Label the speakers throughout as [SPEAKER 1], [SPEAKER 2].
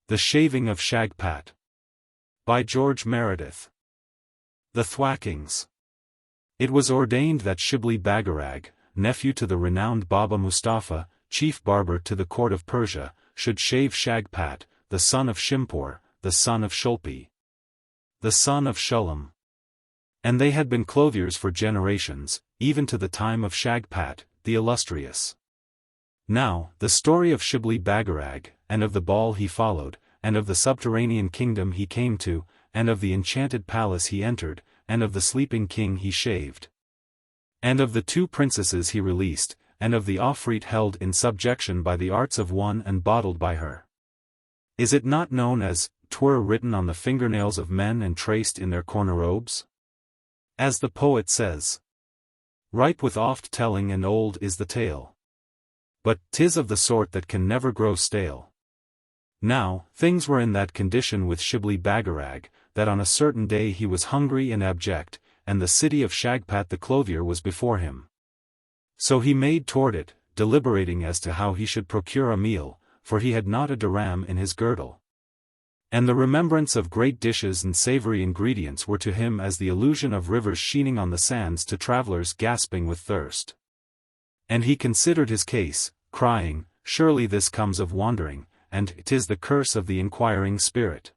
[SPEAKER 1] The Shaving of Shagpat. By George Meredith. The Thwackings. It was ordained that Shibli Bagarag, nephew to the renowned Baba Mustafa, chief barber to the court of Persia, should shave Shagpat, the son of Shimpur, the son of Shulpi, the son of Shulam. And they had been clothiers for generations, even to the time of Shagpat, the illustrious. Now, the story of Shibli Bagarag, and of the ball he followed, and of the subterranean kingdom he came to, and of the enchanted palace he entered, and of the sleeping king he shaved, and of the 2 princesses he released, and of the Afrit held in subjection by the arts of one and bottled by her. Is it not known as, "'twere written on the fingernails of men and traced in their corner robes"? As the poet says, "Ripe with oft-telling and old is the tale. But 'tis of the sort that can never grow stale." Now, things were in that condition with Shibli Bagarag, that on a certain day he was hungry and abject, and the city of Shagpat the clothier was before him. So he made toward it, deliberating as to how he should procure a meal, for he had not a dirham in his girdle. And the remembrance of great dishes and savory ingredients were to him as the illusion of rivers sheening on the sands to travelers gasping with thirst. And he considered his case, crying, "Surely this comes of wandering, and 'tis the curse of the inquiring spirit.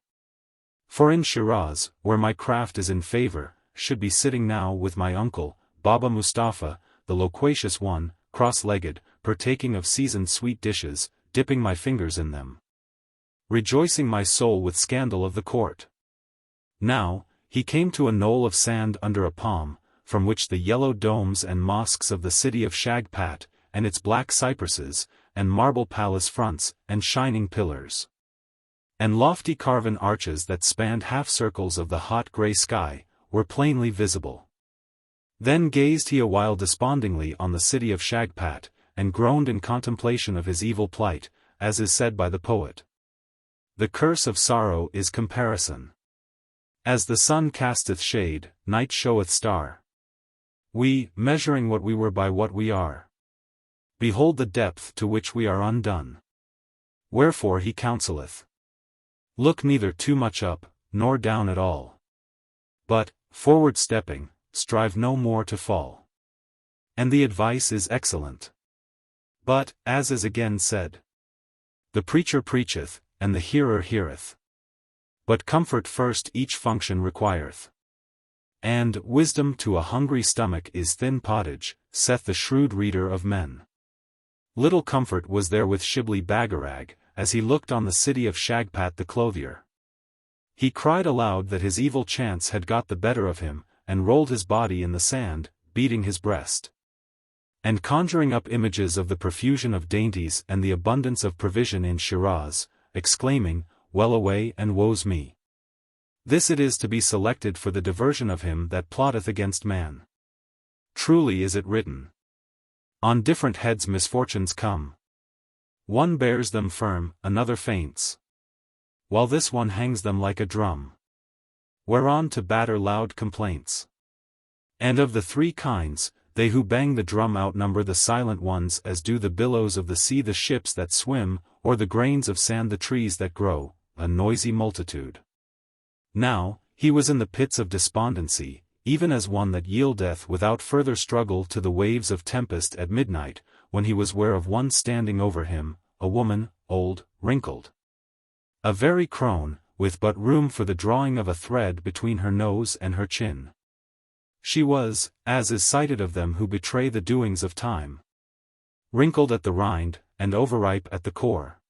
[SPEAKER 1] For in Shiraz, where my craft is in favor, should be sitting now with my uncle, Baba Mustafa, the loquacious one, cross-legged, partaking of seasoned sweet dishes, dipping my fingers in them, rejoicing my soul with scandal of the court." Now, he came to a knoll of sand under a palm, from which the yellow domes and mosques of the city of Shagpat, and its black cypresses, and marble palace fronts, and shining pillars, and lofty carven arches that spanned half-circles of the hot grey sky, were plainly visible. Then gazed he a while despondingly on the city of Shagpat, and groaned in contemplation of his evil plight, as is said by the poet. The curse of sorrow is comparison. As the sun casteth shade, night showeth star. We, measuring what we were by what we are, behold the depth to which we are undone. Wherefore he counselleth, look neither too much up, nor down at all, but, forward stepping, strive no more to fall. And the advice is excellent. But, as is again said, the preacher preacheth, and the hearer heareth. But comfort first each function requireth. And, wisdom to a hungry stomach is thin pottage, saith the shrewd reader of men. Little comfort was there with Shibli Bagarag, as he looked on the city of Shagpat the clothier. He cried aloud that his evil chance had got the better of him, and rolled his body in the sand, beating his breast, and conjuring up images of the profusion of dainties and the abundance of provision in Shiraz, exclaiming, "Well away and woe's me! This it is to be selected for the diversion of him that plotteth against man." Truly is it written, "On different heads misfortunes come. One bears them firm, another faints, while this one hangs them like a drum, whereon to batter loud complaints. And of the 3 kinds, they who bang the drum outnumber the silent ones as do the billows of the sea the ships that swim, or the grains of sand the trees that grow, a noisy multitude." Now, he was in the pits of despondency, even as one that yieldeth without further struggle to the waves of tempest at midnight, when he was ware of one standing over him, a woman, old, wrinkled, a very crone, with but room for the drawing of a thread between her nose and her chin. She was, as is cited of them who betray the doings of time, wrinkled at the rind, and overripe at the core.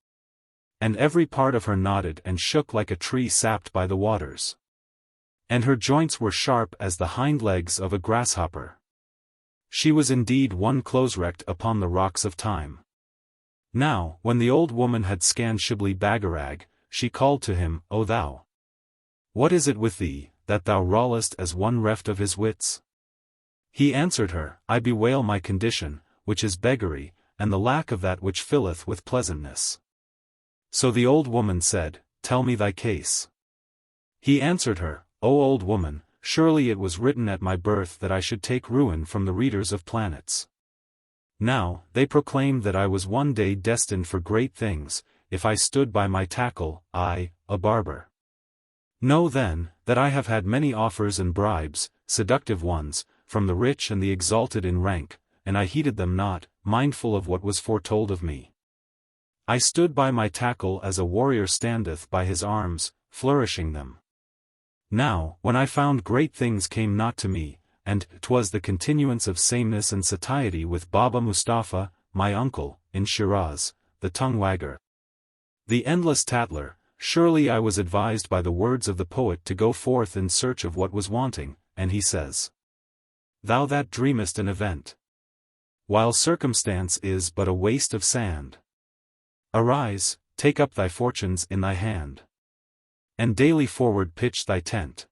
[SPEAKER 1] And every part of her nodded and shook like a tree sapped by the waters. And her joints were sharp as the hind legs of a grasshopper. She was indeed one close-wrecked upon the rocks of time. Now, when the old woman had scanned Shibli Bagarag, she called to him, "O thou! What is it with thee, that thou rollest as one reft of his wits?" He answered her, "I bewail my condition, which is beggary, and the lack of that which filleth with pleasantness." So the old woman said, "Tell me thy case." He answered her, "O old woman, surely it was written at my birth that I should take ruin from the readers of planets. Now, they proclaimed that I was one day destined for great things, if I stood by my tackle, I, a barber. Know then, that I have had many offers and bribes, seductive ones, from the rich and the exalted in rank, and I heeded them not, mindful of what was foretold of me. I stood by my tackle as a warrior standeth by his arms, flourishing them. Now, when I found great things came not to me, and 'twas the continuance of sameness and satiety with Baba Mustafa, my uncle, in Shiraz, the tongue wagger, the endless tattler, surely I was advised by the words of the poet to go forth in search of what was wanting, and he says, thou that dreamest an event, while circumstance is but a waste of sand. Arise, take up thy fortunes in thy hand, and daily forward pitch thy tent.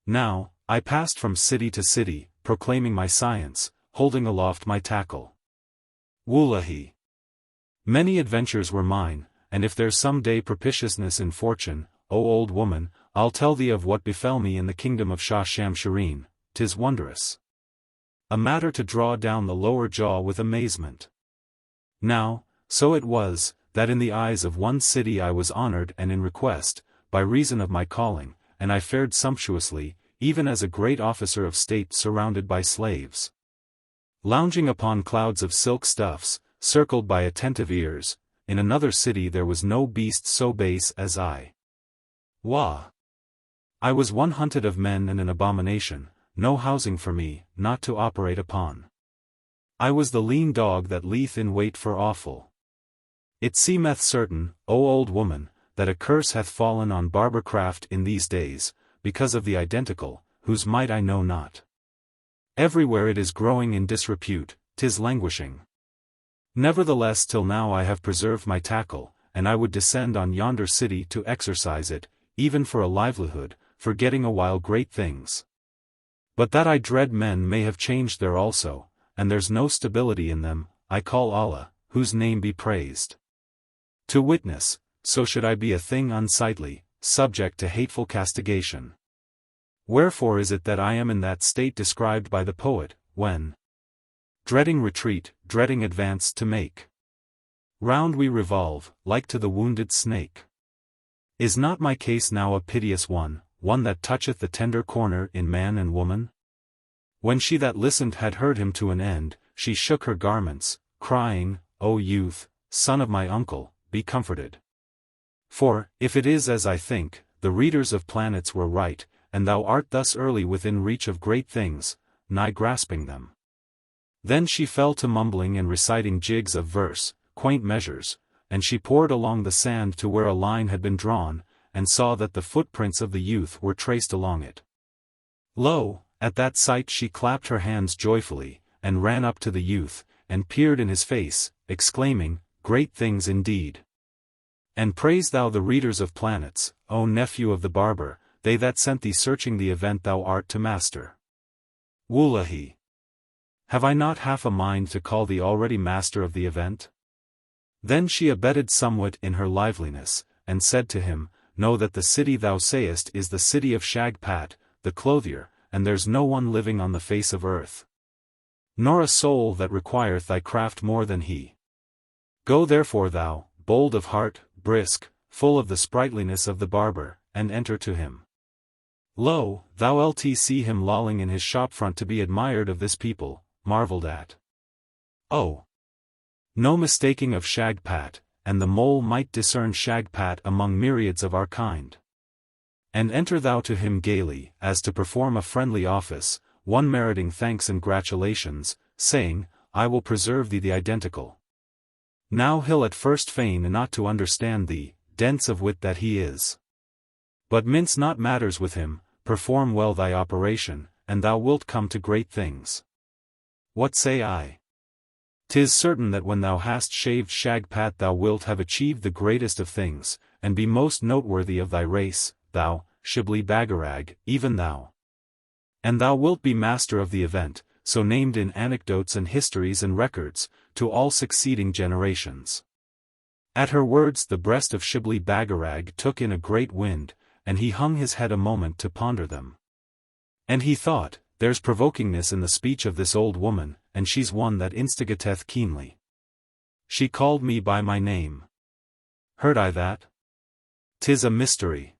[SPEAKER 1] Now, I passed from city to city, proclaiming my science, holding aloft my tackle. Wallahi! Many adventures were mine, and if there's some day propitiousness in fortune, O old woman, I'll tell thee of what befell me in the kingdom of Shah Shamshireen. 'Tis wondrous. A matter to draw down the lower jaw with amazement. Now, so it was, that in the eyes of one city I was honored and in request, by reason of my calling, and I fared sumptuously, even as a great officer of state surrounded by slaves. Lounging upon clouds of silk stuffs, circled by attentive ears, in another city there was no beast so base as I. Wah! I was one hunted of men and an abomination, no housing for me, not to operate upon. I was the lean dog that lieth in wait for offal. It seemeth certain, O old woman, that a curse hath fallen on barbercraft in these days, because of the identical, whose might I know not. Everywhere it is growing in disrepute, 'tis languishing. Nevertheless till now I have preserved my tackle, and I would descend on yonder city to exercise it, even for a livelihood, forgetting awhile great things. But that I dread men may have changed there also, and there's no stability in them, I call Allah, whose name be praised. To witness, so should I be a thing unsightly, subject to hateful castigation. Wherefore is it that I am in that state described by the poet, when dreading retreat, dreading advance to make, round we revolve, like to the wounded snake. Is not my case now a piteous one, one that toucheth the tender corner in man and woman? When she that listened had heard him to an end, she shook her garments, crying, O youth, son of my uncle, be comforted. For, if it is as I think, the readers of planets were right, and thou art thus early within reach of great things, nigh grasping them. Then she fell to mumbling and reciting jigs of verse, quaint measures, and she poured along the sand to where a line had been drawn, and saw that the footprints of the youth were traced along it. Lo, at that sight she clapped her hands joyfully, and ran up to the youth, and peered in his face, exclaiming, Great things indeed. And praise thou the readers of planets, O nephew of the barber, they that sent thee searching the event thou art to master. Wallahi! Have I not half a mind to call thee already master of the event? Then she abated somewhat in her liveliness, and said to him, Know that the city thou sayest is the city of Shagpat, the clothier, and there's no one living on the face of earth, nor a soul that requireth thy craft more than he. Go therefore thou, bold of heart, brisk, full of the sprightliness of the barber, and enter to him. Lo, thou lt see him lolling in his shop front to be admired of this people, marvelled at. Oh! No mistaking of Shagpat, and the mole might discern Shagpat among myriads of our kind. And enter thou to him gaily, as to perform a friendly office, one meriting thanks and gratulations, saying, I will preserve thee the identical. Now he'll at first feign not to understand thee, dense of wit that he is. But mince not matters with him, perform well thy operation, and thou wilt come to great things. What say I? 'Tis certain that when thou hast shaved Shagpat thou wilt have achieved the greatest of things, and be most noteworthy of thy race, thou, Shibli Bagarag, even thou. And thou wilt be master of the event, so named in anecdotes and histories and records, to all succeeding generations. At her words the breast of Shibli Bagarag took in a great wind, and he hung his head a moment to ponder them. And he thought, there's provokingness in the speech of this old woman, and she's one that instigateth keenly. She called me by my name. heard I that? 'Tis a mystery.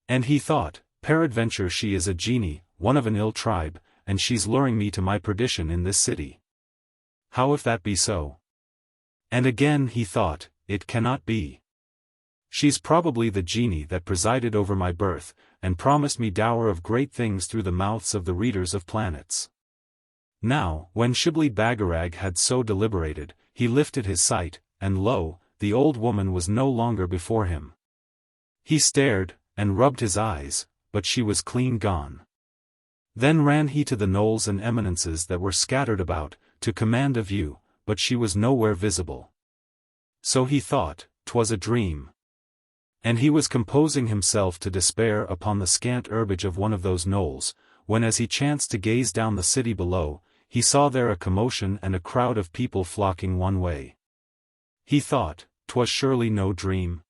[SPEAKER 1] And he thought, peradventure she is a genie, one of an ill tribe, and she's luring me to my perdition in this city. How if that be so? And again he thought, it cannot be. She's probably the genie that presided over my birth, and promised me dower of great things through the mouths of the readers of planets. Now, when Shibli Bagarag had so deliberated, he lifted his sight, and lo, the old woman was no longer before him. He stared, and rubbed his eyes, but she was clean gone. Then ran he to the knolls and eminences that were scattered about, to command a view, but she was nowhere visible. So he thought, 'twas a dream. And he was composing himself to despair upon the scant herbage of one of those knolls, when as he chanced to gaze down the city below, he saw there a commotion and a crowd of people flocking one way. He thought, 'twas surely no dream.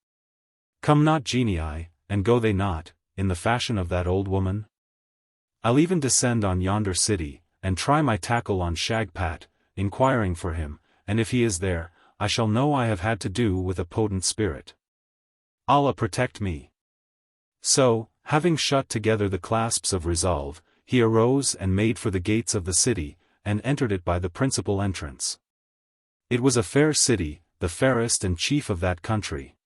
[SPEAKER 1] Come not genii, and go they not, in the fashion of that old woman? I'll even descend on yonder city, and try my tackle on Shagpat, inquiring for him, and if he is there, I shall know I have had to do with a potent spirit. Allah protect me. So, having shut together the clasps of resolve, he arose and made for the gates of the city, and entered it by the principal entrance. It was a fair city, the fairest and chief of that country.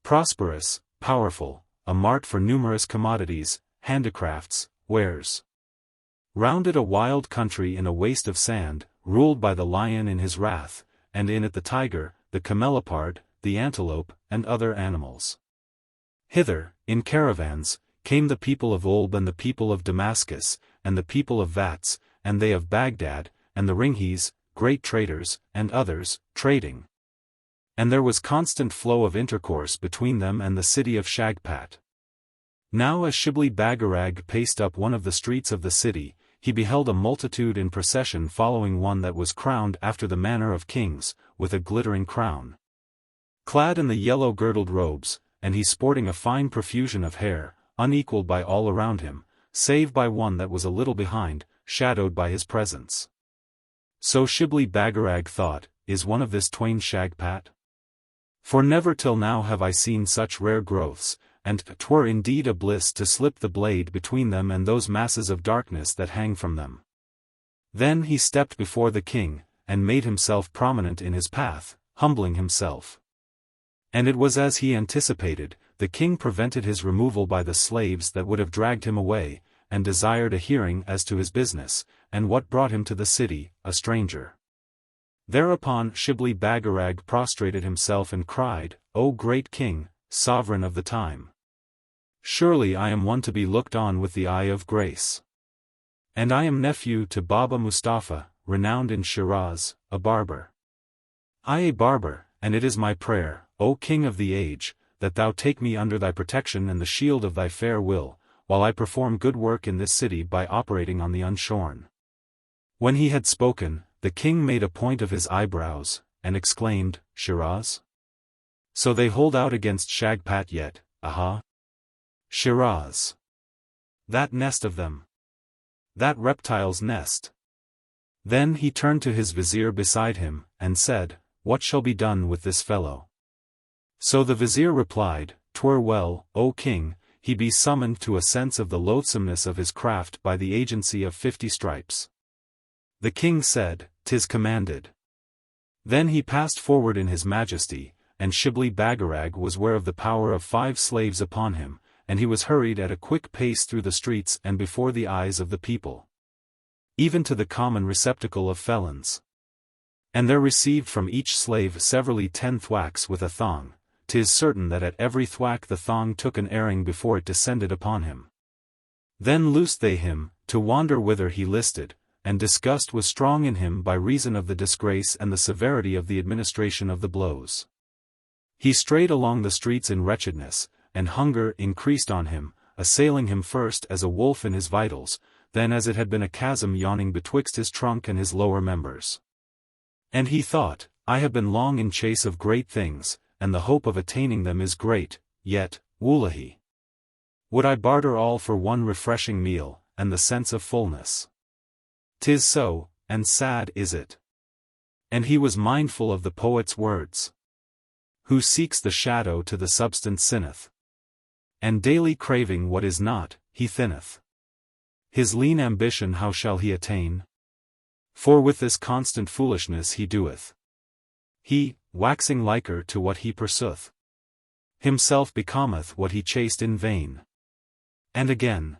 [SPEAKER 1] Prosperous, powerful, a mart for numerous commodities, handicrafts, wares. Round it a wild country in a waste of sand, ruled by the lion in his wrath, and in it the tiger, the camelopard, the antelope, and other animals. Hither, in caravans, came the people of Oolb and the people of Damascus, and the people of Vats, and they of Baghdad, and the Ringhees, great traders, and others, trading. And there was constant flow of intercourse between them and the city of Shagpat. Now as Shibli Bagarag paced up one of the streets of the city, he beheld a multitude in procession following one that was crowned after the manner of kings, with a glittering crown. Clad in the yellow girdled robes, and he sporting a fine profusion of hair, unequalled by all around him, save by one that was a little behind, shadowed by his presence. So Shibli Bagarag thought, is one of this twain Shagpat? For never till now have I seen such rare growths, and 'twere indeed a bliss to slip the blade between them and those masses of darkness that hang from them. Then he stepped before the king, and made himself prominent in his path, humbling himself. And it was as he anticipated, the king prevented his removal by the slaves that would have dragged him away, and desired a hearing as to his business, and what brought him to the city, a stranger. Thereupon Shibli Bagarag prostrated himself and cried, O great king, sovereign of the time! Surely I am one to be looked on with the eye of grace. And I am nephew to Baba Mustafa, renowned in Shiraz, a barber. I a barber, and it is my prayer, O king of the age, that thou take me under thy protection and the shield of thy fair will, while I perform good work in this city by operating on the unshorn. When he had spoken, the king made a point of his eyebrows, and exclaimed, Shiraz? So they hold out against Shagpat yet, aha! Shiraz! That nest of them! That reptile's nest! Then he turned to his vizier beside him, and said, What shall be done with this fellow? So the vizier replied, 'Twere well, O king, he be summoned to a sense of the loathsomeness of his craft by the agency of 50 stripes. The king said, 'Tis commanded. Then he passed forward in his majesty, and Shibli Bagarag was ware of the power of 5 slaves upon him, and he was hurried at a quick pace through the streets and before the eyes of the people, even to the common receptacle of felons. And there received from each slave severally 10 thwacks with a thong. 'Tis certain that at every thwack the thong took an airing before it descended upon him. Then loosed they him, to wander whither he listed, and disgust was strong in him by reason of the disgrace and the severity of the administration of the blows. He strayed along the streets in wretchedness, and hunger increased on him, assailing him first as a wolf in his vitals, then as it had been a chasm yawning betwixt his trunk and his lower members. And he thought, I have been long in chase of great things, and the hope of attaining them is great, yet, wullahi! Would I barter all for one refreshing meal, and the sense of fullness? 'Tis so, and sad is it. And he was mindful of the poet's words. Who seeks the shadow to the substance sinneth. And daily craving what is not, he thinneth. His lean ambition how shall he attain? For with this constant foolishness he doeth. He, waxing liker to what he pursueth, himself becometh what he chased in vain. And again,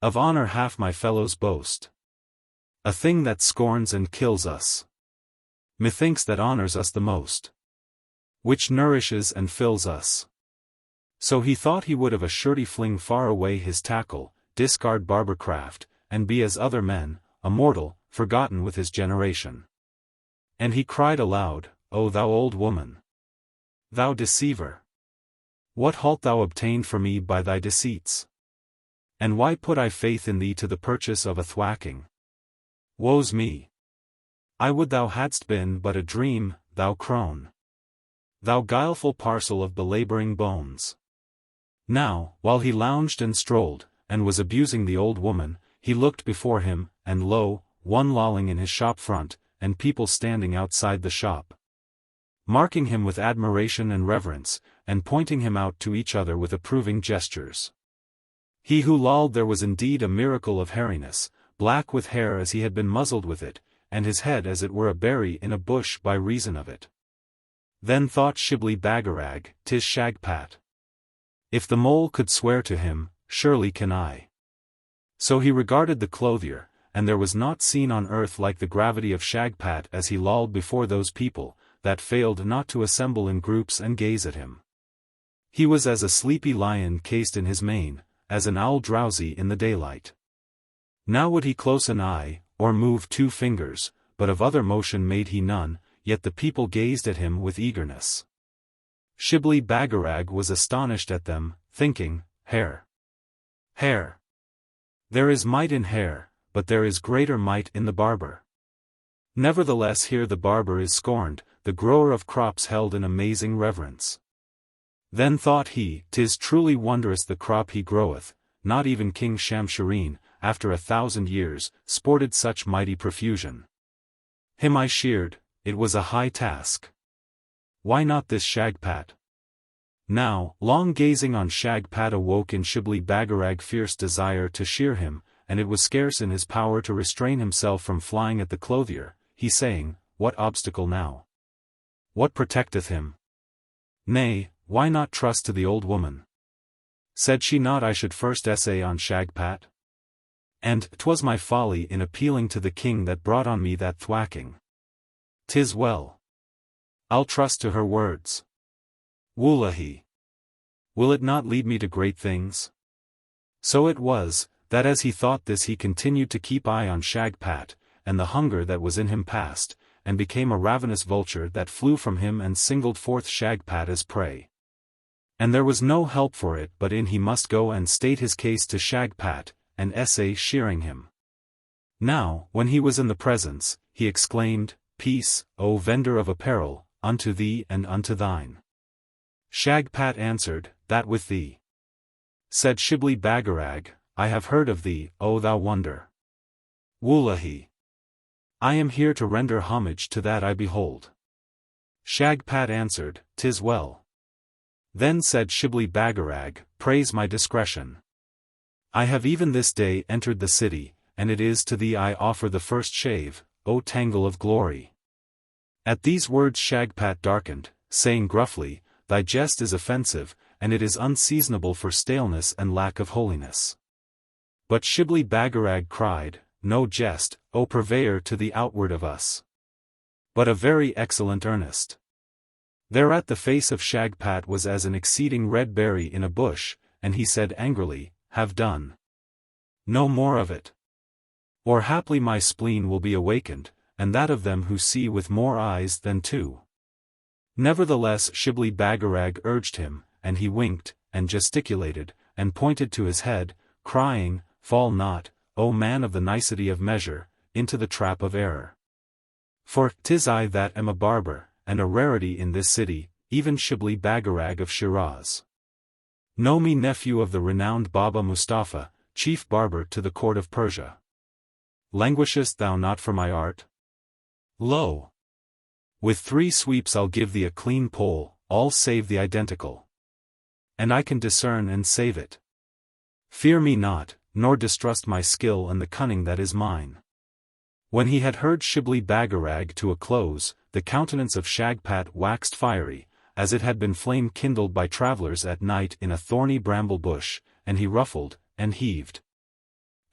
[SPEAKER 1] of honor half my fellows boast. A thing that scorns and kills us. Methinks that honors us the most. Which nourishes and fills us. So he thought he would of a surety fling far away his tackle, discard barbercraft, and be as other men, a mortal, forgotten with his generation. And he cried aloud, O thou old woman! Thou deceiver! What halt thou obtained for me by thy deceits? And why put I faith in thee to the purchase of a thwacking? Woe's me! I would thou hadst been but a dream, thou crone! Thou guileful parcel of belabouring bones! Now, while he lounged and strolled, and was abusing the old woman, he looked before him, and lo, one lolling in his shop front, and people standing outside the shop, marking him with admiration and reverence, and pointing him out to each other with approving gestures. He who lolled there was indeed a miracle of hairiness, black with hair as he had been muzzled with it, and his head as it were a berry in a bush by reason of it. Then thought Shibli Bagarag, 'tis Shagpat. If the mole could swear to him, surely can I. So he regarded the clothier, and there was naught seen on earth like the gravity of Shagpat as he lolled before those people, that failed not to assemble in groups and gaze at him. He was as a sleepy lion cased in his mane, as an owl drowsy in the daylight. Now would he close an eye, or move 2 fingers, but of other motion made he none, yet the people gazed at him with eagerness. Shibli Bagarag was astonished at them, thinking, Hair! Hair! There is might in hair, but there is greater might in the barber. Nevertheless here the barber is scorned, the grower of crops held in amazing reverence. Then thought he, 'tis truly wondrous the crop he groweth, not even King Shamshireen, after 1,000 years, sported such mighty profusion. Him I sheared, it was a high task. Why not this Shagpat? Now, long gazing on Shagpat awoke in Shibli Bagarag fierce desire to shear him, and it was scarce in his power to restrain himself from flying at the clothier, he saying, What obstacle now? What protecteth him? Nay, why not trust to the old woman? Said she not I should first essay on Shagpat? And 'twas my folly in appealing to the king that brought on me that thwacking. 'Tis well. I'll trust to her words. Wullahy! Will it not lead me to great things? So it was, that as he thought this he continued to keep eye on Shagpat, and the hunger that was in him passed, and became a ravenous vulture that flew from him and singled forth Shagpat as prey. And there was no help for it but in he must go and state his case to Shagpat, and essay shearing him. Now, when he was in the presence, he exclaimed, Peace, O vendor of apparel, unto thee and unto thine. Shagpat answered, That with thee. Said Shibli Bagarag, I have heard of thee, O thou wonder. Wullahy! I am here to render homage to that I behold. Shagpat answered, 'Tis well. Then said Shibli Bagarag, Praise my discretion. I have even this day entered the city, and it is to thee I offer the first shave, O tangle of glory. At these words Shagpat darkened, saying gruffly, Thy jest is offensive, and it is unseasonable for staleness and lack of holiness. But Shibli Bagarag cried, No jest, O purveyor to the outward of us. But a very excellent earnest. Thereat the face of Shagpat was as an exceeding red berry in a bush, and he said angrily, Have done. No more of it. Or haply my spleen will be awakened, and that of them who see with more eyes than 2. Nevertheless Shibli Bagarag urged him, and he winked, and gesticulated, and pointed to his head, crying, Fall not, O man of the nicety of measure, into the trap of error. For 'tis I that am a barber, and a rarity in this city, even Shibli Bagarag of Shiraz. Know me nephew of the renowned Baba Mustafa, chief barber to the court of Persia. Languishest thou not for my art? Lo! With 3 sweeps I'll give thee a clean poll, all save the identical. And I can discern and save it. Fear me not, nor distrust my skill and the cunning that is mine. When he had heard Shibli Bagarag to a close, the countenance of Shagpat waxed fiery, as it had been flame kindled by travellers at night in a thorny bramble bush, and he ruffled, and heaved.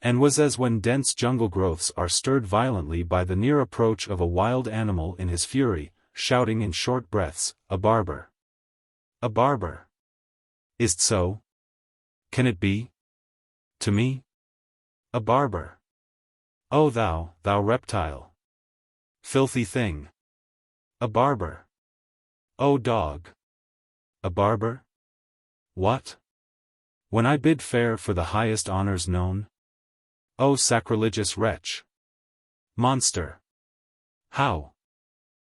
[SPEAKER 1] And was as when dense jungle growths are stirred violently by the near approach of a wild animal in his fury, shouting in short breaths, "A barber! A barber! Is't so? Can it be? To me? A barber! O thou reptile! Filthy thing! A barber! O dog! A barber? What? When I bid fair for the highest honours known? O sacrilegious wretch! Monster! How?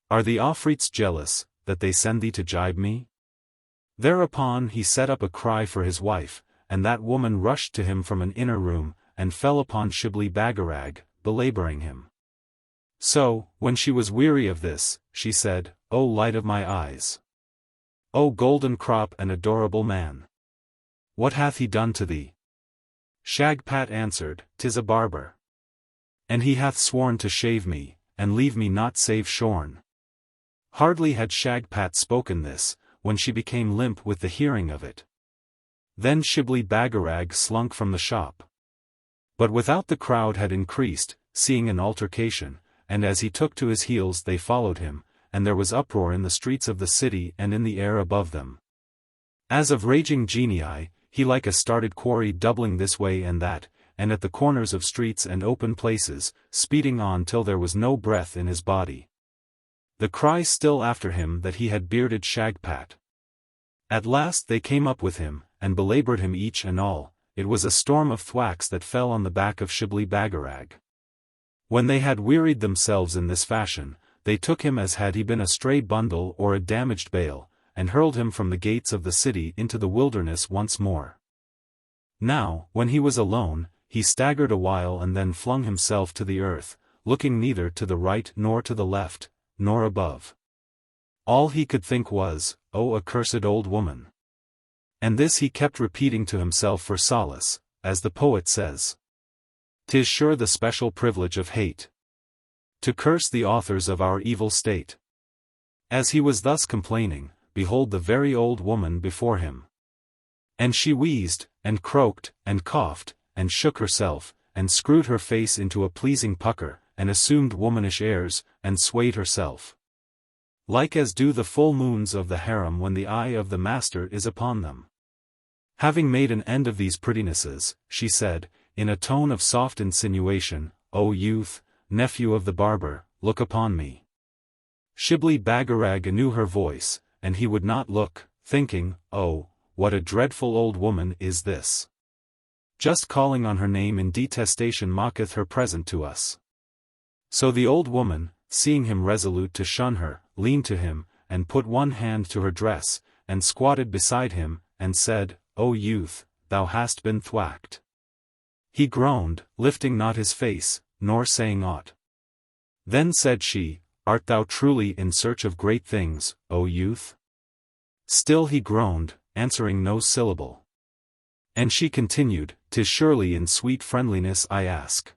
[SPEAKER 1] Are the Afrits jealous, that they send thee to gibe me?" Thereupon he set up a cry for his wife, and that woman rushed to him from an inner room, and fell upon Shibli Bagarag, belabouring him. So, when she was weary of this, she said, "O light of my eyes! O golden crop and adorable man! What hath he done to thee?" Shagpat answered, "'Tis a barber. And he hath sworn to shave me, and leave me not save shorn." Hardly had Shagpat spoken this, when she became limp with the hearing of it. Then Shibli Bagarag slunk from the shop. But without the crowd had increased, seeing an altercation, and as he took to his heels they followed him, and there was uproar in the streets of the city and in the air above them. As of raging genii, he like a started quarry doubling this way and that, and at the corners of streets and open places, speeding on till there was no breath in his body. The cry still after him that he had bearded Shagpat. At last they came up with him, and belaboured him each and all. It was a storm of thwacks that fell on the back of Shibli Bagarag. When they had wearied themselves in this fashion, they took him as had he been a stray bundle or a damaged bale, and hurled him from the gates of the city into the wilderness once more. Now, when he was alone, he staggered a while and then flung himself to the earth, looking neither to the right nor to the left, nor above. All he could think was, "O accursed old woman!" And this he kept repeating to himself for solace, as the poet says. "'Tis sure the special privilege of hate to curse the authors of our evil state." As he was thus complaining, behold the very old woman before him. And she wheezed, and croaked, and coughed, and shook herself, and screwed her face into a pleasing pucker, and assumed womanish airs, and swayed herself, like as do the full moons of the harem when the eye of the master is upon them. Having made an end of these prettinesses, she said, in a tone of soft insinuation, "O youth, nephew of the barber, look upon me." Shibli Bagarag knew her voice, and he would not look, thinking, "Oh, what a dreadful old woman is this! Just calling on her name in detestation mocketh her present to us." So the old woman, seeing him resolute to shun her, leaned to him, and put one hand to her dress, and squatted beside him, and said, "O youth, thou hast been thwacked." He groaned, lifting not his face, nor saying aught. Then said she, "Art thou truly in search of great things, O youth?" Still he groaned, answering no syllable. And she continued, "'Tis surely in sweet friendliness I ask.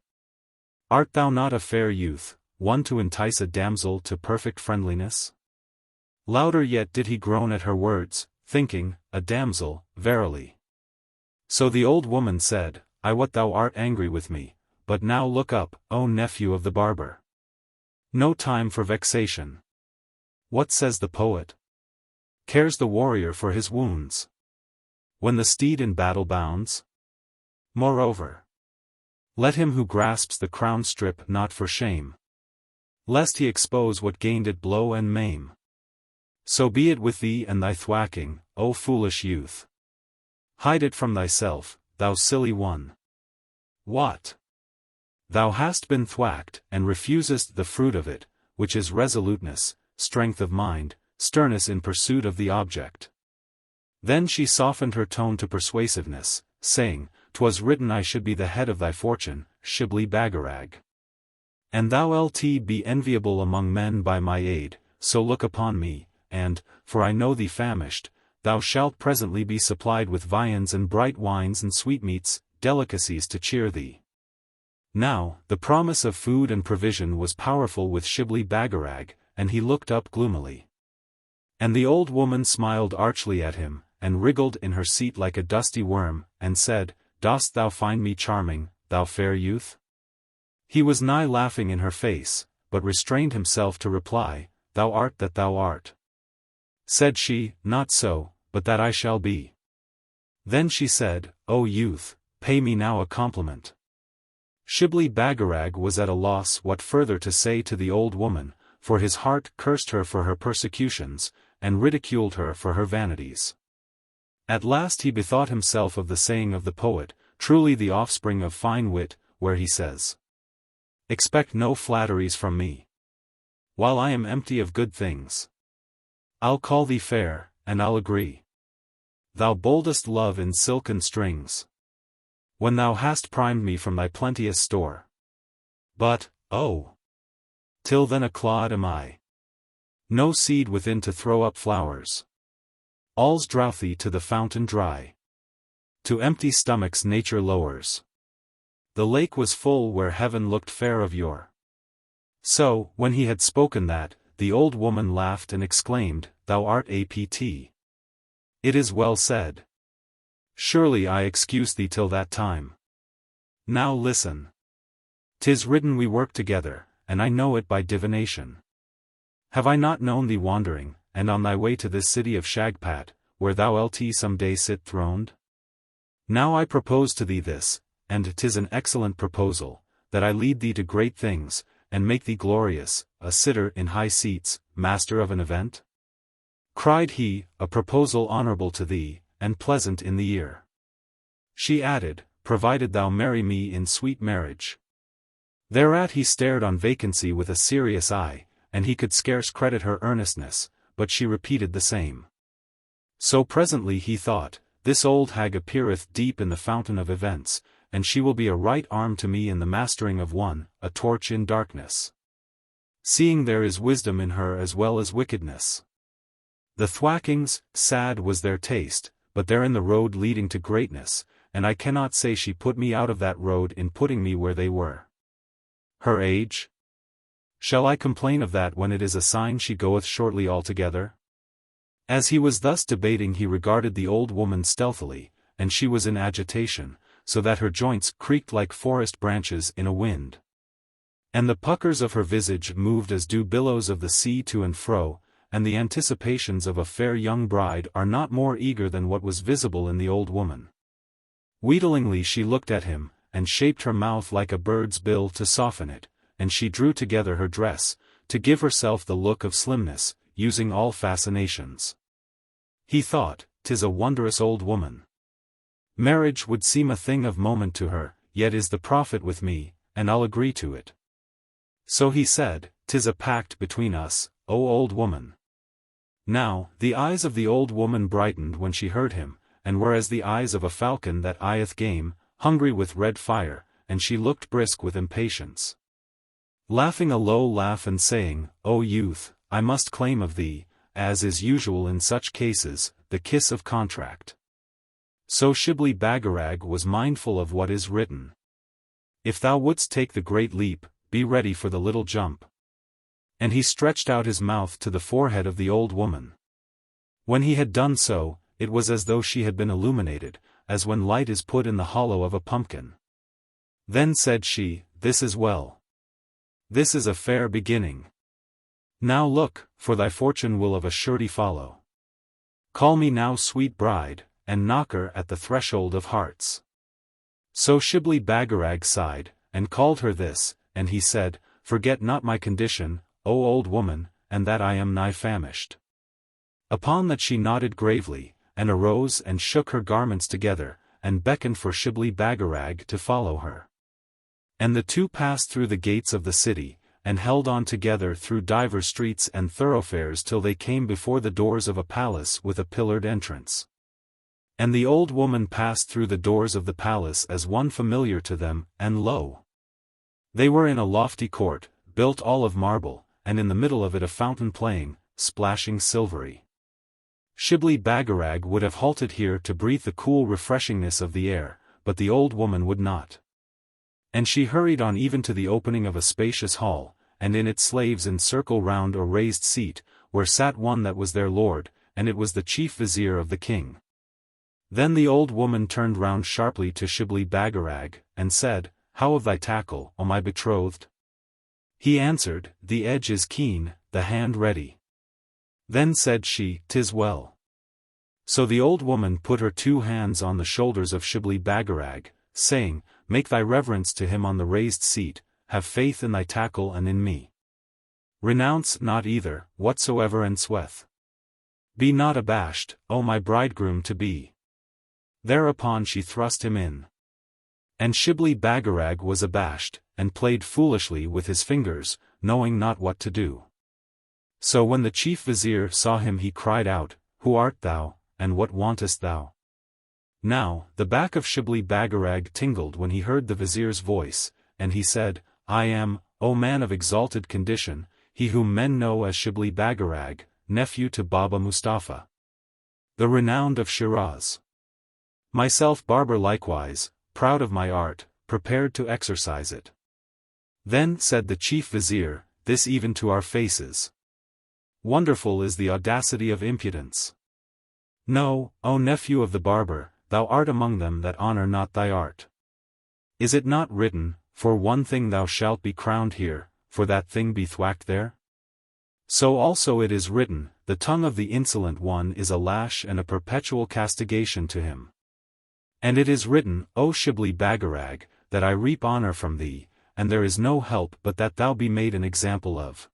[SPEAKER 1] Art thou not a fair youth, one to entice a damsel to perfect friendliness?" Louder yet did he groan at her words, thinking, "A damsel, verily." So the old woman said, "I wot thou art angry with me, but now look up, O nephew of the barber. No time for vexation. What says the poet? Cares the warrior for his wounds, when the steed in battle bounds? Moreover, let him who grasps the crown strip not for shame, lest he expose what gained it blow and maim. So be it with thee and thy thwacking, O foolish youth. Hide it from thyself, thou silly one. What? Thou hast been thwacked, and refusest the fruit of it, which is resoluteness, strength of mind, sternness in pursuit of the object. Then she softened her tone to persuasiveness, saying, "'Twas written I should be the head of thy fortune, Shibli Bagarag. And thou lt be enviable among men by my aid, so look upon me, and, for I know thee famished, thou shalt presently be supplied with viands and bright wines and sweetmeats, delicacies to cheer thee. Now, the promise of food and provision was powerful with Shibli Bagarag, and he looked up gloomily. And the old woman smiled archly at him, and wriggled in her seat like a dusty worm, and said, Dost thou find me charming, thou fair youth? He was nigh laughing in her face, but restrained himself to reply, Thou art that thou art. Said she, Not so, but that I shall be. Then she said, O youth, pay me now a compliment. Shibli Bagarag was at a loss what further to say to the old woman, for his heart cursed her for her persecutions, and ridiculed her for her vanities. At last he bethought himself of the saying of the poet, truly the offspring of fine wit, where he says, Expect no flatteries from me, while I am empty of good things. I'll call thee fair, and I'll agree. Thou boldest love in silken strings, when thou hast primed me from thy plenteous store. But, oh! Till then a clod am I. No seed within to throw up flowers. All's drouthy to the fountain dry. To empty stomachs nature lowers. The lake was full where heaven looked fair of yore. So, when he had spoken that, the old woman laughed and exclaimed, Thou art apt. It is well said. Surely I excuse thee till that time. Now listen. 'Tis written we work together, and I know it by divination. Have I not known thee wandering, and on thy way to this city of Shagpat, where thou lt some day sit throned? Now I propose to thee this, and 'tis an excellent proposal, that I lead thee to great things, and make thee glorious, a sitter in high seats, master of an event? Cried he, a proposal honorable to thee, and pleasant in the ear. She added, provided thou marry me in sweet marriage. Thereat he stared on vacancy with a serious eye, and he could scarce credit her earnestness, but she repeated the same. So presently he thought, This old hag appeareth deep in the fountain of events, and she will be a right arm to me in the mastering of one, a torch in darkness. Seeing there is wisdom in her as well as wickedness. The Thwackings, sad was their taste, but they're in the road leading to greatness, and I cannot say she put me out of that road in putting me where they were. Her age? Shall I complain of that when it is a sign she goeth shortly altogether? As he was thus debating he regarded the old woman stealthily, and she was in agitation, so that her joints creaked like forest branches in a wind. And the puckers of her visage moved as do billows of the sea to and fro, and the anticipations of a fair young bride are not more eager than what was visible in the old woman. Wheedlingly she looked at him, and shaped her mouth like a bird's bill to soften it, and she drew together her dress, to give herself the look of slimness, using all fascinations. He thought, 'tis a wondrous old woman. Marriage would seem a thing of moment to her, yet is the profit with me, and I'll agree to it. So he said, 'Tis a pact between us, O old woman. Now, the eyes of the old woman brightened when she heard him, and were as the eyes of a falcon that eyeth game, hungry with red fire, and she looked brisk with impatience. Laughing a low laugh and saying, O youth, I must claim of thee, as is usual in such cases, the kiss of contract. So Shibli Bagarag was mindful of what is written. If thou wouldst take the great leap, be ready for the little jump. And he stretched out his mouth to the forehead of the old woman. When he had done so, it was as though she had been illuminated, as when light is put in the hollow of a pumpkin. Then said she, This is well. This is a fair beginning. Now look, for thy fortune will of a surety follow. Call me now sweet bride, and knocker at the threshold of hearts. So Shibli Bagarag sighed, and called her this, and he said, Forget not my condition, O old woman, and that I am nigh famished. Upon that she nodded gravely, and arose and shook her garments together, and beckoned for Shibli Bagarag to follow her. And the two passed through the gates of the city, and held on together through divers streets and thoroughfares till they came before the doors of a palace with a pillared entrance. And the old woman passed through the doors of the palace as one familiar to them, and lo! They were in a lofty court, built all of marble, and in the middle of it a fountain playing, splashing silvery. Shibli Bagarag would have halted here to breathe the cool refreshingness of the air, but the old woman would not. And she hurried on even to the opening of a spacious hall, and in it slaves encircle round a raised seat, where sat one that was their lord, and it was the chief vizier of the king. Then the old woman turned round sharply to Shibli Bagarag, and said, "How of thy tackle, O my betrothed?" He answered, "The edge is keen, the hand ready." Then said she, "'Tis well." So the old woman put her 2 hands on the shoulders of Shibli Bagarag, saying, "Make thy reverence to him on the raised seat, have faith in thy tackle and in me. Renounce not either, whatsoever ensweth. Be not abashed, O my bridegroom to be." Thereupon she thrust him in. And Shibli Bagarag was abashed, and played foolishly with his fingers, knowing not what to do. So when the chief vizier saw him he cried out, "Who art thou, and what wantest thou?" Now, the back of Shibli Bagarag tingled when he heard the vizier's voice, and he said, "I am, O man of exalted condition, he whom men know as Shibli Bagarag, nephew to Baba Mustafa, the renowned of Shiraz. Myself barber likewise, proud of my art, prepared to exercise it." Then said the chief vizier, "This even to our faces. Wonderful is the audacity of impudence. No, O nephew of the barber, thou art among them that honor not thy art. Is it not written, for one thing thou shalt be crowned here, for that thing be thwacked there? So also it is written, the tongue of the insolent one is a lash and a perpetual castigation to him. And it is written, O Shibli Bagarag, that I reap honor from thee, and there is no help but that thou be made an example of."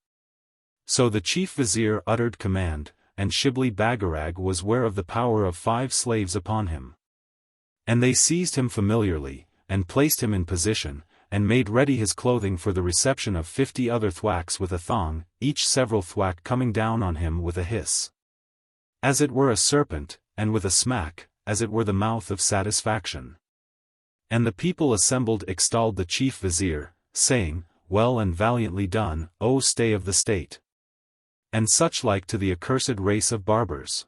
[SPEAKER 1] So the chief vizier uttered command, and Shibli Bagarag was ware of the power of 5 slaves upon him. And they seized him familiarly, and placed him in position, and made ready his clothing for the reception of 50 other thwacks with a thong, each several thwack coming down on him with a hiss, as it were a serpent, and with a smack, as it were the mouth of satisfaction. And the people assembled extolled the chief vizier, saying, "Well and valiantly done, O stay of the state!" And such like to the accursed race of barbers.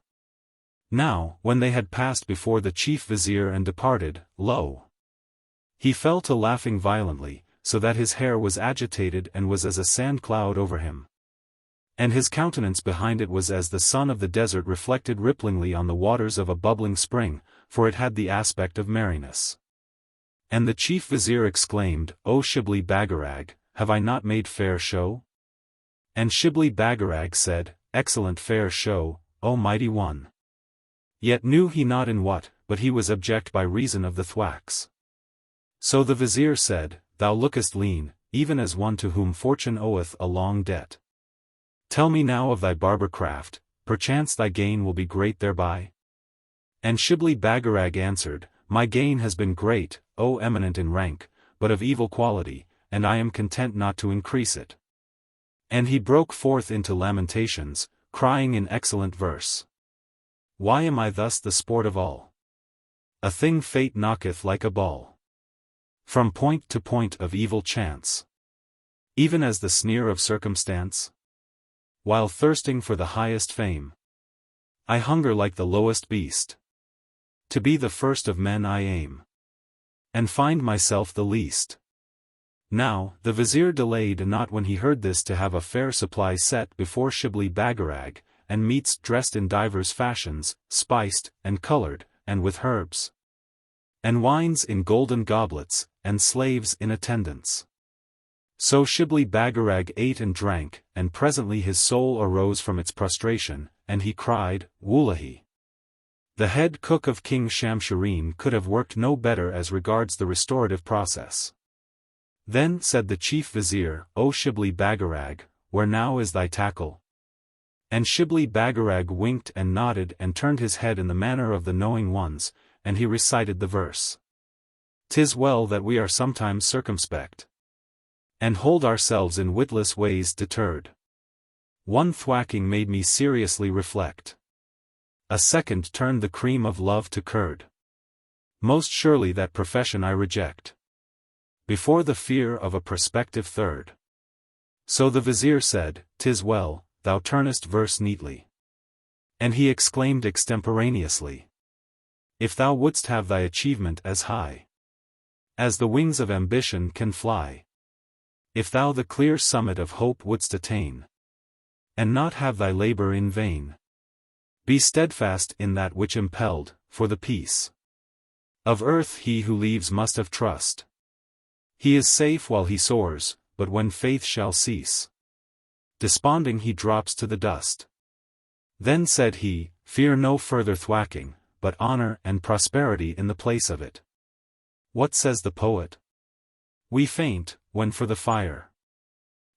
[SPEAKER 1] Now, when they had passed before the chief vizier and departed, lo! He fell to laughing violently, so that his hair was agitated and was as a sand cloud over him. And his countenance behind it was as the sun of the desert reflected ripplingly on the waters of a bubbling spring, for it had the aspect of merriness. And the chief vizier exclaimed, "O Shibli Bagarag, have I not made fair show?" And Shibli Bagarag said, "Excellent fair show, O mighty one." Yet knew he not in what, but he was abject by reason of the thwacks. So the vizier said, "Thou lookest lean, even as one to whom fortune oweth a long debt. Tell me now of thy barber craft, perchance thy gain will be great thereby." And Shibli Bagarag answered, "My gain has been great, O eminent in rank, but of evil quality, and I am content not to increase it." And he broke forth into lamentations, crying in excellent verse, "Why am I thus the sport of all? A thing fate knocketh like a ball from point to point of evil chance, even as the sneer of circumstance? While thirsting for the highest fame, I hunger like the lowest beast. To be the first of men I aim, and find myself the least." Now, the vizier delayed not when he heard this to have a fair supply set before Shibli Bagarag, and meats dressed in divers fashions, spiced, and colored, and with herbs, and wines in golden goblets, and slaves in attendance. So Shibli Bagarag ate and drank, and presently his soul arose from its prostration, and he cried, "Wullahi! The head cook of King Shamshireen could have worked no better as regards the restorative process." Then said the chief vizier, "O Shibli Bagarag, where now is thy tackle?" And Shibli Bagarag winked and nodded and turned his head in the manner of the knowing ones, and he recited the verse, "'Tis well that we are sometimes circumspect, and hold ourselves in witless ways deterred. One thwacking made me seriously reflect. A second turned the cream of love to curd. Most surely that profession I reject, before the fear of a prospective third." So the vizier said, "'Tis well, thou turnest verse neatly. And he exclaimed extemporaneously, if thou wouldst have thy achievement as high as the wings of ambition can fly, if thou the clear summit of hope wouldst attain, and not have thy labor in vain, be steadfast in that which impelled, for the peace of earth he who leaves must have trust. He is safe while he soars, but when faith shall cease, desponding he drops to the dust. Then said he, fear no further thwacking, but honor and prosperity in the place of it. What says the poet? We faint, when for the fire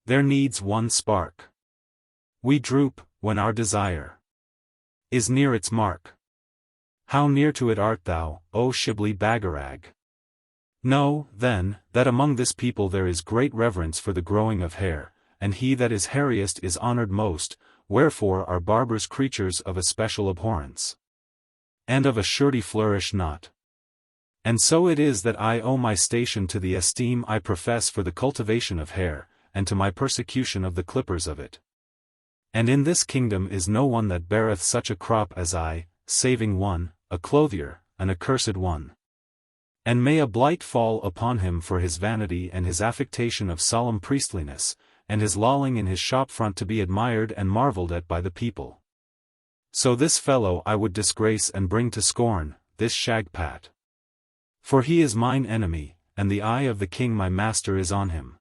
[SPEAKER 1] there needs one spark. We droop, when our desire is near its mark. How near to it art thou, O Shibli Bagarag? Know, then, that among this people there is great reverence for the growing of hair, and he that is hairiest is honored most, wherefore are barbers creatures of especial abhorrence, and of a surety flourish not. And so it is that I owe my station to the esteem I profess for the cultivation of hair, and to my persecution of the clippers of it. And in this kingdom is no one that beareth such a crop as I, saving one, a clothier, an accursed one. And may a blight fall upon him for his vanity and his affectation of solemn priestliness, and his lolling in his shop front to be admired and marvelled at by the people. So this fellow I would disgrace and bring to scorn, this Shagpat. For he is mine enemy, and the eye of the king my master is on him.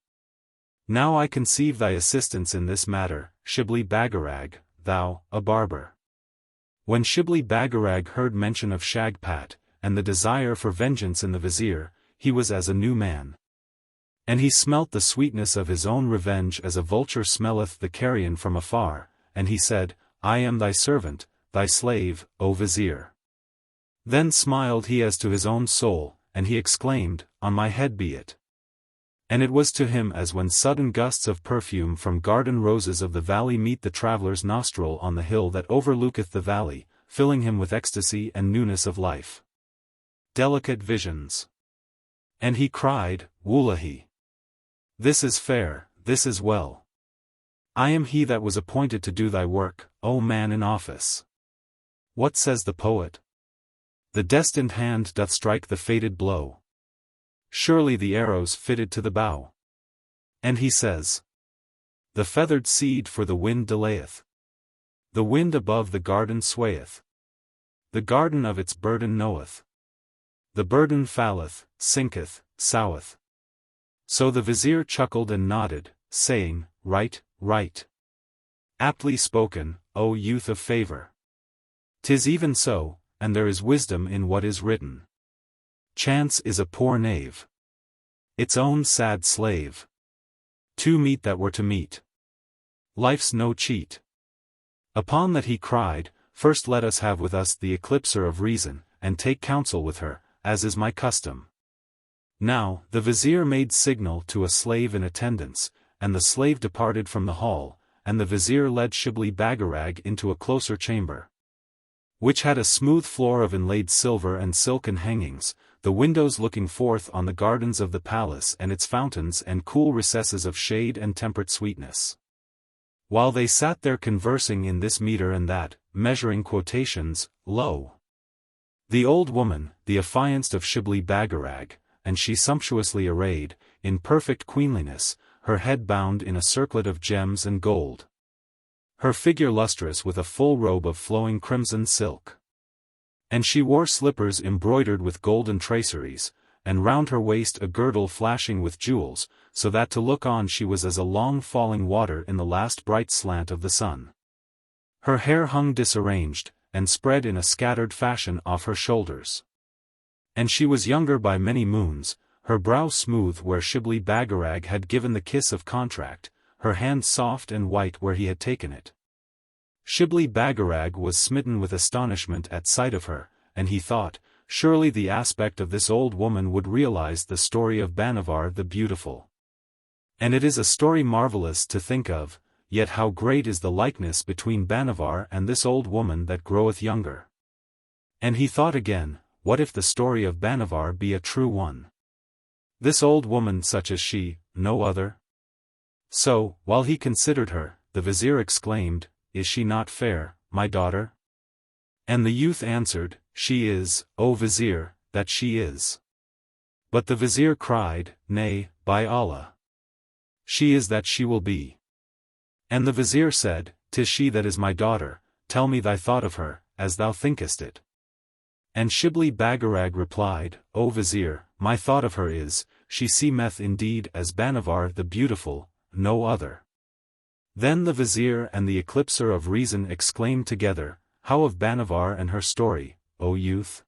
[SPEAKER 1] Now I conceive thy assistance in this matter, Shibli Bagarag, thou, a barber. When Shibli Bagarag heard mention of Shagpat, and the desire for vengeance in the vizier, he was as a new man. And he smelt the sweetness of his own revenge as a vulture smelleth the carrion from afar, and he said, I am thy servant, thy slave, O vizier. Then smiled he as to his own soul, and he exclaimed, on my head be it. And it was to him as when sudden gusts of perfume from garden roses of the valley meet the traveller's nostril on the hill that overlooketh the valley, filling him with ecstasy and newness of life. Delicate visions. And he cried, Wullahi! This is fair, this is well. I am he that was appointed to do thy work, O man in office. What says the poet? The destined hand doth strike the fated blow. Surely the arrows fitted to the bow. And he says, the feathered seed for the wind delayeth. The wind above the garden swayeth. The garden of its burden knoweth. The burden falleth, sinketh, soweth. So the vizier chuckled and nodded, saying, right, right. Aptly spoken, O youth of favor. 'Tis even so, and there is wisdom in what is written. Chance is a poor knave, its own sad slave. Two meet that were to meet. Life's no cheat. Upon that he cried, first let us have with us the eclipser of reason, and take counsel with her, as is my custom. Now, the vizier made signal to a slave in attendance, and the slave departed from the hall, and the vizier led Shibli Bagarag into a closer chamber, which had a smooth floor of inlaid silver and silken hangings, the windows looking forth on the gardens of the palace and its fountains and cool recesses of shade and temperate sweetness. While they sat there conversing in this metre and that, measuring quotations, lo! The old woman, the affianced of Shibli Bagarag, and she sumptuously arrayed, in perfect queenliness, her head bound in a circlet of gems and gold. Her figure lustrous with a full robe of flowing crimson silk. And she wore slippers embroidered with golden traceries, and round her waist a girdle flashing with jewels, so that to look on she was as a long falling water in the last bright slant of the sun. Her hair hung disarranged, and spread in a scattered fashion off her shoulders. And she was younger by many moons, her brow smooth where Shibli Bagarag had given the kiss of contract, her hand soft and white where he had taken it. Shibli Bagarag was smitten with astonishment at sight of her, and he thought, surely the aspect of this old woman would realize the story of Bhanavar the Beautiful. And it is a story marvelous to think of, yet how great is the likeness between Bhanavar and this old woman that groweth younger. And he thought again, what if the story of Bhanavar be a true one? This old woman such as she, no other? So, while he considered her, the vizier exclaimed, "Is she not fair, my daughter?" And the youth answered, "She is, O vizier, that she is." But the vizier cried, "Nay, by Allah! She is that she will be." And the vizier said, "'Tis she that is my daughter, tell me thy thought of her, as thou thinkest it." And Shibli Bagarag replied, "O vizier, my thought of her is, she seemeth indeed as Bhanavar the beautiful, no other." Then the vizier and the eclipser of reason exclaimed together, "How of Bhanavar and her story, O youth?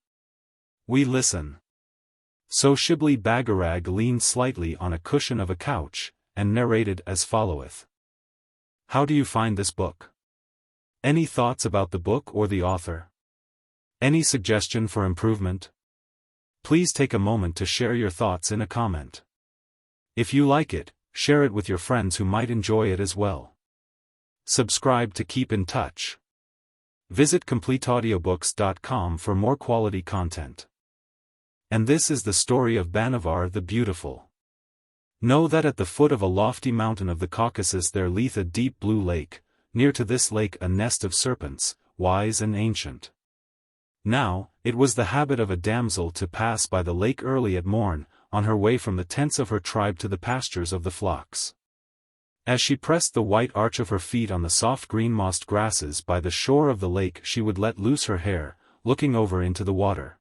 [SPEAKER 1] We listen." So Shibli Bagarag leaned slightly on a cushion of a couch, and narrated as followeth. How do you find this book? Any thoughts about the book or the author? Any suggestion for improvement? Please take a moment to share your thoughts in a comment. If you like it, share it with your friends who might enjoy it as well. Subscribe to keep in touch. Visit CompleteAudiobooks.com for more quality content. And this is the story of Bhanavar the Beautiful. Know that at the foot of a lofty mountain of the Caucasus there lieth a deep blue lake, near to this lake a nest of serpents, wise and ancient. Now, it was the habit of a damsel to pass by the lake early at morn, on her way from the tents of her tribe to the pastures of the flocks. As she pressed the white arch of her feet on the soft green mossed grasses by the shore of the lake she would let loose her hair, looking over into the water.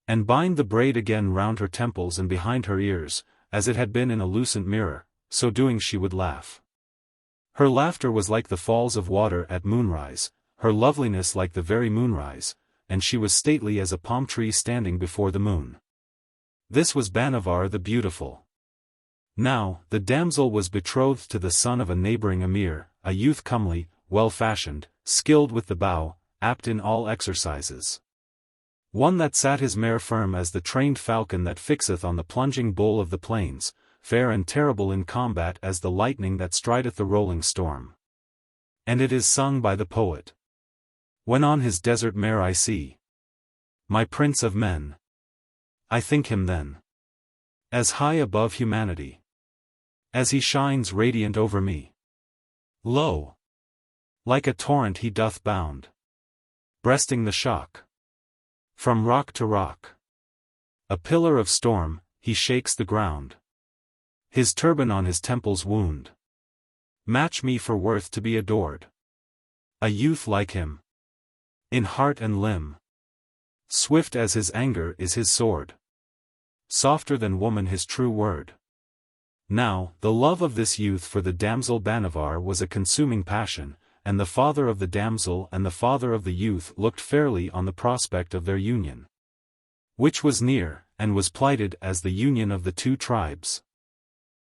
[SPEAKER 1] And bind the braid again round her temples and behind her ears, as it had been in a lucent mirror, so doing she would laugh. Her laughter was like the falls of water at moonrise, her loveliness like the very moonrise, and she was stately as a palm tree standing before the moon. This was Bhanavar the Beautiful. Now, the damsel was betrothed to the son of a neighboring emir, a youth comely, well-fashioned, skilled with the bow, apt in all exercises. One that sat his mare firm as the trained falcon that fixeth on the plunging bull of the plains, fair and terrible in combat as the lightning that strideth the rolling storm. And it is sung by the poet. When on his desert mare I see my prince of men, I think him then as high above humanity as he shines radiant over me. Lo! Like a torrent he doth bound, breasting the shock from rock to rock. A pillar of storm, he shakes the ground. His turban on his temples wound. Match me for worth to be adored. A youth like him, in heart and limb. Swift as his anger is his sword. Softer than woman his true word. Now, the love of this youth for the damsel Bhanavar was a consuming passion, and the father of the damsel and the father of the youth looked fairly on the prospect of their union, which was near, and was plighted as the union of the two tribes.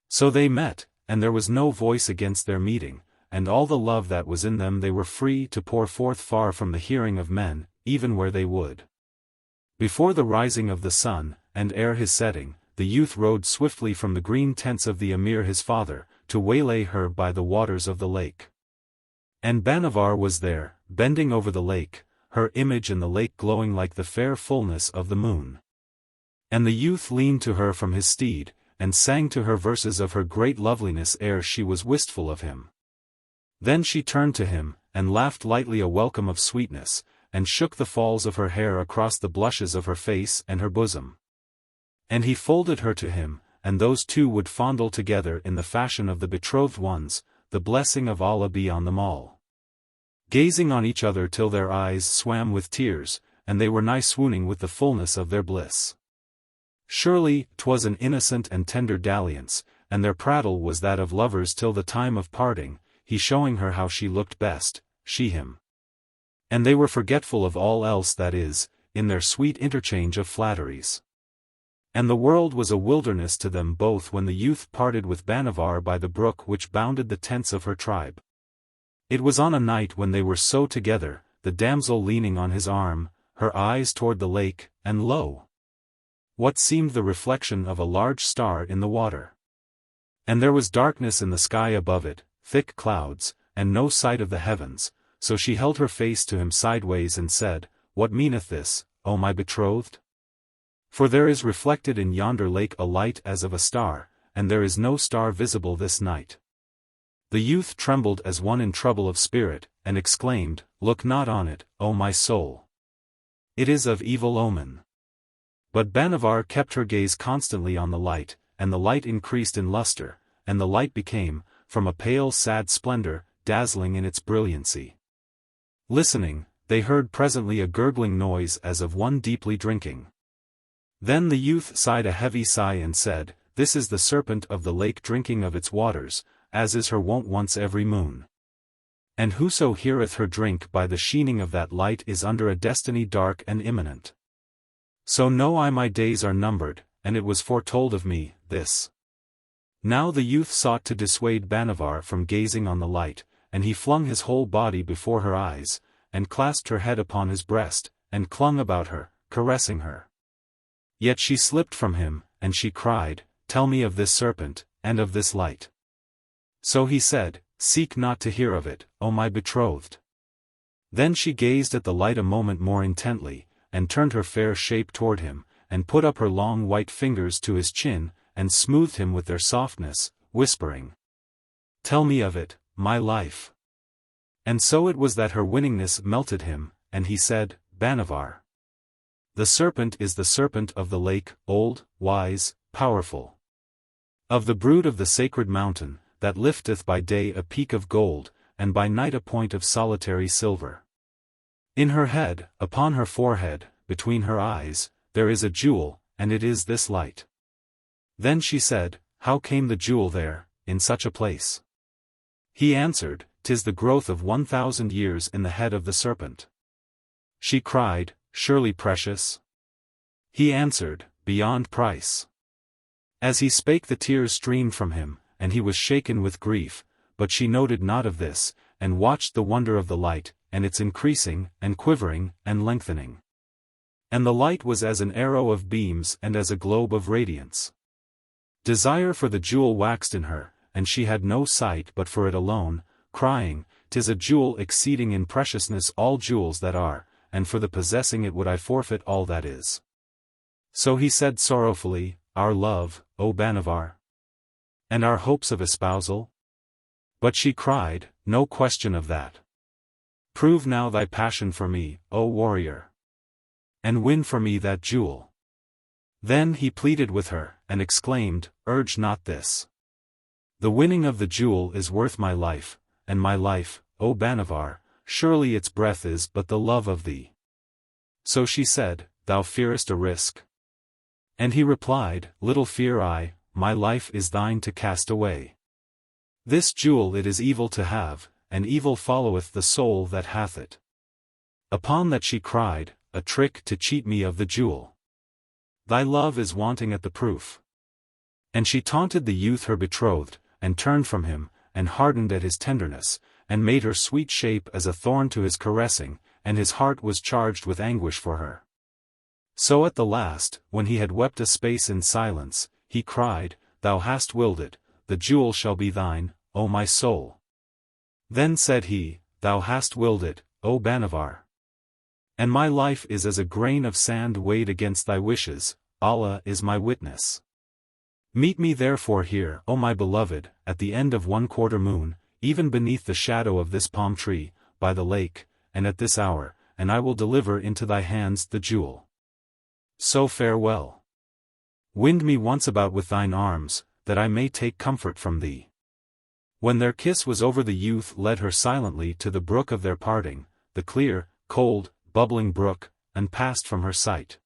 [SPEAKER 1] So they met, and there was no voice against their meeting, and all the love that was in them they were free to pour forth far from the hearing of men, even where they would. Before the rising of the sun, and ere his setting, the youth rode swiftly from the green tents of the emir his father, to waylay her by the waters of the lake. And Bhanavar was there, bending over the lake, her image in the lake glowing like the fair fullness of the moon. And the youth leaned to her from his steed, and sang to her verses of her great loveliness ere she was wistful of him. Then she turned to him, and laughed lightly a welcome of sweetness, and shook the falls of her hair across the blushes of her face and her bosom. And he folded her to him, and those two would fondle together in the fashion of the betrothed ones, the blessing of Allah be on them all. Gazing on each other till their eyes swam with tears, and they were nigh swooning with the fullness of their bliss. Surely, 'twas an innocent and tender dalliance, and their prattle was that of lovers till the time of parting, he showing her how she looked best, she him. And they were forgetful of all else that is, in their sweet interchange of flatteries. And the world was a wilderness to them both when the youth parted with Bhanavar by the brook which bounded the tents of her tribe. It was on a night when they were so together, the damsel leaning on his arm, her eyes toward the lake, and lo! What seemed the reflection of a large star in the water. And there was darkness in the sky above it, thick clouds, and no sight of the heavens, so she held her face to him sideways and said, "What meaneth this, O my betrothed? For there is reflected in yonder lake a light as of a star, and there is no star visible this night." The youth trembled as one in trouble of spirit, and exclaimed, "Look not on it, O my soul. It is of evil omen." But Bhanavar kept her gaze constantly on the light, and the light increased in luster, and the light became, from a pale sad splendor, dazzling in its brilliancy. Listening, they heard presently a gurgling noise as of one deeply drinking. Then the youth sighed a heavy sigh and said, "This is the serpent of the lake drinking of its waters, as is her wont once every moon. And whoso heareth her drink by the sheening of that light is under a destiny dark and imminent. So know I my days are numbered, and it was foretold of me, this." Now the youth sought to dissuade Bhanavar from gazing on the light, and he flung his whole body before her eyes, and clasped her head upon his breast, and clung about her, caressing her. Yet she slipped from him, and she cried, "Tell me of this serpent, and of this light." So he said, "Seek not to hear of it, O my betrothed." Then she gazed at the light a moment more intently, and turned her fair shape toward him, and put up her long white fingers to his chin, and smoothed him with their softness, whispering, "Tell me of it, my life." And so it was that her winningness melted him, and he said, "Bhanavar. The serpent is the serpent of the lake, old, wise, powerful. Of the brood of the sacred mountain, that lifteth by day a peak of gold, and by night a point of solitary silver. In her head, upon her forehead, between her eyes, there is a jewel, and it is this light." Then she said, "How came the jewel there, in such a place?" He answered, "'Tis the growth of 1,000 years in the head of the serpent." She cried, "Surely precious?" He answered, "Beyond price." As he spake the tears streamed from him, and he was shaken with grief, but she noted not of this, and watched the wonder of the light, and its increasing, and quivering, and lengthening. And the light was as an arrow of beams and as a globe of radiance. Desire for the jewel waxed in her, and she had no sight but for it alone, crying, "'Tis a jewel exceeding in preciousness all jewels that are, and for the possessing it would I forfeit all that is." So he said sorrowfully, "Our love, O Bhanavar? And our hopes of espousal?" But she cried, "No question of that. Prove now thy passion for me, O warrior. And win for me that jewel." Then he pleaded with her, and exclaimed, "Urge not this. The winning of the jewel is worth my life, and my life, O Bhanavar, surely its breath is but the love of thee." So she said, "Thou fearest a risk?" And he replied, "Little fear I, my life is thine to cast away. This jewel it is evil to have, and evil followeth the soul that hath it." Upon that she cried, "A trick to cheat me of the jewel. Thy love is wanting at the proof." And she taunted the youth her betrothed, and turned from him, and hardened at his tenderness, and made her sweet shape as a thorn to his caressing, and his heart was charged with anguish for her. So at the last, when he had wept a space in silence, he cried, "Thou hast willed it, the jewel shall be thine, O my soul." Then said he, "Thou hast willed it, O Bhanavar. And my life is as a grain of sand weighed against thy wishes, Allah is my witness. Meet me therefore here, O my beloved, at the end of 1/4 moon, even beneath the shadow of this palm tree, by the lake, and at this hour, and I will deliver into thy hands the jewel. So farewell. Wind me once about with thine arms, that I may take comfort from thee." When their kiss was over, the youth led her silently to the brook of their parting, the clear, cold, bubbling brook, and passed from her sight.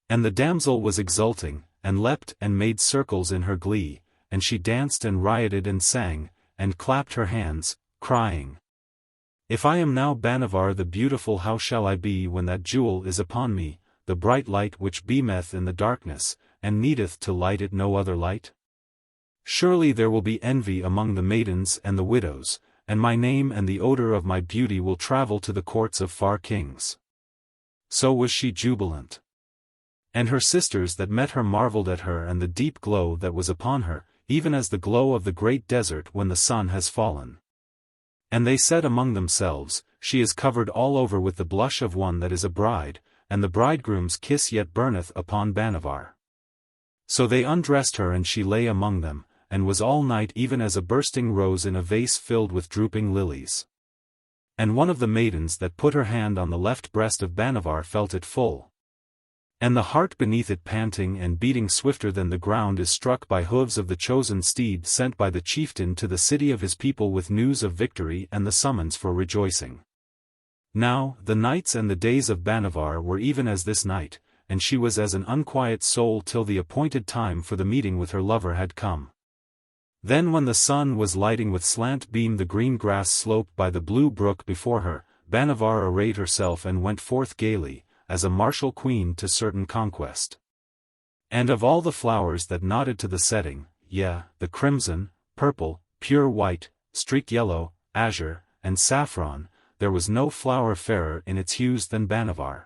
[SPEAKER 1] And the damsel was exulting, and leapt and made circles in her glee, and she danced and rioted and sang, and clapped her hands, crying, "If I am now Bhanavar the beautiful, how shall I be when that jewel is upon me, the bright light which beameth in the darkness, and needeth to light it no other light? Surely there will be envy among the maidens and the widows, and my name and the odor of my beauty will travel to the courts of far kings." So was she jubilant. And her sisters that met her marveled at her and the deep glow that was upon her, even as the glow of the great desert when the sun has fallen. And they said among themselves, "She is covered all over with the blush of one that is a bride, and the bridegroom's kiss yet burneth upon Bhanavar." So they undressed her, and she lay among them, and was all night even as a bursting rose in a vase filled with drooping lilies. And one of the maidens that put her hand on the left breast of Bhanavar felt it full. And the heart beneath it panting and beating swifter than the ground is struck by hooves of the chosen steed sent by the chieftain to the city of his people with news of victory and the summons for rejoicing. Now, the nights and the days of Bhanavar were even as this night, and she was as an unquiet soul till the appointed time for the meeting with her lover had come. Then when the sun was lighting with slant beam the green grass slope by the blue brook before her, Bhanavar arrayed herself and went forth gaily, as a martial queen to certain conquest. And of all the flowers that nodded to the setting, yea, the crimson, purple, pure white, streak yellow, azure, and saffron, there was no flower fairer in its hues than Bhanavar.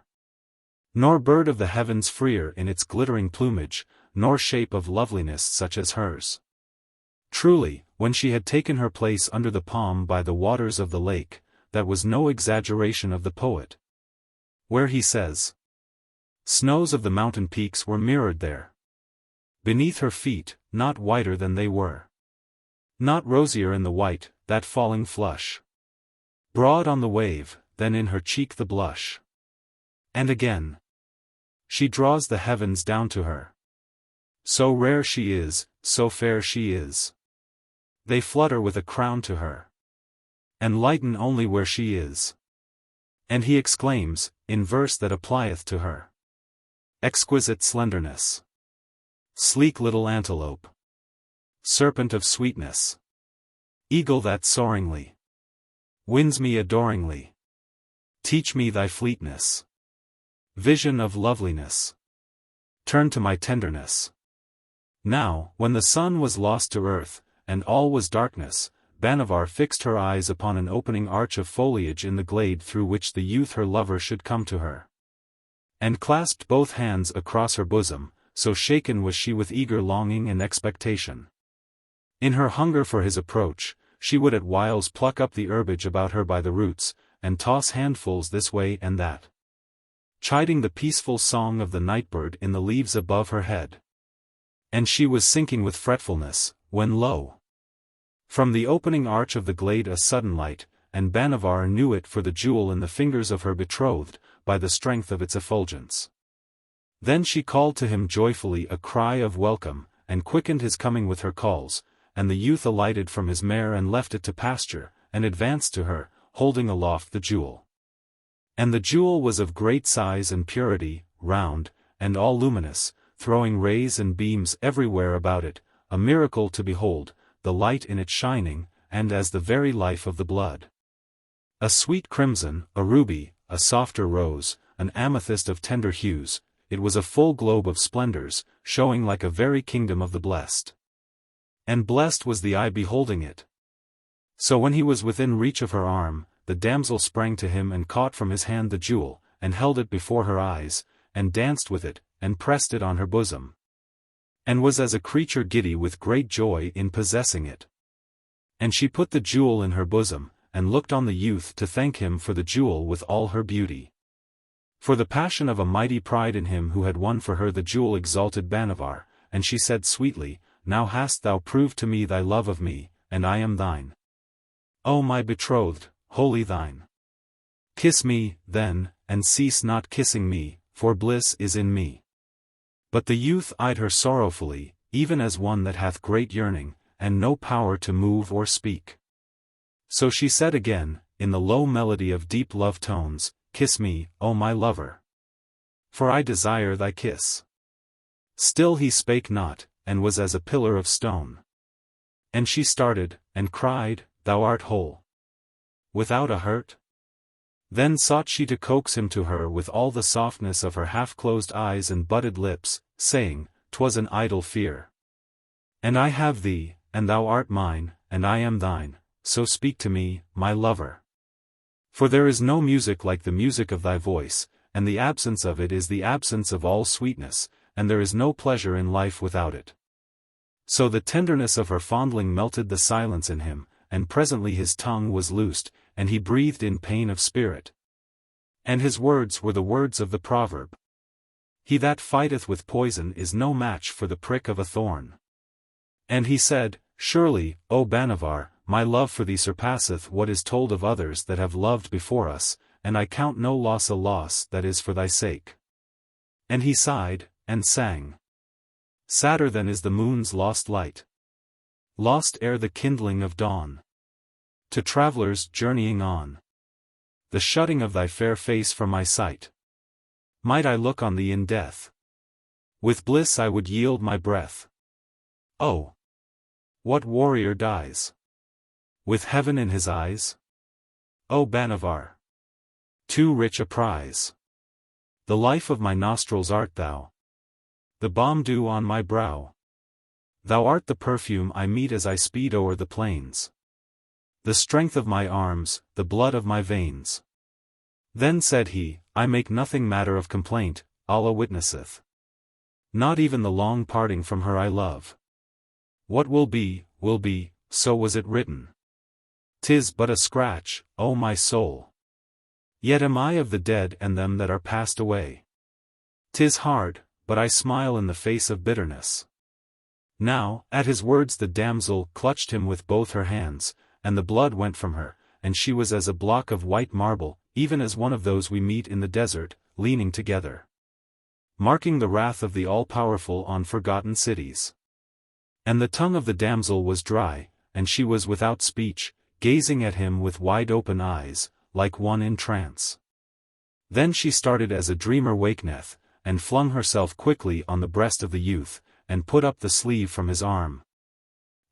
[SPEAKER 1] Nor bird of the heavens freer in its glittering plumage, nor shape of loveliness such as hers. Truly, when she had taken her place under the palm by the waters of the lake, that was no exaggeration of the poet, where he says, "Snows of the mountain peaks were mirrored there. Beneath her feet, not whiter than they were. Not rosier in the white, that falling flush. Broad on the wave, than in her cheek the blush." And again, "She draws the heavens down to her. So rare she is, so fair she is. They flutter with a crown to her. And lighten only where she is." And he exclaims, in verse that applieth to her, "Exquisite slenderness. Sleek little antelope. Serpent of sweetness. Eagle that soaringly wins me adoringly. Teach me thy fleetness. Vision of loveliness. Turn to my tenderness." Now, when the sun was lost to earth, and all was darkness, Bhanavar fixed her eyes upon an opening arch of foliage in the glade through which the youth her lover should come to her. And clasped both hands across her bosom, so shaken was she with eager longing and expectation. In her hunger for his approach, she would at whiles pluck up the herbage about her by the roots, and toss handfuls this way and that, chiding the peaceful song of the nightbird in the leaves above her head. And she was sinking with fretfulness, when lo! From the opening arch of the glade a sudden light, and Bhanavar knew it for the jewel in the fingers of her betrothed, by the strength of its effulgence. Then she called to him joyfully a cry of welcome, and quickened his coming with her calls, and the youth alighted from his mare and left it to pasture, and advanced to her, holding aloft the jewel. And the jewel was of great size and purity, round, and all luminous, throwing rays and beams everywhere about it, a miracle to behold, the light in it shining, and as the very life of the blood. A sweet crimson, a ruby, a softer rose, an amethyst of tender hues, it was a full globe of splendors, showing like a very kingdom of the blessed. And blessed was the eye beholding it. So when he was within reach of her arm, the damsel sprang to him and caught from his hand the jewel, and held it before her eyes, and danced with it, and pressed it on her bosom. And was as a creature giddy with great joy in possessing it. And she put the jewel in her bosom, and looked on the youth to thank him for the jewel with all her beauty. For the passion of a mighty pride in him who had won for her the jewel exalted Bhanavar, and she said sweetly, "Now hast thou proved to me thy love of me, and I am thine. O my betrothed, wholly thine. Kiss me, then, and cease not kissing me, for bliss is in me." But the youth eyed her sorrowfully, even as one that hath great yearning, and no power to move or speak. So she said again, in the low melody of deep love tones, "Kiss me, O my lover. For I desire thy kiss." Still he spake not, and was as a pillar of stone. And she started, and cried, "Thou art whole? Without a hurt?" Then sought she to coax him to her with all the softness of her half-closed eyes and budded lips, saying, "'Twas an idle fear. And I have thee, and thou art mine, and I am thine, so speak to me, my lover. For there is no music like the music of thy voice, and the absence of it is the absence of all sweetness, and there is no pleasure in life without it." So the tenderness of her fondling melted the silence in him, and presently his tongue was loosed, and he breathed in pain of spirit. And his words were the words of the proverb, "He that fighteth with poison is no match for the prick of a thorn." And he said, Surely, O Bhanavar, my love for thee surpasseth what is told of others that have loved before us, and I count no loss a loss that is for thy sake. And he sighed, and sang. Sadder than is the moon's lost light. Lost ere the kindling of dawn. To travellers journeying on. The shutting of thy fair face from my sight. Might I look on thee in death? With bliss I would yield my breath. Oh! What warrior dies? With heaven in his eyes? O Bhanavar! Too rich a prize. The life of my nostrils art thou. The balm dew on my brow. Thou art the perfume I meet as I speed o'er the plains. The strength of my arms, the blood of my veins. Then said he, I make nothing matter of complaint, Allah witnesseth. Not even the long parting from her I love. What will be, so was it written. 'Tis but a scratch, O my soul. Yet am I of the dead and them that are passed away. 'Tis hard, but I smile in the face of bitterness. Now, at his words the damsel clutched him with both her hands, and the blood went from her, and she was as a block of white marble, even as one of those we meet in the desert, leaning together. Marking the wrath of the all-powerful on forgotten cities. And the tongue of the damsel was dry, and she was without speech, gazing at him with wide-open eyes, like one in trance. Then she started as a dreamer wakeneth, and flung herself quickly on the breast of the youth, and put up the sleeve from his arm.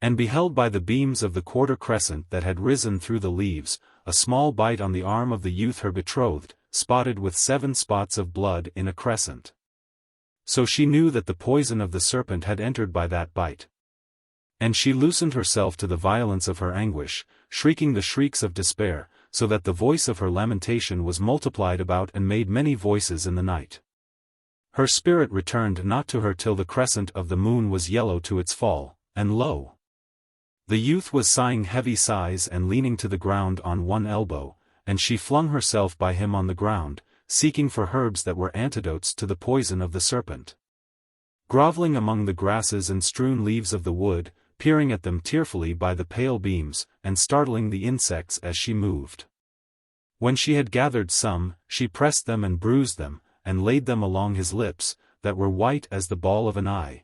[SPEAKER 1] And beheld by the beams of the quarter crescent that had risen through the leaves, a small bite on the arm of the youth her betrothed, spotted with 7 spots of blood in a crescent. So she knew that the poison of the serpent had entered by that bite. And she loosened herself to the violence of her anguish, shrieking the shrieks of despair, so that the voice of her lamentation was multiplied about and made many voices in the night. Her spirit returned not to her till the crescent of the moon was yellow to its fall, and lo! The youth was sighing heavy sighs and leaning to the ground on one elbow, and she flung herself by him on the ground, seeking for herbs that were antidotes to the poison of the serpent. Groveling among the grasses and strewn leaves of the wood, peering at them tearfully by the pale beams, and startling the insects as she moved. When she had gathered some, she pressed them and bruised them, and laid them along his lips, that were white as the ball of an eye.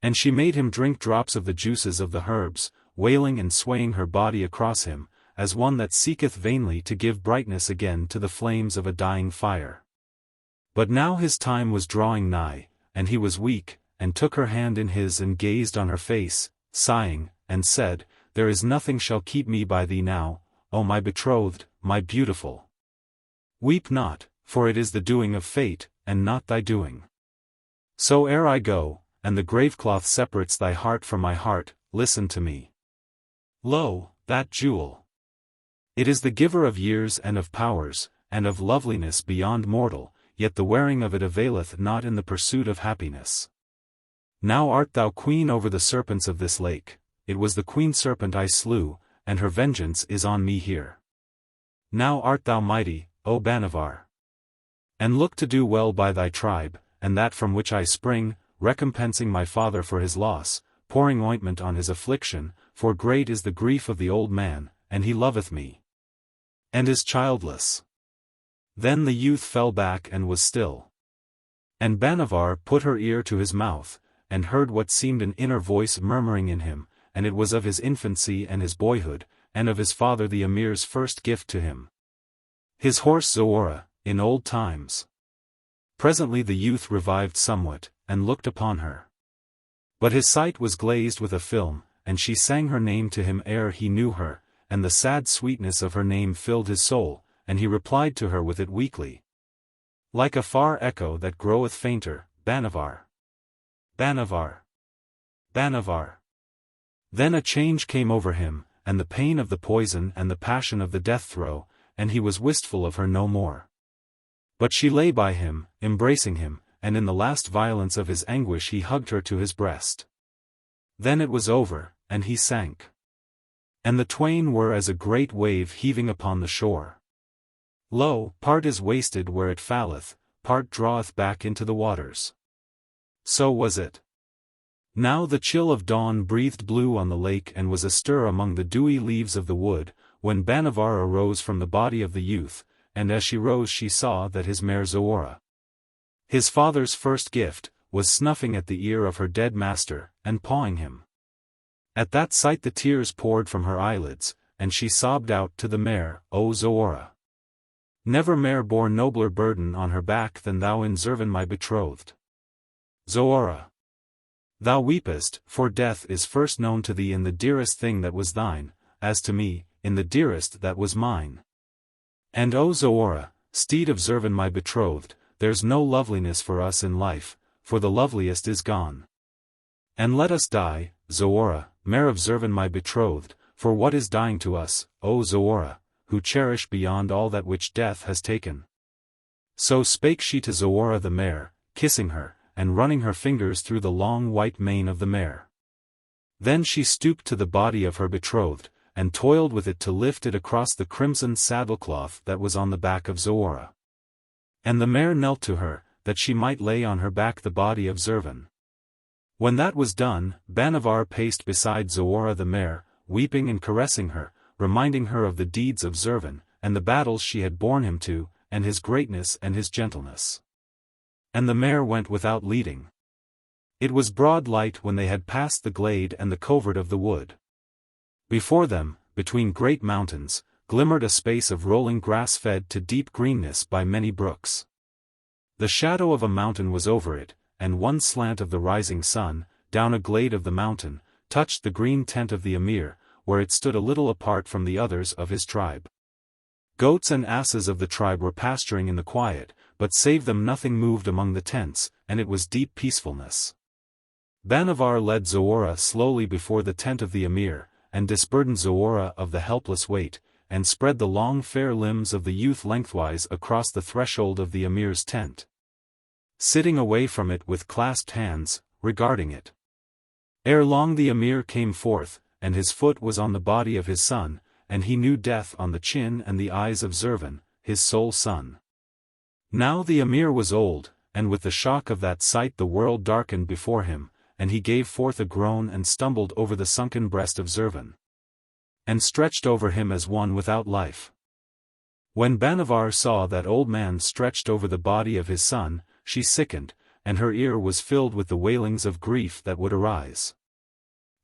[SPEAKER 1] And she made him drink drops of the juices of the herbs, wailing and swaying her body across him, as one that seeketh vainly to give brightness again to the flames of a dying fire. But now his time was drawing nigh, and he was weak, and took her hand in his and gazed on her face, sighing, and said, There is nothing shall keep me by thee now, O my betrothed, my beautiful. Weep not, for it is the doing of fate, and not thy doing. So ere I go, and the gravecloth separates thy heart from my heart, listen to me. Lo, that jewel! It is the giver of years and of powers, and of loveliness beyond mortal, yet the wearing of it availeth not in the pursuit of happiness. Now art thou queen over the serpents of this lake, it was the queen serpent I slew, and her vengeance is on me here. Now art thou mighty, O Bhanavar. And look to do well by thy tribe, and that from which I spring, recompensing my father for his loss, pouring ointment on his affliction, for great is the grief of the old man, and he loveth me. And is childless. Then the youth fell back and was still. And Bhanavar put her ear to his mouth, and heard what seemed an inner voice murmuring in him, and it was of his infancy and his boyhood, and of his father the Emir's first gift to him. His horse Zohra, in old times. Presently the youth revived somewhat, and looked upon her. But his sight was glazed with a film, and she sang her name to him ere he knew her, and the sad sweetness of her name filled his soul, and he replied to her with it weakly. Like a far echo that groweth fainter, Bhanavar. Bhanavar. Bhanavar. Then a change came over him, and the pain of the poison and the passion of the death throe, and he was wistful of her no more. But she lay by him, embracing him, and in the last violence of his anguish he hugged her to his breast. Then it was over, and he sank. And the twain were as a great wave heaving upon the shore. Lo, part is wasted where it falleth, part draweth back into the waters. So was it. Now the chill of dawn breathed blue on the lake and was astir among the dewy leaves of the wood, when Bhanavar arose from the body of the youth, and as she rose she saw that his mare Zoora, his father's first gift, was snuffing at the ear of her dead master, and pawing him. At that sight the tears poured from her eyelids, and she sobbed out to the mare, "O Zoora! Never mare bore nobler burden on her back than thou in Zervan my betrothed. Zoora! Thou weepest, for death is first known to thee in the dearest thing that was thine, as to me, in the dearest that was mine. And O Zoora, steed of Zervan my betrothed, there's no loveliness for us in life, for the loveliest is gone. And let us die, Zoora, mare of Zervan my betrothed, for what is dying to us, O Zoora, who cherish beyond all that which death has taken." So spake she to Zoora the mare, kissing her, and running her fingers through the long white mane of the mare. Then she stooped to the body of her betrothed, and toiled with it to lift it across the crimson saddlecloth that was on the back of Zoora. And the mare knelt to her, that she might lay on her back the body of Zervan. When that was done, Bhanavar paced beside Zoora the mare, weeping and caressing her, reminding her of the deeds of Zervan, and the battles she had borne him to, and his greatness and his gentleness. And the mare went without leading. It was broad light when they had passed the glade and the covert of the wood. Before them, between great mountains, glimmered a space of rolling grass fed to deep greenness by many brooks. The shadow of a mountain was over it, and one slant of the rising sun, down a glade of the mountain, touched the green tent of the emir, where it stood a little apart from the others of his tribe. Goats and asses of the tribe were pasturing in the quiet, but save them nothing moved among the tents, and it was deep peacefulness. Bhanavar led Zoora slowly before the tent of the emir, and disburdened Zoora of the helpless weight, and spread the long fair limbs of the youth lengthwise across the threshold of the emir's tent, sitting away from it with clasped hands, regarding it. Ere long the emir came forth, and his foot was on the body of his son, and he knew death on the chin and the eyes of Zervan, his sole son. Now the emir was old, and with the shock of that sight the world darkened before him, and he gave forth a groan and stumbled over the sunken breast of Zervan, and stretched over him as one without life. When Bhanavar saw that old man stretched over the body of his son, she sickened, and her ear was filled with the wailings of grief that would arise.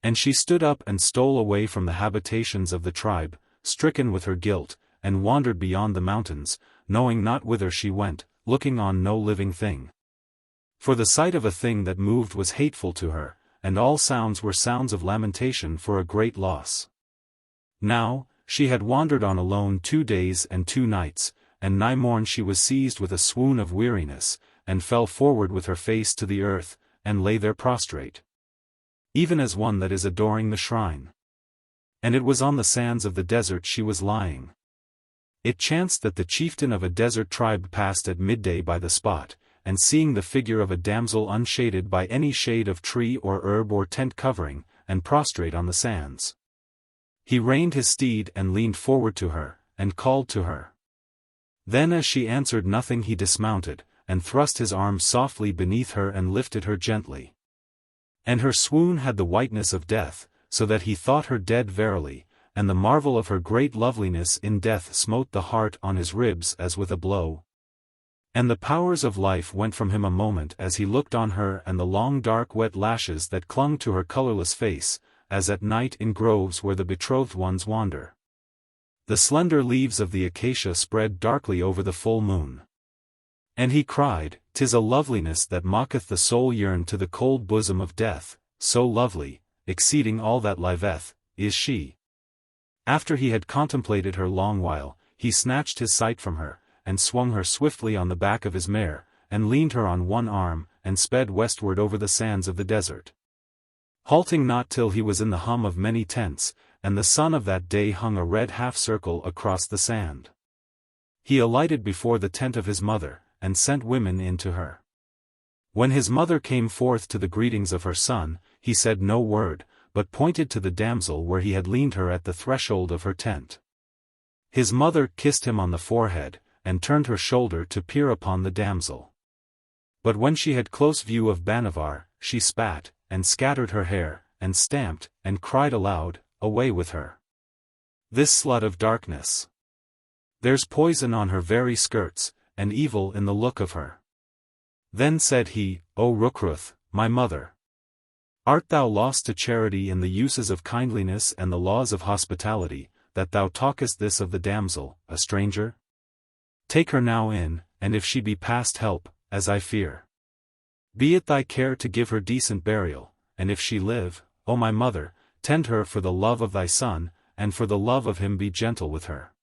[SPEAKER 1] And she stood up and stole away from the habitations of the tribe, stricken with her guilt, and wandered beyond the mountains, knowing not whither she went, looking on no living thing. For the sight of a thing that moved was hateful to her, and all sounds were sounds of lamentation for a great loss. Now, she had wandered on alone 2 days and 2 nights, and nigh morn she was seized with a swoon of weariness, and fell forward with her face to the earth, and lay there prostrate, even as one that is adoring the shrine. And it was on the sands of the desert she was lying. It chanced that the chieftain of a desert tribe passed at midday by the spot, and seeing the figure of a damsel unshaded by any shade of tree or herb or tent covering, and prostrate on the sands, he reined his steed and leaned forward to her, and called to her. Then as she answered nothing he dismounted, and thrust his arm softly beneath her and lifted her gently. And her swoon had the whiteness of death, so that he thought her dead verily, and the marvel of her great loveliness in death smote the heart on his ribs as with a blow. And the powers of life went from him a moment as he looked on her, and the long dark wet lashes that clung to her colorless face, as at night in groves where the betrothed ones wander. The slender leaves of the acacia spread darkly over the full moon. And he cried, "'Tis a loveliness that mocketh the soul yearn to the cold bosom of death, so lovely, exceeding all that liveth, is she." After he had contemplated her long while, he snatched his sight from her, and swung her swiftly on the back of his mare, and leaned her on one arm, and sped westward over the sands of the desert, halting not till he was in the hum of many tents, and the sun of that day hung a red half-circle across the sand. He alighted before the tent of his mother, and sent women in to her. When his mother came forth to the greetings of her son, he said no word, but pointed to the damsel where he had leaned her at the threshold of her tent. His mother kissed him on the forehead, and turned her shoulder to peer upon the damsel. But when she had close view of Bhanavar, she spat, and scattered her hair, and stamped, and cried aloud, "Away with her! This slut of darkness! There's poison on her very skirts, and evil in the look of her." Then said he, "O Rookruth, my mother! Art thou lost to charity and the uses of kindliness and the laws of hospitality, that thou talkest this of the damsel, a stranger? Take her now in, and if she be past help, as I fear, be it thy care to give her decent burial, and if she live, O my mother, tend her for the love of thy son, and for the love of him be gentle with her."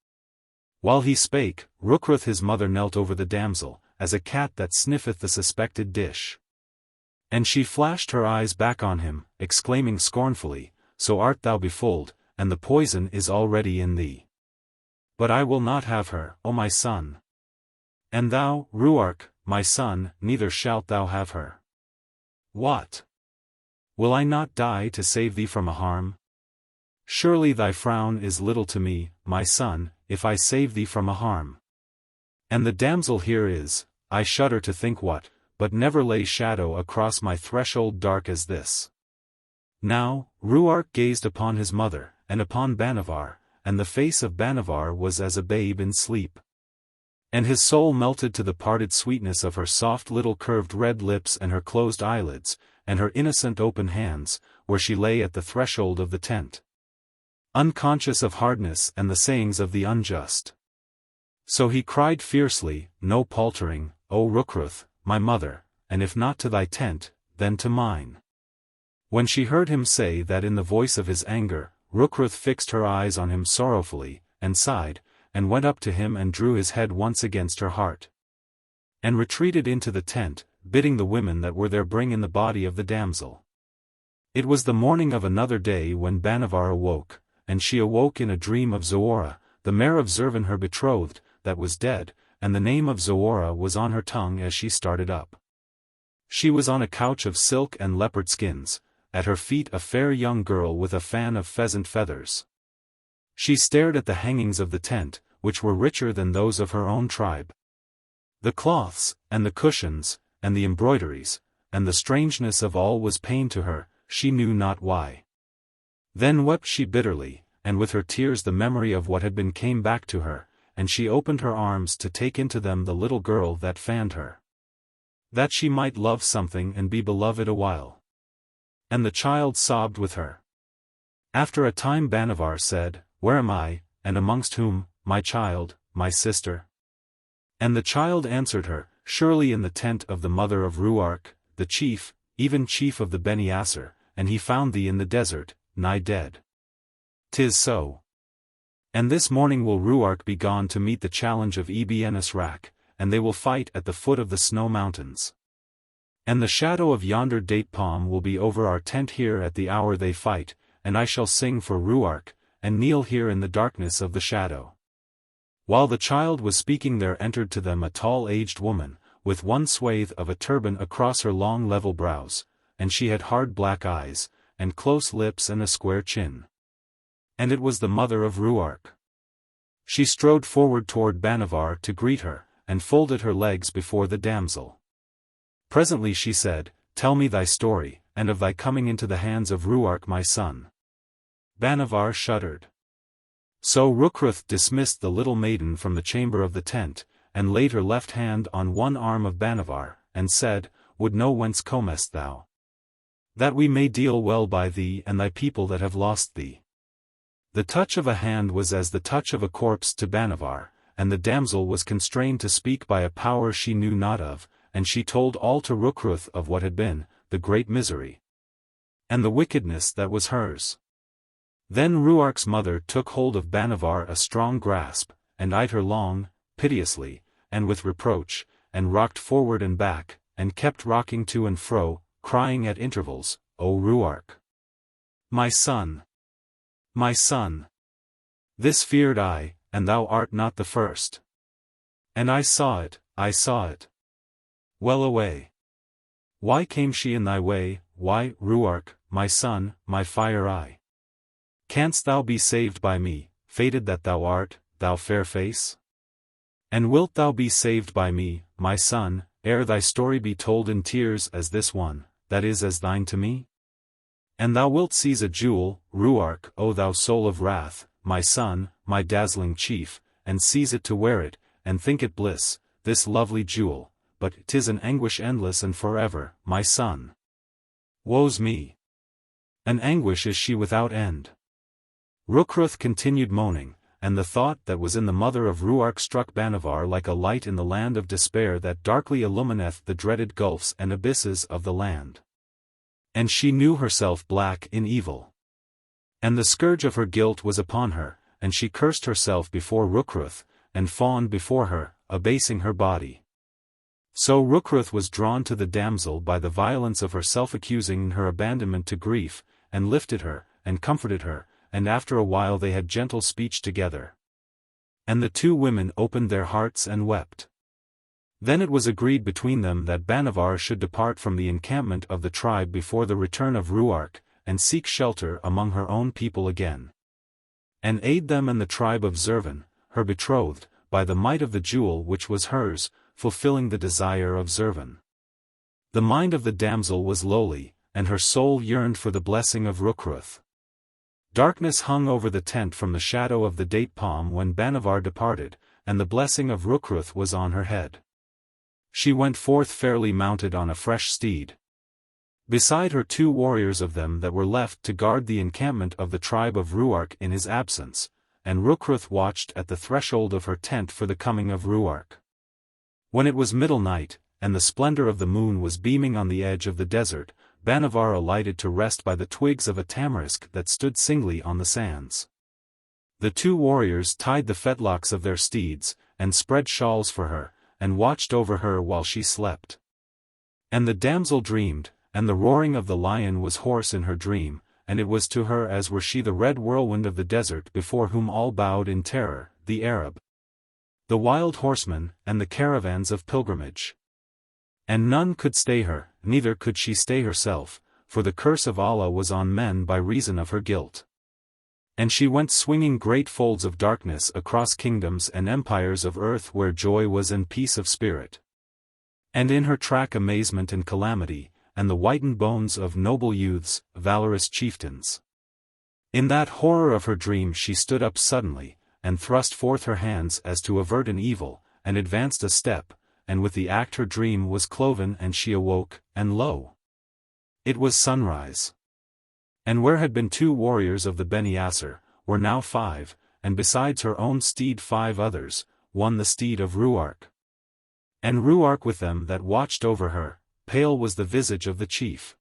[SPEAKER 1] While he spake, Rookruth his mother knelt over the damsel, as a cat that sniffeth the suspected dish. And she flashed her eyes back on him, exclaiming scornfully, "So art thou befooled, and the poison is already in thee. But I will not have her, O my son. And thou, Ruark, my son, neither shalt thou have her. What? Will I not die to save thee from a harm? Surely thy frown is little to me, my son, if I save thee from a harm. And the damsel here is, I shudder to think what, but never lay shadow across my threshold dark as this." Now, Ruark gazed upon his mother, and upon Bhanavar, and the face of Bhanavar was as a babe in sleep. And his soul melted to the parted sweetness of her soft little curved red lips and her closed eyelids, and her innocent open hands, where she lay at the threshold of the tent, unconscious of hardness and the sayings of the unjust. So he cried fiercely, "No paltering, O Rookruth, my mother, and if not to thy tent, then to mine." When she heard him say that in the voice of his anger, Rookruth fixed her eyes on him sorrowfully, and sighed, and went up to him and drew his head once against her heart, and retreated into the tent, bidding the women that were there bring in the body of the damsel. It was the morning of another day when Bhanavar awoke, and she awoke in a dream of Zoora, the mare of Zervan her betrothed, that was dead, and the name of Zoora was on her tongue as she started up. She was on a couch of silk and leopard skins, at her feet a fair young girl with a fan of pheasant feathers. She stared at the hangings of the tent, which were richer than those of her own tribe. The cloths, and the cushions, and the embroideries, and the strangeness of all was pain to her, she knew not why. Then wept she bitterly, and with her tears the memory of what had been came back to her, and she opened her arms to take into them the little girl that fanned her, that she might love something and be beloved a while. And the child sobbed with her. After a time Bhanavar said, "Where am I, and amongst whom, my child, my sister?" And the child answered her, "Surely in the tent of the mother of Ruark, the chief, even chief of the Beni Asser, and he found thee in the desert, nigh dead." "'Tis so. And this morning will Ruark be gone to meet the challenge of Ebn-Esrak, and they will fight at the foot of the snow mountains. And the shadow of yonder date palm will be over our tent here at the hour they fight, and I shall sing for Ruark, and kneel here in the darkness of the shadow." While the child was speaking there entered to them a tall aged woman, with one swathe of a turban across her long level brows, and she had hard black eyes, and close lips and a square chin. And it was the mother of Ruark. She strode forward toward Bhanavar to greet her, and folded her legs before the damsel. Presently she said, "Tell me thy story, and of thy coming into the hands of Ruark my son." Bhanavar shuddered. So Rookruth dismissed the little maiden from the chamber of the tent, and laid her left hand on one arm of Bhanavar, and said, "Would know whence comest thou? That we may deal well by thee and thy people that have lost thee." The touch of a hand was as the touch of a corpse to Bhanavar, and the damsel was constrained to speak by a power she knew not of, and she told all to Rookruth of what had been, the great misery, and the wickedness that was hers. Then Ruark's mother took hold of Bhanavar a strong grasp, and eyed her long, piteously, and with reproach, and rocked forward and back, and kept rocking to and fro, crying at intervals, "O Ruark! My son! My son! This feared I, and thou art not the first. And I saw it, I saw it. Well away! Why came she in thy way, why, Ruark, my son, my fire eye? Canst thou be saved by me, fated that thou art, thou fair face? And wilt thou be saved by me, my son, ere thy story be told in tears as this one, that is as thine to me? And thou wilt seize a jewel, Ruark, O thou soul of wrath, my son, my dazzling chief, and seize it to wear it, and think it bliss, this lovely jewel, but 'tis an anguish endless and forever, my son. Woe's me! An anguish is she without end. Rookruth continued moaning, and the thought that was in the mother of Ruark struck Bhanavar like a light in the land of despair that darkly illumineth the dreaded gulfs and abysses of the land. And she knew herself black in evil. And the scourge of her guilt was upon her, and she cursed herself before Rookruth, and fawned before her, abasing her body. So Rookruth was drawn to the damsel by the violence of her self-accusing and her abandonment to grief, and lifted her, and comforted her, and after a while they had gentle speech together. And the two women opened their hearts and wept. Then it was agreed between them that Bhanavar should depart from the encampment of the tribe before the return of Ruark, and seek shelter among her own people again. And aid them and the tribe of Zervan, her betrothed, by the might of the jewel which was hers, fulfilling the desire of Zervan. The mind of the damsel was lowly, and her soul yearned for the blessing of Rookruth. Darkness hung over the tent from the shadow of the date palm when Bhanavar departed, and the blessing of Rookruth was on her head. She went forth fairly mounted on a fresh steed. Beside her 2 warriors of them that were left to guard the encampment of the tribe of Ruark in his absence, and Rookruth watched at the threshold of her tent for the coming of Ruark. When it was middle night, and the splendor of the moon was beaming on the edge of the desert, Bhanavar alighted to rest by the twigs of a tamarisk that stood singly on the sands. The 2 warriors tied the fetlocks of their steeds, and spread shawls for her, and watched over her while she slept. And the damsel dreamed, and the roaring of the lion was hoarse in her dream, and it was to her as were she the red whirlwind of the desert before whom all bowed in terror, the Arab, the wild horsemen, and the caravans of pilgrimage. And none could stay her, neither could she stay herself, for the curse of Allah was on men by reason of her guilt. And she went swinging great folds of darkness across kingdoms and empires of earth where joy was and peace of spirit. And in her track amazement and calamity, and the whitened bones of noble youths, valorous chieftains. In that horror of her dream she stood up suddenly, and thrust forth her hands as to avert an evil, and advanced a step, and with the act her dream was cloven and she awoke, and lo! It was sunrise. And where had been 2 warriors of the Beni Asser, were now 5, and besides her own steed 5 others, one the steed of Ruark. And Ruark with them that watched over her, pale was the visage of the chief.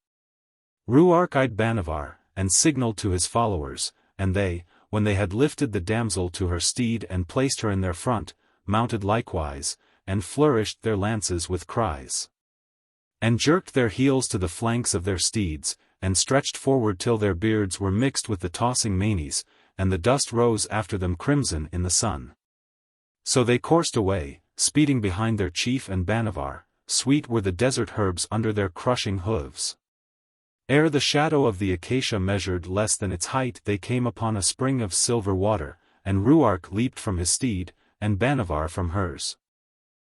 [SPEAKER 1] Ruark eyed Bhanavar, and signalled to his followers, and they, when they had lifted the damsel to her steed and placed her in their front, mounted likewise, and flourished their lances with cries. And jerked their heels to the flanks of their steeds, and stretched forward till their beards were mixed with the tossing manes, and the dust rose after them crimson in the sun. So they coursed away, speeding behind their chief and Bhanavar, sweet were the desert herbs under their crushing hooves. Ere the shadow of the acacia measured less than its height they came upon a spring of silver water, and Ruark leaped from his steed, and Bhanavar from hers.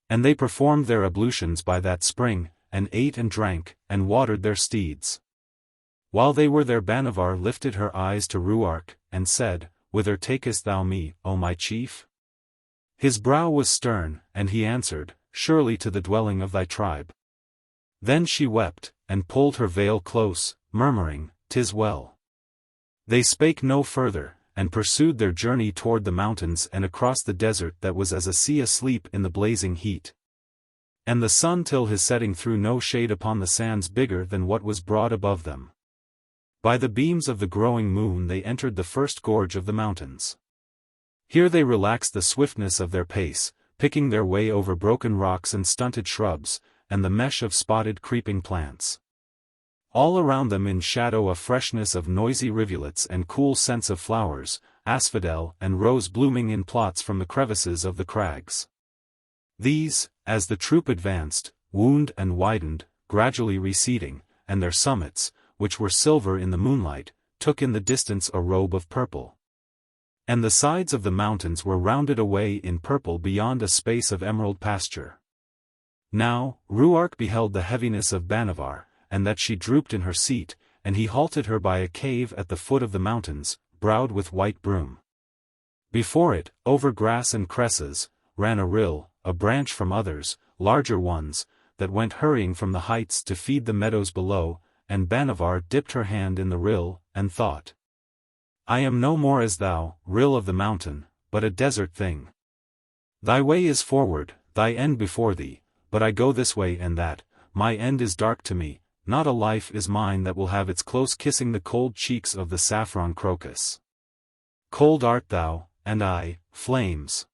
[SPEAKER 1] And they performed their ablutions by that spring, and ate and drank, and watered their steeds. While they were there Bhanavar lifted her eyes to Ruark, and said, Whither takest thou me, O my chief? His brow was stern, and he answered, Surely to the dwelling of thy tribe. Then she wept, and pulled her veil close, murmuring, 'Tis well. They spake no further, and pursued their journey toward the mountains and across the desert that was as a sea asleep in the blazing heat. And the sun till his setting threw no shade upon the sands bigger than what was broad above them. By the beams of the growing moon they entered the first gorge of the mountains. Here they relaxed the swiftness of their pace, picking their way over broken rocks and stunted shrubs, and the mesh of spotted creeping plants. All around them in shadow a freshness of noisy rivulets and cool scents of flowers, asphodel and rose blooming in plots from the crevices of the crags. These, as the troop advanced, wound and widened, gradually receding, and their summits, which were silver in the moonlight, took in the distance a robe of purple. And the sides of the mountains were rounded away in purple beyond a space of emerald pasture. Now, Ruark beheld the heaviness of Bhanavar, and that she drooped in her seat, and he halted her by a cave at the foot of the mountains, browed with white broom. Before it, over grass and cresses, ran a rill, a branch from others, larger ones, that went hurrying from the heights to feed the meadows below, and Bhanavar dipped her hand in the rill, and thought, I am no more as thou, rill of the mountain, but a desert thing. Thy way is forward, thy end before thee, but I go this way and that, my end is dark to me, not a life is mine that will have its close kissing the cold cheeks of the saffron crocus. Cold art thou, and I, flames.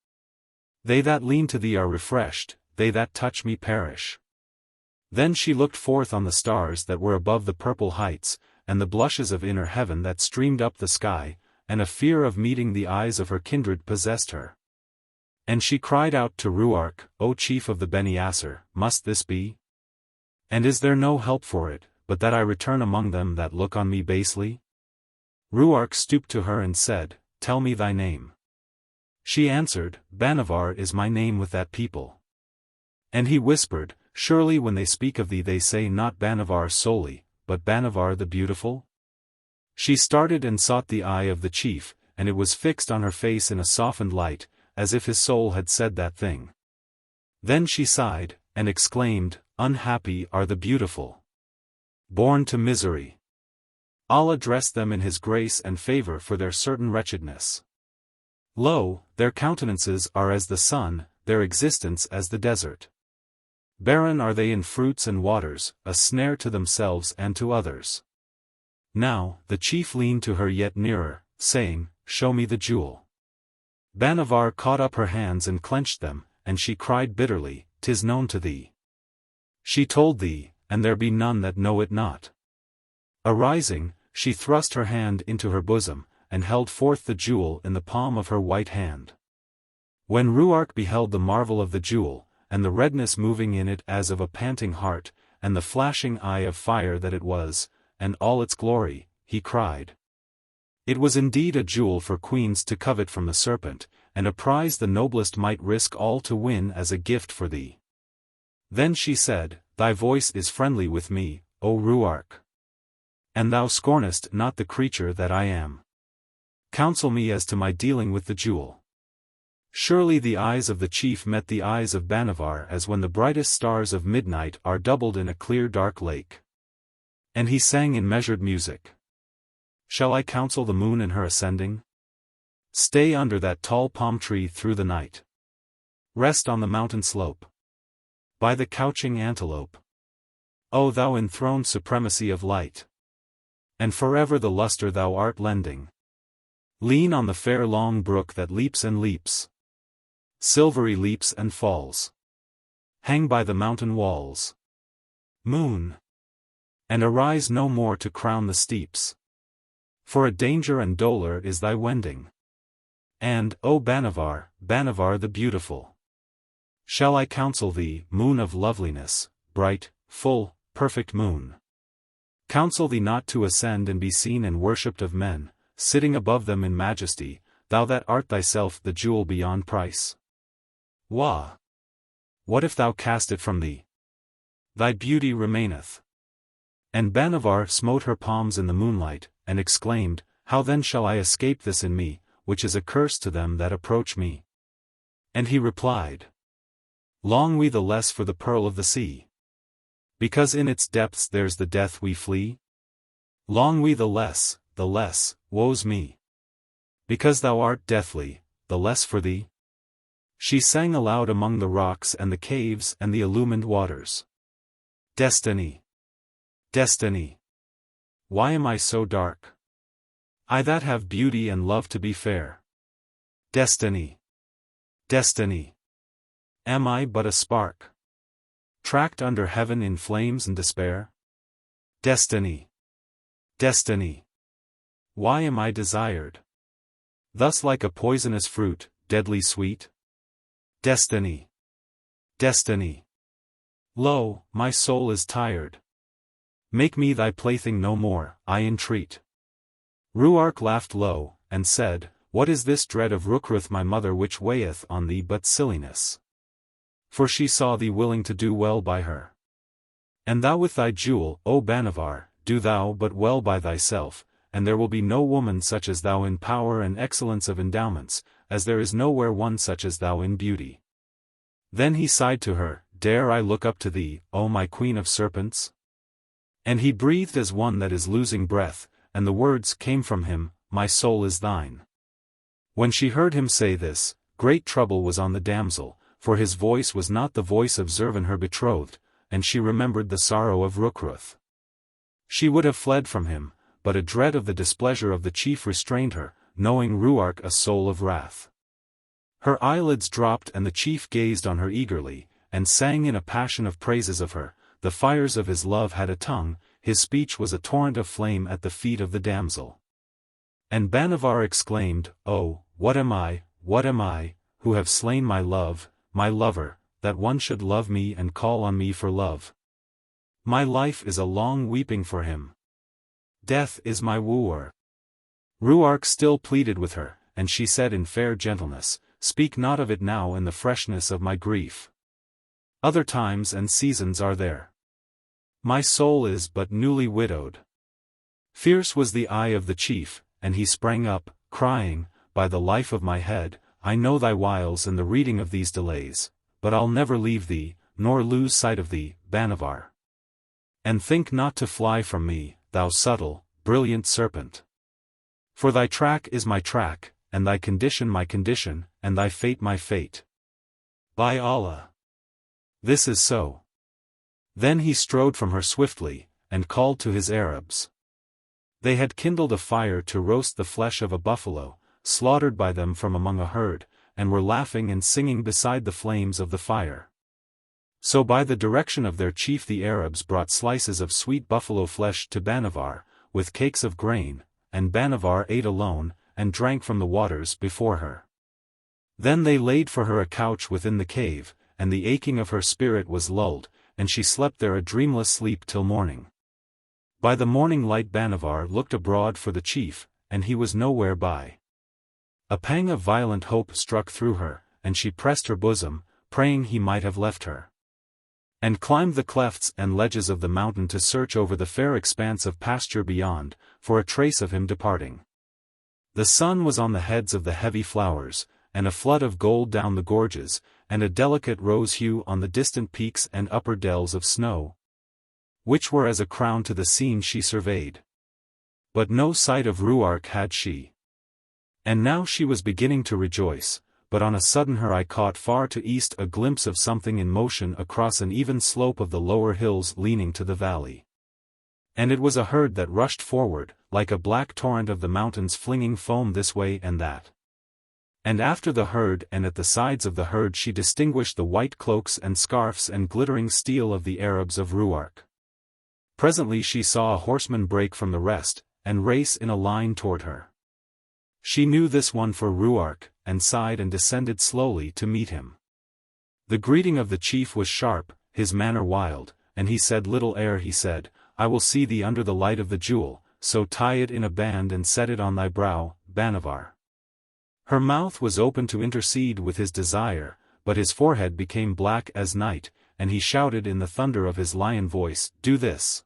[SPEAKER 1] They that lean to thee are refreshed, they that touch me perish. Then she looked forth on the stars that were above the purple heights, and the blushes of inner heaven that streamed up the sky, and a fear of meeting the eyes of her kindred possessed her. And she cried out to Ruark, O chief of the Beni Asser, must this be? And is there no help for it, but that I return among them that look on me basely? Ruark stooped to her and said, Tell me thy name. She answered, Bhanavar is my name with that people. And he whispered, Surely when they speak of thee they say not Bhanavar solely, but Bhanavar the beautiful? She started and sought the eye of the chief, and it was fixed on her face in a softened light, as if his soul had said that thing. Then she sighed, and exclaimed, Unhappy are the beautiful, born to misery. Allah dressed them in his grace and favor for their certain wretchedness. Lo, their countenances are as the sun, their existence as the desert. Barren are they in fruits and waters, a snare to themselves and to others. Now, the chief leaned to her yet nearer, saying, Show me the jewel. Bhanavar caught up her hands and clenched them, and she cried bitterly, 'Tis known to thee. She told thee, and there be none that know it not. Arising, she thrust her hand into her bosom, and held forth the jewel in the palm of her white hand. When Ruark beheld the marvel of the jewel, and the redness moving in it as of a panting heart, and the flashing eye of fire that it was, and all its glory, he cried. It was indeed a jewel for queens to covet from the serpent, and a prize the noblest might risk all to win as a gift for thee. Then she said, Thy voice is friendly with me, O Ruark. And thou scornest not the creature that I am. Counsel me as to my dealing with the jewel. Surely the eyes of the chief met the eyes of Bhanavar as when the brightest stars of midnight are doubled in a clear dark lake. And he sang in measured music. Shall I counsel the moon in her ascending? Stay under that tall palm tree through the night. Rest on the mountain slope. By the couching antelope. O thou enthroned supremacy of light! And forever the luster thou art lending. Lean on the fair long brook that leaps and leaps. Silvery leaps and falls. Hang by the mountain walls. Moon! And arise no more to crown the steeps. For a danger and dolour is thy wending. And, O Bhanavar, Bhanavar the beautiful! Shall I counsel thee, moon of loveliness, bright, full, perfect moon? Counsel thee not to ascend and be seen and worshipped of men, sitting above them in majesty, thou that art thyself the jewel beyond price? Wah! What if thou cast it from thee? Thy beauty remaineth. And Bhanavar smote her palms in the moonlight, and exclaimed, How then shall I escape this in me, which is a curse to them that approach me? And he replied, Long we the less for the pearl of the sea. Because in its depths there's the death we flee? Long we the less, woe's me. Because thou art deathly, the less for thee. She sang aloud among the rocks and the caves and the illumined waters. Destiny! Destiny! Why am I so dark? I that have beauty and love to be fair. Destiny! Destiny! Am I but a spark? Tracked under heaven in flames and despair? Destiny! Destiny! Why am I desired? Thus like a poisonous fruit, deadly sweet? Destiny! Destiny! Lo, my soul is tired. Make me thy plaything no more, I entreat. Ruark laughed low, and said, What is this dread of Rukruth my mother which weigheth on thee but silliness? For she saw thee willing to do well by her. And thou with thy jewel, O Bhanavar, do thou but well by thyself, and there will be no woman such as thou in power and excellence of endowments, as there is nowhere one such as thou in beauty. Then he sighed to her, Dare I look up to thee, O my queen of serpents? And he breathed as one that is losing breath, and the words came from him, My soul is thine. When she heard him say this, great trouble was on the damsel, for his voice was not the voice of Zervan her betrothed, and she remembered the sorrow of Rookruth. She would have fled from him, but a dread of the displeasure of the chief restrained her, knowing Ruark a soul of wrath. Her eyelids dropped and the chief gazed on her eagerly, and sang in a passion of praises of her. The fires of his love had a tongue, his speech was a torrent of flame at the feet of the damsel. And Bhanavar exclaimed, Oh, what am I, who have slain my lover, that one should love me and call on me for love? My life is a long weeping for him. Death is my wooer. Ruark still pleaded with her, and she said in fair gentleness, Speak not of it now in the freshness of my grief. Other times and seasons are there. My soul is but newly widowed. Fierce was the eye of the chief, and he sprang up, crying, By the life of my head, I know thy wiles and the reading of these delays, but I'll never leave thee, nor lose sight of thee, Bhanavar. And think not to fly from me, thou subtle, brilliant serpent. For thy track is my track, and thy condition my condition, and thy fate my fate. By Allah! This is so. Then he strode from her swiftly, and called to his Arabs. They had kindled a fire to roast the flesh of a buffalo, slaughtered by them from among a herd, and were laughing and singing beside the flames of the fire. So by the direction of their chief the Arabs brought slices of sweet buffalo flesh to Bhanavar, with cakes of grain, and Bhanavar ate alone, and drank from the waters before her. Then they laid for her a couch within the cave, and the aching of her spirit was lulled, and she slept there a dreamless sleep till morning. By the morning light Bhanavar looked abroad for the chief, and he was nowhere by. A pang of violent hope struck through her, and she pressed her bosom, praying he might have left her. And climbed the clefts and ledges of the mountain to search over the fair expanse of pasture beyond, for a trace of him departing. The sun was on the heads of the heavy flowers, and a flood of gold down the gorges, and a delicate rose hue on the distant peaks and upper dells of snow, which were as a crown to the scene she surveyed. But no sight of Ruark had she. And now she was beginning to rejoice, but on a sudden her eye caught far to east a glimpse of something in motion across an even slope of the lower hills leaning to the valley. And it was a herd that rushed forward, like a black torrent of the mountains flinging foam this way and that. And after the herd and at the sides of the herd she distinguished the white cloaks and scarfs and glittering steel of the Arabs of Ruark. Presently she saw a horseman break from the rest, and race in a line toward her. She knew this one for Ruark, and sighed and descended slowly to meet him. The greeting of the chief was sharp, his manner wild, and he said little ere he said, I will see thee under the light of the jewel, so tie it in a band and set it on thy brow, Bhanavar. Her mouth was open to intercede with his desire, but his forehead became black as night, and he shouted in the thunder of his lion voice, Do this.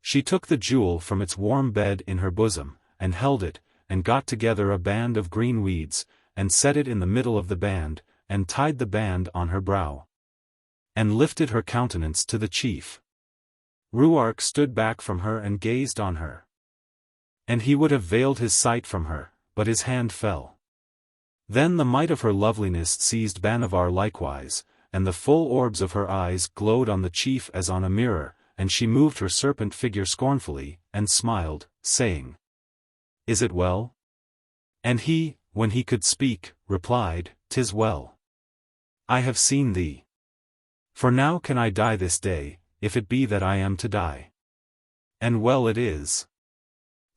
[SPEAKER 1] She took the jewel from its warm bed in her bosom, and held it, and got together a band of green weeds, and set it in the middle of the band, and tied the band on her brow. And lifted her countenance to the chief. Ruark stood back from her and gazed on her. And he would have veiled his sight from her, but his hand fell. Then the might of her loveliness seized Bhanavar likewise, and the full orbs of her eyes glowed on the chief as on a mirror, and she moved her serpent figure scornfully, and smiled, saying, Is it well? And he, when he could speak, replied, 'Tis well. I have seen thee. For now can I die this day, if it be that I am to die. And well it is.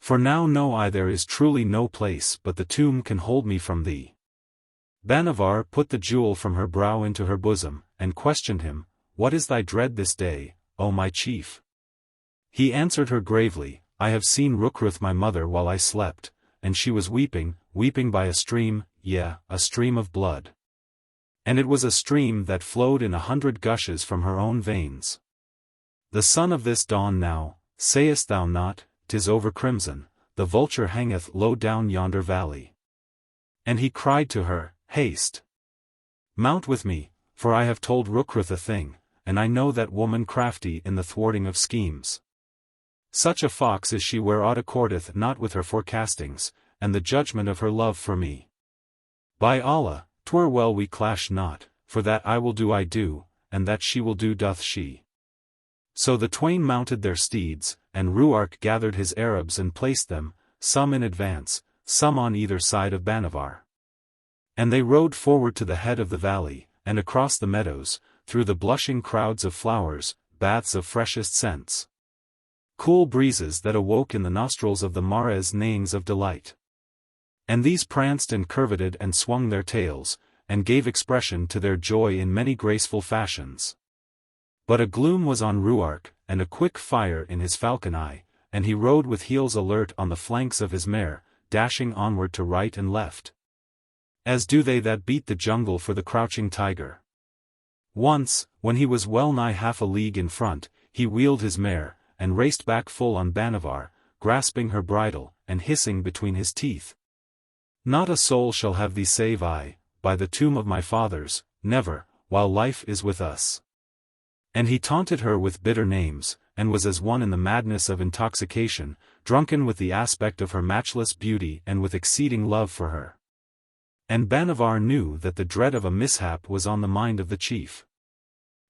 [SPEAKER 1] For now know I there is truly no place but the tomb can hold me from thee. Bhanavar put the jewel from her brow into her bosom, and questioned him, What is thy dread this day, O my chief? He answered her gravely, I have seen Rookruth my mother while I slept, and she was weeping by a stream, a stream of blood. And it was a stream that flowed in 100 gushes from her own veins. The sun of this dawn now, sayest thou not, 'tis over crimson, the vulture hangeth low down yonder valley. And he cried to her, Haste! Mount with me, for I have told Rookruth a thing, and I know that woman crafty in the thwarting of schemes. Such a fox is she where aught accordeth not with her forecastings, and the judgment of her love for me. By Allah, 'twere well we clash not, for that I will do I do, and that she will do doth she. So the twain mounted their steeds, and Ruark gathered his Arabs and placed them, some in advance, some on either side of Bhanavar. And they rode forward to the head of the valley, and across the meadows, through the blushing crowds of flowers, baths of freshest scents. Cool breezes that awoke in the nostrils of the mares neighings of delight. And these pranced and curveted and swung their tails, and gave expression to their joy in many graceful fashions. But a gloom was on Ruark, and a quick fire in his falcon eye, and he rode with heels alert on the flanks of his mare, dashing onward to right and left. As do they that beat the jungle for the crouching tiger. Once, when he was well nigh half a league in front, he wheeled his mare, and raced back full on Bhanavar, grasping her bridle, and hissing between his teeth. Not a soul shall have thee save I, by the tomb of my fathers, never, while life is with us. And he taunted her with bitter names, and was as one in the madness of intoxication, drunken with the aspect of her matchless beauty and with exceeding love for her. And Bhanavar knew that the dread of a mishap was on the mind of the chief.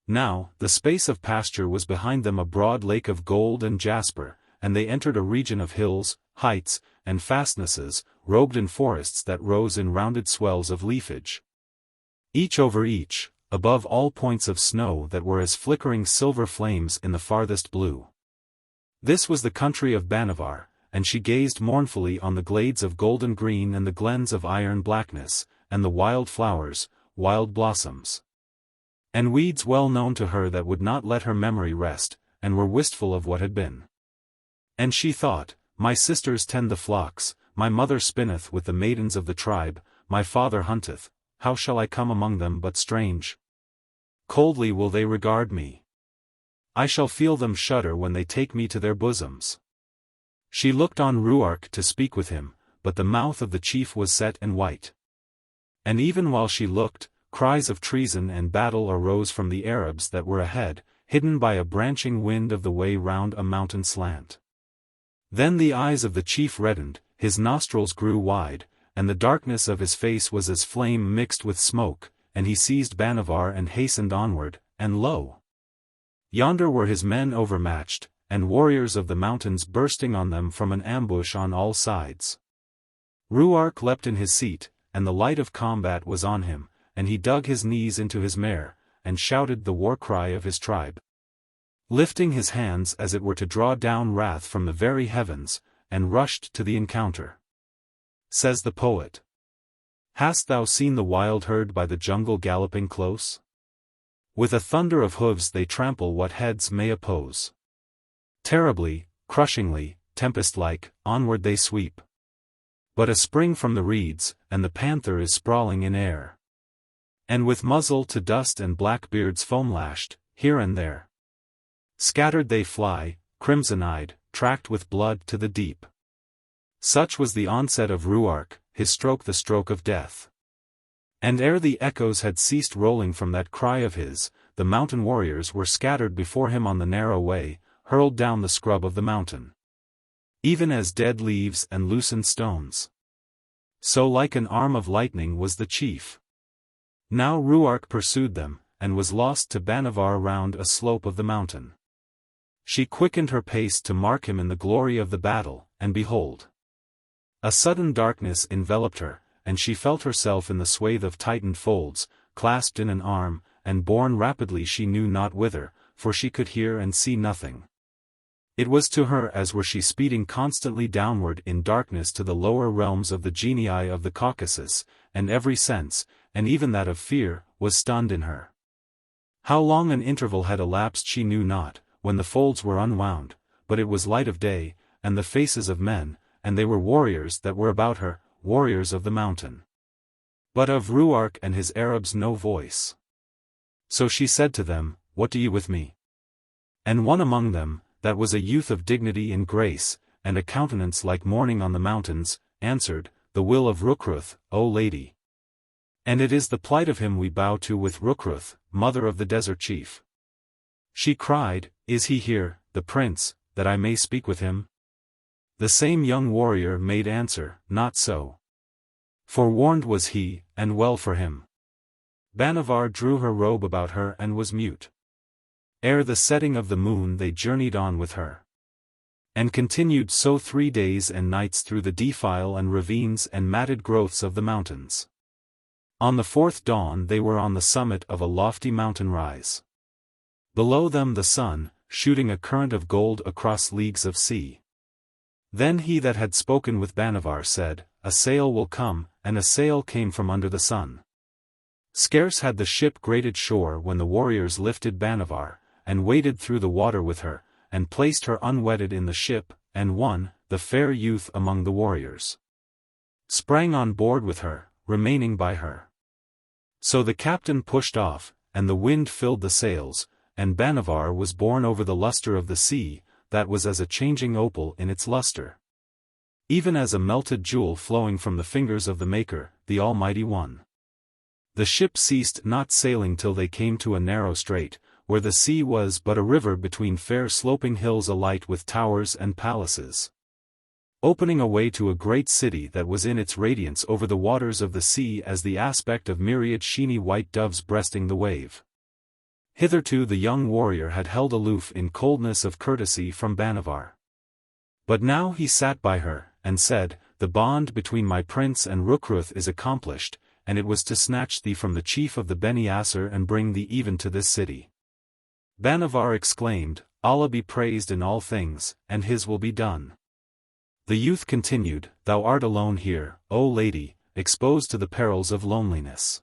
[SPEAKER 1] Now, the space of pasture was behind them a broad lake of gold and jasper, and they entered a region of hills, heights, and fastnesses, robed in forests that rose in rounded swells of leafage. Each over each, above all points of snow that were as flickering silver flames in the farthest blue. This was the country of Bhanavar, and she gazed mournfully on the glades of golden green and the glens of iron blackness, and the wild flowers, wild blossoms, and weeds well known to her that would not let her memory rest, and were wistful of what had been. And she thought, My sisters tend the flocks, my mother spinneth with the maidens of the tribe, my father hunteth, how shall I come among them but strange? Coldly will they regard me. I shall feel them shudder when they take me to their bosoms. She looked on Ruark to speak with him, but the mouth of the chief was set and white. And even while she looked, cries of treason and battle arose from the Arabs that were ahead, hidden by a branching wind of the way round a mountain slant. Then the eyes of the chief reddened, his nostrils grew wide, and the darkness of his face was as flame mixed with smoke, and he seized Bhanavar and hastened onward, and lo! Yonder were his men overmatched, and warriors of the mountains bursting on them from an ambush on all sides. Ruark leapt in his seat, and the light of combat was on him, and he dug his knees into his mare, and shouted the war-cry of his tribe. Lifting his hands as it were to draw down wrath from the very heavens, and rushed to the encounter. Says the poet. Hast thou seen the wild herd by the jungle galloping close? With a thunder of hooves they trample what heads may oppose. Terribly, crushingly, tempest-like, onward they sweep. But a spring from the reeds, and the panther is sprawling in air. And with muzzle to dust and black beards foam-lashed, here and there. Scattered they fly, crimson-eyed, tracked with blood to the deep. Such was the onset of Ruark, his stroke the stroke of death. And ere the echoes had ceased rolling from that cry of his, the mountain warriors were scattered before him on the narrow way, hurled down the scrub of the mountain. Even as dead leaves and loosened stones. So like an arm of lightning was the chief. Now Ruark pursued them, and was lost to Bhanavar round a slope of the mountain. She quickened her pace to mark him in the glory of the battle, and behold! A sudden darkness enveloped her, and she felt herself in the swathe of tightened folds, clasped in an arm, and borne rapidly she knew not whither, for she could hear and see nothing. It was to her as were she speeding constantly downward in darkness to the lower realms of the genii of the Caucasus, and every sense, and even that of fear, was stunned in her. How long an interval had elapsed she knew not, when the folds were unwound, but it was light of day, and the faces of men, and they were warriors that were about her, warriors of the mountain. But of Ruark and his Arabs no voice. So she said to them, What do you with me? And one among them, that was a youth of dignity and grace, and a countenance like morning on the mountains, answered, "The will of Rukruth, O lady. And it is the plight of him we bow to with Rukruth, mother of the desert chief." She cried, "Is he here, the prince, that I may speak with him?" The same young warrior made answer, "Not so. Forewarned was he, and well for him." Bhanavar drew her robe about her and was mute. Ere the setting of the moon they journeyed on with her. And continued so 3 days and nights through the defile and ravines and matted growths of the mountains. On the 4th dawn they were on the summit of a lofty mountain rise. Below them the sun, shooting a current of gold across leagues of sea. Then he that had spoken with Bhanavar said, "A sail will come," and a sail came from under the sun. Scarce had the ship grated shore when the warriors lifted Bhanavar, and waded through the water with her, and placed her unwedded in the ship, and one, the fair youth among the warriors, sprang on board with her, remaining by her. So the captain pushed off, and the wind filled the sails, and Bhanavar was borne over the luster of the sea, that was as a changing opal in its luster. Even as a melted jewel flowing from the fingers of the Maker, the Almighty One. The ship ceased not sailing till they came to a narrow strait, where the sea was but a river between fair sloping hills alight with towers and palaces, opening a way to a great city that was in its radiance over the waters of the sea as the aspect of myriad sheeny white doves breasting the wave. Hitherto the young warrior had held aloof in coldness of courtesy from Bhanavar. But now he sat by her, and said, "The bond between my prince and Rukruth is accomplished, and it was to snatch thee from the chief of the Beni Asser and bring thee even to this city." Bhanavar exclaimed, "Allah be praised in all things, and his will be done." The youth continued, "Thou art alone here, O lady, exposed to the perils of loneliness.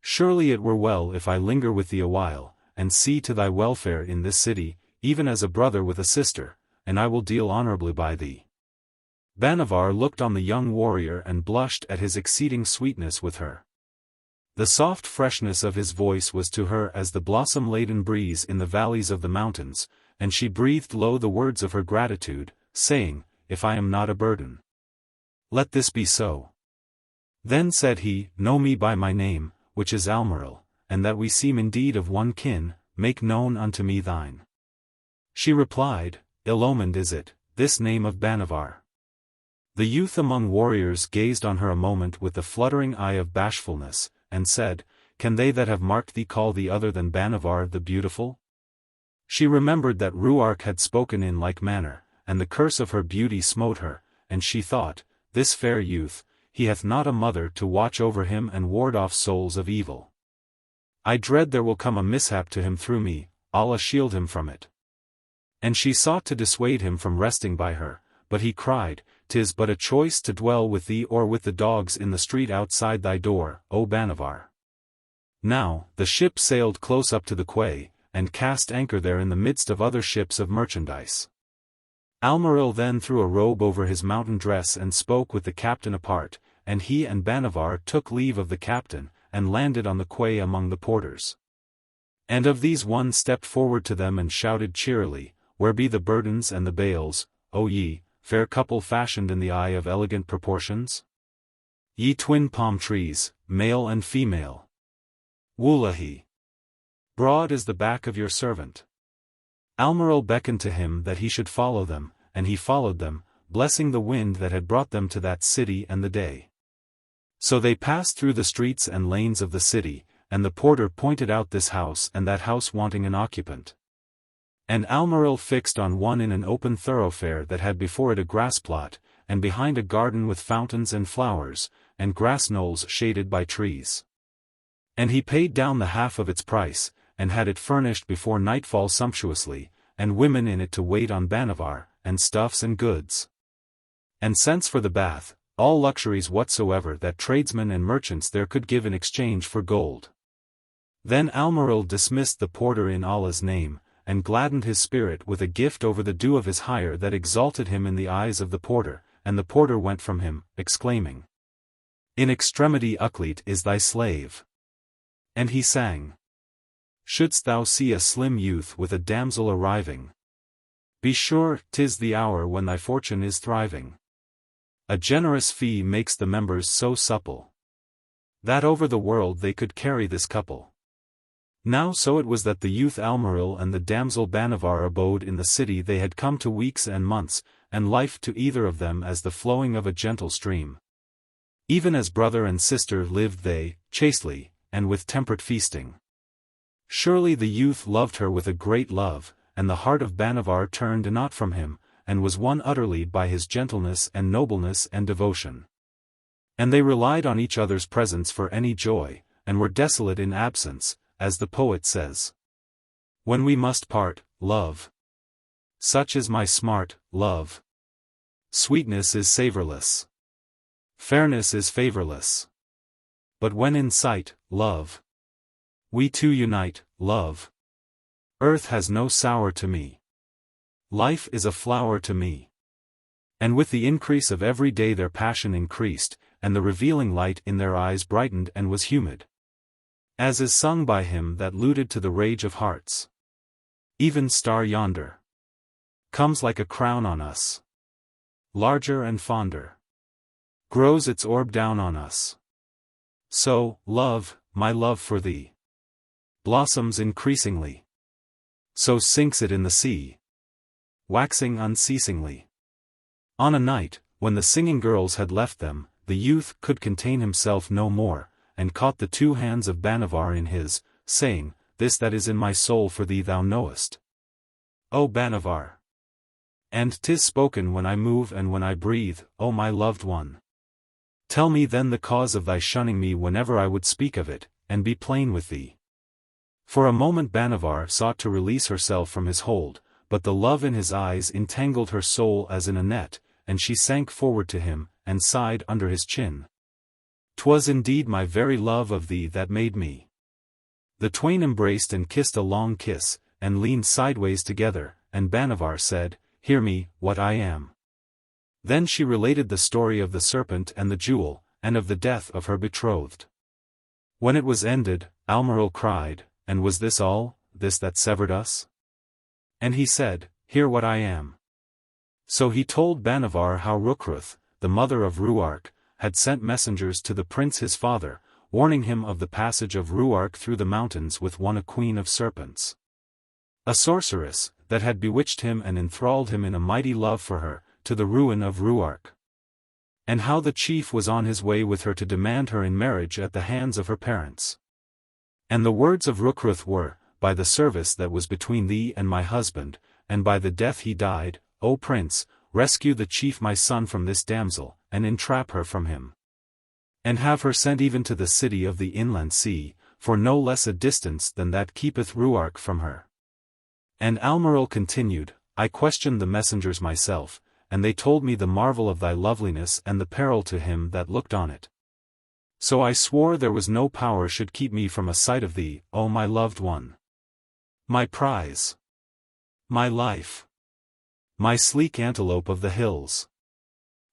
[SPEAKER 1] Surely it were well if I linger with thee awhile, and see to thy welfare in this city, even as a brother with a sister, and I will deal honorably by thee." Bhanavar looked on the young warrior and blushed at his exceeding sweetness with her. The soft freshness of his voice was to her as the blossom-laden breeze in the valleys of the mountains, and she breathed low the words of her gratitude, saying, "If I am not a burden, let this be so." Then said he, "Know me by my name, which is Almiril, and that we seem indeed of one kin, make known unto me thine." She replied, "Ill-omened is it, this name of Bhanavar." The youth among warriors gazed on her a moment with the fluttering eye of bashfulness, and said, "Can they that have marked thee call thee other than Bhanavar the Beautiful?" She remembered that Ruark had spoken in like manner, and the curse of her beauty smote her, and she thought, "This fair youth, he hath not a mother to watch over him and ward off souls of evil. I dread there will come a mishap to him through me, Allah shield him from it." And she sought to dissuade him from resting by her, but he cried, "'Tis but a choice to dwell with thee or with the dogs in the street outside thy door, O Bhanavar." Now, the ship sailed close up to the quay, and cast anchor there in the midst of other ships of merchandise. Almiril then threw a robe over his mountain dress and spoke with the captain apart, and he and Bhanavar took leave of the captain, and landed on the quay among the porters. And of these one stepped forward to them and shouted cheerily, "Where be the burdens and the bales, O ye, fair couple fashioned in the eye of elegant proportions? Ye twin palm trees, male and female. Wullahi! Broad is the back of your servant." Almiril beckoned to him that he should follow them, and he followed them, blessing the wind that had brought them to that city and the day. So they passed through the streets and lanes of the city, and the porter pointed out this house and that house wanting an occupant. And Almiril fixed on one in an open thoroughfare that had before it a grass plot, and behind a garden with fountains and flowers, and grass knolls shaded by trees. And he paid down the half of its price, and had it furnished before nightfall sumptuously, and women in it to wait on Bhanavar, and stuffs and goods. And scents for the bath, all luxuries whatsoever that tradesmen and merchants there could give in exchange for gold. Then Almiril dismissed the porter in Allah's name, and gladdened his spirit with a gift over the due of his hire that exalted him in the eyes of the porter, and the porter went from him, exclaiming, "In extremity Aklit is thy slave." And he sang, shouldst thou see a slim youth with a damsel arriving, be sure 'tis the hour when thy fortune is thriving. A generous fee makes the members so supple, that over the world they could carry this couple. Now so it was that the youth Almiril and the damsel Bhanavar abode in the city. They had come to weeks and months, and life to either of them as the flowing of a gentle stream. Even as brother and sister lived they, chastely, and with temperate feasting. Surely the youth loved her with a great love, and the heart of Bhanavar turned not from him, and was won utterly by his gentleness and nobleness and devotion. And they relied on each other's presence for any joy, and were desolate in absence, as the poet says. When we must part, love. Such is my smart, love. Sweetness is savourless. Fairness is favourless. But when in sight, love. We two unite, love. Earth has no sour to me. Life is a flower to me. And with the increase of every day their passion increased, and the revealing light in their eyes brightened and was humid. As is sung by him that luded to the rage of hearts. Even star yonder comes like a crown on us. Larger and fonder grows its orb down on us. So, love, my love for thee, blossoms increasingly. So sinks it in the sea, waxing unceasingly. On a night, when the singing girls had left them, the youth could contain himself no more, and caught the two hands of Bhanavar in his, saying, This that is in my soul for thee thou knowest, O Bhanavar. And 'tis spoken when I move and when I breathe, O my loved one. Tell me then the cause of thy shunning me whenever I would speak of it, and be plain with thee. For a moment Bhanavar sought to release herself from his hold, but the love in his eyes entangled her soul as in a net, and she sank forward to him, and sighed under his chin. 'Twas indeed my very love of thee that made me. The twain embraced and kissed a long kiss, and leaned sideways together, and Bhanavar said, Hear me, what I am. Then she related the story of the serpent and the jewel, and of the death of her betrothed. When it was ended, Almiril cried, And was this all, this that severed us? And he said, Hear what I am. So he told Bhanavar how Rukruth, the mother of Ruark, had sent messengers to the prince his father, warning him of the passage of Ruark through the mountains with one a queen of serpents, a sorceress, that had bewitched him and enthralled him in a mighty love for her, to the ruin of Ruark. And how the chief was on his way with her to demand her in marriage at the hands of her parents. And the words of Rukruth were, By the service that was between thee and my husband, and by the death he died, O prince, rescue the chief my son from this damsel, and entrap her from him. And have her sent even to the city of the inland sea, for no less a distance than that keepeth Ruark from her. And Almiril continued, I questioned the messengers myself, and they told me the marvel of thy loveliness and the peril to him that looked on it. So I swore there was no power should keep me from a sight of thee, O my loved one. My prize. My life. My sleek antelope of the hills.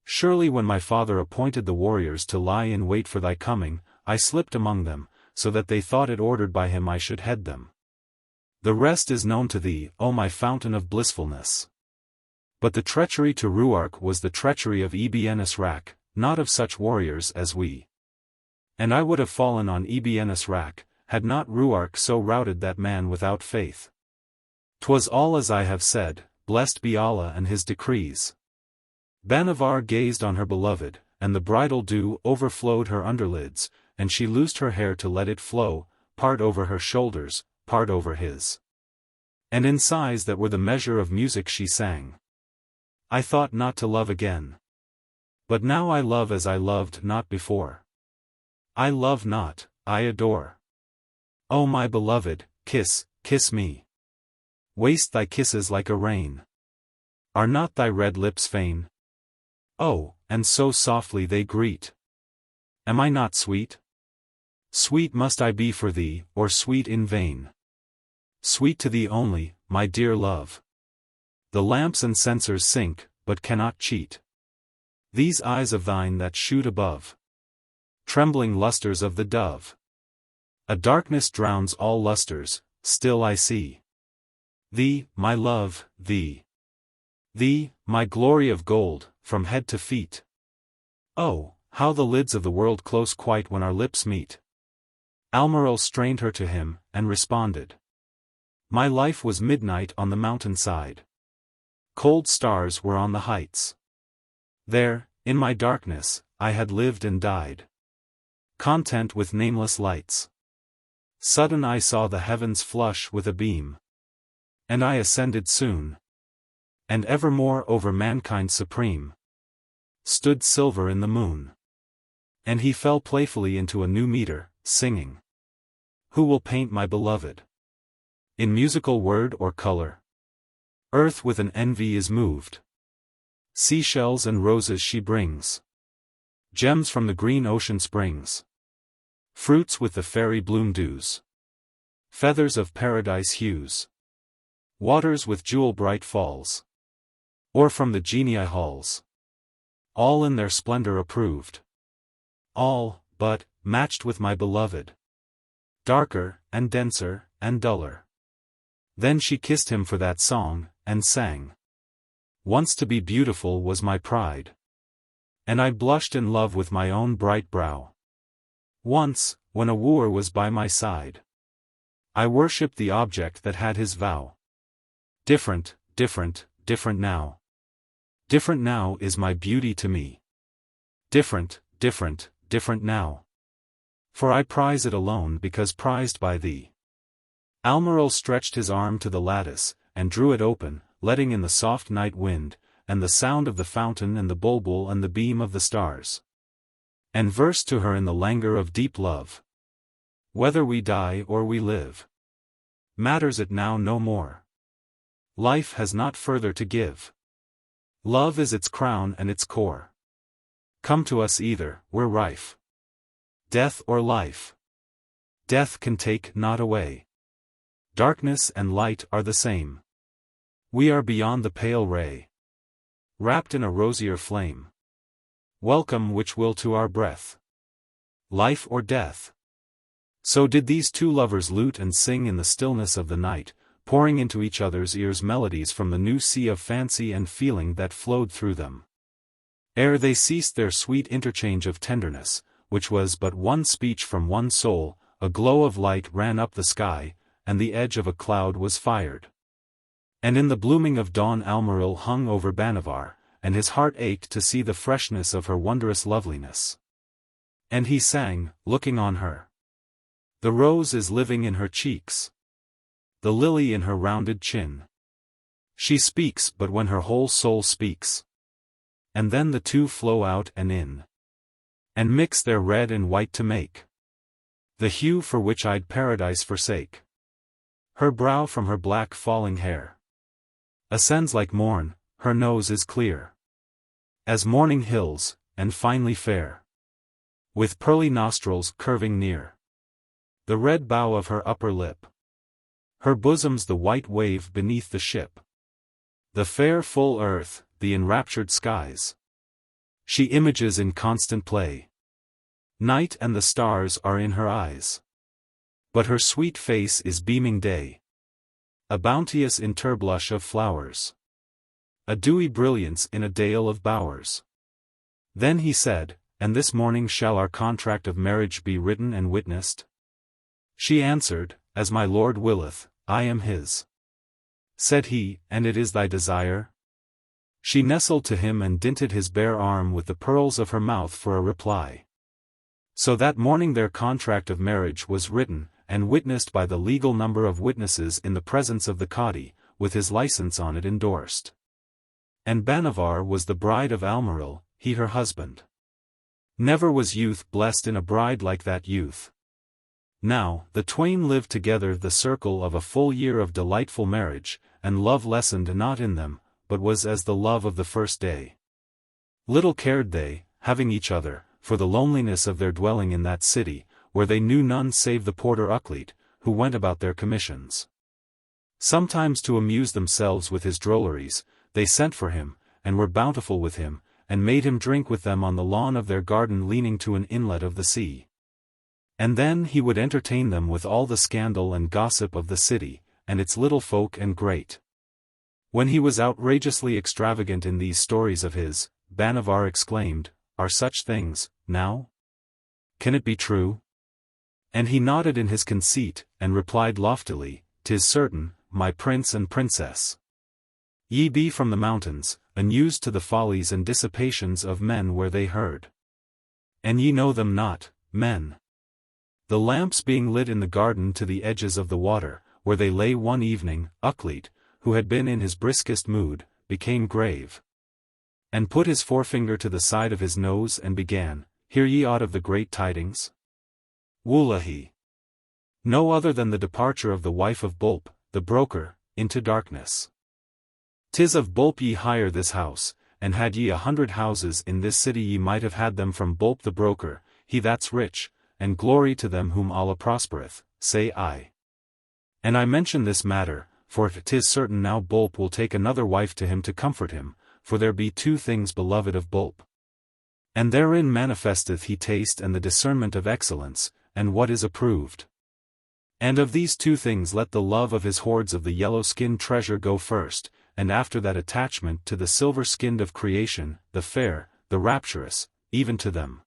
[SPEAKER 1] Surely when my father appointed the warriors to lie in wait for thy coming, I slipped among them, so that they thought it ordered by him I should head them. The rest is known to thee, O my fountain of blissfulness. But the treachery to Ruark was the treachery of Ebn-Esrak, not of such warriors as we. And I would have fallen on Ebn-Esrak, had not Ruark so routed that man without faith. 'Twas all as I have said, blessed be Allah and his decrees. Bhanavar gazed on her beloved, and the bridal dew overflowed her underlids, and she loosed her hair to let it flow, part over her shoulders, part over his. And in sighs that were the measure of music she sang. I thought not to love again. But now I love as I loved not before. I love not, I adore. O my beloved, kiss, kiss me. Waste thy kisses like a rain. Are not thy red lips fain? Oh, and so softly they greet. Am I not sweet? Sweet must I be for thee, or sweet in vain. Sweet to thee only, my dear love. The lamps and censers sink, but cannot cheat these eyes of thine that shoot above. Trembling lustres of the dove. A darkness drowns all lustres, still I see thee, my love, thee. Thee, my glory of gold, from head to feet. Oh, how the lids of the world close quite when our lips meet. Almirall strained her to him, and responded. My life was midnight on the mountain side. Cold stars were on the heights. There, in my darkness, I had lived and died. Content with nameless lights. Sudden I saw the heavens flush with a beam. And I ascended soon. And evermore over mankind supreme stood silver in the moon. And he fell playfully into a new meter, singing. Who will paint my beloved? In musical word or color? Earth with an envy is moved. Seashells and roses she brings. Gems from the green ocean springs. Fruits with the fairy bloom dews. Feathers of paradise hues. Waters with jewel bright falls. Or from the genii halls. All in their splendor approved. All, but, matched with my beloved. Darker, and denser, and duller. Then she kissed him for that song, and sang. Once to be beautiful was my pride. And I blushed in love with my own bright brow. Once, when a wooer was by my side, I worshipped the object that had his vow. Different, different, different now. Different now is my beauty to me. Different, different, different now. For I prize it alone because prized by thee. Almirall stretched his arm to the lattice, and drew it open, letting in the soft night wind, and the sound of the fountain and the bulbul and the beam of the stars. And versed to her in the languor of deep love. Whether we die or we live, matters it now no more. Life has not further to give. Love is its crown and its core. Come to us either, we're rife. Death or life. Death can take not away. Darkness and light are the same. We are beyond the pale ray. Wrapped in a rosier flame. Welcome which will to our breath. Life or death. So did these two lovers lute and sing in the stillness of the night, pouring into each other's ears melodies from the new sea of fancy and feeling that flowed through them. Ere they ceased their sweet interchange of tenderness, which was but one speech from one soul, a glow of light ran up the sky, and the edge of a cloud was fired. And in the blooming of dawn Almirall hung over Bhanavar, and his heart ached to see the freshness of her wondrous loveliness. And he sang, looking on her. The rose is living in her cheeks. The lily in her rounded chin. She speaks but when her whole soul speaks. And then the two flow out and in. And mix their red and white to make the hue for which I'd paradise forsake. Her brow from her black falling hair ascends like morn, her nose is clear as morning hills, and finely fair, with pearly nostrils curving near the red bow of her upper lip. Her bosom's the white wave beneath the ship. The fair full earth, the enraptured skies. She images in constant play. Night and the stars are in her eyes. But her sweet face is beaming day. A bounteous interblush of flowers. A dewy brilliance in a dale of bowers. Then he said, And this morning shall our contract of marriage be written and witnessed? She answered, As my lord willeth, I am his. Said he, And it is thy desire? She nestled to him and dinted his bare arm with the pearls of her mouth for a reply. So that morning their contract of marriage was written, and witnessed by the legal number of witnesses in the presence of the Cadi, with his license on it endorsed. And Bhanavar was the bride of Almirall, he her husband. Never was youth blessed in a bride like that youth. Now, the twain lived together the circle of a full year of delightful marriage, and love lessened not in them, but was as the love of the first day. Little cared they, having each other, for the loneliness of their dwelling in that city, where they knew none save the porter Ukleet, who went about their commissions. Sometimes to amuse themselves with his drolleries, they sent for him, and were bountiful with him, and made him drink with them on the lawn of their garden leaning to an inlet of the sea. And then he would entertain them with all the scandal and gossip of the city, and its little folk and great. When he was outrageously extravagant in these stories of his, Bhanavar exclaimed, "Are such things, now? Can it be true?" And he nodded in his conceit, and replied loftily, "'Tis certain, my prince and princess. Ye be from the mountains, unused to the follies and dissipations of men where they herd. And ye know them not, men. The lamps being lit in the garden to the edges of the water, where they lay one evening, Aklit, who had been in his briskest mood, became grave, and put his forefinger to the side of his nose and began, Hear ye aught of the great tidings? Wullahy! No other than the departure of the wife of Bulp, the broker, into darkness. 'Tis of Bulp ye hire this house, and had ye 100 houses in this city ye might have had them from Bulp the broker, he that's rich, and glory to them whom Allah prospereth, say I. And I mention this matter, for 'tis certain now Bulp will take another wife to him to comfort him, for there be 2 things beloved of Bulp. And therein manifesteth he taste and the discernment of excellence, and what is approved. And of these 2 things let the love of his hordes of the yellow-skinned treasure go first, and after that attachment to the silver-skinned of creation, the fair, the rapturous, even to them.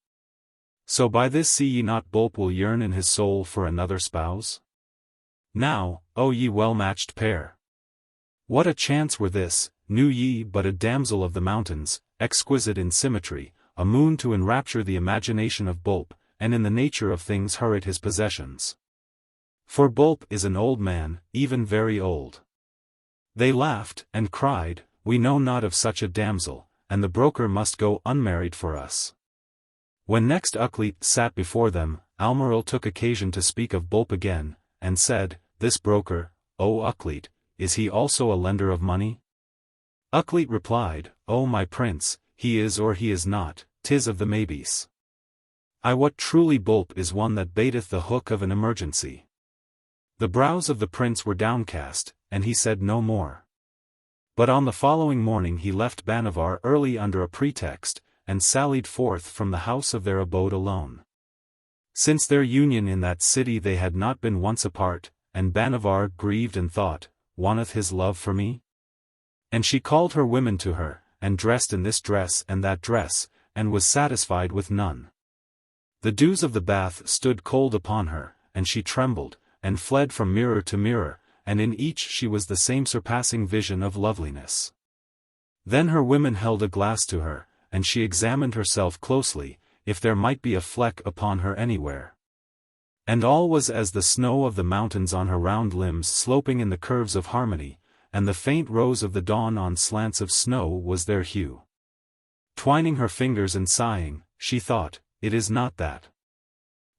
[SPEAKER 1] So by this see ye not Bulp will yearn in his soul for another spouse? Now, O ye well-matched pair! What a chance were this, knew ye but a damsel of the mountains, exquisite in symmetry, a moon to enrapture the imagination of Bulp, and in the nature of things hurried his possessions. For Bulp is an old man, even very old. They laughed, and cried, We know not of such a damsel, and the broker must go unmarried for us. When next Aklit sat before them, Almirul took occasion to speak of Bulp again, and said, This broker, O Aklit, is he also a lender of money? Aklit replied, O my prince, he is or he is not, 'tis of the maybes. I wot truly Bulp is one that baiteth the hook of an emergency. The brows of the prince were downcast, and he said no more. But on the following morning he left Bhanavar early under a pretext, and sallied forth from the house of their abode alone. Since their union in that city they had not been once apart, and Bhanavar grieved and thought, Wanteth his love for me? And she called her women to her, and dressed in this dress and that dress, and was satisfied with none. The dews of the bath stood cold upon her, and she trembled, and fled from mirror to mirror, and in each she was the same surpassing vision of loveliness. Then her women held a glass to her, and she examined herself closely, if there might be a fleck upon her anywhere. And all was as the snow of the mountains on her round limbs sloping in the curves of harmony, and the faint rose of the dawn on slants of snow was their hue. Twining her fingers and sighing, she thought, It is not that.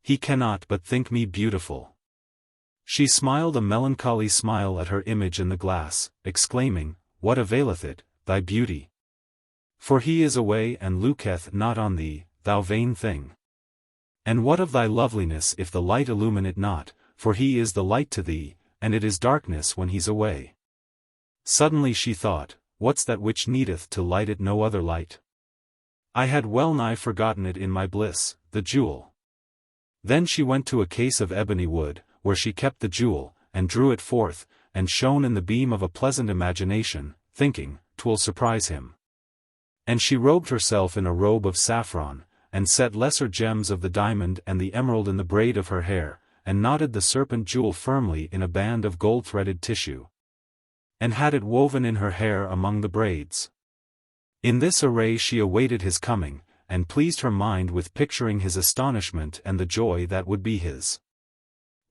[SPEAKER 1] He cannot but think me beautiful. She smiled a melancholy smile at her image in the glass, exclaiming, What availeth it, thy beauty? For he is away and looketh not on thee, thou vain thing. And what of thy loveliness if the light illumine it not, for he is the light to thee, and it is darkness when he's away. Suddenly she thought, What's that which needeth to light it no other light? I had well nigh forgotten it in my bliss, the jewel. Then she went to a case of ebony wood, where she kept the jewel, and drew it forth, and shone in the beam of a pleasant imagination, thinking, 'Twill surprise him. And she robed herself in a robe of saffron, and set lesser gems of the diamond and the emerald in the braid of her hair, and knotted the serpent jewel firmly in a band of gold-threaded tissue, and had it woven in her hair among the braids. In this array she awaited his coming, and pleased her mind with picturing his astonishment and the joy that would be his.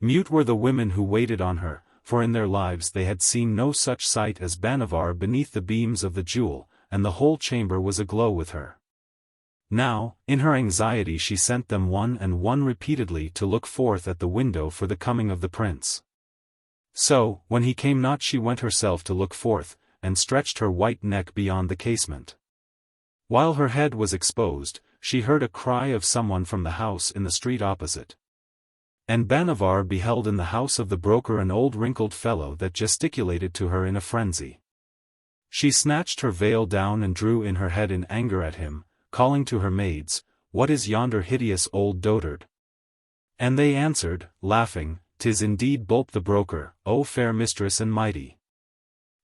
[SPEAKER 1] Mute were the women who waited on her, for in their lives they had seen no such sight as Bhanavar beneath the beams of the jewel, and the whole chamber was aglow with her. Now, in her anxiety she sent them one and one repeatedly to look forth at the window for the coming of the prince. So, when he came not she went herself to look forth, and stretched her white neck beyond the casement. While her head was exposed, she heard a cry of someone from the house in the street opposite. And Bhanavar beheld in the house of the broker an old wrinkled fellow that gesticulated to her in a frenzy. She snatched her veil down and drew in her head in anger at him, calling to her maids, What is yonder hideous old dotard? And they answered, laughing, "'Tis indeed Bulb the broker, O fair mistress and mighty."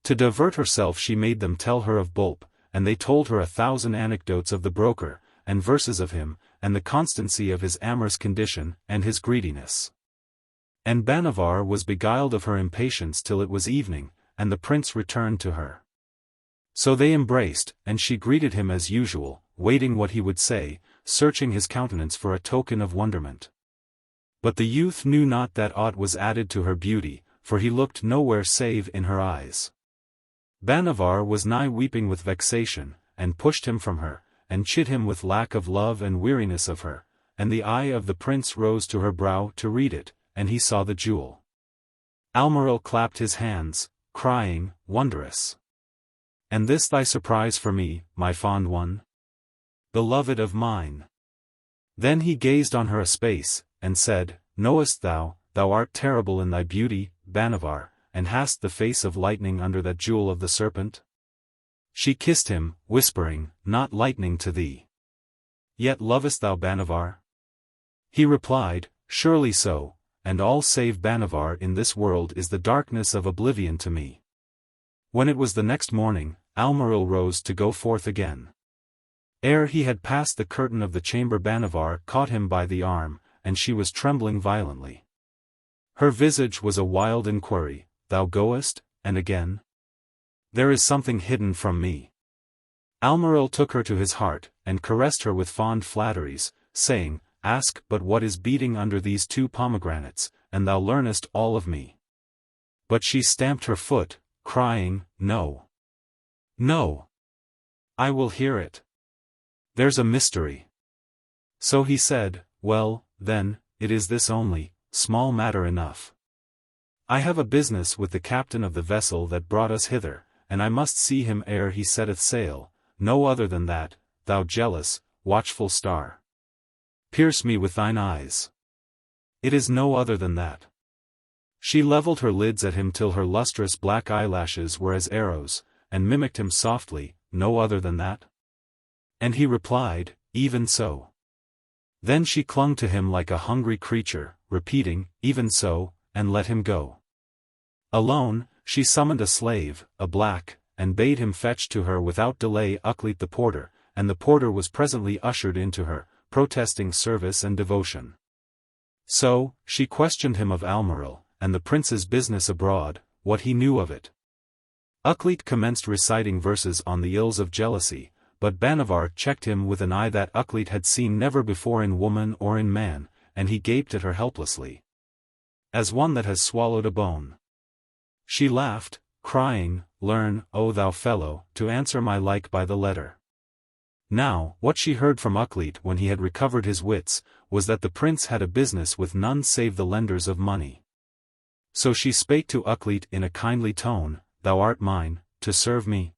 [SPEAKER 1] To divert herself she made them tell her of Bulb, and they told her 1,000 anecdotes of the broker, and verses of him, and the constancy of his amorous condition, and his greediness. And Bhanavar was beguiled of her impatience till it was evening, and the prince returned to her. So they embraced, and she greeted him as usual, waiting what he would say, searching his countenance for a token of wonderment. But the youth knew not that aught was added to her beauty, for he looked nowhere save in her eyes. Bhanavar was nigh weeping with vexation, and pushed him from her, and chid him with lack of love and weariness of her, and the eye of the prince rose to her brow to read it, and he saw the jewel. Almirall clapped his hands, crying, "Wondrous! And this thy surprise for me, my fond one? Beloved of mine!" Then he gazed on her a space, and said, "Knowest thou, thou art terrible in thy beauty, Bhanavar, and hast the face of lightning under that jewel of the serpent?" She kissed him, whispering, "Not lightning to thee. Yet lovest thou Bhanavar?" He replied, "Surely so, and all save Bhanavar in this world is the darkness of oblivion to me." When it was the next morning, Almirall rose to go forth again. Ere he had passed the curtain of the chamber Bhanavar caught him by the arm, and she was trembling violently. Her visage was a wild inquiry, "Thou goest, and again? There is something hidden from me." Almirall took her to his heart, and caressed her with fond flatteries, saying, "Ask but what is beating under these 2 pomegranates, and thou learnest all of me." But she stamped her foot, crying, "No. No. I will hear it. There's a mystery." So he said, "Well, then, it is this only, small matter enough. I have a business with the captain of the vessel that brought us hither, and I must see him ere he setteth sail, no other than that, thou jealous, watchful star. Pierce me with thine eyes. It is no other than that." She levelled her lids at him till her lustrous black eyelashes were as arrows, and mimicked him softly, "No other than that?" And he replied, "Even so." Then she clung to him like a hungry creature, repeating, "Even so," and let him go. Alone, she summoned a slave, a black, and bade him fetch to her without delay Aklit the porter, and the porter was presently ushered into her, protesting service and devotion. So, she questioned him of Almirall, and the prince's business abroad, what he knew of it. Aklit commenced reciting verses on the ills of jealousy, but Bhanavar checked him with an eye that Aklit had seen never before in woman or in man, and he gaped at her helplessly, as one that has swallowed a bone. She laughed, crying, "Learn, O thou fellow, to answer my like by the letter." Now, what she heard from Aklit when he had recovered his wits, was that the prince had a business with none save the lenders of money. So she spake to Aklit in a kindly tone, "Thou art mine, to serve me."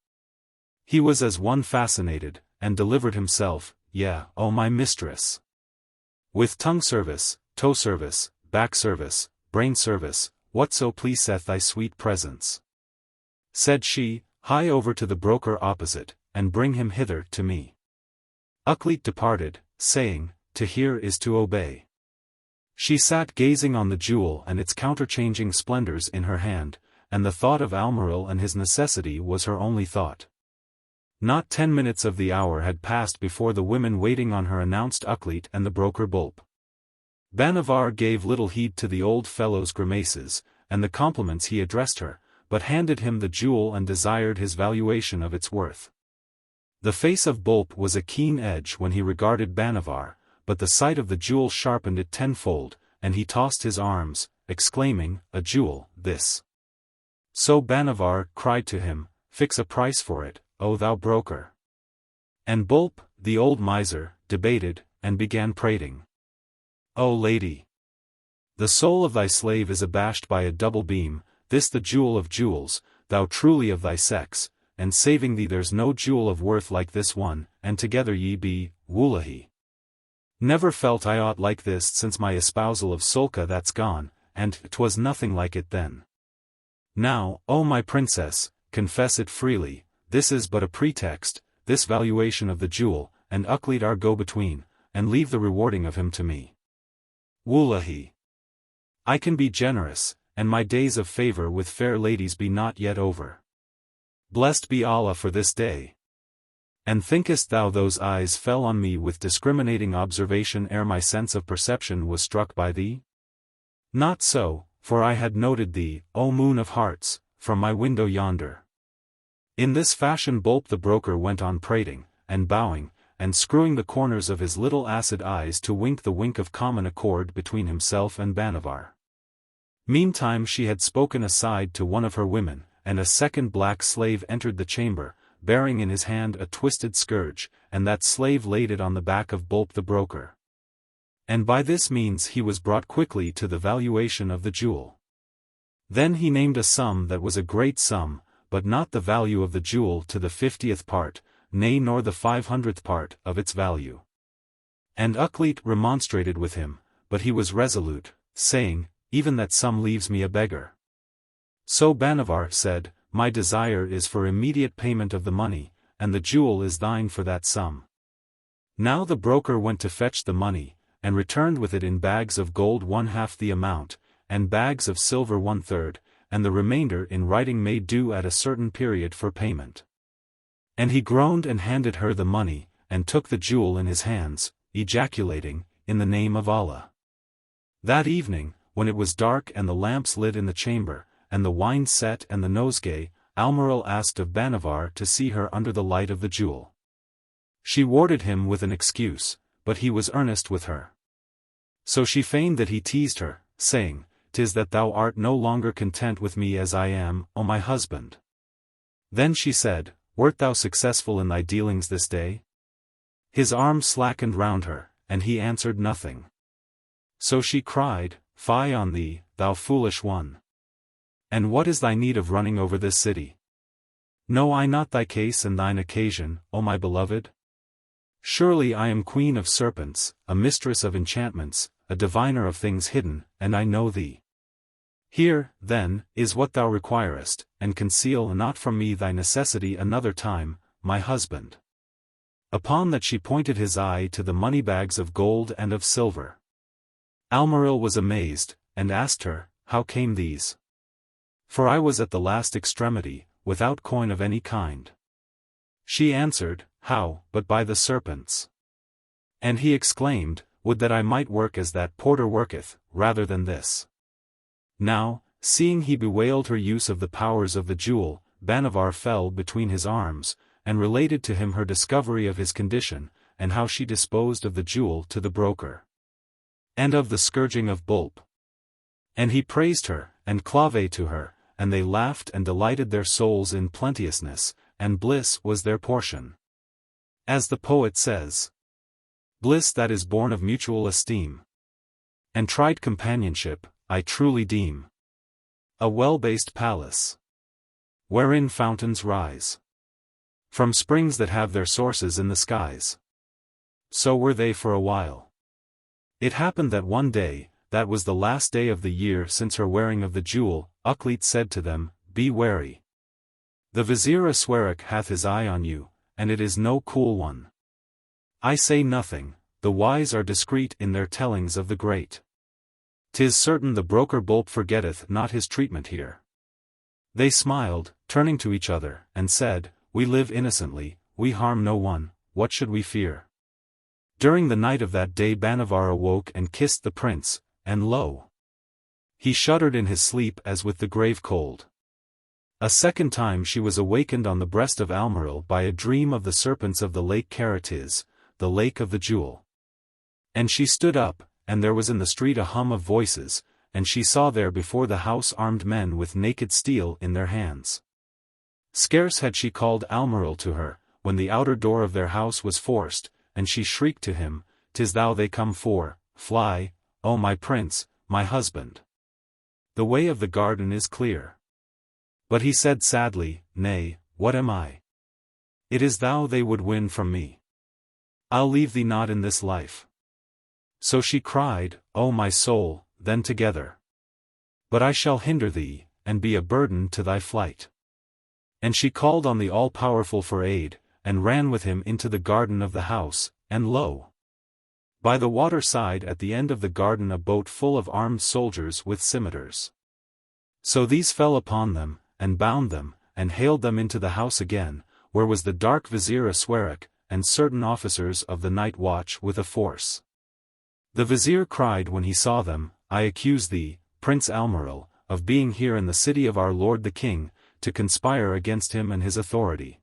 [SPEAKER 1] He was as one fascinated, and delivered himself, "Yea, O my mistress. With tongue service, toe service, back service, brain service, whatso pleaseth thy sweet presence." Said she, "Hie over to the broker opposite, and bring him hither to me." Aklit departed, saying, "To hear is to obey." She sat gazing on the jewel and its counterchanging splendors in her hand, and the thought of Almirall and his necessity was her only thought. Not 10 minutes of the hour had passed before the women waiting on her announced Aklit and the broker Bulb. Bhanavar gave little heed to the old fellow's grimaces, and the compliments he addressed her, but handed him the jewel and desired his valuation of its worth. The face of Bulb was a keen edge when he regarded Bhanavar, but the sight of the jewel sharpened it tenfold, and he tossed his arms, exclaiming, "A jewel, this!" So Bhanavar cried to him, "Fix a price for it, O thou broker." And Bulb, the old miser, debated, and began prating. "O lady! The soul of thy slave is abashed by a double beam, this the jewel of jewels, thou truly of thy sex, and saving thee there's no jewel of worth like this one, and together ye be, Wullahy. Never felt I aught like this since my espousal of Sulka that's gone, and 'twas nothing like it then. Now, O my princess, confess it freely, this is but a pretext, this valuation of the jewel, and Aklit our go-between, and leave the rewarding of him to me." Wullahi! I can be generous, and my days of favor with fair ladies be not yet over. Blessed be Allah for this day. And thinkest thou those eyes fell on me with discriminating observation ere my sense of perception was struck by thee? Not so, for I had noted thee, O moon of hearts, from my window yonder. In this fashion Bulb the broker went on prating, and bowing, and screwing the corners of his little acid eyes to wink the wink of common accord between himself and Bhanavar. Meantime she had spoken aside to one of her women, and a second black slave entered the chamber, bearing in his hand a twisted scourge, and that slave laid it on the back of Bulb the broker. And by this means he was brought quickly to the valuation of the jewel. Then he named a sum that was a great sum, but not the value of the jewel to the 50th part, nay nor the 500th part of its value. And Aklit remonstrated with him, but he was resolute, saying, even that sum leaves me a beggar. So Bhanavar said, my desire is for immediate payment of the money, and the jewel is thine for that sum. Now the broker went to fetch the money, and returned with it in bags of gold 1/2 the amount, and bags of silver 1/3, and the remainder in writing made due at a certain period for payment. And he groaned and handed her the money, and took the jewel in his hands, ejaculating, in the name of Allah. That evening, when it was dark and the lamps lit in the chamber, and the wine set and the nosegay, Almirall asked of Bhanavar to see her under the light of the jewel. She warded him with an excuse, but he was earnest with her. So she feigned that he teased her, saying, "'Tis that thou art no longer content with me as I am, O my husband." Then she said, "Wert thou successful in thy dealings this day?" His arm slackened round her, and he answered nothing. So she cried, "Fie on thee, thou foolish one! And what is thy need of running over this city? Know I not thy case and thine occasion, O my beloved? Surely I am queen of serpents, a mistress of enchantments, a diviner of things hidden, and I know thee. Here, then, is what thou requirest, and conceal not from me thy necessity another time, my husband." Upon that she pointed his eye to the money-bags of gold and of silver. Almirall was amazed, and asked her, "How came these? For I was at the last extremity, without coin of any kind." She answered, "How, but by the serpents?" And he exclaimed, "Would that I might work as that porter worketh, rather than this." Now, seeing he bewailed her use of the powers of the jewel, Bhanavar fell between his arms, and related to him her discovery of his condition, and how she disposed of the jewel to the broker, and of the scourging of Bulb. And he praised her, and clave to her, and they laughed and delighted their souls in plenteousness, and bliss was their portion. As the poet says, "Bliss that is born of mutual esteem and tried companionship, I truly deem a well-based palace, wherein fountains rise from springs that have their sources in the skies." So were they for a while. It happened that one day, that was the last day of the year since her wearing of the jewel, Aklit said to them, "Be wary. The Vizier Aswarak hath his eye on you, and it is no cool one. I say nothing, the wise are discreet in their tellings of the great. 'Tis certain the broker Bulb forgetteth not his treatment here." They smiled, turning to each other, and said, "We live innocently, we harm no one, what should we fear?" During the night of that day Bhanavar awoke and kissed the prince, and lo! He shuddered in his sleep as with the grave cold. A second time she was awakened on the breast of Almirall by a dream of the serpents of the lake Karatis, the lake of the jewel. And she stood up, and there was in the street a hum of voices, and she saw there before the house armed men with naked steel in their hands. Scarce had she called Almirall to her, when the outer door of their house was forced, and she shrieked to him, "'Tis thou they come for, fly, O my prince, my husband. The way of the garden is clear." But he said sadly, "Nay, what am I? It is thou they would win from me. I'll leave thee not in this life." So she cried, "O my soul, then together. But I shall hinder thee, and be a burden to thy flight." And she called on the All-Powerful for aid, and ran with him into the garden of the house, and lo! By the water-side at the end of the garden a boat full of armed soldiers with scimitars. So these fell upon them, and bound them, and haled them into the house again, where was the dark vizier Aswarak, and certain officers of the night watch with a force. The vizier cried when he saw them, I accuse thee, Prince Almirul, of being here in the city of our lord the king, to conspire against him and his authority.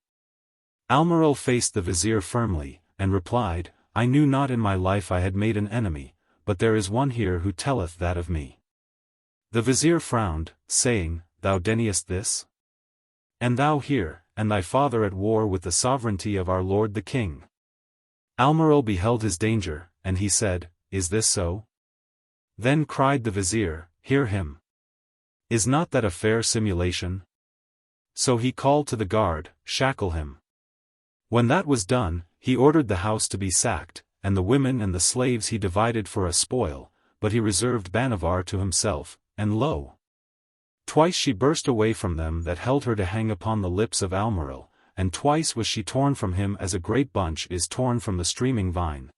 [SPEAKER 1] Almirul faced the vizier firmly, and replied, I knew not in my life I had made an enemy, but there is one here who telleth that of me. The vizier frowned, saying, Thou deniest this? And thou here, and thy father at war with the sovereignty of our lord the king. Almirul beheld his danger, and he said, Is this so? Then cried the vizier, Hear him. Is not that a fair simulation? So he called to the guard, Shackle him. When that was done, he ordered the house to be sacked, and the women and the slaves he divided for a spoil, but he reserved Bhanavar to himself, and lo! Twice she burst away from them that held her to hang upon the lips of Almirul, and twice was she torn from him as a grape bunch is torn from the streaming vine.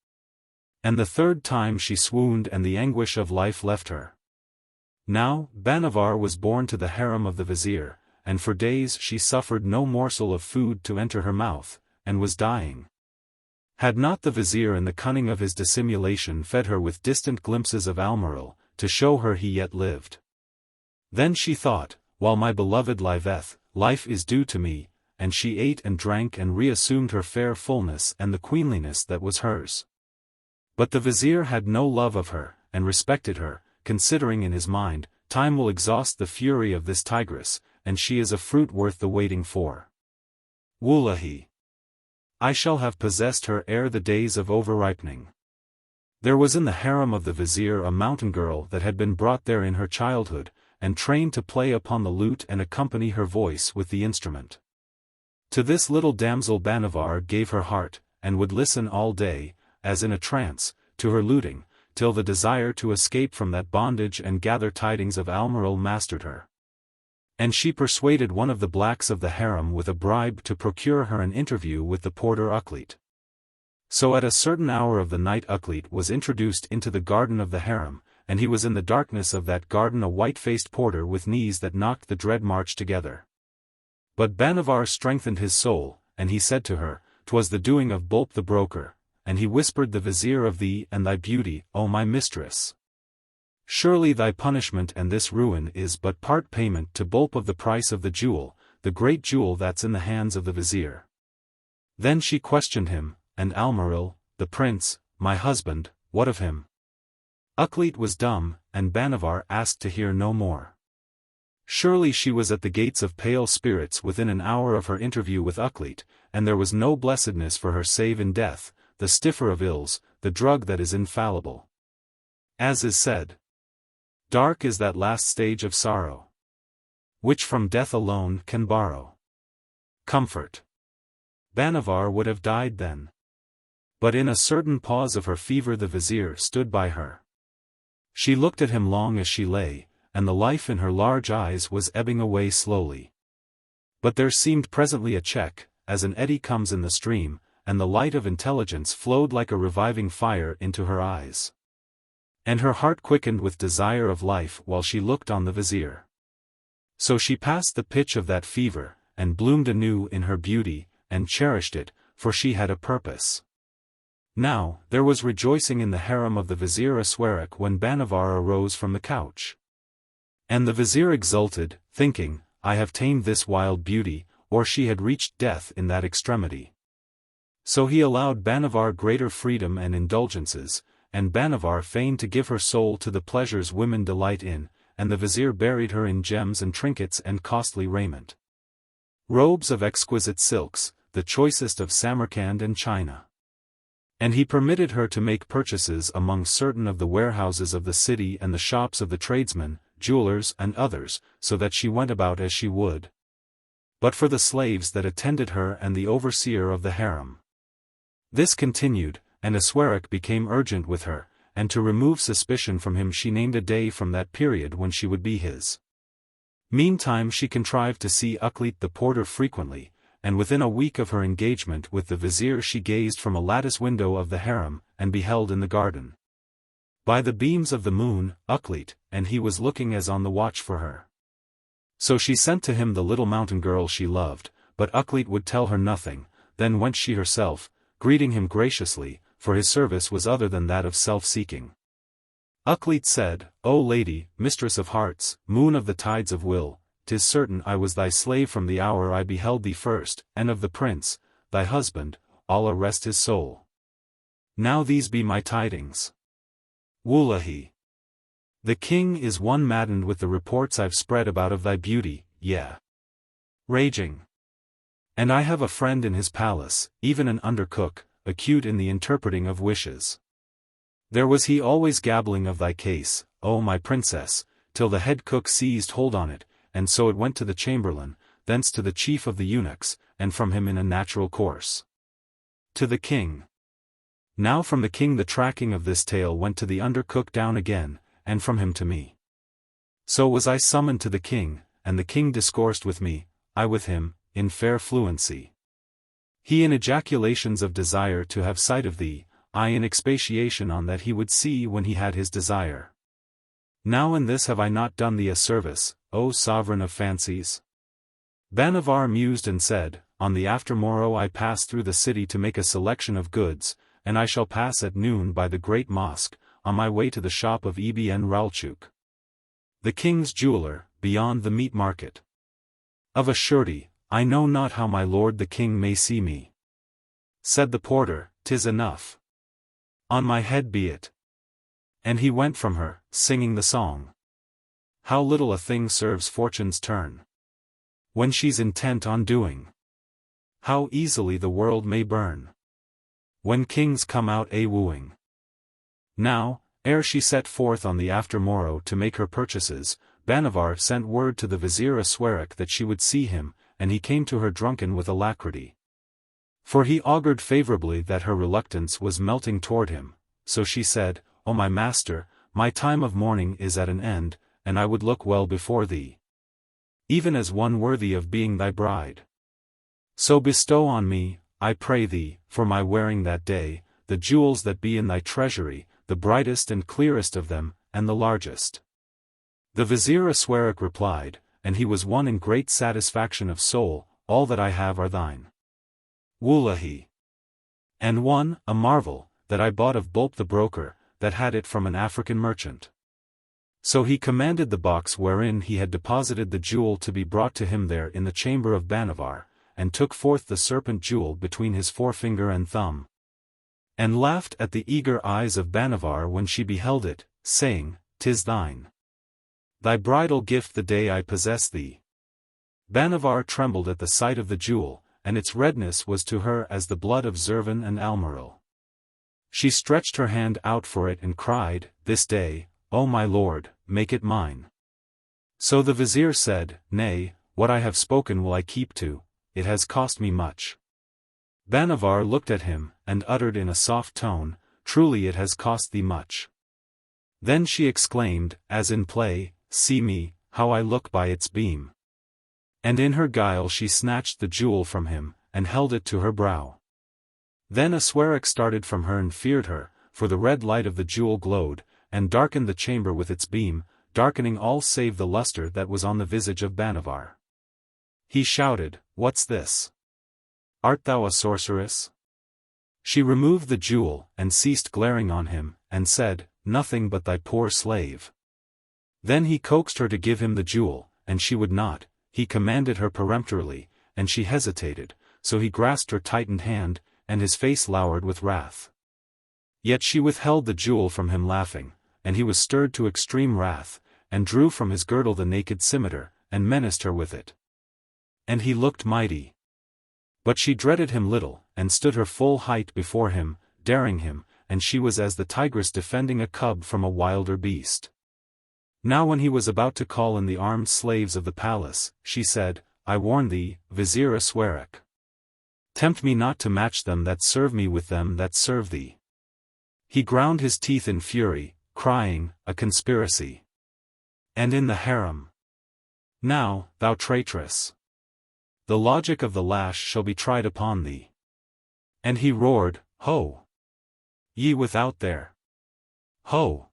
[SPEAKER 1] And the third time she swooned and the anguish of life left her. Now, Bhanavar was borne to the harem of the vizier, and for days she suffered no morsel of food to enter her mouth, and was dying. Had not the vizier in the cunning of his dissimulation fed her with distant glimpses of Almirul, to show her he yet lived. Then she thought, while my beloved liveth, life is due to me, and she ate and drank and reassumed her fair fullness and the queenliness that was hers. But the vizier had no love of her, and respected her, considering in his mind, time will exhaust the fury of this tigress, and she is a fruit worth the waiting for. Wallahi! I shall have possessed her ere the days of overripening. There was in the harem of the vizier a mountain girl that had been brought there in her childhood, and trained to play upon the lute and accompany her voice with the instrument. To this little damsel Bhanavar gave her heart, and would listen all day, as in a trance, to her luting, till the desire to escape from that bondage and gather tidings of Almirul mastered her. And she persuaded one of the blacks of the harem with a bribe to procure her an interview with the porter Aklit. So at a certain hour of the night Aklit was introduced into the garden of the harem, and he was in the darkness of that garden a white-faced porter with knees that knocked the dread march together. But Bhanavar strengthened his soul, and he said to her, 'Twas the doing of Bulb the broker, and he whispered the vizier of thee and thy beauty, O my mistress. Surely thy punishment and this ruin is but part payment to Bulb of the price of the jewel, the great jewel that's in the hands of the vizier. Then she questioned him, and Almirul, the prince, my husband, what of him? Aklit was dumb, and Bhanavar asked to hear no more. Surely she was at the gates of pale spirits within an hour of her interview with Aklit, and there was no blessedness for her save in death, the stiffer of ills, the drug that is infallible. As is said, dark is that last stage of sorrow, which from death alone can borrow comfort. Bhanavar would have died then. But in a certain pause of her fever the vizier stood by her. She looked at him long as she lay, and the life in her large eyes was ebbing away slowly. But there seemed presently a check, as an eddy comes in the stream, and the light of intelligence flowed like a reviving fire into her eyes. And her heart quickened with desire of life while she looked on the vizier. So she passed the pitch of that fever, and bloomed anew in her beauty, and cherished it, for she had a purpose. Now, there was rejoicing in the harem of the vizier Aswarak when Bhanavar arose from the couch. And the vizier exulted, thinking, I have tamed this wild beauty, or she had reached death in that extremity. So he allowed Bhanavar greater freedom and indulgences, and Bhanavar feigned to give her soul to the pleasures women delight in, and the vizier buried her in gems and trinkets and costly raiment. Robes of exquisite silks, the choicest of Samarkand and China. And he permitted her to make purchases among certain of the warehouses of the city and the shops of the tradesmen, jewelers and others, so that she went about as she would. But for the slaves that attended her and the overseer of the harem. This continued, and Aswarak became urgent with her, and to remove suspicion from him she named a day from that period when she would be his. Meantime she contrived to see Aklit the porter frequently, and within a week of her engagement with the vizier she gazed from a lattice window of the harem, and beheld in the garden, by the beams of the moon, Aklit, and he was looking as on the watch for her. So she sent to him the little mountain girl she loved, but Aklit would tell her nothing. Then went she herself, greeting him graciously, for his service was other than that of self-seeking. Aklit said, O lady, mistress of hearts, moon of the tides of will, 'tis certain I was thy slave from the hour I beheld thee first, and of the prince, thy husband, Allah rest his soul. Now these be my tidings. Wallahi, the king is one maddened with the reports I've spread about of thy beauty, raging. And I have a friend in his palace, even an undercook, acute in the interpreting of wishes. There was he always gabbling of thy case, O my princess, till the head cook seized hold on it, and so it went to the chamberlain, thence to the chief of the eunuchs, and from him in a natural course to the king. Now from the king the tracking of this tale went to the undercook down again, and from him to me. So was I summoned to the king, and the king discoursed with me, I with him, in fair fluency. He in ejaculations of desire to have sight of thee, I in expatiation on that he would see when he had his desire. Now in this have I not done thee a service, O sovereign of fancies? Bhanavar mused and said, On the aftermorrow I pass through the city to make a selection of goods, and I shall pass at noon by the great mosque, on my way to the shop of Ibn Ralchuk, the king's jeweler, beyond the meat market. Of a surety, I know not how my lord the king may see me. Said the porter, 'Tis enough. On my head be it. And he went from her, singing the song. How little a thing serves fortune's turn, when she's intent on doing. How easily the world may burn, when kings come out a-wooing. Now, ere she set forth on the aftermorrow to make her purchases, Bhanavar sent word to the vizier Aswarak that she would see him, and he came to her drunken with alacrity. For he augured favorably that her reluctance was melting toward him, so she said, O my master, my time of mourning is at an end, and I would look well before thee, even as one worthy of being thy bride. So bestow on me, I pray thee, for my wearing that day, the jewels that be in thy treasury, the brightest and clearest of them, and the largest. The vizier Aswarak replied, and he was one in great satisfaction of soul, all that I have are thine. Wallahi. And one, a marvel, that I bought of Bulp the broker, that had it from an African merchant. So he commanded the box wherein he had deposited the jewel to be brought to him there in the chamber of Bhanavar, and took forth the serpent jewel between his forefinger and thumb, and laughed at the eager eyes of Bhanavar when she beheld it, saying, 'Tis thine. Thy bridal gift the day I possess thee. Bhanavar trembled at the sight of the jewel, and its redness was to her as the blood of Zervan and Almeril. She stretched her hand out for it and cried, This day, O my lord, make it mine. So the vizier said, Nay, what I have spoken will I keep to, it has cost me much. Bhanavar looked at him, and uttered in a soft tone, Truly it has cost thee much. Then she exclaimed, as in play, See me, how I look by its beam. And in her guile she snatched the jewel from him, and held it to her brow. Then Aswarak started from her and feared her, for the red light of the jewel glowed, and darkened the chamber with its beam, darkening all save the luster that was on the visage of Bhanavar. He shouted, What's this? Art thou a sorceress? She removed the jewel, and ceased glaring on him, and said, Nothing but thy poor slave. Then he coaxed her to give him the jewel, and she would not. He commanded her peremptorily, and she hesitated, so he grasped her tightened hand, and his face lowered with wrath. Yet she withheld the jewel from him laughing, and he was stirred to extreme wrath, and drew from his girdle the naked scimitar, and menaced her with it. And he looked mighty. But she dreaded him little, and stood her full height before him, daring him, and she was as the tigress defending a cub from a wilder beast. Now when he was about to call in the armed slaves of the palace, she said, I warn thee, Vizier Aswarak. Tempt me not to match them that serve me with them that serve thee. He ground his teeth in fury, crying, A conspiracy. And in the harem. Now, thou traitress. The logic of the lash shall be tried upon thee. And he roared, Ho! Ye without there. Ho!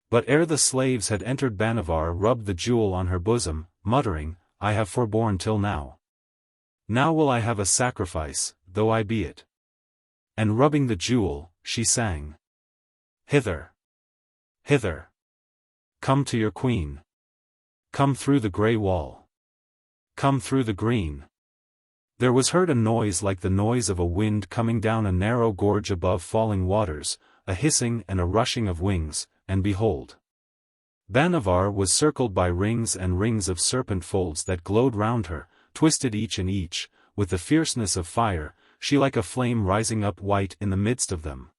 [SPEAKER 1] But ere the slaves had entered Bhanavar rubbed the jewel on her bosom, muttering, I have forborne till now. Now will I have a sacrifice, though I be it. And rubbing the jewel, she sang. Hither! Hither! Come to your queen. Come through the grey wall. Come through the green. There was heard a noise like the noise of a wind coming down a narrow gorge above falling waters, a hissing and a rushing of wings, and behold! Bhanavar was circled by rings and rings of serpent folds that glowed round her, twisted each in each, with the fierceness of fire, she like a flame rising up white in the midst of them.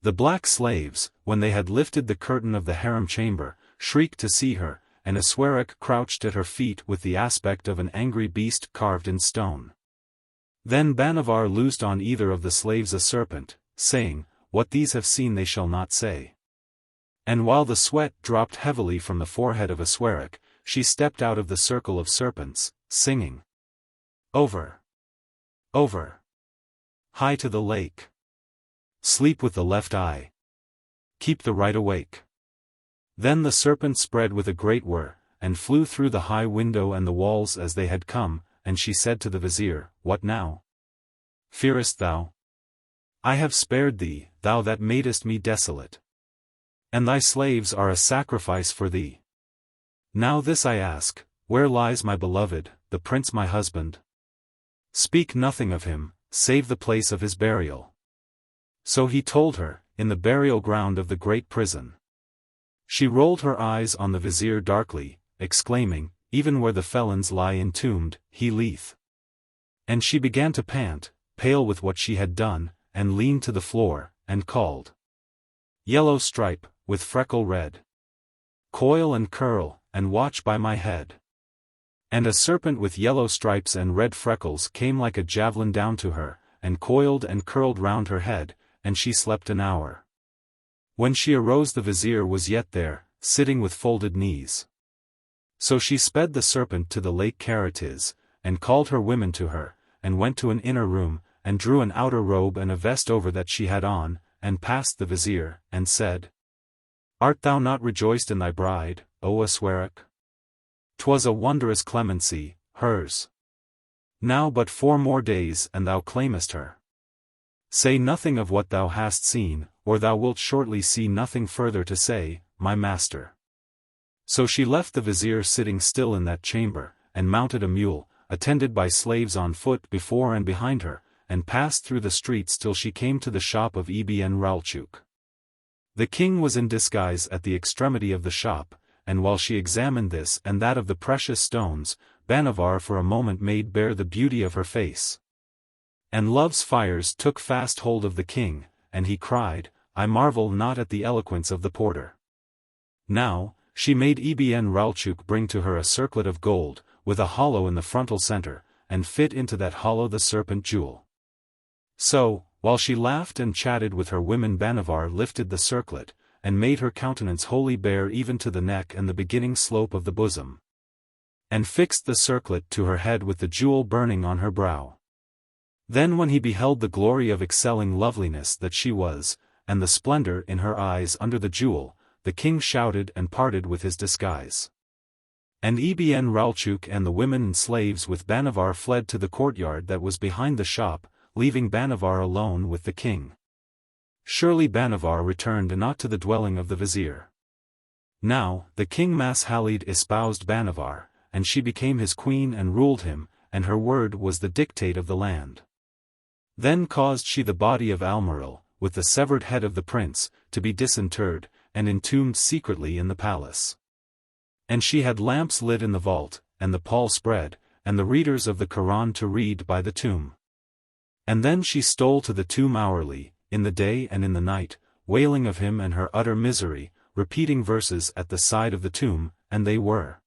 [SPEAKER 1] The black slaves, when they had lifted the curtain of the harem chamber, shrieked to see her, and Aswarak crouched at her feet with the aspect of an angry beast carved in stone. Then Bhanavar loosed on either of the slaves a serpent, saying, What these have seen they shall not say. And while the sweat dropped heavily from the forehead of Aswarak, she stepped out of the circle of serpents, singing. Over. Over. High to the lake. Sleep with the left eye. Keep the right awake. Then the serpent spread with a great whir, and flew through the high window and the walls as they had come, and she said to the vizier, What now? Fearest thou? I have spared thee, thou that madest me desolate. And thy slaves are a sacrifice for thee. Now this I ask, where lies my beloved, the prince my husband? Speak nothing of him, save the place of his burial. So he told her, in the burial ground of the great prison. She rolled her eyes on the vizier darkly, exclaiming, Even where the felons lie entombed, he lieth. And she began to pant, pale with what she had done, and leaned to the floor, and called. Yellow stripe, with freckle red. Coil and curl, and watch by my head. And a serpent with yellow stripes and red freckles came like a javelin down to her, and coiled and curled round her head, and she slept an hour. When she arose the vizier was yet there, sitting with folded knees. So she sped the serpent to the lake Karatis, and called her women to her, and went to an inner room, and drew an outer robe and a vest over that she had on, and passed the vizier, and said, Art thou not rejoiced in thy bride, O Aswarak? 'Twas a wondrous clemency, hers. Now but 4 more days and thou claimest her. Say nothing of what thou hast seen, or thou wilt shortly see nothing further to say, my master. So she left the vizier sitting still in that chamber, and mounted a mule, attended by slaves on foot before and behind her, and passed through the streets till she came to the shop of Ebn Ralchuk. The king was in disguise at the extremity of the shop, and while she examined this and that of the precious stones, Bhanavar for a moment made bare the beauty of her face. And love's fires took fast hold of the king, and he cried, I marvel not at the eloquence of the porter. Now, she made Ebn Ralchuk bring to her a circlet of gold, with a hollow in the frontal center, and fit into that hollow the serpent jewel. So, while she laughed and chatted with her women Bhanavar lifted the circlet, and made her countenance wholly bare even to the neck and the beginning slope of the bosom. And fixed the circlet to her head with the jewel burning on her brow. Then when he beheld the glory of excelling loveliness that she was, and the splendor in her eyes under the jewel, the king shouted and parted with his disguise. And Ebn Ralchuk and the women and slaves with Bhanavar fled to the courtyard that was behind the shop, leaving Bhanavar alone with the king. Surely Bhanavar returned not to the dwelling of the vizier. Now, the king Mashalid espoused Bhanavar, and she became his queen and ruled him, and her word was the dictate of the land. Then caused she the body of Almaril, with the severed head of the prince, to be disinterred, and entombed secretly in the palace. And she had lamps lit in the vault, and the pall spread, and the readers of the Quran to read by the tomb. And then she stole to the tomb hourly, in the day and in the night, wailing of him and her utter misery, repeating verses at the side of the tomb, and they were.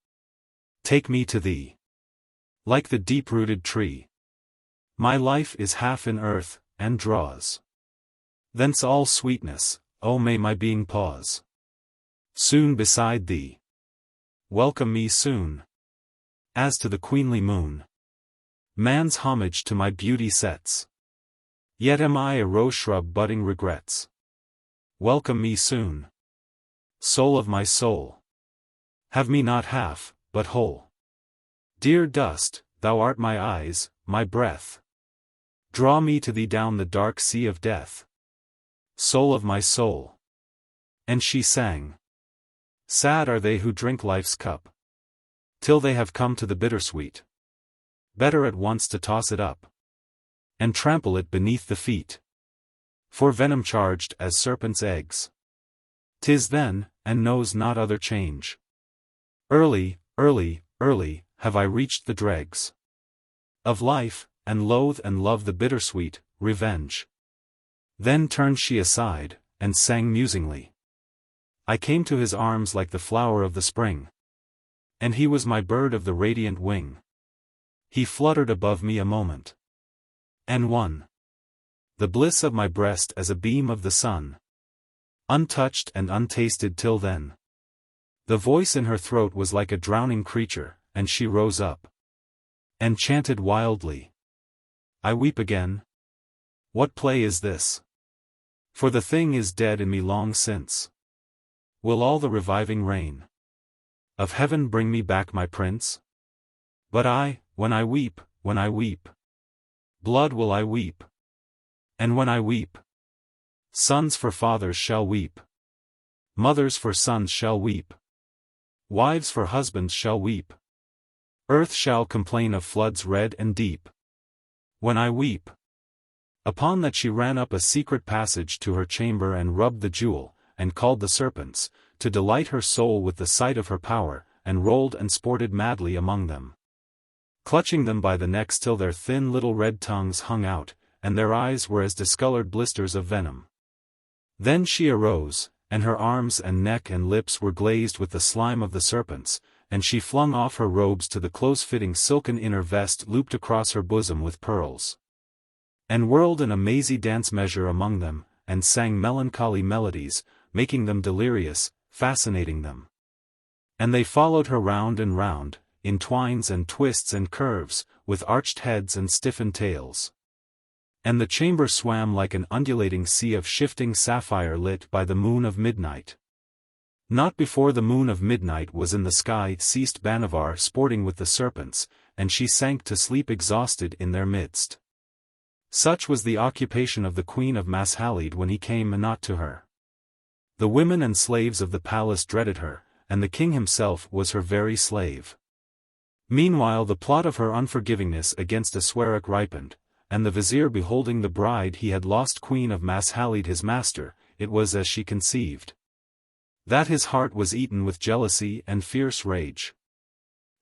[SPEAKER 1] Take me to thee. Like the deep-rooted tree. My life is half in earth, and draws. Thence all sweetness, O may my being pause. Soon beside thee. Welcome me soon. As to the queenly moon. Man's homage to my beauty sets. Yet am I a rose shrub budding regrets. Welcome me soon. Soul of my soul. Have me not half, but whole. Dear dust, thou art my eyes, my breath. Draw me to thee down the dark sea of death. Soul of my soul. And she sang. Sad are they who drink life's cup, till they have come to the bittersweet. Better at once to toss it up, and trample it beneath the feet. For venom charged as serpents' eggs. 'Tis then, and knows not other change. Early, early, early, have I reached the dregs of life, and loathe and love the bittersweet, revenge. Then turned she aside, and sang musingly. I came to his arms like the flower of the spring, and he was my bird of the radiant wing. He fluttered above me a moment, and won the bliss of my breast as a beam of the sun, untouched and untasted till then. The voice in her throat was like a drowning creature, and she rose up and chanted wildly. I weep again. What play is this? For the thing is dead in me long since. Will all the reviving rain of heaven bring me back my prince? But I, when I weep, blood will I weep. And when I weep, sons for fathers shall weep. Mothers for sons shall weep. Wives for husbands shall weep. Earth shall complain of floods red and deep. When I weep. Upon that she ran up a secret passage to her chamber and rubbed the jewel, and called the serpents, to delight her soul with the sight of her power, and rolled and sported madly among them, clutching them by the necks till their thin little red tongues hung out, and their eyes were as discolored blisters of venom. Then she arose, and her arms and neck and lips were glazed with the slime of the serpents, and she flung off her robes to the close-fitting silken inner vest looped across her bosom with pearls, and whirled in a mazy dance measure among them, and sang melancholy melodies, making them delirious, fascinating them. And they followed her round and round, in twines and twists and curves, with arched heads and stiffened tails. And the chamber swam like an undulating sea of shifting sapphire lit by the moon of midnight. Not before the moon of midnight was in the sky ceased Bhanavar sporting with the serpents, and she sank to sleep exhausted in their midst. Such was the occupation of the queen of Mashalid when he came not to her. The women and slaves of the palace dreaded her, and the king himself was her very slave. Meanwhile the plot of her unforgivingness against Aswarak ripened, and the vizier beholding the bride he had lost queen of Mashalid his master, it was as she conceived, that his heart was eaten with jealousy and fierce rage.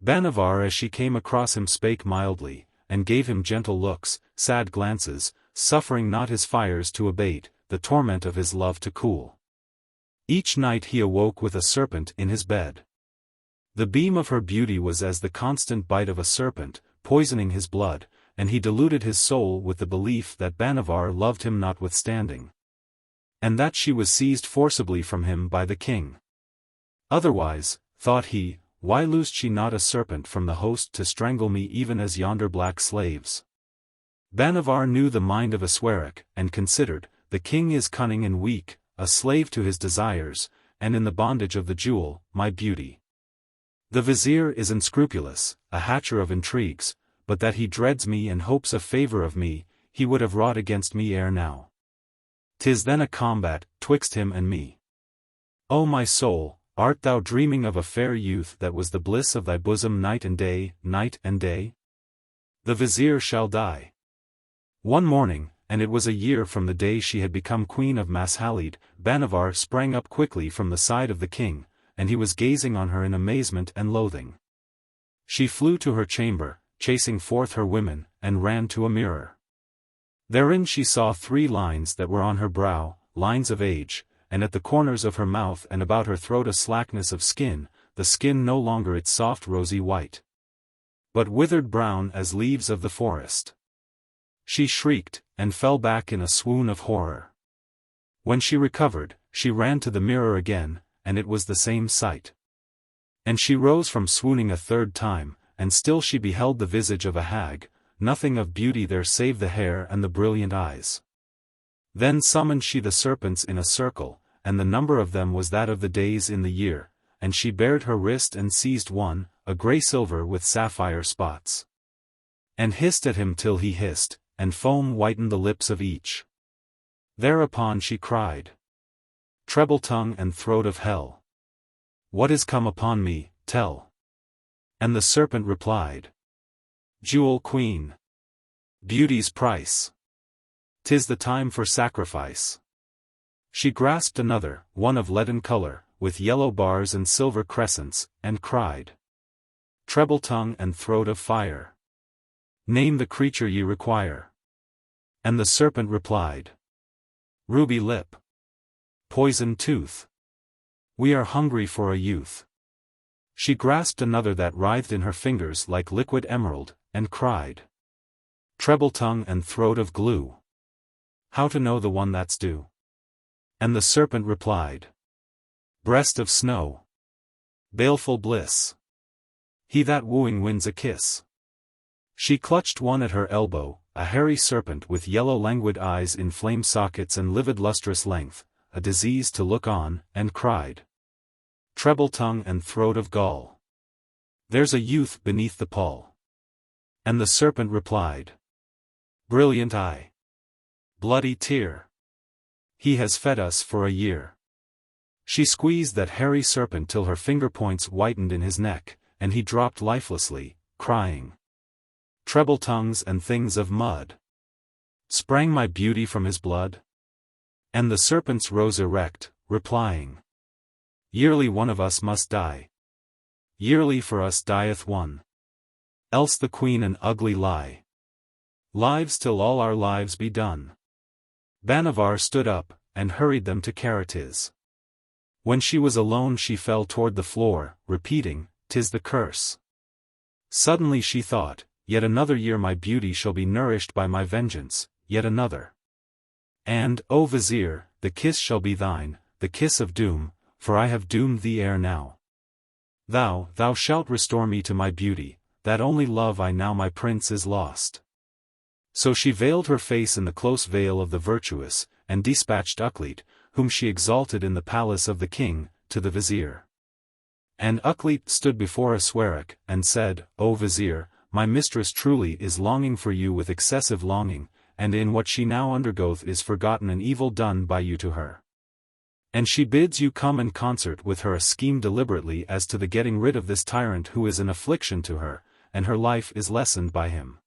[SPEAKER 1] Bhanavar as she came across him spake mildly, and gave him gentle looks, sad glances, suffering not his fires to abate, the torment of his love to cool. Each night he awoke with a serpent in his bed. The beam of her beauty was as the constant bite of a serpent, poisoning his blood, and he deluded his soul with the belief that Bhanavar loved him notwithstanding, and that she was seized forcibly from him by the king. Otherwise, thought he, why loosed she not a serpent from the host to strangle me even as yonder black slaves? Bhanavar knew the mind of Aswarak, and considered, the king is cunning and weak, a slave to his desires, and in the bondage of the jewel, my beauty. The vizier is unscrupulous, a hatcher of intrigues, but that he dreads me and hopes a favor of me, he would have wrought against me ere now. 'Tis then a combat, twixt him and me. O my soul, art thou dreaming of a fair youth that was the bliss of thy bosom night and day, night and day? The vizier shall die. One morning, and it was a year from the day she had become queen of Mashalid, Bhanavar sprang up quickly from the side of the king, and he was gazing on her in amazement and loathing. She flew to her chamber, chasing forth her women, and ran to a mirror. Therein she saw 3 lines that were on her brow, lines of age, and at the corners of her mouth and about her throat a slackness of skin, the skin no longer its soft rosy white, but withered brown as leaves of the forest. She shrieked, and fell back in a swoon of horror. When she recovered, she ran to the mirror again, and it was the same sight. And she rose from swooning a 3rd time, and still she beheld the visage of a hag, nothing of beauty there save the hair and the brilliant eyes. Then summoned she the serpents in a circle, and the number of them was that of the days in the year, and she bared her wrist and seized one, a grey-silver with sapphire spots. And hissed at him till he hissed, and foam whitened the lips of each. Thereupon she cried, "Treble tongue and throat of hell! What is come upon me, tell." And the serpent replied, "Jewel queen! Beauty's price! 'Tis the time for sacrifice." She grasped another, one of leaden color, with yellow bars and silver crescents, and cried, "Treble tongue and throat of fire! Name the creature ye require." And the serpent replied, "Ruby lip! Poison tooth! We are hungry for a youth." She grasped another that writhed in her fingers like liquid emerald, and cried, "Treble tongue and throat of glue! How to know the one that's due?" And the serpent replied, "Breast of snow! Baleful bliss! He that wooing wins a kiss." She clutched one at her elbow, a hairy serpent with yellow languid eyes in flame sockets and livid lustrous length, a disease to look on, and cried, "Treble tongue and throat of gall! There's a youth beneath the pall." And the serpent replied, "Brilliant eye! Bloody tear! He has fed us for a year." She squeezed that hairy serpent till her finger points whitened in his neck, and he dropped lifelessly, crying, "Treble tongues and things of mud! Sprang my beauty from his blood?" And the serpents rose erect, replying, "Yearly one of us must die. Yearly for us dieth one. Else the queen an ugly lie. Lives till all our lives be done." Bhanavar stood up, and hurried them to Karaz. When she was alone she fell toward the floor, repeating, "'Tis the curse." Suddenly she thought, "Yet another year my beauty shall be nourished by my vengeance, yet another. And, O Vizier, the kiss shall be thine, the kiss of doom, for I have doomed thee ere now. Thou shalt restore me to my beauty, that only love I now my prince is lost." So she veiled her face in the close veil of the virtuous, and dispatched Aklit, whom she exalted in the palace of the king, to the Vizier. And Aklit stood before Aswarak, and said, "O Vizier, my mistress truly is longing for you with excessive longing, and in what she now undergoeth is forgotten an evil done by you to her. And she bids you come and concert with her a scheme deliberately as to the getting rid of this tyrant who is an affliction to her, and her life is lessened by him."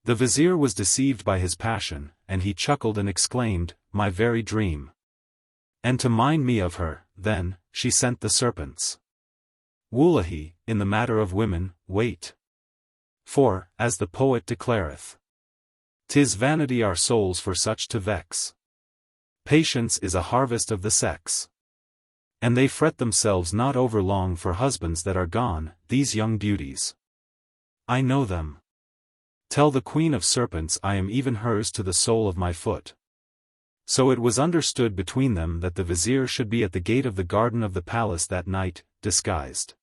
[SPEAKER 1] The Vizier was deceived by his passion, and he chuckled and exclaimed, "My very dream! And to mind me of her, then, she sent the serpents. Wullahy, in the matter of women, wait. For, as the poet declareth, "'Tis vanity our souls for such to vex. Patience is a harvest of the sex. And they fret themselves not over long for husbands that are gone, these young beauties. I know them. Tell the queen of serpents I am even hers to the sole of my foot." So it was understood between them that the Vizier should be at the gate of the garden of the palace that night, disguised.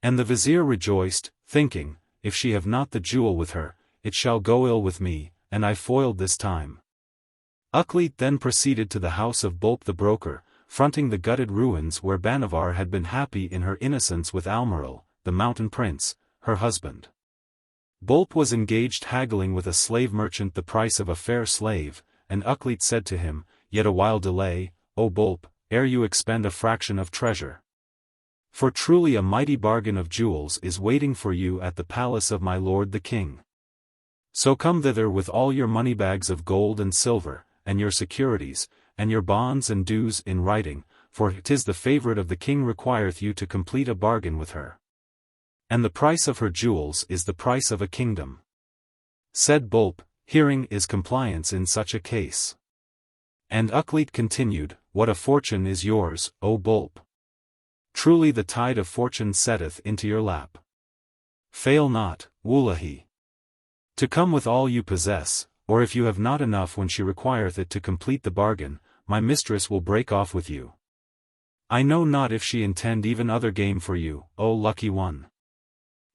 [SPEAKER 1] And the Vizier rejoiced, thinking, "If she have not the jewel with her, it shall go ill with me, and I foiled this time." Aklit then proceeded to the house of Bolp the broker, fronting the gutted ruins where Bhanavar had been happy in her innocence with Almiril, the mountain prince, her husband. Bolp was engaged haggling with a slave merchant the price of a fair slave, and Aklit said to him, "Yet a while delay, O Bolp, ere you expend a fraction of treasure. For truly a mighty bargain of jewels is waiting for you at the palace of my lord the king. So come thither with all your moneybags of gold and silver, and your securities, and your bonds and dues in writing, for 'tis the favorite of the king requireth you to complete a bargain with her. And the price of her jewels is the price of a kingdom." Said Bolp, "Hearing is compliance in such a case." And Aklit continued, "What a fortune is yours, O Bolp! Truly the tide of fortune setteth into your lap. Fail not, Wullahy, to come with all you possess, or if you have not enough when she requireth it to complete the bargain, my mistress will break off with you. I know not if she intend even other game for you, O lucky one."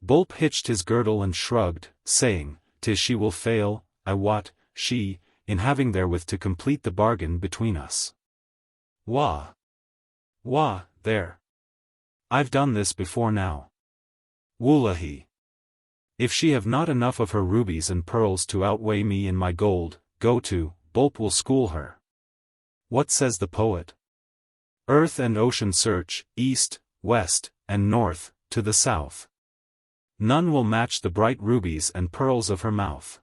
[SPEAKER 1] Bolp hitched his girdle and shrugged, saying, "'Tis she will fail, I wot, she, in having therewith to complete the bargain between us. Wah! Wah, there! I've done this before now. Wullahy! If she have not enough of her rubies and pearls to outweigh me in my gold, go to, Boolp will school her. What says the poet? Earth and ocean search, east, west, and north, to the south. None will match the bright rubies and pearls of her mouth.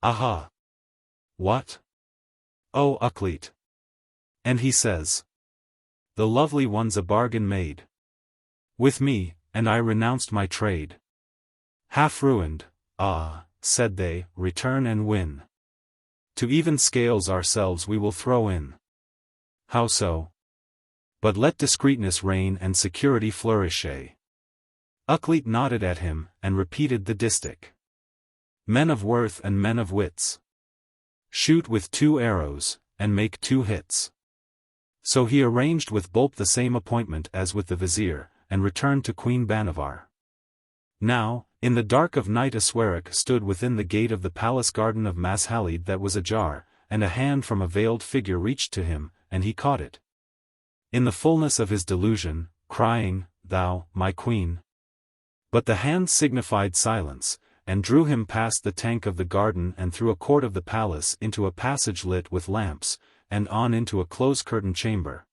[SPEAKER 1] Aha! What? Oh, Aklit! And he says, the lovely one's a bargain made with me, and I renounced my trade. Half ruined, ah, said they, return and win. To even scales ourselves we will throw in. How so? But let discreetness reign and security flourish. Aklit nodded at him, and repeated the distich. Men of worth and men of wits. Shoot with 2 arrows, and make 2 hits. So he arranged with Boolp the same appointment as with the vizier, and returned to Queen Bhanavar. Now, in the dark of night a swerak stood within the gate of the palace garden of Mashalid that was ajar, and a hand from a veiled figure reached to him, and he caught it. In the fullness of his delusion, crying, Thou, my queen. But the hand signified silence, and drew him past the tank of the garden and through a court of the palace into a passage lit with lamps, and on into a close-curtained chamber.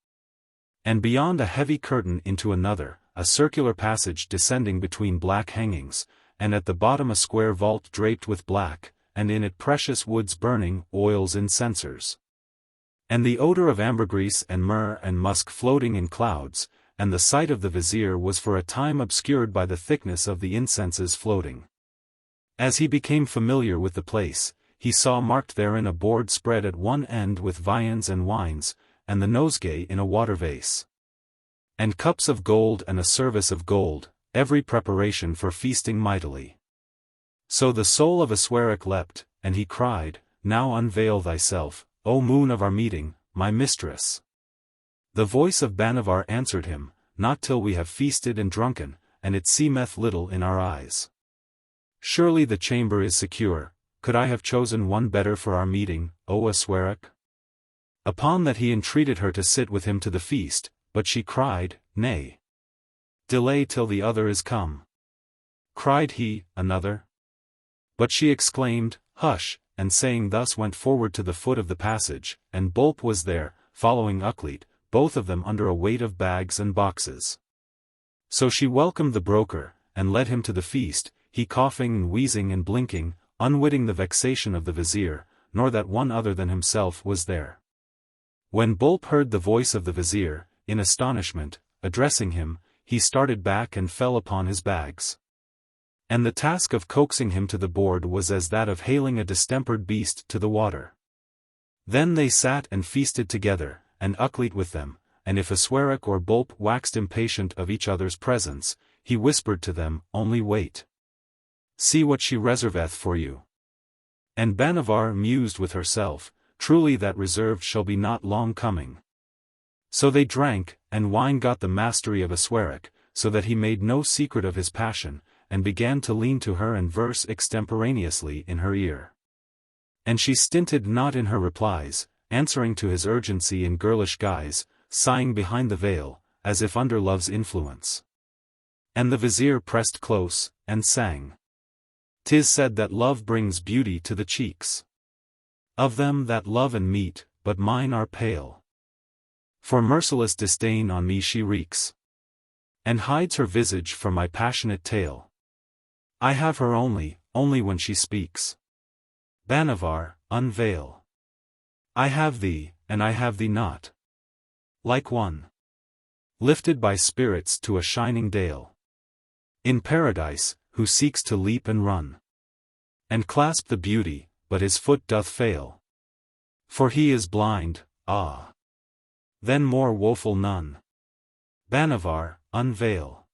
[SPEAKER 1] And beyond a heavy curtain into another, a circular passage descending between black hangings, and at the bottom a square vault draped with black, and in it precious woods burning, oils in censers. And the odor of ambergris and myrrh and musk floating in clouds, and the sight of the vizier was for a time obscured by the thickness of the incenses floating. As he became familiar with the place, he saw marked therein a board spread at one end with viands and wines, and the nosegay in a water vase. And cups of gold and a service of gold, every preparation for feasting mightily. So the soul of Aswarak leapt, and he cried, Now unveil thyself, O moon of our meeting, my mistress. The voice of Bhanavar answered him, Not till we have feasted and drunken, and it seemeth little in our eyes. Surely the chamber is secure, could I have chosen one better for our meeting, O Aswarak? Upon that he entreated her to sit with him to the feast, but she cried, Nay. Delay till the other is come. Cried he, Another? But she exclaimed, Hush, and saying thus went forward to the foot of the passage, and Boolp was there, following Aklit, both of them under a weight of bags and boxes. So she welcomed the broker, and led him to the feast, he coughing and wheezing and blinking, unwitting the vexation of the vizier, nor that one other than himself was there. When Boolp heard the voice of the vizier, in astonishment, addressing him, he started back and fell upon his bags. And the task of coaxing him to the board was as that of hailing a distempered beast to the water. Then they sat and feasted together, and Aklit with them, and if Aswarak or Boolp waxed impatient of each other's presence, he whispered to them, Only wait. See what she reserveth for you. And Bhanavar mused with herself, Truly that reserved shall be not long coming. So they drank, and wine got the mastery of Aswarak, so that he made no secret of his passion, and began to lean to her and verse extemporaneously in her ear. And she stinted not in her replies, answering to his urgency in girlish guise, sighing behind the veil, as if under love's influence. And the vizier pressed close, and sang. 'Tis said that love brings beauty to the cheeks of them that love and meet, but mine are pale. For merciless disdain on me she wreaks, and hides her visage from my passionate tale. I have her only when she speaks. Bhanavar, unveil. I have thee, and I have thee not. Like one lifted by spirits to a shining dale in paradise, who seeks to leap and run, and clasp the beauty, but his foot doth fail. For he is blind, ah! Then more woeful none. Bhanavar, unveil.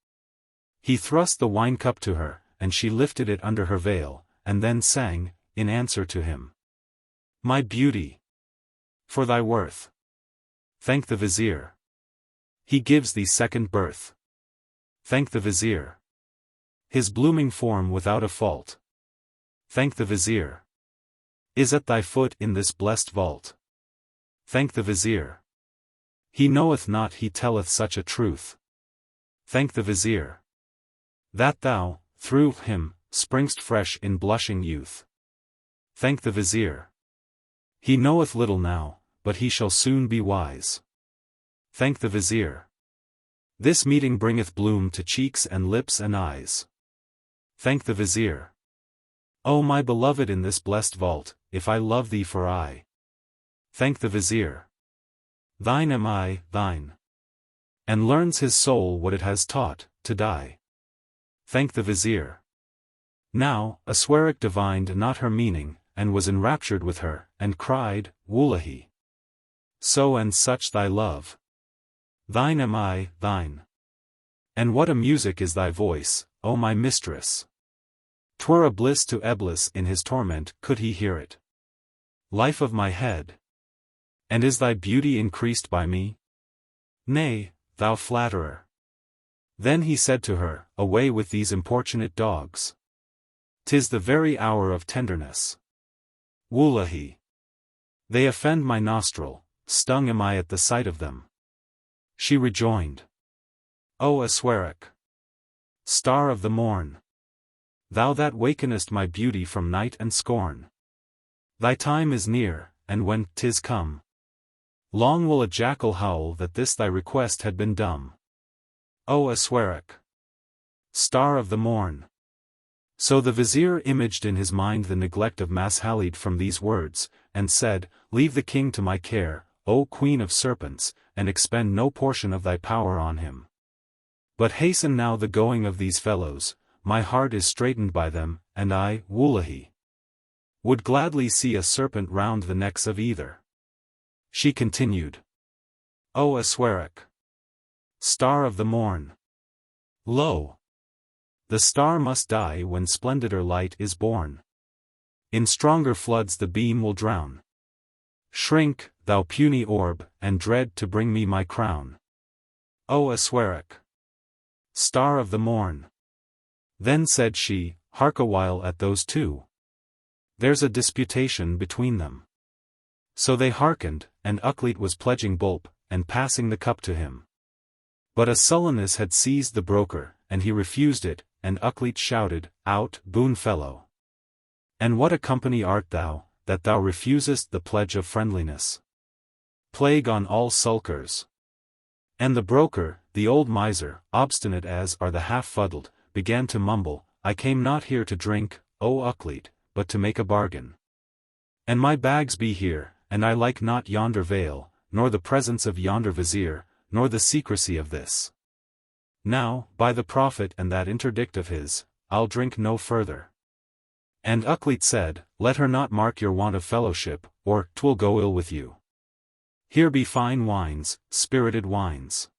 [SPEAKER 1] He thrust the wine-cup to her, and she lifted it under her veil, and then sang, in answer to him. My beauty! For thy worth. Thank the vizier. He gives thee second birth. Thank the vizier. His blooming form without a fault. Thank the vizier. is at thy foot in this blessed vault. Thank the vizier. He knoweth not he telleth such a truth. Thank the vizier. That thou, through him, springst fresh in blushing youth. Thank the vizier. He knoweth little now, but he shall soon be wise. Thank the vizier. This meeting bringeth bloom to cheeks and lips and eyes. Thank the vizier. O my beloved in this blessed vault, if I love thee for aye. Thank the vizier. Thine am I, thine. And learns his soul what it has taught, to die. Thank the vizier. Now, Aswarak divined not her meaning, and was enraptured with her, and cried, Wullahy! So and such thy love. Thine am I, thine. And what a music is thy voice, O my mistress! 'Twere a bliss to Eblis in his torment could he hear it. Life of my head! And is thy beauty increased by me? Nay, thou flatterer. Then he said to her, Away with these importunate dogs. 'Tis the very hour of tenderness. Wullahy! They offend my nostril, stung am I at the sight of them. She rejoined. O Aswarak! Star of the morn! Thou that wakenest my beauty from night and scorn. Thy time is near, and when 'tis come, long will a jackal howl that this thy request had been dumb. O Aswarak! Star of the morn! So the vizier imaged in his mind the neglect of Mashalid from these words, and said, Leave the king to my care, O queen of serpents, and expend no portion of thy power on him. But hasten now the going of these fellows, my heart is straitened by them, and I, Wullahy, would gladly see a serpent round the necks of either. She continued. O Aswarak! Star of the morn! Lo! The star must die when splendider light is born. In stronger floods the beam will drown. Shrink, thou puny orb, and dread to bring me my crown. O Aswarak! Star of the morn! Then said she, Hark a while at those two. There's a disputation between them. So they hearkened, and Aklit was pledging Bulb, and passing the cup to him. But a sullenness had seized the broker, and he refused it, and Aklit shouted, Out, boon fellow! And what a company art thou, that thou refusest the pledge of friendliness? Plague on all sulkers! And the broker, the old miser, obstinate as are the half-fuddled, began to mumble, I came not here to drink, O Aklit, but to make a bargain. And my bags be here, and I like not yonder veil, nor the presence of yonder vizier, nor the secrecy of this. Now, by the Prophet and that interdict of his, I'll drink no further. And Aklit said, Let her not mark your want of fellowship, or 'twill go ill with you. Here be fine wines, spirited wines,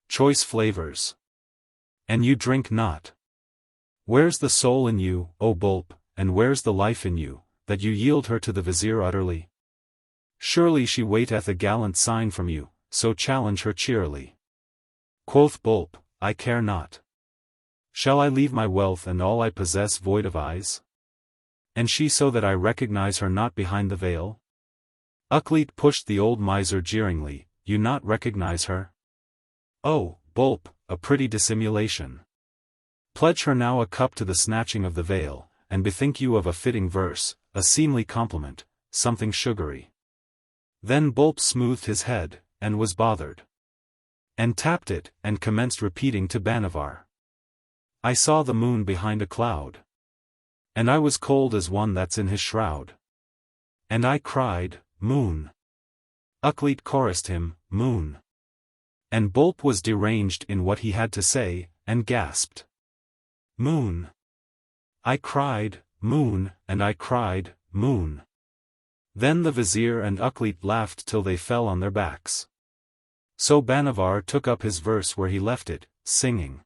[SPEAKER 1] choice flavors. And you drink not. Where's the soul in you, O Bulb, and where's the life in you, that you yield her to the vizier utterly? Surely she waiteth a gallant sign from you, so challenge her cheerily. Quoth Bulb, I care not. Shall I leave my wealth and all I possess void of eyes? And she so that I recognize her not behind the veil? Aklit pushed the old miser jeeringly, You not recognize her? Oh, Bulb, a pretty dissimulation. Pledge her now a cup to the snatching of the veil, and bethink you of a fitting verse, a seemly compliment, something sugary. Then Bulb smoothed his head, and was bothered. And tapped it, and commenced repeating to Bhanavar. I saw the moon behind a cloud. And I was cold as one that's in his shroud. And I cried, Moon. Aklit chorused him, Moon. And Bulb was deranged in what he had to say, and gasped. Moon. I cried, Moon, and I cried, Moon. Then the vizier and Aklit laughed till they fell on their backs. So Bhanavar took up his verse where he left it, singing.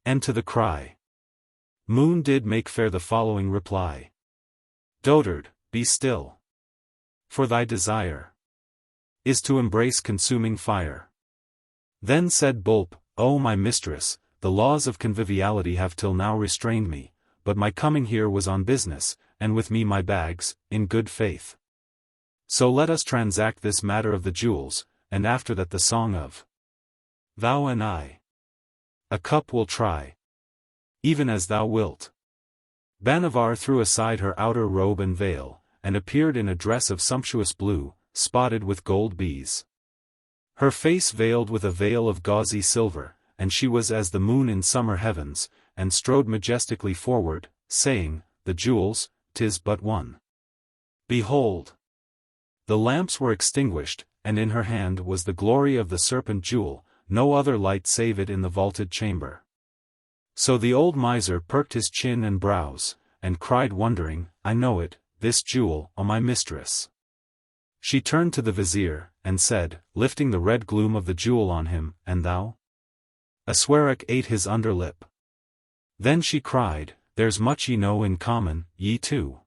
[SPEAKER 1] And to the cry, Moon did make fair the following reply. Dotard, be still. For thy desire is to embrace consuming fire. Then said Bulb, O my mistress, the laws of conviviality have till now restrained me, but my coming here was on business, and with me my bags, in good faith. So let us transact this matter of the jewels, and after that the song of thou and I. A cup will try. Even as thou wilt. Bhanavar threw aside her outer robe and veil, and appeared in a dress of sumptuous blue, spotted with gold bees. Her face veiled with a veil of gauzy silver, and she was as the moon in summer heavens, and strode majestically forward, saying, The jewels, 'tis but one. Behold! The lamps were extinguished, and in her hand was the glory of the serpent jewel, no other light save it in the vaulted chamber. So the old miser perked his chin and brows, and cried wondering, I know it, this jewel, O my mistress. She turned to the vizier, and said, lifting the red gloom of the jewel on him, And thou? Aswarak ate his under lip. Then she cried, There's much ye know in common, ye two.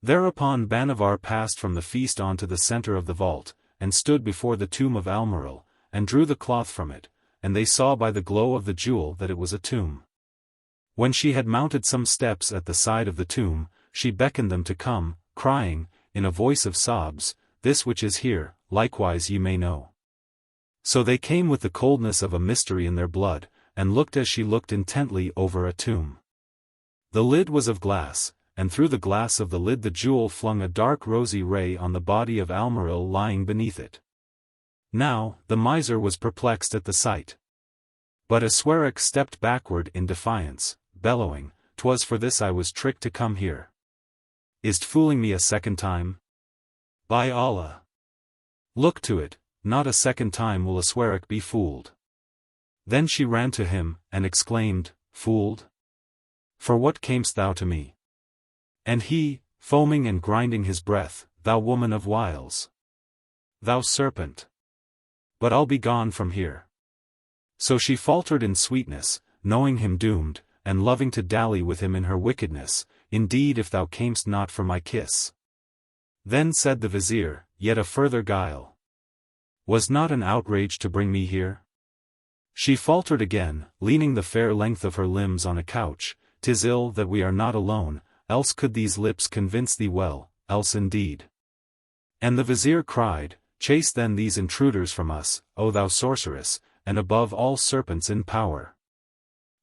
[SPEAKER 1] Thereupon Bhanavar passed from the feast on to the center of the vault, and stood before the tomb of Almirul, and drew the cloth from it, and they saw by the glow of the jewel that it was a tomb. When she had mounted some steps at the side of the tomb, she beckoned them to come, crying, in a voice of sobs, This which is here, likewise ye may know. So they came with the coldness of a mystery in their blood, and looked as she looked intently over a tomb. The lid was of glass, and through the glass of the lid the jewel flung a dark rosy ray on the body of Almirul lying beneath it. Now, the miser was perplexed at the sight. But Aswarak stepped backward in defiance, bellowing, 'Twas for this I was tricked to come here. Is't fooling me a second time? By Allah! Look to it, not a second time will Aswarak be fooled. Then she ran to him, and exclaimed, Fooled? For what camest thou to me? And he, foaming and grinding his breath, Thou woman of wiles! Thou serpent! But I'll be gone from here. So she faltered in sweetness, knowing him doomed, and loving to dally with him in her wickedness, Indeed if thou camest not for my kiss. Then said the vizier, Yet a further guile. Was not an outrage to bring me here? She faltered again, leaning the fair length of her limbs on a couch, 'Tis ill that we are not alone, else could these lips convince thee well, else indeed. And the vizier cried, Chase then these intruders from us, O thou sorceress, and above all serpents in power.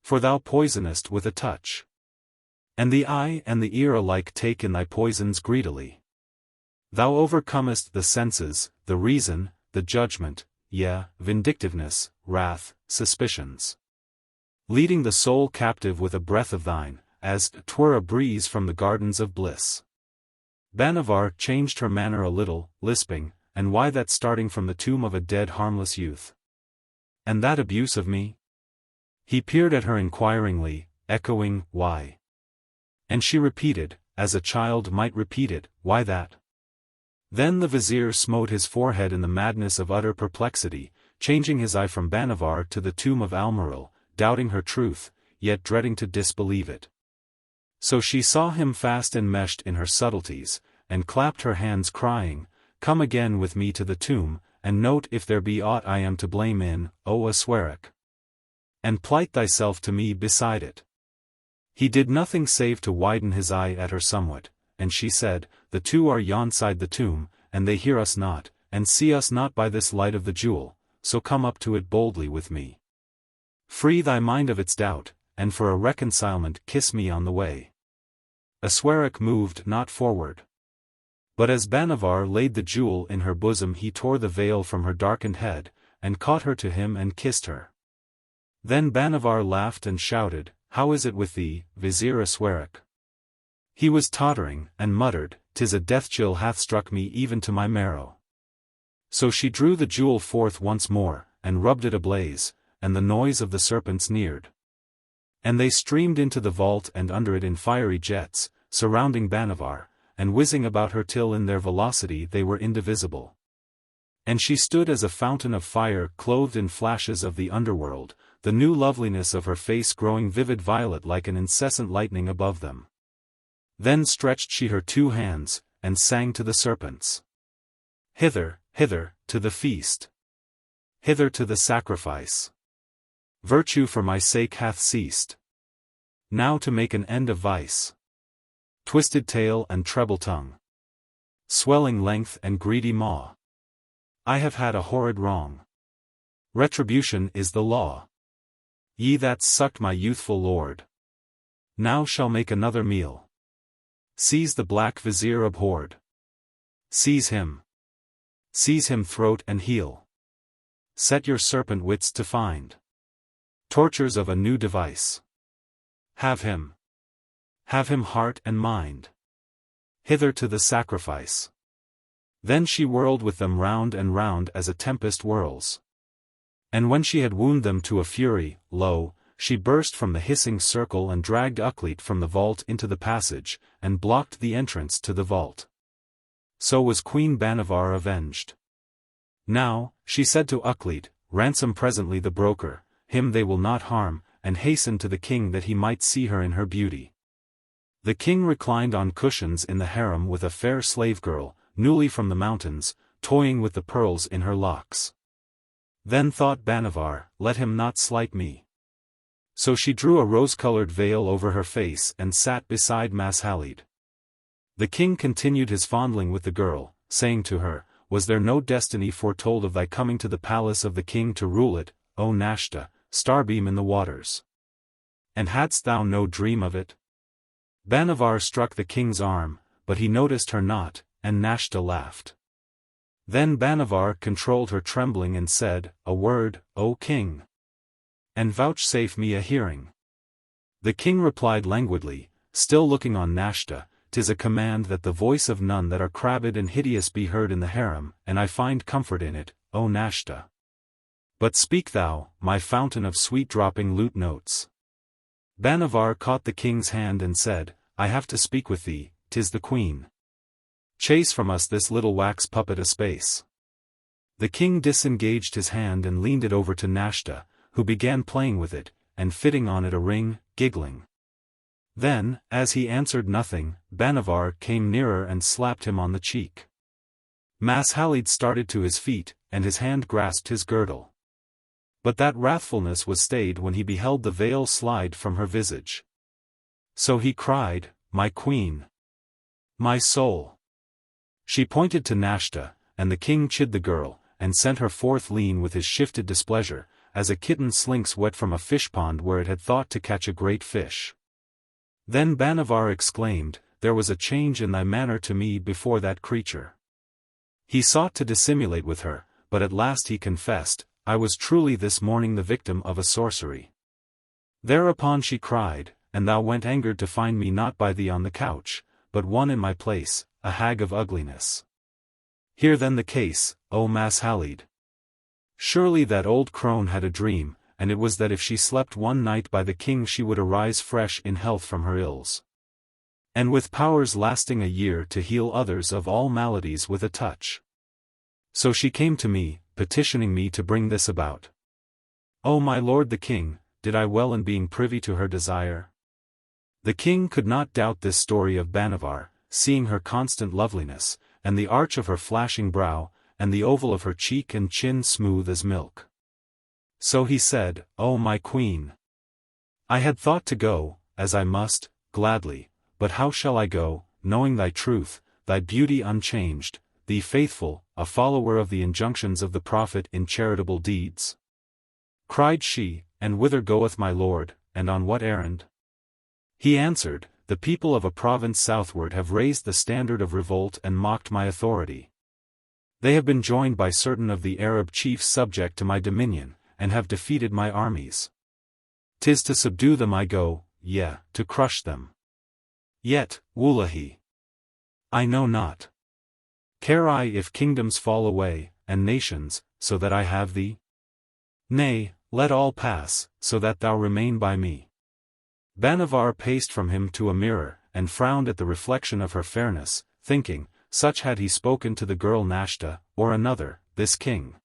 [SPEAKER 1] For thou poisonest with a touch. And the eye and the ear alike take in thy poisons greedily. Thou overcomest the senses, the reason, the judgment, yea, vindictiveness, wrath, suspicions. Leading the soul captive with a breath of thine, as 'twere a breeze from the gardens of bliss. Bhanavar changed her manner a little, lisping, And why that starting from the tomb of a dead harmless youth? And that abuse of me? He peered at her inquiringly, echoing, Why? And she repeated, as a child might repeat it, Why that? Then the vizier smote his forehead in the madness of utter perplexity, changing his eye from Bhanavar to the tomb of Almirul, doubting her truth, yet dreading to disbelieve it. So she saw him fast enmeshed in her subtleties, and clapped her hands crying, Come again with me to the tomb, and note if there be aught I am to blame in, O Aswarak. And plight thyself to me beside it. He did nothing save to widen his eye at her somewhat, and she said, The two are yonside the tomb, and they hear us not, and see us not by this light of the jewel, so come up to it boldly with me. Free thy mind of its doubt, and for a reconcilement kiss me on the way. Aswarak moved not forward. But as Bhanavar laid the jewel in her bosom he tore the veil from her darkened head, and caught her to him and kissed her. Then Bhanavar laughed and shouted, How is it with thee, Vizier Aswarak? He was tottering, and muttered, 'Tis a death chill hath struck me even to my marrow. So she drew the jewel forth once more, and rubbed it ablaze, and the noise of the serpents neared. And they streamed into the vault and under it in fiery jets, surrounding Bhanavar, and whizzing about her till in their velocity they were indivisible. And she stood as a fountain of fire clothed in flashes of the underworld, the new loveliness of her face growing vivid violet like an incessant lightning above them. Then stretched she her two hands, and sang to the serpents. Hither, hither, to the feast. Hither to the sacrifice. Virtue for my sake hath ceased. Now to make an end of vice. twisted tail and treble tongue, swelling length and greedy maw. I have had a horrid wrong. Retribution is the law. Ye that sucked my youthful lord, now shall make another meal. Seize the black vizier abhorred. Seize him. Seize him throat and heel. Set your serpent wits to find tortures of a new device. Have him. Have him heart and mind. Hither to the sacrifice. Then she whirled with them round and round as a tempest whirls. And when she had wound them to a fury, lo, she burst from the hissing circle and dragged Aklit from the vault into the passage, and blocked the entrance to the vault. So was Queen Bhanavar avenged. Now, she said to Aklit, ransom presently the broker, him they will not harm, and hasten to the king that he might see her in her beauty. The king reclined on cushions in the harem with a fair slave girl, newly from the mountains, toying with the pearls in her locks. Then thought Bhanavar, let him not slight me. So she drew a rose-colored veil over her face and sat beside Mashalid. The king continued his fondling with the girl, saying to her, was there no destiny foretold of thy coming to the palace of the king to rule it, O Nashta, starbeam in the waters? And hadst thou no dream of it? Bhanavar struck the king's arm, but he noticed her not, and Nashta laughed. Then Bhanavar controlled her trembling and said, a word, O king, and vouchsafe me a hearing. The king replied languidly, still looking on Nashta, 'tis a command that the voice of none that are crabbed and hideous be heard in the harem, and I find comfort in it, O Nashta. But speak thou, my fountain of sweet-dropping lute notes. Bhanavar caught the king's hand and said, I have to speak with thee, 'tis the queen. Chase from us this little wax puppet a space. The king disengaged his hand and leaned it over to Nashta, who began playing with it, and fitting on it a ring, giggling. Then, as he answered nothing, Bhanavar came nearer and slapped him on the cheek. Mashalid started to his feet, and his hand grasped his girdle. But that wrathfulness was stayed when he beheld the veil slide from her visage. So he cried, my queen! My soul! She pointed to Nashta, and the king chid the girl, and sent her forth lean with his shifted displeasure, as a kitten slinks wet from a fish-pond where it had thought to catch a great fish. Then Bhanavar exclaimed, there was a change in thy manner to me before that creature. He sought to dissimulate with her, but at last he confessed, I was truly this morning the victim of a sorcery. Thereupon she cried, and thou went angered to find me not by thee on the couch, but one in my place, a hag of ugliness. Hear then the case, O Mashalid. Surely that old crone had a dream, and it was that if she slept one night by the king she would arise fresh in health from her ills, and with powers lasting a year to heal others of all maladies with a touch. So she came to me, petitioning me to bring this about. O my lord the king, did I well in being privy to her desire? The king could not doubt this story of Bhanavar, seeing her constant loveliness, and the arch of her flashing brow, and the oval of her cheek and chin smooth as milk. So he said, O my queen! I had thought to go, as I must, gladly, but how shall I go, knowing thy truth, thy beauty unchanged, thee faithful, a follower of the injunctions of the prophet in charitable deeds? Cried she, and whither goeth my lord, and on what errand? He answered, the people of a province southward have raised the standard of revolt and mocked my authority. They have been joined by certain of the Arab chiefs subject to my dominion, and have defeated my armies. 'Tis to subdue them I go, yea, to crush them. Yet, Wullahi, I know not. Care I if kingdoms fall away, and nations, so that I have thee? Nay, let all pass, so that thou remain by me. Bhanavar paced from him to a mirror, and frowned at the reflection of her fairness, thinking, such had he spoken to the girl Nashta, or another, this king.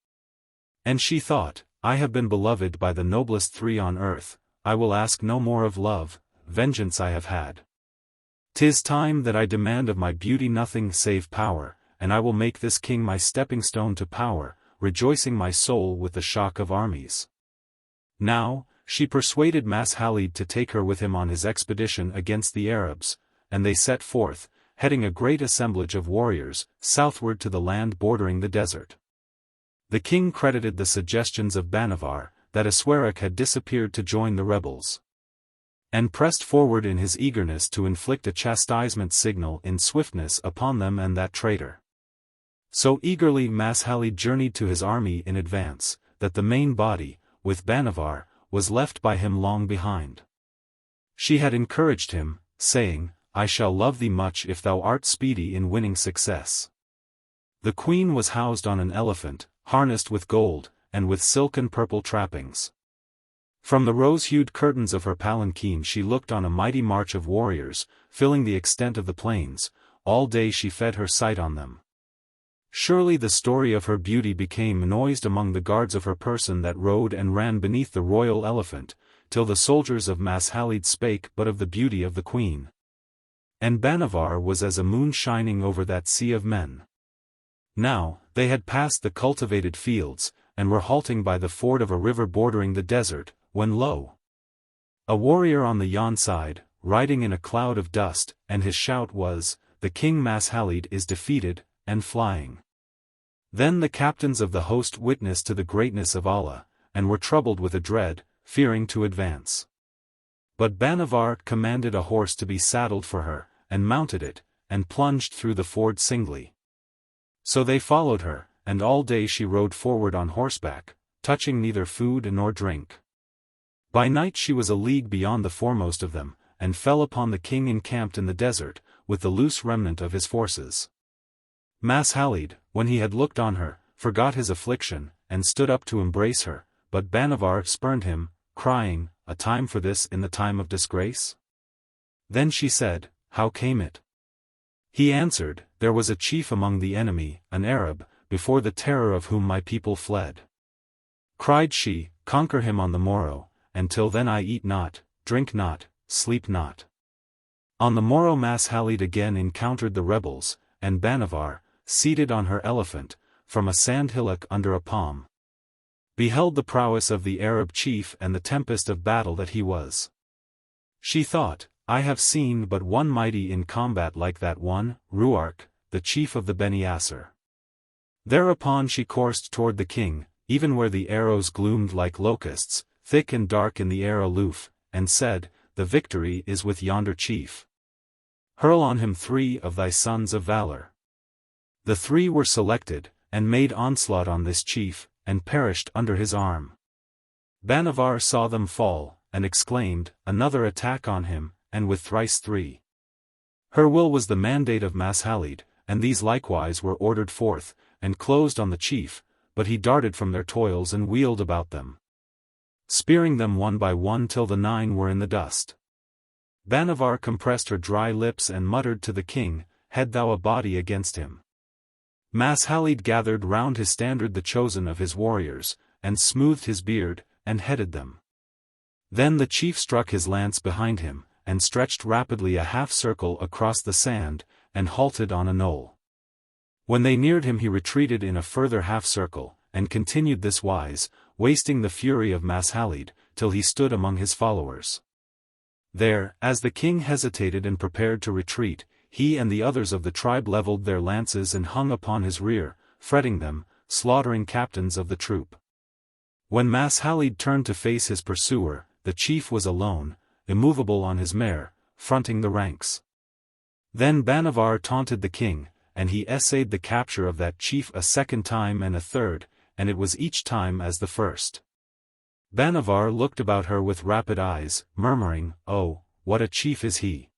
[SPEAKER 1] And she thought, I have been beloved by the noblest three on earth, I will ask no more of love, vengeance I have had. 'Tis time that I demand of my beauty nothing save power, and I will make this king my stepping stone to power, rejoicing my soul with the shock of armies. Now, she persuaded Mashalid to take her with him on his expedition against the Arabs, and they set forth, heading a great assemblage of warriors, southward to the land bordering the desert. The king credited the suggestions of Bhanavar, that Aswarak had disappeared to join the rebels, and pressed forward in his eagerness to inflict a chastisement signal in swiftness upon them and that traitor. So eagerly Mashalid journeyed to his army in advance, that the main body, with Bhanavar, was left by him long behind. She had encouraged him, saying, I shall love thee much if thou art speedy in winning success. The queen was housed on an elephant, harnessed with gold, and with silk and purple trappings. From the rose-hued curtains of her palanquin she looked on a mighty march of warriors, filling the extent of the plains. All day she fed her sight on them. Surely the story of her beauty became noised among the guards of her person that rode and ran beneath the royal elephant, till the soldiers of Mashalid spake but of the beauty of the queen. And Bhanavar was as a moon shining over that sea of men. Now, they had passed the cultivated fields, and were halting by the ford of a river bordering the desert, when lo! A warrior on the yon side, riding in a cloud of dust, and his shout was, the king Mashalid is defeated, and flying. Then the captains of the host witnessed to the greatness of Allah, and were troubled with a dread, fearing to advance. But Bhanavar commanded a horse to be saddled for her, and mounted it, and plunged through the ford singly. So they followed her, and all day she rode forward on horseback, touching neither food nor drink. By night she was a league beyond the foremost of them, and fell upon the king encamped in the desert, with the loose remnant of his forces. Mashalid, when he had looked on her, forgot his affliction, and stood up to embrace her, but Bhanavar spurned him, crying, a time for this in the time of disgrace? Then she said, how came it? He answered, there was a chief among the enemy, an Arab, before the terror of whom my people fled. Cried she, conquer him on the morrow, and till then I eat not, drink not, sleep not. On the morrow Mashalid again encountered the rebels, and Bhanavar, seated on her elephant, from a sand hillock under a palm, beheld the prowess of the Arab chief and the tempest of battle that he was. She thought, I have seen but one mighty in combat like that one, Ruark, the chief of the Beni Asser. Thereupon she coursed toward the king, even where the arrows gloomed like locusts, thick and dark in the air aloof, and said, the victory is with yonder chief. Hurl on him 3 of thy sons of valor. The 3 were selected, and made onslaught on this chief, and perished under his arm. Bhanavar saw them fall, and exclaimed, another attack on him, and with thrice 3. Her will was the mandate of Mashalid, and these likewise were ordered forth, and closed on the chief, but he darted from their toils and wheeled about them, spearing them one by one till the 9 were in the dust. Bhanavar compressed her dry lips and muttered to the king, had thou a body against him. Mashalid gathered round his standard the chosen of his warriors, and smoothed his beard, and headed them. Then the chief struck his lance behind him, and stretched rapidly a half-circle across the sand, and halted on a knoll. When they neared him he retreated in a further half-circle, and continued this wise, wasting the fury of Mashalid, till he stood among his followers. There, as the king hesitated and prepared to retreat, he and the others of the tribe leveled their lances and hung upon his rear, fretting them, slaughtering captains of the troop. When Mashalid turned to face his pursuer, the chief was alone, immovable on his mare, fronting the ranks. Then Bhanavar taunted the king, and he essayed the capture of that chief a second time and a third, and it was each time as the first. Bhanavar looked about her with rapid eyes, murmuring, oh, what a chief is he!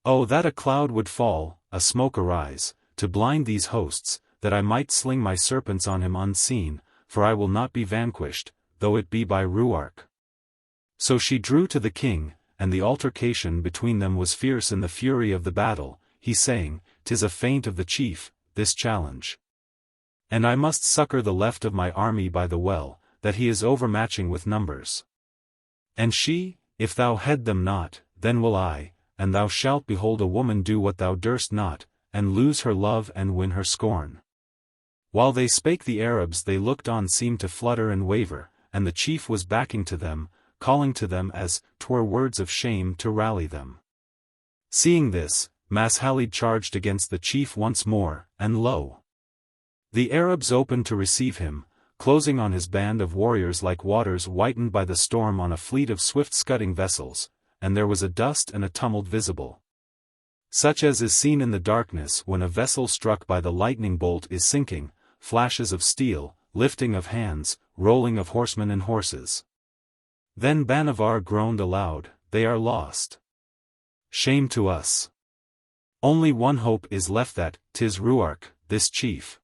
[SPEAKER 1] Oh, that a cloud would fall, a smoke arise, to blind these hosts, that I might sling my serpents on him unseen, for I will not be vanquished, though it be by Ruark. So she drew to the king, and the altercation between them was fierce in the fury of the battle, he saying, 'Tis a feint of the chief, this challenge. And I must succor the left of my army by the well, that he is overmatching with numbers. And she, if thou head them not, then will I, and thou shalt behold a woman do what thou durst not, and lose her love and win her scorn. While they spake the Arabs they looked on seemed to flutter and waver, and the chief was backing to them, calling to them as 'twere words of shame to rally them. Seeing this, Mashalid charged against the chief once more, and lo! The Arabs opened to receive him, closing on his band of warriors like waters whitened by the storm on a fleet of swift scudding vessels, and there was a dust and a tumult visible, such as is seen in the darkness when a vessel struck by the lightning bolt is sinking, flashes of steel, lifting of hands, rolling of horsemen and horses. Then Bhanavar groaned aloud, "They are lost. Shame to us. Only one hope is left, that 'tis Ruark, this chief."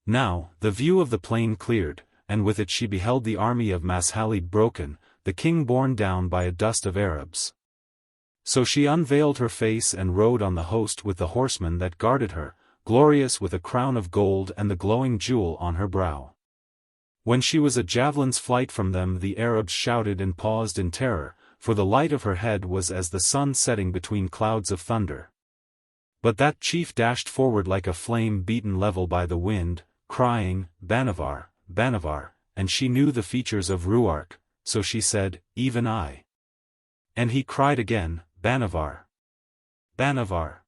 [SPEAKER 1] Now, the view of the plain cleared, and with it she beheld the army of Mashalid broken, the king borne down by a dust of Arabs. So she unveiled her face and rode on the host with the horsemen that guarded her, glorious with a crown of gold and the glowing jewel on her brow. When she was a javelin's flight from them, the Arabs shouted and paused in terror, for the light of her head was as the sun setting between clouds of thunder. But that chief dashed forward like a flame beaten level by the wind, crying, "Bhanavar, Bhanavar," and she knew the features of Ruark, so she said, "Even I." And he cried again, "Bhanavar, Bhanavar,"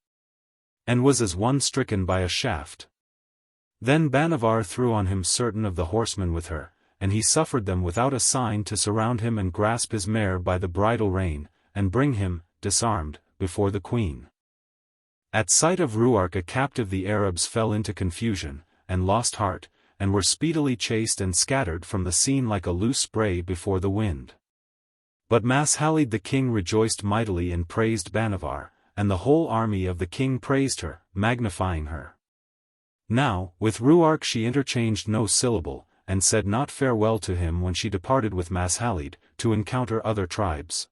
[SPEAKER 1] and was as one stricken by a shaft. Then Bhanavar threw on him certain of the horsemen with her, and he suffered them without a sign to surround him and grasp his mare by the bridle rein, and bring him, disarmed, before the queen. At sight of Ruark a captive the Arabs fell into confusion, and lost heart, and were speedily chased and scattered from the scene like a loose spray before the wind. But Mashalid the king rejoiced mightily and praised Bhanavar, and the whole army of the king praised her, magnifying her. Now, with Ruark she interchanged no syllable, and said not farewell to him when she departed with Mashalid, to encounter other tribes.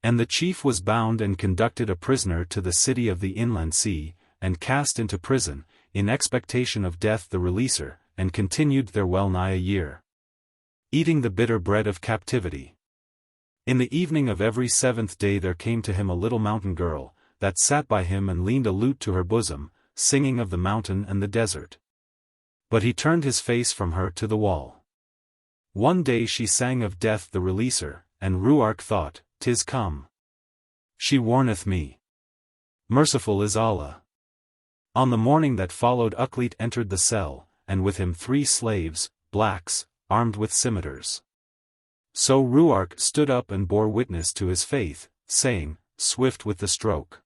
[SPEAKER 1] And the chief was bound and conducted a prisoner to the city of the inland sea, and cast into prison, in expectation of death the releaser, and continued there well nigh a year, eating the bitter bread of captivity. In the evening of every 7th day there came to him a little mountain girl, that sat by him and leaned a lute to her bosom, singing of the mountain and the desert. But he turned his face from her to the wall. One day she sang of death the releaser, and Ruark thought, "'Tis come. She warneth me. Merciful is Allah." On the morning that followed Aklit entered the cell, and with him 3 slaves, blacks, armed with scimitars. So Ruark stood up and bore witness to his faith, saying, "Swift with the stroke."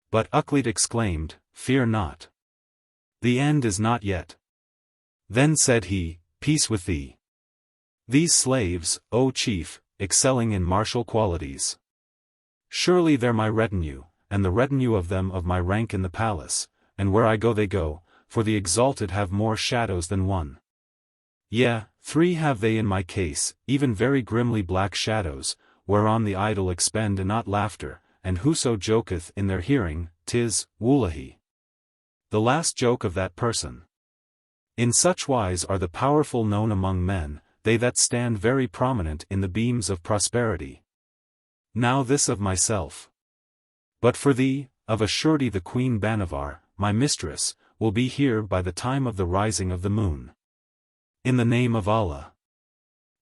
[SPEAKER 1] But Aklit exclaimed, "Fear not. The end is not yet." Then said he, "Peace with thee. These slaves, O chief, excelling in martial qualities. Surely they're my retinue, and the retinue of them of my rank in the palace, and where I go they go, for the exalted have more shadows than one. Yea, 3 have they in my case, even very grimly black shadows, whereon the idle expend not laughter, and whoso joketh in their hearing, 'tis, Wullahi, the last joke of that person. In such wise are the powerful known among men, they that stand very prominent in the beams of prosperity. Now this of myself. But for thee, of a surety the Queen Bhanavar, my mistress, will be here by the time of the rising of the moon. In the name of Allah."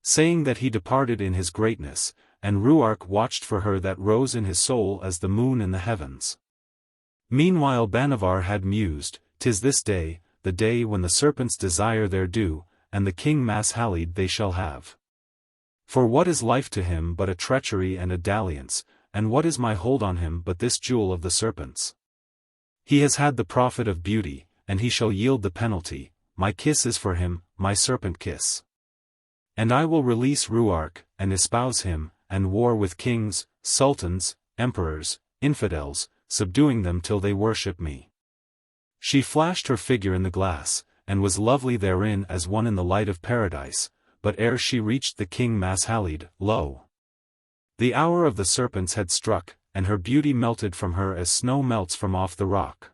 [SPEAKER 1] Saying that he departed in his greatness, and Ruark watched for her that rose in his soul as the moon in the heavens. Meanwhile Bhanavar had mused, "'Tis this day, the day when the serpents desire their due, and the king Mashalid they shall have. For what is life to him but a treachery and a dalliance, and what is my hold on him but this jewel of the serpents? He has had the profit of beauty, and he shall yield the penalty. My kiss is for him, my serpent kiss. And I will release Ruark, and espouse him, and war with kings, sultans, emperors, infidels, subduing them till they worship me." She flashed her figure in the glass, and was lovely therein as one in the light of paradise, but ere she reached the king Mashalid, lo! The hour of the serpents had struck, and her beauty melted from her as snow melts from off the rock.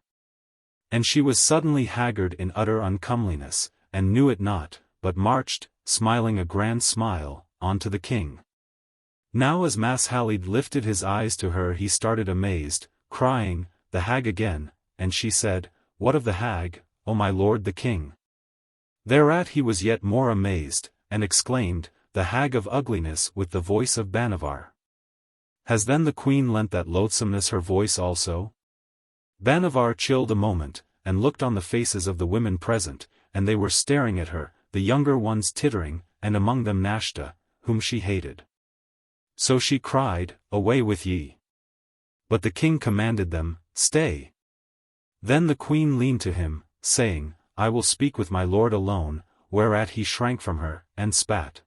[SPEAKER 1] And she was suddenly haggard in utter uncomeliness, and knew it not, but marched, smiling a grand smile, on to the king. Now as Mashalid lifted his eyes to her he started amazed, crying, "The hag again," and she said, "What of the hag, O my lord the king?" Thereat he was yet more amazed, and exclaimed, "The hag of ugliness with the voice of Bhanavar." Has then the queen lent that loathsomeness her voice also? Bhanavar chilled a moment, and looked on the faces of the women present, and they were staring at her, the younger ones tittering, and among them Nashta, whom she hated. So she cried, "Away with ye!" But the king commanded them, "Stay!" Then the queen leaned to him, saying, "I will speak with my lord alone," whereat he shrank from her, and spat.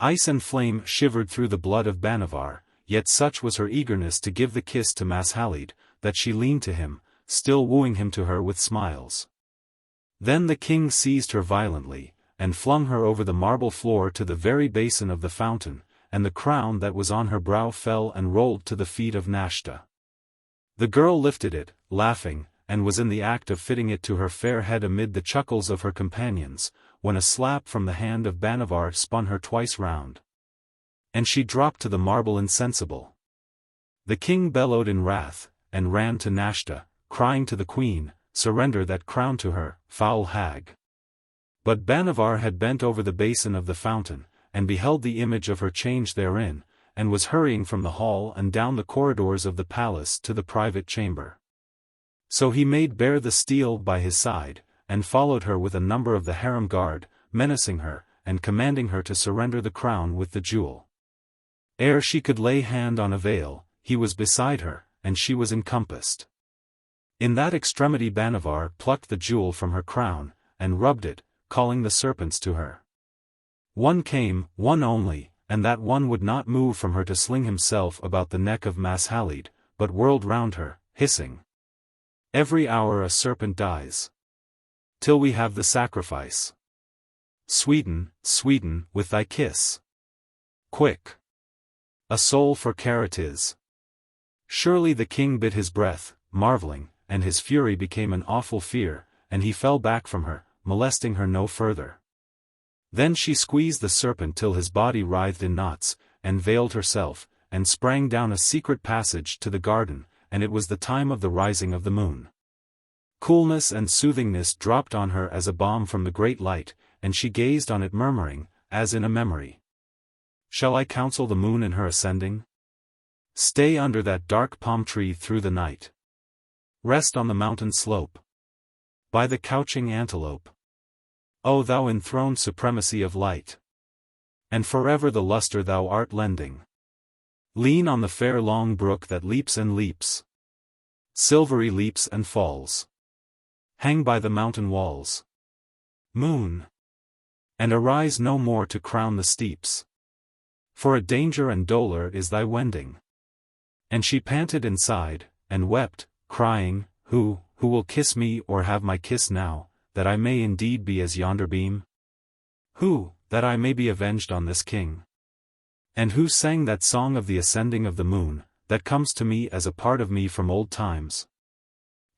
[SPEAKER 1] Ice and flame shivered through the blood of Bhanavar, yet such was her eagerness to give the kiss to Mashalid, that she leaned to him, still wooing him to her with smiles. Then the king seized her violently, and flung her over the marble floor to the very basin of the fountain, and the crown that was on her brow fell and rolled to the feet of Nashta. The girl lifted it, laughing, and was in the act of fitting it to her fair head amid the chuckles of her companions, when a slap from the hand of Bhanavar spun her twice round. And she dropped to the marble insensible. The king bellowed in wrath, and ran to Nashta, crying to the queen, "Surrender that crown to her, foul hag." But Bhanavar had bent over the basin of the fountain, and beheld the image of her change therein, and was hurrying from the hall and down the corridors of the palace to the private chamber. So he made bare the steel by his side, and followed her with a number of the harem guard, menacing her, and commanding her to surrender the crown with the jewel. Ere she could lay hand on a veil, he was beside her, and she was encompassed. In that extremity Bhanavar plucked the jewel from her crown, and rubbed it, calling the serpents to her. One came, one only, and that one would not move from her to sling himself about the neck of Mashalid, but whirled round her, hissing. Every hour a serpent dies. Till we have the sacrifice. Sweeten, sweeten, with thy kiss. Quick. A soul for care it is. Surely the king bit his breath, marveling, and his fury became an awful fear, and he fell back from her, molesting her no further. Then she squeezed the serpent till his body writhed in knots, and veiled herself, and sprang down a secret passage to the garden, and it was the time of the rising of the moon. Coolness and soothingness dropped on her as a balm from the great light, and she gazed on it murmuring, as in a memory. Shall I counsel the moon in her ascending? Stay under that dark palm tree through the night. Rest on the mountain slope. By the couching antelope. O thou enthroned supremacy of light! And forever the luster thou art lending. Lean on the fair long brook that leaps and leaps. Silvery leaps and falls. Hang by the mountain walls. Moon! And arise no more to crown the steeps. For a danger and dolour is thy wending. And she panted and sighed, and wept, crying, Who will kiss me or have my kiss now, that I may indeed be as yonder beam? Who, that I may be avenged on this king? And who sang that song of the ascending of the moon, that comes to me as a part of me from old times?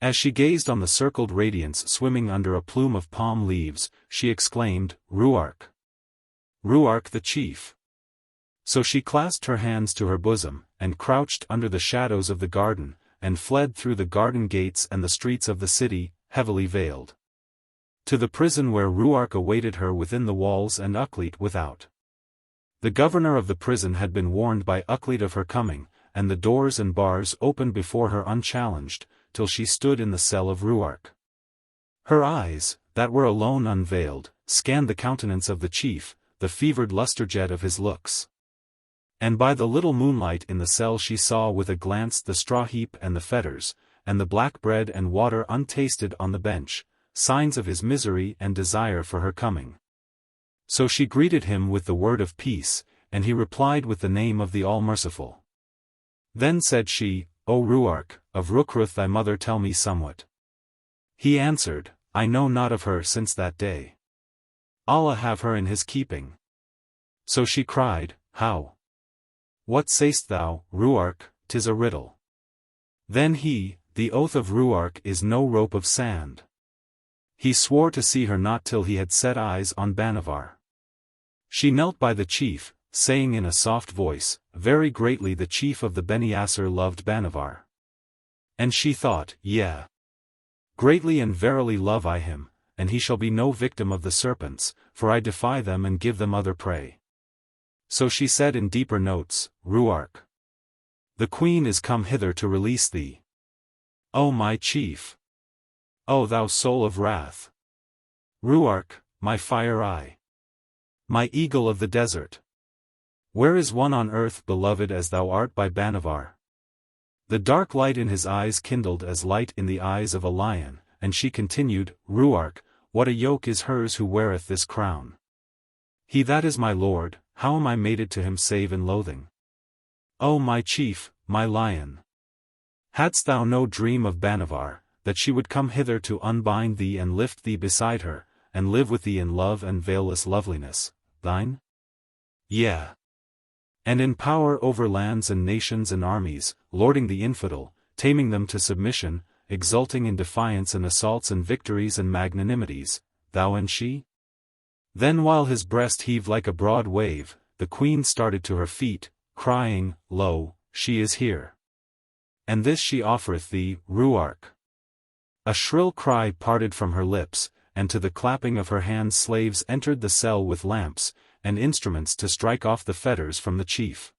[SPEAKER 1] As she gazed on the circled radiance swimming under a plume of palm leaves, she exclaimed, Ruark! Ruark the chief! So she clasped her hands to her bosom, and crouched under the shadows of the garden, and fled through the garden gates and the streets of the city, heavily veiled. To the prison where Ruark awaited her within the walls and Aklit without. The governor of the prison had been warned by Aklit of her coming, and the doors and bars opened before her unchallenged, till she stood in the cell of Ruark. Her eyes, that were alone unveiled, scanned the countenance of the chief, the fevered lusterjet of his looks. And by the little moonlight in the cell she saw with a glance the straw heap and the fetters, and the black bread and water untasted on the bench, signs of his misery and desire for her coming. So she greeted him with the word of peace, and he replied with the name of the All-Merciful. Then said she, O Ruark, of Rukruth thy mother tell me somewhat. He answered, I know not of her since that day. Allah have her in his keeping. So she cried, How? What say'st thou, Ruark? 'Tis a riddle. Then he, the oath of Ruark is no rope of sand. He swore to see her not till he had set eyes on Bhanavar. She knelt by the chief, saying in a soft voice, Very greatly the chief of the Beni Asser loved Bhanavar. And she thought, Yea. Greatly and verily love I him, and he shall be no victim of the serpents, for I defy them and give them other prey. So she said in deeper notes, Ruark. The queen is come hither to release thee. O my chief! O thou soul of wrath! Ruark, my fire eye! My eagle of the desert! Where is one on earth beloved as thou art by Bhanavar? The dark light in his eyes kindled as light in the eyes of a lion, and she continued, Ruark, what a yoke is hers who weareth this crown. He that is my lord, how am I mated to him save in loathing? O my chief, my lion! Hadst thou no dream of Bhanavar, that she would come hither to unbind thee and lift thee beside her, and live with thee in love and veilless loveliness, thine? Yea. And in power over lands and nations and armies, lording the infidel, taming them to submission, exulting in defiance and assaults and victories and magnanimities, thou and she? Then while his breast heaved like a broad wave, the queen started to her feet, crying, Lo, she is here. And this she offereth thee, Ruark. A shrill cry parted from her lips, and to the clapping of her hands slaves entered the cell with lamps, and instruments to strike off the fetters from the chief.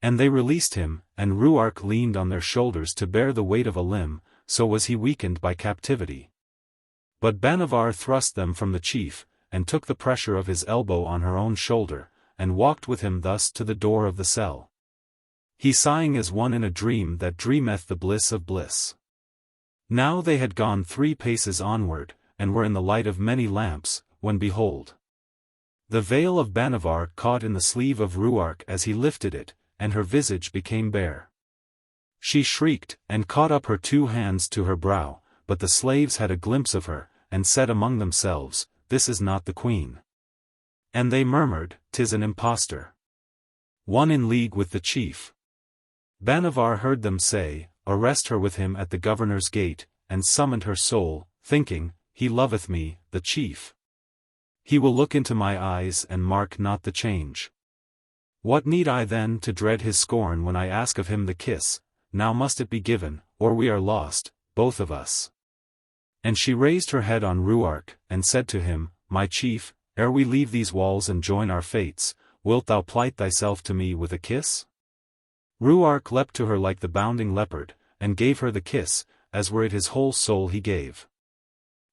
[SPEAKER 1] And they released him, and Ruark leaned on their shoulders to bear the weight of a limb, so was he weakened by captivity. But Bhanavar thrust them from the chief, and took the pressure of his elbow on her own shoulder, and walked with him thus to the door of the cell. He sighing as one in a dream that dreameth the bliss of bliss. Now they had gone 3 paces onward, and were in the light of many lamps, when behold! The veil of Bhanavar caught in the sleeve of Ruark as he lifted it, and her visage became bare. She shrieked, and caught up her 2 hands to her brow, but the slaves had a glimpse of her, and said among themselves, This is not the queen. And they murmured, 'Tis an impostor. One in league with the chief. Bhanavar heard them say, Arrest her with him at the governor's gate, and summoned her soul, thinking, He loveth me, the chief. He will look into my eyes and mark not the change. What need I then to dread his scorn when I ask of him the kiss? Now must it be given, or we are lost, both of us. And she raised her head on Ruark, and said to him, My chief, ere we leave these walls and join our fates, wilt thou plight thyself to me with a kiss? Ruark leapt to her like the bounding leopard, and gave her the kiss, as were it his whole soul he gave.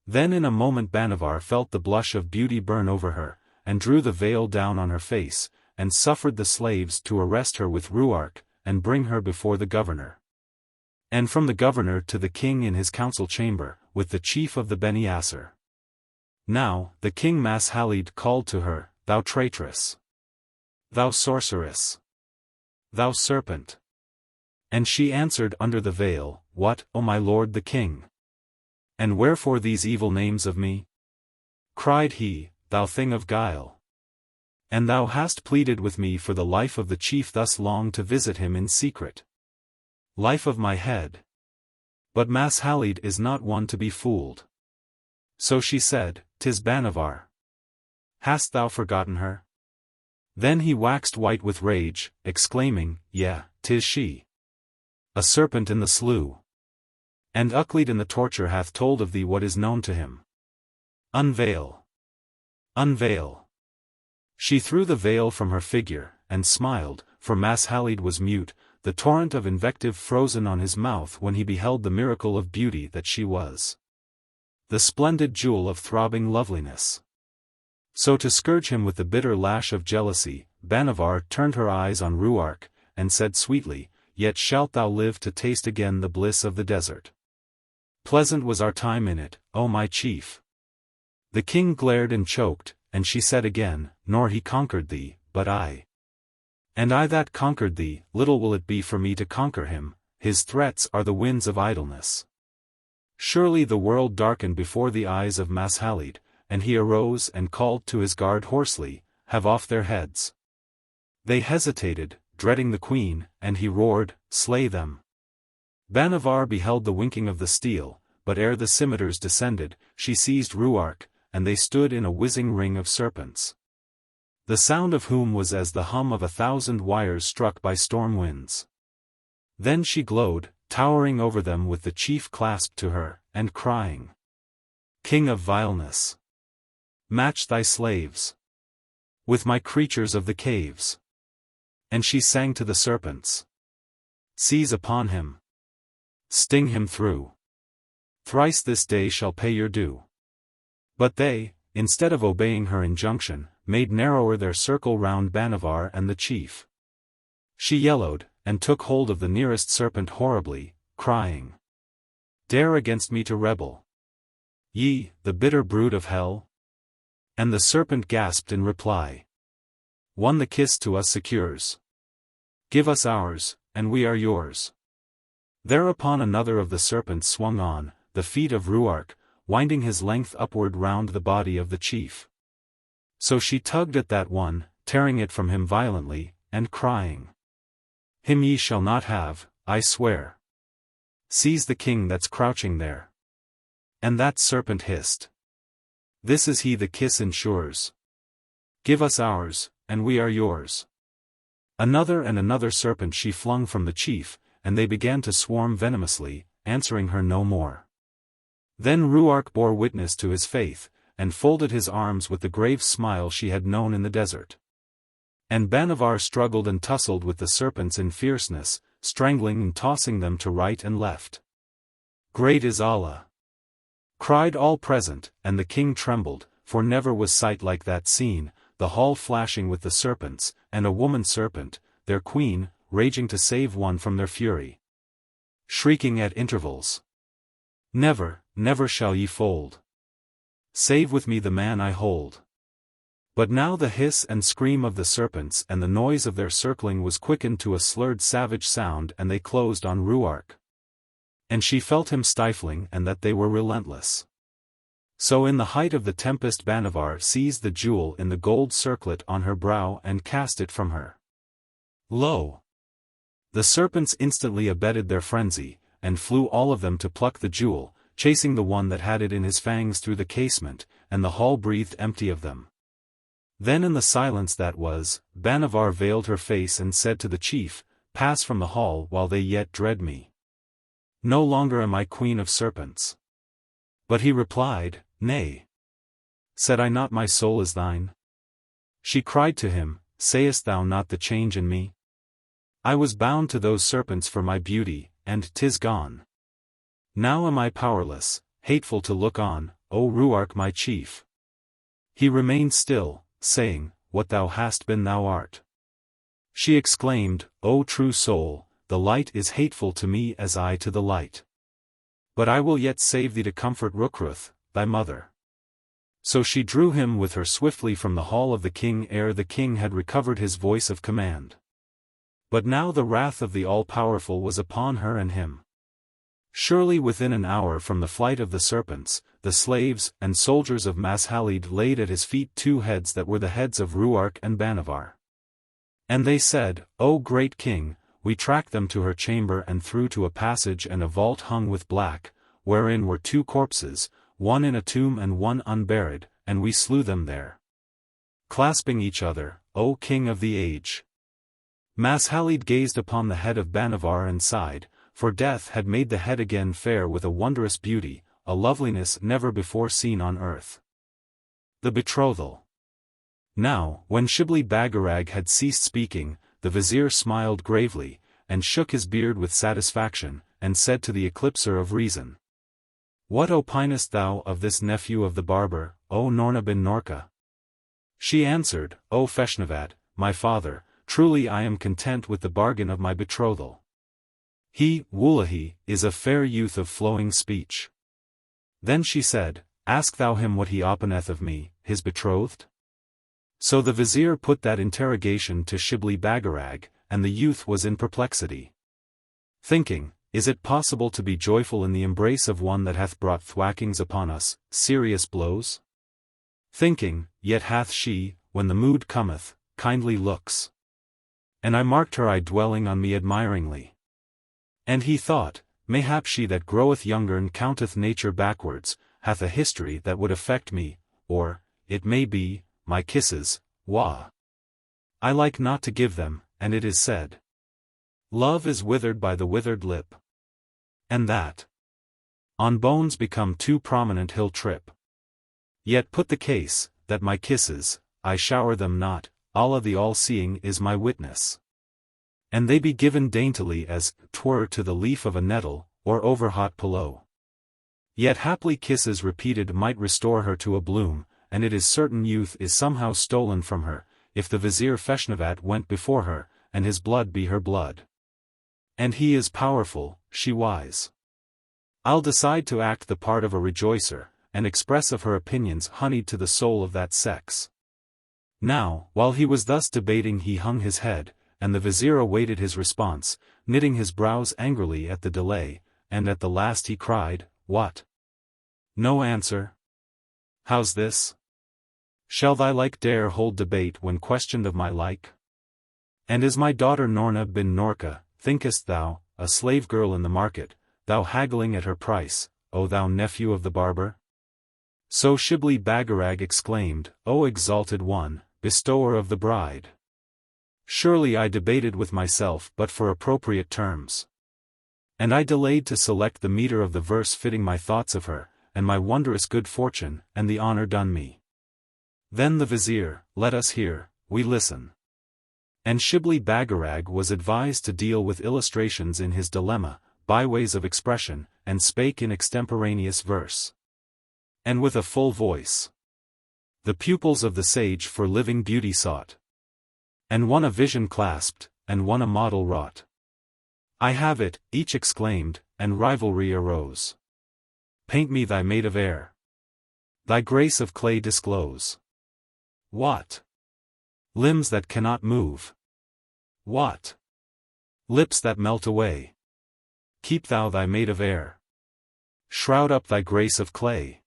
[SPEAKER 1] Then in a moment Bhanavar felt the blush of beauty burn over her, and drew the veil down on her face, and suffered the slaves to arrest her with Ruark, and bring her before the governor. And from the governor to the king in his council chamber, with the chief of the Beni Asser. Now, the king Mashalid called to her, Thou traitress! Thou sorceress! Thou serpent! And she answered under the veil, What, O my lord the king? And wherefore these evil names of me? Cried he, Thou thing of guile! And thou hast pleaded with me for the life of the chief thus long to visit him in secret. Life of my head! But Mashalid is not one to be fooled. So she said, 'Tis Bhanavar. Hast thou forgotten her? Then he waxed white with rage, exclaiming, Yea, 'tis she. A serpent in the slough. And Ucklid in the torture hath told of thee what is known to him. Unveil! Unveil! She threw the veil from her figure, and smiled, for Mashalid was mute, the torrent of invective frozen on his mouth when he beheld the miracle of beauty that she was. The splendid jewel of throbbing loveliness. So to scourge him with the bitter lash of jealousy, Bhanavar turned her eyes on Ruark, and said sweetly, Yet shalt thou live to taste again the bliss of the desert. Pleasant was our time in it, O my chief. The king glared and choked, and she said again, Nor he conquered thee, but I. And I that conquered thee, little will it be for me to conquer him, his threats are the winds of idleness. Surely the world darkened before the eyes of Mashalid, and he arose and called to his guard hoarsely, Have off their heads. They hesitated, dreading the queen, and he roared, Slay them. Bhanavar beheld the winking of the steel, but ere the scimitars descended, she seized Ruark, and they stood in a whizzing ring of serpents. The sound of whom was as the hum of 1,000 wires struck by storm winds. Then she glowed, towering over them with the chief clasped to her, and crying, King of vileness! Match thy slaves with my creatures of the caves. And she sang to the serpents, seize upon him. Sting him through. Thrice this day shall pay your due. But they, instead of obeying her injunction, made narrower their circle round Bhanavar and the chief. She yellowed, and took hold of the nearest serpent horribly, crying, "Dare against me to rebel, ye, the bitter brood of hell?" And the serpent gasped in reply, "One the kiss to us secures. Give us ours, and we are yours." Thereupon another of the serpents swung on, the feet of Ruark, winding his length upward round the body of the chief. So she tugged at that one, tearing it from him violently, and crying, "Him ye shall not have, I swear. Seize the king that's crouching there." And that serpent hissed, "This is he the kiss ensures. Give us ours, and we are yours." Another and another serpent she flung from the chief, and they began to swarm venomously, answering her no more. Then Ruark bore witness to his faith, and folded his arms with the grave smile she had known in the desert. And Bhanavar struggled and tussled with the serpents in fierceness, strangling and tossing them to right and left. "Great is Allah!" cried all present, and the king trembled, for never was sight like that seen, the hall flashing with the serpents, and a woman serpent, their queen, raging to save one from their fury, shrieking at intervals, "Never, never shall ye fold. Save with me the man I hold." But now the hiss and scream of the serpents and the noise of their circling was quickened to a slurred savage sound, and they closed on Ruark. And she felt him stifling and that they were relentless. So in the height of the tempest Bhanavar seized the jewel in the gold circlet on her brow and cast it from her. Lo! The serpents instantly abetted their frenzy, and flew all of them to pluck the jewel, chasing the one that had it in his fangs through the casement, and the hall breathed empty of them. Then in the silence that was, Bhanavar veiled her face and said to the chief, "Pass from the hall while they yet dread me. No longer am I queen of serpents." But he replied, "Nay. Said I not my soul is thine?" She cried to him, "Sayest thou not the change in me? I was bound to those serpents for my beauty, and 'tis gone. Now am I powerless, hateful to look on, O Ruark my chief." He remained still, saying, "What thou hast been thou art." She exclaimed, "O true soul, the light is hateful to me as I to the light. But I will yet save thee to comfort Rukruth, thy mother." So she drew him with her swiftly from the hall of the king ere the king had recovered his voice of command. But now the wrath of the all-powerful was upon her and him. Surely within an hour from the flight of the serpents, the slaves and soldiers of Mashalid laid at his feet 2 heads that were the heads of Ruark and Bhanavar. And they said, "O great king, we tracked them to her chamber and through to a passage and a vault hung with black, wherein were 2 corpses, one in a tomb and one unburied, and we slew them there, clasping each other, O king of the age." Mashalid gazed upon the head of Bhanavar and sighed, for death had made the head again fair with a wondrous beauty, a loveliness never before seen on earth. The Betrothal. Now, when Shibli Bagarag had ceased speaking, the vizier smiled gravely, and shook his beard with satisfaction, and said to the eclipser of reason, "What opinest thou of this nephew of the barber, O Noorna bin Norka?" She answered, "O Feshnavat, my father, truly I am content with the bargain of my betrothal. He, Wullahy, is a fair youth of flowing speech." Then she said, "Ask thou him what he opineth of me, his betrothed?" So the vizier put that interrogation to Shibli Bagarag, and the youth was in perplexity, thinking, "Is it possible to be joyful in the embrace of one that hath brought thwackings upon us, serious blows? Thinking, yet hath she, when the mood cometh, kindly looks. And I marked her eye dwelling on me admiringly." And he thought, "Mayhap she that groweth younger and counteth nature backwards, hath a history that would affect me, or, it may be, my kisses, wah! I like not to give them, and it is said, love is withered by the withered lip. And that on bones become too prominent he'll trip. Yet put the case, that my kisses, I shower them not, Allah the all-seeing is my witness. And they be given daintily as 'twere to the leaf of a nettle, or over hot pillow. Yet haply kisses repeated might restore her to a bloom, and it is certain youth is somehow stolen from her, if the Vizier Feshnavat went before her, and his blood be her blood. And he is powerful, she wise. I'll decide to act the part of a rejoicer, and express of her opinions honeyed to the soul of that sex. Now, while he was thus debating he hung his head, and the Vizier awaited his response, knitting his brows angrily at the delay, and at the last he cried, "What? No answer? How's this? Shall thy like dare hold debate when questioned of my like? And is my daughter Noorna bin Norka, thinkest thou, a slave girl in the market, thou haggling at her price, O thou nephew of the barber?" So Shibli Bagarag exclaimed, "O exalted one, bestower of the bride! Surely I debated with myself but for appropriate terms. And I delayed to select the meter of the verse fitting my thoughts of her, and my wondrous good fortune, and the honor done me. Then the Vizier, let us hear, we listen." And Shibli Bagarag was advised to deal with illustrations in his dilemma, byways of expression, and spake in extemporaneous verse. And with a full voice. The pupils of the sage for living beauty sought. And one a vision clasped, and one a model wrought. "I have it," each exclaimed, and rivalry arose. "Paint me thy maid of air. Thy grace of clay disclose. What? Limbs that cannot move. What? Lips that melt away. Keep thou thy maid of air. Shroud up thy grace of clay."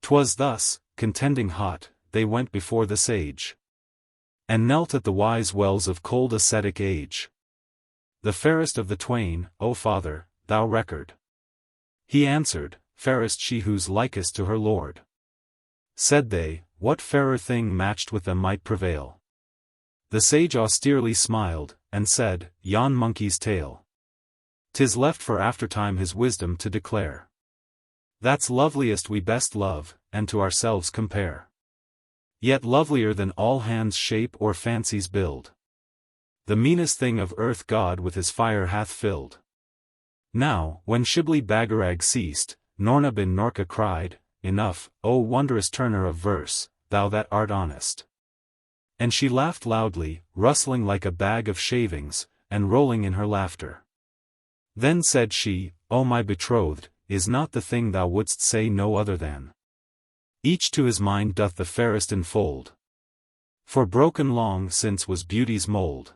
[SPEAKER 1] 'Twas thus, contending hot, they went before the sage. And knelt at the wise wells of cold ascetic age. "The fairest of the twain, O father, thou record." He answered, "Fairest she who's likest to her lord." Said they, "What fairer thing matched with them might prevail?" The sage austerely smiled, and said, "Yon monkey's tail. 'Tis left for aftertime his wisdom to declare. That's loveliest we best love, and to ourselves compare. Yet lovelier than all hands shape or fancies build. The meanest thing of earth God with his fire hath filled." Now, when Shibli Bagarag ceased, Noorna bin Norka cried, "Enough, O wondrous turner of verse, thou that art honest." And she laughed loudly, rustling like a bag of shavings, and rolling in her laughter. Then said she, "O my betrothed, is not the thing thou wouldst say no other than? Each to his mind doth the fairest enfold. For broken long since was beauty's mould.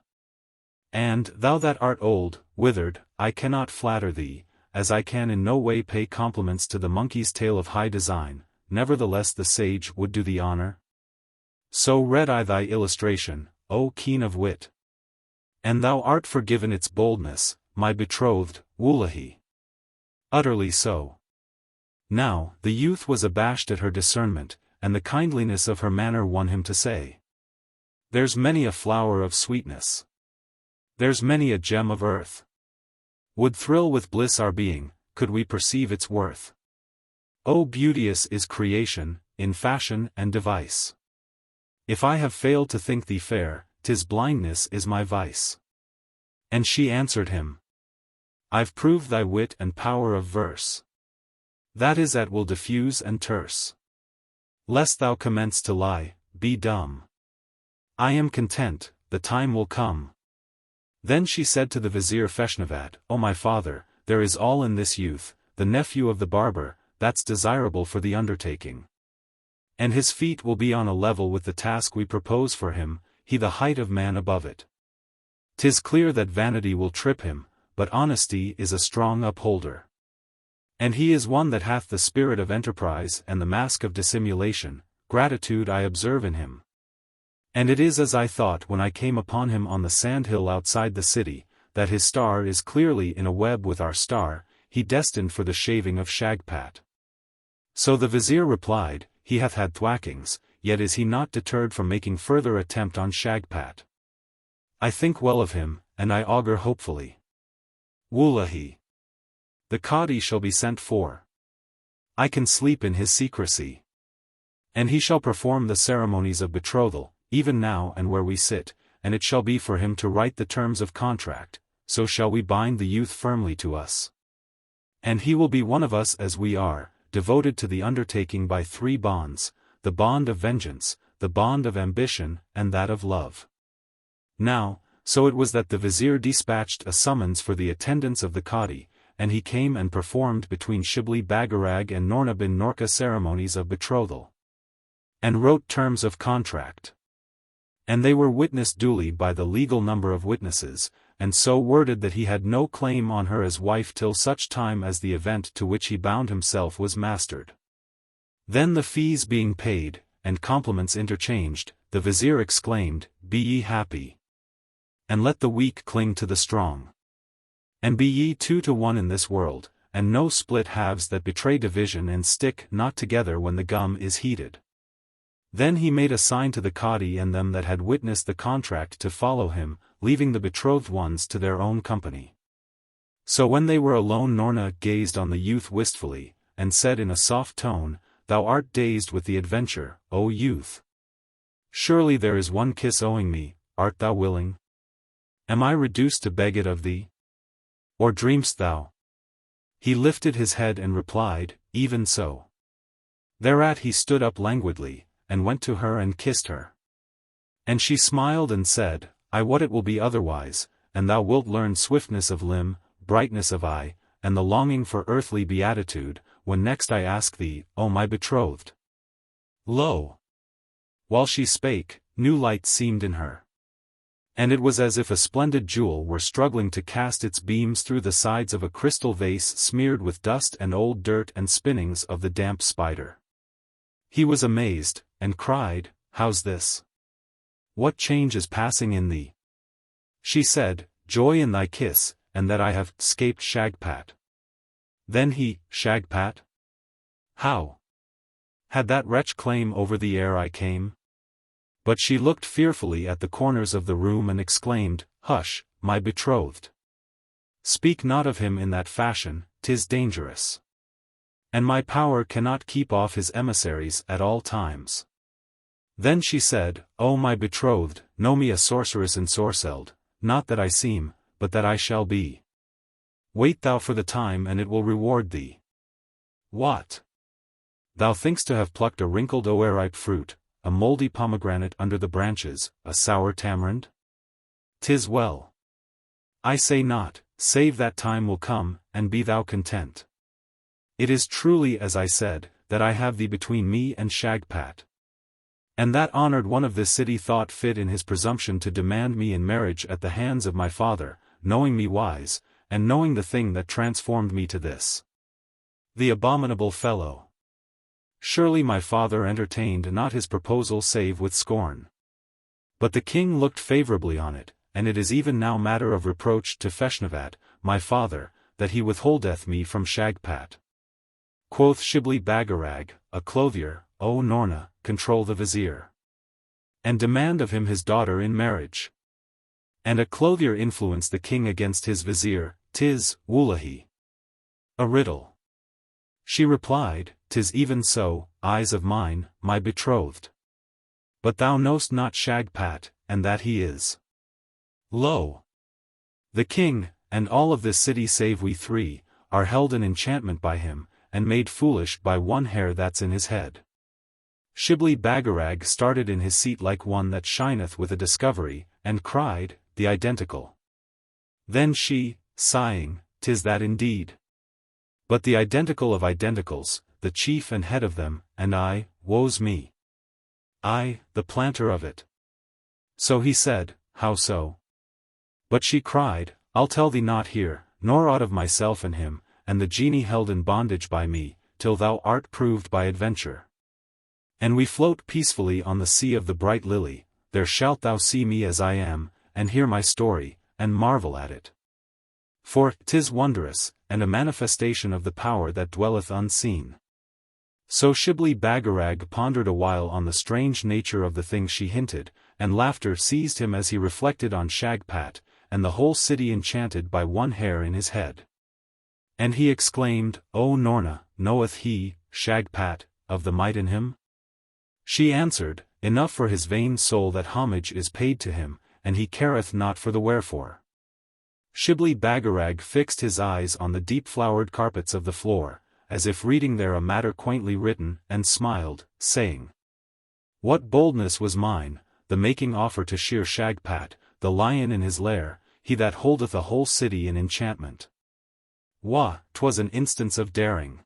[SPEAKER 1] And, thou that art old, withered, I cannot flatter thee, as I can in no way pay compliments to the monkey's tale of high design, nevertheless the sage would do thee honor. So read I thy illustration, O keen of wit. And thou art forgiven its boldness, my betrothed, Wullahy. Utterly so." Now, the youth was abashed at her discernment, and the kindliness of her manner won him to say, "There's many a flower of sweetness. There's many a gem of earth. Would thrill with bliss our being, could we perceive its worth. Oh beauteous is creation, in fashion and device. If I have failed to think thee fair, 'tis blindness is my vice." And she answered him, "I've proved thy wit and power of verse. That is at will diffuse and terse. Lest thou commence to lie, be dumb. I am content, the time will come." Then she said to the Vizier Feshnavat, "O my father, there is all in this youth, the nephew of the barber, that's desirable for the undertaking. And his feet will be on a level with the task we propose for him, he the height of man above it. 'Tis clear that vanity will trip him, but honesty is a strong upholder. And he is one that hath the spirit of enterprise and the mask of dissimulation, gratitude I observe in him. And it is as I thought when I came upon him on the sandhill outside the city, that his star is clearly in a web with our star, he destined for the shaving of Shagpat." So the Vizier replied, "He hath had thwackings, yet is he not deterred from making further attempt on Shagpat. I think well of him, and I augur hopefully. Wullahy. The Qadi shall be sent for. I can sleep in his secrecy. And he shall perform the ceremonies of betrothal, even now and where we sit, and it shall be for him to write the terms of contract, so shall we bind the youth firmly to us. And he will be one of us as we are, devoted to the undertaking by 3 bonds, the bond of vengeance, the bond of ambition, and that of love. Now, so it was that the vizier dispatched a summons for the attendance of the Qadi, and he came and performed between Shibli Bagarag and Noorna bin Noorka ceremonies of betrothal, and wrote terms of contract. And they were witnessed duly by the legal number of witnesses, and so worded that he had no claim on her as wife till such time as the event to which he bound himself was mastered. Then the fees being paid, and compliments interchanged, the vizier exclaimed, "Be ye happy, and let the weak cling to the strong. And be ye 2 to 1 in this world, and no split halves that betray division and stick not together when the gum is heated." Then he made a sign to the Qadi and them that had witnessed the contract to follow him, leaving the betrothed ones to their own company. So when they were alone, Noorna gazed on the youth wistfully, and said in a soft tone, "Thou art dazed with the adventure, O youth. Surely there is one kiss owing me, art thou willing? Am I reduced to beg it of thee? Or dream'st thou?" He lifted his head and replied, "Even so." Thereat he stood up languidly, and went to her and kissed her. And she smiled and said, "I wot it will be otherwise, and thou wilt learn swiftness of limb, brightness of eye, and the longing for earthly beatitude, when next I ask thee, O my betrothed." Lo! While she spake, new light seemed in her. And it was as if a splendid jewel were struggling to cast its beams through the sides of a crystal vase smeared with dust and old dirt and spinnings of the damp spider. He was amazed, and cried, "How's this? What change is passing in thee?" She said, "Joy in thy kiss, and that I have 'scaped Shagpat." Then he, "Shagpat? How? Had that wretch claim over thee ere I came?" But she looked fearfully at the corners of the room and exclaimed, "Hush, my betrothed. Speak not of him in that fashion, 'tis dangerous. And my power cannot keep off his emissaries at all times." Then she said, "O my betrothed, know me a sorceress ensorcelled, not that I seem, but that I shall be. Wait thou for the time and it will reward thee." "What? Thou thinkst to have plucked a wrinkled o'erripe fruit, a mouldy pomegranate under the branches, a sour tamarind? 'Tis well. I say not, save that time will come, and be thou content. It is truly as I said, that I have thee between me and Shagpat. And that honored one of this city thought fit in his presumption to demand me in marriage at the hands of my father, knowing me wise, and knowing the thing that transformed me to this. The abominable fellow! Surely my father entertained not his proposal save with scorn. But the king looked favorably on it, and it is even now matter of reproach to Feshnavat, my father, that he withholdeth me from Shagpat." Quoth Shibli Bagarag, "A clothier, O Noorna, control the vizier, and demand of him his daughter in marriage." And a clothier influenced the king against his vizier, "'Tis, Wullahi, a riddle." She replied, "'Tis even so, eyes of mine, my betrothed. But thou knowst not Shagpat, and that he is. Lo! The king, and all of this city save we 3, are held in enchantment by him, and made foolish by one hair that's in his head." Shibli Bagarag started in his seat like one that shineth with a discovery, and cried, "The identical." Then she, sighing, "'Tis that indeed. But the identical of identicals, the chief and head of them, and I, woe's me. I, the planter of it." So he said, "How so?" But she cried, "I'll tell thee not here, nor aught of myself and him, and the genie held in bondage by me, till thou art proved by adventure. And we float peacefully on the sea of the bright lily, there shalt thou see me as I am, and hear my story, and marvel at it. For 'tis wondrous, and a manifestation of the power that dwelleth unseen." So Shibli Bagarag pondered a while on the strange nature of the thing she hinted, and laughter seized him as he reflected on Shagpat, and the whole city enchanted by one hair in his head. And he exclaimed, "O Noorna, knoweth he, Shagpat, of the might in him?" She answered, "Enough for his vain soul that homage is paid to him, and he careth not for the wherefore. Shibli Bagarag fixed his eyes on the deep-flowered carpets of the floor, as if reading there a matter quaintly written, and smiled, saying, "What boldness was mine, the making offer to shear Shagpat, the lion in his lair, he that holdeth a whole city in enchantment. Wah, 'twas an instance of daring."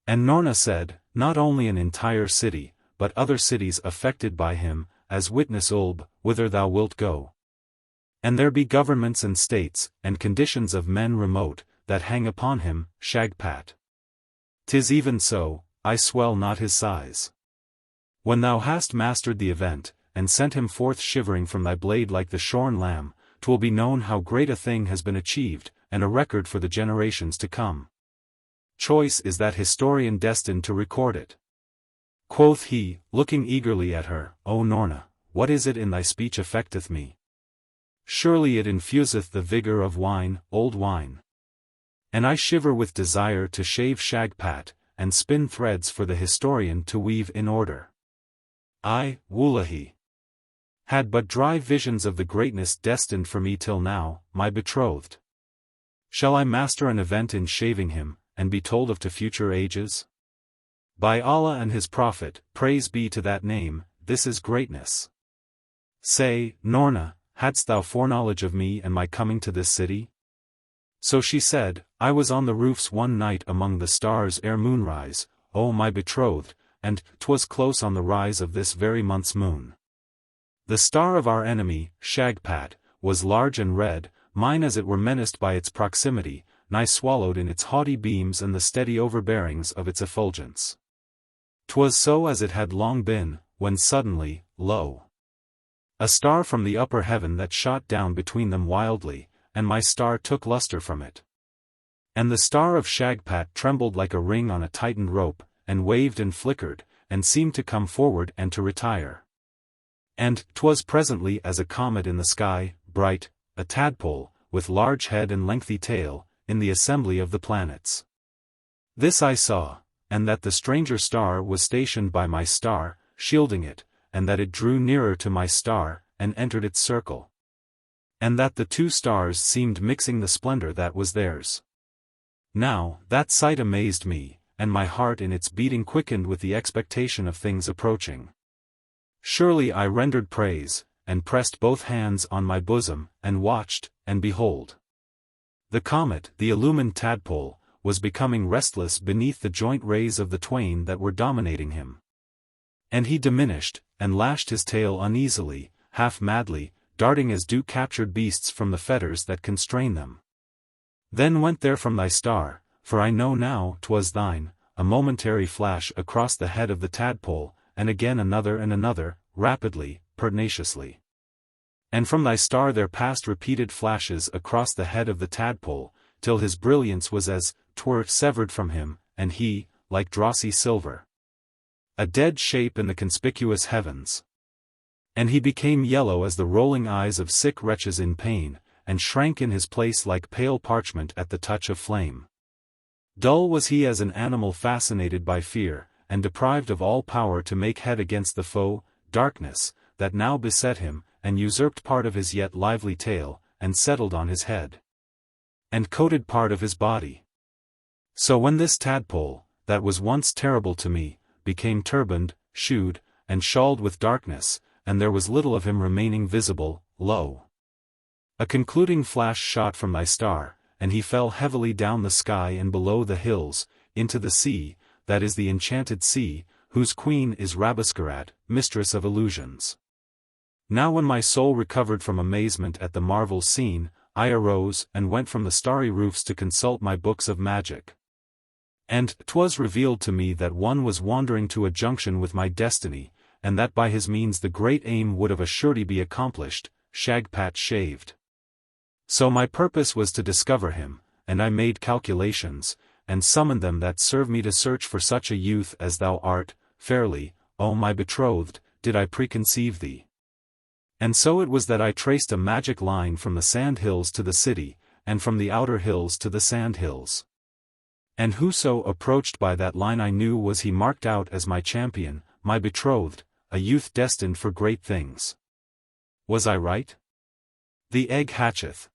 [SPEAKER 1] And Noorna said, "Not only an entire city, but other cities affected by him, as witness Oolb, whither thou wilt go. And there be governments and states, and conditions of men remote, that hang upon him, Shagpat. 'Tis even so, I swell not his size. When thou hast mastered the event, and sent him forth shivering from thy blade like the shorn lamb, 'twill be known how great a thing has been achieved, and a record for the generations to come. Choice is that historian destined to record it." Quoth he, looking eagerly at her, "O Noorna, what is it in thy speech affecteth me? Surely it infuseth the vigor of wine, old wine. And I shiver with desire to shave Shagpat, and spin threads for the historian to weave in order. I, Wullahy, had but dry visions of the greatness destined for me till now, my betrothed. Shall I master an event in shaving him, and be told of to future ages? By Allah and his Prophet, praise be to that name, this is greatness. Say, Noorna, hadst thou foreknowledge of me and my coming to this city?" So she said, "I was on the roofs one night among the stars ere moonrise, O my betrothed, and 'twas close on the rise of this very month's moon. The star of our enemy, Shagpat, was large and red, mine as it were menaced by its proximity, nigh swallowed in its haughty beams and the steady overbearings of its effulgence. 'Twas so as it had long been, when suddenly, lo! A star from the upper heaven that shot down between them wildly, and my star took luster from it. And the star of Shagpat trembled like a ring on a tightened rope, and waved and flickered, and seemed to come forward and to retire. And 'twas presently as a comet in the sky, bright, a tadpole, with large head and lengthy tail, in the assembly of the planets. This I saw, and that the stranger star was stationed by my star, shielding it, and that it drew nearer to my star, and entered its circle. And that the two stars seemed mixing the splendor that was theirs. Now, that sight amazed me, and my heart in its beating quickened with the expectation of things approaching. Surely I rendered praise, and pressed both hands on my bosom, and watched, and behold! The comet, the illumined tadpole, was becoming restless beneath the joint rays of the twain that were dominating him. And he diminished, and lashed his tail uneasily, half madly, darting as do captured beasts from the fetters that constrain them. Then went there from thy star, for I know now 'twas thine, a momentary flash across the head of the tadpole, and again another and another, rapidly, pertinaciously. And from thy star there passed repeated flashes across the head of the tadpole, till his brilliance was as 'twere severed from him, and he, like drossy silver, a dead shape in the conspicuous heavens. And he became yellow as the rolling eyes of sick wretches in pain, and shrank in his place like pale parchment at the touch of flame. Dull was he as an animal fascinated by fear, and deprived of all power to make head against the foe, darkness, that now beset him, and usurped part of his yet lively tail, and settled on his head, and coated part of his body. So when this tadpole, that was once terrible to me, became turbaned, shoed, and shawled with darkness, and there was little of him remaining visible, lo! A concluding flash shot from thy star, and he fell heavily down the sky and below the hills, into the sea, that is the Enchanted Sea, whose queen is Rabesqurat, mistress of illusions. Now when my soul recovered from amazement at the marvel seen, I arose and went from the starry roofs to consult my books of magic. And 'twas revealed to me that one was wandering to a junction with my destiny, and that by his means the great aim would of a surety be accomplished, Shagpat shaved. So my purpose was to discover him, and I made calculations, and summoned them that serve me to search for such a youth as thou art, fairly, O my betrothed, did I preconceive thee. And so it was that I traced a magic line from the sand hills to the city, and from the outer hills to the sand hills. And whoso approached by that line I knew was he marked out as my champion, my betrothed, a youth destined for great things. Was I right? The egg hatcheth.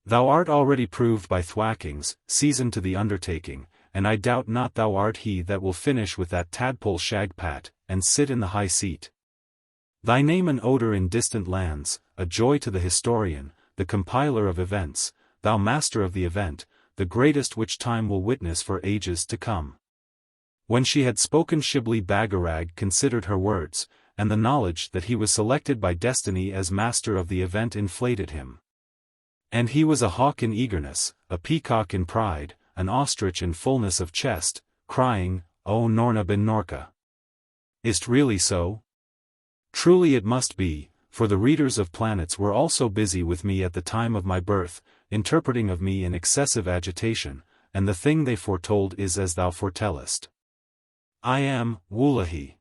[SPEAKER 1] Thou art already proved by Thwackings, seasoned to the undertaking, and I doubt not thou art he that will finish with that tadpole Shagpat, and sit in the high seat. Thy name an odour in distant lands, a joy to the historian, the compiler of events, thou master of the event, the greatest which time will witness for ages to come. When she had spoken, Shibli Bagarag considered her words, and the knowledge that he was selected by destiny as master of the event inflated him. And he was a hawk in eagerness, a peacock in pride, an ostrich in fullness of chest, crying, O Noorna bin Norka! Is't really so? Truly it must be, for the readers of planets were also busy with me at the time of my birth, interpreting of me in excessive agitation, and the thing they foretold is as thou foretellest. I am, Wullahy.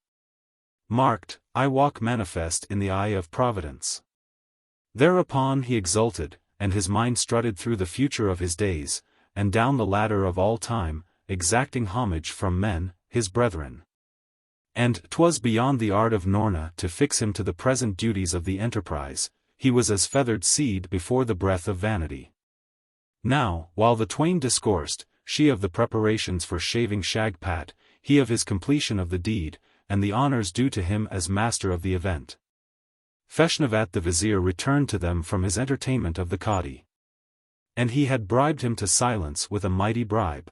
[SPEAKER 1] Marked, I walk manifest in the eye of Providence. Thereupon he exulted, and his mind strutted through the future of his days, and down the ladder of all time, exacting homage from men, his brethren. And 'twas beyond the art of Noorna to fix him to the present duties of the enterprise, he was as feathered seed before the breath of vanity. Now, while the twain discoursed, she of the preparations for shaving Shagpat, he of his completion of the deed, and the honours due to him as master of the event. Feshnavat the vizier returned to them from his entertainment of the Qadi. And he had bribed him to silence with a mighty bribe.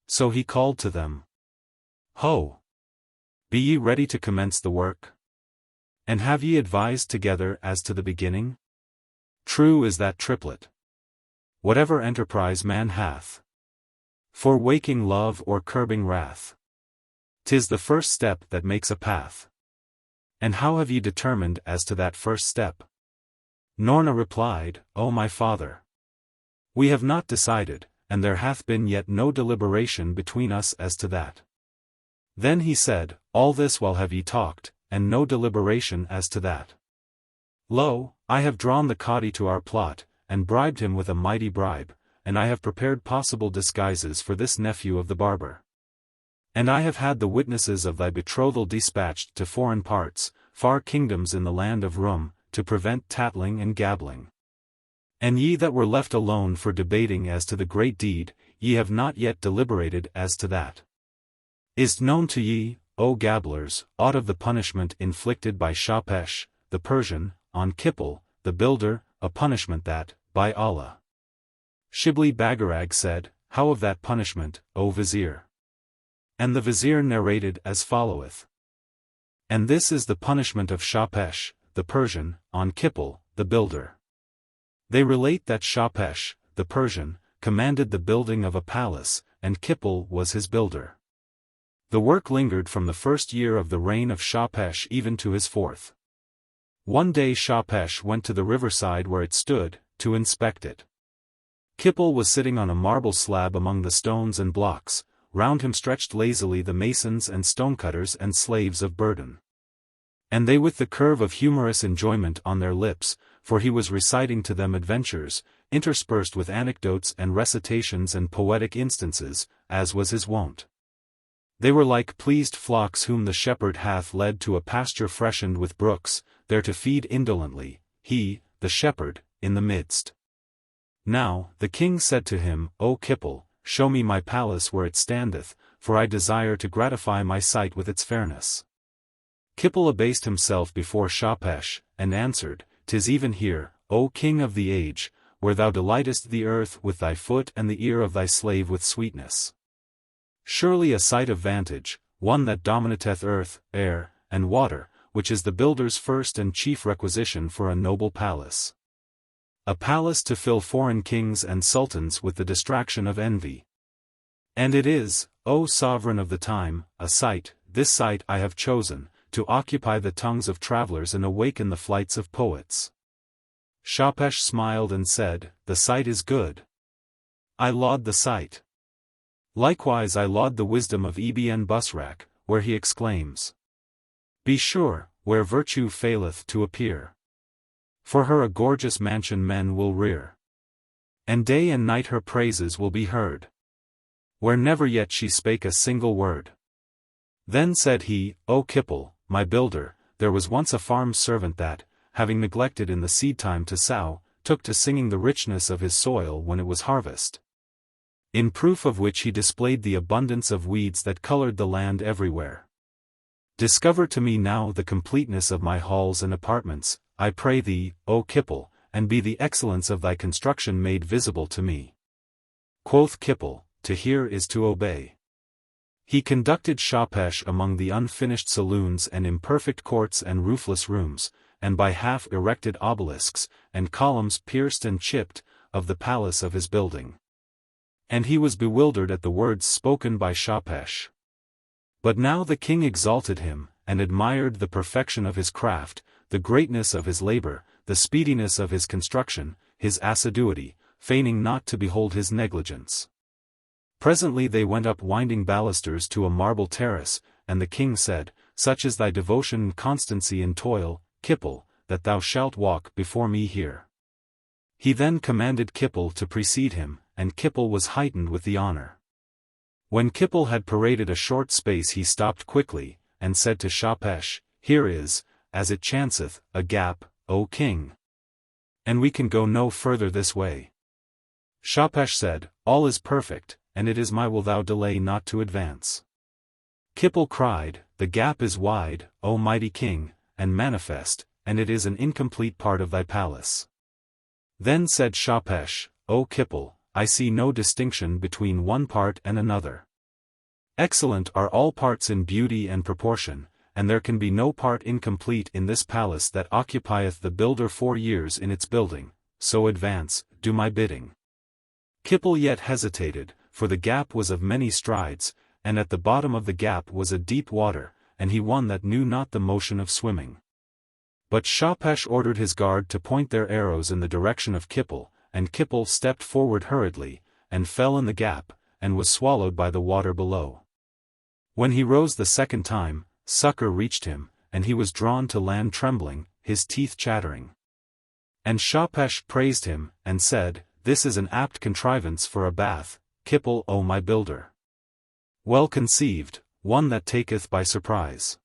[SPEAKER 1] So he called to them. Ho! Be ye ready to commence the work? And have ye advised together as to the beginning? True is that triplet. Whatever enterprise man hath, for waking love or curbing wrath, 'tis the first step that makes a path. And how have ye determined as to that first step? Noorna replied, O my father! We have not decided, and there hath been yet no deliberation between us as to that. Then he said, All this while have ye talked, and no deliberation as to that. Lo, I have drawn the Qadi to our plot, and bribed him with a mighty bribe, and I have prepared possible disguises for this nephew of the barber. And I have had the witnesses of thy betrothal dispatched to foreign parts, far kingdoms in the land of Rum, to prevent tattling and gabbling. And ye that were left alone for debating as to the great deed, ye have not yet deliberated as to that. Is't known to ye, O gabblers, aught of the punishment inflicted by Shahpesh, the Persian, on Kippel, the builder, a punishment that, by Allah. Shibli Bagarag said, How of that punishment, O vizier? And the vizier narrated as followeth. And this is the punishment of Shahpesh, the Persian, on Kippel, the builder. They relate that Shahpesh, the Persian, commanded the building of a palace, and Kippel was his builder. The work lingered from the first year of the reign of Shahpesh even to his fourth. One day Shahpesh went to the riverside where it stood, to inspect it. Kippel was sitting on a marble slab among the stones and blocks, round him stretched lazily the masons and stonecutters and slaves of burden. And they with the curve of humorous enjoyment on their lips, for he was reciting to them adventures, interspersed with anecdotes and recitations and poetic instances, as was his wont. They were like pleased flocks whom the shepherd hath led to a pasture freshened with brooks, there to feed indolently, he, the shepherd, in the midst. Now, the king said to him, O Kippel, show me my palace where it standeth, for I desire to gratify my sight with its fairness. Kippel abased himself before Shahpesh, and answered, 'Tis even here, O king of the age, where thou delightest the earth with thy foot and the ear of thy slave with sweetness. Surely a site of vantage, one that dominateth earth, air, and water, which is the builder's first and chief requisition for a noble palace. A palace to fill foreign kings and sultans with the distraction of envy. And it is, O sovereign of the time, a site, this site I have chosen, to occupy the tongues of travelers and awaken the flights of poets. Shahpesh smiled and said, The site is good. I laud the site. Likewise I laud the wisdom of Ibn Busrak, where he exclaims, Be sure, where virtue faileth to appear, for her a gorgeous mansion men will rear, and day and night her praises will be heard, where never yet she spake a single word. Then said he, O Kippel, my builder, there was once a farm servant that, having neglected in the seed-time to sow, took to singing the richness of his soil when it was harvest. In proof of which he displayed the abundance of weeds that colored the land everywhere. Discover to me now the completeness of my halls and apartments, I pray thee, O Kipple, and be the excellence of thy construction made visible to me. Quoth Kipple, to hear is to obey. He conducted Shahpesh among the unfinished saloons and imperfect courts and roofless rooms, and by half-erected obelisks, and columns pierced and chipped, of the palace of his building. And he was bewildered at the words spoken by Shahpesh. But now the king exalted him, and admired the perfection of his craft, the greatness of his labor, the speediness of his construction, his assiduity, feigning not to behold his negligence. Presently they went up winding balusters to a marble terrace, and the king said, Such is thy devotion and constancy in toil, Kipple, that thou shalt walk before me here. He then commanded Kipple to precede him, and Kipple was heightened with the honor. When Kipple had paraded a short space he stopped quickly, and said to Shahpesh, Here is, as it chanceth, a gap, O king. And we can go no further this way. Shahpesh said, All is perfect, and it is my will thou delay not to advance. Kipple cried, The gap is wide, O mighty king, and manifest, and it is an incomplete part of thy palace. Then said Shahpesh, O Kipple, I see no distinction between one part and another. Excellent are all parts in beauty and proportion, and there can be no part incomplete in this palace that occupieth the builder 4 years in its building, so advance, do my bidding. Kipple yet hesitated, for the gap was of many strides, and at the bottom of the gap was a deep water, and he one that knew not the motion of swimming. But Shahpesh ordered his guard to point their arrows in the direction of Kipple, and Kipple stepped forward hurriedly, and fell in the gap, and was swallowed by the water below. When he rose the second time, succor reached him, and he was drawn to land trembling, his teeth chattering. And Shahpesh praised him, and said, This is an apt contrivance for a bath, Kipple O my builder. Well conceived, one that taketh by surprise.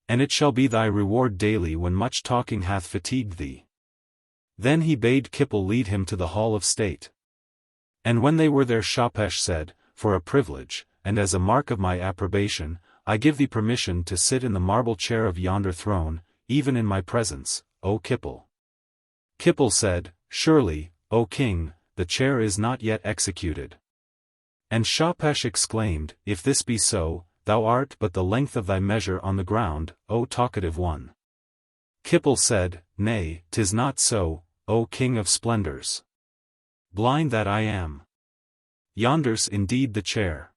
[SPEAKER 1] And it shall be thy reward daily when much talking hath fatigued thee. Then he bade Kipple lead him to the hall of state. And when they were there Shahpesh said, For a privilege, and as a mark of my approbation, I give thee permission to sit in the marble chair of yonder throne, even in my presence, O Kipple. Kipple said, Surely, O king, the chair is not yet executed. And Shahpesh exclaimed, If this be so, thou art but the length of thy measure on the ground, O talkative one. Kipple said, Nay, 'tis not so, O king of splendors. Blind that I am. Yonder's indeed the chair.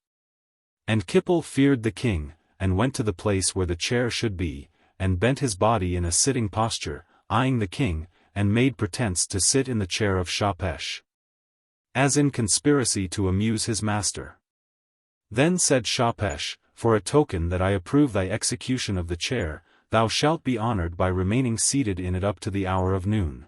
[SPEAKER 1] And Kipple feared the king, and went to the place where the chair should be, and bent his body in a sitting posture, eyeing the king, and made pretense to sit in the chair of Shahpesh, as in conspiracy to amuse his master. Then said Shahpesh, For a token that I approve thy execution of the chair, thou shalt be honored by remaining seated in it up to the hour of noon.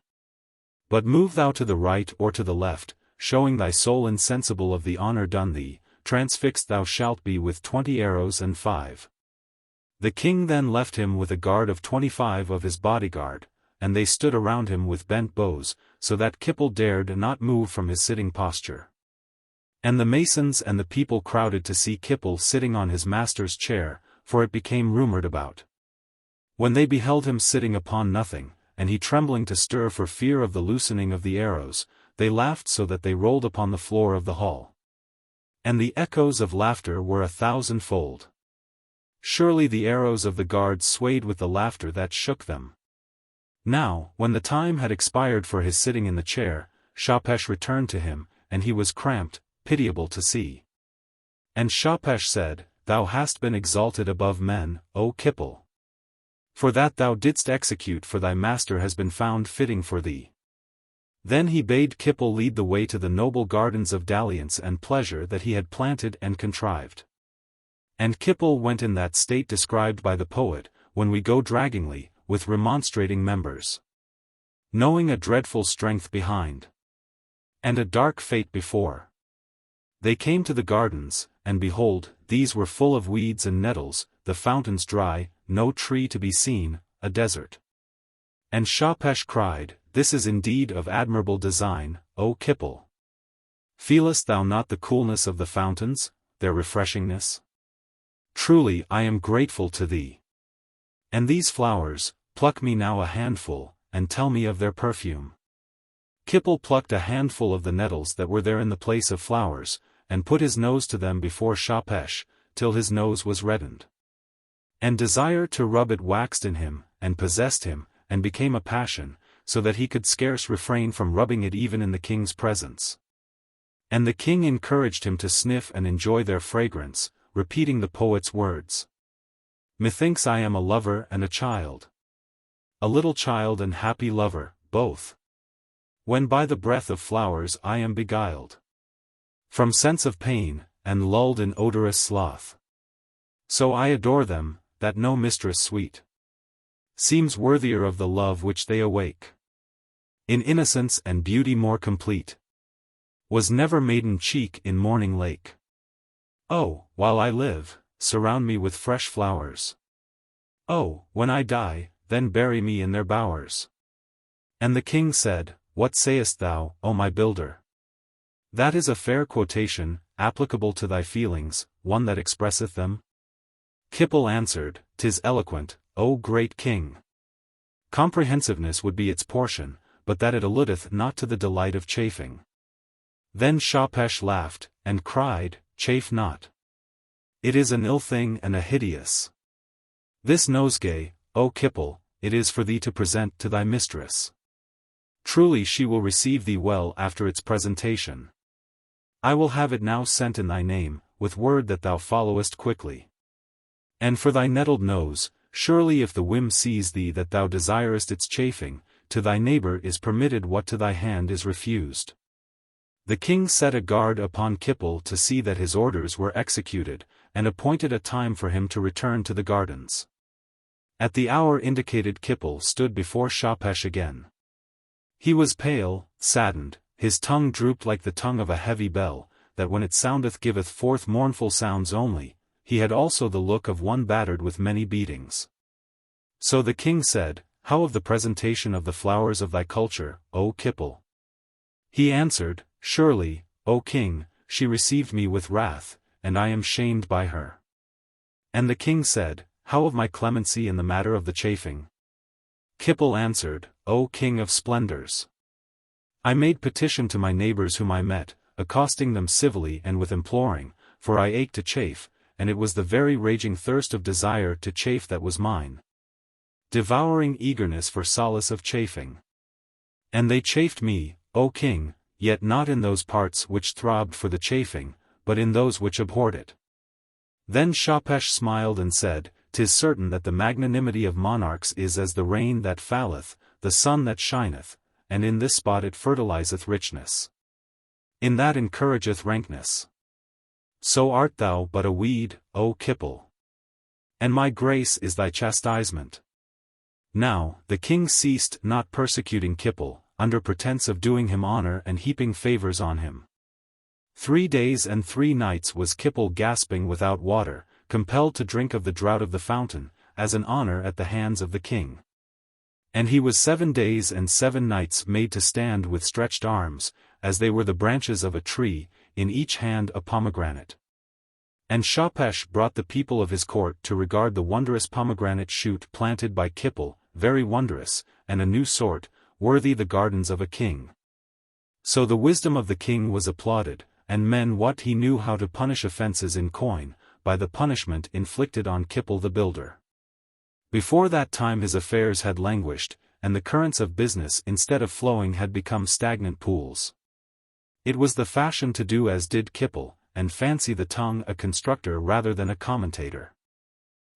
[SPEAKER 1] But move thou to the right or to the left, showing thy soul insensible of the honor done thee, transfixed thou shalt be with 20 arrows and 5. The king then left him with a guard of 25 of his bodyguard, and they stood around him with bent bows, so that Kipple dared not move from his sitting posture. And the masons and the people crowded to see Kipple sitting on his master's chair, for it became rumored about. When they beheld him sitting upon nothing, and he trembling to stir for fear of the loosening of the arrows, they laughed so that they rolled upon the floor of the hall. And the echoes of laughter were 1,000-fold. Surely the arrows of the guards swayed with the laughter that shook them. Now, when the time had expired for his sitting in the chair, Shahpesh returned to him, and he was cramped, pitiable to see. And Shahpesh said, Thou hast been exalted above men, O Kipple. For that thou didst execute for thy master has been found fitting for thee. Then he bade Kipple lead the way to the noble gardens of dalliance and pleasure that he had planted and contrived. And Kipple went in that state described by the poet, when we go draggingly, with remonstrating members, knowing a dreadful strength behind, and a dark fate before. They came to the gardens, and behold, these were full of weeds and nettles, the fountains dry, no tree to be seen, a desert. And Shahpesh cried, "This is indeed of admirable design, O Kipple. Feelest thou not the coolness of the fountains, their refreshingness? Truly I am grateful to thee. And these flowers, pluck me now a handful, and tell me of their perfume." Kipple plucked a handful of the nettles that were there in the place of flowers, and put his nose to them before Shahpesh, till his nose was reddened. And desire to rub it waxed in him, and possessed him, and became a passion, so that he could scarce refrain from rubbing it even in the king's presence. And the king encouraged him to sniff and enjoy their fragrance, repeating the poet's words. "Methinks I am a lover and a child. A little child and happy lover, both. When by the breath of flowers I am beguiled from sense of pain, and lulled in odorous sloth. So I adore them, that no mistress sweet seems worthier of the love which they awake. In innocence and beauty more complete was never maiden cheek in morning lake. Oh, while I live, surround me with fresh flowers. Oh, when I die, then bury me in their bowers." And the king said, "What sayest thou, O my builder? That is a fair quotation, applicable to thy feelings, one that expresseth them?" Kipple answered, "'Tis eloquent, O great king. Comprehensiveness would be its portion, but that it alludeth not to the delight of chafing." Then Shahpesh laughed, and cried, "Chafe not. It is an ill thing and a hideous. This nosegay, O Kipple, it is for thee to present to thy mistress. Truly she will receive thee well after its presentation. I will have it now sent in thy name, with word that thou followest quickly. And for thy nettled nose, surely if the whim seize thee that thou desirest its chafing, to thy neighbor is permitted what to thy hand is refused." The king set a guard upon Kipple to see that his orders were executed, and appointed a time for him to return to the gardens. At the hour indicated Kipple stood before Shahpesh again. He was pale, saddened, his tongue drooped like the tongue of a heavy bell, that when it soundeth giveth forth mournful sounds only. He had also the look of one battered with many beatings. So the king said, "How of the presentation of the flowers of thy culture, O Kipple?" He answered, "Surely, O king, she received me with wrath, and I am shamed by her." And the king said, "How of my clemency in the matter of the chafing?" Kipple answered, "O king of splendors! I made petition to my neighbors whom I met, accosting them civilly and with imploring, for I ached to chafe, and it was the very raging thirst of desire to chafe that was mine. Devouring eagerness for solace of chafing. And they chafed me, O king, yet not in those parts which throbbed for the chafing, but in those which abhorred it." Then Shahpesh smiled and said, "'Tis certain that the magnanimity of monarchs is as the rain that falleth, the sun that shineth, and in this spot it fertilizeth richness. In that encourageth rankness. So art thou but a weed, O Kipple. And my grace is thy chastisement." Now, the king ceased not persecuting Kipple, under pretense of doing him honor and heaping favors on him. 3 days and 3 nights was Kipple gasping without water, compelled to drink of the draught of the fountain, as an honor at the hands of the king. And he was 7 days and 7 nights made to stand with stretched arms, as they were the branches of a tree, in each hand a pomegranate. And Shahpesh brought the people of his court to regard the wondrous pomegranate shoot planted by Kipple, very wondrous, and a new sort, worthy the gardens of a king. So the wisdom of the king was applauded, and men what he knew how to punish offences in coin, by the punishment inflicted on Kipple the builder. Before that time his affairs had languished, and the currents of business instead of flowing had become stagnant pools. It was the fashion to do as did Kipple, and fancy the tongue a constructor rather than a commentator.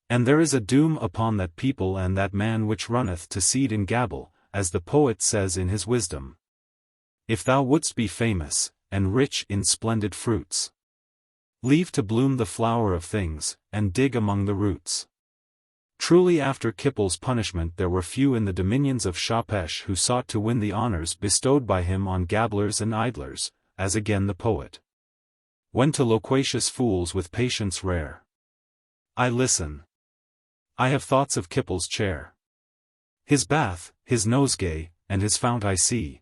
[SPEAKER 1] And there is a doom upon that people and that man which runneth to seed in gabble, as the poet says in his wisdom. If thou wouldst be famous, and rich in splendid fruits, leave to bloom the flower of things, and dig among the roots. Truly after Kipple's punishment there were few in the dominions of Shahpesh who sought to win the honors bestowed by him on gabblers and idlers, as again the poet. When to loquacious fools with patience rare I listen, I have thoughts of Kipple's chair. His bath, his nosegay, and his fount I see.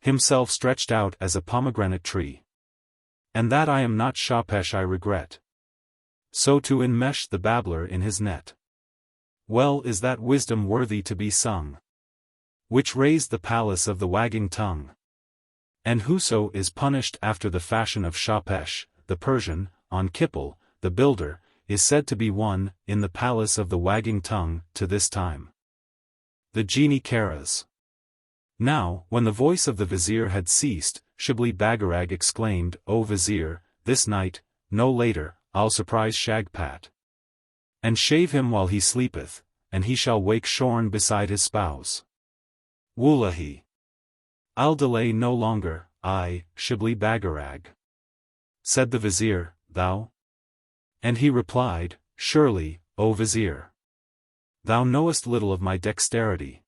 [SPEAKER 1] Himself stretched out as a pomegranate tree. And that I am not Shahpesh I regret. So to enmesh the babbler in his net. Well is that wisdom worthy to be sung, which raised the palace of the wagging tongue. And whoso is punished after the fashion of Shahpesh, the Persian, on Kippel, the builder, is said to be one, in the palace of the wagging tongue, to this time. The Genie Karaz. Now, when the voice of the vizier had ceased, Shibli Bagarag exclaimed, O vizier, this night, no later, I'll surprise Shagpat. And shave him while he sleepeth, and he shall wake shorn beside his spouse. Wallahi. I'll delay no longer, I, Shibli Bagarag. Said the vizier, thou? And he replied, surely, O vizier. Thou knowest little of my dexterity.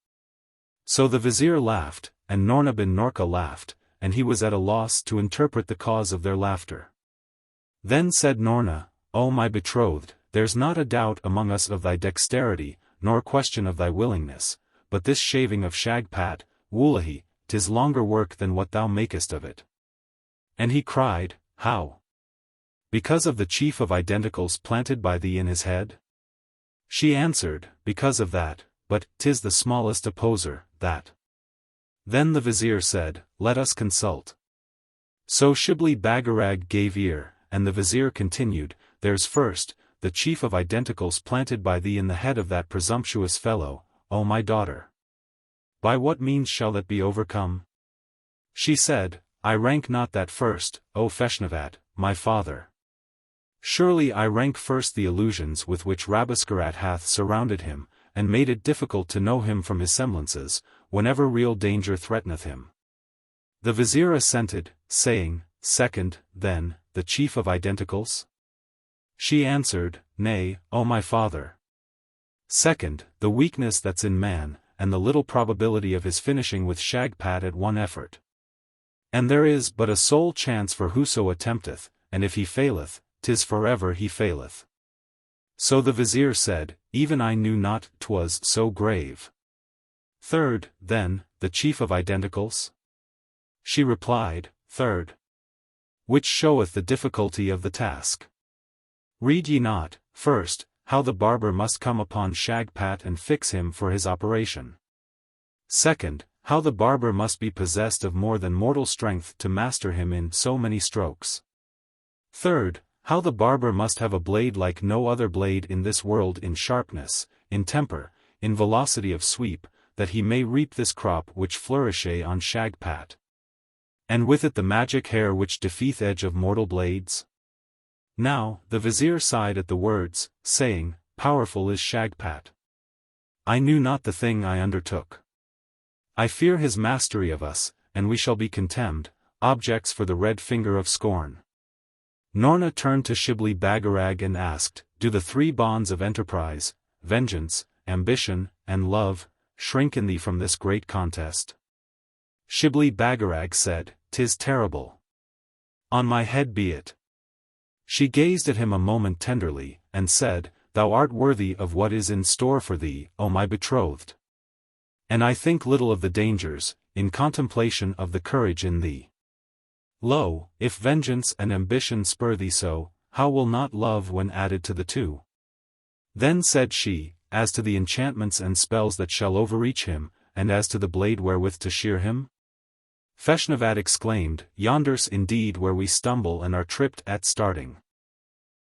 [SPEAKER 1] So the vizier laughed, and Noorna bin Norka laughed, and he was at a loss to interpret the cause of their laughter. Then said Noorna, O my betrothed, there's not a doubt among us of thy dexterity, nor question of thy willingness, but this shaving of Shagpat, wallahi, 'tis longer work than what thou makest of it. And he cried, how? Because of the chief of identicals planted by thee in his head? She answered, because of that, but 'tis the smallest opposer, that. Then the vizier said, let us consult. So Shibli Bagarag gave ear, and the vizier continued, there's first, the chief of identicals planted by thee in the head of that presumptuous fellow, O my daughter. By what means shall that be overcome? She said, I rank not that first, O Feshnavat, my father. Surely I rank first the illusions with which Rabesqurat hath surrounded him, and made it difficult to know him from his semblances, whenever real danger threateneth him. The vizier assented, saying, second, then, the chief of identicals? She answered, nay, O my father. Second, the weakness that's in man, and the little probability of his finishing with Shagpat at one effort. And there is but a sole chance for whoso attempteth, and if he faileth, 'tis forever he faileth. So the vizier said, even I knew not 'twas so grave. Third, then, the chief of identicals? She replied, third. Which showeth the difficulty of the task. Read ye not, first, how the barber must come upon Shagpat and fix him for his operation. Second, how the barber must be possessed of more than mortal strength to master him in so many strokes. Third, how the barber must have a blade like no other blade in this world in sharpness, in temper, in velocity of sweep, that he may reap this crop which flourisheth on Shagpat. And with it the magic hair which defeath edge of mortal blades? Now, the vizier sighed at the words, saying, powerful is Shagpat. I knew not the thing I undertook. I fear his mastery of us, and we shall be contemned, objects for the red finger of scorn. Noorna turned to Shibli Bagarag and asked, do the three bonds of enterprise, vengeance, ambition, and love, shrink in thee from this great contest? Shibli Bagarag said, 'tis terrible. On my head be it. She gazed at him a moment tenderly, and said, thou art worthy of what is in store for thee, O my betrothed. And I think little of the dangers, in contemplation of the courage in thee. Lo, if vengeance and ambition spur thee so, how will not love when added to the two? Then said she, as to the enchantments and spells that shall overreach him, and as to the blade wherewith to shear him? Feshnavat exclaimed, yonder's indeed where we stumble and are tripped at starting.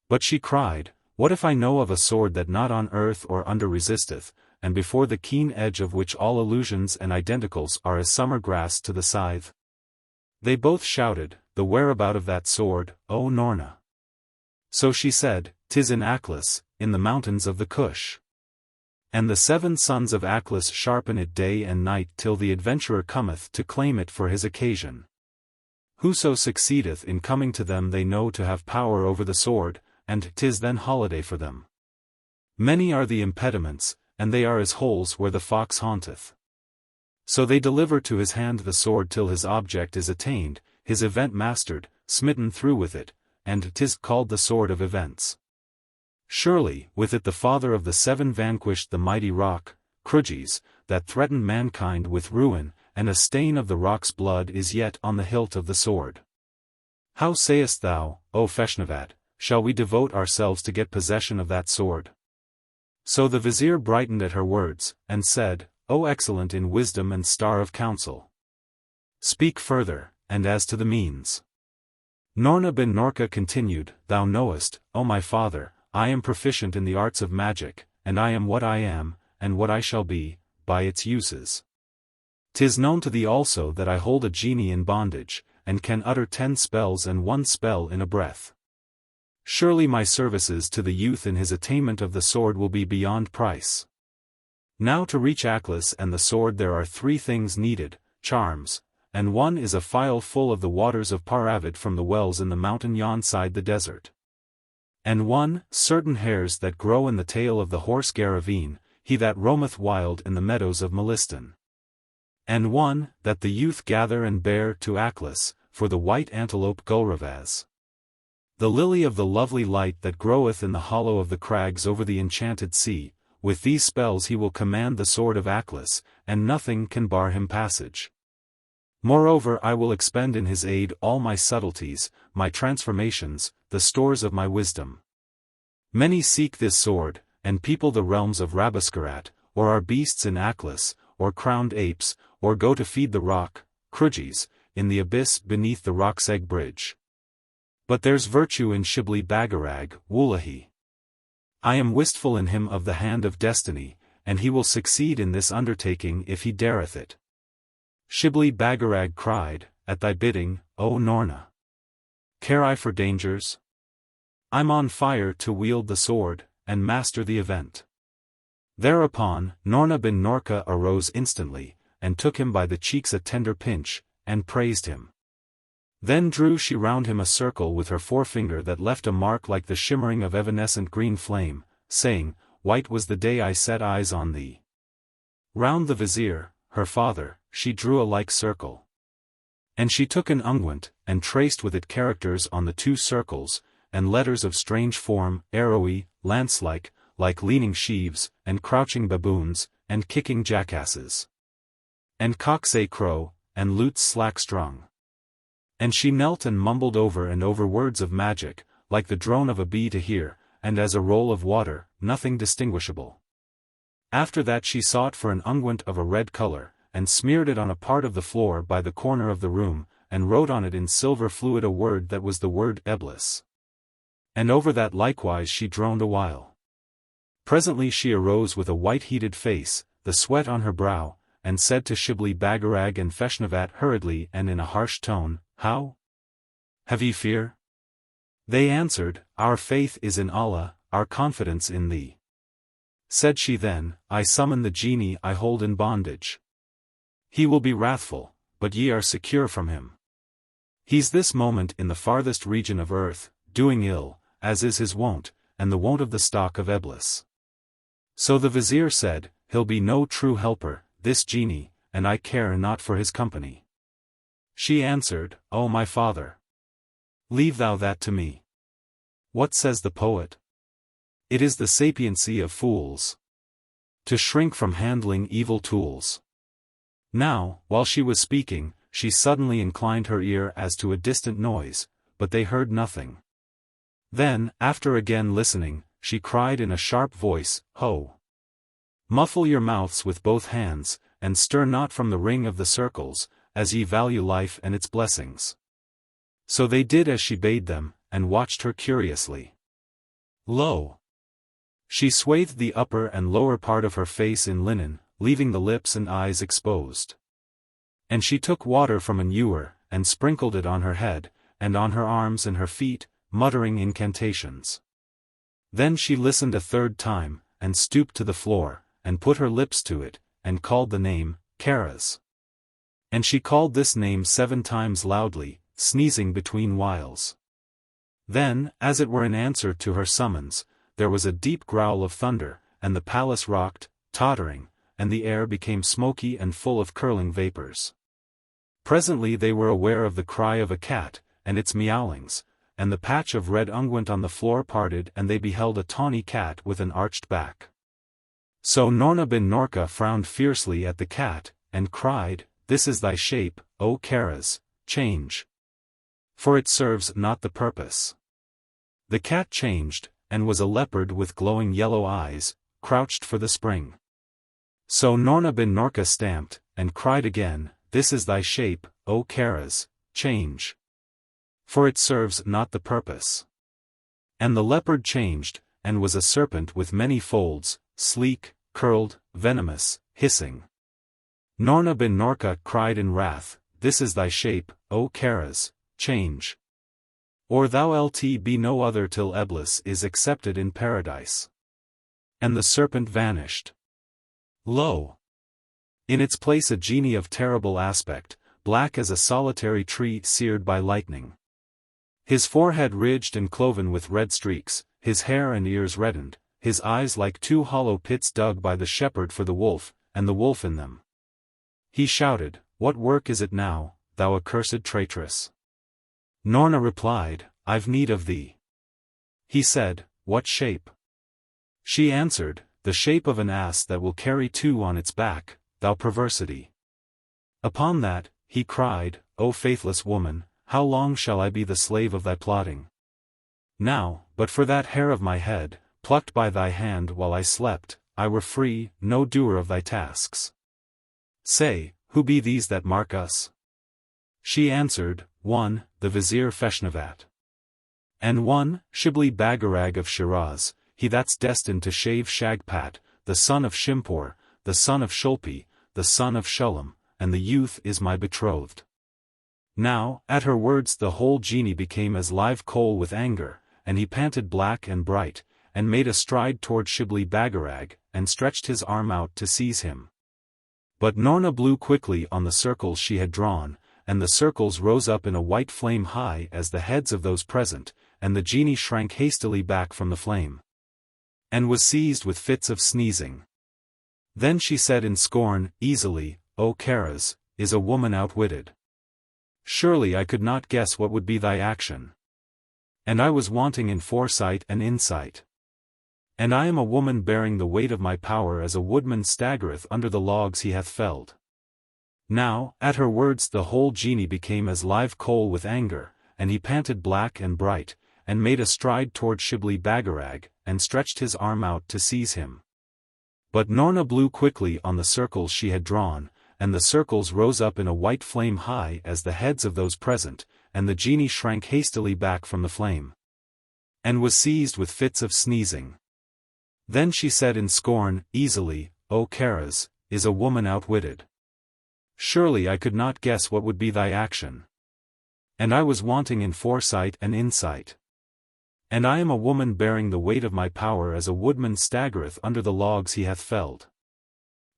[SPEAKER 1] But she cried, what if I know of a sword that not on earth or under resisteth, and before the keen edge of which all illusions and identicals are as summer grass to the scythe? They both shouted, the whereabout of that sword, O Noorna. So she said, 'tis in Aklis, in the mountains of the Kush. And the 7 sons of Aklis sharpen it day and night till the adventurer cometh to claim it for his occasion. Whoso succeedeth in coming to them they know to have power over the sword, and 'tis then holiday for them. Many are the impediments, and they are as holes where the fox haunteth. So they deliver to his hand the sword till his object is attained, his event mastered, smitten through with it, and 'tis called the sword of events. Surely, with it the father of the 7 vanquished the mighty rock, crudges, that threaten mankind with ruin, and a stain of the rock's blood is yet on the hilt of the sword. How sayest thou, O Feshnavat, shall we devote ourselves to get possession of that sword? So the vizier brightened at her words, and said, O excellent in wisdom and star of counsel! Speak further, and as to the means. Noorna bin Noorka continued, Thou knowest, O my father, I am proficient in the arts of magic, and I am what I am, and what I shall be, by its uses. 'Tis known to thee also that I hold a genie in bondage, and can utter 10 spells and 1 spell in a breath. Surely my services to the youth in his attainment of the sword will be beyond price. Now to reach Aklis and the sword there are 3 things needed, charms, and one is a phial full of the waters of Paravid from the wells in the mountain yon side the desert. And one, certain hairs that grow in the tail of the Horse Garraveen, he that roameth wild in the meadows of Melistan. And one, that the youth gather and bear to Aklis, for the white antelope Gulravaz. The lily of the lovely light that groweth in the hollow of the crags over the Enchanted Sea, with these spells he will command the sword of Aklis, and nothing can bar him passage. Moreover I will expend in his aid all my subtleties, my transformations, the stores of my wisdom. Many seek this sword, and people the realms of Rabesqurat, or are beasts in Aklis, or crowned apes, or go to feed the rock, crudges, in the abyss beneath the rock's egg bridge. But there's virtue in Shibli Bagarag, Wullahi. I am wistful in him of the hand of destiny, and he will succeed in this undertaking if he dareth it. Shibli Bagarag cried, At thy bidding, O Noorna. Care I for dangers? I'm on fire to wield the sword, and master the event. Thereupon, Noorna bin Noorka arose instantly, and took him by the cheeks a tender pinch, and praised him. Then drew she round him a circle with her forefinger that left a mark like the shimmering of evanescent green flame, saying, White was the day I set eyes on thee. Round the vizier, her father, she drew a like circle. And she took an unguent, and traced with it characters on the 2 circles, and letters of strange form, arrowy, lance-like, like leaning sheaves, and crouching baboons, and kicking jackasses. And cocks a crow, and lutes slack-strung. And she knelt and mumbled over and over words of magic, like the drone of a bee to hear, and as a roll of water, nothing distinguishable. After that she sought for an unguent of a red color, and smeared it on a part of the floor by the corner of the room, and wrote on it in silver fluid a word that was the word Eblis. And over that likewise she droned a while. Presently she arose with a white-heated face, the sweat on her brow, and said to Shibli Bagarag and Feshnavat hurriedly and in a harsh tone, How? Have ye fear? They answered, Our faith is in Allah, our confidence in thee. Said she then, I summon the genie I hold in bondage. He will be wrathful, but ye are secure from him. He's this moment in the farthest region of earth, doing ill, as is his wont, and the wont of the stock of Eblis. So the vizier said, He'll be no true helper, this genie, and I care not for his company. She answered, O my father! Leave thou that to me. What says the poet? It is the sapiency of fools to shrink from handling evil tools. Now, while she was speaking, she suddenly inclined her ear as to a distant noise, but they heard nothing. Then, after again listening, she cried in a sharp voice, Ho! Muffle your mouths with both hands, and stir not from the ring of the circles, as ye value life and its blessings. So they did as she bade them, and watched her curiously. Lo! She swathed the upper and lower part of her face in linen, leaving the lips and eyes exposed. And she took water from an ewer, and sprinkled it on her head, and on her arms and her feet, muttering incantations. Then she listened a 3rd time, and stooped to the floor, and put her lips to it, and called the name, Karaz. And she called this name 7 times loudly, sneezing between whiles. Then, as it were in answer to her summons, there was a deep growl of thunder, and the palace rocked, tottering, and the air became smoky and full of curling vapors. Presently they were aware of the cry of a cat, and its meowlings, and the patch of red unguent on the floor parted and they beheld a tawny cat with an arched back. So Noorna bin Noorka frowned fiercely at the cat, and cried, "This is thy shape, O Karaz, change. For it serves not the purpose." The cat changed, and was a leopard with glowing yellow eyes, crouched for the spring. So Noorna bin Noorka stamped, and cried again, "This is thy shape, O Karaz, change. For it serves not the purpose." And the leopard changed, and was a serpent with many folds, sleek, curled, venomous, hissing. Noorna bin Noorka cried in wrath, "This is thy shape, O Karaz, change. Or thou lt be no other till Eblis is accepted in paradise." And the serpent vanished. Lo! In its place a genie of terrible aspect, black as a solitary tree seared by lightning. His forehead ridged and cloven with red streaks, his hair and ears reddened, his eyes like two hollow pits dug by the shepherd for the wolf, and the wolf in them. He shouted, "What work is it now, thou accursed traitress?" Noorna replied, "I've need of thee." He said, "What shape?" She answered, "The shape of an ass that will carry two on its back, thou perversity." Upon that, he cried, "O faithless woman, how long shall I be the slave of thy plotting? Now, but for that hair of my head, plucked by thy hand while I slept, I were free, no doer of thy tasks. Say, who be these that mark us?" She answered, "One, the Vizier Feshnavat. And one, Shibli Bagarag of Shiraz, he that's destined to shave Shagpat, the son of Shimpur, the son of Shulpi, the son of Shulam, and the youth is my betrothed." Now, at her words the whole genie became as live coal with anger, and he panted black and bright, and made a stride toward Shibli Bagarag, and stretched his arm out to seize him. But Noorna blew quickly on the circles she had drawn, and the circles rose up in a white flame high as the heads of those present, and the genie shrank hastily back from the flame, and was seized with fits of sneezing. Then she said in scorn, "Easily, O Karaz, is a woman outwitted. Surely I could not guess what would be thy action. And I was wanting in foresight and insight. And I am a woman bearing the weight of my power as a woodman staggereth under the logs he hath felled." Now, at her words the whole genie became as live coal with anger, and he panted black and bright, and made a stride toward Shibli Bagarag, and stretched his arm out to seize him. But Noorna blew quickly on the circles she had drawn, and the circles rose up in a white flame high as the heads of those present, and the genie shrank hastily back from the flame, and was seized with fits of sneezing. Then she said in scorn, "Easily, O Karaz, is a woman outwitted. Surely I could not guess what would be thy action. And I was wanting in foresight and insight. And I am a woman bearing the weight of my power as a woodman staggereth under the logs he hath felled."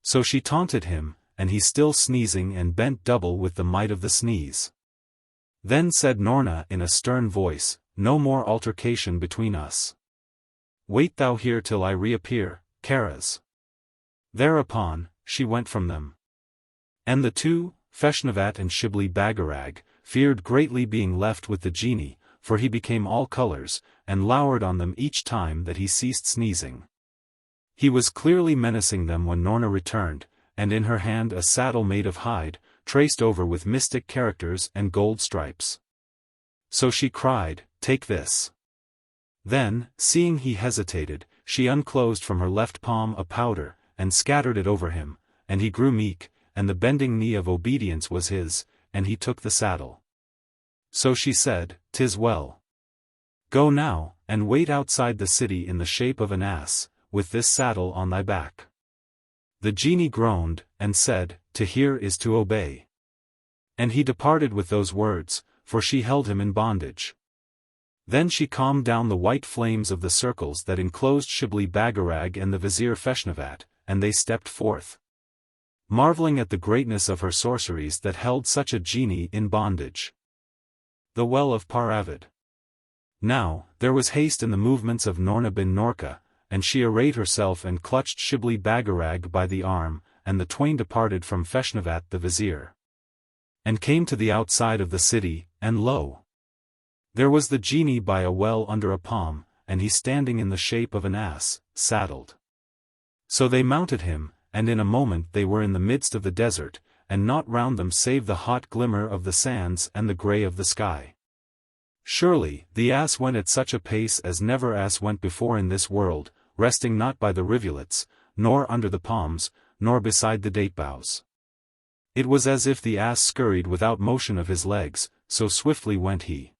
[SPEAKER 1] So she taunted him, and he still sneezing and bent double with the might of the sneeze. Then said Noorna in a stern voice, "No more altercation between us. Wait thou here till I reappear, Karaz." Thereupon, she went from them. And the two, Feshnavat and Shibli Bagarag, feared greatly being left with the genie, for he became all colors, and lowered on them each time that he ceased sneezing. He was clearly menacing them when Noorna returned, and in her hand a saddle made of hide, traced over with mystic characters and gold stripes. So she cried, "Take this." Then, seeing he hesitated, she unclosed from her left palm a powder, and scattered it over him, and he grew meek, and the bending knee of obedience was his, and he took the saddle. So she said, "'Tis well. Go now, and wait outside the city in the shape of an ass, with this saddle on thy back." The genie groaned, and said, "To hear is to obey." And he departed with those words, for she held him in bondage. Then she calmed down the white flames of the circles that enclosed Shibli Bagarag and the Vizier Feshnavat, and they stepped forth, marveling at the greatness of her sorceries that held such a genie in bondage. The Well of Paravid. Now, there was haste in the movements of Noorna bin Noorka, and she arrayed herself and clutched Shibli Bagarag by the arm, and the twain departed from Feshnavat the Vizier, and came to the outside of the city, and lo! There was the genie by a well under a palm, and he standing in the shape of an ass, saddled. So they mounted him, and in a moment they were in the midst of the desert, and naught round them save the hot glimmer of the sands and the grey of the sky. Surely, the ass went at such a pace as never ass went before in this world, resting not by the rivulets, nor under the palms, nor beside the date boughs. It was as if the ass scurried without motion of his legs, so swiftly went he.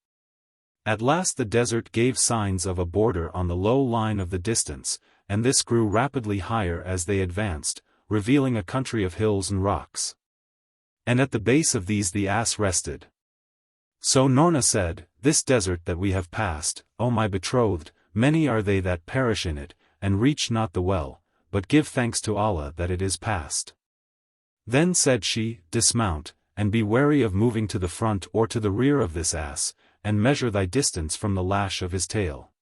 [SPEAKER 1] At last the desert gave signs of a border on the low line of the distance, and this grew rapidly higher as they advanced, revealing a country of hills and rocks. And at the base of these the ass rested. So Noorna said, "This desert that we have passed, O my betrothed, many are they that perish in it, and reach not the well, but give thanks to Allah that it is passed." Then said she, "Dismount, and be wary of moving to the front or to the rear of this ass, and measure thy distance from the lash of his tail."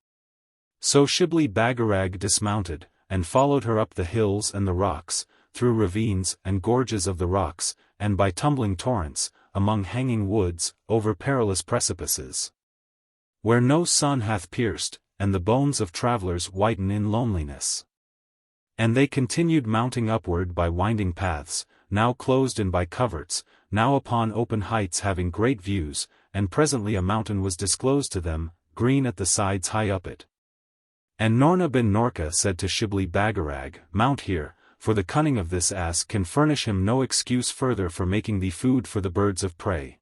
[SPEAKER 1] So Shibli Bagarag dismounted, and followed her up the hills and the rocks, through ravines and gorges of the rocks, and by tumbling torrents, among hanging woods, over perilous precipices, where no sun hath pierced, and the bones of travellers whiten in loneliness. And they continued mounting upward by winding paths, now closed in by coverts, now upon open heights having great views, and presently a mountain was disclosed to them, green at the sides high up it. And Noorna bin Noorka said to Shibli Bagarag, "Mount here, for the cunning of this ass can furnish him no excuse further for making thee food for the birds of prey."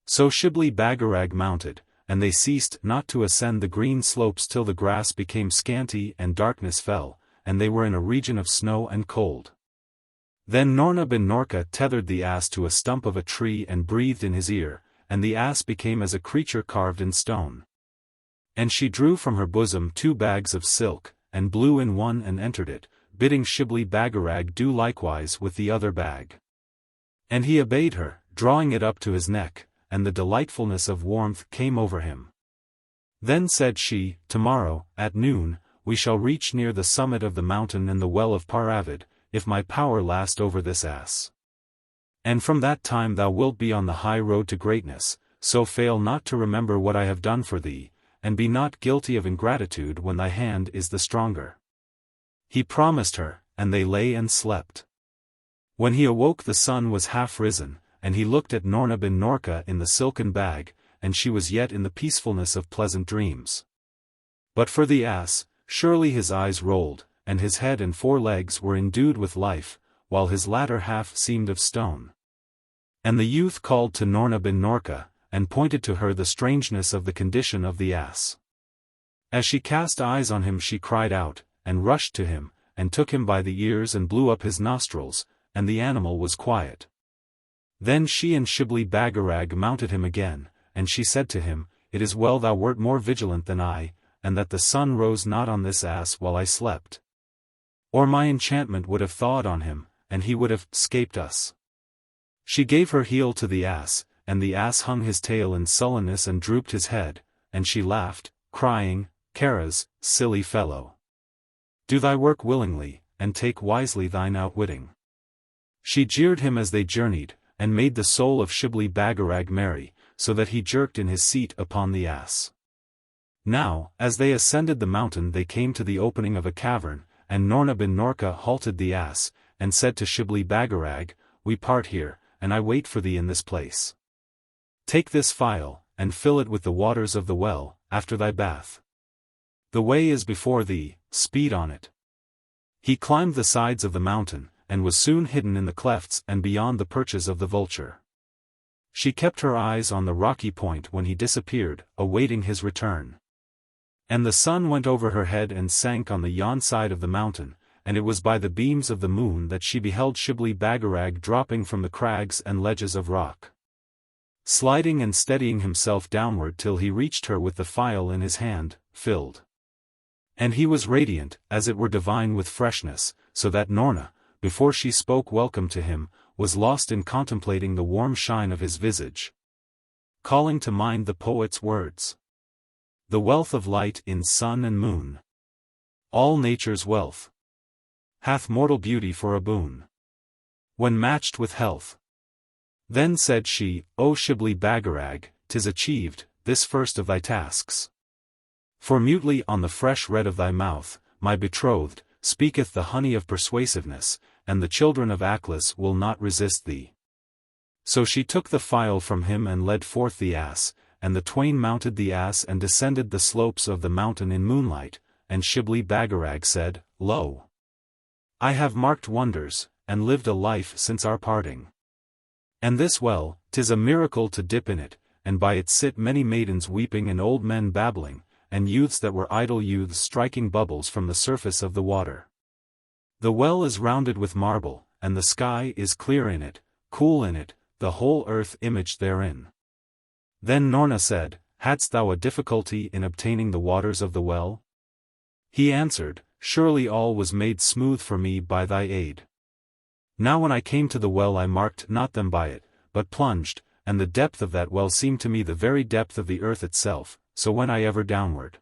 [SPEAKER 1] So Shibli Bagarag mounted, and they ceased not to ascend the green slopes till the grass became scanty and darkness fell, and they were in a region of snow and cold. Then Noorna bin Noorka tethered the ass to a stump of a tree and breathed in his ear, and the ass became as a creature carved in stone. And she drew from her bosom 2 bags of silk, and blew in one and entered it, bidding Shibli Bagarag do likewise with the other bag. And he obeyed her, drawing it up to his neck, and the delightfulness of warmth came over him. Then said she, "Tomorrow, at noon, we shall reach near the summit of the mountain and the Well of Paravid, if my power last over this ass. And from that time thou wilt be on the high road to greatness, so fail not to remember what I have done for thee, and be not guilty of ingratitude when thy hand is the stronger." He promised her, and they lay and slept. When he awoke the sun was half risen, and he looked at Noorna bin Noorka in the silken bag, and she was yet in the peacefulness of pleasant dreams. But for the ass, surely his eyes rolled, and his head and 4 legs were endued with life, while his latter half seemed of stone. And the youth called to Noorna bin Noorka, and pointed to her the strangeness of the condition of the ass. As she cast eyes on him she cried out, and rushed to him, and took him by the ears and blew up his nostrils, and the animal was quiet. Then she and Shibli Bagarag mounted him again, and she said to him, "It is well thou wert more vigilant than I, and that the sun rose not on this ass while I slept. Or my enchantment would have thawed on him, and he would have 'scaped us." She gave her heel to the ass, and the ass hung his tail in sullenness and drooped his head, and she laughed, crying, "Karaz, silly fellow! Do thy work willingly, and take wisely thine outwitting." She jeered him as they journeyed, and made the soul of Shibli Bagarag merry, so that he jerked in his seat upon the ass. Now, as they ascended the mountain they came to the opening of a cavern, and Noorna bin Noorka halted the ass, and said to Shibli Bagarag, "We part here, and I wait for thee in this place. Take this phial, and fill it with the waters of the well, after thy bath. The way is before thee, speed on it." He climbed the sides of the mountain, and was soon hidden in the clefts and beyond the perches of the vulture. She kept her eyes on the rocky point when he disappeared, awaiting his return. And the sun went over her head and sank on the yon side of the mountain, and it was by the beams of the moon that she beheld Shibli Bagarag dropping from the crags and ledges of rock, sliding and steadying himself downward till he reached her with the phial in his hand, filled. And he was radiant, as it were divine with freshness, so that Noorna, before she spoke welcome to him, was lost in contemplating the warm shine of his visage, calling to mind the poet's words. The wealth of light in sun and moon, all nature's wealth, hath mortal beauty for a boon, when matched with health. Then said she, "O Shibli Bagarag, 'tis achieved, this first of thy tasks. For mutely on the fresh red of thy mouth, my betrothed, speaketh the honey of persuasiveness, and the children of Aklis will not resist thee. So she took the phial from him and led forth the ass, and the twain mounted the ass and descended the slopes of the mountain in moonlight, and Shibli Bagarag said, Lo! I have marked wonders, and lived a life since our parting. And this well, 'tis a miracle to dip in it, and by it sit many maidens weeping and old men babbling, and youths that were idle youths striking bubbles from the surface of the water. The well is rounded with marble, and the sky is clear in it, cool in it, the whole earth imaged therein. Then Noorna said, Hadst thou a difficulty in obtaining the waters of the well? He answered, Surely all was made smooth for me by thy aid. Now when I came to the well I marked not them by it, but plunged, and the depth of that well seemed to me the very depth of the earth itself, so went I ever downward.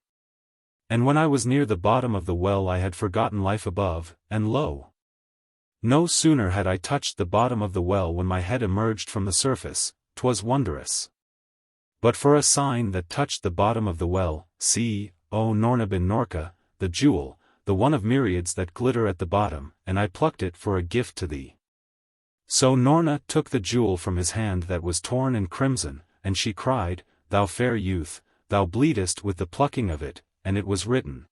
[SPEAKER 1] And when I was near the bottom of the well I had forgotten life above, and lo! No sooner had I touched the bottom of the well when my head emerged from the surface, 'twas wondrous. But for a sign that touched the bottom of the well, see, O Noorna bin Noorka, the jewel, the one of myriads that glitter at the bottom, and I plucked it for a gift to thee. So Noorna took the jewel from his hand that was torn and crimson, and she cried, Thou fair youth, thou bleedest with the plucking of it, and it was written.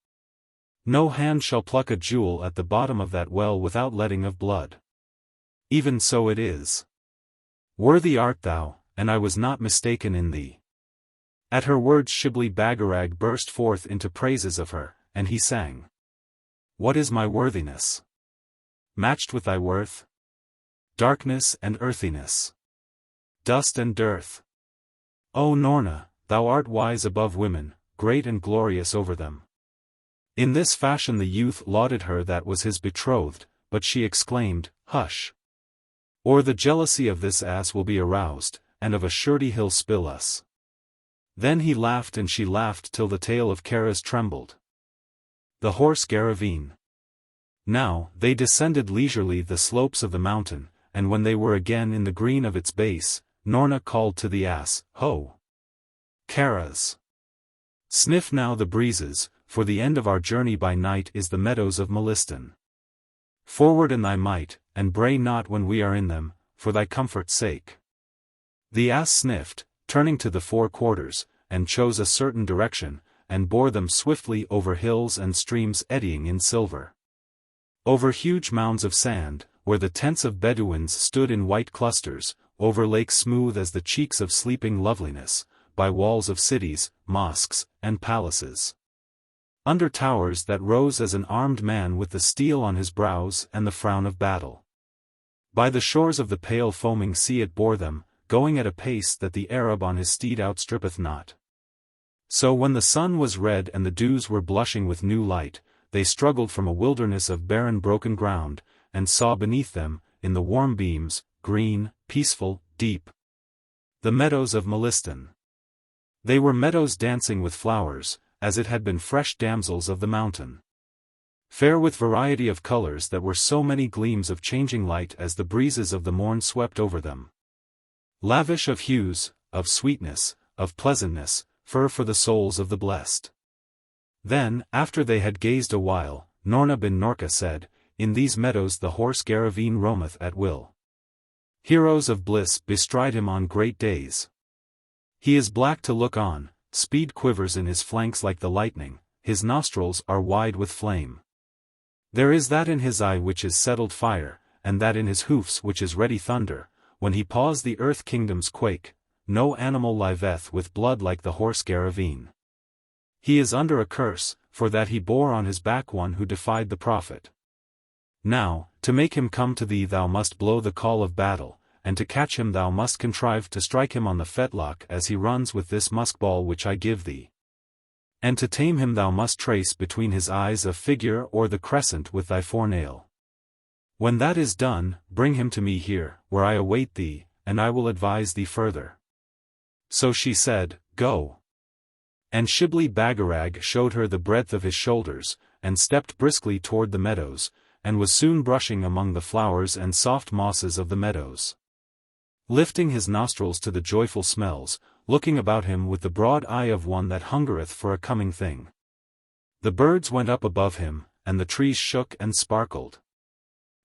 [SPEAKER 1] No hand shall pluck a jewel at the bottom of that well without letting of blood. Even so it is. Worthy art thou, and I was not mistaken in thee. At her words Shibli Bagarag burst forth into praises of her, and he sang. What is my worthiness? Matched with thy worth? Darkness and earthiness. Dust and dearth. O Noorna, thou art wise above women, great and glorious over them. In this fashion the youth lauded her that was his betrothed, but she exclaimed, Hush! Or the jealousy of this ass will be aroused, and of a surety he'll spill us. Then he laughed and she laughed till the tail of Karaz trembled. The Horse Garraveen. Now, they descended leisurely the slopes of the mountain, and when they were again in the green of its base, Noorna called to the ass, Ho! Karaz! Sniff now the breezes, for the end of our journey by night is the meadows of Melistan. Forward in thy might, and bray not when we are in them, for thy comfort's sake. The ass sniffed, turning to the four quarters, and chose a certain direction, and bore them swiftly over hills and streams eddying in silver. Over huge mounds of sand, where the tents of Bedouins stood in white clusters, over lakes smooth as the cheeks of sleeping loveliness, by walls of cities, mosques, and palaces. Under towers that rose as an armed man with the steel on his brows and the frown of battle. By the shores of the pale foaming sea it bore them, going at a pace that the Arab on his steed outstrippeth not. So when the sun was red and the dews were blushing with new light, they struggled from a wilderness of barren broken ground, and saw beneath them, in the warm beams, green, peaceful, deep, the meadows of Melistan. They were meadows dancing with flowers, as it had been fresh damsels of the mountain. Fair with variety of colors that were so many gleams of changing light as the breezes of the morn swept over them. Lavish of hues, of sweetness, of pleasantness, fur for the souls of the blessed. Then, after they had gazed a while, Noorna bin Noorka said, In these meadows the Horse Garraveen roameth at will. Heroes of bliss bestride him on great days. He is black to look on, speed quivers in his flanks like the lightning, his nostrils are wide with flame. There is that in his eye which is settled fire, and that in his hoofs which is ready thunder. When he paws the earth kingdoms quake, no animal liveth with blood like the Horse Garraveen. He is under a curse, for that he bore on his back one who defied the prophet. Now, to make him come to thee thou must blow the call of battle, and to catch him thou must contrive to strike him on the fetlock as he runs with this musk-ball which I give thee. And to tame him thou must trace between his eyes a figure or the crescent with thy forenail. When that is done, bring him to me here, where I await thee, and I will advise thee further. So she said, Go. And Shibli Bagarag showed her the breadth of his shoulders, and stepped briskly toward the meadows, and was soon brushing among the flowers and soft mosses of the meadows. Lifting his nostrils to the joyful smells, looking about him with the broad eye of one that hungereth for a coming thing. The birds went up above him, and the trees shook and sparkled.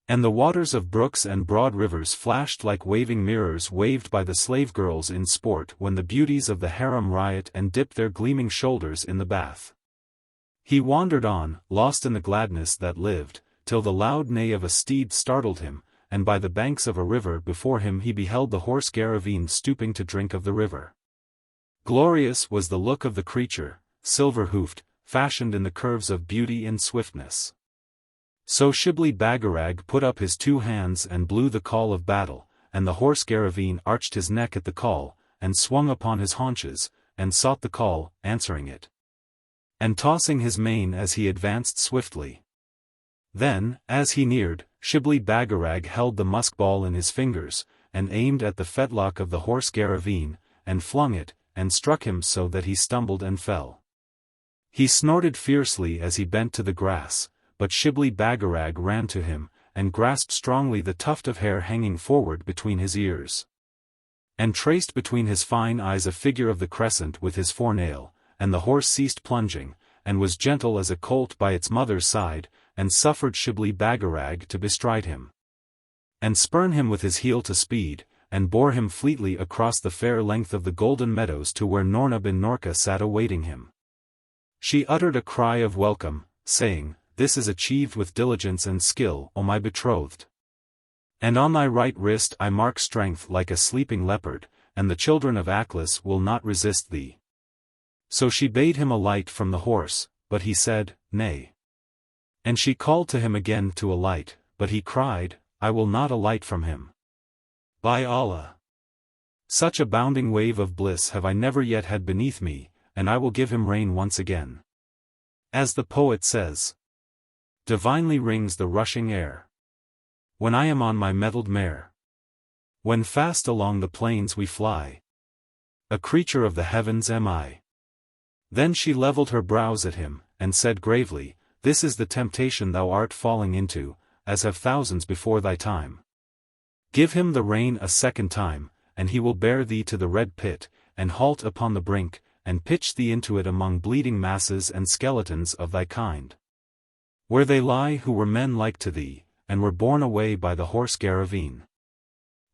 [SPEAKER 1] And the waters of brooks and broad rivers flashed like waving mirrors waved by the slave girls in sport when the beauties of the harem riot and dip their gleaming shoulders in the bath. He wandered on, lost in the gladness that lived, till the loud neigh of a steed startled him, and by the banks of a river before him he beheld the Horse Garraveen stooping to drink of the river. Glorious was the look of the creature, silver-hoofed, fashioned in the curves of beauty and swiftness. So Shibli Bagarag put up his 2 hands and blew the call of battle, and the Horse Garraveen arched his neck at the call, and swung upon his haunches, and sought the call, answering it, and tossing his mane as he advanced swiftly. Then, as he neared, Shibli Bagarag held the musk-ball in his fingers, and aimed at the fetlock of the Horse Garraveen, and flung it, and struck him so that he stumbled and fell. He snorted fiercely as he bent to the grass, but Shibli Bagarag ran to him, and grasped strongly the tuft of hair hanging forward between his ears, and traced between his fine eyes a figure of the crescent with his forenail, and the horse ceased plunging, and was gentle as a colt by its mother's side, and suffered Shibli Bagarag to bestride him, and spurn him with his heel to speed, and bore him fleetly across the fair length of the golden meadows to where Noorna bin Noorka sat awaiting him. She uttered a cry of welcome, saying, "This is achieved with diligence and skill, O my betrothed. And on thy right wrist I mark strength like a sleeping leopard, and the children of Aklis will not resist thee." So she bade him alight from the horse, but he said, "Nay." And she called to him again to alight, but he cried, "I will not alight from him. By Allah! Such a bounding wave of bliss have I never yet had beneath me, and I will give him rein once again." As the poet says, "Divinely rings the rushing air when I am on my mettled mare. When fast along the plains we fly, a creature of the heavens am I." Then she levelled her brows at him, and said gravely, "This is the temptation thou art falling into, as have thousands before thy time. Give him the rein a second time, and he will bear thee to the red pit, and halt upon the brink, and pitch thee into it among bleeding masses and skeletons of thy kind, where they lie who were men like to thee, and were borne away by the Horse Garraveen."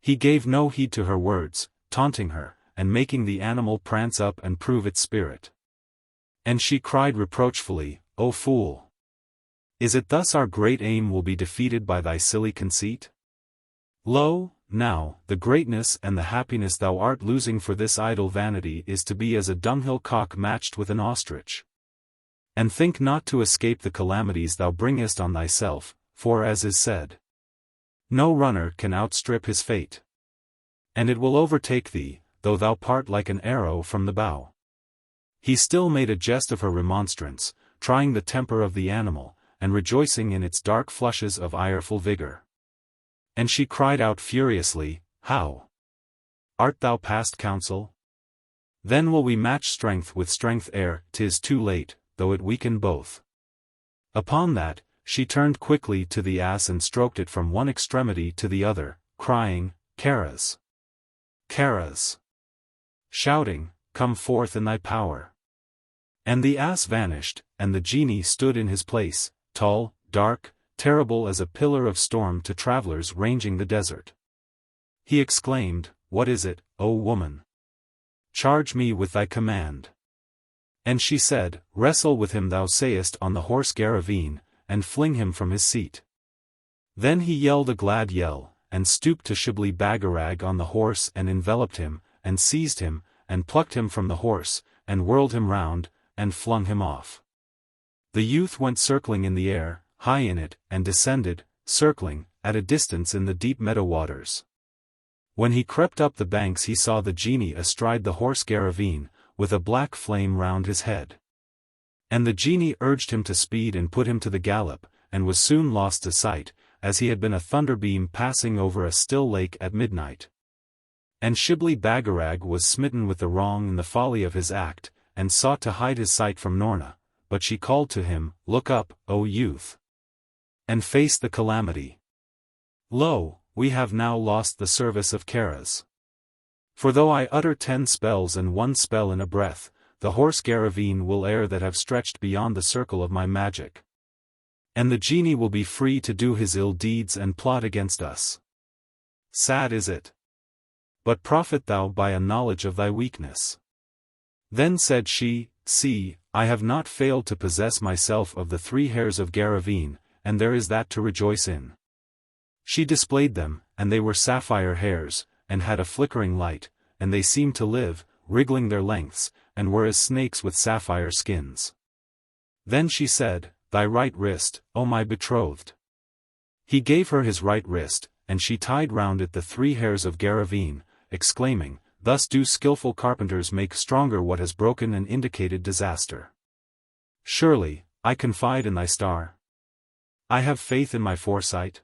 [SPEAKER 1] He gave no heed to her words, taunting her, and making the animal prance up and prove its spirit. And she cried reproachfully, "O fool! Is it thus our great aim will be defeated by thy silly conceit? Lo, now, the greatness and the happiness thou art losing for this idle vanity is to be as a dunghill cock matched with an ostrich. And think not to escape the calamities thou bringest on thyself, for as is said, no runner can outstrip his fate. And it will overtake thee, though thou part like an arrow from the bow." He still made a jest of her remonstrance, trying the temper of the animal, and rejoicing in its dark flushes of ireful vigor. And she cried out furiously, "How? Art thou past counsel? Then will we match strength with strength ere 'tis too late, though it weaken both." Upon that, she turned quickly to the ass and stroked it from one extremity to the other, crying, "Karaz! Karaz!" shouting, "Come forth in thy power." And the ass vanished, and the genie stood in his place, tall, dark, terrible as a pillar of storm to travelers ranging the desert. He exclaimed, "What is it, O woman? Charge me with thy command." And she said, "Wrestle with him thou sayest on the Horse Garraveen, and fling him from his seat." Then he yelled a glad yell, and stooped to Shibli Bagarag on the horse and enveloped him, and seized him, and plucked him from the horse, and whirled him round, and flung him off. The youth went circling in the air, high in it, and descended, circling, at a distance in the deep meadow waters. When he crept up the banks he saw the genie astride the Horse Garraveen, with a black flame round his head. And the genie urged him to speed and put him to the gallop, and was soon lost to sight, as he had been a thunderbeam passing over a still lake at midnight. And Shibli Bagarag was smitten with the wrong and the folly of his act, and sought to hide his sight from Noorna, but she called to him, "Look up, O youth, and face the calamity. Lo, we have now lost the service of Karaz. For though I utter 10 spells and 1 spell in a breath, the Horse Garraveen will err that have stretched beyond the circle of my magic. And the genie will be free to do his ill deeds and plot against us. Sad is it. But profit thou by a knowledge of thy weakness. Then said she, See, I have not failed to possess myself of the 3 hairs of Garraveen, and there is that to rejoice in. She displayed them, and they were sapphire hairs, and had a flickering light, and they seemed to live, wriggling their lengths, and were as snakes with sapphire skins. Then she said, Thy right wrist, O my betrothed. He gave her his right wrist, and she tied round it the 3 hairs of Garraveen, exclaiming, Thus do skillful carpenters make stronger what has broken and indicated disaster. Surely, I confide in thy star. I have faith in my foresight.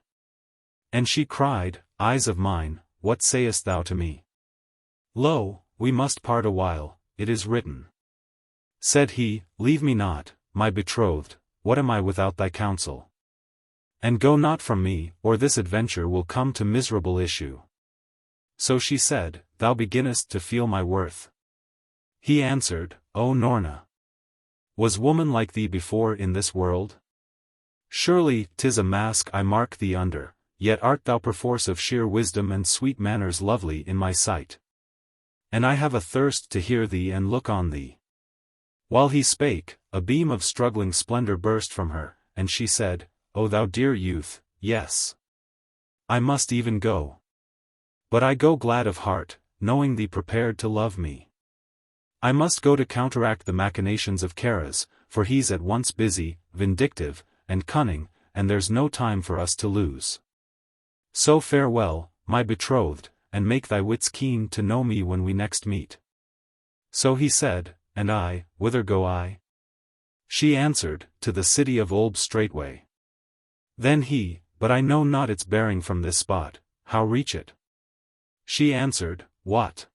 [SPEAKER 1] And she cried, Eyes of mine, what sayest thou to me? Lo, we must part a while, it is written. Said he, Leave me not, my betrothed, what am I without thy counsel? And go not from me, or this adventure will come to miserable issue. So she said, Thou beginnest to feel my worth. He answered, O Noorna. Was woman like thee before in this world? Surely, 'tis a mask I mark thee under, yet art thou perforce of sheer wisdom and sweet manners lovely in my sight. And I have a thirst to hear thee and look on thee. While he spake, a beam of struggling splendor burst from her, and she said, O thou dear youth, yes. I must even go. But I go glad of heart, knowing thee prepared to love me. I must go to counteract the machinations of Karaz, for he's at once busy, vindictive, and cunning, and there's no time for us to lose. So farewell, my betrothed, and make thy wits keen to know me when we next meet. So he said, And I, whither go I? She answered, To the city of Oolb straightway. Then he, But I know not its bearing from this spot, how reach it? She answered, What?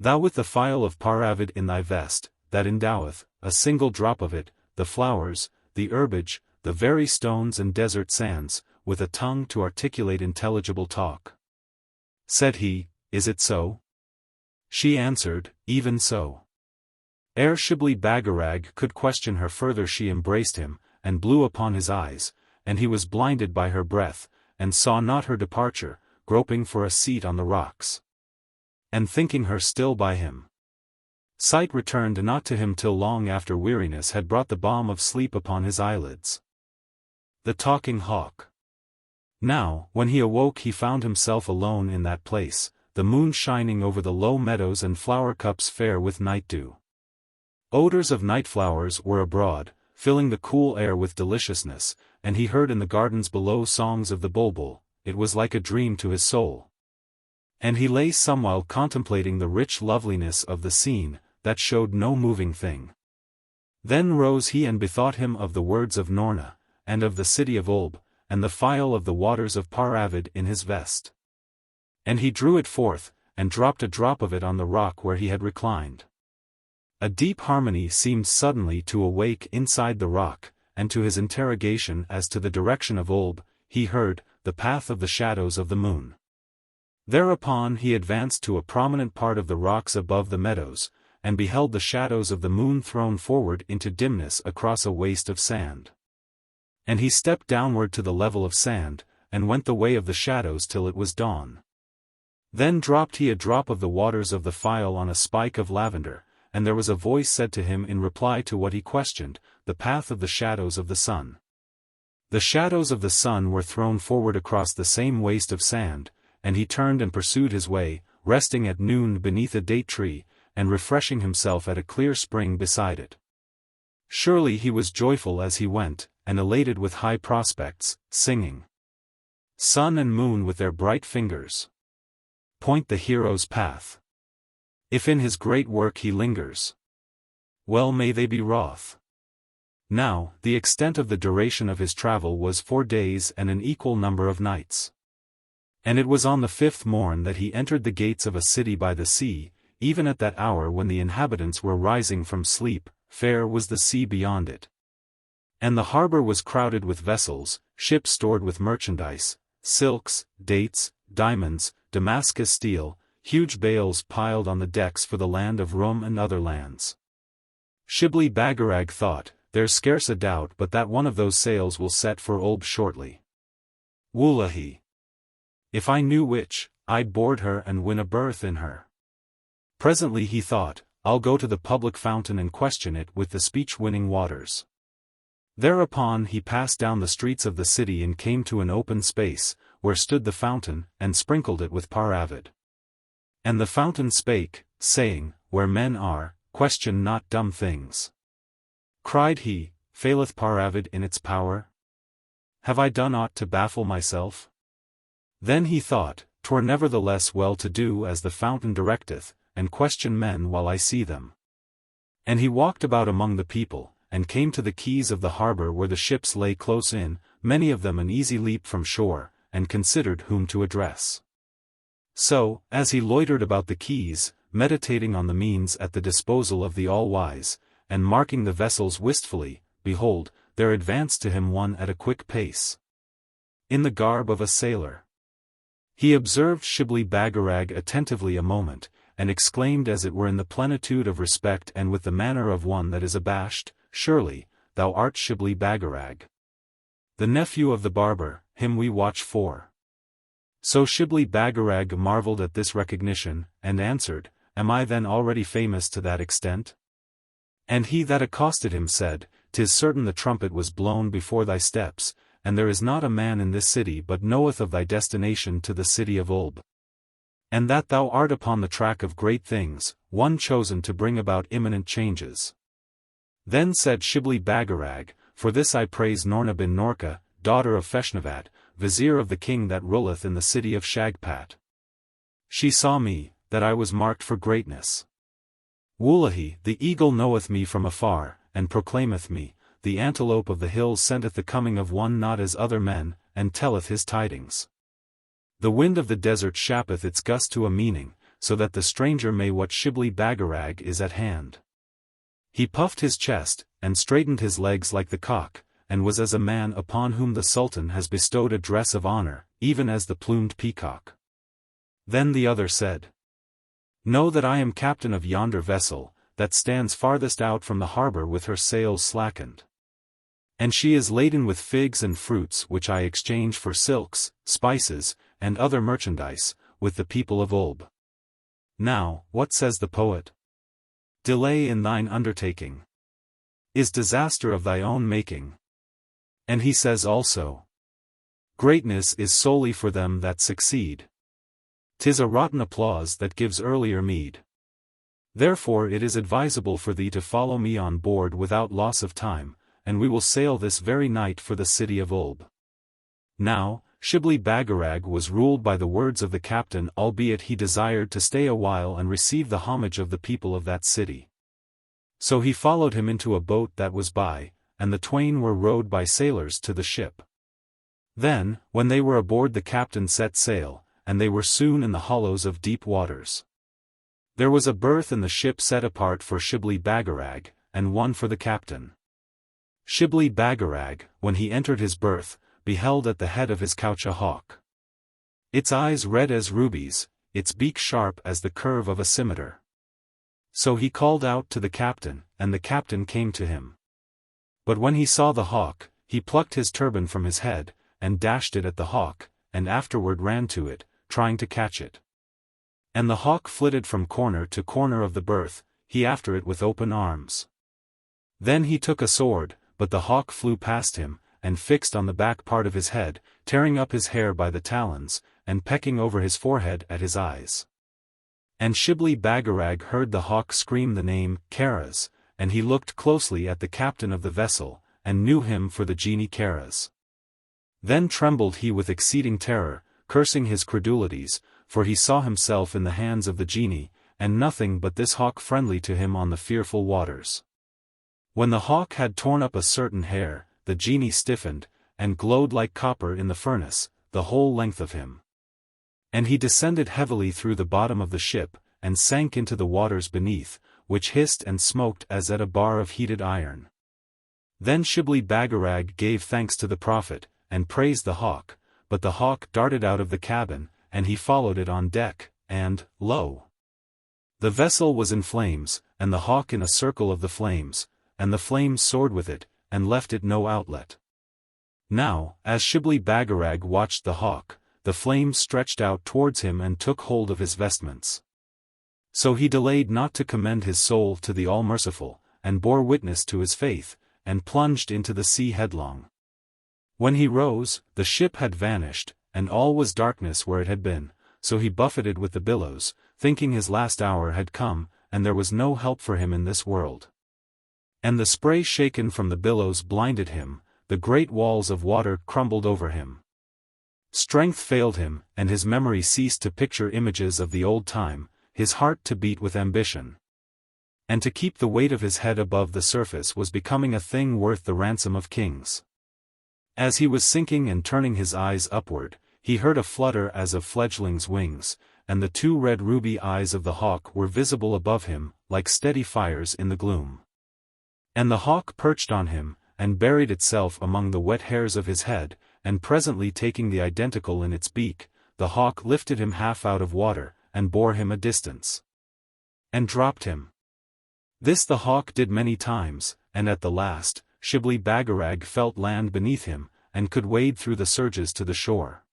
[SPEAKER 1] Thou with the phial of Paravid in thy vest, that endoweth, a single drop of it, the flowers, the herbage, the very stones and desert sands, with a tongue to articulate intelligible talk. Said he, Is it so? She answered, Even so. Ere Shibli Bagarag could question her further she embraced him, and blew upon his eyes, and he was blinded by her breath, and saw not her departure, groping for a seat on the rocks. And thinking her still by him. Sight returned not to him till long after weariness had brought the balm of sleep upon his eyelids. The Talking Hawk. Now, when he awoke he found himself alone in that place, the moon shining over the low meadows and flower cups fair with night dew. Odors of night flowers were abroad, filling the cool air with deliciousness, and he heard in the gardens below songs of the bulbul. It was like a dream to his soul. And he lay somewhile contemplating the rich loveliness of the scene, that showed no moving thing. Then rose he and bethought him of the words of Noorna, and of the city of Oolb, and the phial of the waters of Paravid in his vest. And he drew it forth, and dropped a drop of it on the rock where he had reclined. A deep harmony seemed suddenly to awake inside the rock, and to his interrogation as to the direction of Oolb, he heard, the path of the shadows of the moon. Thereupon he advanced to a prominent part of the rocks above the meadows, and beheld the shadows of the moon thrown forward into dimness across a waste of sand. And he stepped downward to the level of sand, and went the way of the shadows till it was dawn. Then dropped he a drop of the waters of the phial on a spike of lavender, and there was a voice said to him in reply to what he questioned, the path of the shadows of the sun. The shadows of the sun were thrown forward across the same waste of sand, and he turned and pursued his way, resting at noon beneath a date tree, and refreshing himself at a clear spring beside it. Surely he was joyful as he went, and elated with high prospects, singing. Sun and moon with their bright fingers point the hero's path. If in his great work he lingers, well may they be wroth. Now, the extent of the duration of his travel was 4 days and an equal number of nights. And it was on the 5th morn that he entered the gates of a city by the sea, even at that hour when the inhabitants were rising from sleep, fair was the sea beyond it. And the harbor was crowded with vessels, ships stored with merchandise, silks, dates, diamonds, Damascus steel, huge bales piled on the decks for the land of Rum and other lands. Shibli Bagarag thought, there's scarce a doubt but that one of those sails will set for Oolb shortly. Wallahi! If I knew which, I'd board her and win a berth in her. Presently he thought, I'll go to the public fountain and question it with the speech-winning waters. Thereupon he passed down the streets of the city and came to an open space, where stood the fountain, and sprinkled it with Paravid. And the fountain spake, saying, Where men are, question not dumb things. Cried he, Faileth Paravid in its power? Have I done aught to baffle myself? Then he thought, 'Twere nevertheless well to do as the fountain directeth, and question men while I see them. And he walked about among the people, and came to the quays of the harbour where the ships lay close in, many of them an easy leap from shore, and considered whom to address. So, as he loitered about the quays, meditating on the means at the disposal of the all-wise, and marking the vessels wistfully, behold, there advanced to him one at a quick pace, in the garb of a sailor. He observed Shibli Bagarag attentively a moment, and exclaimed as it were in the plenitude of respect and with the manner of one that is abashed, Surely, thou art Shibli Bagarag, the nephew of the barber, him we watch for. So Shibli Bagarag marvelled at this recognition, and answered, Am I then already famous to that extent? And he that accosted him said, 'Tis certain the trumpet was blown before thy steps, and there is not a man in this city but knoweth of thy destination to the city of Oolb. And that thou art upon the track of great things, one chosen to bring about imminent changes. Then said Shibli Bagarag, For this I praise Noorna bin Norka, daughter of Feshnavat, vizier of the king that ruleth in the city of Shagpat. She saw me, that I was marked for greatness. Wallahi, the eagle knoweth me from afar, and proclaimeth me, the antelope of the hills scenteth the coming of one not as other men, and telleth his tidings. The wind of the desert shappeth its gust to a meaning, so that the stranger may what Shibli Bagarag is at hand. He puffed his chest, and straightened his legs like the cock, and was as a man upon whom the Sultan has bestowed a dress of honor, even as the plumed peacock. Then the other said, Know that I am captain of yonder vessel, that stands farthest out from the harbour with her sails slackened. And she is laden with figs and fruits which I exchange for silks, spices, and other merchandise, with the people of Oolb. Now, what says the poet? Delay in thine undertaking is disaster of thy own making. And he says also, Greatness is solely for them that succeed. 'Tis a rotten applause that gives earlier meed. Therefore it is advisable for thee to follow me on board without loss of time, and we will sail this very night for the city of Oolb. Now, Shibli Bagarag was ruled by the words of the captain, albeit he desired to stay a while and receive the homage of the people of that city. So he followed him into a boat that was by, and the twain were rowed by sailors to the ship. Then, when they were aboard, the captain set sail, and they were soon in the hollows of deep waters. There was a berth in the ship set apart for Shibli Bagarag, and one for the captain. Shibli Bagarag, when he entered his berth, beheld at the head of his couch a hawk. Its eyes red as rubies, its beak sharp as the curve of a scimitar. So he called out to the captain, and the captain came to him. But when he saw the hawk, he plucked his turban from his head, and dashed it at the hawk, and afterward ran to it, trying to catch it. And the hawk flitted from corner to corner of the berth, he after it with open arms. Then he took a sword, but the hawk flew past him, and fixed on the back part of his head, tearing up his hair by the talons, and pecking over his forehead at his eyes. And Shibli Bagarag heard the hawk scream the name, Karaz, and he looked closely at the captain of the vessel, and knew him for the Genie Karaz. Then trembled he with exceeding terror, cursing his credulities, for he saw himself in the hands of the genie, and nothing but this hawk friendly to him on the fearful waters. When the hawk had torn up a certain hair, the genie stiffened, and glowed like copper in the furnace, the whole length of him. And he descended heavily through the bottom of the ship, and sank into the waters beneath, which hissed and smoked as at a bar of heated iron. Then Shibli Bagarag gave thanks to the prophet, and praised the hawk, but the hawk darted out of the cabin, and he followed it on deck, and, lo! The vessel was in flames, and the hawk in a circle of the flames, and the flames soared with it, and left it no outlet. Now, as Shibli Bagarag watched the hawk, the flames stretched out towards him and took hold of his vestments. So he delayed not to commend his soul to the All-Merciful, and bore witness to his faith, and plunged into the sea headlong. When he rose, the ship had vanished, and all was darkness where it had been, so he buffeted with the billows, thinking his last hour had come, and there was no help for him in this world. And the spray shaken from the billows blinded him, the great walls of water crumbled over him. Strength failed him, and his memory ceased to picture images of the old time, his heart to beat with ambition. And to keep the weight of his head above the surface was becoming a thing worth the ransom of kings. As he was sinking and turning his eyes upward, he heard a flutter as of fledglings' wings, and the two red ruby eyes of the hawk were visible above him, like steady fires in the gloom. And the hawk perched on him, and buried itself among the wet hairs of his head, and presently taking the identical in its beak, the hawk lifted him half out of water, and bore him a distance. And dropped him. This the hawk did many times, and at the last, Shibli Bagarag felt land beneath him, and could wade through the surges to the shore.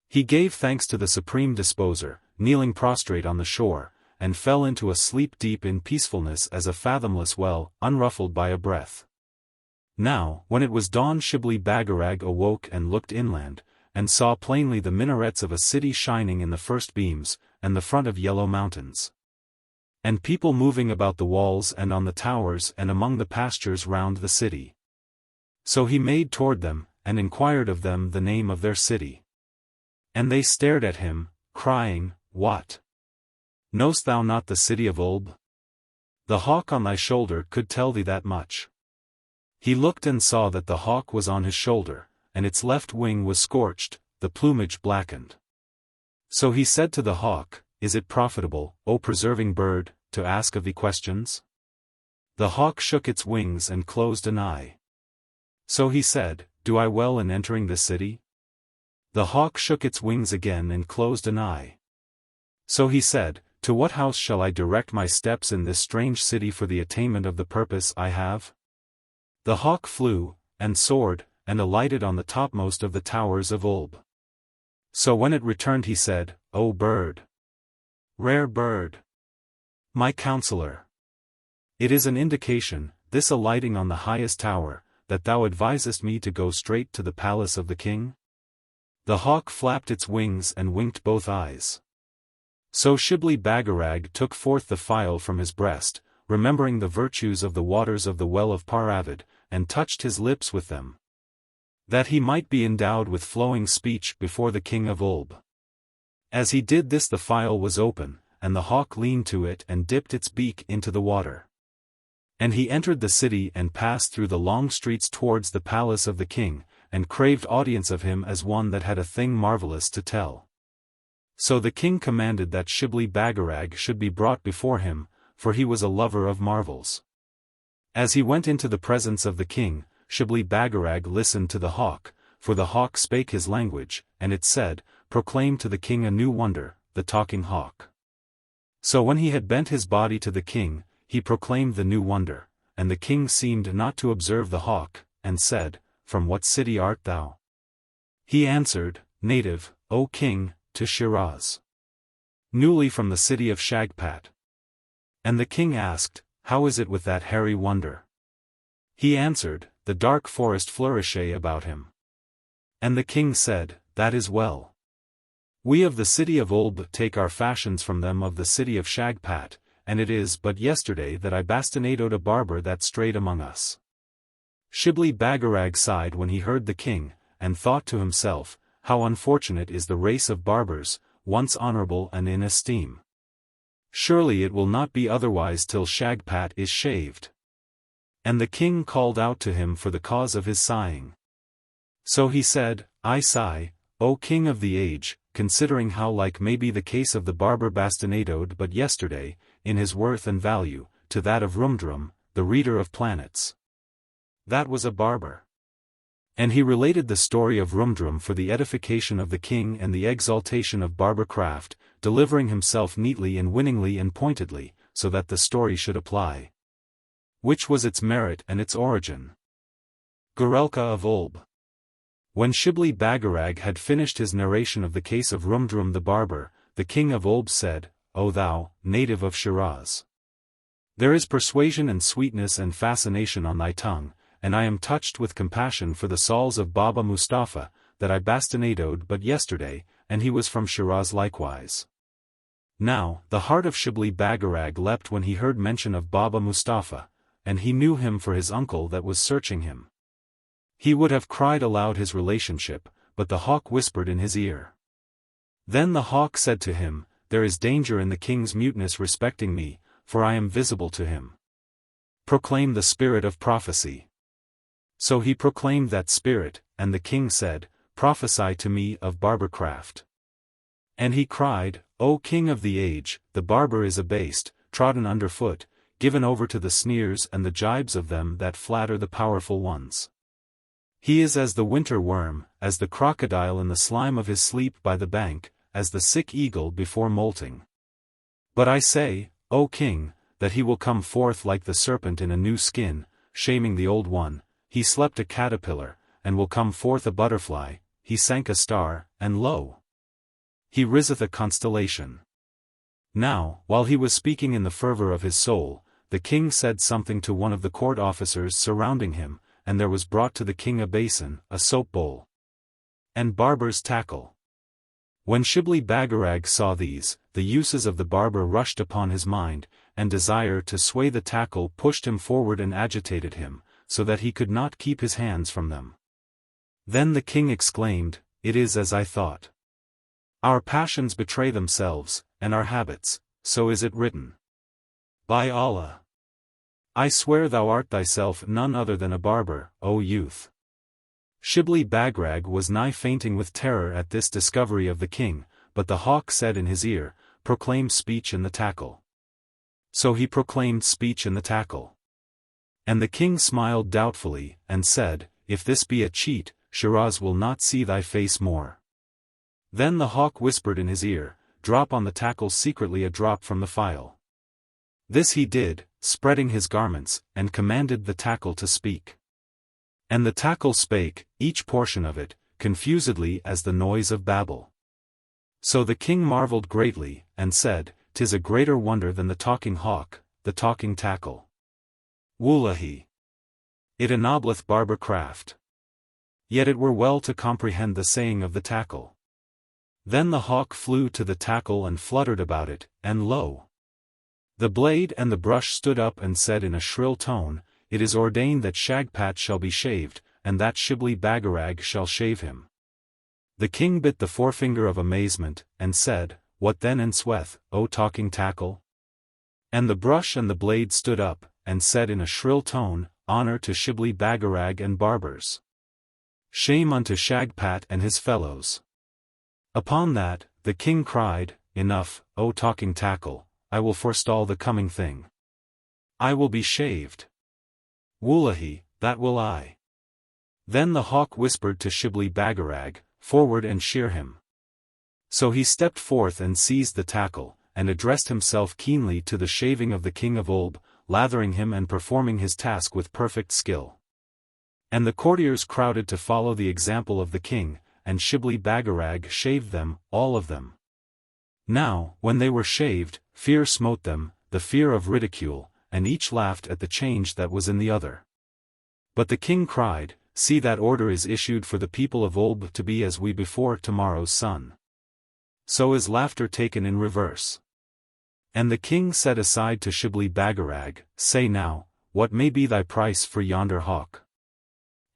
[SPEAKER 1] He gave thanks to the Supreme Disposer, kneeling prostrate on the shore, and fell into a sleep deep in peacefulness as a fathomless well, unruffled by a breath. Now, when it was dawn, Shibli Bagarag awoke and looked inland, and saw plainly the minarets of a city shining in the first beams, and the front of yellow mountains. And people moving about the walls and on the towers and among the pastures round the city. So he made toward them, and inquired of them the name of their city. And they stared at him, crying, What? Knowst thou not the city of Oolb? The hawk on thy shoulder could tell thee that much. He looked and saw that the hawk was on his shoulder, and its left wing was scorched, the plumage blackened. So he said to the hawk, Is it profitable, O preserving bird, to ask of thee questions? The hawk shook its wings and closed an eye. So he said, Do I well in entering this city? The hawk shook its wings again and closed an eye. So he said, To what house shall I direct my steps in this strange city for the attainment of the purpose I have? The hawk flew, and soared, and alighted on the topmost of the towers of Oolb. So when it returned he said, O bird! Rare bird! My counselor! It is an indication, this alighting on the highest tower, that thou advisest me to go straight to the palace of the king? The hawk flapped its wings and winked both eyes. So Shibli Bagarag took forth the phial from his breast, remembering the virtues of the waters of the Well of Paravid, and touched his lips with them, that he might be endowed with flowing speech before the king of Oolb. As he did this the phial was open, and the hawk leaned to it and dipped its beak into the water. And he entered the city and passed through the long streets towards the palace of the king, and craved audience of him as one that had a thing marvelous to tell. So the king commanded that Shibli Bagarag should be brought before him, for he was a lover of marvels. As he went into the presence of the king, Shibli Bagarag listened to the hawk, for the hawk spake his language, and it said, Proclaim to the king a new wonder, the talking hawk. So when he had bent his body to the king, he proclaimed the new wonder, and the king seemed not to observe the hawk, and said, From what city art thou? He answered, Native, O king, to Shiraz. Newly from the city of Shagpat. And the king asked, How is it with that hairy wonder? He answered, The dark forest flourisheth about him. And the king said, That is well. We of the city of Oolb take our fashions from them of the city of Shagpat, and it is but yesterday that I bastinadoed a barber that strayed among us. Shibli Bagarag sighed when he heard the king, and thought to himself, How unfortunate is the race of barbers, once honorable and in esteem. Surely it will not be otherwise till Shagpat is shaved. And the king called out to him for the cause of his sighing. So he said, I sigh, O king of the age, considering how like may be the case of the barber bastinadoed but yesterday, in his worth and value, to that of Rumdrum, the reader of planets. That was a barber. And he related the story of Rumdrum for the edification of the king and the exaltation of barbercraft, delivering himself neatly and winningly and pointedly, so that the story should apply. Which was its merit and its origin? Goorelka of Oolb. When Shibli Bagarag had finished his narration of the case of Rumdrum the barber, the king of Oolb said, O thou, native of Shiraz! There is persuasion and sweetness and fascination on thy tongue, and I am touched with compassion for the souls of Baba Mustafa, that I bastinadoed but yesterday, and he was from Shiraz likewise. Now, the heart of Shibli Bagarag leapt when he heard mention of Baba Mustafa, and he knew him for his uncle that was searching him. He would have cried aloud his relationship, but the hawk whispered in his ear. Then the hawk said to him, There is danger in the king's muteness respecting me, for I am visible to him. Proclaim the spirit of prophecy. So he proclaimed that spirit, and the king said, Prophesy to me of barbercraft. And he cried, O king of the age, the barber is abased, trodden underfoot, given over to the sneers and the jibes of them that flatter the powerful ones. He is as the winter worm, as the crocodile in the slime of his sleep by the bank, as the sick eagle before molting. But I say, O king, that he will come forth like the serpent in a new skin, shaming the old one. He slept a caterpillar, and will come forth a butterfly, he sank a star, and lo! He riseth a constellation. Now, while he was speaking in the fervor of his soul, the king said something to one of the court officers surrounding him, and there was brought to the king a basin, a soap bowl, and barber's tackle. When Shibli Bagarag saw these, the uses of the barber rushed upon his mind, and desire to sway the tackle pushed him forward and agitated him, so that he could not keep his hands from them. Then the king exclaimed, It is as I thought. Our passions betray themselves, and our habits, so is it written. By Allah! I swear thou art thyself none other than a barber, O youth. Shibli Bagarag was nigh fainting with terror at this discovery of the king, but the hawk said in his ear, Proclaim speech in the tackle. So he proclaimed speech in the tackle. And the king smiled doubtfully, and said, If this be a cheat, Shiraz will not see thy face more. Then the hawk whispered in his ear, Drop on the tackle secretly a drop from the phial. This he did, spreading his garments, and commanded the tackle to speak. And the tackle spake, each portion of it, confusedly as the noise of Babel. So the king marveled greatly, and said, 'Tis a greater wonder than the talking hawk, the talking tackle. Wullahi! It ennobleth barbercraft. Yet it were well to comprehend the saying of the tackle. Then the hawk flew to the tackle and fluttered about it, and lo! The blade and the brush stood up and said in a shrill tone, It is ordained that Shagpat shall be shaved, and that Shibli Bagarag shall shave him. The king bit the forefinger of amazement, and said, What then ensweth, O talking tackle? And the brush and the blade stood up, and said in a shrill tone, Honor to Shibli Bagarag and barbers. Shame unto Shagpat and his fellows. Upon that, the king cried, Enough, O talking tackle, I will forestall the coming thing. I will be shaved. Wullahi, that will I. Then the hawk whispered to Shibli Bagarag, Forward and shear him. So he stepped forth and seized the tackle, and addressed himself keenly to the shaving of the king of Oolb, lathering him and performing his task with perfect skill. And the courtiers crowded to follow the example of the king, and Shibli Bagarag shaved them, all of them. Now, when they were shaved, fear smote them, the fear of ridicule, and each laughed at the change that was in the other. But the king cried, See that order is issued for the people of Oolb to be as we before tomorrow's sun. So is laughter taken in reverse. And the king said aside to Shibli Bagarag, Say now, what may be thy price for yonder hawk?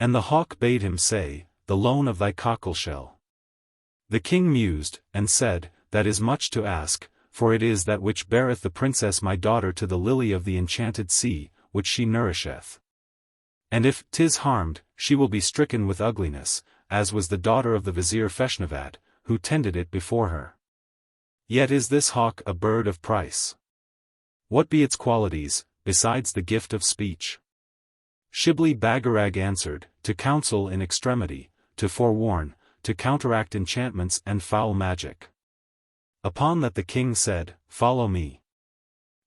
[SPEAKER 1] And the hawk bade him say, The loan of thy cockleshell. The king mused, and said, That is much to ask, for it is that which beareth the princess my daughter to the lily of the enchanted sea, which she nourisheth. And if 'tis harmed, she will be stricken with ugliness, as was the daughter of the vizier Feshnavat, who tended it before her. Yet is this hawk a bird of price. What be its qualities, besides the gift of speech? Shibli Bagarag answered, To counsel in extremity, to forewarn, to counteract enchantments and foul magic. Upon that the king said, Follow me.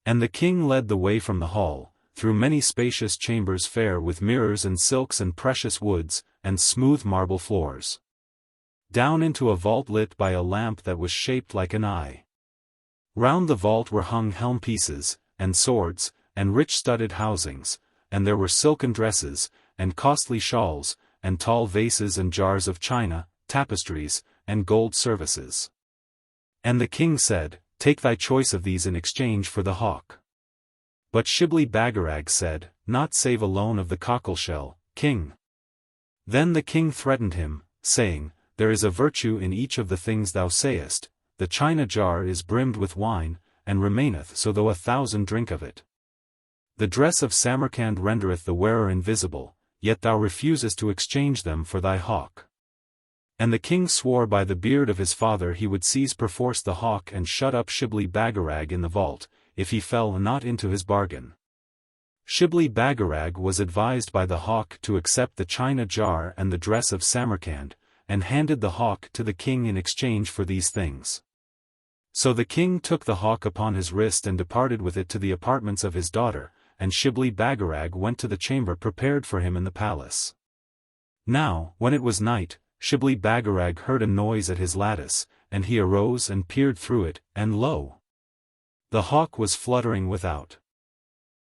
[SPEAKER 1] And the king led the way from the hall, through many spacious chambers fair with mirrors and silks and precious woods, and smooth marble floors. Down into a vault lit by a lamp that was shaped like an eye. Round the vault were hung helm pieces, and swords, and rich studded housings, and there were silken dresses, and costly shawls, and tall vases and jars of china, tapestries, and gold services. And the king said, "Take thy choice of these in exchange for the hawk." But Shibli Bagarag said, "Not save alone of the cockleshell, king." Then the king threatened him, saying, "There is a virtue in each of the things thou sayest, the china jar is brimmed with wine, and remaineth so though 1,000 drink of it. The dress of Samarcand rendereth the wearer invisible, yet thou refusest to exchange them for thy hawk." And the king swore by the beard of his father he would seize perforce the hawk and shut up Shibli Bagarag in the vault, if he fell not into his bargain. Shibli Bagarag was advised by the hawk to accept the china jar and the dress of Samarcand, and handed the hawk to the king in exchange for these things. So the king took the hawk upon his wrist and departed with it to the apartments of his daughter, and Shibli Bagarag went to the chamber prepared for him in the palace. Now, when it was night, Shibli Bagarag heard a noise at his lattice, and he arose and peered through it, and lo! The hawk was fluttering without.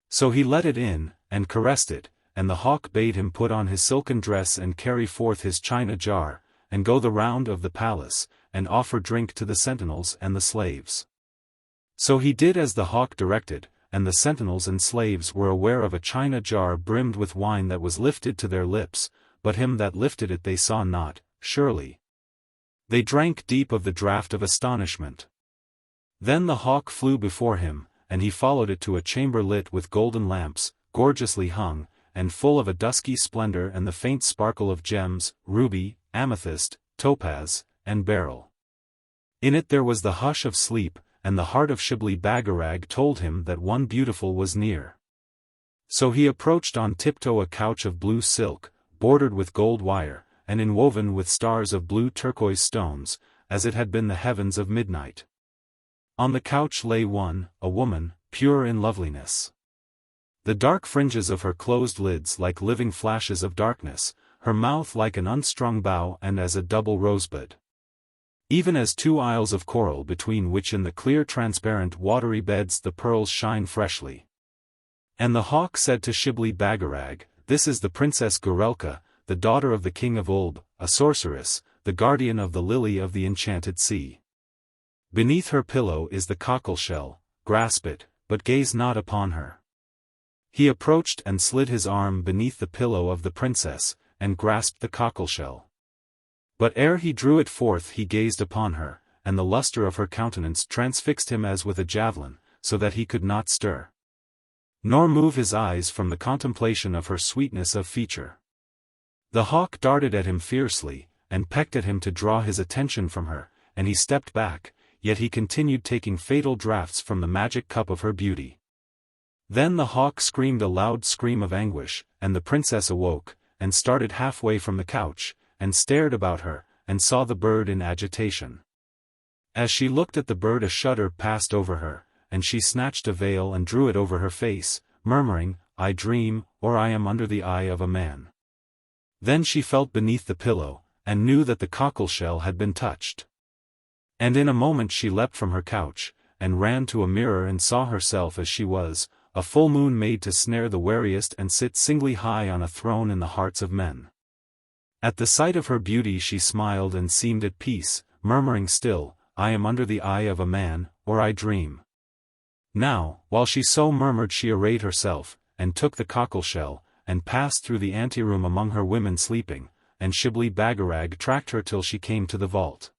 [SPEAKER 1] So he let it in, and caressed it, and the hawk bade him put on his silken dress and carry forth his china jar, and go the round of the palace, and offer drink to the sentinels and the slaves. So he did as the hawk directed, and the sentinels and slaves were aware of a china jar brimmed with wine that was lifted to their lips, but him that lifted it they saw not, surely. They drank deep of the draught of astonishment. Then the hawk flew before him, and he followed it to a chamber lit with golden lamps, gorgeously hung, and full of a dusky splendor and the faint sparkle of gems, ruby, amethyst, topaz, and beryl. In it there was the hush of sleep, and the heart of Shibli Bagarag told him that one beautiful was near. So he approached on tiptoe a couch of blue silk, bordered with gold wire, and inwoven with stars of blue turquoise stones, as it had been the heavens of midnight. On the couch lay a woman, pure in loveliness. The dark fringes of her closed lids like living flashes of darkness, her mouth like an unstrung bow and as a double rosebud. Even as 2 isles of coral between which in the clear transparent watery beds the pearls shine freshly. And the hawk said to Shibli Bagarag, "This is the Princess Goorelka, the daughter of the king of Oolb, a sorceress, the guardian of the lily of the Enchanted Sea. Beneath her pillow is the cockleshell, grasp it, but gaze not upon her." He approached and slid his arm beneath the pillow of the princess, and grasped the cockleshell. But ere he drew it forth he gazed upon her, and the luster of her countenance transfixed him as with a javelin, so that he could not stir, nor move his eyes from the contemplation of her sweetness of feature. The hawk darted at him fiercely, and pecked at him to draw his attention from her, and he stepped back, yet he continued taking fatal draughts from the magic cup of her beauty. Then the hawk screamed a loud scream of anguish, and the princess awoke, and started halfway from the couch, and stared about her, and saw the bird in agitation. As she looked at the bird a shudder passed over her, and she snatched a veil and drew it over her face, murmuring, "I dream, or I am under the eye of a man." Then she felt beneath the pillow, and knew that the cockleshell had been touched. And in a moment she leapt from her couch, and ran to a mirror and saw herself as she was, a full moon made to snare the wariest and sit singly high on a throne in the hearts of men. At the sight of her beauty she smiled and seemed at peace, murmuring still, "I am under the eye of a man, or I dream." Now, while she so murmured she arrayed herself, and took the cockleshell, and passed through the anteroom among her women sleeping, and Shibli Bagarag tracked her till she came to the vault.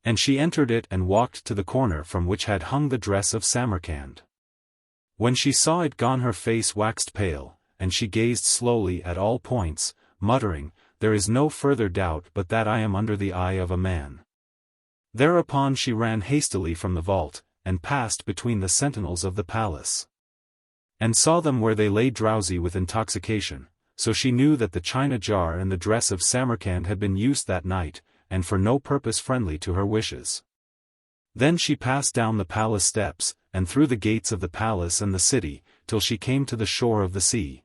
[SPEAKER 1] And she entered it and walked to the corner from which had hung the dress of Samarcand. When she saw it gone her face waxed pale, and she gazed slowly at all points, muttering, "There is no further doubt but that I am under the eye of a man." Thereupon she ran hastily from the vault, and passed between the sentinels of the palace, and saw them where they lay drowsy with intoxication, so she knew that the china jar and the dress of Samarcand had been used that night, and for no purpose friendly to her wishes. Then she passed down the palace steps, and through the gates of the palace and the city, till she came to the shore of the sea.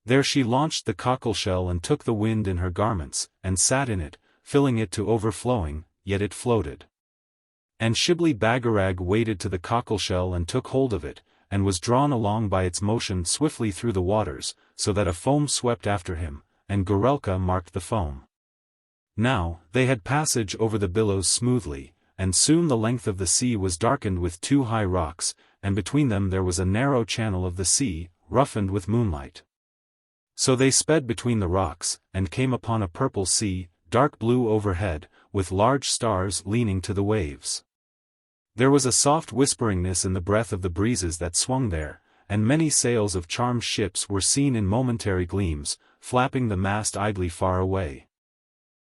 [SPEAKER 1] There she launched the cockleshell and took the wind in her garments, and sat in it, filling it to overflowing, yet it floated. And Shibli Bagarag waded to the cockleshell and took hold of it, and was drawn along by its motion swiftly through the waters, so that a foam swept after him, and Goorelka marked the foam. Now, they had passage over the billows smoothly, and soon the length of the sea was darkened with two high rocks, and between them there was a narrow channel of the sea, roughened with moonlight. So they sped between the rocks, and came upon a purple sea, dark blue overhead, with large stars leaning to the waves. There was a soft whisperingness in the breath of the breezes that swung there, and many sails of charmed ships were seen in momentary gleams, flapping the mast idly far away.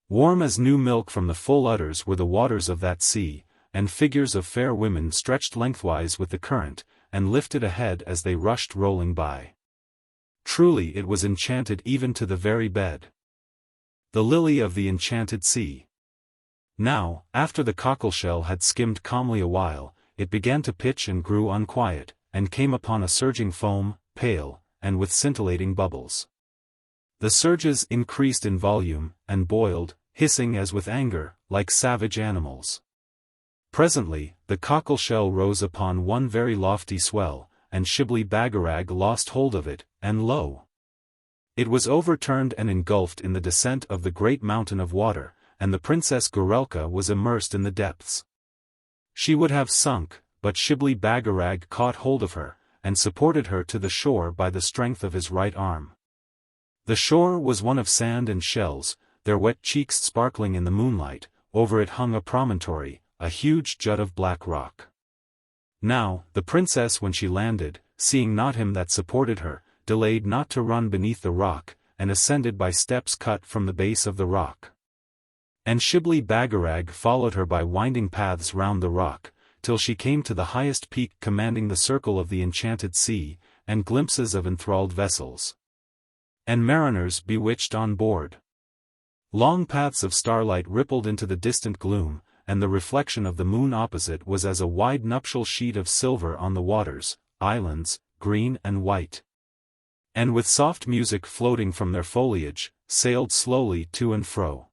[SPEAKER 1] Warm as new milk from the full udders were the waters of that sea, and figures of fair women stretched lengthwise with the current, and lifted ahead as they rushed rolling by. Truly it was enchanted even to the very bed. The lily of the enchanted sea. Now, after the cockleshell had skimmed calmly a while, it began to pitch and grew unquiet, and came upon a surging foam, pale, and with scintillating bubbles. The surges increased in volume, and boiled, hissing as with anger, like savage animals. Presently, the cockleshell rose upon one very lofty swell, and Shibli Bagarag lost hold of it, and lo! It was overturned and engulfed in the descent of the great mountain of water, and the Princess Goorelka was immersed in the depths. She would have sunk, but Shibli Bagarag caught hold of her, and supported her to the shore by the strength of his right arm. The shore was one of sand and shells, their wet cheeks sparkling in the moonlight. Over it hung a promontory, a huge jut of black rock. Now, the princess when she landed, seeing not him that supported her, delayed not to run beneath the rock, and ascended by steps cut from the base of the rock. And Shibli Bagarag followed her by winding paths round the rock, till she came to the highest peak commanding the circle of the enchanted sea, and glimpses of enthralled vessels. And mariners bewitched on board. Long paths of starlight rippled into the distant gloom, and the reflection of the moon opposite was as a wide nuptial sheet of silver on the waters, islands, green and white. And with soft music floating from their foliage, sailed slowly to and fro.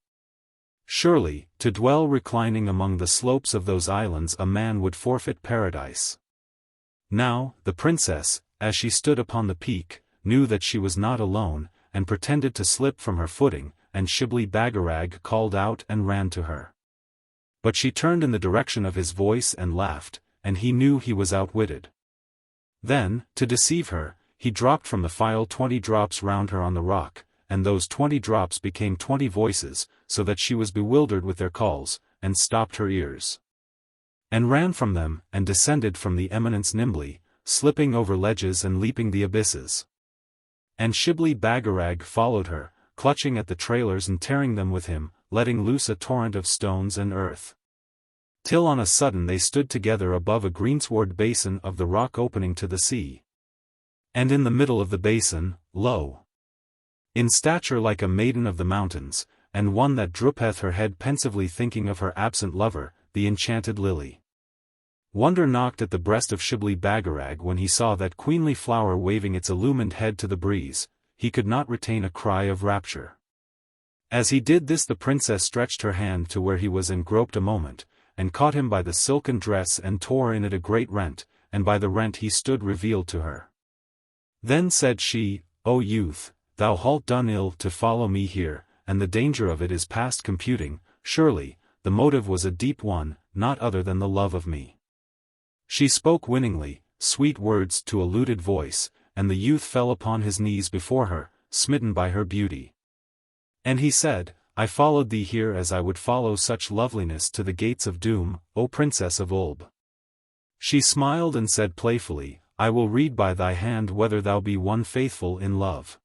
[SPEAKER 1] Surely, to dwell reclining among the slopes of those islands a man would forfeit paradise. Now, the princess, as she stood upon the peak, knew that she was not alone, and pretended to slip from her footing, and Shibli Bagarag called out and ran to her. But she turned in the direction of his voice and laughed, and he knew he was outwitted. Then, to deceive her, he dropped from the phial 20 drops round her on the rock, and those 20 drops became 20 voices, so that she was bewildered with their calls, and stopped her ears. And ran from them, and descended from the eminence nimbly, slipping over ledges and leaping the abysses. And Shibli Bagarag followed her, clutching at the trailers and tearing them with him, letting loose a torrent of stones and earth. Till on a sudden they stood together above a greensward basin of the rock opening to the sea. And in the middle of the basin, lo! In stature like a maiden of the mountains, and one that droopeth her head pensively thinking of her absent lover, the enchanted lily. Wonder knocked at the breast of Shibli Bagarag when he saw that queenly flower waving its illumined head to the breeze. He could not retain a cry of rapture. As he did this the princess stretched her hand to where he was and groped a moment, and caught him by the silken dress and tore in it a great rent, and by the rent he stood revealed to her. Then said she, O youth, thou halt done ill to follow me here, and the danger of it is past computing. Surely, the motive was a deep one, not other than the love of me. She spoke winningly, sweet words to a looted voice, and the youth fell upon his knees before her, smitten by her beauty. And he said, I followed thee here as I would follow such loveliness to the gates of doom, O Princess of Oolb. She smiled and said playfully, I will read by thy hand whether thou be one faithful in love.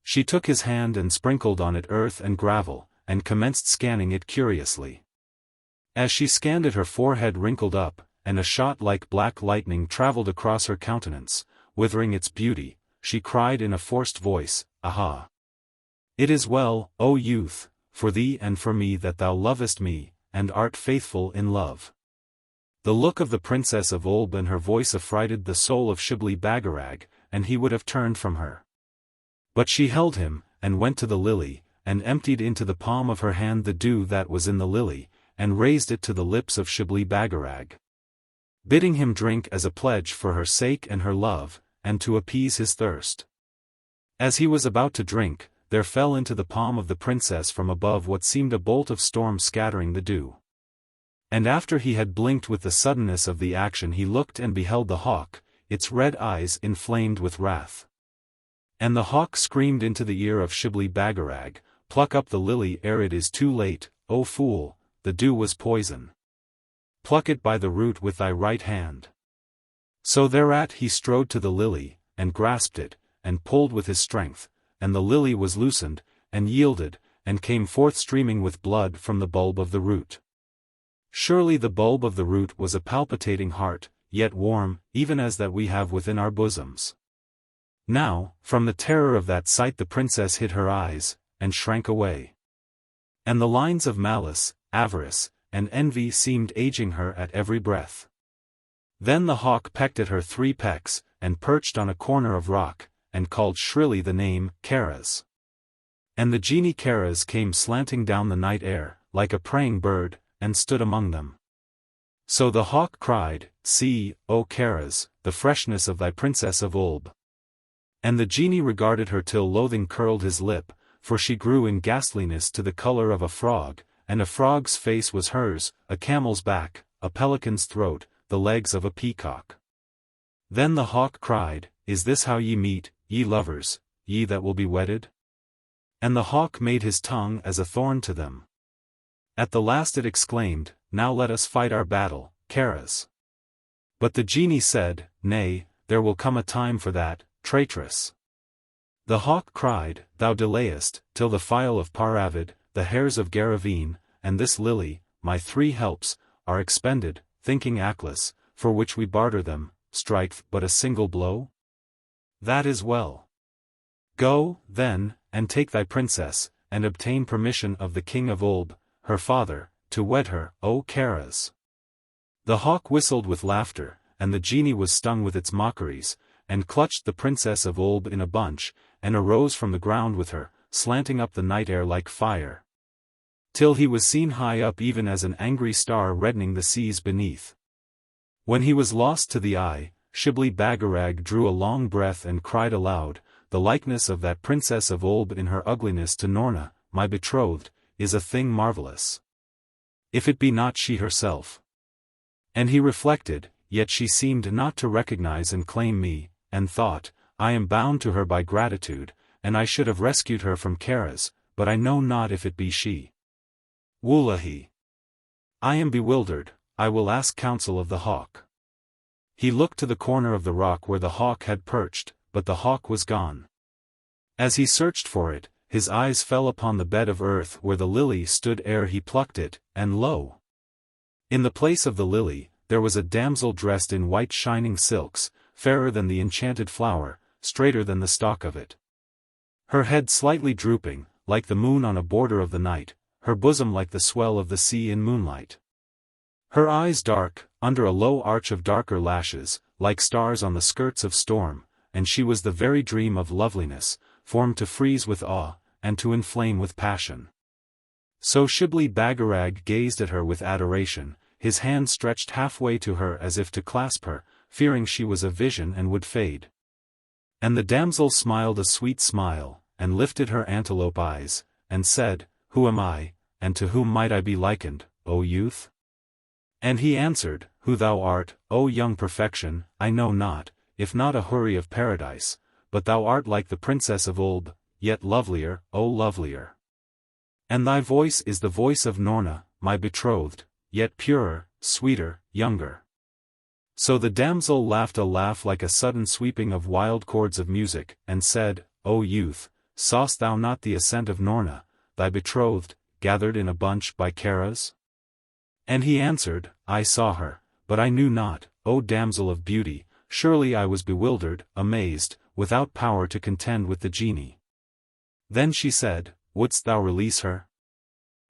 [SPEAKER 1] She took his hand and sprinkled on it earth and gravel, and commenced scanning it curiously. As she scanned it her forehead wrinkled up, and a shot like black lightning travelled across her countenance, withering its beauty. She cried in a forced voice, Aha! It is well, O youth, for thee and for me that thou lovest me, and art faithful in love. The look of the Princess of Oolb and her voice affrighted the soul of Shibli Bagarag, and he would have turned from her. But she held him, and went to the lily, and emptied into the palm of her hand the dew that was in the lily, and raised it to the lips of Shibli Bagarag, bidding him drink as a pledge for her sake and her love, and to appease his thirst. As he was about to drink, there fell into the palm of the princess from above what seemed a bolt of storm scattering the dew. And after he had blinked with the suddenness of the action he looked and beheld the hawk, its red eyes inflamed with wrath. And the hawk screamed into the ear of Shibli Bagarag, "Pluck up the lily ere it is too late, O fool, the dew was poison. Pluck it by the root with thy right hand." So thereat he strode to the lily, and grasped it, and pulled with his strength, and the lily was loosened, and yielded, and came forth streaming with blood from the bulb of the root. Surely the bulb of the root was a palpitating heart, yet warm, even as that we have within our bosoms. Now, from the terror of that sight the princess hid her eyes, and shrank away. And the lines of malice, avarice, and envy seemed aging her at every breath. Then the hawk pecked at her 3 pecks, and perched on a corner of rock, and called shrilly the name, Karaz. And the Genie Karaz came slanting down the night air, like a praying bird, and stood among them. So the hawk cried, "See, O Karaz, the freshness of thy Princess of Oolb." And the genie regarded her till loathing curled his lip, for she grew in ghastliness to the color of a frog, and a frog's face was hers, a camel's back, a pelican's throat, the legs of a peacock. Then the hawk cried, "Is this how ye meet, ye lovers, ye that will be wedded?" And the hawk made his tongue as a thorn to them. At the last it exclaimed, "Now let us fight our battle, Karaz." But the genie said, "Nay, there will come a time for that, traitress." The hawk cried, "Thou delayest, till the Well of Paravid, the Horse Garraveen, and this lily, my 3 helps, are expended, thinking Aklis, for which we barter them, strike but a single blow? That is well. Go, then, and take thy princess, and obtain permission of the king of Oolb, her father, to wed her, O Karaz." The hawk whistled with laughter, and the genie was stung with its mockeries, and clutched the Princess of Oolb in a bunch, and arose from the ground with her, slanting up the night air like fire, till he was seen high up even as an angry star reddening the seas beneath. When he was lost to the eye, Shibli Bagarag drew a long breath and cried aloud, "The likeness of that Princess of Oolb in her ugliness to Noorna, my betrothed, is a thing marvelous. If it be not she herself." And he reflected, yet she seemed not to recognize and claim me, and thought, "I am bound to her by gratitude, and I should have rescued her from Karaz, but I know not if it be she. Wallahi, I am bewildered, I will ask counsel of the hawk." He looked to the corner of the rock where the hawk had perched, but the hawk was gone. As he searched for it, his eyes fell upon the bed of earth where the lily stood ere he plucked it, and lo! In the place of the lily, there was a damsel dressed in white shining silks, fairer than the enchanted flower, straighter than the stalk of it. Her head slightly drooping, like the moon on a border of the night, her bosom like the swell of the sea in moonlight. Her eyes dark, under a low arch of darker lashes, like stars on the skirts of storm, and she was the very dream of loveliness, formed to freeze with awe, and to inflame with passion. So Shibli Bagarag gazed at her with adoration, his hand stretched halfway to her as if to clasp her, fearing she was a vision and would fade. And the damsel smiled a sweet smile, and lifted her antelope eyes, and said, "Who am I, and to whom might I be likened, O youth?" And he answered, "Who thou art, O young perfection, I know not, if not a houri of paradise, but thou art like the Princess of Oolb, yet lovelier, O lovelier. And thy voice is the voice of Noorna, my betrothed, yet purer, sweeter, younger." So the damsel laughed a laugh like a sudden sweeping of wild chords of music, and said, "O youth, saw'st thou not the ascent of Noorna, thy betrothed, gathered in a bunch by Karaz?" And he answered, "I saw her, but I knew not, O damsel of beauty, surely I was bewildered, amazed, without power to contend with the genie." Then she said, "Wouldst thou release her?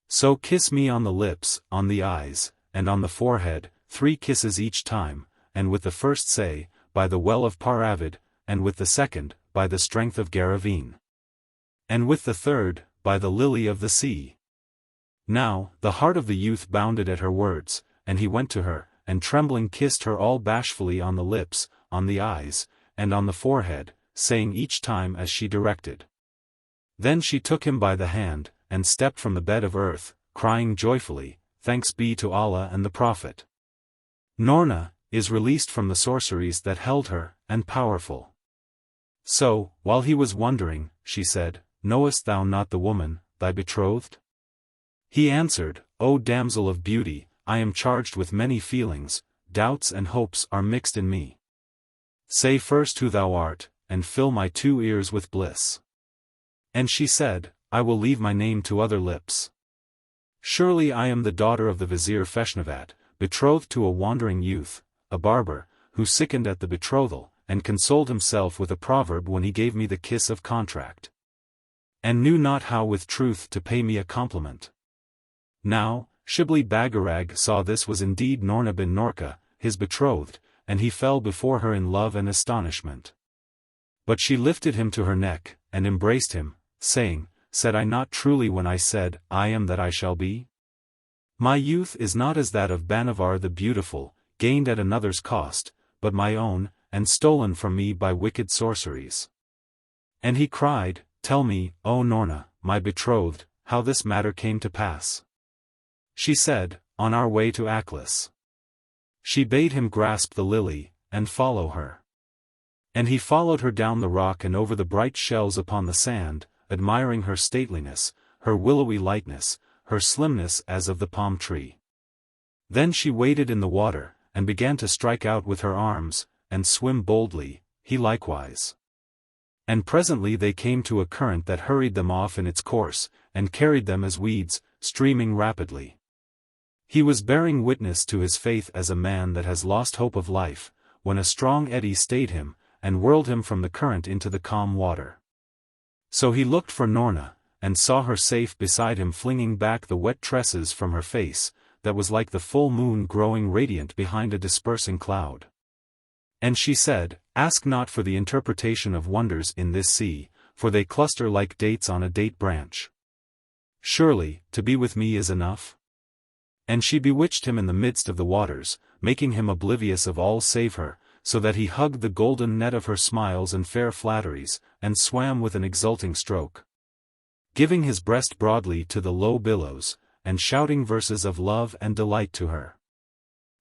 [SPEAKER 1] So kiss me on the lips, on the eyes, and on the forehead, 3 kisses each time, and with the first say, by the Well of Paravid, and with the second, by the strength of Garraveen. And with the third, by the lily of the sea. Now, the heart of the youth bounded at her words, and he went to her, and trembling kissed her all bashfully on the lips, on the eyes, and on the forehead, saying each time as she directed. Then she took him by the hand, and stepped from the bed of earth, crying joyfully, Thanks be to Allah and the Prophet. Noorna is released from the sorceries that held her, and powerful. So, while he was wondering, she said, Knowest thou not the woman, thy betrothed? He answered, O damsel of beauty, I am charged with many feelings, doubts and hopes are mixed in me. Say first who thou art, and fill my 2 ears with bliss. And she said, I will leave my name to other lips. Surely I am the daughter of the vizier Feshnavat, betrothed to a wandering youth, a barber, who sickened at the betrothal, and consoled himself with a proverb when he gave me the kiss of contract. And knew not how with truth to pay me a compliment. Now, Shibli Bagarag saw this was indeed Noorna bin Noorka, his betrothed, and he fell before her in love and astonishment. But she lifted him to her neck, and embraced him, saying, Said I not truly when I said, I am that I shall be? My youth is not as that of Bhanavar the beautiful, gained at another's cost, but my own, and stolen from me by wicked sorceries. And he cried, Tell me, O Noorna, my betrothed, how this matter came to pass. She said, On our way to Aklis. She bade him grasp the lily, and follow her. And he followed her down the rock and over the bright shells upon the sand, admiring her stateliness, her willowy lightness, her slimness as of the palm tree. Then she waded in the water, and began to strike out with her arms, and swim boldly, he likewise. And presently they came to a current that hurried them off in its course, and carried them as weeds, streaming rapidly. He was bearing witness to his faith as a man that has lost hope of life, when a strong eddy stayed him, and whirled him from the current into the calm water. So he looked for Noorna, and saw her safe beside him flinging back the wet tresses from her face, that was like the full moon growing radiant behind a dispersing cloud. And she said, Ask not for the interpretation of wonders in this sea, for they cluster like dates on a date branch. Surely, to be with me is enough. And she bewitched him in the midst of the waters, making him oblivious of all save her, so that he hugged the golden net of her smiles and fair flatteries, and swam with an exulting stroke, giving his breast broadly to the low billows, and shouting verses of love and delight to her.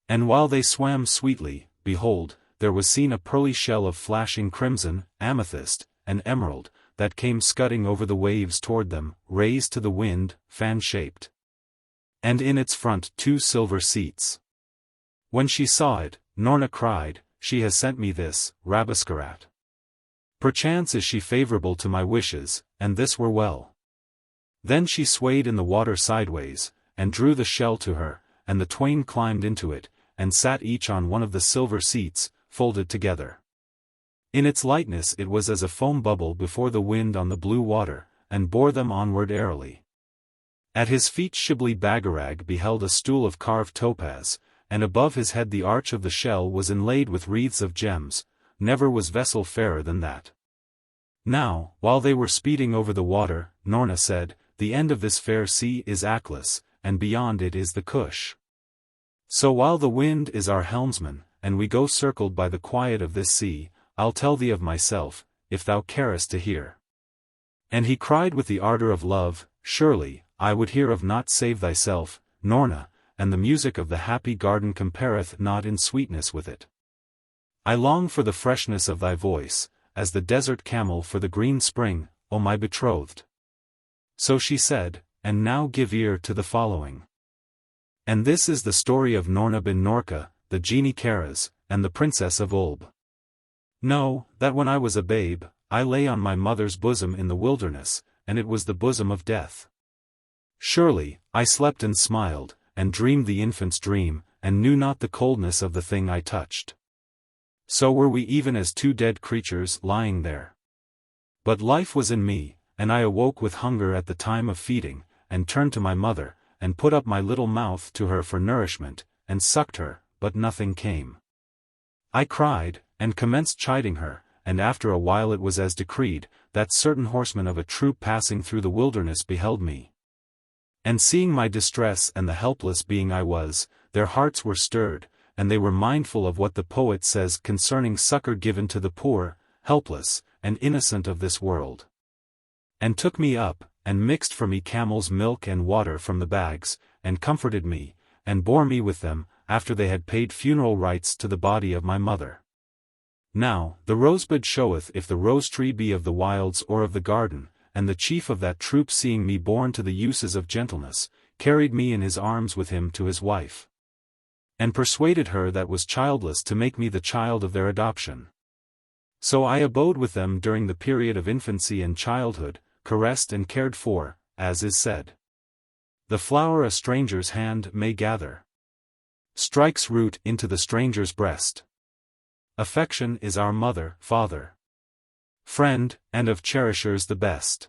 [SPEAKER 1] And while they swam sweetly, behold, there was seen a pearly shell of flashing crimson, amethyst, and emerald, that came scudding over the waves toward them, raised to the wind, fan-shaped. And in its front 2 silver seats. When she saw it, Noorna cried, She has sent me this, Rabesqurat. Perchance is she favorable to my wishes, and this were well. Then she swayed in the water sideways, and drew the shell to her, and the twain climbed into it, and sat each on one of the silver seats, folded together. In its lightness it was as a foam bubble before the wind on the blue water, and bore them onward airily. At his feet Shibli Bagarag beheld a stool of carved topaz, and above his head the arch of the shell was inlaid with wreaths of gems, never was vessel fairer than that. Now, while they were speeding over the water, Noorna said, The end of this fair sea is Aklis, and beyond it is the Kush. So while the wind is our helmsman, and we go circled by the quiet of this sea, I'll tell thee of myself, if thou carest to hear. And he cried with the ardor of love, Surely, I would hear of naught save thyself, Noorna, and the music of the happy garden compareth not in sweetness with it. I long for the freshness of thy voice, as the desert camel for the green spring, O my betrothed. So she said, And now give ear to the following. And this is the story of Noorna bin Noorka, the Genie Karaz, and the Princess of Oolb. Know, that when I was a babe, I lay on my mother's bosom in the wilderness, and it was the bosom of death. Surely, I slept and smiled, and dreamed the infant's dream, and knew not the coldness of the thing I touched. So were we even as 2 dead creatures lying there. But life was in me, and I awoke with hunger at the time of feeding, and turned to my mother, and put up my little mouth to her for nourishment, and sucked her, but nothing came. I cried, and commenced chiding her, and after a while it was as decreed, that certain horsemen of a troop passing through the wilderness beheld me. And seeing my distress and the helpless being I was, their hearts were stirred, and they were mindful of what the poet says concerning succor given to the poor, helpless, and innocent of this world. And took me up, and mixed for me camel's milk and water from the bags, and comforted me, and bore me with them, after they had paid funeral rites to the body of my mother. Now, the rosebud showeth if the rose tree be of the wilds or of the garden, and the chief of that troop seeing me born to the uses of gentleness, carried me in his arms with him to his wife. And persuaded her that was childless to make me the child of their adoption. So I abode with them during the period of infancy and childhood, caressed and cared for, as is said. The flower a stranger's hand may gather strikes root into the stranger's breast. Affection is our mother, father, friend, and of cherishers the best.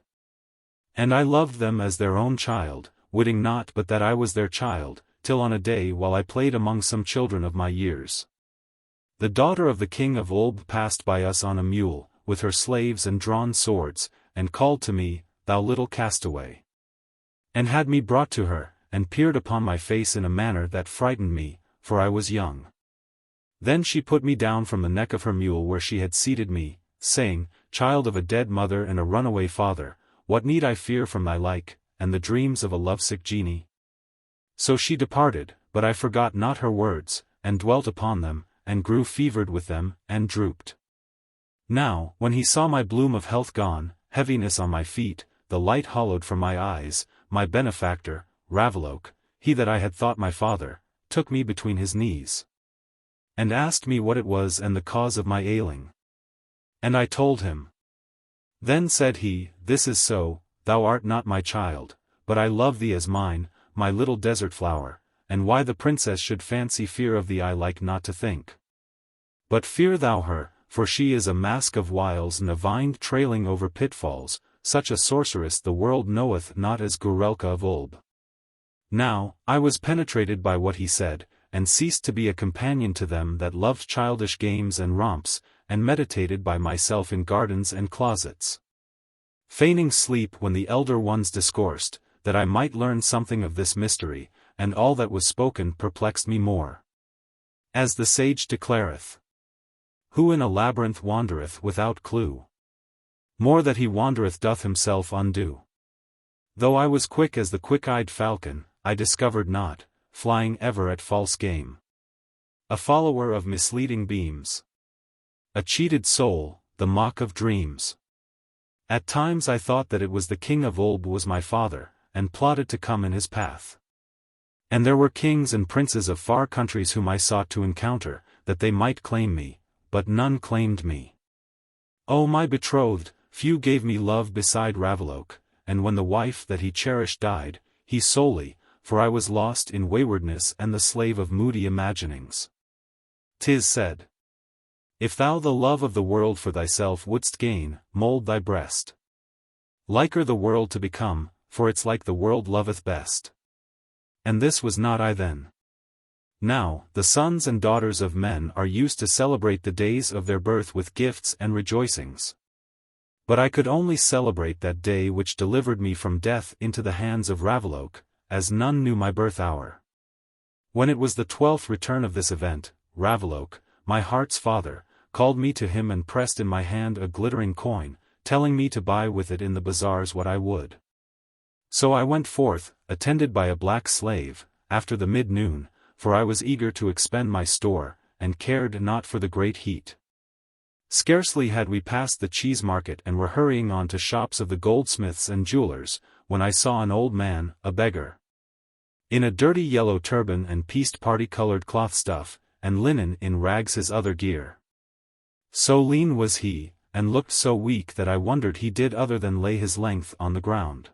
[SPEAKER 1] And I loved them as their own child, witting not but that I was their child, till on a day while I played among some children of my years, the daughter of the king of Oolb passed by us on a mule, with her slaves and drawn swords, and called to me, Thou little castaway. And had me brought to her, and peered upon my face in a manner that frightened me, for I was young. Then she put me down from the neck of her mule where she had seated me, saying, Child of a dead mother and a runaway father, what need I fear from thy like, and the dreams of a lovesick genie? So she departed, but I forgot not her words, and dwelt upon them, and grew fevered with them, and drooped. Now, when he saw my bloom of health gone, heaviness on my feet, the light hollowed from my eyes, my benefactor, Raveloke, he that I had thought my father, took me between his knees, and asked me what it was and the cause of my ailing. And I told him. Then said he, This is so, thou art not my child, but I love thee as mine, my little desert flower, and why the princess should fancy fear of thee I like not to think. But fear thou her, for she is a mask of wiles and a vine trailing over pitfalls, such a sorceress the world knoweth not as Goorelka of Oolb. Now, I was penetrated by what he said, and ceased to be a companion to them that loved childish games and romps, and meditated by myself in gardens and closets, feigning sleep when the elder ones discoursed, that I might learn something of this mystery, and all that was spoken perplexed me more. As the sage declareth, Who in a labyrinth wandereth without clue, more that he wandereth doth himself undo. Though I was quick as the quick-eyed falcon, I discovered not, flying ever at false game, a follower of misleading beams, a cheated soul, the mock of dreams. At times I thought that it was the king of Oolb was my father, and plotted to come in his path. And there were kings and princes of far countries whom I sought to encounter, that they might claim me, but none claimed me. O my betrothed, few gave me love beside Raveloke, and when the wife that he cherished died, he solely, for I was lost in waywardness and the slave of moody imaginings. 'Tis said, If thou the love of the world for thyself wouldst gain, mould thy breast liker the world to become, for it's like the world loveth best. And this was not I then. Now, the sons and daughters of men are used to celebrate the days of their birth with gifts and rejoicings. But I could only celebrate that day which delivered me from death into the hands of Raveloke, as none knew my birth hour. When it was the 12th return of this event, Raveloke, my heart's father, called me to him and pressed in my hand a glittering coin, telling me to buy with it in the bazaars what I would. So I went forth, attended by a black slave, after the mid-noon, for I was eager to expend my store, and cared not for the great heat. Scarcely had we passed the cheese market and were hurrying on to shops of the goldsmiths and jewelers, when I saw an old man, a beggar, in a dirty yellow turban and pieced party-colored cloth stuff, and linen in rags his other gear. So lean was he, and looked so weak that I wondered he did other than lay his length on the ground.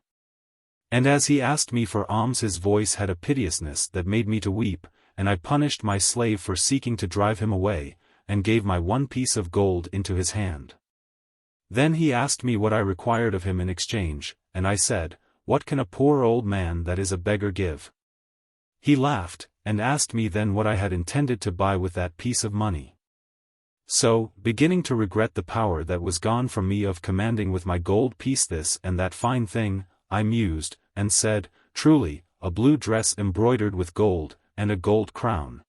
[SPEAKER 1] And as he asked me for alms his voice had a piteousness that made me to weep, and I punished my slave for seeking to drive him away, and gave my one piece of gold into his hand. Then he asked me what I required of him in exchange, and I said, What can a poor old man that is a beggar give? He laughed, and asked me then what I had intended to buy with that piece of money. So, beginning to regret the power that was gone from me of commanding with my gold piece this and that fine thing, I mused, and said, truly, a blue dress embroidered with gold, and a gold crown.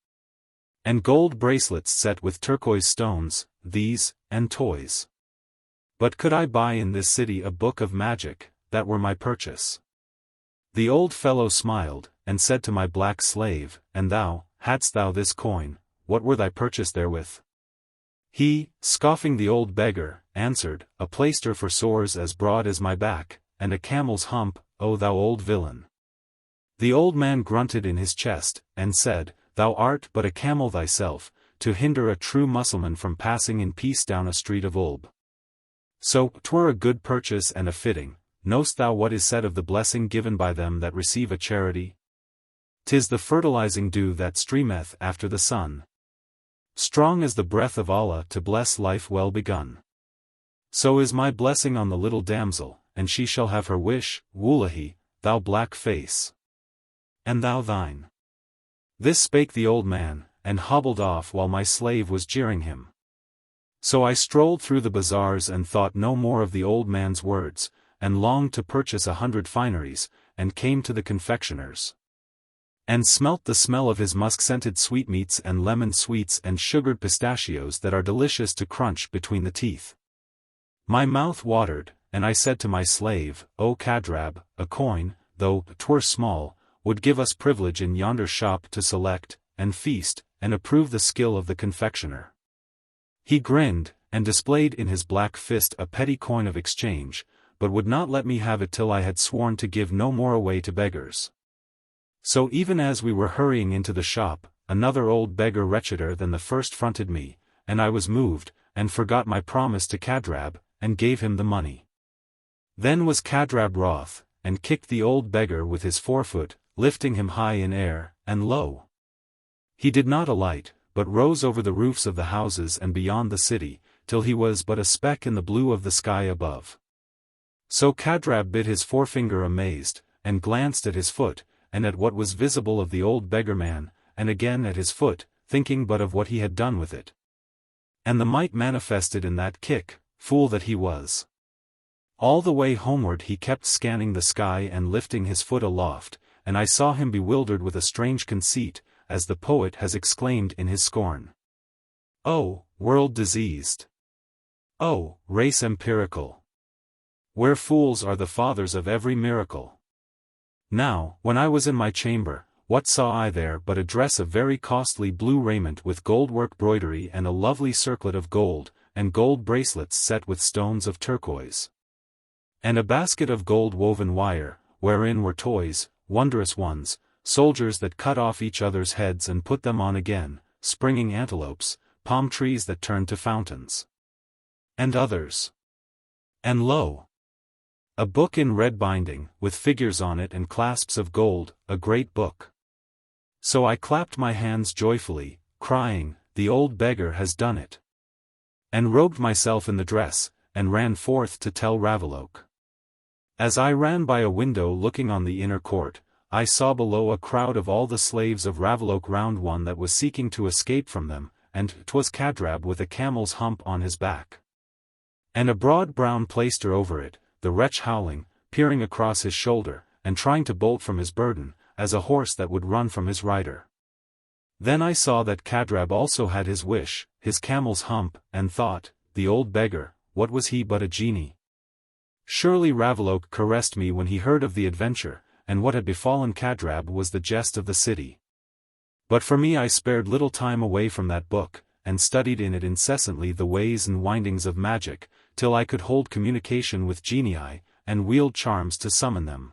[SPEAKER 1] And gold bracelets set with turquoise stones, these, and toys. But could I buy in this city a book of magic, that were my purchase? The old fellow smiled, and said to my black slave, And thou, hadst thou this coin, what were thy purchase therewith? He, scoffing the old beggar, answered, A plaister for sores as broad as my back, and a camel's hump, O thou old villain. The old man grunted in his chest, and said, Thou art but a camel thyself, to hinder a true Mussulman from passing in peace down a street of Oolb. So, 'twere a good purchase and a fitting. Know'st thou what is said of the blessing given by them that receive a charity? 'Tis the fertilizing dew that streameth after the sun. Strong as the breath of Allah to bless life well begun. So is my blessing on the little damsel, and she shall have her wish, Wullahy, thou black face. And thou thine. This spake the old man, and hobbled off while my slave was jeering him. So I strolled through the bazaars and thought no more of the old man's words, and longed to purchase 100 fineries, and came to the confectioner's. And smelt the smell of his musk-scented sweetmeats and lemon sweets and sugared pistachios that are delicious to crunch between the teeth. My mouth watered, and I said to my slave, O Kadrab, a coin, though 'twere small, would give us privilege in yonder shop to select, and feast, and approve the skill of the confectioner. He grinned, and displayed in his black fist a petty coin of exchange, but would not let me have it till I had sworn to give no more away to beggars. So even as we were hurrying into the shop, another old beggar wretcheder than the first fronted me, and I was moved, and forgot my promise to Kadrab, and gave him the money. Then was Kadrab wroth, and kicked the old beggar with his forefoot, lifting him high in air, and lo! He did not alight, but rose over the roofs of the houses and beyond the city, till he was but a speck in the blue of the sky above. So Kadrab bit his forefinger amazed, and glanced at his foot, and at what was visible of the old beggarman, and again at his foot, thinking but of what he had done with it. And the might manifested in that kick, fool that he was. All the way homeward he kept scanning the sky and lifting his foot aloft, and I saw him bewildered with a strange conceit, as the poet has exclaimed in his scorn. O, world diseased! O, race empirical! Where fools are the fathers of every miracle! Now, when I was in my chamber, what saw I there but a dress of very costly blue raiment with gold-work broidery and a lovely circlet of gold, and gold bracelets set with stones of turquoise. And a basket of gold-woven wire, wherein were toys, wondrous ones, soldiers that cut off each other's heads and put them on again, springing antelopes, palm trees that turned to fountains. And others. And lo! A book in red binding, with figures on it and clasps of gold, a great book. So I clapped my hands joyfully, crying, The old beggar has done it. And robed myself in the dress, and ran forth to tell Ravaloke. As I ran by a window looking on the inner court, I saw below a crowd of all the slaves of Ravaloke round one that was seeking to escape from them, and 'twas Kadrab with a camel's hump on his back. And a broad brown plaister over it, the wretch howling, peering across his shoulder, and trying to bolt from his burden, as a horse that would run from his rider. Then I saw that Kadrab also had his wish, his camel's hump, and thought, The old beggar, what was he but a genie? Surely Ravaloke caressed me when he heard of the adventure, and what had befallen Kadrab was the jest of the city. But for me I spared little time away from that book, and studied in it incessantly the ways and windings of magic, till I could hold communication with genii, and wield charms to summon them.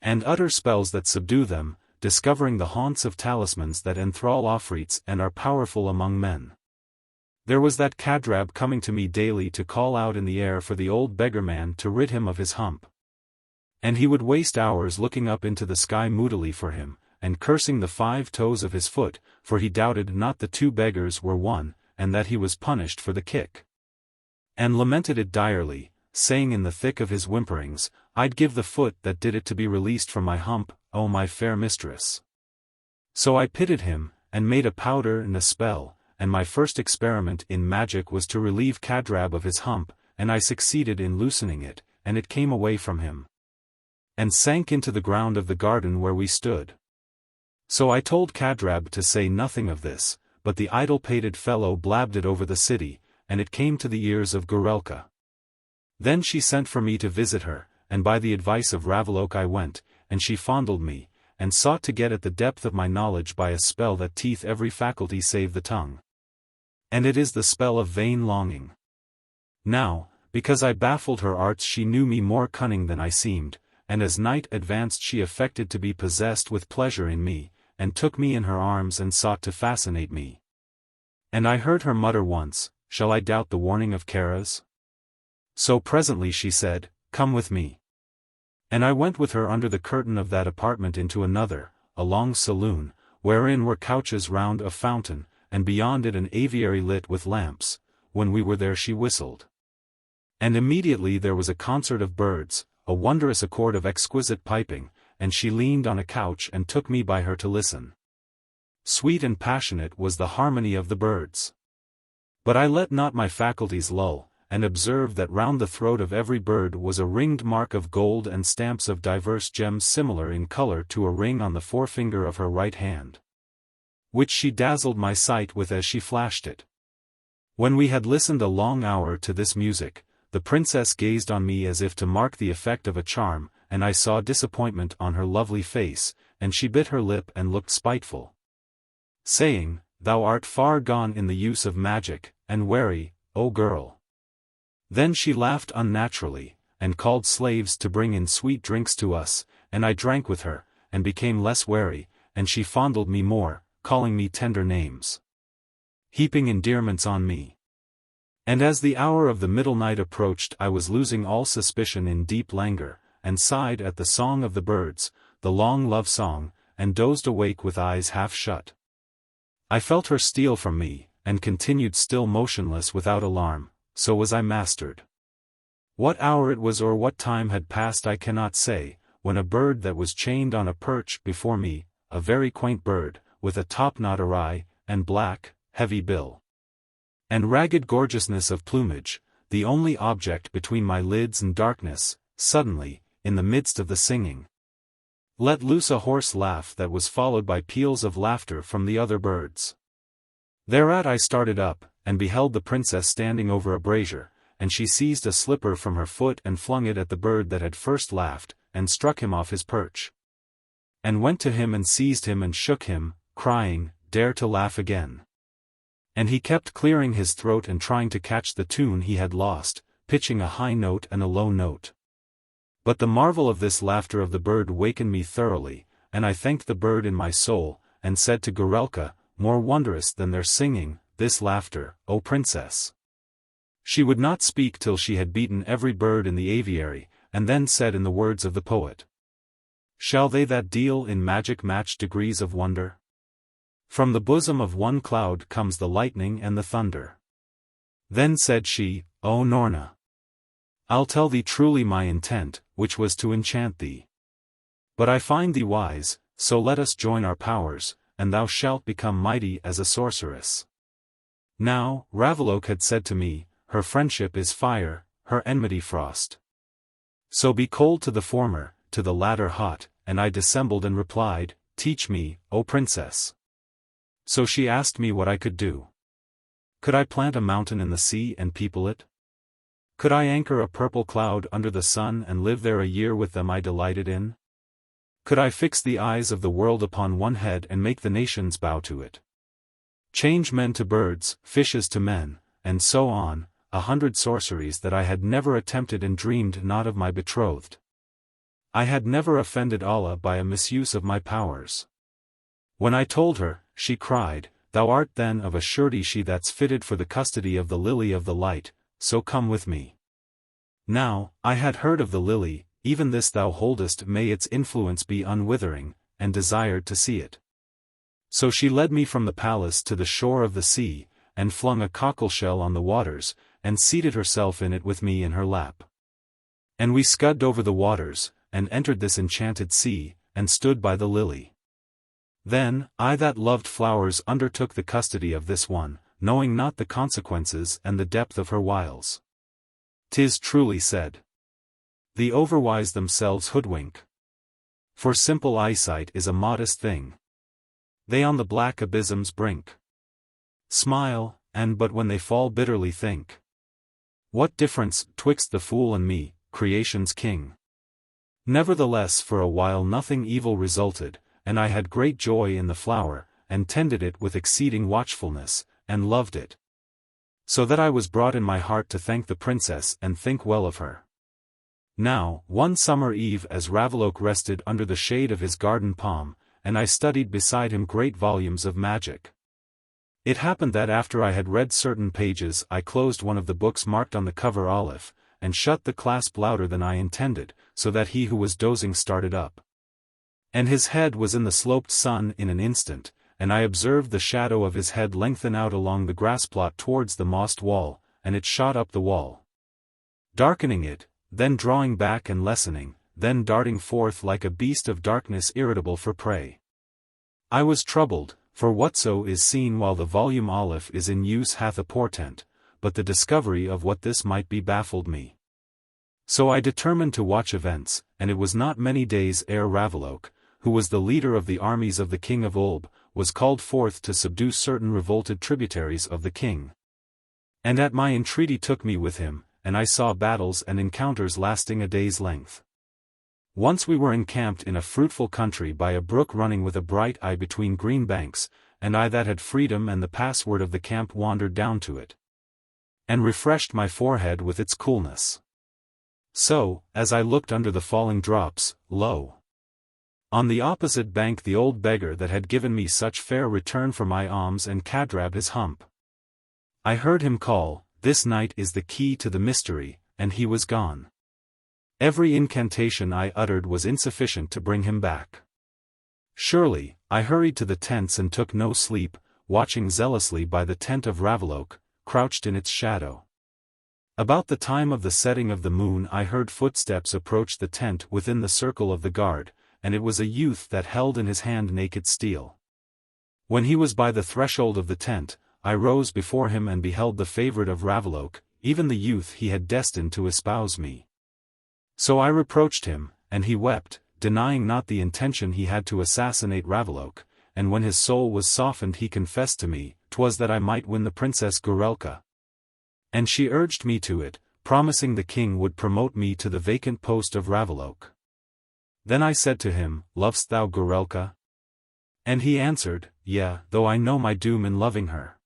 [SPEAKER 1] And utter spells that subdue them, discovering the haunts of talismans that enthrall Afrits and are powerful among men. There was that Kadrab coming to me daily to call out in the air for the old beggarman to rid him of his hump. And he would waste hours looking up into the sky moodily for him, and cursing the 5 toes of his foot, for he doubted not the 2 beggars were one, and that he was punished for the kick. And lamented it direly, saying in the thick of his whimperings, I'd give the foot that did it to be released from my hump, O my fair mistress. So I pitied him, and made a powder and a spell, and my first experiment in magic was to relieve Kadrab of his hump, and I succeeded in loosening it, and it came away from him, and sank into the ground of the garden where we stood. So I told Kadrab to say nothing of this, but the idle-pated fellow blabbed it over the city, and it came to the ears of Goorelka. Then she sent for me to visit her, and by the advice of Ravaloke I went, and she fondled me, and sought to get at the depth of my knowledge by a spell that teeth every faculty save the tongue. And it is the spell of vain longing. Now, because I baffled her arts she knew me more cunning than I seemed, and as night advanced she affected to be possessed with pleasure in me, and took me in her arms and sought to fascinate me. And I heard her mutter once, "Shall I doubt the warning of Karaz?" So presently she said, "Come with me." And I went with her under the curtain of that apartment into another, a long saloon, wherein were couches round a fountain, and beyond it an aviary lit with lamps. When we were there she whistled. And immediately there was a concert of birds, a wondrous accord of exquisite piping, and she leaned on a couch and took me by her to listen. Sweet and passionate was the harmony of the birds. But I let not my faculties lull, and observed that round the throat of every bird was a ringed mark of gold and stamps of diverse gems similar in color to a ring on the forefinger of her right hand, which she dazzled my sight with as she flashed it. When we had listened a long hour to this music, the princess gazed on me as if to mark the effect of a charm, and I saw disappointment on her lovely face, and she bit her lip and looked spiteful, saying, "Thou art far gone in the use of magic, and wary, O girl." Then she laughed unnaturally, and called slaves to bring in sweet drinks to us, and I drank with her, and became less wary, and she fondled me more, calling me tender names, heaping endearments on me. And as the hour of the middle night approached I was losing all suspicion in deep languor, and sighed at the song of the birds, the long love song, and dozed awake with eyes half shut. I felt her steal from me, and continued still motionless without alarm, so was I mastered. What hour it was or what time had passed I cannot say, when a bird that was chained on a perch before me, a very quaint bird, with a topknot awry, and black, heavy bill, and ragged gorgeousness of plumage, the only object between my lids and darkness, suddenly, in the midst of the singing, let loose a hoarse laugh that was followed by peals of laughter from the other birds. Thereat I started up, and beheld the princess standing over a brazier, and she seized a slipper from her foot and flung it at the bird that had first laughed, and struck him off his perch, and went to him and seized him and shook him, crying, "Dare to laugh again." And he kept clearing his throat and trying to catch the tune he had lost, pitching a high note and a low note. But the marvel of this laughter of the bird wakened me thoroughly, and I thanked the bird in my soul, and said to Goorelka, "More wondrous than their singing, this laughter, O princess." She would not speak till she had beaten every bird in the aviary, and then said in the words of the poet, "Shall they that deal in magic match degrees of wonder? From the bosom of one cloud comes the lightning and the thunder." Then said she, "O Noorna, I'll tell thee truly my intent, which was to enchant thee. But I find thee wise, so let us join our powers, and thou shalt become mighty as a sorceress." Now, Ravaloke had said to me, "Her friendship is fire, her enmity frost. So be cold to the former, to the latter hot," and I dissembled and replied, "Teach me, O princess." So she asked me what I could do. Could I plant a mountain in the sea and people it? Could I anchor a purple cloud under the sun and live there a year with them I delighted in? Could I fix the eyes of the world upon one head and make the nations bow to it? Change men to birds, fishes to men, and so on, 100 sorceries that I had never attempted and dreamed not of my betrothed. I had never offended Allah by a misuse of my powers. When I told her, she cried, "Thou art then of a surety she that's fitted for the custody of the lily of the light, so come with me." Now, I had heard of the lily, even this thou holdest may its influence be unwithering, and desired to see it. So she led me from the palace to the shore of the sea, and flung a cockleshell on the waters, and seated herself in it with me in her lap. And we scudded over the waters, and entered this enchanted sea, and stood by the lily. Then, I that loved flowers undertook the custody of this one, knowing not the consequences and the depth of her wiles. 'Tis truly said. The overwise themselves hoodwink. For simple eyesight is a modest thing. They on the black abysm's brink smile, and but when they fall bitterly think. What difference 'twixt the fool and me, creation's king? Nevertheless for a while nothing evil resulted, and I had great joy in the flower, and tended it with exceeding watchfulness, and loved it. So that I was brought in my heart to thank the princess and think well of her. Now, one summer eve as Ravaloke rested under the shade of his garden palm, and I studied beside him great volumes of magic. It happened that after I had read certain pages I closed one of the books marked on the cover Aleph, and shut the clasp louder than I intended, so that he who was dozing started up. And his head was in the sloped sun in an instant, and I observed the shadow of his head lengthen out along the grass plot towards the mossed wall, and it shot up the wall, darkening it, then drawing back and lessening, then darting forth like a beast of darkness irritable for prey. I was troubled, for whatso is seen while the volume Aleph is in use hath a portent, but the discovery of what this might be baffled me. So I determined to watch events, and it was not many days ere Ravaloke, who was the leader of the armies of the king of Oolb, was called forth to subdue certain revolted tributaries of the king. And at my entreaty took me with him, and I saw battles and encounters lasting a day's length. Once we were encamped in a fruitful country by a brook running with a bright eye between green banks, and I that had freedom and the password of the camp wandered down to it, and refreshed my forehead with its coolness. So, as I looked under the falling drops, lo! On the opposite bank the old beggar that had given me such fair return for my alms and cadrab his hump. I heard him call, "This night is the key to the mystery," and he was gone. Every incantation I uttered was insufficient to bring him back. Surely, I hurried to the tents and took no sleep, watching zealously by the tent of Ravaloke, crouched in its shadow. About the time of the setting of the moon I heard footsteps approach the tent within the circle of the guard, and it was a youth that held in his hand naked steel. When he was by the threshold of the tent, I rose before him and beheld the favorite of Ravaloke, even the youth he had destined to espouse me. So I reproached him, and he wept, denying not the intention he had to assassinate Ravaloke, and when his soul was softened he confessed to me, 'twas that I might win the princess Goorelka. And she urged me to it, promising the king would promote me to the vacant post of Ravaloke. Then I said to him, "Lovest thou Goorelka?" And he answered, "Yea, though I know my doom in loving her.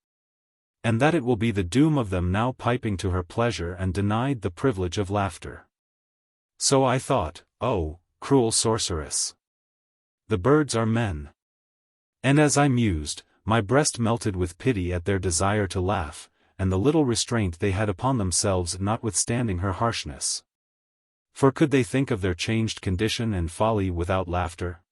[SPEAKER 1] And that it will be the doom of them now piping to her pleasure and denied the privilege of laughter." So I thought, oh, cruel sorceress! The birds are men. And as I mused, my breast melted with pity at their desire to laugh, and the little restraint they had upon themselves notwithstanding her harshness. For could they think of their changed condition and folly without laughter?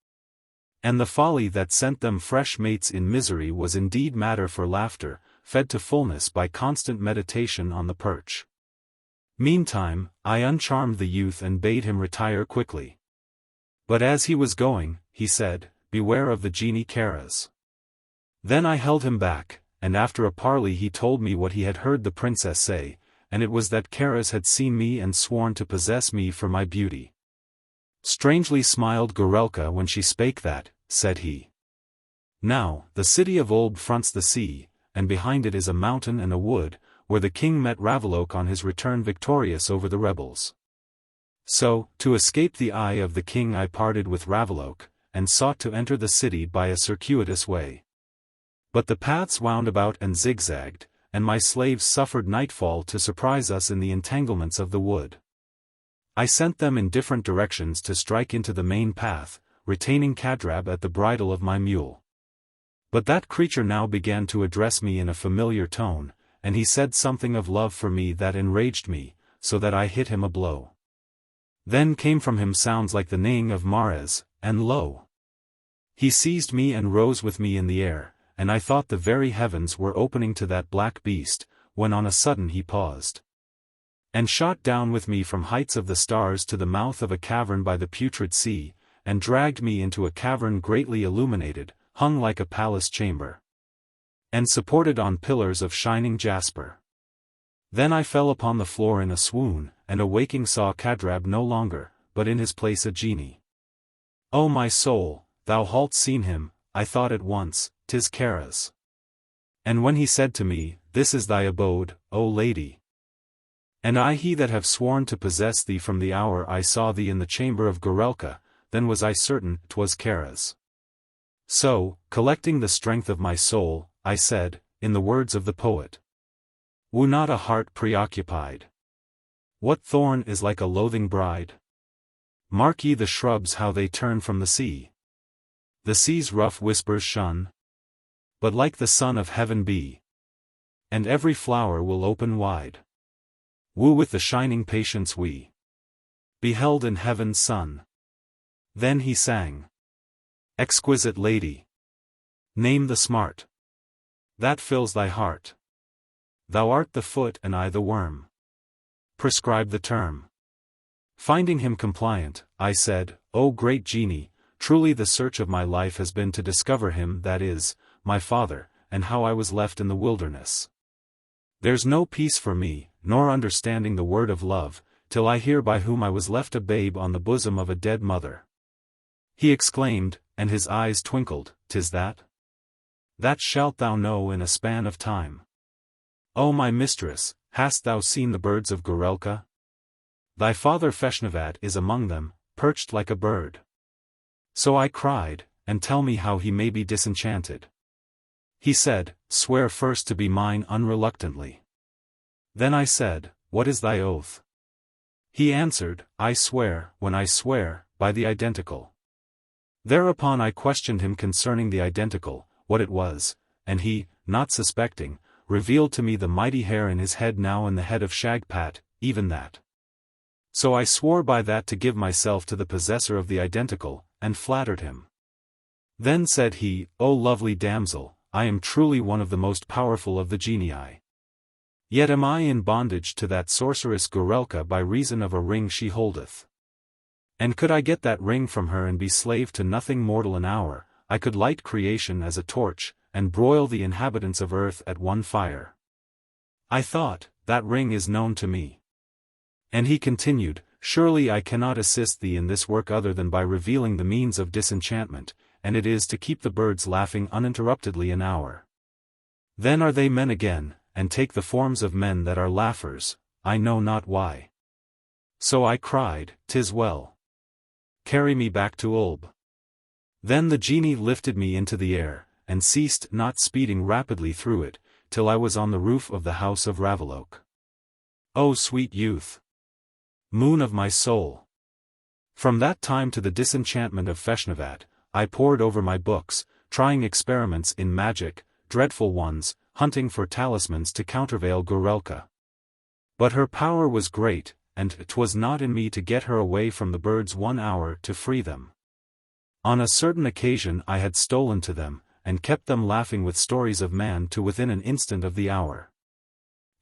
[SPEAKER 1] And the folly that sent them fresh mates in misery was indeed matter for laughter, fed to fullness by constant meditation on the perch. Meantime, I uncharmed the youth and bade him retire quickly. But as he was going, he said, "Beware of the Genie Karaz." Then I held him back, and after a parley he told me what he had heard the princess say, and it was that Karaz had seen me and sworn to possess me for my beauty. Strangely smiled Goorelka when she spake that, said he. Now, the city of Oolb fronts the sea, and behind it is a mountain and a wood, where the king met Ravaloke on his return victorious over the rebels. So, to escape the eye of the king I parted with Ravaloke, and sought to enter the city by a circuitous way. But the paths wound about and zigzagged, and my slaves suffered nightfall to surprise us in the entanglements of the wood. I sent them in different directions to strike into the main path, retaining Kadrab at the bridle of my mule. But that creature now began to address me in a familiar tone, and he said something of love for me that enraged me, so that I hit him a blow. Then came from him sounds like the neighing of mares, and lo! He seized me and rose with me in the air, and I thought the very heavens were opening to that black beast, when on a sudden he paused, and shot down with me from heights of the stars to the mouth of a cavern by the putrid sea, and dragged me into a cavern greatly illuminated, hung like a palace chamber, and supported on pillars of shining jasper. Then I fell upon the floor in a swoon, and awaking saw Kadrab no longer, but in his place a genie. O my soul, thou halt seen him, I thought at once, 'tis Karaz. And when he said to me, This is thy abode, O lady. And I he that have sworn to possess thee from the hour I saw thee in the chamber of Goorelka, then was I certain 'twas Karaz. So, collecting the strength of my soul, I said, in the words of the poet, Woo not a heart preoccupied. What thorn is like a loathing bride? Mark ye the shrubs how they turn from the sea. The sea's rough whispers shun, but like the sun of heaven be. And every flower will open wide. Woo with the shining patience we beheld in heaven's sun. Then he sang. Exquisite lady, name the smart that fills thy heart. Thou art the foot and I the worm. Prescribe the term. Finding him compliant, I said, O great genie, truly the search of my life has been to discover him that is, my father, and how I was left in the wilderness. There's no peace for me, nor understanding the word of love, till I hear by whom I was left a babe on the bosom of a dead mother. He exclaimed, and his eyes twinkled, 'Tis that? That shalt thou know in a span of time. O my mistress, hast thou seen the birds of Goorelka? Thy father Feshnavat is among them, perched like a bird. So I cried, and tell me how he may be disenchanted. He said, Swear first to be mine unreluctantly. Then I said, What is thy oath? He answered, I swear, when I swear, by the identical. Thereupon I questioned him concerning the identical, what it was, and he, not suspecting, revealed to me the mighty hair in his head now in the head of Shagpat, even that. So I swore by that to give myself to the possessor of the identical, and flattered him. Then said he, O lovely damsel, I am truly one of the most powerful of the genii. Yet am I in bondage to that sorceress Goorelka by reason of a ring she holdeth. And could I get that ring from her and be slave to nothing mortal an hour, I could light creation as a torch, and broil the inhabitants of earth at one fire. I thought, that ring is known to me. And he continued, Surely I cannot assist thee in this work other than by revealing the means of disenchantment, and it is to keep the birds laughing uninterruptedly an hour. Then are they men again, and take the forms of men that are laughers, I know not why. So I cried, 'Tis well. Carry me back to Oolb. Then the genie lifted me into the air, and ceased not speeding rapidly through it, till I was on the roof of the house of Ravelok. O sweet youth! Moon of my soul! From that time to the disenchantment of Feshnavat, I pored over my books, trying experiments in magic, dreadful ones, hunting for talismans to countervail Goorelka. But her power was great, and 'twas not in me to get her away from the birds 1 hour to free them. On a certain occasion I had stolen to them, and kept them laughing with stories of man to within an instant of the hour.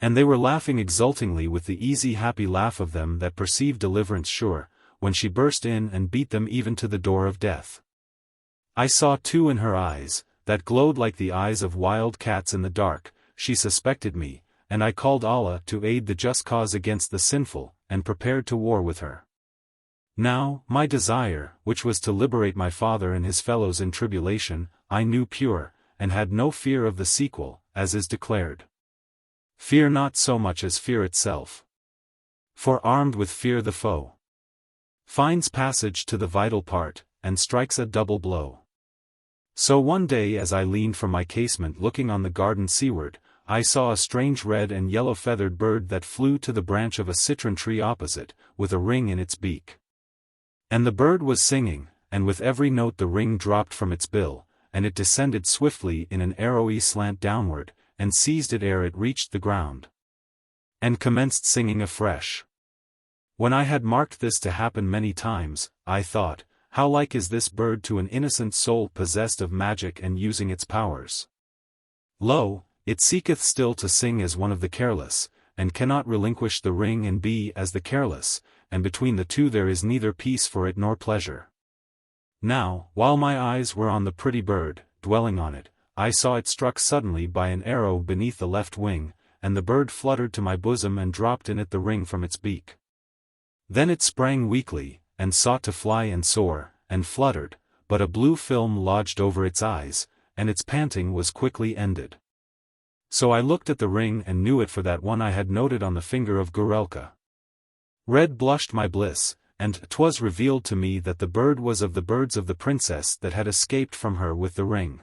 [SPEAKER 1] And they were laughing exultingly with the easy happy laugh of them that perceive deliverance sure, when she burst in and beat them even to the door of death. I saw too in her eyes, that glowed like the eyes of wild cats in the dark, she suspected me, and I called Allah to aid the just cause against the sinful, and prepared to war with her. Now, my desire, which was to liberate my father and his fellows in tribulation, I knew pure, and had no fear of the sequel, as is declared. Fear not so much as fear itself. For armed with fear the foe finds passage to the vital part, and strikes a double blow. So one day as I leaned from my casement looking on the garden seaward, I saw a strange red and yellow feathered bird that flew to the branch of a citron tree opposite, with a ring in its beak. And the bird was singing, and with every note the ring dropped from its bill, and it descended swiftly in an arrowy slant downward, and seized it ere it reached the ground, and commenced singing afresh. When I had marked this to happen many times, I thought, how like is this bird to an innocent soul possessed of magic and using its powers? Lo, it seeketh still to sing as one of the careless, and cannot relinquish the ring and be as the careless, and between the two there is neither peace for it nor pleasure. Now, while my eyes were on the pretty bird, dwelling on it, I saw it struck suddenly by an arrow beneath the left wing, and the bird fluttered to my bosom and dropped in it the ring from its beak. Then it sprang weakly, and sought to fly and soar, and fluttered, but a blue film lodged over its eyes, and its panting was quickly ended. So I looked at the ring and knew it for that one I had noted on the finger of Goorelka. Red blushed my bliss, and 'twas revealed to me that the bird was of the birds of the princess that had escaped from her with the ring.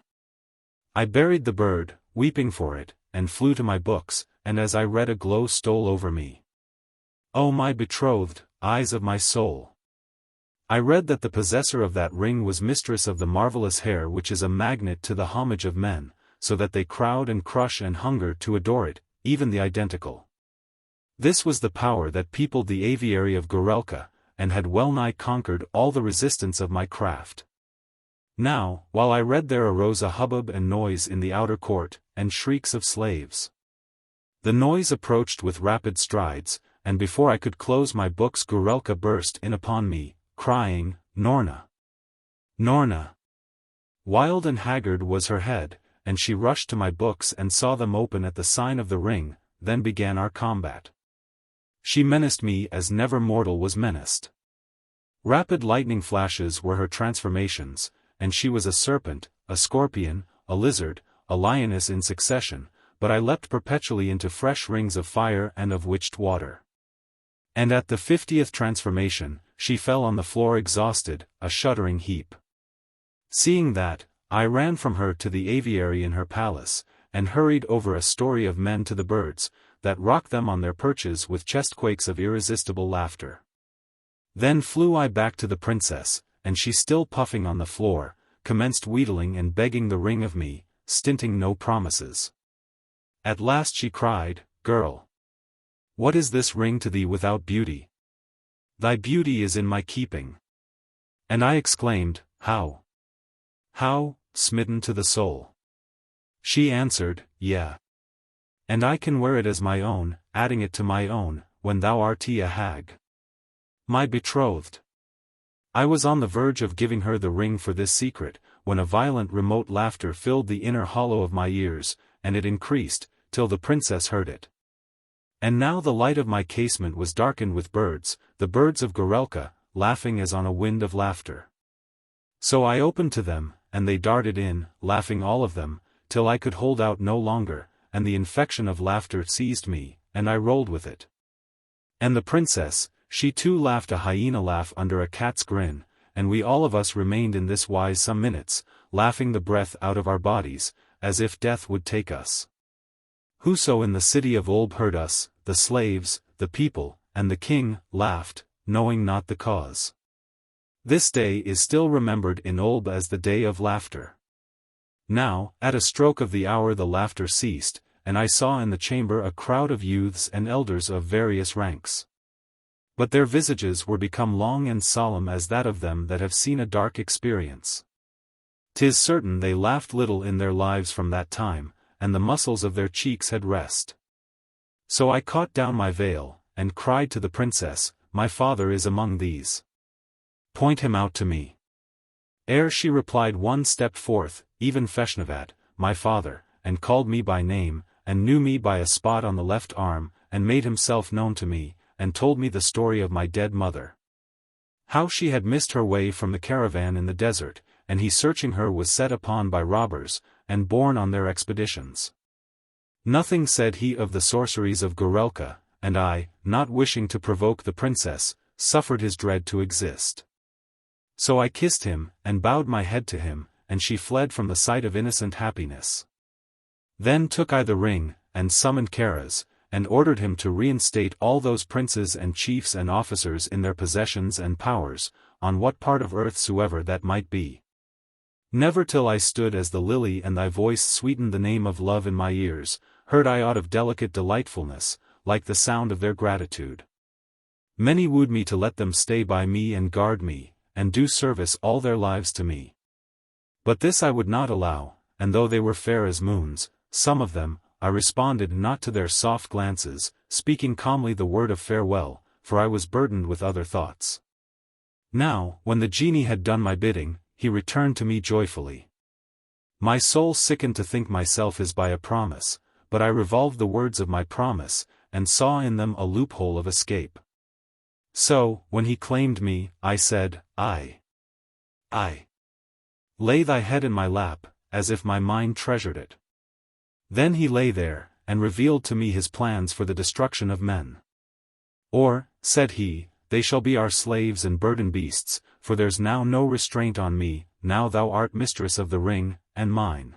[SPEAKER 1] I buried the bird, weeping for it, and flew to my books, and as I read a glow stole over me. O my betrothed, eyes of my soul! I read that the possessor of that ring was mistress of the marvelous hair which is a magnet to the homage of men, so that they crowd and crush and hunger to adore it, even the identical. This was the power that peopled the aviary of Goorelka, and had well-nigh conquered all the resistance of my craft. Now, while I read there arose a hubbub and noise in the outer court, and shrieks of slaves. The noise approached with rapid strides, and before I could close my books Goorelka burst in upon me, crying, Noorna! Noorna! Wild and haggard was her head, and she rushed to my books and saw them open at the sign of the ring. Then began our combat. She menaced me as never mortal was menaced. Rapid lightning flashes were her transformations, and she was a serpent, a scorpion, a lizard, a lioness in succession, but I leapt perpetually into fresh rings of fire and of witched water. And at the 50th transformation, she fell on the floor exhausted, a shuddering heap. Seeing that, I ran from her to the aviary in her palace, and hurried over a story of men to the birds, that rocked them on their perches with chestquakes of irresistible laughter. Then flew I back to the princess, and she still puffing on the floor, commenced wheedling and begging the ring of me, stinting no promises. At last she cried, Girl! What is this ring to thee without beauty? Thy beauty is in my keeping. And I exclaimed, How? How, smitten to the soul? She answered, Yea. And I can wear it as my own, adding it to my own, when thou art a hag. My betrothed. I was on the verge of giving her the ring for this secret, when a violent remote laughter filled the inner hollow of my ears, and it increased, till the princess heard it. And now the light of my casement was darkened with birds, the birds of Goorelka, laughing as on a wind of laughter. So I opened to them, and they darted in, laughing all of them, till I could hold out no longer, and the infection of laughter seized me, and I rolled with it. And the princess, she too laughed a hyena laugh under a cat's grin, and we all of us remained in this wise some minutes, laughing the breath out of our bodies, as if death would take us. Whoso in the city of Oolb heard us, the slaves, the people, and the king, laughed, knowing not the cause. This day is still remembered in Oolb as the day of laughter. Now, at a stroke of the hour the laughter ceased, and I saw in the chamber a crowd of youths and elders of various ranks. But their visages were become long and solemn as that of them that have seen a dark experience. 'Tis certain they laughed little in their lives from that time, and the muscles of their cheeks had rest. So I caught down my veil, and cried to the princess, My father is among these. Point him out to me. Ere she replied one stepped forth, even Feshnavat, my father, and called me by name, and knew me by a spot on the left arm, and made himself known to me, and told me the story of my dead mother. How she had missed her way from the caravan in the desert, and he searching her was set upon by robbers, and borne on their expeditions. Nothing said he of the sorceries of Goorelka, and I, not wishing to provoke the princess, suffered his dread to exist. So I kissed him, and bowed my head to him, and she fled from the sight of innocent happiness. Then took I the ring, and summoned Karaz, and ordered him to reinstate all those princes and chiefs and officers in their possessions and powers, on what part of earth soever that might be. Never till I stood as the lily and thy voice sweetened the name of love in my ears, heard I aught of delicate delightfulness, like the sound of their gratitude. Many wooed me to let them stay by me and guard me, and do service all their lives to me. But this I would not allow, and though they were fair as moons, some of them, I responded not to their soft glances, speaking calmly the word of farewell, for I was burdened with other thoughts. Now, when the genie had done my bidding, he returned to me joyfully. My soul sickened to think myself as by a promise, but I revolved the words of my promise, and saw in them a loophole of escape. So, when he claimed me, I said, I lay thy head in my lap, as if my mind treasured it. Then he lay there, and revealed to me his plans for the destruction of men. Or, said he, they shall be our slaves and burden beasts, for there's now no restraint on me, now thou art mistress of the ring, and mine.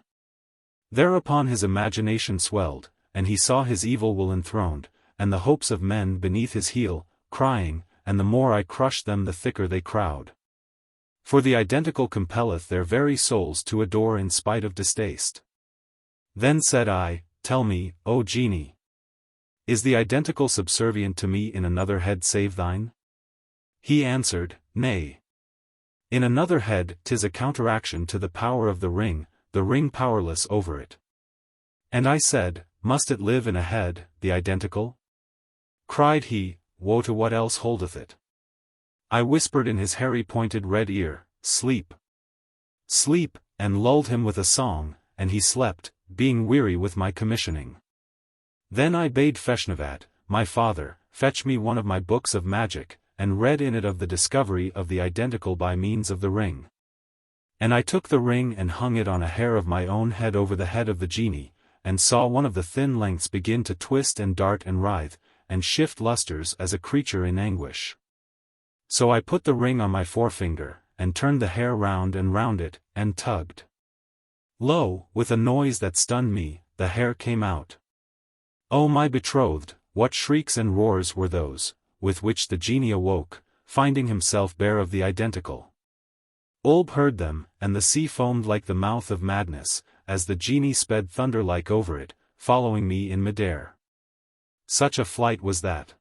[SPEAKER 1] Thereupon his imagination swelled, and he saw his evil will enthroned, and the hopes of men beneath his heel, crying, and the more I crush them the thicker they crowd. For the identical compelleth their very souls to adore in spite of distaste. Then said I, tell me, O genie, is the identical subservient to me in another head save thine? He answered, nay. In another head 'tis a counteraction to the power of the ring powerless over it. And I said, must it live in a head, the identical? Cried he, woe to what else holdeth it. I whispered in his hairy pointed red ear, sleep. Sleep, and lulled him with a song, and he slept, being weary with my commissioning. Then I bade Feshnavat, my father, fetch me one of my books of magic, and read in it of the discovery of the identical by means of the ring. And I took the ring and hung it on a hair of my own head over the head of the genie, and saw one of the thin lengths begin to twist and dart and writhe, and shift lustres as a creature in anguish. So I put the ring on my forefinger, and turned the hair round and round it, and tugged. Lo, with a noise that stunned me, the hair came out. O my betrothed, what shrieks and roars were those, with which the genie awoke, finding himself bare of the identical. Oolb heard them, and the sea foamed like the mouth of madness, as the genie sped thunder-like over it, following me in mid-air. Such a flight was that.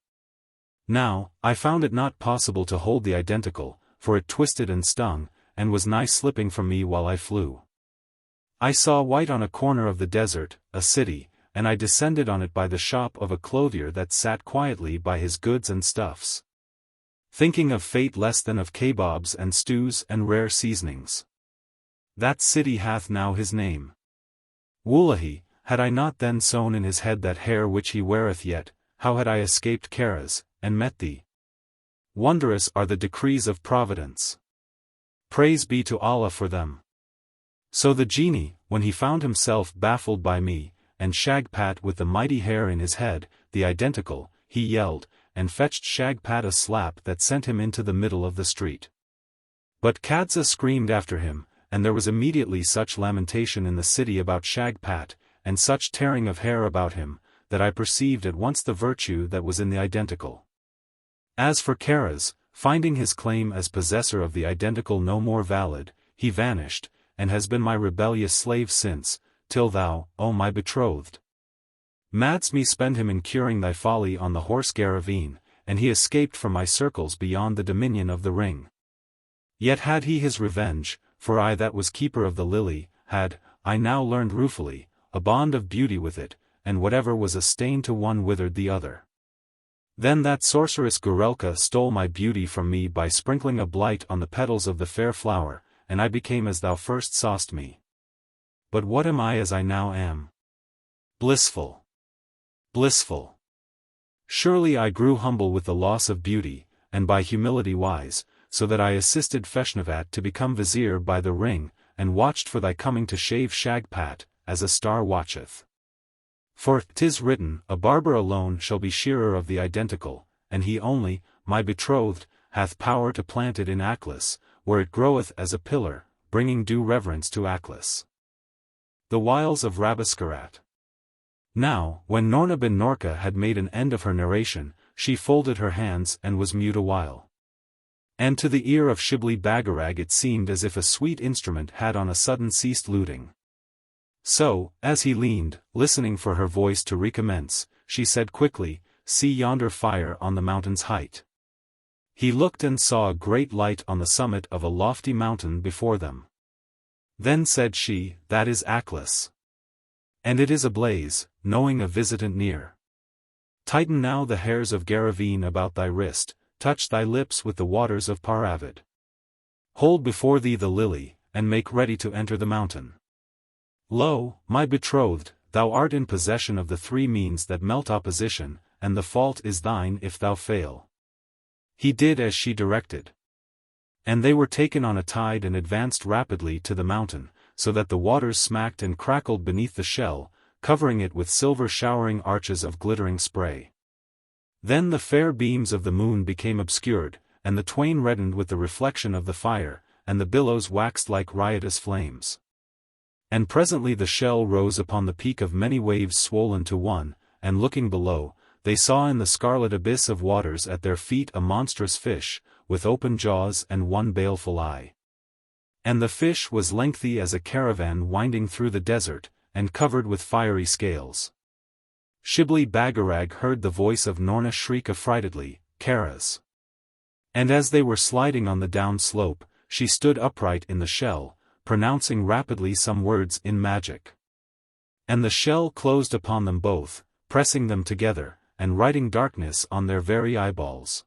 [SPEAKER 1] Now, I found it not possible to hold the identical, for it twisted and stung, and was nigh slipping from me while I flew. I saw white on a corner of the desert, a city, and I descended on it by the shop of a clothier that sat quietly by his goods and stuffs, thinking of fate less than of kebabs and stews and rare seasonings. That city hath now his name. Wullahy, had I not then sown in his head that hair which he weareth yet, how had I escaped Karaz, and met thee? Wondrous are the decrees of Providence. Praise be to Allah for them. So the genie, when he found himself baffled by me, and Shagpat with the mighty hair in his head, the identical, he yelled, and fetched Shagpat a slap that sent him into the middle of the street. But Kadza screamed after him, and there was immediately such lamentation in the city about Shagpat, and such tearing of hair about him, that I perceived at once the virtue that was in the identical. As for Karaz, finding his claim as possessor of the identical no more valid, he vanished, and has been my rebellious slave since, till thou, O my betrothed, madst me spend him in curing thy folly on the Horse Garraveen, and he escaped from my circles beyond the dominion of the ring. Yet had he his revenge, for I that was keeper of the lily, had, I now learned ruefully, a bond of beauty with it, and whatever was a stain to one withered the other. Then that sorceress Goorelka stole my beauty from me by sprinkling a blight on the petals of the fair flower, and I became as thou first saw'st me. But what am I as I now am? Blissful. Blissful. Surely I grew humble with the loss of beauty, and by humility wise, so that I assisted Feshnavat to become vizier by the ring, and watched for thy coming to shave Shagpat, as a star watcheth. For 'tis written, a barber alone shall be shearer of the identical, and he only, my betrothed, hath power to plant it in Aklis, where it groweth as a pillar, bringing due reverence to Aklis. The Wiles of Rabesqurat. Now, when Noorna bin Norka had made an end of her narration, she folded her hands and was mute a while. And to the ear of Shibli Bagarag it seemed as if a sweet instrument had on a sudden ceased luting. So, as he leaned, listening for her voice to recommence, she said quickly, see yonder fire on the mountain's height. He looked and saw a great light on the summit of a lofty mountain before them. Then said she, that is Aklis. And it is ablaze, knowing a visitant near. Tighten now the hairs of Garraveen about thy wrist, touch thy lips with the waters of Paravid. Hold before thee the lily, and make ready to enter the mountain. Lo, my betrothed, thou art in possession of the three means that melt opposition, and the fault is thine if thou fail. He did as she directed. And they were taken on a tide and advanced rapidly to the mountain, so that the waters smacked and crackled beneath the shell, covering it with silver showering arches of glittering spray. Then the fair beams of the moon became obscured, and the twain reddened with the reflection of the fire, and the billows waxed like riotous flames. And presently the shell rose upon the peak of many waves swollen to one, and looking below, they saw in the scarlet abyss of waters at their feet a monstrous fish, with open jaws and one baleful eye. And the fish was lengthy as a caravan winding through the desert, and covered with fiery scales. Shibli Bagarag heard the voice of Noorna shriek affrightedly, Karaz. And as they were sliding on the down slope, she stood upright in the shell, pronouncing rapidly some words in magic. And the shell closed upon them both, pressing them together, and writing darkness on their very eyeballs.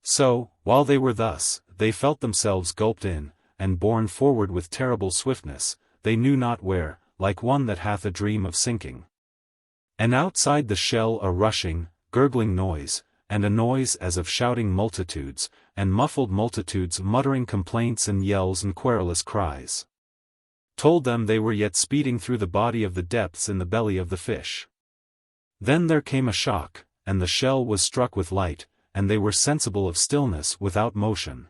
[SPEAKER 1] So, while they were thus, they felt themselves gulped in, and borne forward with terrible swiftness, they knew not where, like one that hath a dream of sinking. And outside the shell a rushing, gurgling noise, and a noise as of shouting multitudes, and muffled multitudes muttering complaints and yells and querulous cries, told them they were yet speeding through the body of the depths in the belly of the fish. Then there came a shock, and the shell was struck with light, and they were sensible of stillness without motion.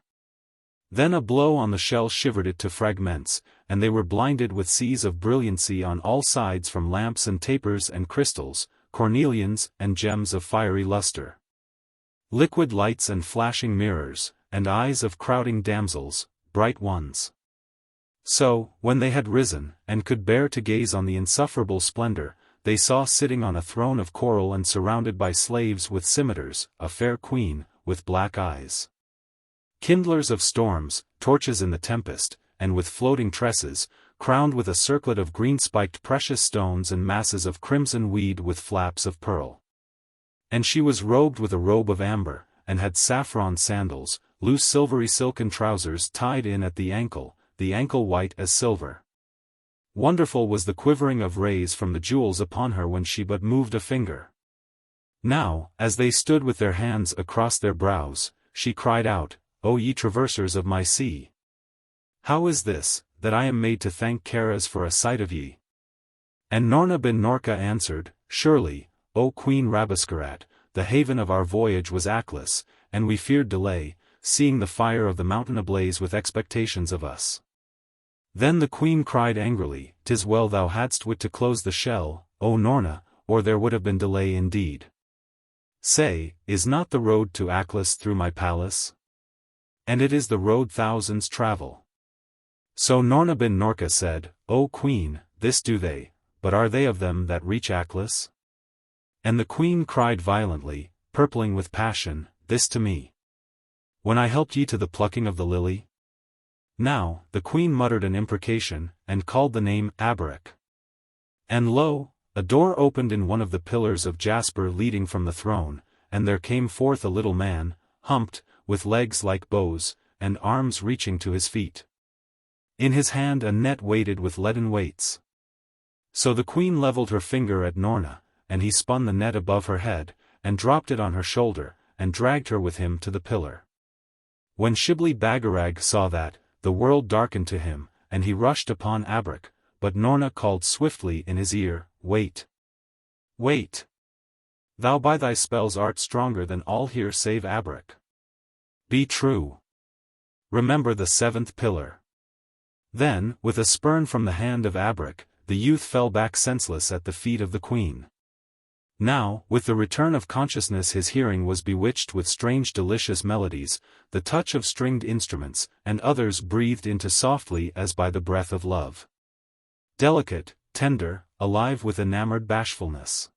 [SPEAKER 1] Then a blow on the shell shivered it to fragments, and they were blinded with seas of brilliancy on all sides from lamps and tapers and crystals, cornelians and gems of fiery luster. Liquid lights and flashing mirrors, and eyes of crowding damsels, bright ones. So, when they had risen, and could bear to gaze on the insufferable splendor, they saw sitting on a throne of coral and surrounded by slaves with scimitars, a fair queen, with black eyes. Kindlers of storms, torches in the tempest, and with floating tresses, crowned with a circlet of green-spiked precious stones and masses of crimson weed with flaps of pearl. And she was robed with a robe of amber, and had saffron sandals, loose silvery silken trousers tied in at the ankle white as silver. Wonderful was the quivering of rays from the jewels upon her when she but moved a finger. Now, as they stood with their hands across their brows, she cried out, O ye traversers of my sea! How is this, that I am made to thank Karaz for a sight of ye? And Noorna bin Noorka answered, Surely, O Queen Rabesqurat, the haven of our voyage was Aklis, and we feared delay, seeing the fire of the mountain ablaze with expectations of us. Then the queen cried angrily, 'Tis well thou hadst wit to close the shell, O Noorna, or there would have been delay indeed. Say, is not the road to Aklis through my palace? And it is the road thousands travel. So Noorna bin Noorka said, O queen, this do they, but are they of them that reach Aklis? And the queen cried violently, purpling with passion, This to me. When I helped ye to the plucking of the lily? Now, the queen muttered an imprecation, and called the name Abarak. And lo, a door opened in one of the pillars of jasper leading from the throne, and there came forth a little man, humped, with legs like bows, and arms reaching to his feet. In his hand a net weighted with leaden weights. So the queen leveled her finger at Noorna, and he spun the net above her head, and dropped it on her shoulder, and dragged her with him to the pillar. When Shibli Bagarag saw that, the world darkened to him, and he rushed upon Abarak, but Noorna called swiftly in his ear, Wait! Wait! Thou by thy spells art stronger than all here save Abarak. Be true. Remember the seventh pillar. Then, with a spurn from the hand of Abarak, the youth fell back senseless at the feet of the queen. Now, with the return of consciousness his hearing was bewitched with strange delicious melodies, the touch of stringed instruments, and others breathed into softly as by the breath of love. Delicate, tender, alive with enamored bashfulness.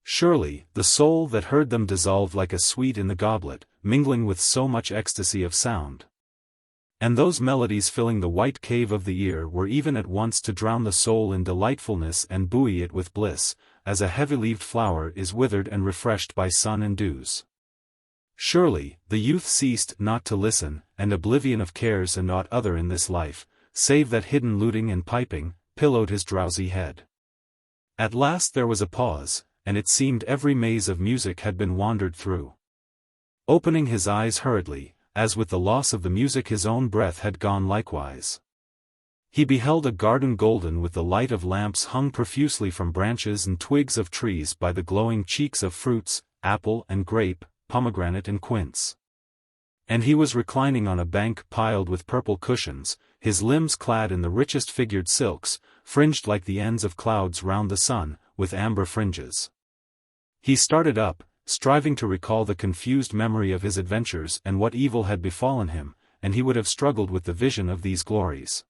[SPEAKER 1] Surely, the soul that heard them dissolved like a sweet in the goblet, mingling with so much ecstasy of sound. And those melodies filling the white cave of the ear were even at once to drown the soul in delightfulness and buoy it with bliss, as a heavy-leaved flower is withered and refreshed by sun and dews. Surely, the youth ceased not to listen, and oblivion of cares and aught other in this life, save that hidden luting and piping, pillowed his drowsy head. At last there was a pause, and it seemed every maze of music had been wandered through. Opening his eyes hurriedly, as with the loss of the music his own breath had gone likewise, he beheld a garden golden with the light of lamps hung profusely from branches and twigs of trees by the glowing cheeks of fruits, apple and grape, pomegranate and quince. And he was reclining on a bank piled with purple cushions, his limbs clad in the richest figured silks, fringed like the ends of clouds round the sun, with amber fringes. He started up, striving to recall the confused memory of his adventures and what evil had befallen him, and he would have struggled with the vision of these glories.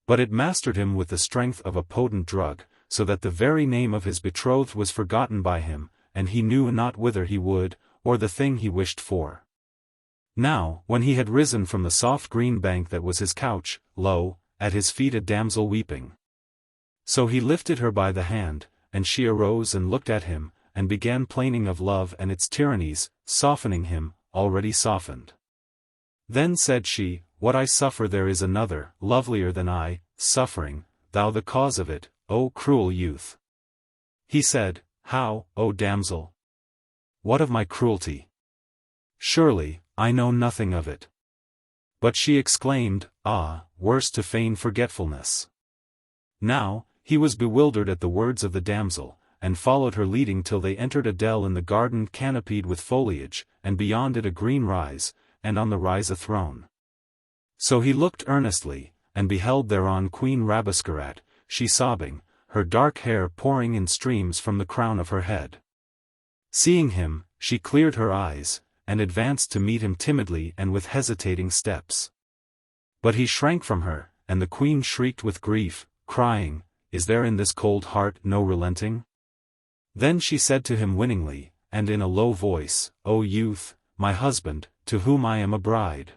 [SPEAKER 1] But it mastered him with the strength of a potent drug, so that the very name of his betrothed was forgotten by him, and he knew not whither he would, or the thing he wished for. Now, when he had risen from the soft green bank that was his couch, lo, at his feet a damsel weeping. So he lifted her by the hand, and she arose and looked at him, and began plaining of love and its tyrannies, softening him, already softened. Then said she, "What I suffer there is another, lovelier than I, suffering, thou the cause of it, O cruel youth." He said, "How, O damsel? What of my cruelty? Surely, I know nothing of it." But she exclaimed, "Ah, worse to feign forgetfulness." Now, he was bewildered at the words of the damsel, and followed her leading till they entered a dell in the garden canopied with foliage, and beyond it a green rise, and on the rise a throne. So he looked earnestly, and beheld thereon Queen Rabesqurat, she sobbing, her dark hair pouring in streams from the crown of her head. Seeing him, she cleared her eyes, and advanced to meet him timidly and with hesitating steps. But he shrank from her, and the queen shrieked with grief, crying, "Is there in this cold heart no relenting?" Then she said to him winningly, and in a low voice, "O youth, my husband, to whom I am a bride."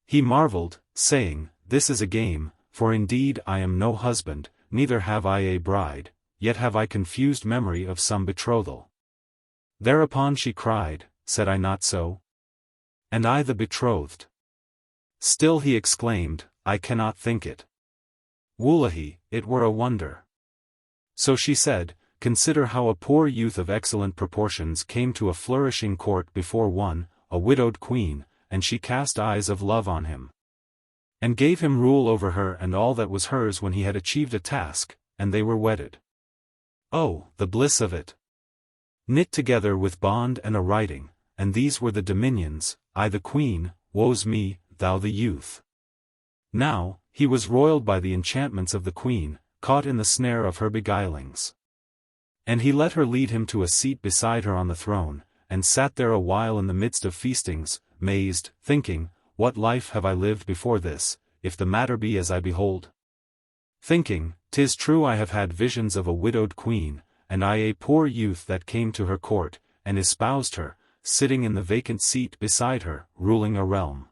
[SPEAKER 1] He marveled, saying, "This is a game, for indeed I am no husband, neither have I a bride, yet have I confused memory of some betrothal." Thereupon she cried, "Said I not so? And I the betrothed?" Still he exclaimed, "I cannot think it. Wullahy, it were a wonder." So she said, "Consider how a poor youth of excellent proportions came to a flourishing court before one, a widowed queen, and she cast eyes of love on him, and gave him rule over her and all that was hers when he had achieved a task, and they were wedded. Oh, the bliss of it! Knit together with bond and a writing, and these were the dominions, I the queen, woe's me, thou the youth." Now, he was roiled by the enchantments of the queen, caught in the snare of her beguilings. And he let her lead him to a seat beside her on the throne, and sat there a while in the midst of feastings, mazed, thinking, "What life have I lived before this, if the matter be as I behold?" Thinking, "'Tis true I have had visions of a widowed queen, and I a poor youth that came to her court, and espoused her, sitting in the vacant seat beside her, ruling a realm.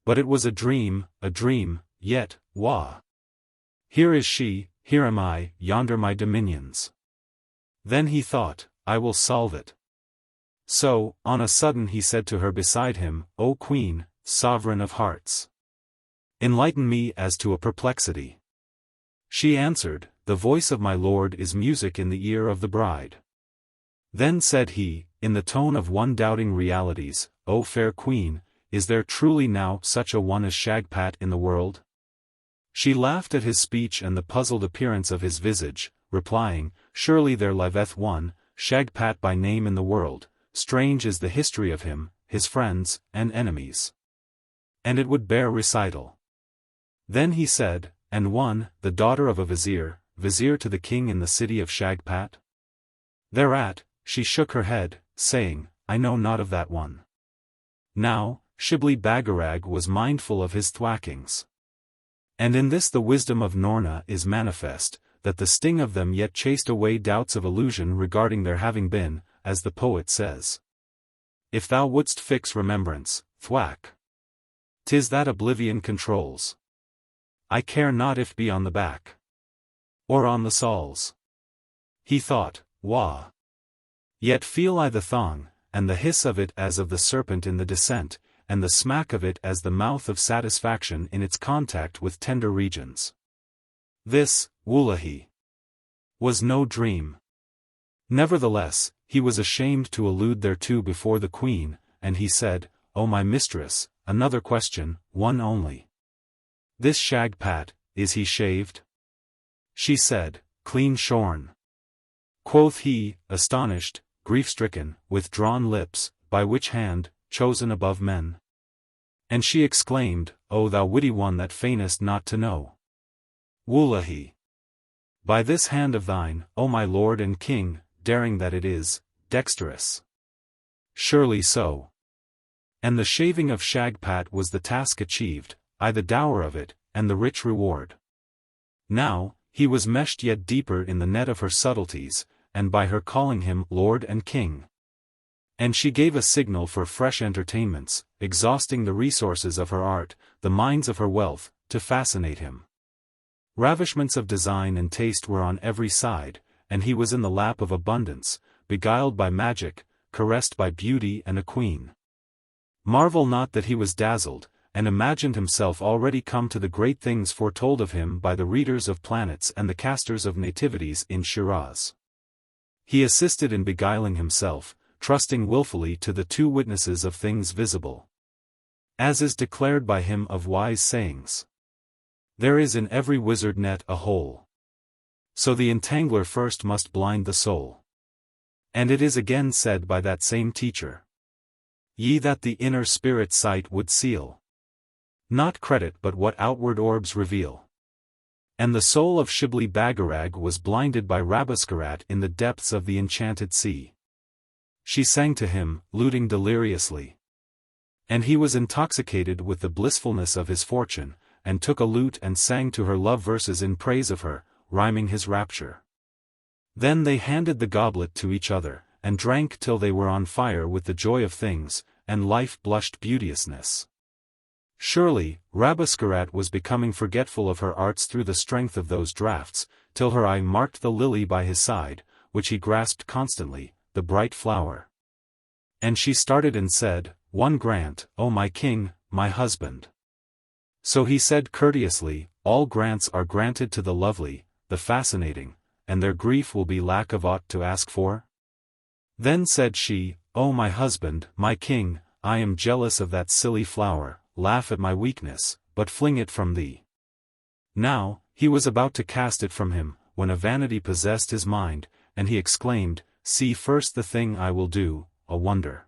[SPEAKER 1] But it was a dream, yet, wah! Here is she, here am I, yonder my dominions." Then he thought, "I will solve it." So, on a sudden he said to her beside him, "O Queen, sovereign of hearts, enlighten me as to a perplexity." She answered, "The voice of my lord is music in the ear of the bride." Then said he, in the tone of one doubting realities, "O fair queen, is there truly now such a one as Shagpat in the world?" She laughed at his speech and the puzzled appearance of his visage, replying, "Surely there liveth one, Shagpat by name in the world, strange is the history of him, his friends, and enemies. And it would bear recital." Then he said, "And one, the daughter of a vizier to the king in the city of Shagpat?" Thereat, she shook her head, saying, "I know not of that one." Now, Shibli Bagarag was mindful of his thwackings. And in this the wisdom of Noorna is manifest, that the sting of them yet chased away doubts of illusion regarding their having been, as the poet says. "If thou wouldst fix remembrance, thwack, 'tis that oblivion controls. I care not if be on the back, or on the soles." He thought, "Wah! Yet feel I the thong, and the hiss of it as of the serpent in the descent, and the smack of it as the mouth of satisfaction in its contact with tender regions. This, wullahi, was no dream. Nevertheless, he was ashamed to allude thereto before the queen, and he said, O my mistress, another question, one only. This Shagpat, is he shaved? She said, clean shorn. Quoth he, astonished, grief-stricken, with drawn lips, by which hand, chosen above men? And she exclaimed, O thou witty one that feignest not to know. Wullahi, by this hand of thine, O my lord and king, daring that it is, dexterous. Surely so. And the shaving of Shagpat was the task achieved, I the dower of it, and the rich reward. Now, he was meshed yet deeper in the net of her subtleties, and by her calling him lord and king. And she gave a signal for fresh entertainments, exhausting the resources of her art, the mines of her wealth, to fascinate him. Ravishments of design and taste were on every side, and he was in the lap of abundance, beguiled by magic, caressed by beauty and a queen. Marvel not that he was dazzled, and imagined himself already come to the great things foretold of him by the readers of planets and the casters of nativities in Shiraz. He assisted in beguiling himself, trusting willfully to the two witnesses of things visible. As is declared by him of wise sayings. There is in every wizard net a hole. So the entangler first must blind the soul. And it is again said by that same teacher. Ye that the inner spirit sight would seal. Not credit but what outward orbs reveal. And the soul of Shibli Bagarag was blinded by Rabesqurat in the depths of the Enchanted Sea. She sang to him, luting deliriously. And he was intoxicated with the blissfulness of his fortune, and took a lute and sang to her love verses in praise of her, rhyming his rapture. Then they handed the goblet to each other, and drank till they were on fire with the joy of things, and life blushed beauteousness. Surely, Rabesqurat was becoming forgetful of her arts through the strength of those draughts, till her eye marked the lily by his side, which he grasped constantly, the bright flower. And she started and said, One grant, O my king, my husband. So he said courteously, All grants are granted to the lovely, the fascinating, and their grief will be lack of aught to ask for? Then said she, O my husband, my king, I am jealous of that silly flower, laugh at my weakness, but fling it from thee. Now, he was about to cast it from him, when a vanity possessed his mind, and he exclaimed, See first the thing I will do, a wonder.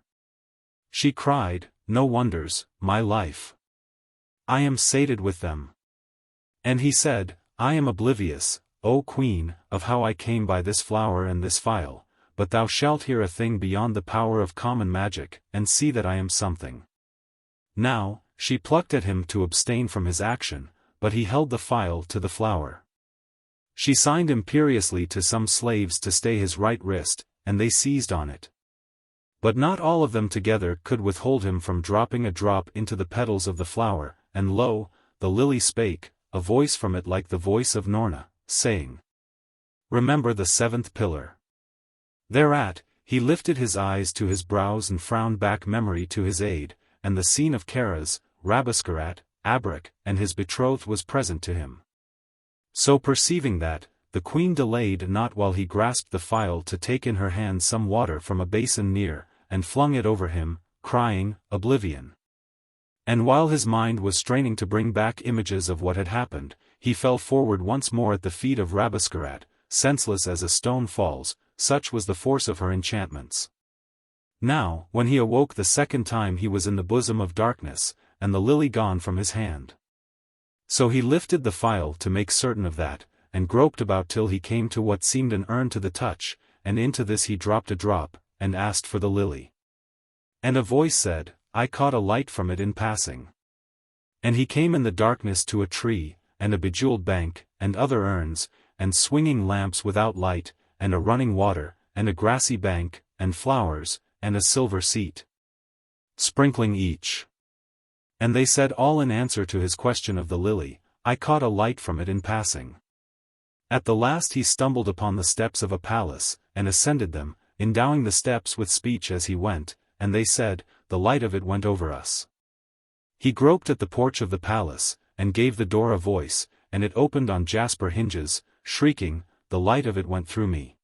[SPEAKER 1] She cried, No wonders, my life. I am sated with them. And he said, I am oblivious, O queen, of how I came by this flower and this phial, but thou shalt hear a thing beyond the power of common magic, and see that I am something. Now, she plucked at him to abstain from his action, but he held the phial to the flower. She signed imperiously to some slaves to stay his right wrist, and they seized on it. But not all of them together could withhold him from dropping a drop into the petals of the flower, and lo, the lily spake, a voice from it like the voice of Noorna, saying, Remember the seventh pillar. Thereat, he lifted his eyes to his brows and frowned back memory to his aid, and the scene of Karaz, Rabesqurat, Abrak, and his betrothed was present to him. So perceiving that, the queen delayed not while he grasped the phial to take in her hand some water from a basin near, and flung it over him, crying, Oblivion. And while his mind was straining to bring back images of what had happened, he fell forward once more at the feet of Rabesqurat, senseless as a stone falls, such was the force of her enchantments. Now, when he awoke the second time he was in the bosom of darkness, and the lily gone from his hand. So he lifted the phial to make certain of that, and groped about till he came to what seemed an urn to the touch, and into this he dropped a drop, and asked for the lily. And a voice said, I caught a light from it in passing. And he came in the darkness to a tree, and a bejeweled bank, and other urns, and swinging lamps without light, and a running water, and a grassy bank, and flowers, and a silver seat. Sprinkling each. And they said all in answer to his question of the lily, I caught a light from it in passing. At the last he stumbled upon the steps of a palace, and ascended them, endowing the steps with speech as he went, and they said, The light of it went over us. He groped at the porch of the palace, and gave the door a voice, and it opened on jasper hinges, shrieking, the light of it went through me.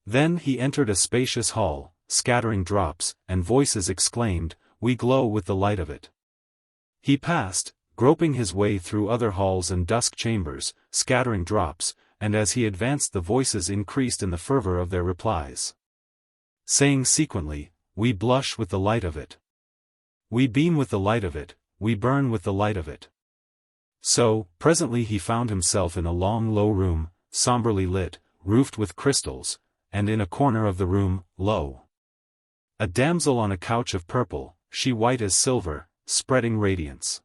[SPEAKER 1] Then he entered a spacious hall, scattering drops, and voices exclaimed, we glow with the light of it. He passed, groping his way through other halls and dusk chambers, scattering drops, and as he advanced the voices increased in the fervor of their replies. Saying sequently, we blush with the light of it. We beam with the light of it, we burn with the light of it. So, presently he found himself in a long low room, somberly lit, roofed with crystals, and in a corner of the room, lo! A damsel on a couch of purple, she white as silver, spreading radiance.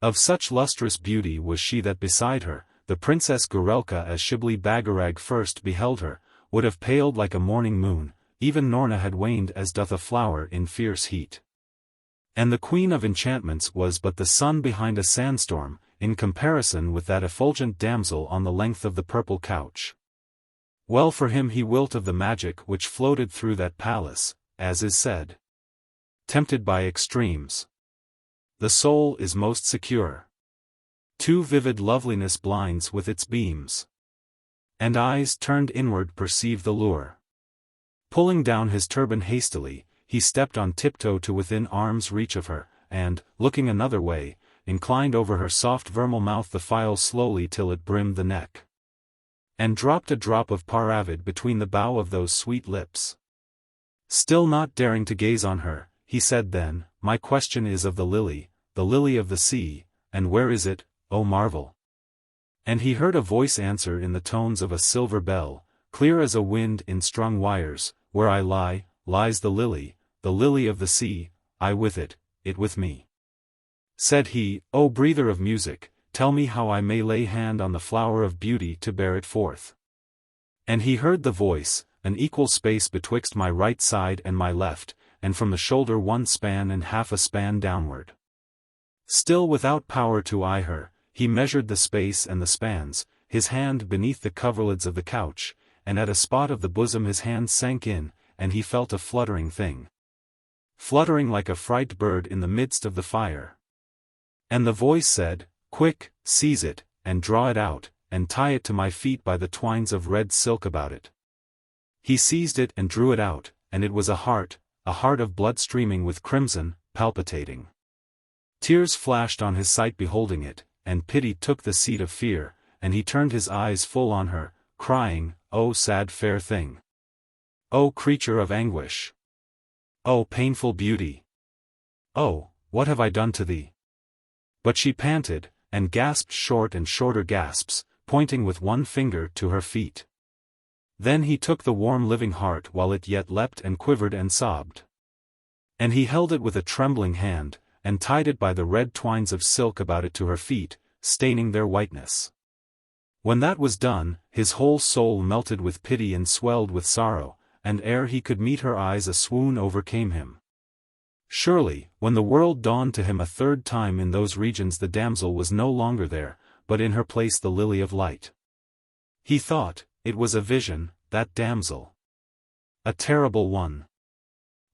[SPEAKER 1] Of such lustrous beauty was she that beside her, the princess Goorelka as Shibli Bagarag first beheld her, would have paled like a morning moon, even Noorna had waned as doth a flower in fierce heat. And the queen of enchantments was but the sun behind a sandstorm, in comparison with that effulgent damsel on the length of the purple couch. Well for him he wilt of the magic which floated through that palace, as is said. Tempted by extremes, the soul is most secure. Too vivid loveliness blinds with its beams, and eyes turned inward perceive the lure. Pulling down his turban hastily, he stepped on tiptoe to within arm's reach of her, and, looking another way, inclined over her soft vermeil mouth the phial slowly till it brimmed the neck. And dropped a drop of Paravid between the bow of those sweet lips. Still not daring to gaze on her, he said then, my question is of the lily of the sea, and where is it, O marvel? And he heard a voice answer in the tones of a silver bell, clear as a wind in strung wires, where I lie, lies the lily of the sea, I with it with me. Said he, O breather of music, tell me how I may lay hand on the flower of beauty to bear it forth. And he heard the voice, an equal space betwixt my right side and my left, and from the shoulder 1 span and half a span downward. Still without power to eye her, he measured the space and the spans, his hand beneath the coverlids of the couch, and at a spot of the bosom his hand sank in, and he felt a fluttering thing. Fluttering like a fright bird in the midst of the fire. And the voice said, quick, seize it, and draw it out, and tie it to my feet by the twines of red silk about it. He seized it and drew it out, and it was a heart of blood streaming with crimson, palpitating. Tears flashed on his sight beholding it, and pity took the seat of fear, and he turned his eyes full on her, crying, O sad fair thing! O creature of anguish! O painful beauty! Oh, what have I done to thee? But she panted, and gasped short and shorter gasps, pointing with one finger to her feet. Then he took the warm living heart while it yet leapt and quivered and sobbed. And he held it with a trembling hand, and tied it by the red twines of silk about it to her feet, staining their whiteness. When that was done, his whole soul melted with pity and swelled with sorrow, and ere he could meet her eyes a swoon overcame him. Surely, when the world dawned to him a third time in those regions the damsel was no longer there, but in her place the lily of light. He thought, it was a vision, that damsel. A terrible one.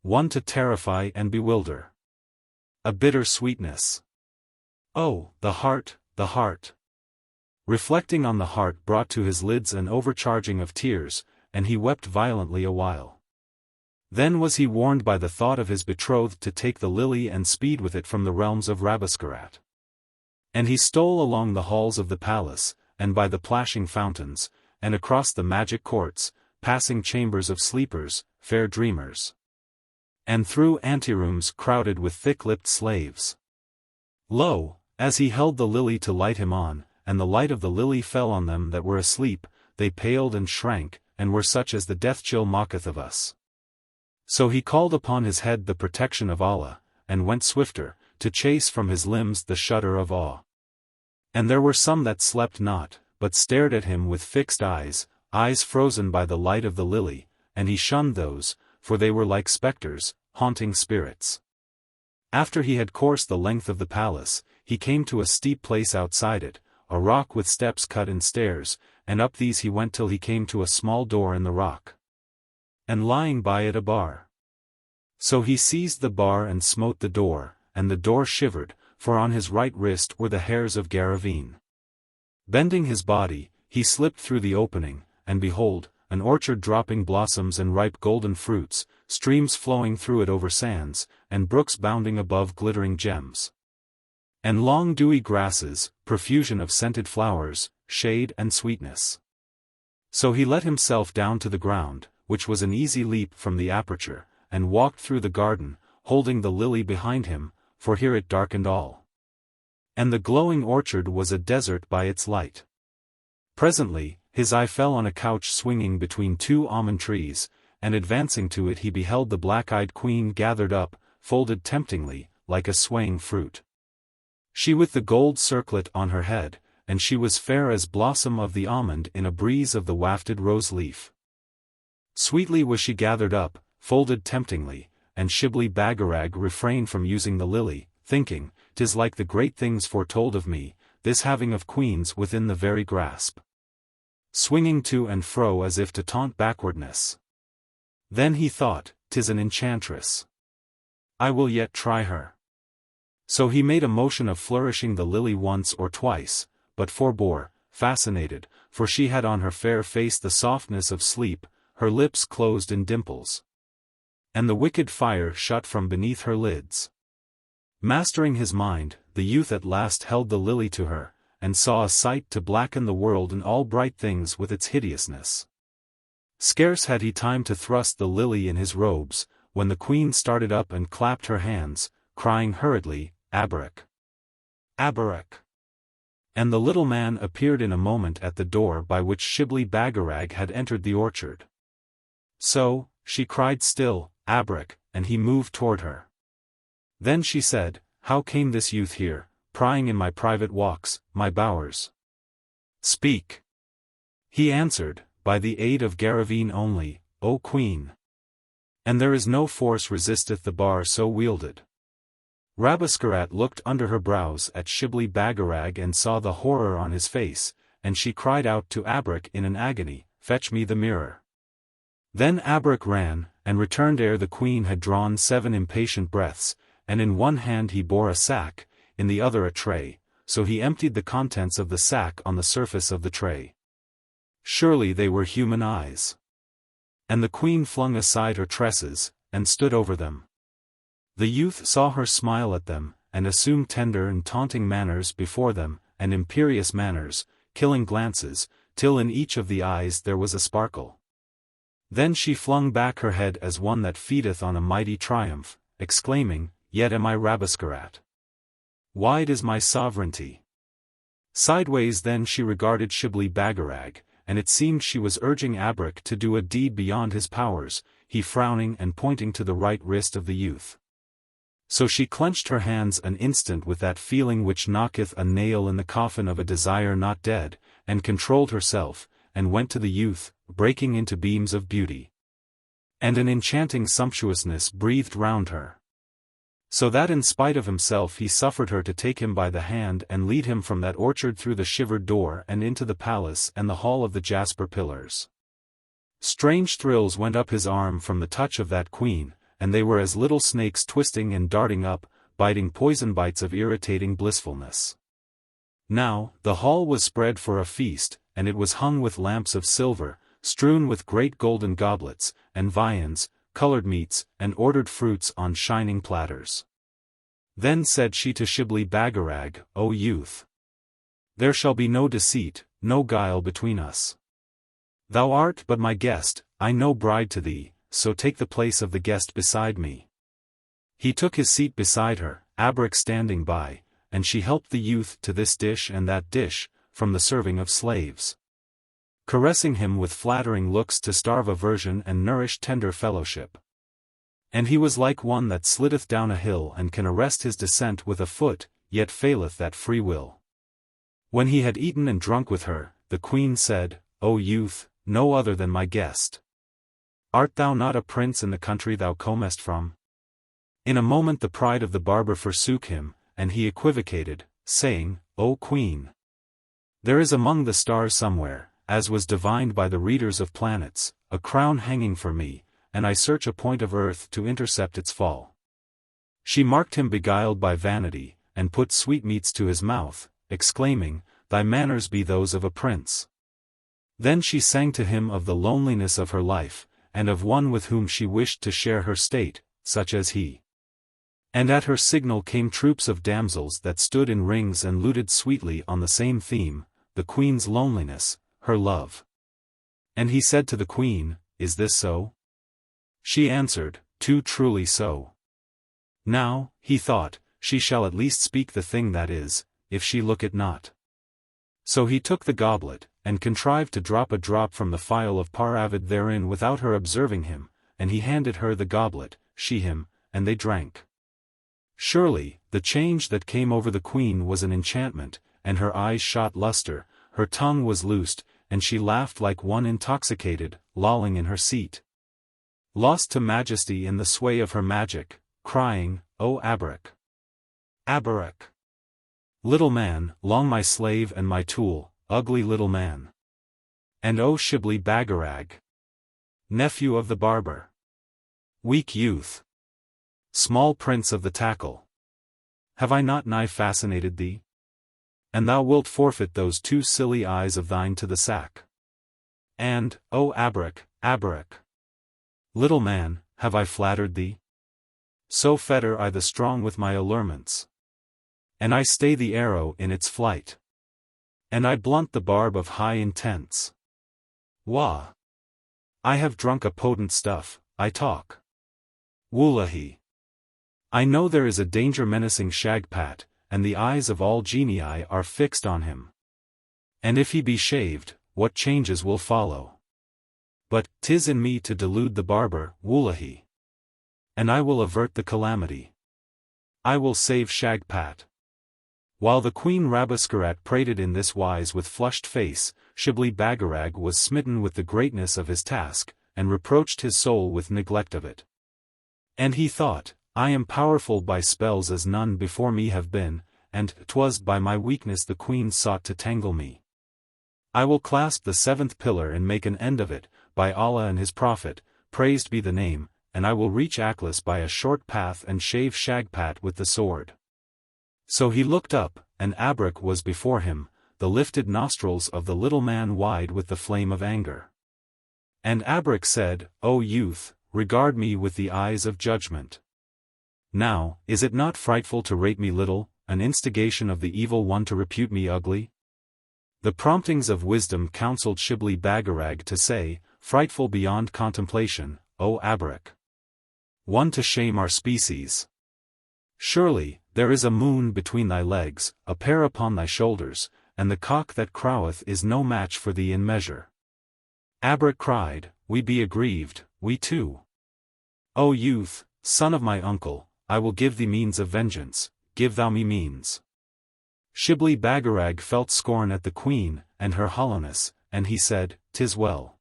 [SPEAKER 1] One to terrify and bewilder. A bitter sweetness. Oh, the heart, the heart. Reflecting on the heart brought to his lids an overcharging of tears, and he wept violently a while. Then was he warned by the thought of his betrothed to take the lily and speed with it from the realms of Rabesqurat. And he stole along the halls of the palace, and by the plashing fountains, and across the magic courts, passing chambers of sleepers, fair dreamers. And through anterooms crowded with thick-lipped slaves. Lo, as he held the lily to light him on, and the light of the lily fell on them that were asleep, they paled and shrank, and were such as the death-chill mocketh of us. So he called upon his head the protection of Allah, and went swifter, to chase from his limbs the shudder of awe. And there were some that slept not, but stared at him with fixed eyes, eyes frozen by the light of the lily, and he shunned those, for they were like spectres, haunting spirits. After he had coursed the length of the palace, he came to a steep place outside it, a rock with steps cut in stairs, and up these he went till he came to a small door in the rock. And lying by it a bar. So he seized the bar and smote the door, and the door shivered, for on his right wrist were the hairs of Garraveen. Bending his body, he slipped through the opening, and behold, an orchard dropping blossoms and ripe golden fruits, streams flowing through it over sands, and brooks bounding above glittering gems. And long dewy grasses, profusion of scented flowers, shade and sweetness. So he let himself down to the ground, which was an easy leap from the aperture, and walked through the garden, holding the lily behind him, for here it darkened all. And the glowing orchard was a desert by its light. Presently, his eye fell on a couch swinging between two almond trees, and advancing to it he beheld the black-eyed queen gathered up, folded temptingly, like a swaying fruit. She with the gold circlet on her head, and she was fair as blossom of the almond in a breeze of the wafted rose-leaf. Sweetly was she gathered up, folded temptingly, and Shibli Bagarag refrained from using the lily, thinking, "'Tis like the great things foretold of me, this having of queens within the very grasp." Swinging to and fro as if to taunt backwardness. Then he thought, "'Tis an enchantress. I will yet try her." So he made a motion of flourishing the lily once or twice, but forbore, fascinated, for she had on her fair face the softness of sleep, her lips closed in dimples, and the wicked fire shut from beneath her lids. Mastering his mind, the youth at last held the lily to her, and saw a sight to blacken the world and all bright things with its hideousness. Scarce had he time to thrust the lily in his robes, when the queen started up and clapped her hands, crying hurriedly, "Abarak! Abarak!" And the little man appeared in a moment at the door by which Shibli Bagarag had entered the orchard. So, she cried still, "Abarak," and he moved toward her. Then she said, "How came this youth here, prying in my private walks, my bowers? Speak." He answered, "By the aid of Garraveen only, O queen. And there is no force resisteth the bar so wielded." Rabesqurat looked under her brows at Shibli Bagarag and saw the horror on his face, and she cried out to Abarak in an agony, "Fetch me the mirror." Then Abarak ran, and returned ere the queen had drawn 7 impatient breaths, and in one hand he bore a sack, in the other a tray, so he emptied the contents of the sack on the surface of the tray. Surely they were human eyes. And the queen flung aside her tresses, and stood over them. The youth saw her smile at them, and assume tender and taunting manners before them, and imperious manners, killing glances, till in each of the eyes there was a sparkle. Then she flung back her head as one that feedeth on a mighty triumph, exclaiming, "Yet am I Rabesqurat. Wide is my sovereignty." Sideways then she regarded Shibli Bagarag, and it seemed she was urging Abarak to do a deed beyond his powers, he frowning and pointing to the right wrist of the youth. So she clenched her hands an instant with that feeling which knocketh a nail in the coffin of a desire not dead, and controlled herself, and went to the youth, breaking into beams of beauty. And an enchanting sumptuousness breathed round her. So that in spite of himself he suffered her to take him by the hand and lead him from that orchard through the shivered door and into the palace and the hall of the jasper pillars. Strange thrills went up his arm from the touch of that queen, and they were as little snakes twisting and darting up, biting poison bites of irritating blissfulness. Now, the hall was spread for a feast, and it was hung with lamps of silver, strewn with great golden goblets, and viands, colored meats, and ordered fruits on shining platters. Then said she to Shibli Bagarag, "O youth! There shall be no deceit, no guile between us. Thou art but my guest, I no bride to thee, so take the place of the guest beside me." He took his seat beside her, Abarak standing by, and she helped the youth to this dish and that dish, from the serving of slaves, caressing him with flattering looks to starve aversion and nourish tender fellowship. And he was like one that slitteth down a hill and can arrest his descent with a foot, yet faileth that free will. When he had eaten and drunk with her, the queen said, "O youth, no other than my guest. Art thou not a prince in the country thou comest from?" In a moment the pride of the barber forsook him, and he equivocated, saying, "O queen! There is among the stars somewhere, as was divined by the readers of planets, a crown hanging for me, and I search a point of earth to intercept its fall." She marked him beguiled by vanity, and put sweetmeats to his mouth, exclaiming, thy manners be those of a prince. Then she sang to him of the loneliness of her life, and of one with whom she wished to share her state, such as he. And at her signal came troops of damsels that stood in rings and luted sweetly on the same theme, the queen's loneliness, her love. And he said to the queen, Is this so? She answered, Too truly so. Now, he thought, she shall at least speak the thing that is, if she look it not. So he took the goblet, and contrived to drop a drop from the phial of Paravid therein without her observing him, and he handed her the goblet, she him, and they drank. Surely, the change that came over the queen was an enchantment, and her eyes shot lustre, her tongue was loosed, and she laughed like one intoxicated, lolling in her seat. Lost to majesty in the sway of her magic, crying, O Abarak! Abarak! Little man, long my slave and my tool, ugly little man. And O Shibli Bagarag! Nephew of the barber! Weak youth! Small prince of the tackle! Have I not nigh fascinated thee? And thou wilt forfeit those two silly eyes of thine to the sack. And, O Abarak, Abarak! Little man, have I flattered thee? So fetter I the strong with my allurements. And I stay the arrow in its flight. And I blunt the barb of high intents. Wah! I have drunk a potent stuff, I talk. Wallahi! I know there is a danger menacing Shagpat, and the eyes of all genii are fixed on him. And if he be shaved, what changes will follow? But 'tis in me to delude the barber, Wallahi. And I will avert the calamity. I will save Shagpat. While the Queen Rabesqurat prated in this wise with flushed face, Shibli Bagarag was smitten with the greatness of his task, and reproached his soul with neglect of it. And he thought, I am powerful by spells as none before me have been, and 'twas by my weakness the queen sought to tangle me. I will clasp the seventh pillar and make an end of it, by Allah and his Prophet, praised be the name, and I will reach Aklis by a short path and shave Shagpat with the sword. So he looked up, and Abarak was before him, the lifted nostrils of the little man wide with the flame of anger. And Abarak said, O youth, regard me with the eyes of judgment. Now, is it not frightful to rate me little, an instigation of the evil one to repute me ugly? The promptings of wisdom counseled Shibli Bagarag to say, frightful beyond contemplation, O Abarak! One to shame our species. Surely, there is a moon between thy legs, a pair upon thy shoulders, and the cock that croweth is no match for thee in measure. Abarak cried, We be aggrieved, we two. O youth, son of my uncle, I will give thee means of vengeance, give thou me means. Shibli Bagarag felt scorn at the queen, and her hollowness, and he said, 'Tis well.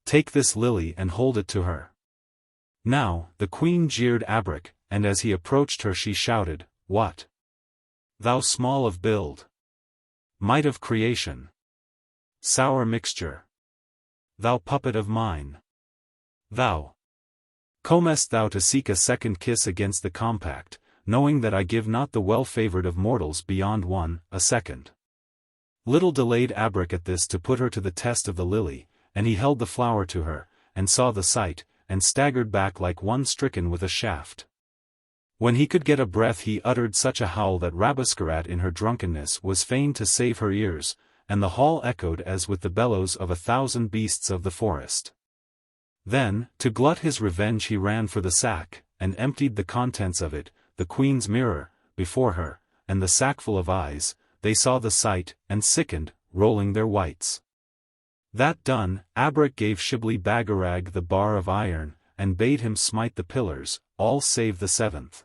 [SPEAKER 1] Take this lily and hold it to her. Now, the queen jeered Abarak, and as he approached her she shouted, What? Thou small of build! Might of creation! Sour mixture! Thou puppet of mine! Thou! Comest thou to seek a second kiss against the compact, knowing that I give not the well-favored of mortals beyond one, a second? Little delayed Abarak at this to put her to the test of the lily, and he held the flower to her, and saw the sight, and staggered back like one stricken with a shaft. When he could get a breath he uttered such a howl that Rabesqurat in her drunkenness was fain to save her ears, and the hall echoed as with the bellows of 1,000 beasts of the forest. Then, to glut his revenge he ran for the sack, and emptied the contents of it, the queen's mirror, before her, and the sackful of eyes, they saw the sight, and sickened, rolling their whites. That done, Abarak gave Shibli Bagarag the bar of iron, and bade him smite the pillars, all save the seventh.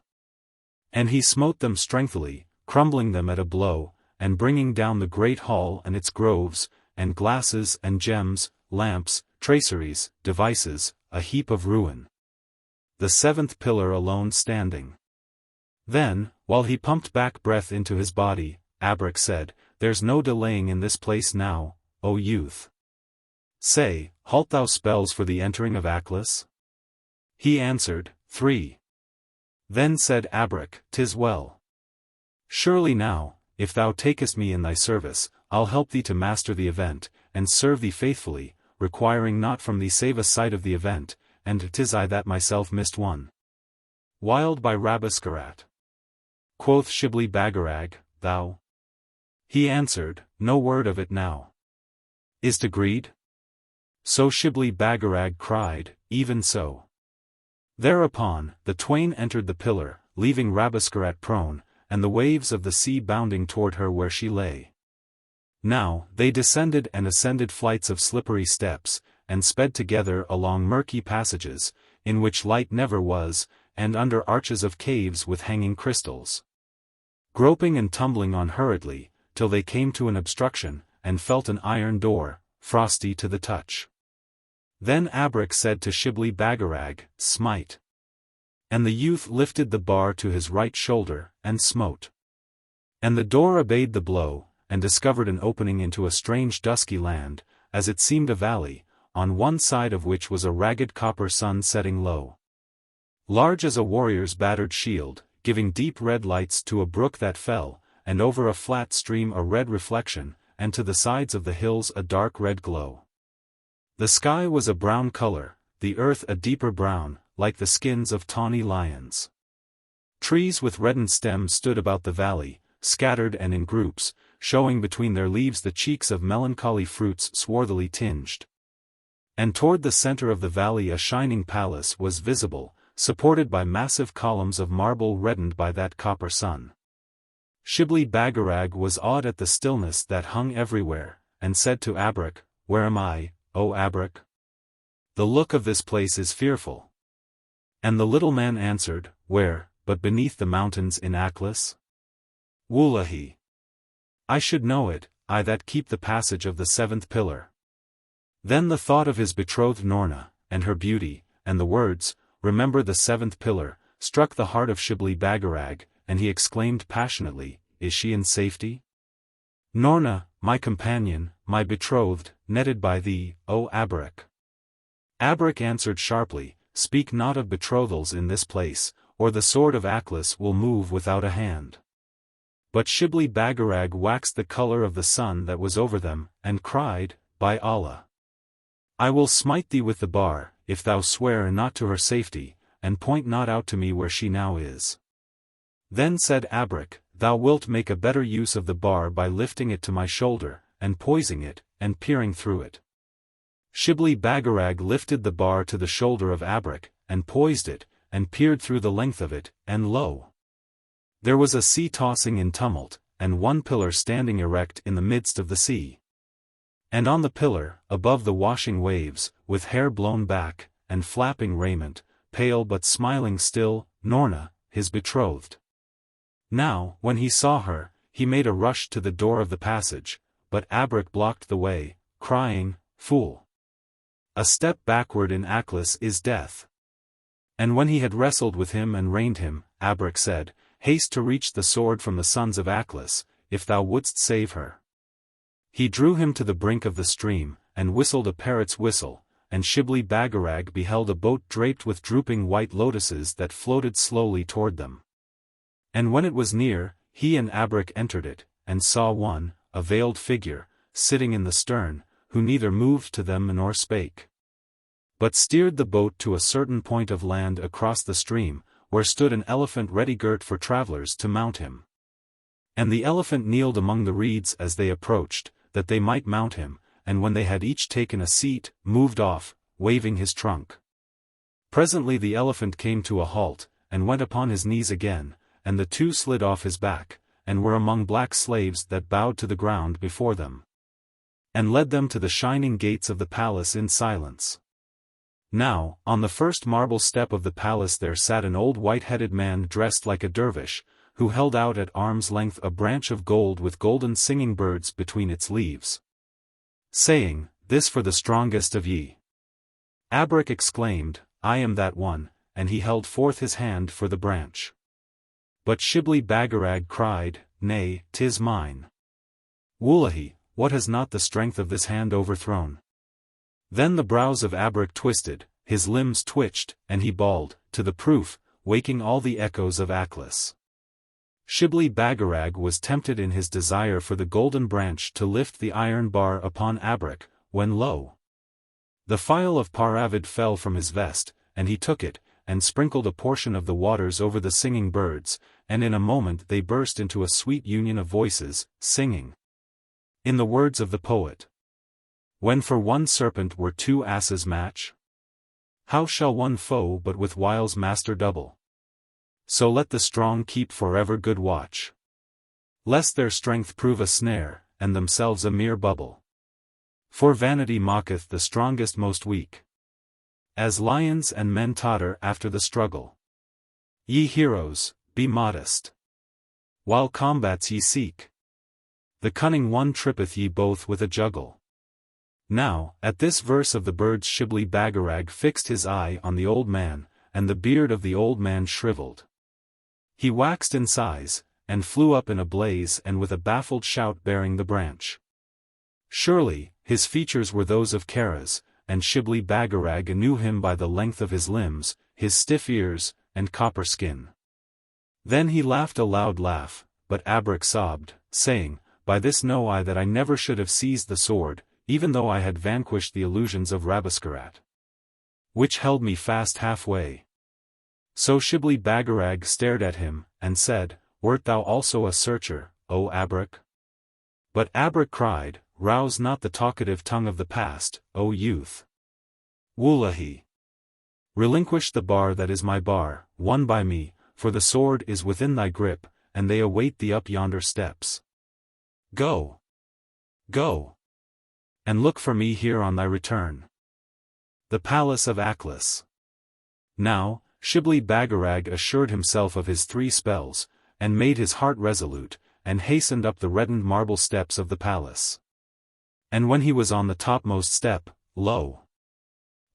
[SPEAKER 1] And he smote them strengthily, crumbling them at a blow, and bringing down the great hall and its groves, and glasses and gems, lamps, traceries, devices, a heap of ruin. The seventh pillar alone standing. Then, while he pumped back breath into his body, Abarak said, There's no delaying in this place now, O youth. Say, halt thou spells for the entering of Aklis? He answered, 3. Then said Abarak, 'Tis well. Surely now, if thou takest me in thy service, I'll help thee to master the event, and serve thee faithfully, requiring not from thee save a sight of the event, and 'tis I that myself missed one. Wild by Rabesqurat. Quoth Shibli Bagarag, thou? He answered, no word of it now. Is't agreed? So Shibli Bagarag cried, even so. Thereupon, the twain entered the pillar, leaving Rabesqurat prone, and the waves of the sea bounding toward her where she lay. Now, they descended and ascended flights of slippery steps, and sped together along murky passages, in which light never was, and under arches of caves with hanging crystals. Groping and tumbling on hurriedly, till they came to an obstruction, and felt an iron door, frosty to the touch. Then Abrek said to Shibli Bagarag, smite. And the youth lifted the bar to his right shoulder, and smote. And the door obeyed the blow, and discovered an opening into a strange dusky land, as it seemed a valley, on one side of which was a ragged copper sun setting low. Large as a warrior's battered shield, giving deep red lights to a brook that fell, and over a flat stream a red reflection, and to the sides of the hills a dark red glow. The sky was a brown color, the earth a deeper brown, like the skins of tawny lions. Trees with reddened stems stood about the valley, scattered and in groups, showing between their leaves the cheeks of melancholy fruits swarthily tinged. And toward the center of the valley a shining palace was visible, supported by massive columns of marble reddened by that copper sun. Shibli Bagarag was awed at the stillness that hung everywhere, and said to Abrek, where am I, O Abrek? The look of this place is fearful. And the little man answered, where, but beneath the mountains in Aklis? Wullahi! I should know it, I that keep the passage of the seventh pillar. Then the thought of his betrothed Noorna, and her beauty, and the words, remember the seventh pillar, struck the heart of Shibli Bagarag, and he exclaimed passionately, is she in safety? Noorna, my companion, my betrothed, netted by thee, O Abrek. Abrek answered sharply, speak not of betrothals in this place, or the sword of Aklis will move without a hand. But Shibli Bagarag waxed the color of the sun that was over them, and cried, by Allah! I will smite thee with the bar, if thou swear not to her safety, and point not out to me where she now is. Then said Abrek, thou wilt make a better use of the bar by lifting it to my shoulder, and poising it, and peering through it. Shibli Bagarag lifted the bar to the shoulder of Abrek, and poised it, and peered through the length of it, and lo! There was a sea tossing in tumult, and one pillar standing erect in the midst of the sea. And on the pillar, above the washing waves, with hair blown back, and flapping raiment, pale but smiling still, Noorna, his betrothed. Now, when he saw her, he made a rush to the door of the passage, but Abrek blocked the way, crying, fool! A step backward in Aklis is death. And when he had wrestled with him and reined him, Abrek said, haste to reach the sword from the Sons of Aklis, if thou wouldst save her. He drew him to the brink of the stream, and whistled a parrot's whistle, and Shibli Bagarag beheld a boat draped with drooping white lotuses that floated slowly toward them. And when it was near, he and Abrek entered it, and saw one, a veiled figure, sitting in the stern, who neither moved to them nor spake, but steered the boat to a certain point of land across the stream, where stood an elephant ready girt for travelers to mount him. And the elephant kneeled among the reeds as they approached, that they might mount him, and when they had each taken a seat, moved off, waving his trunk. Presently the elephant came to a halt, and went upon his knees again, and the two slid off his back, and were among black slaves that bowed to the ground before them, and led them to the shining gates of the palace in silence. Now, on the first marble step of the palace there sat an old white-headed man dressed like a dervish, who held out at arm's length a branch of gold with golden singing birds between its leaves, saying, this for the strongest of ye. Abrek exclaimed, I am that one, and he held forth his hand for the branch. But Shibli Bagarag cried, nay, 'tis mine. Wullahi, what has not the strength of this hand overthrown? Then the brows of Abrek twisted, his limbs twitched, and he bawled, to the proof, waking all the echoes of Aklis. Shibli Bagarag was tempted in his desire for the golden branch to lift the iron bar upon Abrak, when lo! The phial of Paravid fell from his vest, and he took it, and sprinkled a portion of the waters over the singing birds, and in a moment they burst into a sweet union of voices, singing. In the words of the poet, when for one serpent were two asses match? How shall one foe but with wiles master double? So let the strong keep forever good watch, lest their strength prove a snare, and themselves a mere bubble. For vanity mocketh the strongest most weak, as lions and men totter after the struggle. Ye heroes, be modest, while combats ye seek. The cunning one trippeth ye both with a juggle. Now, at this verse of the birds Shibli Bagarag fixed his eye on the old man, and the beard of the old man shriveled. He waxed in size, and flew up in a blaze and with a baffled shout bearing the branch. Surely, his features were those of Karaz, and Shibli Bagarag knew him by the length of his limbs, his stiff ears, and copper skin. Then he laughed a loud laugh, but Abrak sobbed, saying, By this know I that I never should have seized the sword, even though I had vanquished the illusions of Rabesqurat, which held me fast halfway. So Shibli Bagarag stared at him, and said, Wert thou also a searcher, O Abrak? But Abrak cried, Rouse not the talkative tongue of the past, O youth. Wullahi! Relinquish the bar that is my bar, won by me, for the sword is within thy grip, and they await thee up yonder steps. Go! Go! And look for me here on thy return. The Palace of Aklis. Now, Shibli Bagarag assured himself of his 3 spells, and made his heart resolute, and hastened up the reddened marble steps of the palace. And when he was on the topmost step, lo!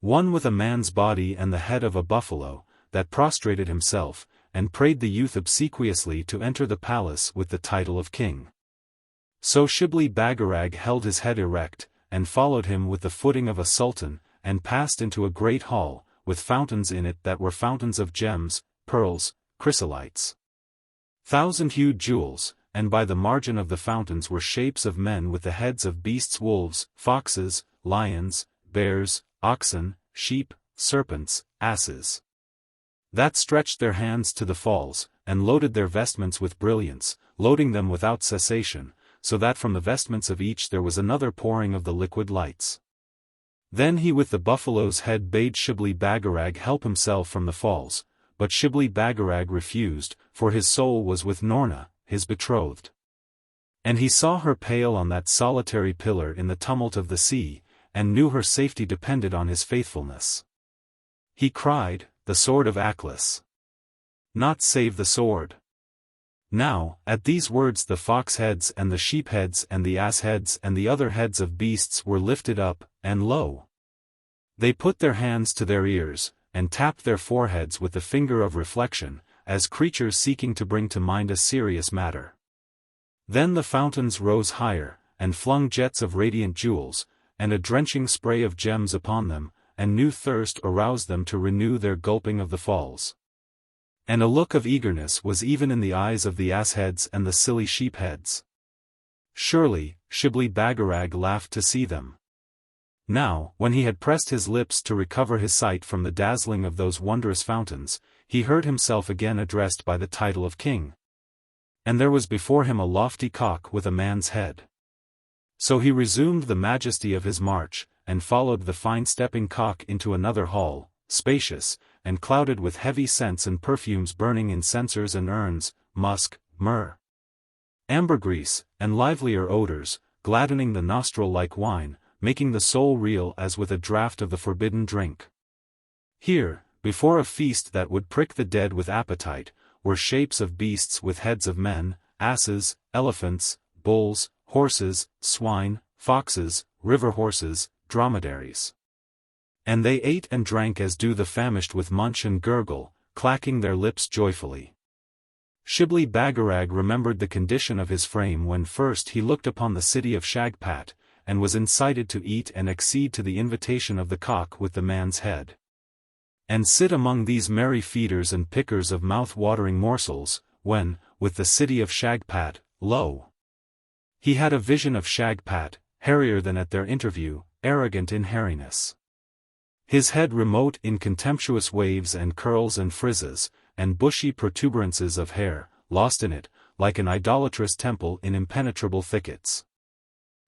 [SPEAKER 1] One with a man's body and the head of a buffalo, that prostrated himself, and prayed the youth obsequiously to enter the palace with the title of king. So Shibli Bagarag held his head erect, and followed him with the footing of a sultan, and passed into a great hall, with fountains in it that were fountains of gems, pearls, chrysolites, 1,000-hued jewels, and by the margin of the fountains were shapes of men with the heads of beasts, wolves, foxes, lions, bears, oxen, sheep, serpents, asses, that stretched their hands to the falls, and loaded their vestments with brilliance, loading them without cessation, so that from the vestments of each there was another pouring of the liquid lights. Then he with the buffalo's head bade Shibli Bagarag help himself from the falls, but Shibli Bagarag refused, for his soul was with Noorna, his betrothed. And he saw her pale on that solitary pillar in the tumult of the sea, and knew her safety depended on his faithfulness. He cried, The Sword of Aklis! Not save the sword! Now, at these words the fox heads and the sheep heads and the ass heads and the other heads of beasts were lifted up, and lo! They put their hands to their ears, and tapped their foreheads with the finger of reflection, as creatures seeking to bring to mind a serious matter. Then the fountains rose higher, and flung jets of radiant jewels, and a drenching spray of gems upon them, and new thirst aroused them to renew their gulping of the falls. And a look of eagerness was even in the eyes of the ass-heads and the silly sheep-heads. Surely, Shibli Bagarag laughed to see them. Now, when he had pressed his lips to recover his sight from the dazzling of those wondrous fountains, he heard himself again addressed by the title of king. And there was before him a lofty cock with a man's head. So he resumed the majesty of his march, and followed the fine-stepping cock into another hall, spacious, and clouded with heavy scents and perfumes burning in censers and urns, musk, myrrh, ambergris, and livelier odors, gladdening the nostril like wine, making the soul reel as with a draught of the forbidden drink. Here, before a feast that would prick the dead with appetite, were shapes of beasts with heads of men, asses, elephants, bulls, horses, swine, foxes, river horses, dromedaries. And they ate and drank as do the famished with munch and gurgle, clacking their lips joyfully. Shibli Bagarag remembered the condition of his frame when first he looked upon the city of Shagpat, and was incited to eat and accede to the invitation of the cock with the man's head. And sit among these merry feeders and pickers of mouth-watering morsels, when, with the city of Shagpat, lo! He had a vision of Shagpat, hairier than at their interview, arrogant in hairiness. His head remote in contemptuous waves and curls and frizzes, and bushy protuberances of hair, lost in it, like an idolatrous temple in impenetrable thickets.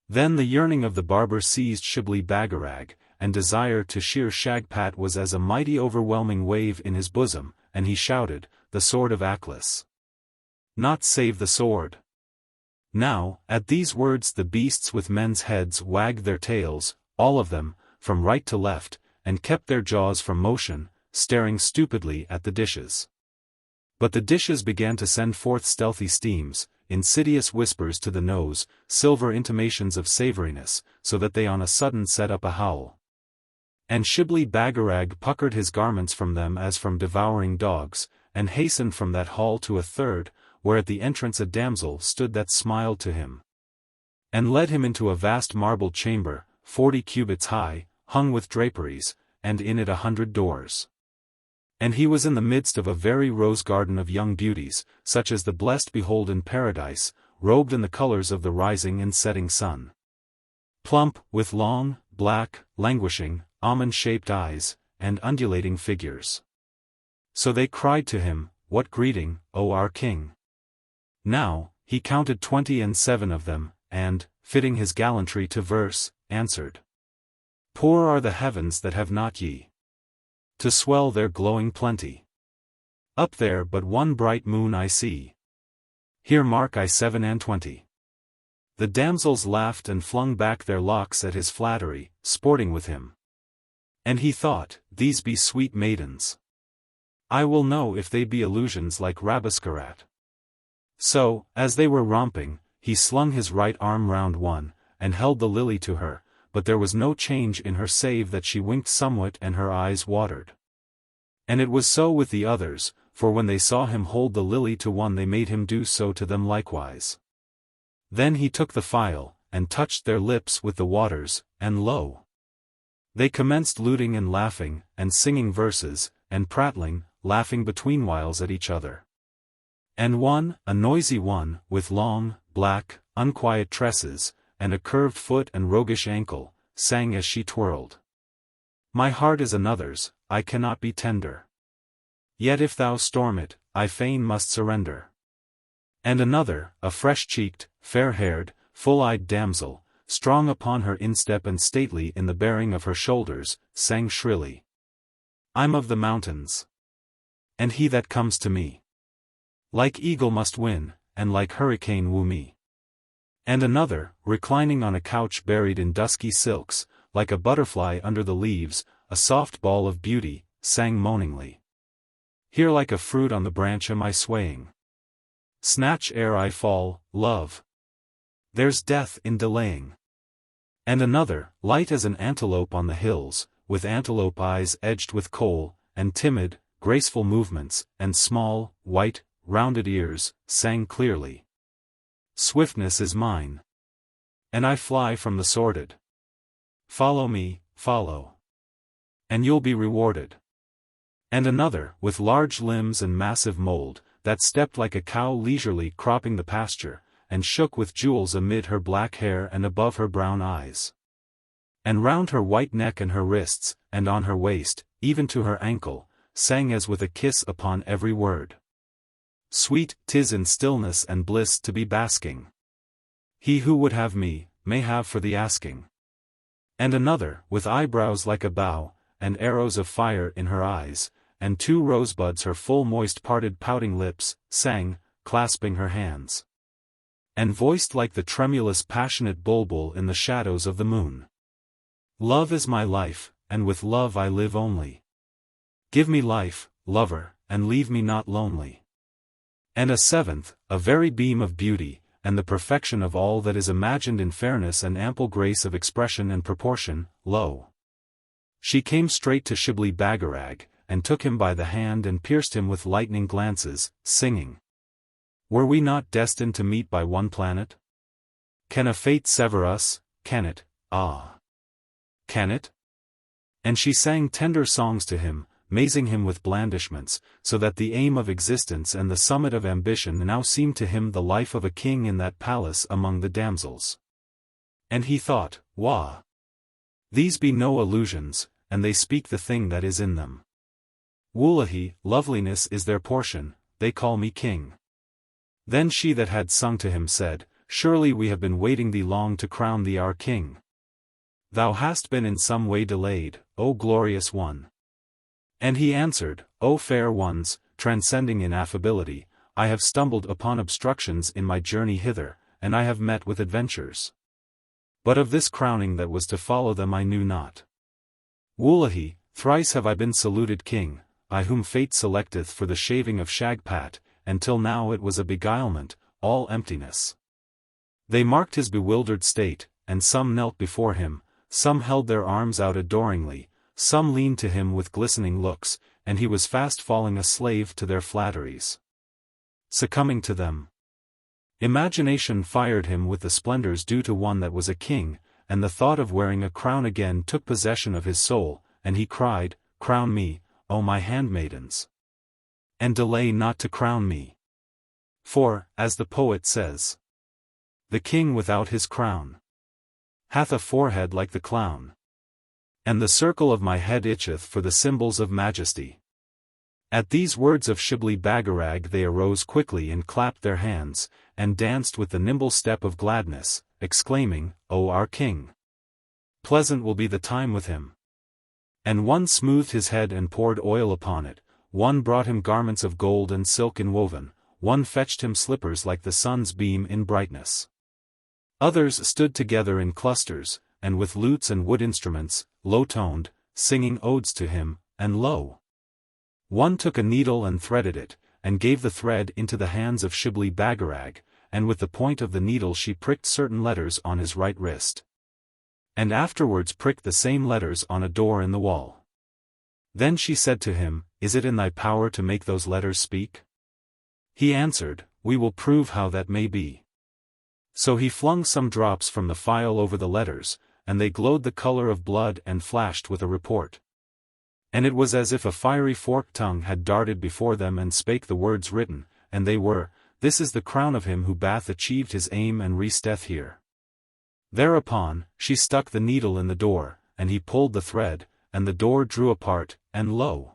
[SPEAKER 1] Then the yearning of the barber seized Shibli Bagarag, and desire to shear Shagpat was as a mighty overwhelming wave in his bosom, and he shouted, "The Sword of Aklis! Not save the sword!" Now, at these words the beasts with men's heads wagged their tails, all of them, from right to left, and kept their jaws from motion, staring stupidly at the dishes. But the dishes began to send forth stealthy steams, insidious whispers to the nose, silver intimations of savoriness, so that they on a sudden set up a howl. And Shibli Bagarag puckered his garments from them as from devouring dogs, and hastened from that hall to a third, where at the entrance a damsel stood that smiled to him. And led him into a vast marble chamber, 40 cubits high, hung with draperies, and in it 100 doors. And he was in the midst of a very rose garden of young beauties, such as the blessed behold in paradise, robed in the colors of the rising and setting sun. Plump, with long, black, languishing, almond-shaped eyes, and undulating figures. So they cried to him, "What greeting, O our king?" Now, he counted 27 of them, and, fitting his gallantry to verse, answered, "Poor are the heavens that have not ye to swell their glowing plenty. Up there but one bright moon I see. Here mark I 27." The damsels laughed and flung back their locks at his flattery, sporting with him. And he thought, "These be sweet maidens. I will know if they be illusions like Rabesqurat." So, as they were romping, he slung his right arm round one, and held the lily to her, but there was no change in her save that she winked somewhat and her eyes watered. And it was so with the others, for when they saw him hold the lily to one they made him do so to them likewise. Then he took the phial, and touched their lips with the waters, and lo! They commenced luting and laughing, and singing verses, and prattling, laughing between whiles at each other. And one, a noisy one, with long, black, unquiet tresses, and a curved foot and roguish ankle, sang as she twirled. "My heart is another's, I cannot be tender. Yet if thou storm it, I fain must surrender." And another, a fresh-cheeked, fair-haired, full-eyed damsel, strong upon her instep and stately in the bearing of her shoulders, sang shrilly, "I'm of the mountains. And he that comes to me, like eagle must win, and like hurricane woo me." And another, reclining on a couch buried in dusky silks, like a butterfly under the leaves, a soft ball of beauty, sang moaningly, "Here like a fruit on the branch am I swaying. Snatch ere I fall, love. There's death in delaying." And another, light as an antelope on the hills, with antelope eyes edged with kohl, and timid, graceful movements, and small, white, rounded ears, sang clearly, "Swiftness is mine. And I fly from the sordid. Follow me, follow. And you'll be rewarded." And another, with large limbs and massive mold, that stepped like a cow leisurely cropping the pasture, and shook with jewels amid her black hair and above her brown eyes. And round her white neck and her wrists, and on her waist, even to her ankle, sang as with a kiss upon every word, "Sweet 'tis in stillness and bliss to be basking. He who would have me, may have for the asking." And another, with eyebrows like a bow, and arrows of fire in her eyes, and 2 rosebuds her full moist parted pouting lips, sang, clasping her hands, and voiced like the tremulous passionate bulbul in the shadows of the moon, "Love is my life, and with love I live only. Give me life, lover, and leave me not lonely." And a seventh, a very beam of beauty, and the perfection of all that is imagined in fairness and ample grace of expression and proportion, lo! She came straight to Shibli Bagarag, and took him by the hand and pierced him with lightning glances, singing, "Were we not destined to meet by one planet? Can a fate sever us, can it, ah? Can it?" And she sang tender songs to him, mazing him with blandishments, so that the aim of existence and the summit of ambition now seemed to him the life of a king in that palace among the damsels. And he thought, Wah! These be no illusions, and they speak the thing that is in them. Wullahy, loveliness is their portion, they call me king. Then she that had sung to him said, Surely we have been waiting thee long to crown thee our king. Thou hast been in some way delayed, O glorious one. And he answered, O fair ones, transcending in affability, I have stumbled upon obstructions in my journey hither, and I have met with adventures. But of this crowning that was to follow them I knew not. Wullahy, thrice have I been saluted king, I whom fate selecteth for the shaving of Shagpat, and till now it was a beguilement, all emptiness. They marked his bewildered state, and some knelt before him, some held their arms out adoringly, some leaned to him with glistening looks, and he was fast falling a slave to their flatteries. Succumbing to them. Imagination fired him with the splendors due to one that was a king, and the thought of wearing a crown again took possession of his soul, and he cried, Crown me, O my handmaidens! And delay not to crown me. For, as the poet says, the king without his crown hath a forehead like the clown. And the circle of my head itcheth for the symbols of majesty. At these words of Shibli Bagarag they arose quickly and clapped their hands, and danced with the nimble step of gladness, exclaiming, O our king! Pleasant will be the time with him. And one smoothed his head and poured oil upon it, one brought him garments of gold and silk inwoven, one fetched him slippers like the sun's beam in brightness. Others stood together in clusters, and with lutes and wood instruments, low-toned, singing odes to him, and lo! One took a needle and threaded it, and gave the thread into the hands of Shibli Bagarag, and with the point of the needle she pricked certain letters on his right wrist. And afterwards pricked the same letters on a door in the wall. Then she said to him, Is it in thy power to make those letters speak? He answered, We will prove how that may be. So he flung some drops from the phial over the letters, and they glowed the color of blood and flashed with a report. And it was as if a fiery forked tongue had darted before them and spake the words written, and they were, This is the crown of him who bath achieved his aim and resteth here. Thereupon, she stuck the needle in the door, and he pulled the thread, and the door drew apart, and lo!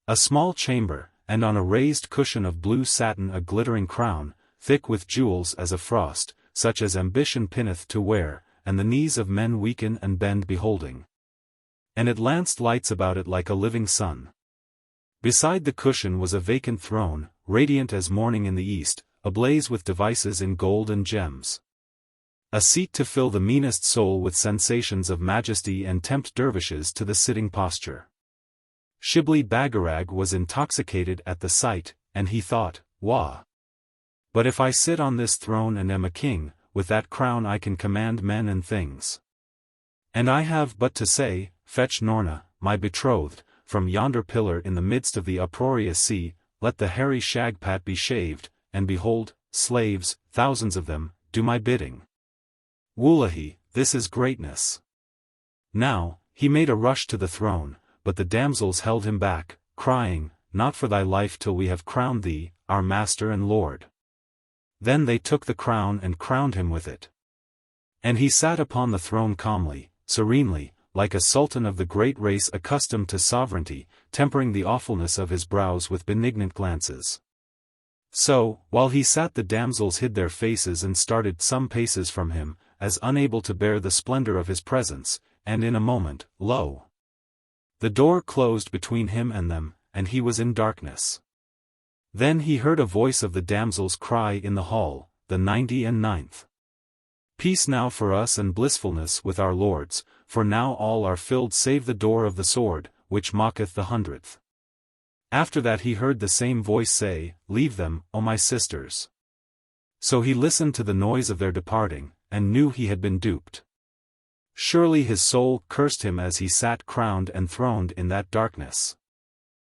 [SPEAKER 1] A small chamber, and on a raised cushion of blue satin a glittering crown, thick with jewels as a frost, such as ambition pinneth to wear, and the knees of men weaken and bend beholding. And it lanced lights about it like a living sun. Beside the cushion was a vacant throne, radiant as morning in the east, ablaze with devices in gold and gems. A seat to fill the meanest soul with sensations of majesty and tempt dervishes to the sitting posture. Shibli Bagarag was intoxicated at the sight, and he thought, Wah! But if I sit on this throne and am a king, with that crown I can command men and things. And I have but to say, Fetch Noorna, my betrothed, from yonder pillar in the midst of the uproarious sea, let the hairy Shagpat be shaved, and behold, slaves, thousands of them, do my bidding. Wullahy, this is greatness. Now, he made a rush to the throne, but the damsels held him back, crying, Not for thy life till we have crowned thee, our master and lord. Then they took the crown and crowned him with it. And he sat upon the throne calmly, serenely, like a sultan of the great race accustomed to sovereignty, tempering the awfulness of his brows with benignant glances. So, while he sat the damsels hid their faces and started some paces from him, as unable to bear the splendor of his presence, and in a moment, lo! The door closed between him and them, and he was in darkness. Then he heard a voice of the damsels cry in the hall, the 99th. Peace now for us and blissfulness with our lords, for now all are filled save the door of the sword, which mocketh the 100th. After that he heard the same voice say, Leave them, O my sisters. So he listened to the noise of their departing, and knew he had been duped. Surely his soul cursed him as he sat crowned and throned in that darkness.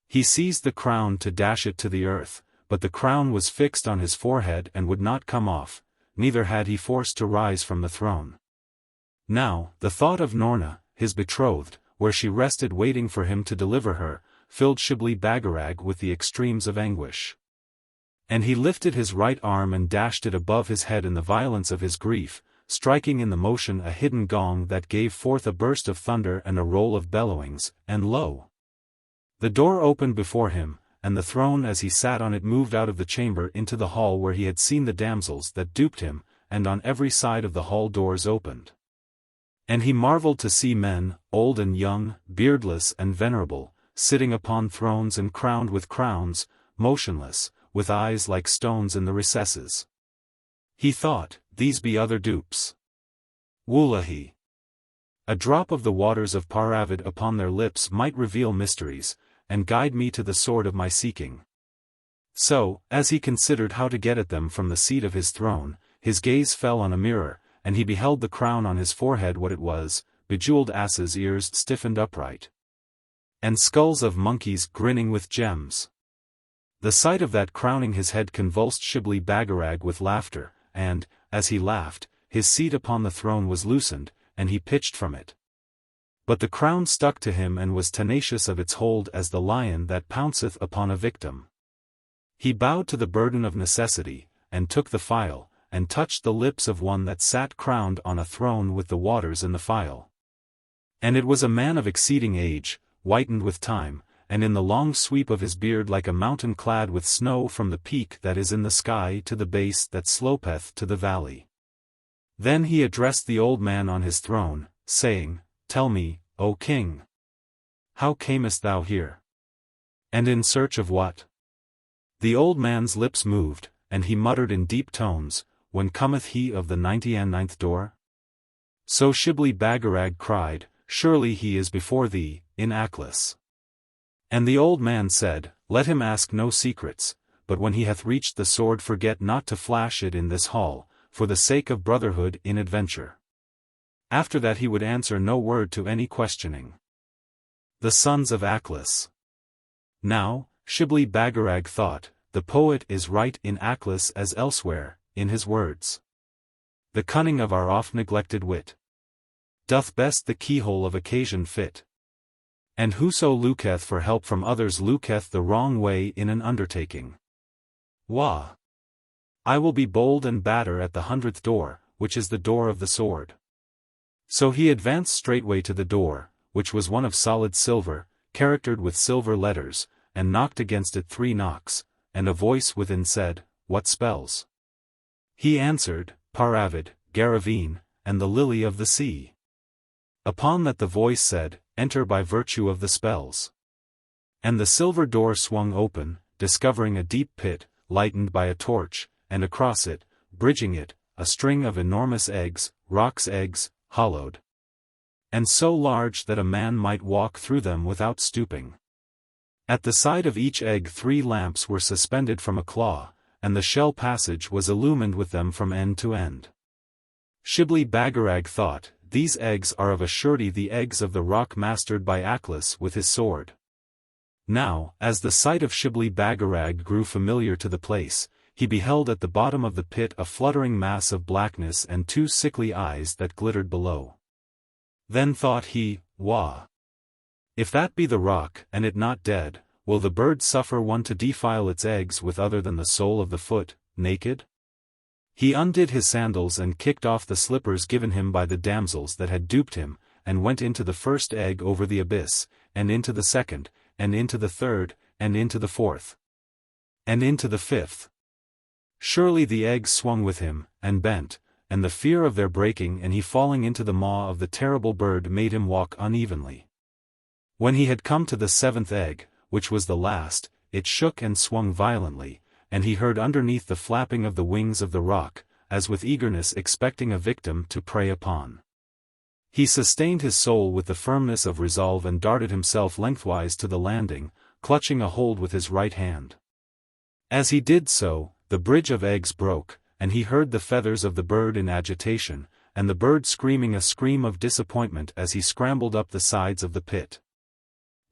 [SPEAKER 1] He seized the crown to dash it to the earth, but the crown was fixed on his forehead and would not come off, neither had he force to rise from the throne. Now, the thought of Noorna, his betrothed, where she rested waiting for him to deliver her, filled Shibli Bagarag with the extremes of anguish. And he lifted his right arm and dashed it above his head in the violence of his grief, striking in the motion a hidden gong that gave forth a burst of thunder and a roll of bellowings, and lo! The door opened before him, and the throne as he sat on it moved out of the chamber into the hall where he had seen the damsels that duped him, and on every side of the hall doors opened. And he marveled to see men, old and young, beardless and venerable, sitting upon thrones and crowned with crowns, motionless, with eyes like stones in the recesses. He thought, these be other dupes. Wullahy! A drop of the waters of Paravid upon their lips might reveal mysteries, and guide me to the sword of my seeking. So, as he considered how to get at them from the seat of his throne, his gaze fell on a mirror, and he beheld the crown on his forehead what it was, bejeweled asses' ears stiffened upright, and skulls of monkeys grinning with gems. The sight of that crowning his head convulsed Shibli Bagarag with laughter, and, as he laughed, his seat upon the throne was loosened, and he pitched from it. But the crown stuck to him and was tenacious of its hold as the lion that pounceth upon a victim. He bowed to the burden of necessity, and took the phial, and touched the lips of one that sat crowned on a throne with the waters in the phial. And it was a man of exceeding age, whitened with time, and in the long sweep of his beard like a mountain clad with snow from the peak that is in the sky to the base that slopeth to the valley. Then he addressed the old man on his throne, saying, Tell me, O king, how camest thou here? And in search of what? The old man's lips moved, and he muttered in deep tones, When cometh he of the 99th door? So Shibli Bagarag cried, Surely he is before thee, in Aklis. And the old man said, Let him ask no secrets, but when he hath reached the sword forget not to flash it in this hall, for the sake of brotherhood in adventure. After that he would answer no word to any questioning. The Sons of Aklis. Now, Shibli Bagarag thought, the poet is right in Aklis as elsewhere, in his words. The cunning of our oft-neglected wit doth best the keyhole of occasion fit. And whoso looketh for help from others looketh the wrong way in an undertaking. Wah! I will be bold and batter at the 100th door, which is the door of the sword. So he advanced straightway to the door, which was one of solid silver, charactered with silver letters, and knocked against it 3 knocks, and a voice within said, What spells? He answered, Paravid, Garraveen, and the lily of the sea. Upon that the voice said, Enter by virtue of the spells. And the silver door swung open, discovering a deep pit, lightened by a torch, and across it, bridging it, a string of enormous eggs, roc's eggs, hollowed, and so large that a man might walk through them without stooping. At the side of each egg 3 lamps were suspended from a claw, and the shell passage was illumined with them from end to end. Shibli Bagarag thought, These eggs are of a surety the eggs of the rock mastered by Aklis with his sword. Now, as the sight of Shibli Bagarag grew familiar to the place, he beheld at the bottom of the pit a fluttering mass of blackness and 2 sickly eyes that glittered below. Then thought he, Wah! If that be the rock, and it not dead, will the bird suffer one to defile its eggs with other than the sole of the foot, naked? He undid his sandals and kicked off the slippers given him by the damsels that had duped him, and went into the first egg over the abyss, and into the second, and into the third, and into the fourth, and into the 5th. Surely the eggs swung with him, and bent, and the fear of their breaking and he falling into the maw of the terrible bird made him walk unevenly. When he had come to the 7th egg, which was the last, it shook and swung violently, and he heard underneath the flapping of the wings of the rock, as with eagerness expecting a victim to prey upon. He sustained his soul with the firmness of resolve and darted himself lengthwise to the landing, clutching a hold with his right hand. As he did so, the bridge of eggs broke, and he heard the feathers of the bird in agitation, and the bird screaming a scream of disappointment as he scrambled up the sides of the pit.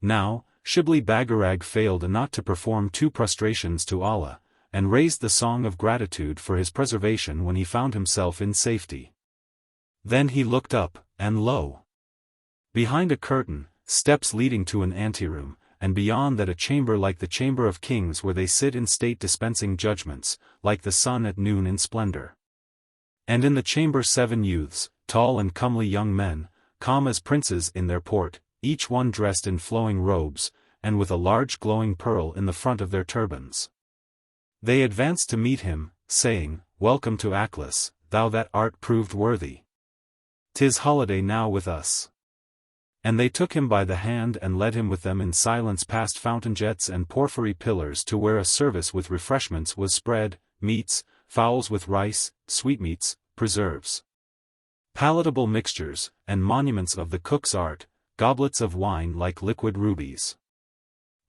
[SPEAKER 1] Now, Shibli Bagarag failed not to perform 2 prostrations to Allah, and raised the song of gratitude for his preservation when he found himself in safety. Then he looked up, and lo! Behind a curtain, steps leading to an anteroom, and beyond that a chamber like the chamber of kings where they sit in state dispensing judgments, like the sun at noon in splendor. And in the chamber 7 youths, tall and comely young men, calm as princes in their port, each one dressed in flowing robes, and with a large glowing pearl in the front of their turbans. They advanced to meet him, saying, "Welcome to Aklis, thou that art proved worthy. 'Tis holiday now with us." And they took him by the hand and led him with them in silence past fountain jets and porphyry pillars to where a service with refreshments was spread, meats, fowls with rice, sweetmeats, preserves, palatable mixtures, and monuments of the cook's art, goblets of wine like liquid rubies.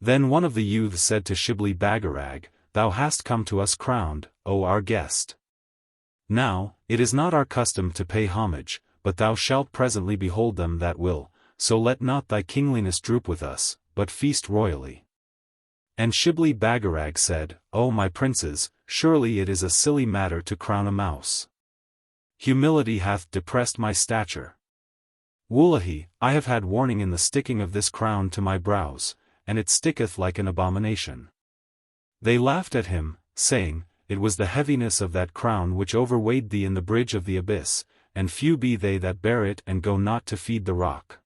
[SPEAKER 1] Then one of the youths said to Shibli Bagarag, "Thou hast come to us crowned, O our guest. Now, it is not our custom to pay homage, but thou shalt presently behold them that will, so let not thy kingliness droop with us, but feast royally." And Shibli Bagarag said, "O my princes, surely it is a silly matter to crown a mouse. Humility hath depressed my stature. Wullahy, I have had warning in the sticking of this crown to my brows, and it sticketh like an abomination." They laughed at him, saying, "It was the heaviness of that crown which overweighed thee in the bridge of the abyss, and few be they that bear it and go not to feed the rock."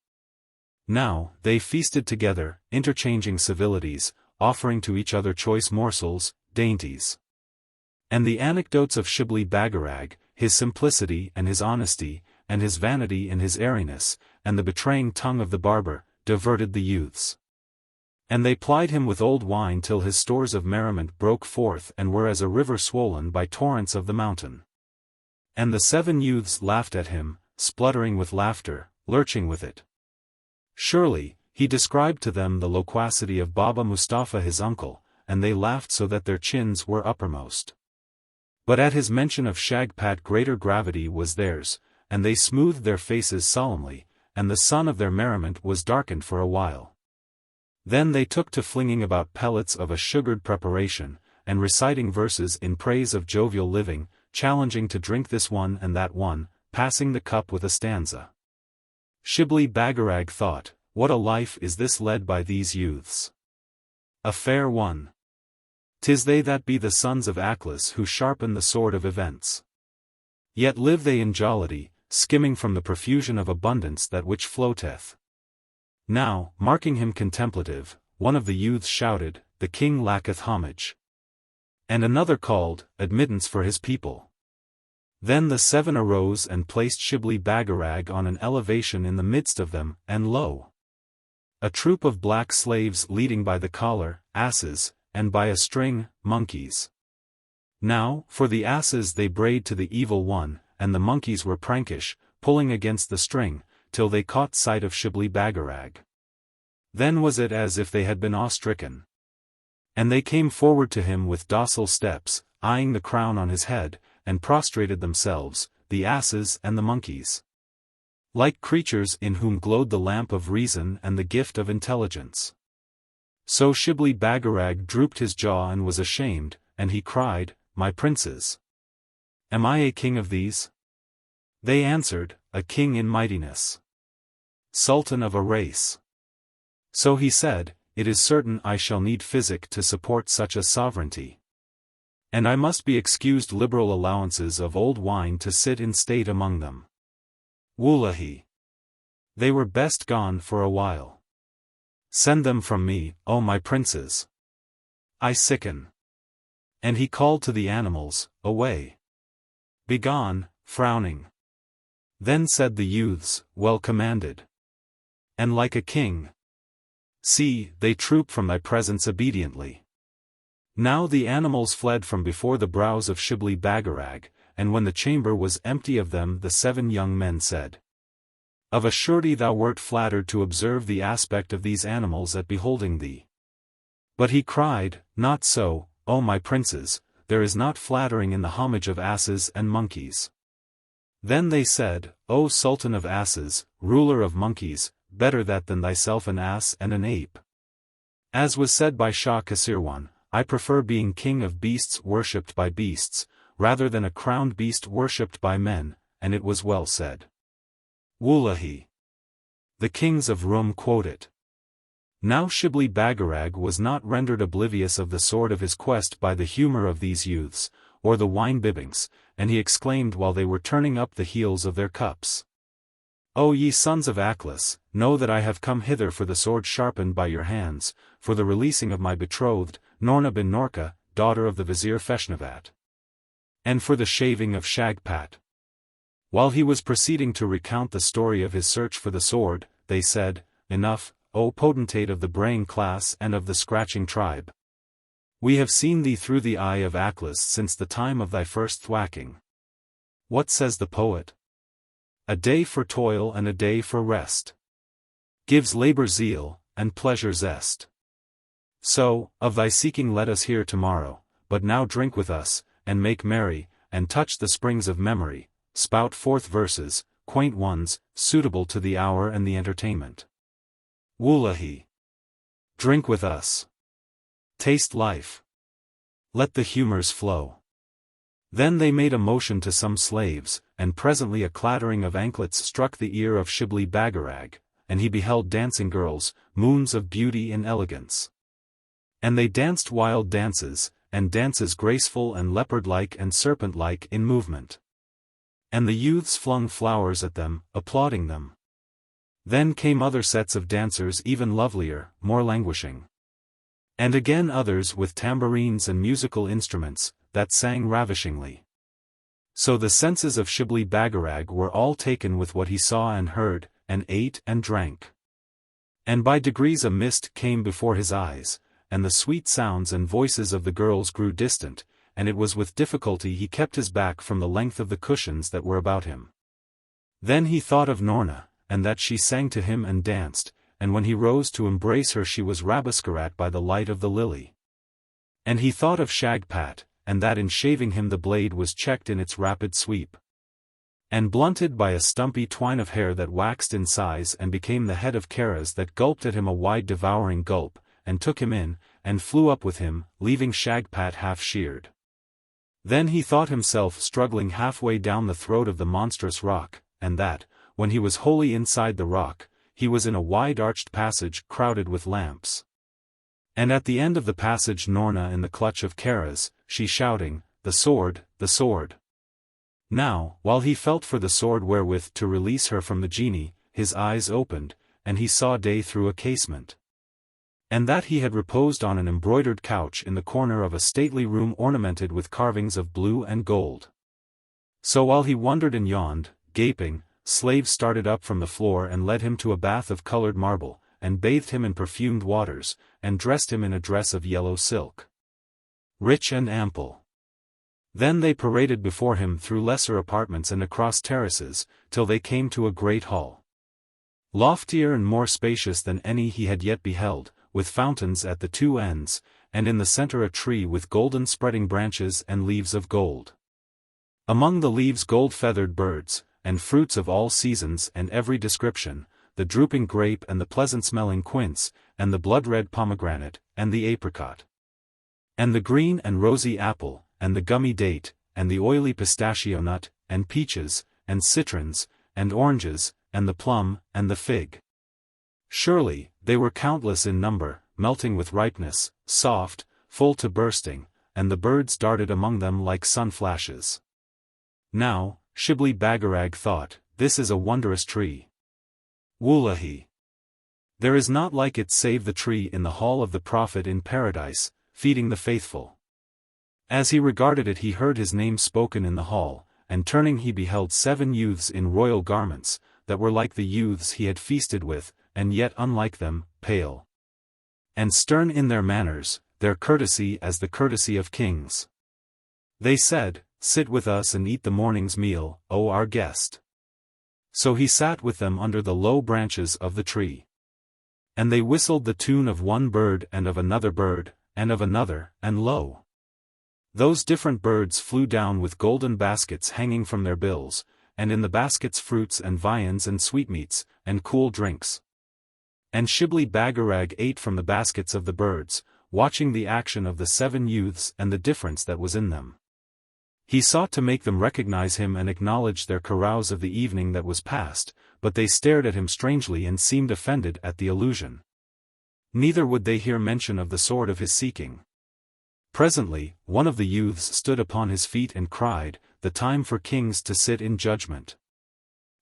[SPEAKER 1] Now, they feasted together, interchanging civilities, offering to each other choice morsels, dainties. And the anecdotes of Shibli Bagarag, his simplicity and his honesty, and his vanity and his airiness, and the betraying tongue of the barber, diverted the youths. And they plied him with old wine till his stores of merriment broke forth and were as a river swollen by torrents of the mountain. And the 7 youths laughed at him, spluttering with laughter, lurching with it. Surely, he described to them the loquacity of Baba Mustafa his uncle, and they laughed so that their chins were uppermost. But at his mention of Shagpat greater gravity was theirs, and they smoothed their faces solemnly, and the sun of their merriment was darkened for a while. Then they took to flinging about pellets of a sugared preparation, and reciting verses in praise of jovial living, challenging to drink this one and that one, passing the cup with a stanza. Shibli Bagarag thought, "What a life is this led by these youths! A fair one! 'Tis they that be the sons of Aklis who sharpen the sword of events. Yet live they in jollity, skimming from the profusion of abundance that which floateth." Now, marking him contemplative, one of the youths shouted, "The king lacketh homage." And another called, "Admittance for his people." Then the 7 arose and placed Shibli Bagarag on an elevation in the midst of them, and lo! A troop of black slaves leading by the collar, asses, and by a string, monkeys. Now, for the asses they brayed to the evil one, and the monkeys were prankish, pulling against the string, till they caught sight of Shibli Bagarag. Then was it as if they had been awe-stricken. And they came forward to him with docile steps, eyeing the crown on his head, and prostrated themselves, the asses and the monkeys, like creatures in whom glowed the lamp of reason and the gift of intelligence. So Shibli Bagarag drooped his jaw and was ashamed, and he cried, "My princes! Am I a king of these?" They answered, "A king in mightiness. Sultan of a race." So he said, "It is certain I shall need physic to support such a sovereignty. And I must be excused liberal allowances of old wine to sit in state among them. Wullahy! They were best gone for a while. Send them from me, O my princes! I sicken." And he called to the animals, "Away! Begone, frowning." Then said the youths, "Well commanded. And like a king. See, they troop from thy presence obediently." Now the animals fled from before the brows of Shibli Bagarag, and when the chamber was empty of them the 7 young men said, "Of a surety thou wert flattered to observe the aspect of these animals at beholding thee." But he cried, "Not so, O my princes, there is not flattering in the homage of asses and monkeys." Then they said, "O Sultan of asses, ruler of monkeys, better that than thyself an ass and an ape." As was said by Shah Kasirwan, "I prefer being king of beasts worshipped by beasts, rather than a crowned beast worshipped by men," and it was well said. Wullahy! The kings of Rum quote it. Now Shibli Bagarag was not rendered oblivious of the sword of his quest by the humor of these youths, or the wine-bibbings, and he exclaimed while they were turning up the heels of their cups. O ye sons of Aklis, know that I have come hither for the sword sharpened by your hands, for the releasing of my betrothed, Noorna bin Noorka, daughter of the Vizier Feshnavat. And for the shaving of Shagpat. While he was proceeding to recount the story of his search for the sword, they said, Enough, O potentate of the braying class and of the scratching tribe. We have seen thee through the eye of Aklis since the time of thy first thwacking. What says the poet? A day for toil and a day for rest. Gives labor zeal, and pleasure zest. So, of thy seeking let us hear tomorrow, but now drink with us, and make merry, and touch the springs of memory, spout forth verses, quaint ones, suitable to the hour and the entertainment. Wullahy! Drink with us. Taste life. Let the humors flow. Then they made a motion to some slaves, and presently a clattering of anklets struck the ear of Shibli Bagarag, and he beheld dancing girls, moons of beauty and elegance. And they danced wild dances, and dances graceful and leopard-like and serpent-like in movement. And the youths flung flowers at them, applauding them. Then came other sets of dancers even lovelier, more languishing. And again others with tambourines and musical instruments, that sang ravishingly. So the senses of Shibli Bagarag were all taken with what he saw and heard, and ate and drank. And by degrees a mist came before his eyes, and the sweet sounds and voices of the girls grew distant, and it was with difficulty he kept his back from the length of the cushions that were about him. Then he thought of Noorna, and that she sang to him and danced, and when he rose to embrace her she was Rabesqurat by the light of the lily. And he thought of Shagpat, and that in shaving him the blade was checked in its rapid sweep, and blunted by a stumpy twine of hair that waxed in size and became the head of Karaz that gulped at him a wide devouring gulp, and took him in, and flew up with him, leaving Shagpat half-sheared. Then he thought himself struggling halfway down the throat of the monstrous rock, and that, when he was wholly inside the rock, he was in a wide-arched passage crowded with lamps. And at the end of the passage Noorna in the clutch of Karaz, she shouting, The sword, the sword. Now, while he felt for the sword wherewith to release her from the genie, his eyes opened, and he saw day through a casement. And that he had reposed on an embroidered couch in the corner of a stately room ornamented with carvings of blue and gold. So while he wondered and yawned, gaping, slaves started up from the floor and led him to a bath of colored marble, and bathed him in perfumed waters, and dressed him in a dress of yellow silk, rich and ample. Then they paraded before him through lesser apartments and across terraces, till they came to a great hall, loftier and more spacious than any he had yet beheld, with fountains at the two ends, and in the center a tree with golden spreading branches and leaves of gold. Among the leaves gold-feathered birds, and fruits of all seasons and every description, the drooping grape and the pleasant-smelling quince, and the blood-red pomegranate, and the apricot, and the green and rosy apple, and the gummy date, and the oily pistachio nut, and peaches, and citrons, and oranges, and the plum, and the fig. Surely, they were countless in number, melting with ripeness, soft, full to bursting, and the birds darted among them like sun-flashes. Now, Shibli Bagarag thought, this is a wondrous tree. Wullahy! There is not like it save the tree in the hall of the Prophet in paradise, feeding the faithful. As he regarded it he heard his name spoken in the hall, and turning he beheld 7 youths in royal garments, that were like the youths he had feasted with, and yet unlike them, pale and stern in their manners, their courtesy as the courtesy of kings. They said, Sit with us and eat the morning's meal, O our guest. So he sat with them under the low branches of the tree. And they whistled the tune of one bird and of another, and lo! Those different birds flew down with golden baskets hanging from their bills, and in the baskets fruits and viands and sweetmeats, and cool drinks. And Shibli Bagarag ate from the baskets of the birds, watching the action of the 7 youths and the difference that was in them. He sought to make them recognize him and acknowledge their carouse of the evening that was past, but they stared at him strangely and seemed offended at the allusion. Neither would they hear mention of the sword of his seeking. Presently, one of the youths stood upon his feet and cried, "The time for kings to sit in judgment."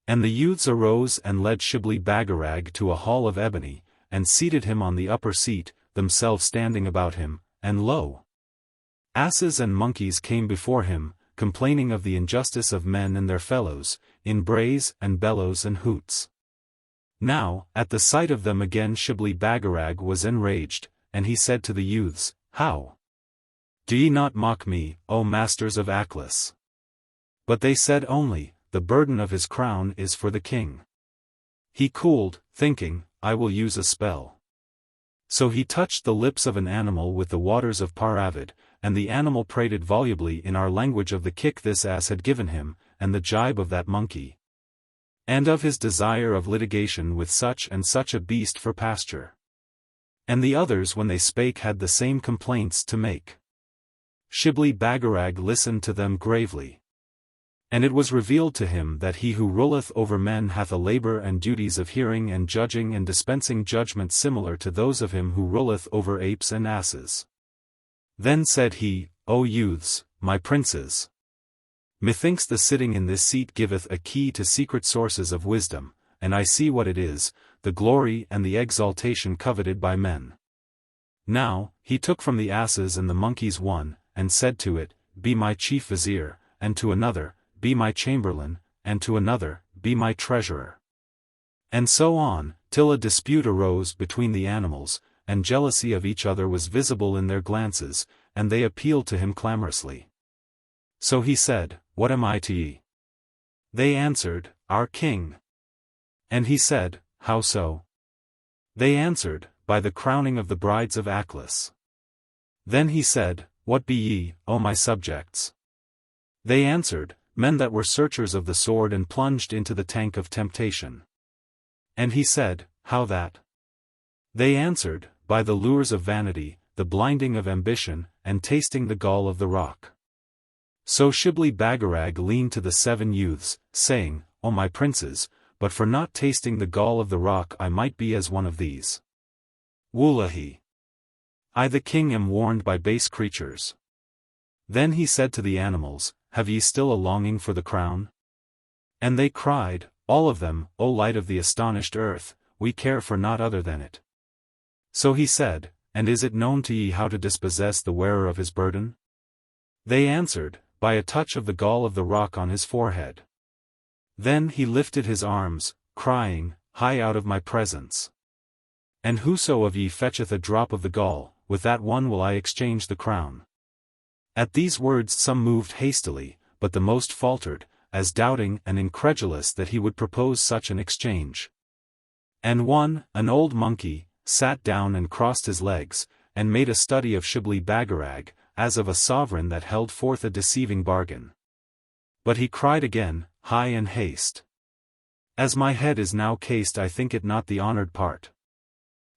[SPEAKER 1] And the youths arose and led Shibli Bagarag to a hall of ebony, and seated him on the upper seat, themselves standing about him, and lo! Asses and monkeys came before him, complaining of the injustice of men and their fellows, in brays and bellows and hoots. Now, at the sight of them again Shibli Bagarag was enraged, and he said to the youths, "How? Do ye not mock me, O masters of Aklis?" But they said only, "The burden of his crown is for the king." He cooled, thinking, "I will use a spell." So he touched the lips of an animal with the waters of Paravid, and the animal prated volubly in our language of the kick this ass had given him, and the jibe of that monkey, and of his desire of litigation with such and such a beast for pasture. And the others when they spake had the same complaints to make. Shibli Bagarag listened to them gravely. And it was revealed to him that he who ruleth over men hath a labor and duties of hearing and judging and dispensing judgment similar to those of him who ruleth over apes and asses. Then said he, "O youths, my princes! Methinks the sitting in this seat giveth a key to secret sources of wisdom, and I see what it is, the glory and the exaltation coveted by men." Now, he took from the asses and the monkeys one, and said to it, "Be my chief vizier," and to another, "Be my chamberlain," and to another, "Be my treasurer." And so on, till a dispute arose between the animals, and jealousy of each other was visible in their glances, and they appealed to him clamorously. So he said, "What am I to ye?" They answered, "Our king." And he said, "How so?" They answered, "By the crowning of the brides of Aklis." Then he said, "What be ye, O my subjects?" They answered, "Men that were searchers of the sword and plunged into the tank of temptation." And he said, "How that?" They answered, "By the lures of vanity, the blinding of ambition, and tasting the gall of the rock." So Shibli Bagarag leaned to the 7 youths, saying, "O my princes, but for not tasting the gall of the rock I might be as one of these. Wullahi! I the king am warned by base creatures." Then he said to the animals, "Have ye still a longing for the crown?" And they cried, all of them, "O light of the astonished earth, we care for naught other than it." So he said, "And is it known to ye how to dispossess the wearer of his burden?" They answered, "By a touch of the gall of the rock on his forehead." Then he lifted his arms, crying, "Hie out of my presence. And whoso of ye fetcheth a drop of the gall, with that one will I exchange the crown." At these words some moved hastily, but the most faltered, as doubting and incredulous that he would propose such an exchange. And one, an old monkey, sat down and crossed his legs, and made a study of Shibli Bagarag, as of a sovereign that held forth a deceiving bargain. But he cried again, "Hie and haste. As my head is now cased I think it not the honored part."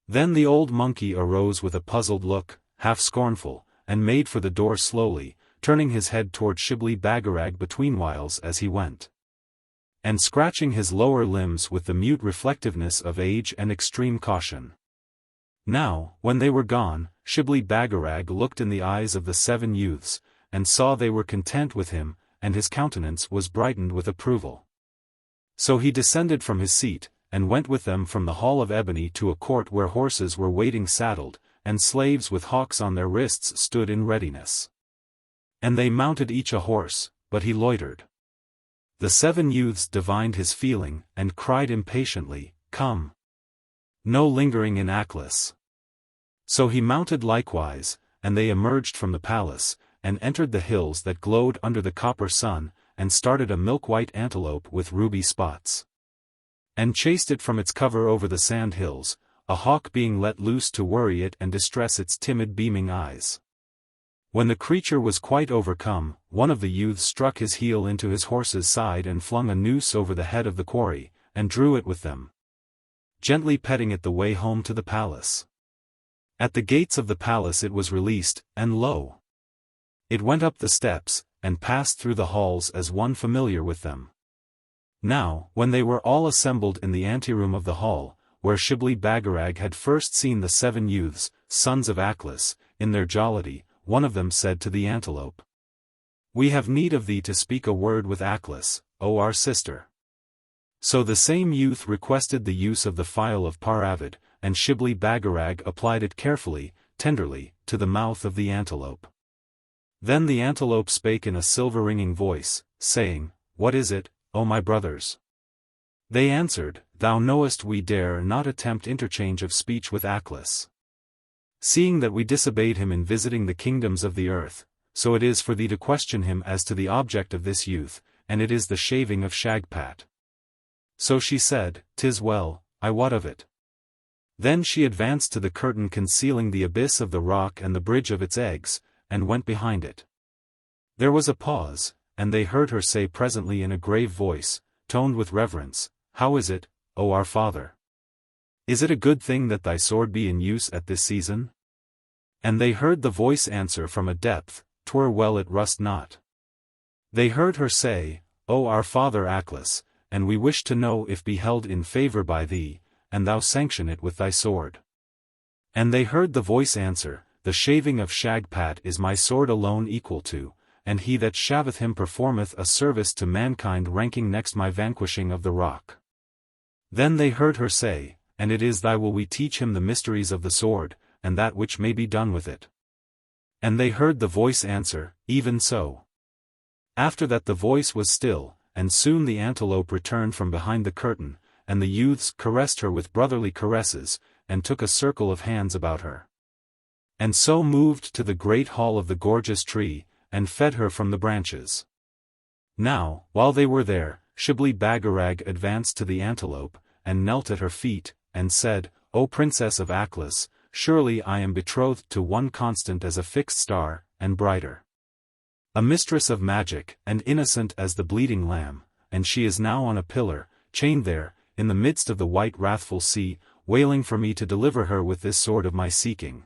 [SPEAKER 1] Then the old monkey arose with a puzzled look, half scornful, and made for the door slowly, turning his head toward Shibli Bagarag betweenwhiles as he went, and scratching his lower limbs with the mute reflectiveness of age and extreme caution. Now, when they were gone, Shibli Bagarag looked in the eyes of the 7 youths, and saw they were content with him, and his countenance was brightened with approval. So he descended from his seat, and went with them from the hall of ebony to a court where horses were waiting saddled, and slaves with hawks on their wrists stood in readiness. And they mounted each a horse, but he loitered. The 7 youths divined his feeling, and cried impatiently, "Come! No lingering in Aklis." So he mounted likewise, and they emerged from the palace, and entered the hills that glowed under the copper sun, and started a milk-white antelope with ruby spots, and chased it from its cover over the sand hills, a hawk being let loose to worry it and distress its timid beaming eyes. When the creature was quite overcome, one of the youths struck his heel into his horse's side and flung a noose over the head of the quarry, and drew it with them, gently petting it the way home to the palace. At the gates of the palace it was released, and lo! It went up the steps, and passed through the halls as one familiar with them. Now, when they were all assembled in the anteroom of the hall, where Shibli Bagarag had first seen the 7 youths, sons of Aklis, in their jollity. One of them said to the antelope, "We have need of thee to speak a word with Aklis, O our sister." So the same youth requested the use of the phial of Paravid, and Shibli Bagarag applied it carefully, tenderly, to the mouth of the antelope. Then the antelope spake in a silver-ringing voice, saying, "What is it, O my brothers?" They answered, "Thou knowest we dare not attempt interchange of speech with Aklis. Seeing that we disobeyed him in visiting the kingdoms of the earth, so it is for thee to question him as to the object of this youth, and it is the shaving of Shagpat." So she said, "'Tis well, I wot of it." Then she advanced to the curtain concealing the abyss of the rock and the bridge of its eggs, and went behind it. There was a pause, and they heard her say presently in a grave voice, toned with reverence, "How is it, O our father? Is it a good thing that thy sword be in use at this season?" And they heard the voice answer from a depth, "'Twere well it rust not." They heard her say, "O our father Aklis, and we wish to know if be held in favor by thee, and thou sanction it with thy sword." And they heard the voice answer, "The shaving of Shagpat is my sword alone equal to, and he that shaveth him performeth a service to mankind ranking next my vanquishing of the rock." Then they heard her say, "And it is thy will we teach him the mysteries of the sword, and that which may be done with it." And they heard the voice answer, "Even so." After that the voice was still, and soon the antelope returned from behind the curtain, and the youths caressed her with brotherly caresses, and took a circle of hands about her. And so moved to the great hall of the gorgeous tree, and fed her from the branches. Now, while they were there, Shibli Bagarag advanced to the antelope, and knelt at her feet, and said, "O Princess of Aklis, surely I am betrothed to one constant as a fixed star, and brighter. A mistress of magic, and innocent as the bleeding lamb, and she is now on a pillar, chained there, in the midst of the white wrathful sea, wailing for me to deliver her with this sword of my seeking.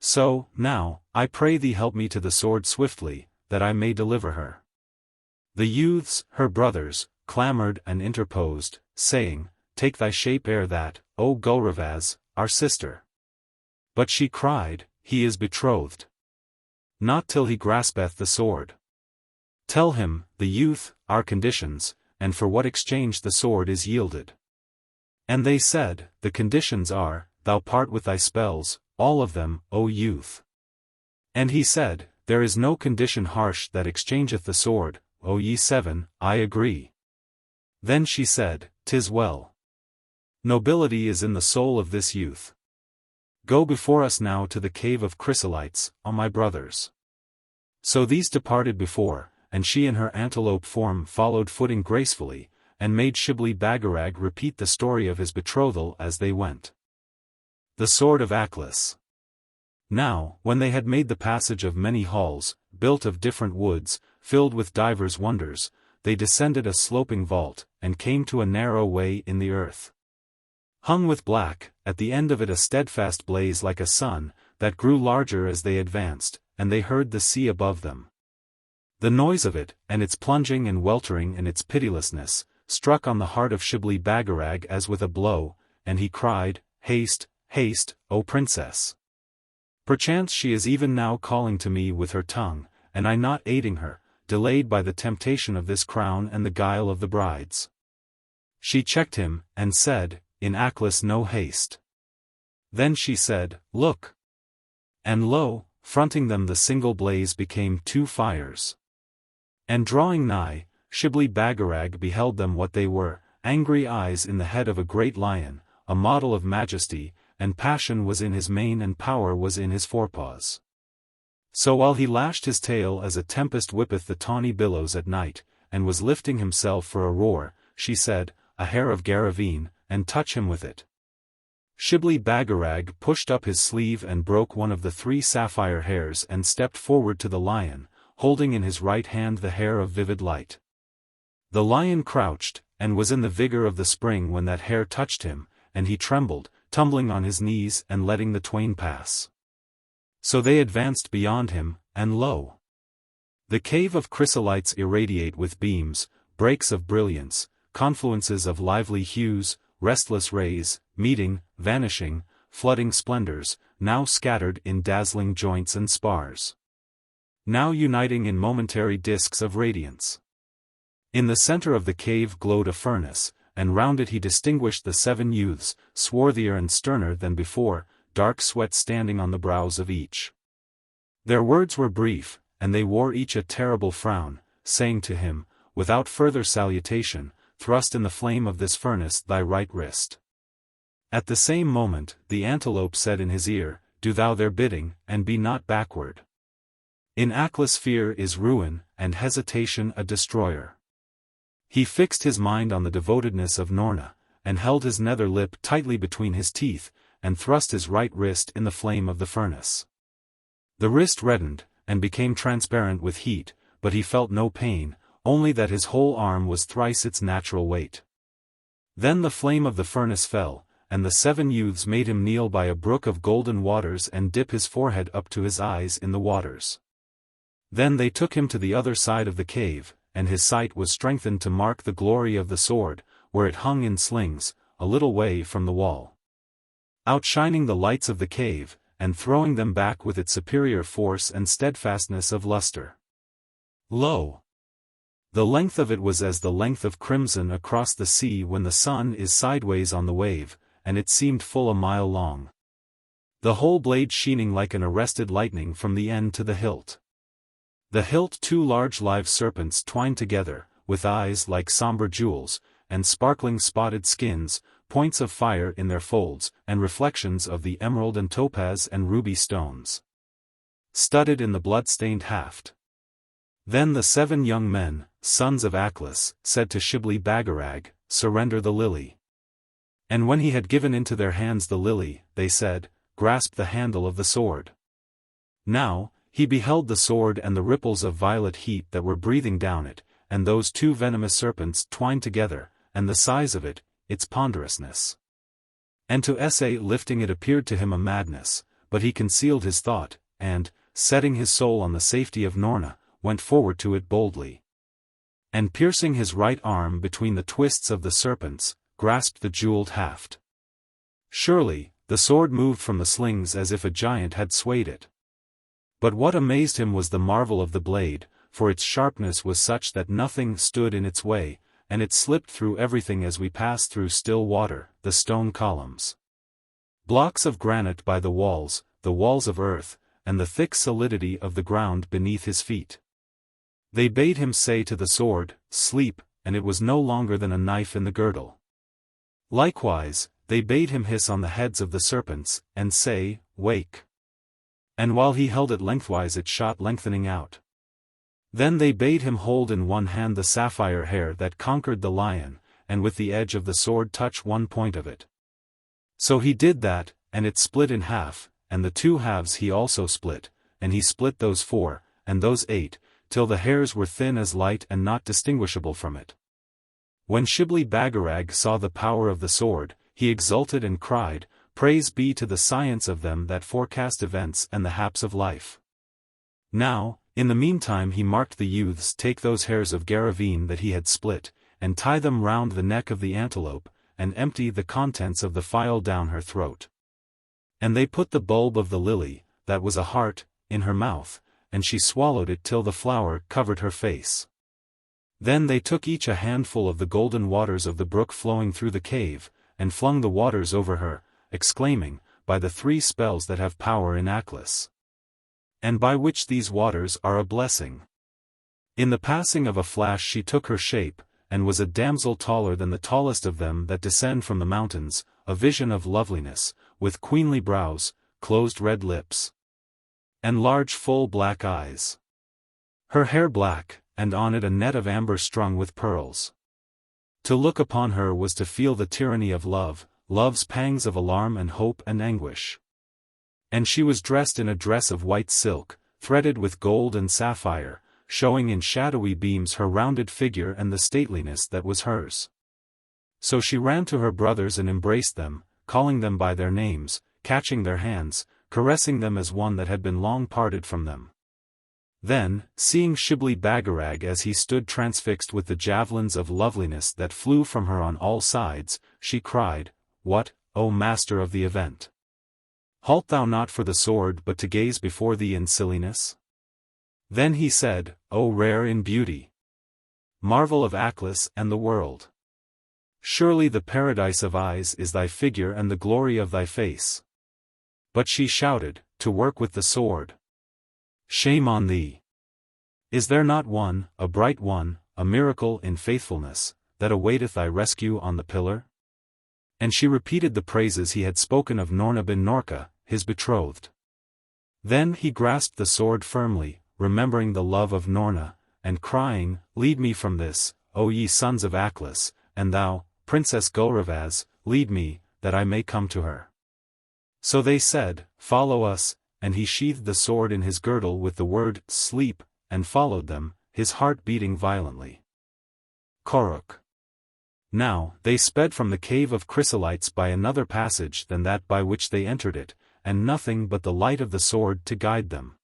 [SPEAKER 1] So, now, I pray thee help me to the sword swiftly, that I may deliver her." The youths, her brothers, clamored and interposed, saying, "Take thy shape ere that, O Gulravaz, our sister." But she cried, "He is betrothed. Not till he graspeth the sword. Tell him, the youth, our conditions, and for what exchange the sword is yielded." And they said, "The conditions are, thou part with thy spells, all of them, O youth." And he said, "There is no condition harsh that exchangeth the sword, O ye 7, I agree." Then she said, "'Tis well. Nobility is in the soul of this youth. Go before us now to the cave of chrysolites, O my brothers." So these departed before, and she in her antelope form followed footing gracefully, and made Shibli Bagarag repeat the story of his betrothal as they went. The Sword of Aklis. Now, when they had made the passage of many halls, built of different woods, filled with divers wonders, they descended a sloping vault, and came to a narrow way in the earth. Hung with black, at the end of it a steadfast blaze like a sun, that grew larger as they advanced, and they heard the sea above them. The noise of it, and its plunging and weltering and its pitilessness, struck on the heart of Shibli Bagarag as with a blow, and he cried, "Haste, haste, O princess! Perchance she is even now calling to me with her tongue, and I not aiding her, delayed by the temptation of this crown and the guile of the brides." She checked him, and said, "In Aklis no haste." Then she said, "Look!" And lo, fronting them the single blaze became 2 fires. And drawing nigh, Shibli Bagarag beheld them what they were, angry eyes in the head of a great lion, a model of majesty, and passion was in his mane and power was in his forepaws. So while he lashed his tail as a tempest whippeth the tawny billows at night, and was lifting himself for a roar, she said, "A hair of Garraveen, and touch him with it." Shibli Bagarag pushed up his sleeve and broke one of the 3 sapphire hairs and stepped forward to the lion, holding in his right hand the hair of vivid light. The lion crouched, and was in the vigor of the spring when that hair touched him, and he trembled, tumbling on his knees and letting the twain pass. So they advanced beyond him, and lo! The cave of chrysolites irradiate with beams, breaks of brilliance, confluences of lively hues, restless rays, meeting, vanishing, flooding splendors, now scattered in dazzling joints and spars, now uniting in momentary discs of radiance. In the center of the cave glowed a furnace, and round it he distinguished the 7 youths, swarthier and sterner than before, dark sweat standing on the brows of each. Their words were brief, and they wore each a terrible frown, saying to him, without further salutation, "Thrust in the flame of this furnace thy right wrist." At the same moment, the antelope said in his ear, "Do thou their bidding, and be not backward. In Aklis fear is ruin, and hesitation a destroyer." He fixed his mind on the devotedness of Noorna, and held his nether lip tightly between his teeth, and thrust his right wrist in the flame of the furnace. The wrist reddened, and became transparent with heat, but he felt no pain, only that his whole arm was thrice its natural weight. Then the flame of the furnace fell, and the 7 youths made him kneel by a brook of golden waters and dip his forehead up to his eyes in the waters. Then they took him to the other side of the cave, and his sight was strengthened to mark the glory of the sword, where it hung in slings, a little way from the wall, outshining the lights of the cave, and throwing them back with its superior force and steadfastness of luster. Lo! The length of it was as the length of crimson across the sea when the sun is sideways on the wave, and it seemed full a mile long. The whole blade sheening like an arrested lightning from the end to the hilt. The hilt 2 large live serpents twined together, with eyes like somber jewels, and sparkling spotted skins, points of fire in their folds, and reflections of the emerald and topaz and ruby stones, studded in the blood-stained haft. Then the 7 young men, sons of Aklis, said to Shibli Bagarag, "Surrender the lily." And when he had given into their hands the lily, they said, "Grasp the handle of the sword." Now, he beheld the sword and the ripples of violet heat that were breathing down it, and those 2 venomous serpents twined together, and the size of it, its ponderousness. And to essay lifting it appeared to him a madness, but he concealed his thought, and, setting his soul on the safety of Noorna, went forward to it boldly. And piercing his right arm between the twists of the serpents, grasped the jeweled haft. Surely, the sword moved from the slings as if a giant had swayed it. But what amazed him was the marvel of the blade, for its sharpness was such that nothing stood in its way, and it slipped through everything as we passed through still water, the stone columns, blocks of granite by the walls of earth, and the thick solidity of the ground beneath his feet. They bade him say to the sword, "Sleep," and it was no longer than a knife in the girdle. Likewise, they bade him hiss on the heads of the serpents, and say, "Wake." And while he held it lengthwise it shot lengthening out. Then they bade him hold in one hand the sapphire hair that conquered the lion, and with the edge of the sword touch one point of it. So he did that, and it split in half, and the 2 halves he also split, and he split those 4, and those 8, till the hairs were thin as light and not distinguishable from it. When Shibli Bagarag saw the power of the sword, he exulted and cried, "Praise be to the science of them that forecast events and the haps of life." Now, in the meantime he marked the youths take those hairs of Garraveen that he had split, and tie them round the neck of the antelope, and empty the contents of the phial down her throat. And they put the bulb of the lily, that was a heart, in her mouth, and she swallowed it till the flower covered her face. Then they took each a handful of the golden waters of the brook flowing through the cave, and flung the waters over her, exclaiming, "By the 3 spells that have power in Aklis, and by which these waters are a blessing." In the passing of a flash she took her shape, and was a damsel taller than the tallest of them that descend from the mountains, a vision of loveliness, with queenly brows, closed red lips, and large full black eyes. Her hair black, and on it a net of amber strung with pearls. To look upon her was to feel the tyranny of love, love's pangs of alarm and hope and anguish. And she was dressed in a dress of white silk, threaded with gold and sapphire, showing in shadowy beams her rounded figure and the stateliness that was hers. So she ran to her brothers and embraced them, calling them by their names, catching their hands, caressing them as one that had been long parted from them. Then, seeing Shibli Bagarag as he stood transfixed with the javelins of loveliness that flew from her on all sides, she cried, "What, O master of the event? Halt thou not for the sword but to gaze before thee in silliness?" Then he said, "O rare in beauty! Marvel of Aklis and the world! Surely the paradise of eyes is thy figure and the glory of thy face." But she shouted, "To work with the sword! Shame on thee! Is there not one, a bright one, a miracle in faithfulness, that awaiteth thy rescue on the pillar?" And she repeated the praises he had spoken of Noorna bin Noorka, his betrothed. Then he grasped the sword firmly, remembering the love of Noorna, and crying, "Lead me from this, O ye sons of Aklis, and thou, Princess Gulravaz, lead me, that I may come to her." So they said, "Follow us," and he sheathed the sword in his girdle with the word, "Sleep," and followed them, his heart beating violently. Korok. Now, they sped from the cave of chrysolites by another passage than that by which they entered it, and nothing but the light of the sword to guide them.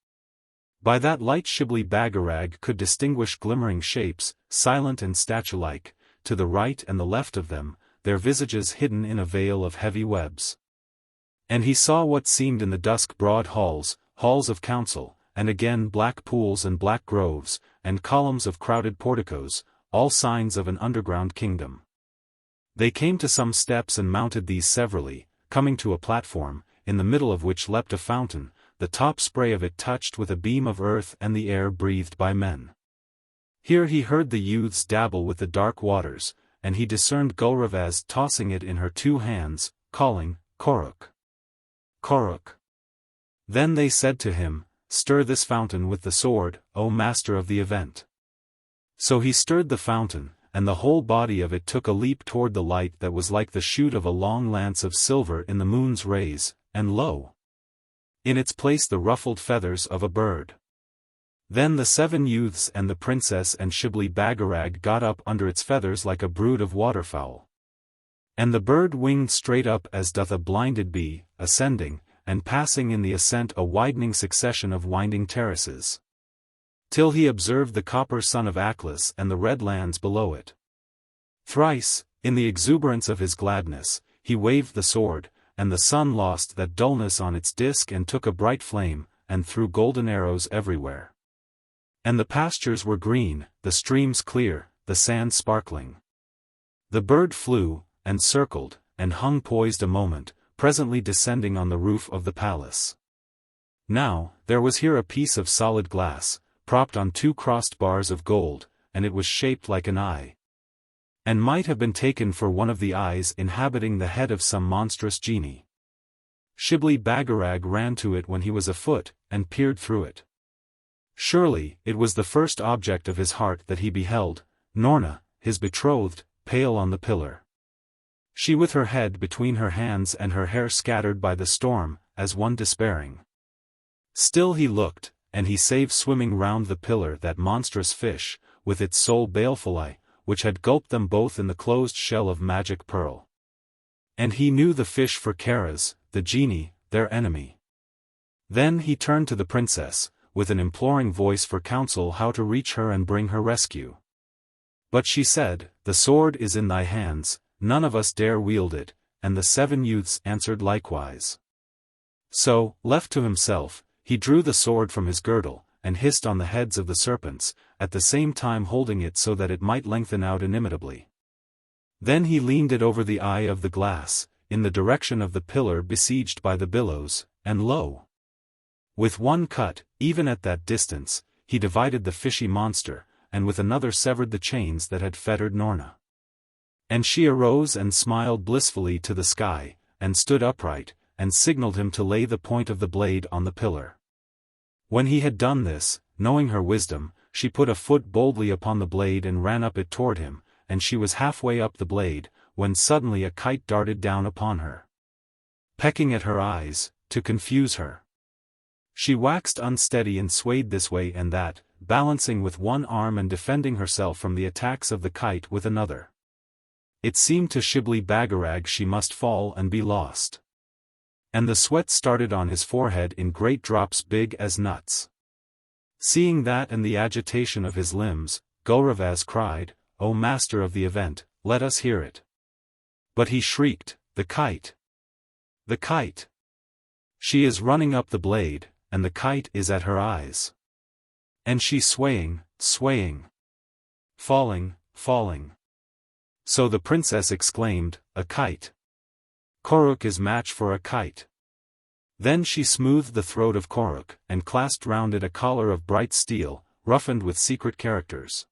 [SPEAKER 1] By that light Shibli Bagarag could distinguish glimmering shapes, silent and statue-like, to the right and the left of them, their visages hidden in a veil of heavy webs. And he saw what seemed in the dusk broad halls, halls of council, and again black pools and black groves, and columns of crowded porticos, all signs of an underground kingdom. They came to some steps and mounted these severally, coming to a platform, in the middle of which leapt a fountain, the top spray of it touched with a beam of earth and the air breathed by men. Here he heard the youths dabble with the dark waters, and he discerned Gulravaz tossing it in her two hands, calling, "Korok! Korok!" Then they said to him, "Stir this fountain with the sword, O master of the event." So he stirred the fountain, and the whole body of it took a leap toward the light that was like the shoot of a long lance of silver in the moon's rays, and lo! In its place the ruffled feathers of a bird. Then the 7 youths and the princess and Shibli Bagarag got up under its feathers like a brood of waterfowl. And the bird winged straight up as doth a blinded bee, ascending, and passing in the ascent a widening succession of winding terraces, till he observed the copper sun of Aklis and the red lands below it. Thrice, in the exuberance of his gladness, he waved the sword, and the sun lost that dullness on its disk and took a bright flame, and threw golden arrows everywhere. And the pastures were green, the streams clear, the sand sparkling. The bird flew, and circled, and hung poised a moment, presently descending on the roof of the palace. Now, there was here a piece of solid glass, propped on 2 crossed bars of gold, and it was shaped like an eye, and might have been taken for one of the eyes inhabiting the head of some monstrous genie. Shibli Bagarag ran to it when he was afoot, and peered through it. Surely, it was the first object of his heart that he beheld, Noorna, his betrothed, pale on the pillar. She with her head between her hands and her hair scattered by the storm, as one despairing. Still he looked, and he saved swimming round the pillar that monstrous fish, with its soul baleful eye, which had gulped them both in the closed shell of magic pearl. And he knew the fish for Karaz, the genie, their enemy. Then he turned to the princess, with an imploring voice for counsel how to reach her and bring her rescue. But she said, "The sword is in thy hands, none of us dare wield it," and the 7 youths answered likewise. So, left to himself, he drew the sword from his girdle, and hissed on the heads of the serpents, at the same time holding it so that it might lengthen out inimitably. Then he leaned it over the eye of the glass, in the direction of the pillar besieged by the billows, and lo! With one cut, even at that distance, he divided the fishy monster, and with another severed the chains that had fettered Noorna. And she arose and smiled blissfully to the sky, and stood upright, and signaled him to lay the point of the blade on the pillar. When he had done this, knowing her wisdom, she put a foot boldly upon the blade and ran up it toward him, and she was halfway up the blade, when suddenly a kite darted down upon her, pecking at her eyes, to confuse her. She waxed unsteady and swayed this way and that, balancing with one arm and defending herself from the attacks of the kite with another. It seemed to Shibli Bagarag she must fall and be lost. And the sweat started on his forehead in great drops big as nuts. Seeing that and the agitation of his limbs, Gouravaz cried, "O master of the event, let us hear it." But he shrieked, "The kite! The kite! She is running up the blade, and the kite is at her eyes. And she swaying, swaying. Falling, falling." So the princess exclaimed, "A kite! Koruk is match for a kite." Then she smoothed the throat of Koruk, and clasped round it a collar of bright steel, roughened with secret characters.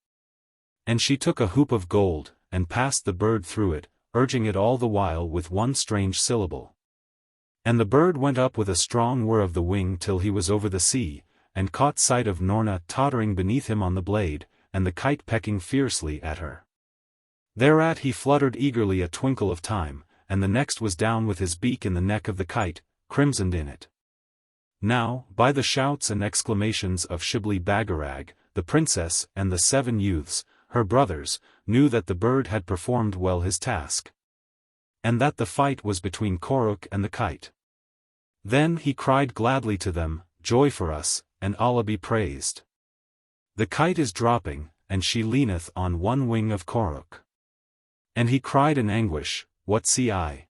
[SPEAKER 1] And she took a hoop of gold, and passed the bird through it, urging it all the while with one strange syllable. And the bird went up with a strong whir of the wing till he was over the sea, and caught sight of Noorna tottering beneath him on the blade, and the kite pecking fiercely at her. Thereat he fluttered eagerly a twinkle of time, and the next was down with his beak in the neck of the kite, crimsoned in it. Now, by the shouts and exclamations of Shibli Bagarag, the princess and the 7 youths, her brothers, knew that the bird had performed well his task, and that the fight was between Koruk and the kite. Then he cried gladly to them, "Joy for us, and Allah be praised. The kite is dropping, and she leaneth on one wing of Koruk." And he cried in anguish, "What see I?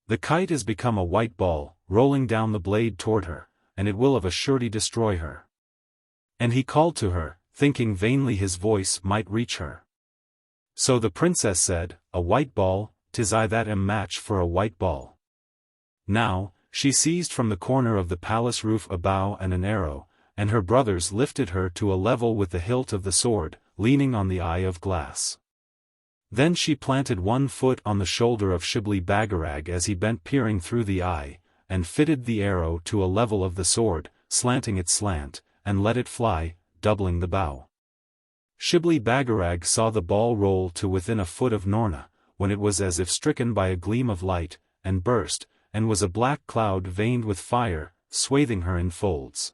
[SPEAKER 1] The kite is become a white ball, rolling down the blade toward her, and it will of a surety destroy her." And he called to her, thinking vainly his voice might reach her. So the princess said, "A white ball, 'tis I that am match for a white ball." Now, she seized from the corner of the palace roof a bow and an arrow, and her brothers lifted her to a level with the hilt of the sword, leaning on the eye of glass. Then she planted one foot on the shoulder of Shibli Bagarag as he bent peering through the eye, and fitted the arrow to a level of the sword, slanting its slant, and let it fly, doubling the bow. Shibli Bagarag saw the ball roll to within a foot of Noorna, when it was as if stricken by a gleam of light, and burst, and was a black cloud veined with fire, swathing her in folds.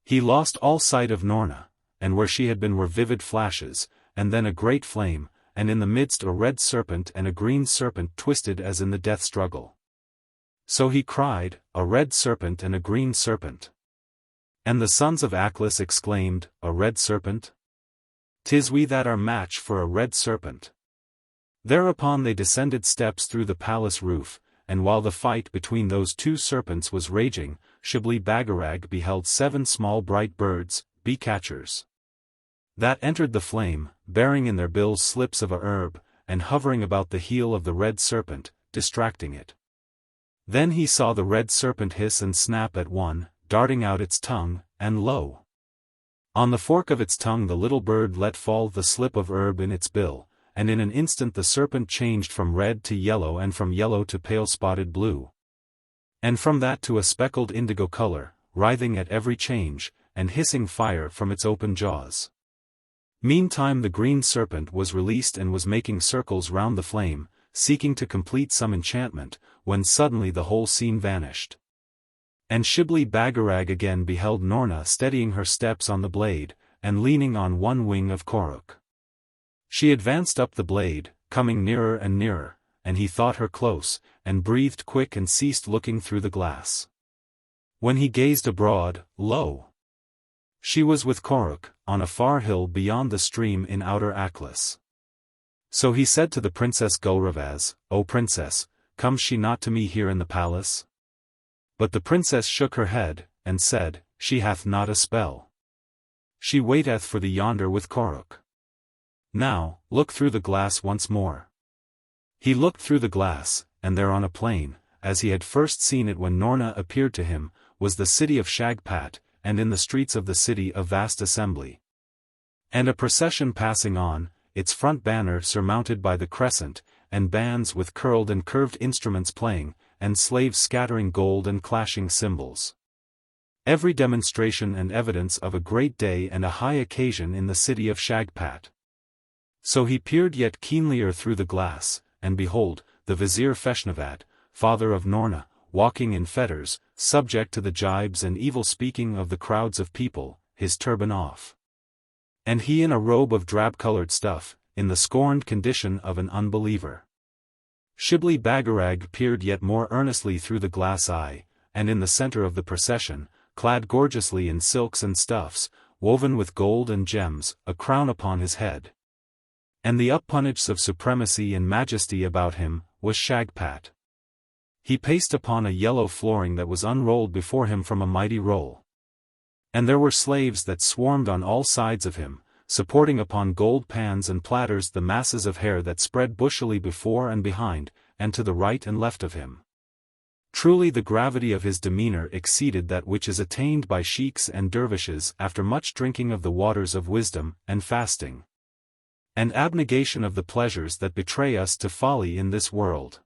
[SPEAKER 1] He lost all sight of Noorna, and where she had been were vivid flashes, and then a great flame, and in the midst a red serpent and a green serpent twisted as in the death struggle. So he cried, "A red serpent and a green serpent." And the sons of Aklis exclaimed, "A red serpent? 'Tis we that are match for a red serpent." Thereupon they descended steps through the palace roof, and while the fight between those 2 serpents was raging, Shibli Bagarag beheld 7 small bright birds, bee-catchers, that entered the flame, bearing in their bills slips of a herb, and hovering about the heel of the red serpent, distracting it. Then he saw the red serpent hiss and snap at one, darting out its tongue, and lo! On the fork of its tongue the little bird let fall the slip of herb in its bill, and in an instant the serpent changed from red to yellow and from yellow to pale spotted blue, and from that to a speckled indigo color, writhing at every change, and hissing fire from its open jaws. Meantime the green serpent was released and was making circles round the flame, seeking to complete some enchantment, when suddenly the whole scene vanished. And Shibli Bagarag again beheld Noorna steadying her steps on the blade, and leaning on one wing of Koruk. She advanced up the blade, coming nearer and nearer, and he thought her close, and breathed quick and ceased looking through the glass. When he gazed abroad, lo! She was with Koruk, on a far hill beyond the stream in outer Aklis. So he said to the princess Gouravaz, "O princess, comes she not to me here in the palace?" But the princess shook her head, and said, "She hath not a spell. She waiteth for thee yonder with Koruk. Now, look through the glass once more." He looked through the glass, and there on a plain, as he had first seen it when Noorna appeared to him, was the city of Shagpat, and in the streets of the city a vast assembly. And a procession passing on, its front banner surmounted by the crescent, and bands with curled and curved instruments playing, and slaves scattering gold and clashing cymbals. Every demonstration and evidence of a great day and a high occasion in the city of Shagpat. So he peered yet keenlier through the glass, and behold, the vizier Feshnavat, father of Noorna, walking in fetters, subject to the jibes and evil speaking of the crowds of people, his turban off. And he in a robe of drab-colored stuff, in the scorned condition of an unbeliever. Shibli Bagarag peered yet more earnestly through the glass eye, and in the center of the procession, clad gorgeously in silks and stuffs, woven with gold and gems, a crown upon his head. And the uppunage of supremacy and majesty about him was Shagpat. He paced upon a yellow flooring that was unrolled before him from a mighty roll. And there were slaves that swarmed on all sides of him, supporting upon gold pans and platters the masses of hair that spread bushily before and behind, and to the right and left of him. Truly the gravity of his demeanor exceeded that which is attained by sheiks and dervishes after much drinking of the waters of wisdom and fasting, and abnegation of the pleasures that betray us to folly in this world.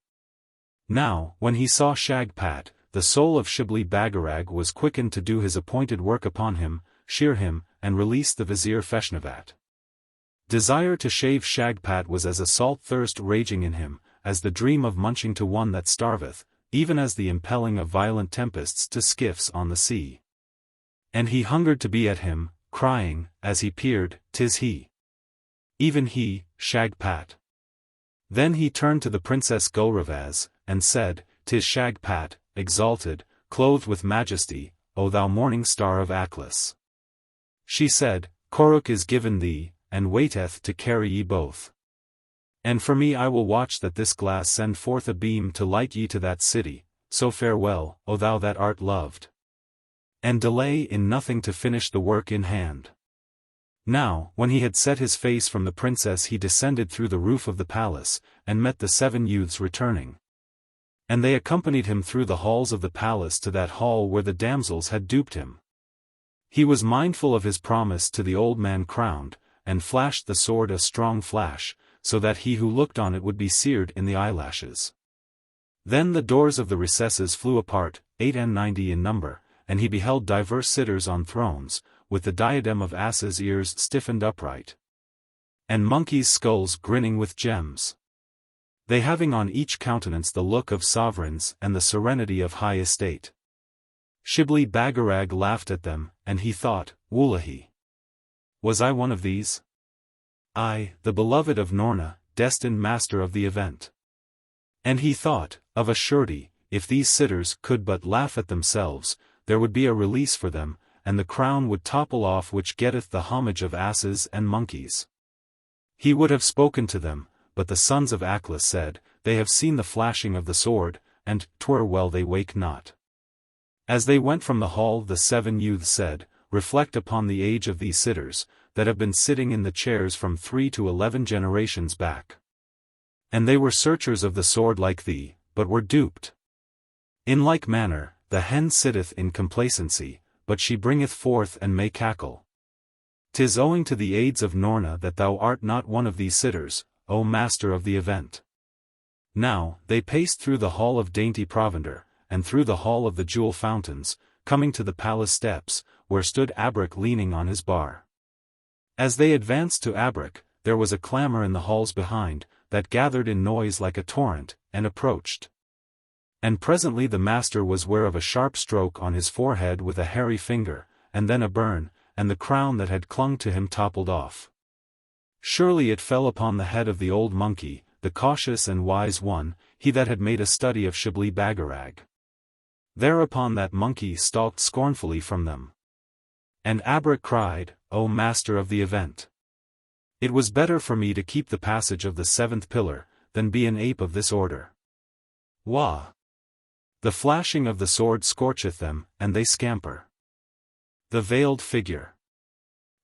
[SPEAKER 1] Now, when he saw Shagpat, the soul of Shibli Bagarag was quickened to do his appointed work upon him, shear him, and release the vizier Feshnavat. Desire to shave Shagpat was as a salt thirst raging in him, as the dream of munching to one that starveth, even as the impelling of violent tempests to skiffs on the sea. And he hungered to be at him, crying, as he peered, "'Tis he! Even he, Shagpat!" Then he turned to the Princess Gulravaz, and said, "'Tis Shagpat, exalted, clothed with majesty, O thou morning star of Aklis." She said, "Koruk is given thee, and waiteth to carry ye both. And for me I will watch that this glass send forth a beam to light ye to that city, so farewell, O thou that art loved. And delay in nothing to finish the work in hand." Now, when he had set his face from the princess he descended through the roof of the palace, and met the 7 youths returning. And they accompanied him through the halls of the palace to that hall where the damsels had duped him. He was mindful of his promise to the old man crowned, and flashed the sword a strong flash, so that he who looked on it would be seared in the eyelashes. Then the doors of the recesses flew apart, 98 in number, and he beheld divers sitters on thrones, with the diadem of asses' ears stiffened upright, and monkeys' skulls grinning with gems, they having on each countenance the look of sovereigns and the serenity of high estate. Shibli Bagarag laughed at them, and he thought, "Wullahi! Was I one of these? I, the beloved of Noorna, destined master of the event." And he thought, of a surety, if these sitters could but laugh at themselves, there would be a release for them, and the crown would topple off which getteth the homage of asses and monkeys. He would have spoken to them, but the sons of Aklis said, "They have seen the flashing of the sword, and 'twere well they wake not." As they went from the hall the 7 youths said, "Reflect upon the age of these sitters, that have been sitting in the chairs from 3 to 11 generations back. And they were searchers of the sword like thee, but were duped. In like manner, the hen sitteth in complacency, but she bringeth forth and may cackle. 'Tis owing to the aids of Noorna that thou art not one of these sitters, O master of the event." Now, they paced through the hall of dainty provender, and through the hall of the jewel fountains, coming to the palace steps, where stood Abrak leaning on his bar. As they advanced to Abrak, there was a clamor in the halls behind, that gathered in noise like a torrent, and approached. And presently the master was ware of a sharp stroke on his forehead with a hairy finger, and then a burn, and the crown that had clung to him toppled off. Surely it fell upon the head of the old monkey, the cautious and wise one, he that had made a study of Shibli Bagarag. Thereupon that monkey stalked scornfully from them. And Abrak cried, "O master of the event! It was better for me to keep the passage of the 7th pillar, than be an ape of this order. Wah! The flashing of the sword scorcheth them, and they scamper." The veiled figure.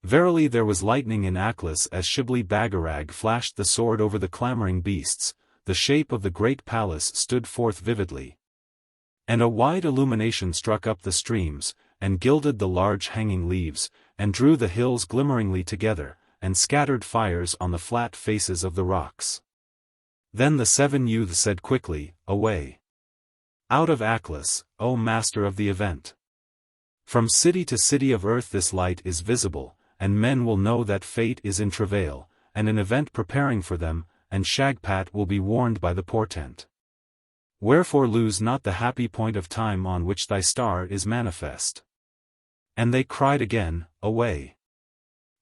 [SPEAKER 1] Verily there was lightning in Aklis as Shibli Bagarag flashed the sword over the clamoring beasts, the shape of the great palace stood forth vividly. And a wide illumination struck up the streams, and gilded the large hanging leaves, and drew the hills glimmeringly together, and scattered fires on the flat faces of the rocks. Then the 7 youths said quickly, "Away! Out of Aklis, O master of the event! From city to city of earth this light is visible, and men will know that fate is in travail, and an event preparing for them, and Shagpat will be warned by the portent. Wherefore lose not the happy point of time on which thy star is manifest." And they cried again, "Away!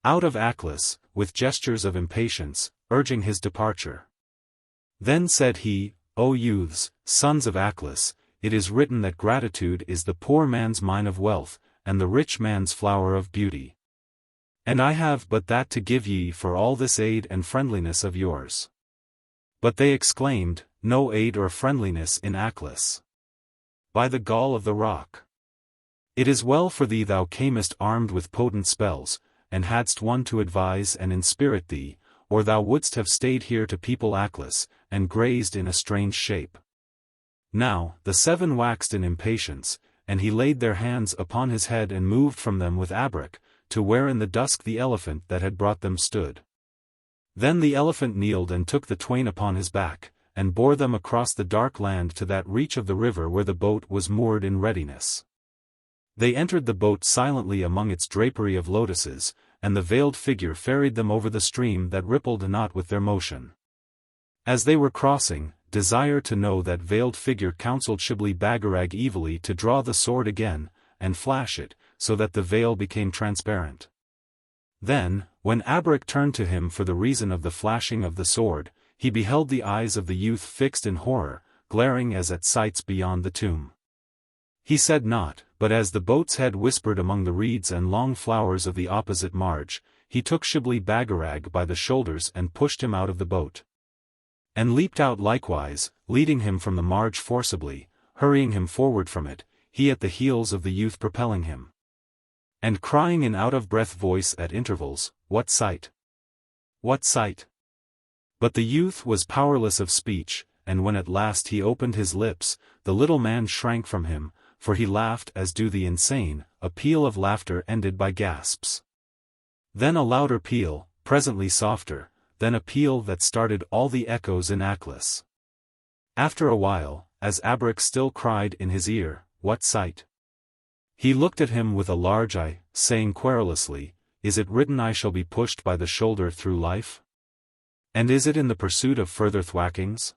[SPEAKER 1] Out of Aklis," with gestures of impatience, urging his departure. Then said he, "O youths, sons of Aklis, it is written that gratitude is the poor man's mine of wealth, and the rich man's flower of beauty. And I have but that to give ye for all this aid and friendliness of yours. But they exclaimed, No aid or friendliness in Aklis. By the gall of the rock. It is well for thee thou camest armed with potent spells, and hadst one to advise and inspirit thee, or thou wouldst have stayed here to people Aklis, and grazed in a strange shape. Now, the seven waxed in impatience, and he laid their hands upon his head and moved from them with Abrek, to where in the dusk the elephant that had brought them stood. Then the elephant kneeled and took the twain upon his back, and bore them across the dark land to that reach of the river where the boat was moored in readiness. They entered the boat silently among its drapery of lotuses, and the veiled figure ferried them over the stream that rippled not with their motion. As they were crossing, Desire to know that veiled figure counseled Shibli Bagarag evilly to draw the sword again, and flash it, so that the veil became transparent. Then, when Abrek turned to him for the reason of the flashing of the sword, he beheld the eyes of the youth fixed in horror, glaring as at sights beyond the tomb. He said naught, but as the boat's head whispered among the reeds and long flowers of the opposite marge, he took Shibli Bagarag by the shoulders and pushed him out of the boat. And leaped out likewise, leading him from the marge forcibly, hurrying him forward from it, he at the heels of the youth propelling him. And crying in out-of-breath voice at intervals, What sight! What sight! But the youth was powerless of speech, and when at last he opened his lips, the little man shrank from him, for he laughed as do the insane, a peal of laughter ended by gasps. Then a louder peal, presently softer, then a peal that started all the echoes in Aklis. After a while, as Abrek still cried in his ear, What sight! He looked at him with a large eye, saying querulously, Is it written I shall be pushed by the shoulder through life? And is it in the pursuit of further thwackings?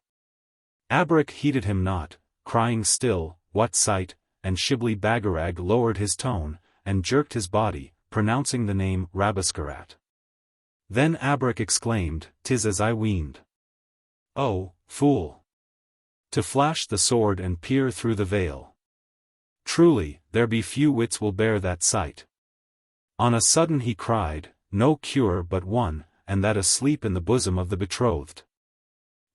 [SPEAKER 1] Abrek heeded him not, crying still, What sight, and Shibli Bagarag lowered his tone, and jerked his body, pronouncing the name Rabesqurat. Then Abrek exclaimed, "'Tis as I weened. Oh, fool! To flash the sword and peer through the veil. Truly, there be few wits will bear that sight." On a sudden he cried, "No cure but one, and that asleep in the bosom of the betrothed."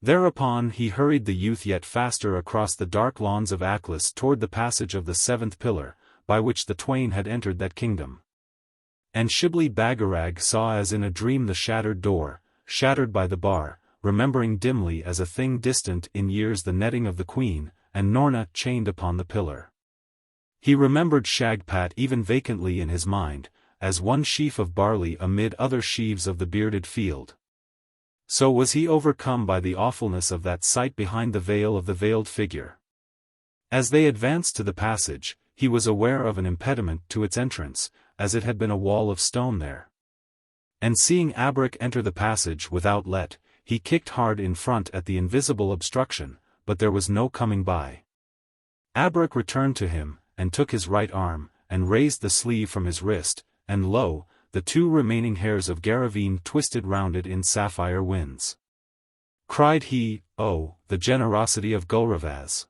[SPEAKER 1] Thereupon he hurried the youth yet faster across the dark lawns of Aklis toward the passage of the seventh pillar, by which the twain had entered that kingdom. And Shibli Bagarag saw as in a dream the shattered door, shattered by the bar, remembering dimly as a thing distant in years the netting of the queen, and Noorna chained upon the pillar. He remembered Shagpat even vacantly in his mind, as one sheaf of barley amid other sheaves of the bearded field. So was he overcome by the awfulness of that sight behind the veil of the veiled figure. As they advanced to the passage, he was aware of an impediment to its entrance, as it had been a wall of stone there. And seeing Abrek enter the passage without let, he kicked hard in front at the invisible obstruction, but there was no coming by. Abrek returned to him, and took his right arm, and raised the sleeve from his wrist, and lo, the two remaining hairs of Garraveen twisted round it in sapphire winds. Cried he, "Oh, the generosity of Gulravaz!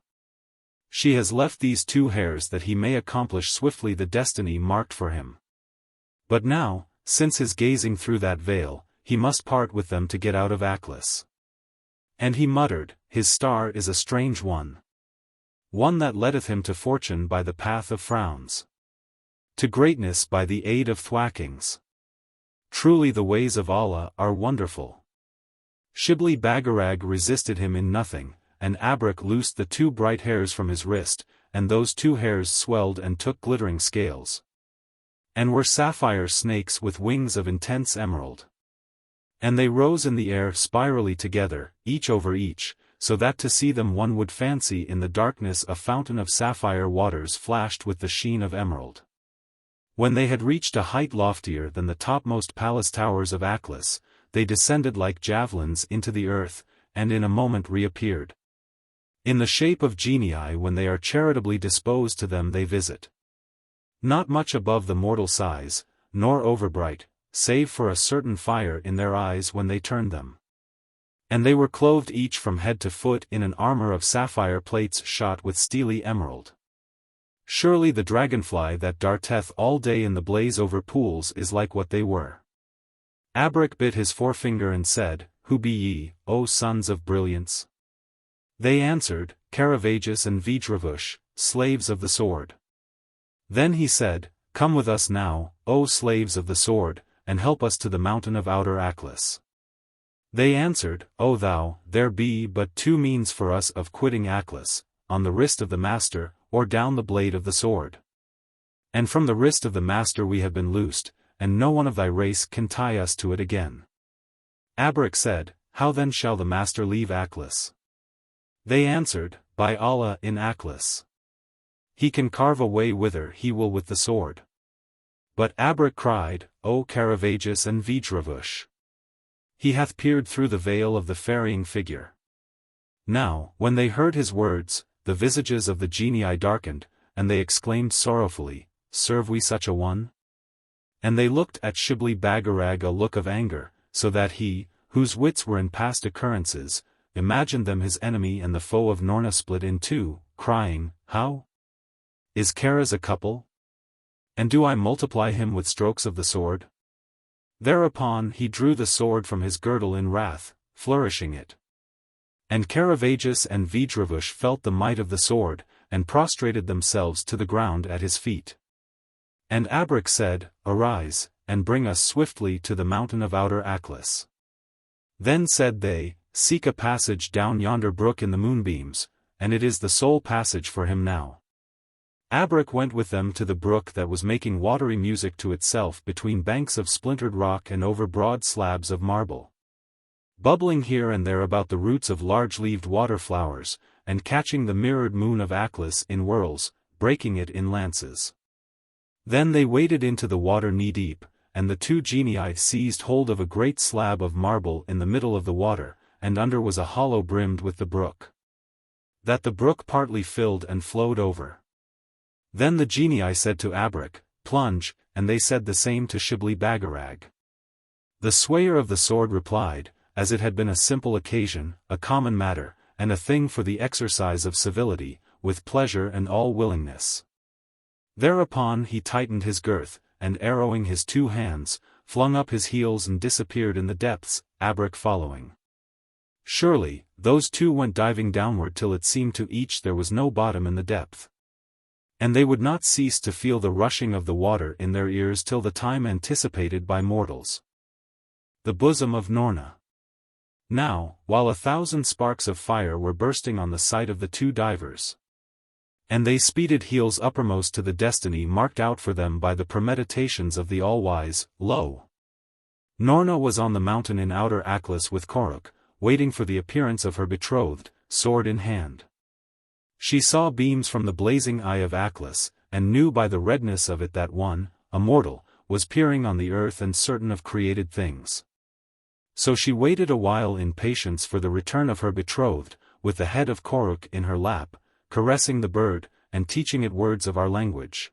[SPEAKER 1] She has left these two hairs that he may accomplish swiftly the destiny marked for him. But now, since his gazing through that veil, he must part with them to get out of Aklis." And he muttered, "His star is a strange one. One that leadeth him to fortune by the path of frowns. To greatness by the aid of thwackings. Truly the ways of Allah are wonderful." Shibli Bagarag resisted him in nothing, and Abrek loosed the two bright hairs from his wrist, and those two hairs swelled and took glittering scales. And were sapphire snakes with wings of intense emerald. And they rose in the air spirally together, each over each, so that to see them one would fancy in the darkness a fountain of sapphire waters flashed with the sheen of emerald. When they had reached a height loftier than the topmost palace towers of Aklis, they descended like javelins into the earth, and in a moment reappeared. In the shape of genii when they are charitably disposed to them they visit. Not much above the mortal size, nor overbright, save for a certain fire in their eyes when they turned them. And they were clothed each from head to foot in an armor of sapphire plates shot with steely emerald. Surely the dragonfly that darteth all day in the blaze over pools is like what they were. Abrak bit his forefinger and said, Who be ye, O sons of brilliance? They answered, Caravagus and Vidravush, slaves of the sword. Then he said, Come with us now, O slaves of the sword, and help us to the mountain of outer Aklis. They answered, O thou, there be but two means for us of quitting Aklis, on the wrist of the master, or down the blade of the sword. And from the wrist of the master we have been loosed, and no one of thy race can tie us to it again. Abrak said, How then shall the master leave Aklis? They answered, By Allah in Aklis. He can carve a way whither he will with the sword. But Abrak cried, O Caravagus and Vidravush! He hath peered through the veil of the ferrying figure. Now, when they heard his words, the visages of the genii darkened, and they exclaimed sorrowfully, Serve we such a one? And they looked at Shibli Bagarag a look of anger, so that he, whose wits were in past occurrences, imagined them his enemy and the foe of Noorna split in two, crying, How? Is Karaz a couple? And do I multiply him with strokes of the sword? Thereupon he drew the sword from his girdle in wrath, flourishing it. And Caravagus and Vidravush felt the might of the sword, and prostrated themselves to the ground at his feet. And Abrak said, Arise, and bring us swiftly to the mountain of outer Aklis. Then said they, Seek a passage down yonder brook in the moonbeams, and it is the sole passage for him now. Abrak went with them to the brook that was making watery music to itself between banks of splintered rock and over broad slabs of marble. Bubbling here and there about the roots of large-leaved water-flowers, and catching the mirrored moon of Aklis in whirls, breaking it in lances. Then they waded into the water knee-deep, and the two genii seized hold of a great slab of marble in the middle of the water, and under was a hollow brimmed with the brook. That the brook partly filled and flowed over. Then the genii said to Abrak, Plunge, and they said the same to Shibli Bagarag. The swayer of the sword replied, as it had been a simple occasion, a common matter, and a thing for the exercise of civility, with pleasure and all willingness. Thereupon he tightened his girth, and arrowing his two hands, flung up his heels and disappeared in the depths, Abrak following. Surely, those two went diving downward till it seemed to each there was no bottom in the depth. And they would not cease to feel the rushing of the water in their ears till the time anticipated by mortals. The bosom of Noorna. Now, while 1,000 sparks of fire were bursting on the sight of the two divers, and they speeded heels uppermost to the destiny marked out for them by the premeditations of the All-Wise, lo! Noorna was on the mountain in outer Aklis with Koruk, waiting for the appearance of her betrothed, sword in hand. She saw beams from the blazing eye of Aklis, and knew by the redness of it that one, a mortal, was peering on the earth and certain of created things. So she waited a while in patience for the return of her betrothed, with the head of Koruk in her lap, caressing the bird, and teaching it words of our language.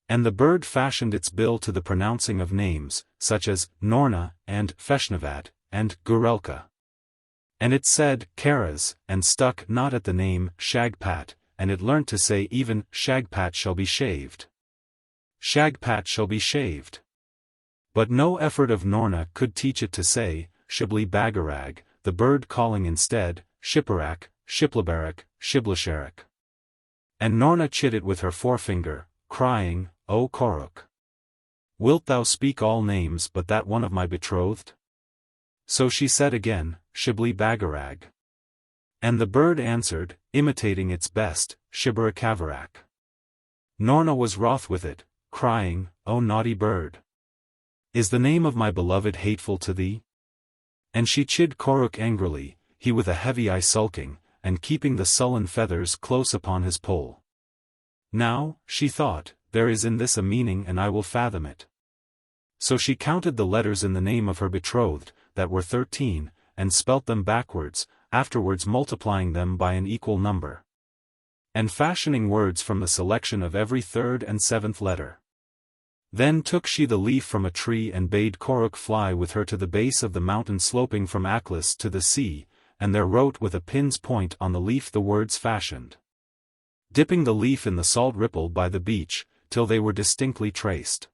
[SPEAKER 1] And the bird fashioned its bill to the pronouncing of names, such as Noorna, and Feshnavat, and Goorelka. And it said, Karaz, and stuck not at the name, Shagpat, and it learnt to say even, Shagpat shall be shaved. Shagpat shall be shaved. But no effort of Noorna could teach it to say, Shibli Bagarag, the bird calling instead, Shiparak, Shiplabarak, Shiblisharak. And Noorna chid it with her forefinger, crying, O Koruk! Wilt thou speak all names but that one of my betrothed? So she said again, Shibli Bagarag. And the bird answered, imitating its best, Shibarakavarak. Noorna was wroth with it, crying, O naughty bird! Is the name of my beloved hateful to thee? And she chid Koruk angrily, he with a heavy eye sulking, and keeping the sullen feathers close upon his poll. Now, she thought, there is in this a meaning and I will fathom it. So she counted the letters in the name of her betrothed, that were 13, and spelt them backwards, afterwards multiplying them by an equal number. And fashioning words from the selection of every third and seventh letter. Then took she the leaf from a tree and bade Koruk fly with her to the base of the mountain sloping from Aklis to the sea, and there wrote with a pin's point on the leaf the words fashioned. dipping the leaf in the salt ripple by the beach, till they were distinctly traced.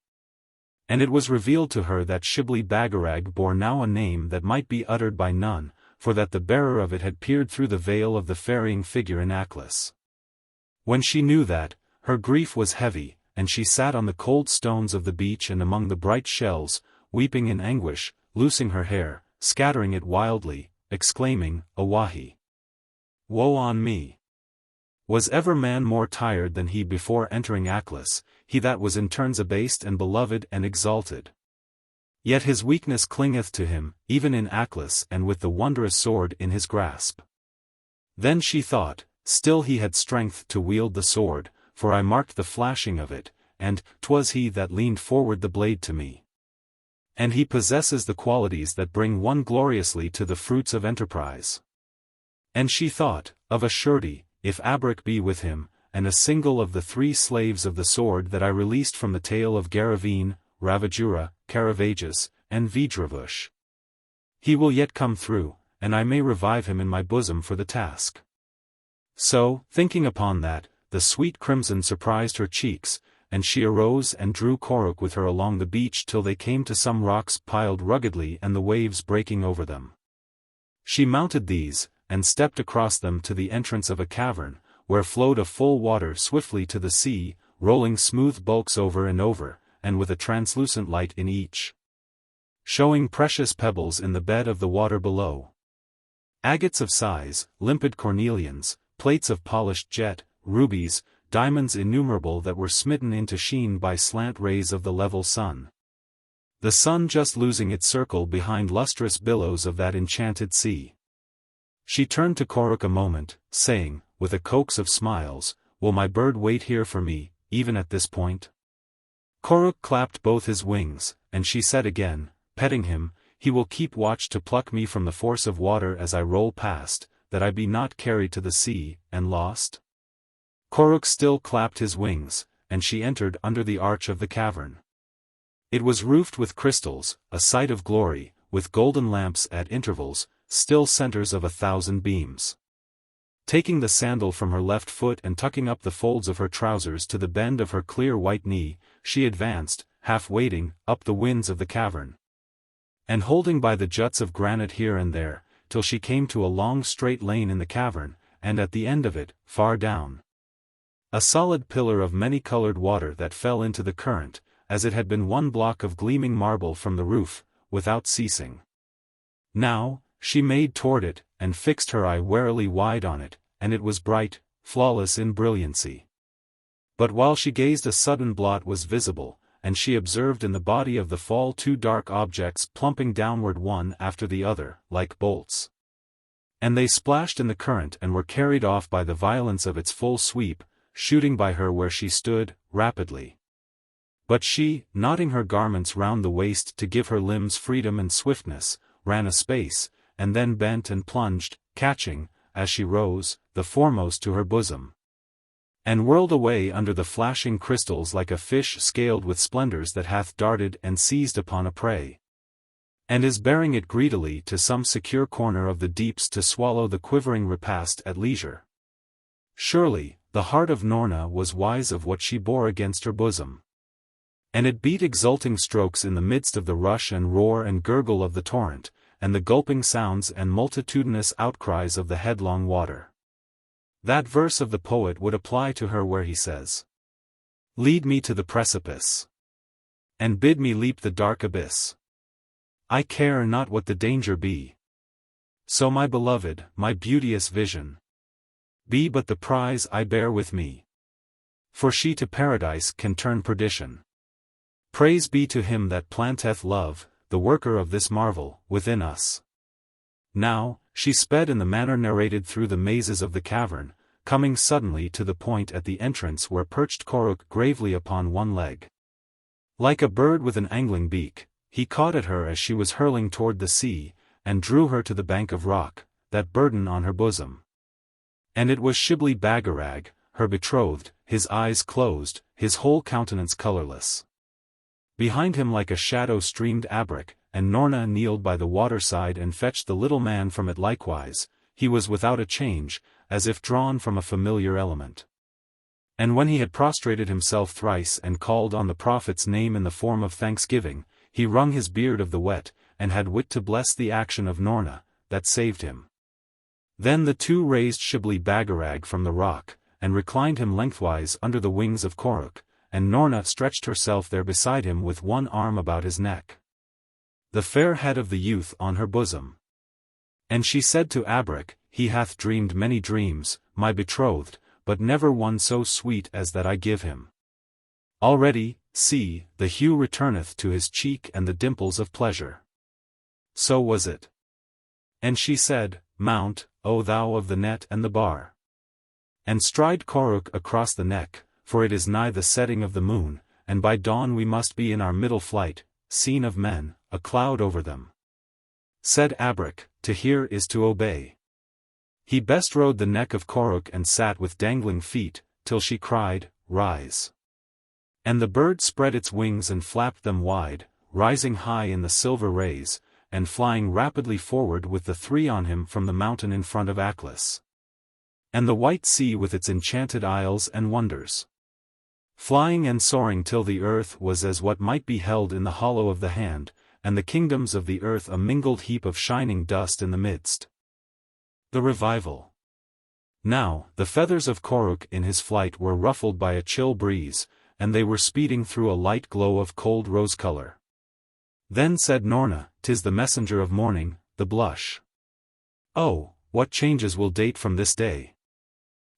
[SPEAKER 1] And it was revealed to her that Shibli Bagarag bore now a name that might be uttered by none, for that the bearer of it had peered through the veil of the ferrying figure in Aklis. When she knew that, her grief was heavy, and she sat on the cold stones of the beach and among the bright shells, weeping in anguish, loosing her hair, scattering it wildly, exclaiming, Awahi! Woe on me! Was ever man more tired than he before entering Aklis, he that was in turns abased and beloved and exalted? Yet his weakness clingeth to him, even in Aklis and with the wondrous sword in his grasp. Then she thought, still he had strength to wield the sword, for I marked the flashing of it, and 'twas he that leaned forward the blade to me. And he possesses the qualities that bring one gloriously to the fruits of enterprise. And she thought, of a surety, if Abrak be with him, and a single of the 3 slaves of the sword that I released from the tail of Garraveen, Ravajura, Caravagus, and Vidravush, he will yet come through, and I may revive him in my bosom for the task. So, thinking upon that, the sweet crimson surprised her cheeks, and she arose and drew Koruk with her along the beach till they came to some rocks piled ruggedly and the waves breaking over them. She mounted these, and stepped across them to the entrance of a cavern, where flowed a full water swiftly to the sea, rolling smooth bulks over, and with a translucent light in each, showing precious pebbles in the bed of the water below. Agates of size, limpid cornelians, plates of polished jet, rubies, diamonds innumerable that were smitten into sheen by slant rays of the level sun. The sun just losing its circle behind lustrous billows of that enchanted sea. She turned to Koruk a moment, saying, with a coax of smiles, Will my bird wait here for me, even at this point? Koruk clapped both his wings, and she said again, petting him, He will keep watch to pluck me from the force of water as I roll past, that I be not carried to the sea, and lost? Koruk still clapped his wings, and she entered under the arch of the cavern. It was roofed with crystals, a sight of glory, with golden lamps at intervals, still centers of 1,000 beams. Taking the sandal from her left foot and tucking up the folds of her trousers to the bend of her clear white knee, she advanced, half wading, up the winds of the cavern, and holding by the juts of granite here and there, till she came to a long straight lane in the cavern, and at the end of it, far down, a solid pillar of many-colored water that fell into the current, as it had been one block of gleaming marble from the roof, without ceasing. Now, she made toward it, and fixed her eye warily wide on it, and it was bright, flawless in brilliancy. But while she gazed a sudden blot was visible, and she observed in the body of the fall 2 dark objects plumping downward one after the other, like bolts. And they splashed in the current and were carried off by the violence of its full sweep, shooting by her where she stood, rapidly. But she, knotting her garments round the waist to give her limbs freedom and swiftness, ran a space, and then bent and plunged, catching, as she rose, the foremost to her bosom, and whirled away under the flashing crystals like a fish scaled with splendors that hath darted and seized upon a prey, and is bearing it greedily to some secure corner of the deeps to swallow the quivering repast at leisure. Surely, the heart of Noorna was wise of what she bore against her bosom, and it beat exulting strokes in the midst of the rush and roar and gurgle of the torrent, and the gulping sounds and multitudinous outcries of the headlong water. That verse of the poet would apply to her where he says, Lead me to the precipice, and bid me leap the dark abyss. I care not what the danger be. So my beloved, my beauteous vision, be but the prize I bear with me. For she to paradise can turn perdition. Praise be to him that planteth love, the worker of this marvel, within us. Now, she sped in the manner narrated through the mazes of the cavern, coming suddenly to the point at the entrance where perched Koruk gravely upon one leg. Like a bird with an angling beak, he caught at her as she was hurling toward the sea, and drew her to the bank of rock, that burden on her bosom. And it was Shibli Bagarag, her betrothed, his eyes closed, his whole countenance colorless. Behind him like a shadow streamed Abrak, and Noorna kneeled by the waterside and fetched the little man from it likewise. He was without a change, as if drawn from a familiar element. And when he had prostrated himself thrice and called on the prophet's name in the form of thanksgiving, he wrung his beard of the wet, and had wit to bless the action of Noorna, that saved him. Then the two raised Shibli Bagarag from the rock, and reclined him lengthwise under the wings of Koruk, and Noorna stretched herself there beside him with one arm about his neck, the fair head of the youth on her bosom. And she said to Abrak, he hath dreamed many dreams, my betrothed, but never one so sweet as that I give him. Already, see, the hue returneth to his cheek and the dimples of pleasure. So was it. And she said, Mount, O thou of the net and the bar. And stride Koruk across the neck, for it is nigh the setting of the moon, and by dawn we must be in our middle flight, seen of men, a cloud over them. Said Abrak, to hear is to obey. He best rode the neck of Koruk and sat with dangling feet, till she cried, Rise. And the bird spread its wings and flapped them wide, rising high in the silver rays, and flying rapidly forward with the three on him from the mountain in front of Aklis. And the white sea with its enchanted isles and wonders. Flying and soaring till the earth was as what might be held in the hollow of the hand, and the kingdoms of the earth a mingled heap of shining dust in the midst. The revival. Now, the feathers of Koruk in his flight were ruffled by a chill breeze, and they were speeding through a light glow of cold rose color. Then said Noorna, 'Tis the messenger of morning, the blush. Oh, what changes will date from this day!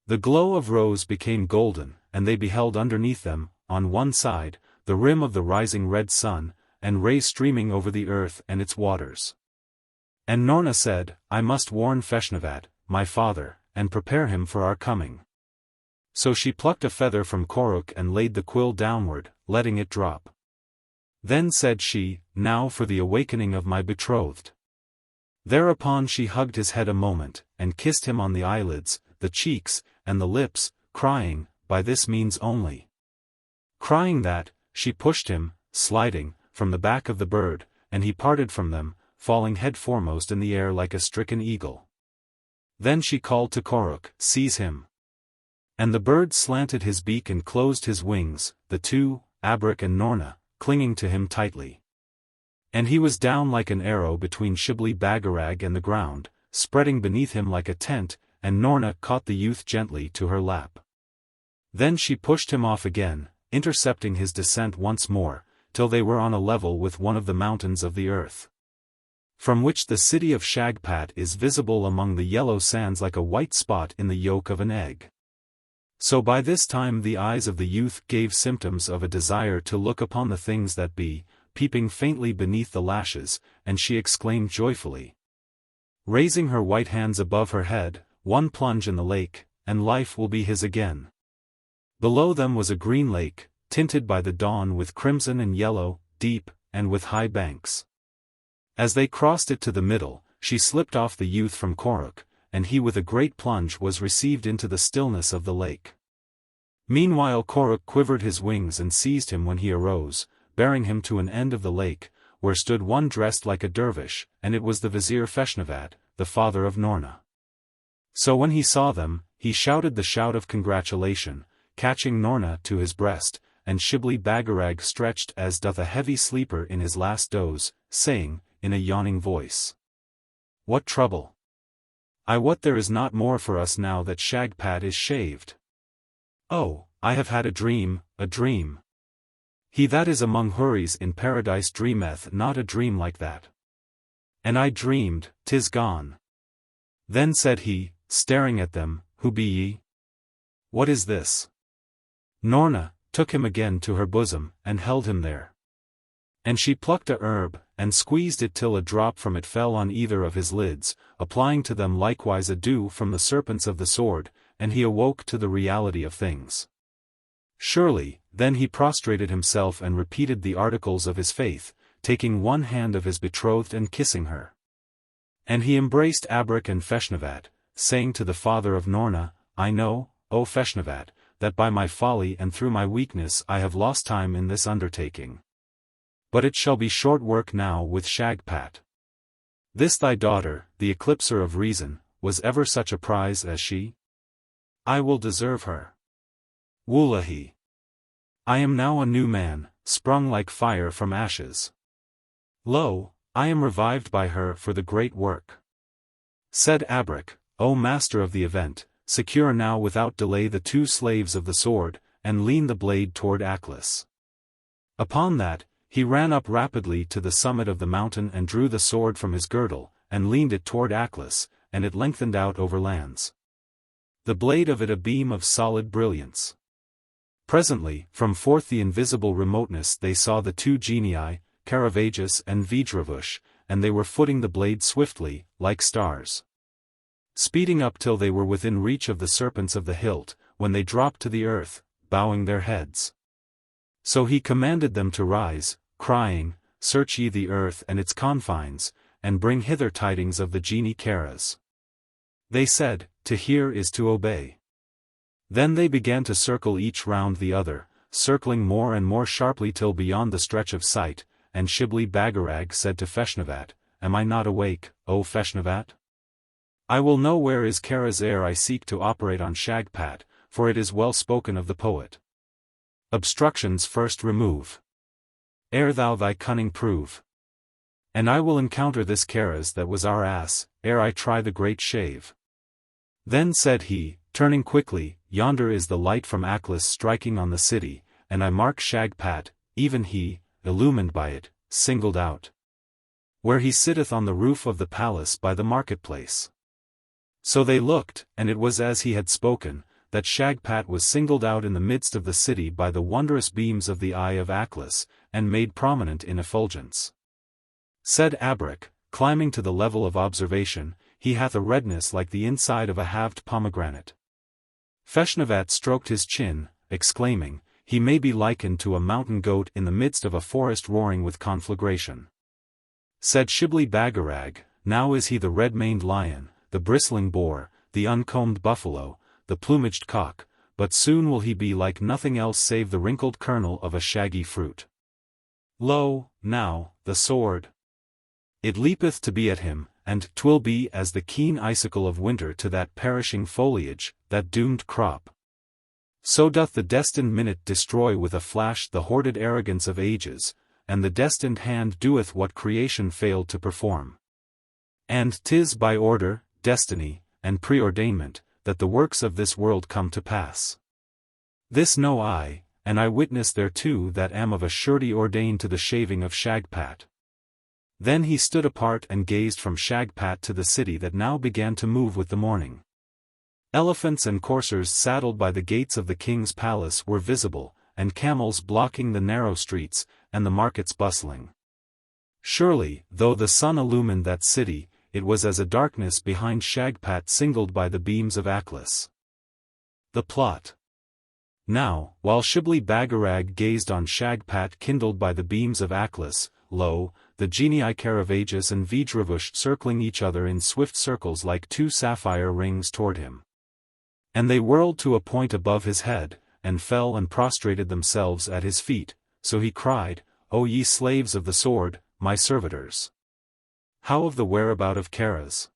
[SPEAKER 1] The glow of rose became golden, and they beheld underneath them, on one side, the rim of the rising red sun, and rays streaming over the earth and its waters. And Noorna said, I must warn Feshnavat, my father, and prepare him for our coming. So she plucked a feather from Koruk and laid the quill downward, letting it drop. Then said she, Now for the awakening of my betrothed. Thereupon she hugged his head a moment, and kissed him on the eyelids, the cheeks, and the lips, crying, By this means only. Crying that, she pushed him, sliding, from the back of the bird, and he parted from them, falling head foremost in the air like a stricken eagle. Then she called to Koruk, Seize him. And the bird slanted his beak and closed his wings, the two, Abrak and Noorna, clinging to him tightly. And he was down like an arrow between Shibli Bagarag and the ground, spreading beneath him like a tent, and Noorna caught the youth gently to her lap. Then she pushed him off again, intercepting his descent once more, till they were on a level with one of the mountains of the earth, from which the city of Shagpat is visible among the yellow sands like a white spot in the yolk of an egg. So by this time the eyes of the youth gave symptoms of a desire to look upon the things that be, peeping faintly beneath the lashes, and she exclaimed joyfully, raising her white hands above her head, One plunge in the lake, and life will be his again. Below them was a green lake, tinted by the dawn with crimson and yellow, deep, and with high banks. As they crossed it to the middle, she slipped off the youth from Koruk, and he with a great plunge was received into the stillness of the lake. Meanwhile Koruk quivered his wings and seized him when he arose, bearing him to an end of the lake, where stood one dressed like a dervish, and it was the vizier Feshnavat, the father of Noorna. So when he saw them, he shouted the shout of congratulation, catching Noorna to his breast, and Shibli Bagarag stretched as doth a heavy sleeper in his last doze, saying, in a yawning voice, What trouble? I wot there is not more for us now that Shagpat is shaved. Oh, I have had a dream, a dream. He that is among Houris in paradise dreameth not a dream like that. And I dreamed, 'tis gone. Then said he, staring at them, Who be ye? What is this? Noorna took him again to her bosom, and held him there. And she plucked a herb, and squeezed it till a drop from it fell on either of his lids, applying to them likewise a dew from the serpents of the sword, and he awoke to the reality of things. Surely, then he prostrated himself and repeated the articles of his faith, taking one hand of his betrothed and kissing her. And he embraced Abrak and Feshnavat, saying to the father of Noorna, I know, O Feshnavat, that by my folly and through my weakness I have lost time in this undertaking. But it shall be short work now with Shagpat. This thy daughter, the eclipser of reason, was ever such a prize as she? I will deserve her. Wullahi! I am now a new man, sprung like fire from ashes. Lo, I am revived by her for the great work. Said Abrak, O master of the event, secure now without delay the 2 slaves of the sword, and lean the blade toward Aklis. Upon that, he ran up rapidly to the summit of the mountain and drew the sword from his girdle, and leaned it toward Aklis, and it lengthened out over lands. The blade of it a beam of solid brilliance. Presently, from forth the invisible remoteness they saw the 2 genii, Caravagis and Vidravush, and they were footing the blade swiftly, like stars. Speeding up till they were within reach of the serpents of the hilt, when they dropped to the earth, bowing their heads. So he commanded them to rise, crying, Search ye the earth and its confines, and bring hither tidings of the Genie Karaz. They said, To hear is to obey. Then they began to circle each round the other, circling more and more sharply till beyond the stretch of sight, and Shibli Bagarag said to Feshnavat, Am I not awake, O Feshnavat? I will know where is Karaz ere I seek to operate on Shagpat, for it is well spoken of the poet. Obstructions first remove, ere thou thy cunning prove. And I will encounter this Karaz that was our ass, ere I try the great shave. Then said he, turning quickly, Yonder is the light from Aklis striking on the city, and I mark Shagpat, even he, illumined by it, singled out. Where he sitteth on the roof of the palace by the marketplace. So they looked, and it was as he had spoken, that Shagpat was singled out in the midst of the city by the wondrous beams of the eye of Aklis, and made prominent in effulgence. Said Abrak, climbing to the level of observation, he hath a redness like the inside of a halved pomegranate. Feshnavat stroked his chin, exclaiming, He may be likened to a mountain goat in the midst of a forest roaring with conflagration. Said Shibli Bagarag, Now is he the red-maned lion, the bristling boar, the uncombed buffalo, the plumaged cock, but soon will he be like nothing else save the wrinkled kernel of a shaggy fruit. Lo, now, the sword. It leapeth to be at him, and 'twill be as the keen icicle of winter to that perishing foliage, that doomed crop. So doth the destined minute destroy with a flash the hoarded arrogance of ages, and the destined hand doeth what creation failed to perform. And 'tis by order, destiny, and preordainment, that the works of this world come to pass. This know I, and I witness thereto that am of a surety ordained to the shaving of Shagpat. Then he stood apart and gazed from Shagpat to the city that now began to move with the morning. Elephants and coursers saddled by the gates of the king's palace were visible, and camels blocking the narrow streets, and the markets bustling. Surely, though the sun illumined that city, it was as a darkness behind Shagpat singled by the beams of Aklis. The plot. Now, while Shibli Bagarag gazed on Shagpat kindled by the beams of Aklis, lo, the genii Caravagis and Vidravush circling each other in swift circles like 2 sapphire rings toward him. And they whirled to a point above his head, and fell and prostrated themselves at his feet, so he cried, O ye slaves of the sword, my servitors! How of the whereabout of Karaz?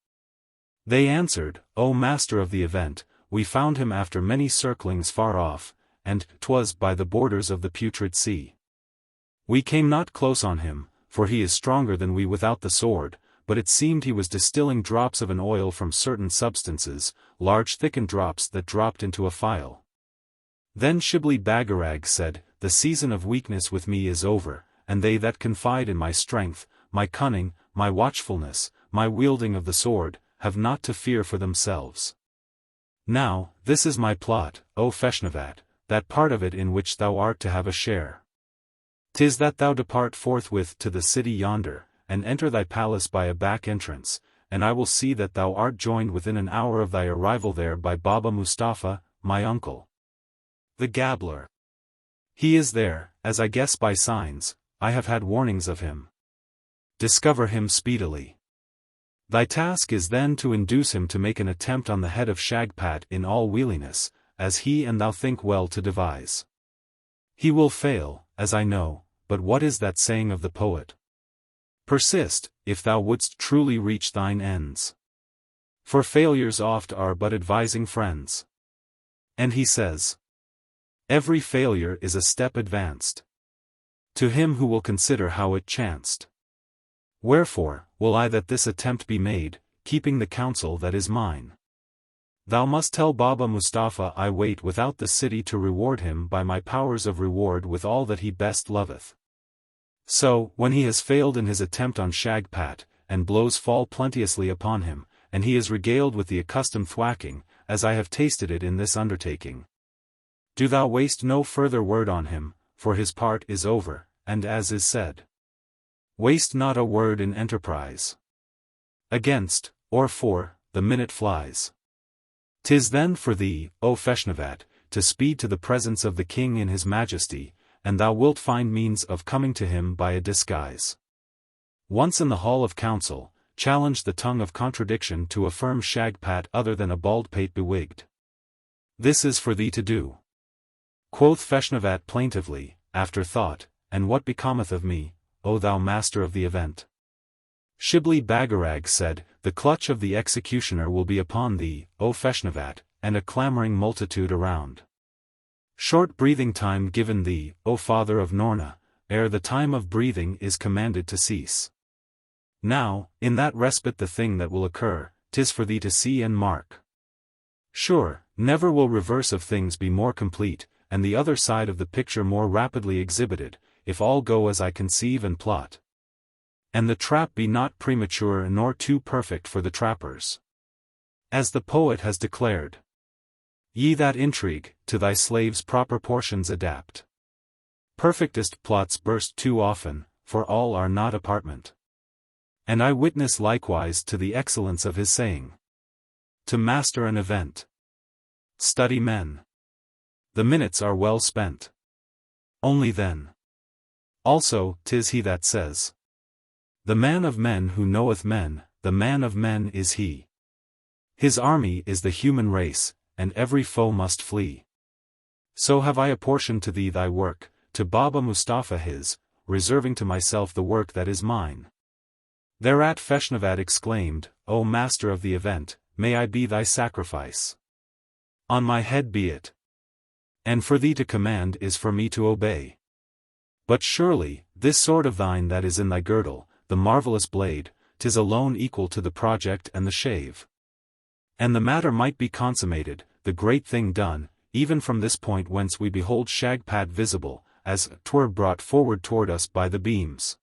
[SPEAKER 1] They answered, O master of the event, we found him after many circlings far off, and 'twas by the borders of the putrid sea. We came not close on him, for he is stronger than we without the sword, but it seemed he was distilling drops of an oil from certain substances, large thickened drops that dropped into a phial. Then Shibli Bagarag said, The season of weakness with me is over, and they that confide in my strength, my cunning, my watchfulness, my wielding of the sword, have not to fear for themselves. Now, this is my plot, O Feshnavat, that part of it in which thou art to have a share. 'Tis that thou depart forthwith to the city yonder, and enter thy palace by a back entrance, and I will see that thou art joined within an hour of thy arrival there by Baba Mustafa, my uncle. The gabbler. He is there, as I guess by signs, I have had warnings of him. Discover him speedily. Thy task is then to induce him to make an attempt on the head of Shagpat in all wheeliness, as he and thou think well to devise. He will fail, as I know, but what is that saying of the poet? Persist, if thou wouldst truly reach thine ends. For failures oft are but advising friends. And he says, Every failure is a step advanced. To him who will consider how it chanced. Wherefore, will I that this attempt be made, keeping the counsel that is mine. Thou must tell Baba Mustapha I wait without the city to reward him by my powers of reward with all that he best loveth. So, when he has failed in his attempt on Shagpat, and blows fall plenteously upon him, and he is regaled with the accustomed thwacking, as I have tasted it in this undertaking. Do thou waste no further word on him, for his part is over, and as is said. Waste not a word in enterprise. Against, or for, the minute flies. 'Tis then for thee, O Feshnavat, to speed to the presence of the king in his majesty, and thou wilt find means of coming to him by a disguise. Once in the hall of council, challenge the tongue of contradiction to affirm Shagpat other than a bald pate bewigged. This is for thee to do. Quoth Feshnavat plaintively, after thought, and what becometh of me, O thou master of the event? Shibli Bagarag said, the clutch of the executioner will be upon thee, O Feshnavat, and a clamoring multitude around. Short breathing time given thee, O father of Noorna, ere the time of breathing is commanded to cease. Now, in that respite the thing that will occur, 'tis for thee to see and mark. Sure, never will reverse of things be more complete, and the other side of the picture more rapidly exhibited, if all go as I conceive and plot. And the trap be not premature nor too perfect for the trappers. As the poet has declared. Ye that intrigue, to thy slaves proper portions adapt. Perfectest plots burst too often, for all are not apartment. And I witness likewise to the excellence of his saying. To master an event. Study men. The minutes are well spent. Only then. Also, 'tis he that says. The man of men who knoweth men, the man of men is he. His army is the human race, and every foe must flee. So have I apportioned to thee thy work, to Baba Mustapha his, reserving to myself the work that is mine. Thereat Feshnavat exclaimed, O master of the event, may I be thy sacrifice. On my head be it. And for thee to command is for me to obey. But surely, this sword of thine that is in thy girdle, the marvelous blade, 'tis alone equal to the project and the shave. And the matter might be consummated, the great thing done, even from this point whence we behold Shagpat visible, as 'twere brought forward toward us by the beams.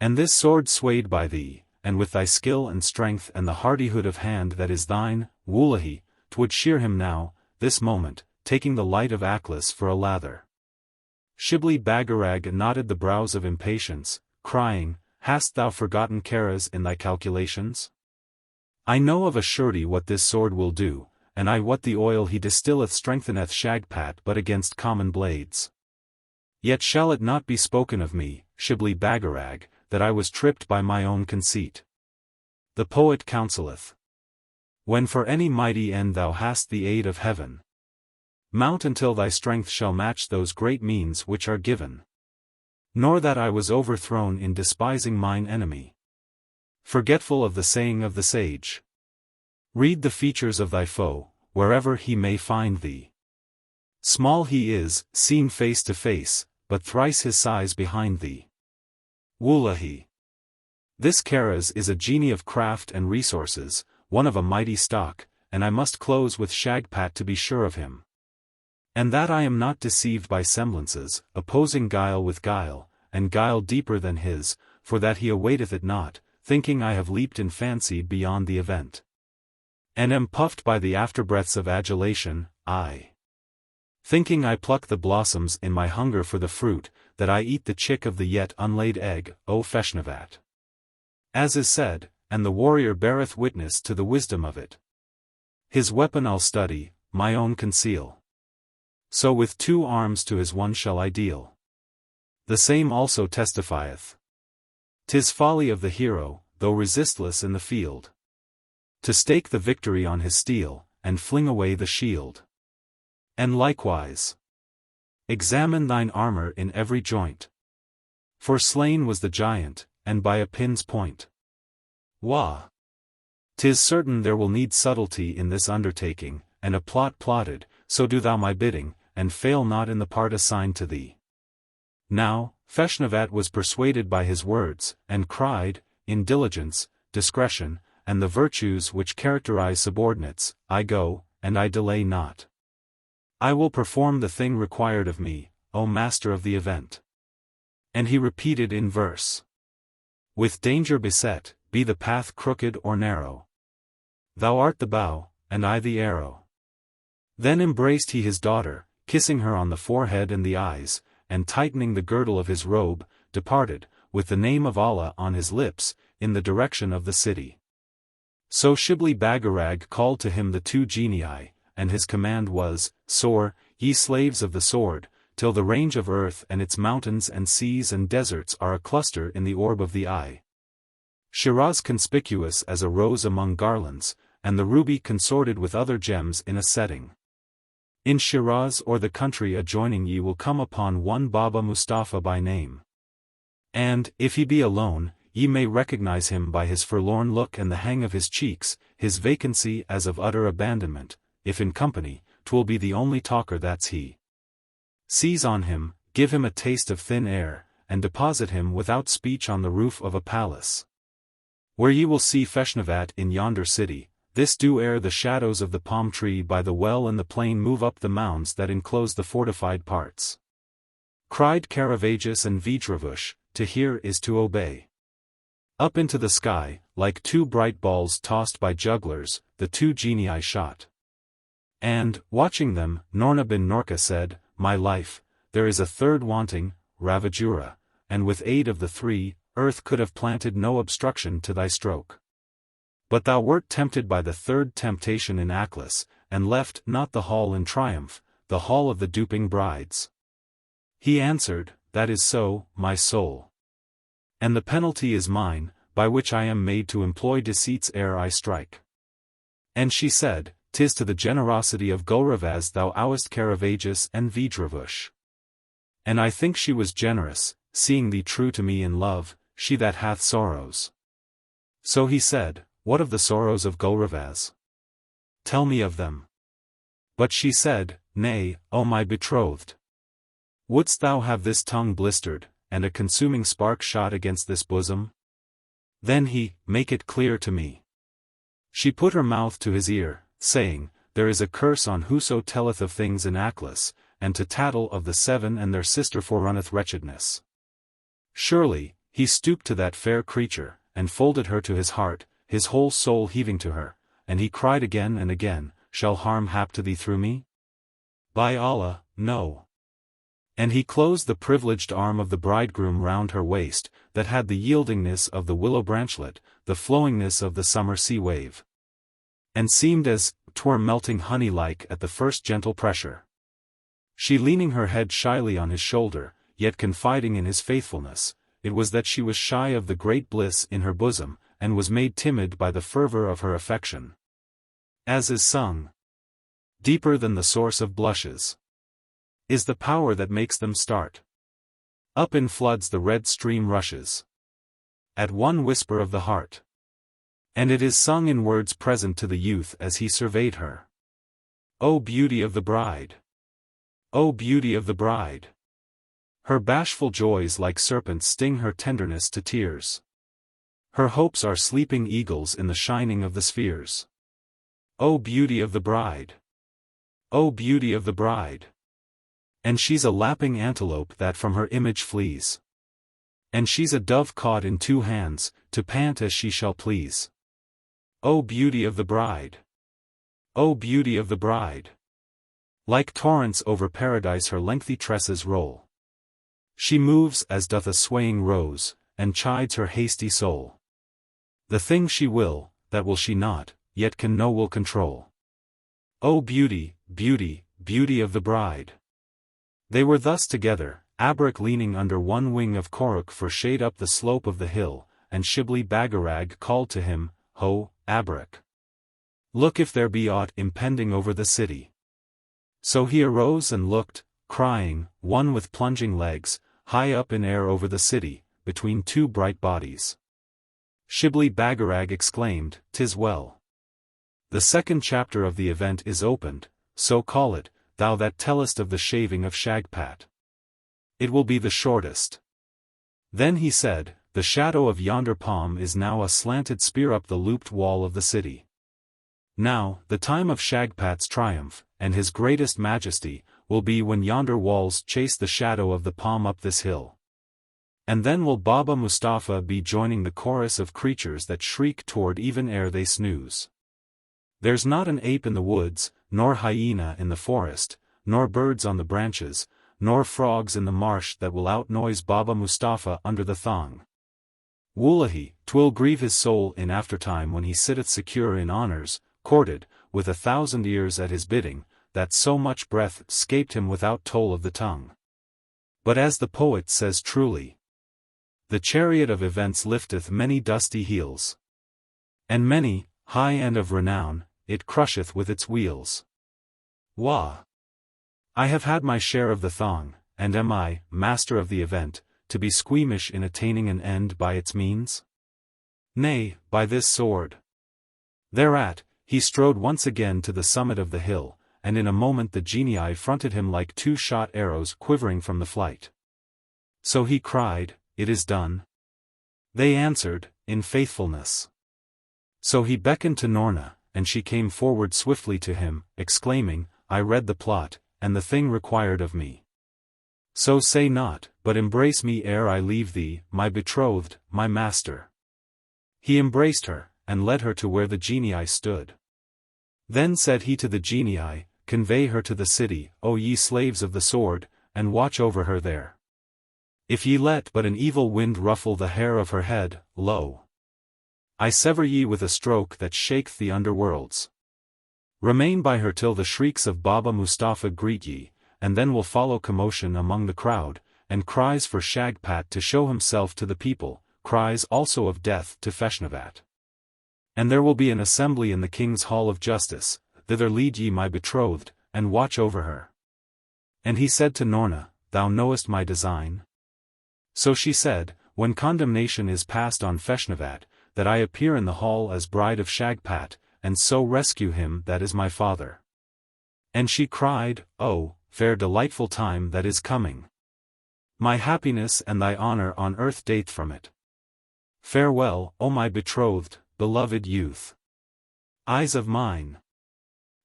[SPEAKER 1] And this sword swayed by thee, and with thy skill and strength and the hardihood of hand that is thine, Wullahy, 'twould shear him now, this moment, taking the light of Aklis for a lather. Shibli Bagarag knotted the brows of impatience, crying, Hast thou forgotten Karaz in thy calculations? I know of a surety what this sword will do, and I what the oil he distilleth strengtheneth Shagpat but against common blades. Yet shall it not be spoken of me, Shibli Bagarag, that I was tripped by my own conceit. The poet counselleth. When for any mighty end thou hast the aid of heaven, mount until thy strength shall match those great means which are given. Nor that I was overthrown in despising mine enemy. Forgetful of the saying of the sage. Read the features of thy foe, wherever he may find thee. Small he is, seen face to face, but thrice his size behind thee. Wullahy. This Karaz is a genie of craft and resources, one of a mighty stock, and I must close with Shagpat to be sure of him. And that I am not deceived by semblances, opposing guile with guile, and guile deeper than his, for that he awaiteth it not, thinking I have leaped in fancy beyond the event. And am puffed by the afterbreaths of adulation, I. Thinking I pluck the blossoms in my hunger for the fruit, that I eat the chick of the yet unlaid egg, O Feshnavat. As is said, and the warrior beareth witness to the wisdom of it. His weapon I'll study, my own conceal. So with 2 arms to his one shall I deal. The same also testifieth. 'Tis folly of the hero, though resistless in the field, to stake the victory on his steel, and fling away the shield. And likewise, examine thine armor in every joint. For slain was the giant, and by a pin's point. Wah! 'Tis certain there will need subtlety in this undertaking, and a plot plotted, so do thou my bidding, and fail not in the part assigned to thee. Now, Feshnavat was persuaded by his words, and cried, in diligence, discretion, and the virtues which characterize subordinates, I go, and I delay not. I will perform the thing required of me, O master of the event. And he repeated in verse. With danger beset, be the path crooked or narrow. Thou art the bow, and I the arrow. Then embraced he his daughter, kissing her on the forehead and the eyes, and tightening the girdle of his robe, departed, with the name of Allah on his lips, in the direction of the city. So Shibli Bagarag called to him the two genii, and his command was, Soar, ye slaves of the sword, till the range of earth and its mountains and seas and deserts are a cluster in the orb of the eye. Shiraz conspicuous as a rose among garlands, and the ruby consorted with other gems in a setting. In Shiraz or the country adjoining ye will come upon one Baba Mustafa by name. And, if he be alone, ye may recognize him by his forlorn look and the hang of his cheeks, his vacancy as of utter abandonment. If in company, 'twill be the only talker that's he. Seize on him, give him a taste of thin air, and deposit him without speech on the roof of a palace. Where ye will see Feshnavat in yonder city, this do ere the shadows of the palm tree by the well and the plain move up the mounds that enclose the fortified parts. Cried Caravagus and Vidravush, to hear is to obey. Up into the sky, like two bright balls tossed by jugglers, the two genii shot. And, watching them, Noorna bin Norka said, My life, there is a third wanting, Ravajura, and with aid of the three, earth could have planted no obstruction to thy stroke. But thou wert tempted by the third temptation in Aklis, and left not the hall in triumph, the hall of the duping brides. He answered, That is so, my soul. And the penalty is mine, by which I am made to employ deceits ere I strike. And she said, 'Tis to the generosity of Gulravaz thou owest Caravagus and Vidravush. And I think she was generous, seeing thee true to me in love, she that hath sorrows. So he said, What of the sorrows of Gulravaz? Tell me of them. But she said, Nay, O my betrothed. Wouldst thou have this tongue blistered, and a consuming spark shot against this bosom? Then he, Make it clear to me. She put her mouth to his ear, saying, There is a curse on whoso telleth of things in Aklis, and to tattle of the seven and their sister forerunneth wretchedness. Surely, he stooped to that fair creature, and folded her to his heart, his whole soul heaving to her, and he cried again and again, Shall harm hap to thee through me? By Allah, no. And he closed the privileged arm of the bridegroom round her waist, that had the yieldingness of the willow branchlet, the flowingness of the summer sea wave. And seemed as 'twere melting honey like at the first gentle pressure. She leaning her head shyly on his shoulder, yet confiding in his faithfulness, it was that she was shy of the great bliss in her bosom, and was made timid by the fervor of her affection. As is sung, deeper than the source of blushes is the power that makes them start. Up in floods the red stream rushes at one whisper of the heart. And it is sung in words present to the youth as he surveyed her. O beauty of the bride! O beauty of the bride! Her bashful joys like serpents sting her tenderness to tears. Her hopes are sleeping eagles in the shining of the spheres. O beauty of the bride! O beauty of the bride! And she's a lapping antelope that from her image flees. And she's a dove caught in two hands, to pant as she shall please. O beauty of the bride! O beauty of the bride! Like torrents over paradise her lengthy tresses roll. She moves as doth a swaying rose, and chides her hasty soul. The thing she will, that will she not, yet can no will control. O beauty, beauty, beauty of the bride! They were thus together, Abrak leaning under one wing of Koruk for shade up the slope of the hill, and Shibli Bagarag called to him, Ho, Abrak! Look if there be aught impending over the city. So he arose and looked, crying, one with plunging legs, high up in air over the city, between two bright bodies. Shibli Bagarag exclaimed, 'Tis well. The second chapter of the event is opened, so call it, thou that tellest of the shaving of Shagpat. It will be the shortest. Then he said, the shadow of yonder palm is now a slanted spear up the looped wall of the city. Now, the time of Shagpat's triumph, and his greatest majesty, will be when yonder walls chase the shadow of the palm up this hill. And then will Baba Mustafa be joining the chorus of creatures that shriek toward even ere they snooze. There's not an ape in the woods, nor hyena in the forest, nor birds on the branches, nor frogs in the marsh that will outnoise Baba Mustafa under the thong. Wullahy, 'twill grieve his soul in aftertime when he sitteth secure in honors, courted, with 1,000 ears at his bidding, that so much breath scaped him without toll of the tongue. But as the poet says truly, the chariot of events lifteth many dusty heels. And many, high and of renown, it crusheth with its wheels. Wah! I have had my share of the thong, and am I, master of the event, to be squeamish in attaining an end by its means? Nay, by this sword. Thereat, he strode once again to the summit of the hill, and in a moment the genii fronted him like two shot arrows quivering from the flight. So he cried, it is done. They answered, in faithfulness. So he beckoned to Noorna, and she came forward swiftly to him, exclaiming, I read the plot, and the thing required of me. So say not, but embrace me ere I leave thee, my betrothed, my master. He embraced her, and led her to where the genii stood. Then said he to the genii, convey her to the city, O ye slaves of the sword, and watch over her there. If ye let but an evil wind ruffle the hair of her head, lo! I sever ye with a stroke that shaketh the underworlds. Remain by her till the shrieks of Baba Mustafa greet ye, and then will follow commotion among the crowd, and cries for Shagpat to show himself to the people, cries also of death to Feshnavat. And there will be an assembly in the king's hall of justice, thither lead ye my betrothed, and watch over her. And he said to Noorna, thou knowest my design? So she said, when condemnation is passed on Feshnavat, that I appear in the hall as bride of Shagpat, and so rescue him that is my father. And she cried, oh, fair delightful time that is coming. My happiness and thy honor on earth date from it. Farewell, O my betrothed, beloved youth. Eyes of mine.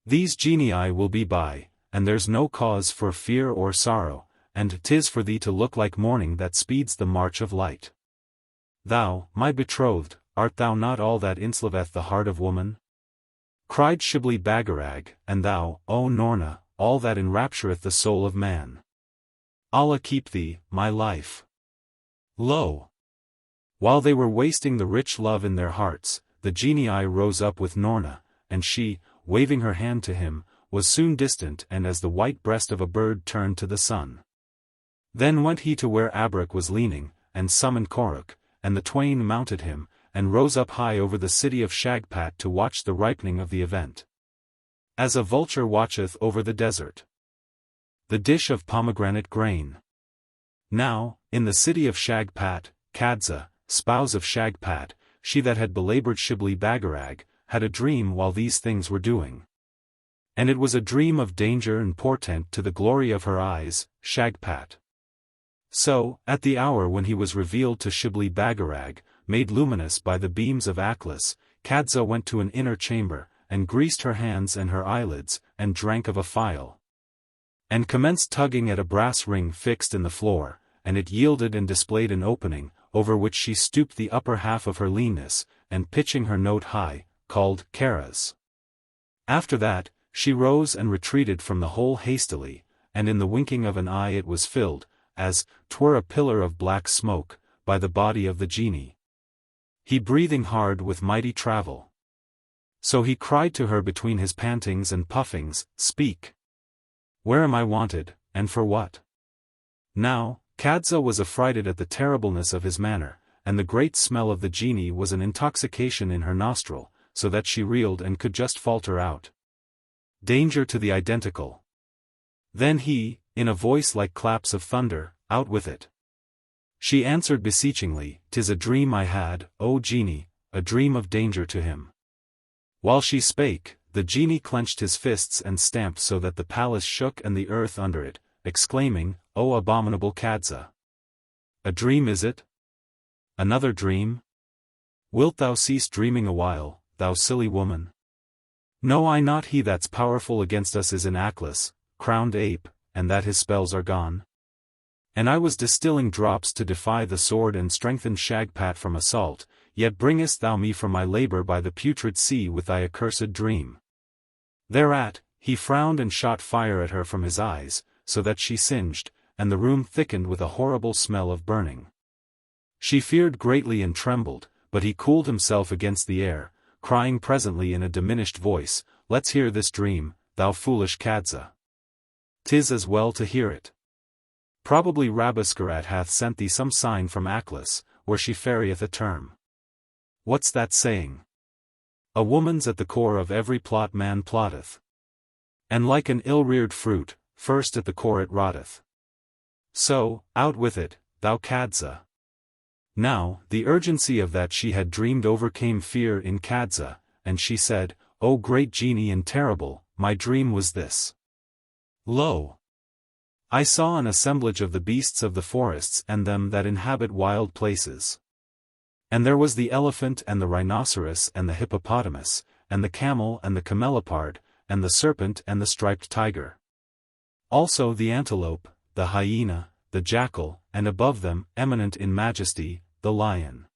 [SPEAKER 1] These genii will be by, and there's no cause for fear or sorrow, and 'tis for thee to look like morning that speeds the march of light. Thou, my betrothed, art thou not all that enslaveth the heart of woman? Cried Shibli Bagarag, and thou, O Noorna, all that enraptureth the soul of man. Allah keep thee, my life. Lo! While they were wasting the rich love in their hearts, the genii rose up with Noorna, and she, waving her hand to him, was soon distant and as the white breast of a bird turned to the sun. Then went he to where Abrak was leaning, and summoned Koruk, and the twain mounted him, and rose up high over the city of Shagpat to watch the ripening of the event. As a vulture watcheth over the desert. The dish of pomegranate grain. Now, in the city of Shagpat, Kadza, spouse of Shagpat, she that had belabored Shibli Bagarag, had a dream while these things were doing. And it was a dream of danger and portent to the glory of her eyes, Shagpat. So, at the hour when he was revealed to Shibli Bagarag, made luminous by the beams of Aklis, Kadza went to an inner chamber, and greased her hands and her eyelids, and drank of a phial. And commenced tugging at a brass ring fixed in the floor, and it yielded and displayed an opening, over which she stooped the upper half of her leanness, and pitching her note high, called Karaz. After that, she rose and retreated from the hole hastily, and in the winking of an eye it was filled, as 'twere a pillar of black smoke, by the body of the genie. He breathing hard with mighty travel. So he cried to her between his pantings and puffings, Speak! Where am I wanted, and for what? Now, Kadza was affrighted at the terribleness of his manner, and the great smell of the genie was an intoxication in her nostril, so that she reeled and could just falter out. Danger to the identical. Then he, in a voice like claps of thunder, out with it. She answered beseechingly, 'Tis a dream I had, O genie, a dream of danger to him. While she spake, the genie clenched his fists and stamped so that the palace shook and the earth under it, exclaiming, "O abominable Kadza! A dream is it? Another dream? Wilt thou cease dreaming awhile, thou silly woman? Know I not he that's powerful against us is in Aklis, crowned ape, and that his spells are gone? And I was distilling drops to defy the sword and strengthen Shagpat from assault, yet bringest thou me from my labor by the putrid sea with thy accursed dream." Thereat, he frowned and shot fire at her from his eyes, so that she singed, and the room thickened with a horrible smell of burning. She feared greatly and trembled, but he cooled himself against the air, crying presently in a diminished voice, "Let's hear this dream, thou foolish Kadza. 'Tis as well to hear it. Probably Rabesqurat hath sent thee some sign from Aklis, where she ferrieth a term. What's that saying? A woman's at the core of every plot man plotteth. And like an ill-reared fruit, first at the core it rotteth. So, out with it, thou Kadza." Now, the urgency of that she had dreamed overcame fear in Kadza, and she said, "O great genie and terrible, my dream was this. Lo! I saw an assemblage of the beasts of the forests and them that inhabit wild places. And there was the elephant and the rhinoceros and the hippopotamus, and the camel and the camelopard, and the serpent and the striped tiger. Also the antelope, the hyena, the jackal, and above them, eminent in majesty, the lion.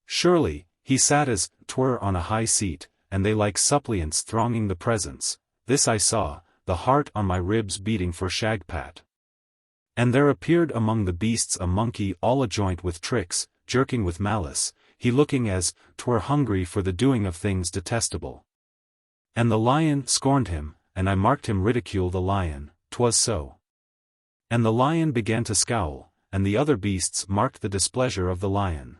[SPEAKER 1] Surely, he sat as 'twere on a high seat, and they like suppliants thronging the presence. This I saw, the heart on my ribs beating for Shagpat. And there appeared among the beasts a monkey all ajoint with tricks, jerking with malice, he looking as 'twere hungry for the doing of things detestable. And the lion scorned him, and I marked him ridicule the lion, 'twas so. And the lion began to scowl, and the other beasts marked the displeasure of the lion.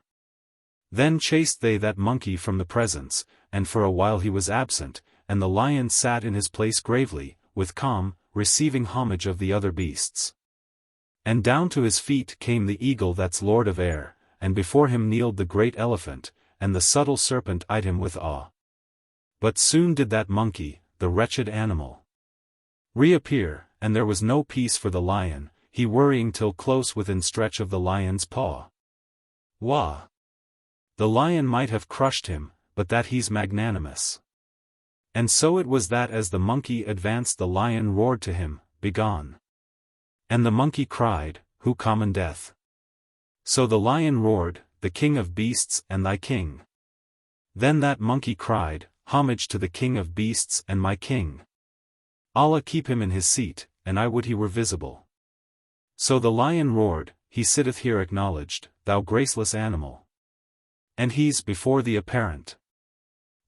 [SPEAKER 1] Then chased they that monkey from the presence, and for a while he was absent, and the lion sat in his place gravely, with calm, receiving homage of the other beasts. And down to his feet came the eagle that's lord of air, and before him kneeled the great elephant, and the subtle serpent eyed him with awe. But soon did that monkey, the wretched animal, reappear, and there was no peace for the lion, he worrying till close within stretch of the lion's paw. Wah! The lion might have crushed him, but that he's magnanimous. And so it was that as the monkey advanced the lion roared to him, "Begone!" And the monkey cried, "Who commandeth?" So the lion roared, "The king of beasts and thy king." Then that monkey cried, "Homage to the king of beasts and my king. Allah keep him in his seat, and I would he were visible." So the lion roared, "He sitteth here acknowledged, thou graceless animal. And he's before thee apparent."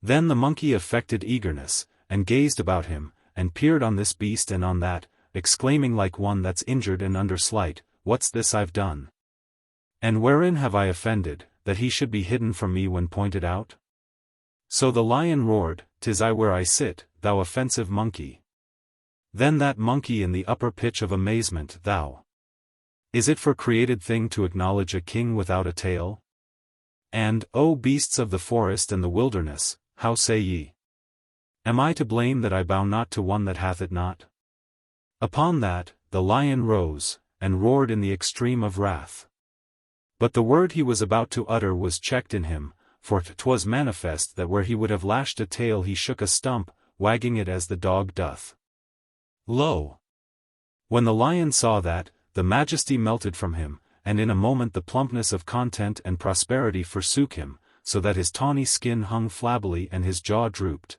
[SPEAKER 1] Then the monkey affected eagerness, and gazed about him, and peered on this beast and on that, exclaiming like one that's injured and under slight, "What's this I've done? And wherein have I offended, that he should be hidden from me when pointed out?" So the lion roared, "'Tis I where I sit, thou offensive monkey." Then that monkey in the upper pitch of amazement, "Thou! Is it for created thing to acknowledge a king without a tail? And, O beasts of the forest and the wilderness, how say ye? Am I to blame that I bow not to one that hath it not?" Upon that, the lion rose, and roared in the extreme of wrath. But the word he was about to utter was checked in him, for 'twas manifest that where he would have lashed a tail he shook a stump, wagging it as the dog doth. Lo! When the lion saw that, the majesty melted from him, and in a moment the plumpness of content and prosperity forsook him, so that his tawny skin hung flabbily and his jaw drooped.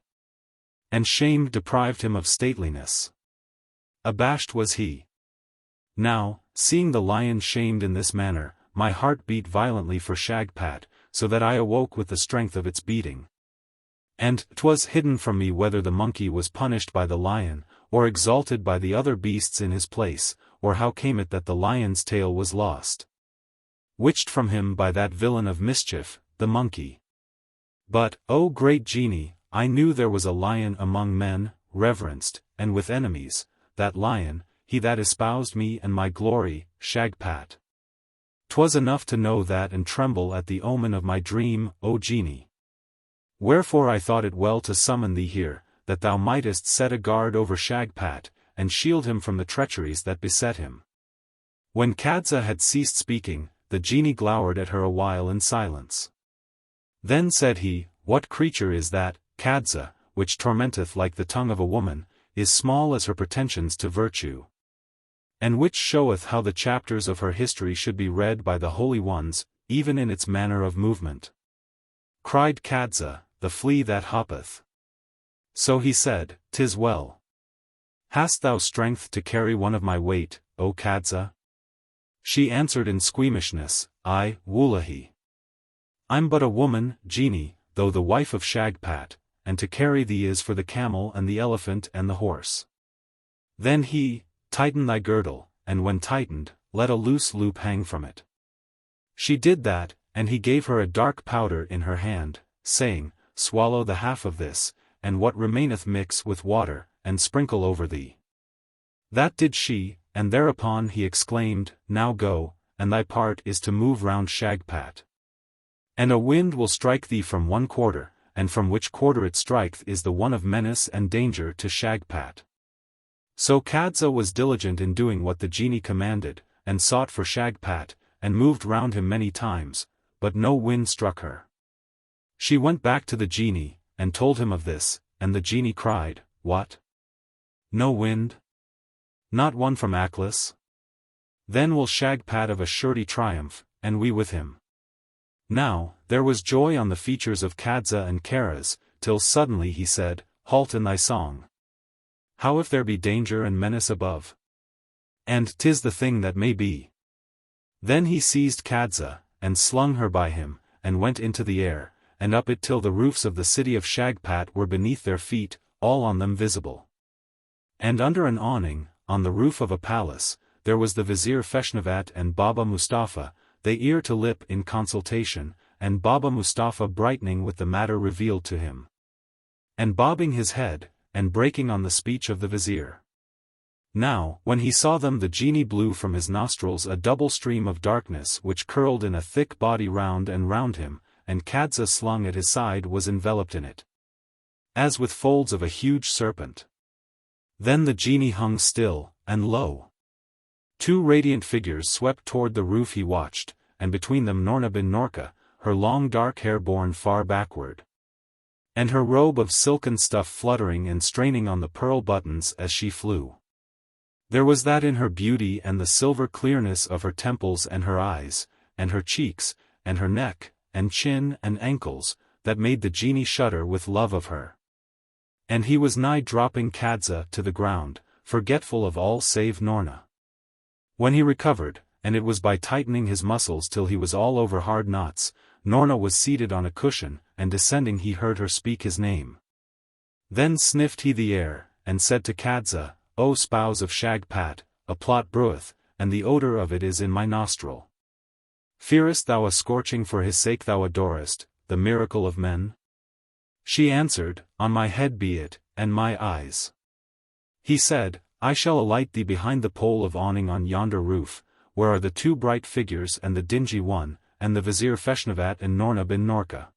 [SPEAKER 1] And shame deprived him of stateliness. Abashed was he. Now, seeing the lion shamed in this manner, my heart beat violently for Shagpat, so that I awoke with the strength of its beating. And 'twas hidden from me whether the monkey was punished by the lion, or exalted by the other beasts in his place, or how came it that the lion's tail was lost, witched from him by that villain of mischief, the monkey. But, O great genie, I knew there was a lion among men, reverenced, and with enemies, that lion, he that espoused me and my glory, Shagpat. 'Twas enough to know that and tremble at the omen of my dream, O genie. Wherefore I thought it well to summon thee here, that thou mightest set a guard over Shagpat, and shield him from the treacheries that beset him." When Kadza had ceased speaking, the genie glowered at her a while in silence. Then said he, "What creature is that, Kadza, which tormenteth like the tongue of a woman, is small as her pretensions to virtue? And which showeth how the chapters of her history should be read by the holy ones, even in its manner of movement?" Cried Kadza, "The flea that hoppeth." So he said, "'Tis well. Hast thou strength to carry one of my weight, O Kadza?" She answered in squeamishness, "I, Wullahy. I'm but a woman, genie, though the wife of Shagpat, and to carry thee is for the camel and the elephant and the horse." Then he, "Tighten thy girdle," and when tightened, let a loose loop hang from it. She did that, and he gave her a dark powder in her hand, saying, "Swallow the half of this, and what remaineth mix with water, and sprinkle over thee." That did she, and thereupon he exclaimed, "Now go, and thy part is to move round Shagpat. And a wind will strike thee from one quarter, and from which quarter it striketh is the one of menace and danger to Shagpat." So Kadza was diligent in doing what the genie commanded, and sought for Shagpat, and moved round him many times, but no wind struck her. She went back to the genie, and told him of this, and the genie cried, "What? No wind? Not one from Aklis? Then will Shagpat of a surety triumph, and we with him." Now, there was joy on the features of Kadza and Karaz, till suddenly he said, "Halt in thy song. How if there be danger and menace above? And 'tis the thing that may be." Then he seized Kadza, and slung her by him, and went into the air, and up it till the roofs of the city of Shagpat were beneath their feet, all on them visible. And under an awning, on the roof of a palace, there was the Vizier Feshnavat and Baba Mustafa, they ear to lip in consultation, and Baba Mustafa brightening with the matter revealed to him, and bobbing his head, and breaking on the speech of the vizier. Now, when he saw them, the genie blew from his nostrils a double stream of darkness which curled in a thick body round and round him, and Kadza slung at his side was enveloped in it, as with folds of a huge serpent. Then the genie hung still, and lo! Two radiant figures swept toward the roof he watched, and between them Noorna bin Noorka, her long dark hair borne far backward, and her robe of silken stuff fluttering and straining on the pearl buttons as she flew. There was that in her beauty and the silver clearness of her temples and her eyes, and her cheeks, and her neck, and chin and ankles, that made the genie shudder with love of her. And he was nigh dropping Kadza to the ground, forgetful of all save Noorna. When he recovered, and it was by tightening his muscles till he was all over hard knots, Noorna was seated on a cushion, and descending he heard her speak his name. Then sniffed he the air, and said to Kadza, "O spouse of Shagpat, a plot breweth, and the odor of it is in my nostril. Fearest thou a scorching for his sake thou adorest, the miracle of men?" She answered, "On my head be it, and my eyes." He said, "I shall alight thee behind the pole of awning on yonder roof, where are the two bright figures and the dingy one, and the Vizier Feshnavat and Noorna bin Noorka.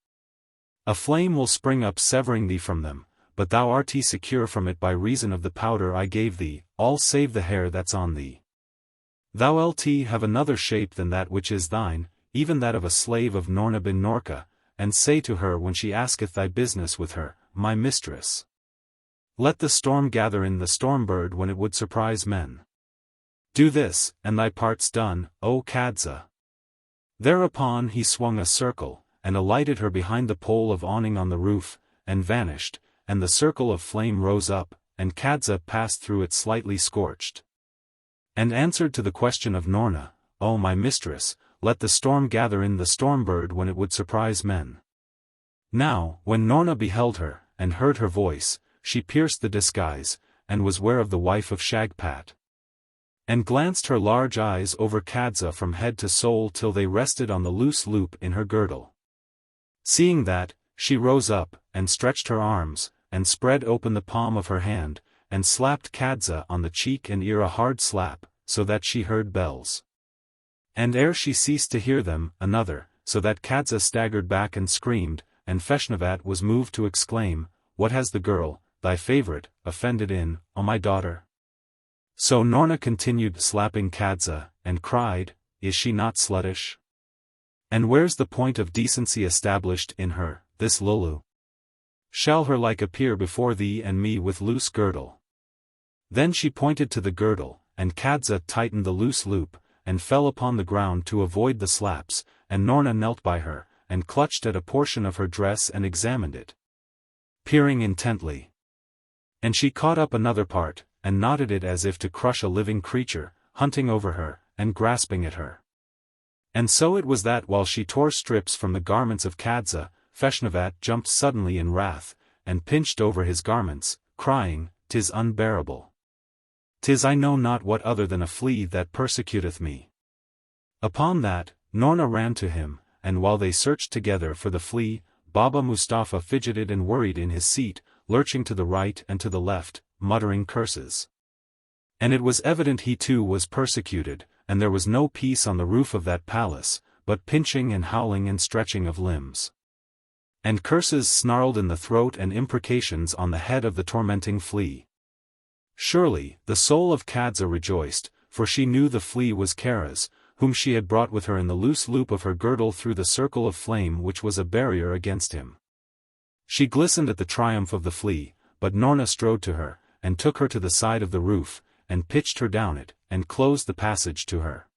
[SPEAKER 1] A flame will spring up severing thee from them, but thou art secure from it by reason of the powder I gave thee, all save the hair that's on thee. Thou'lt have another shape than that which is thine, even that of a slave of Noorna bin Noorka, and say to her when she asketh thy business with her, My mistress. Let the storm gather in the storm bird when it would surprise men. Do this, and thy part's done, O Kadza." Thereupon he swung a circle, and alighted her behind the pole of awning on the roof, and vanished, and the circle of flame rose up, and Kadza passed through it slightly scorched. And answered to the question of Noorna, "O my mistress, let the storm gather in the storm bird when it would surprise men." Now, when Noorna beheld her, and heard her voice, she pierced the disguise, and was ware of the wife of Shagpat, and glanced her large eyes over Kadza from head to sole till they rested on the loose loop in her girdle. Seeing that, she rose up, and stretched her arms, and spread open the palm of her hand, and slapped Kadza on the cheek and ear a hard slap, so that she heard bells. And ere she ceased to hear them, another, so that Kadza staggered back and screamed, and Feshnavat was moved to exclaim, "What has the girl, thy favourite, offended in, O my daughter? So Noorna continued slapping Kadza, and cried, Is she not sluttish? And where's the point of decency established in her, this Lulu? Shall her like appear before thee and me with loose girdle? Then she pointed to the girdle, and Kadza tightened the loose loop, and fell upon the ground to avoid the slaps, and Noorna knelt by her, and clutched at a portion of her dress and examined it, peering intently. And she caught up another part, and knotted it as if to crush a living creature, hunting over her, and grasping at her. And so it was that while she tore strips from the garments of Kadza, Feshnavat jumped suddenly in wrath, and pinched over his garments, crying, 'Tis unbearable. 'Tis I know not what other than a flea that persecuteth me. Upon that, Noorna ran to him, and while they searched together for the flea, Baba Mustapha fidgeted and worried in his seat, lurching to the right and to the left, muttering curses. And it was evident he too was persecuted, and there was no peace on the roof of that palace, but pinching and howling and stretching of limbs. And curses snarled in the throat and imprecations on the head of the tormenting flea. Surely, the soul of Kadza rejoiced, for she knew the flea was Karaz, whom she had brought with her in the loose loop of her girdle through the circle of flame which was a barrier against him. She glistened at the triumph of the flea, but Noorna strode to her, and took her to the side of the roof, and pitched her down it, and closed the passage to her.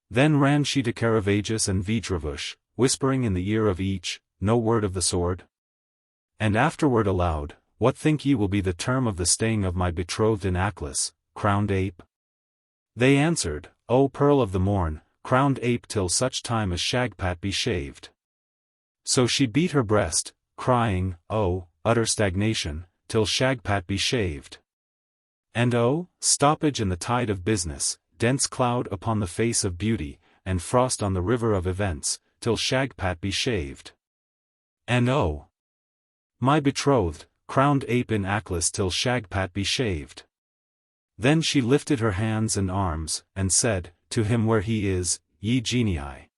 [SPEAKER 1] Then ran she to Caravagus and Vidravush, whispering in the ear of each, No word of the sword? And afterward aloud, What think ye will be the term of the staying of my betrothed in Aklis, crowned ape? They answered, O pearl of the morn, crowned ape till such time as Shagpat be shaved. So she beat her breast, crying, O, utter stagnation, till Shagpat be shaved. And O, stoppage in the tide of business, dense cloud upon the face of beauty, and frost on the river of events, till Shagpat be shaved. And O, my betrothed, crowned ape in Aklis till Shagpat be shaved. Then she lifted her hands and arms, and said, To him where he is, ye genii.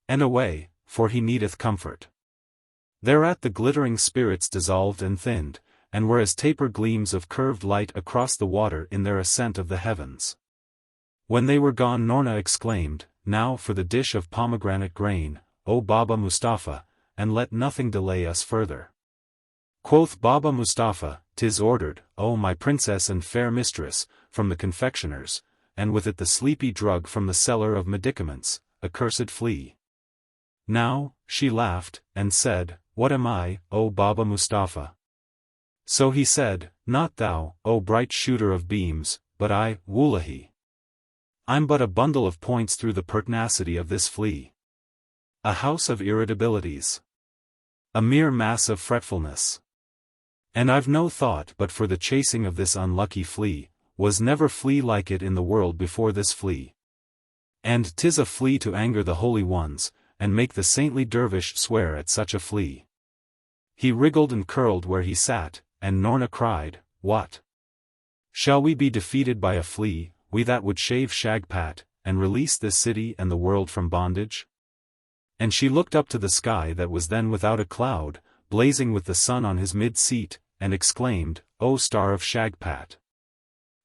[SPEAKER 1] And away, for he needeth comfort. Thereat the glittering spirits dissolved and thinned, and were as taper gleams of curved light across the water in their ascent of the heavens. When they were gone Noorna exclaimed, Now for the dish of pomegranate grain, O Baba Mustapha, and let nothing delay us further. Quoth Baba Mustapha, 'Tis ordered, O my princess and fair mistress, from the confectioner's, and with it the sleepy drug from the seller of medicaments, accursed flea. Now, she laughed, and said, What am I, O Baba Mustapha? So he said, Not thou, O bright shooter of beams, but I, Wullahy. I'm but a bundle of points through the pertinacity of this flea. A house of irritabilities. A mere mass of fretfulness. And I've no thought but for the chasing of this unlucky flea, was never flea like it in the world before this flea. And 'tis a flea to anger the holy ones, and make the saintly dervish swear at such a flea. He wriggled and curled where he sat, and Noorna cried, What? Shall we be defeated by a flea, we that would shave Shagpat, and release this city and the world from bondage? And she looked up to the sky that was then without a cloud, blazing with the sun on his mid-seat, and exclaimed, O star of Shagpat!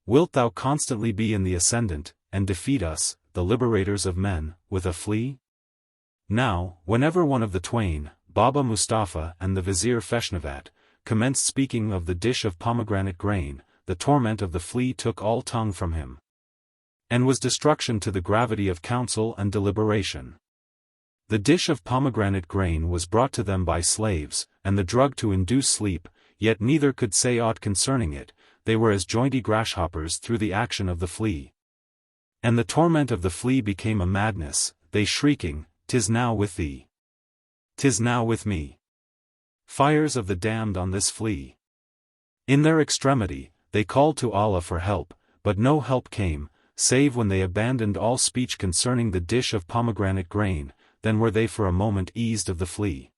[SPEAKER 1] Wilt thou constantly be in the ascendant, and defeat us, the liberators of men, with a flea? Now, whenever one of the twain, Baba Mustapha and the Vizier Feshnavat, commenced speaking of the dish of pomegranate grain, the torment of the flea took all tongue from him, and was destruction to the gravity of counsel and deliberation. The dish of pomegranate grain was brought to them by slaves, and the drug to induce sleep, yet neither could say aught concerning it, they were as jointy grasshoppers through the action of the flea. And the torment of the flea became a madness, they shrieking, 'Tis now with thee. 'Tis now with me. Fires of the damned on this flea. In their extremity, they called to Allah for help, but no help came, save when they abandoned all speech concerning the dish of pomegranate grain, then were they for a moment eased of the flea.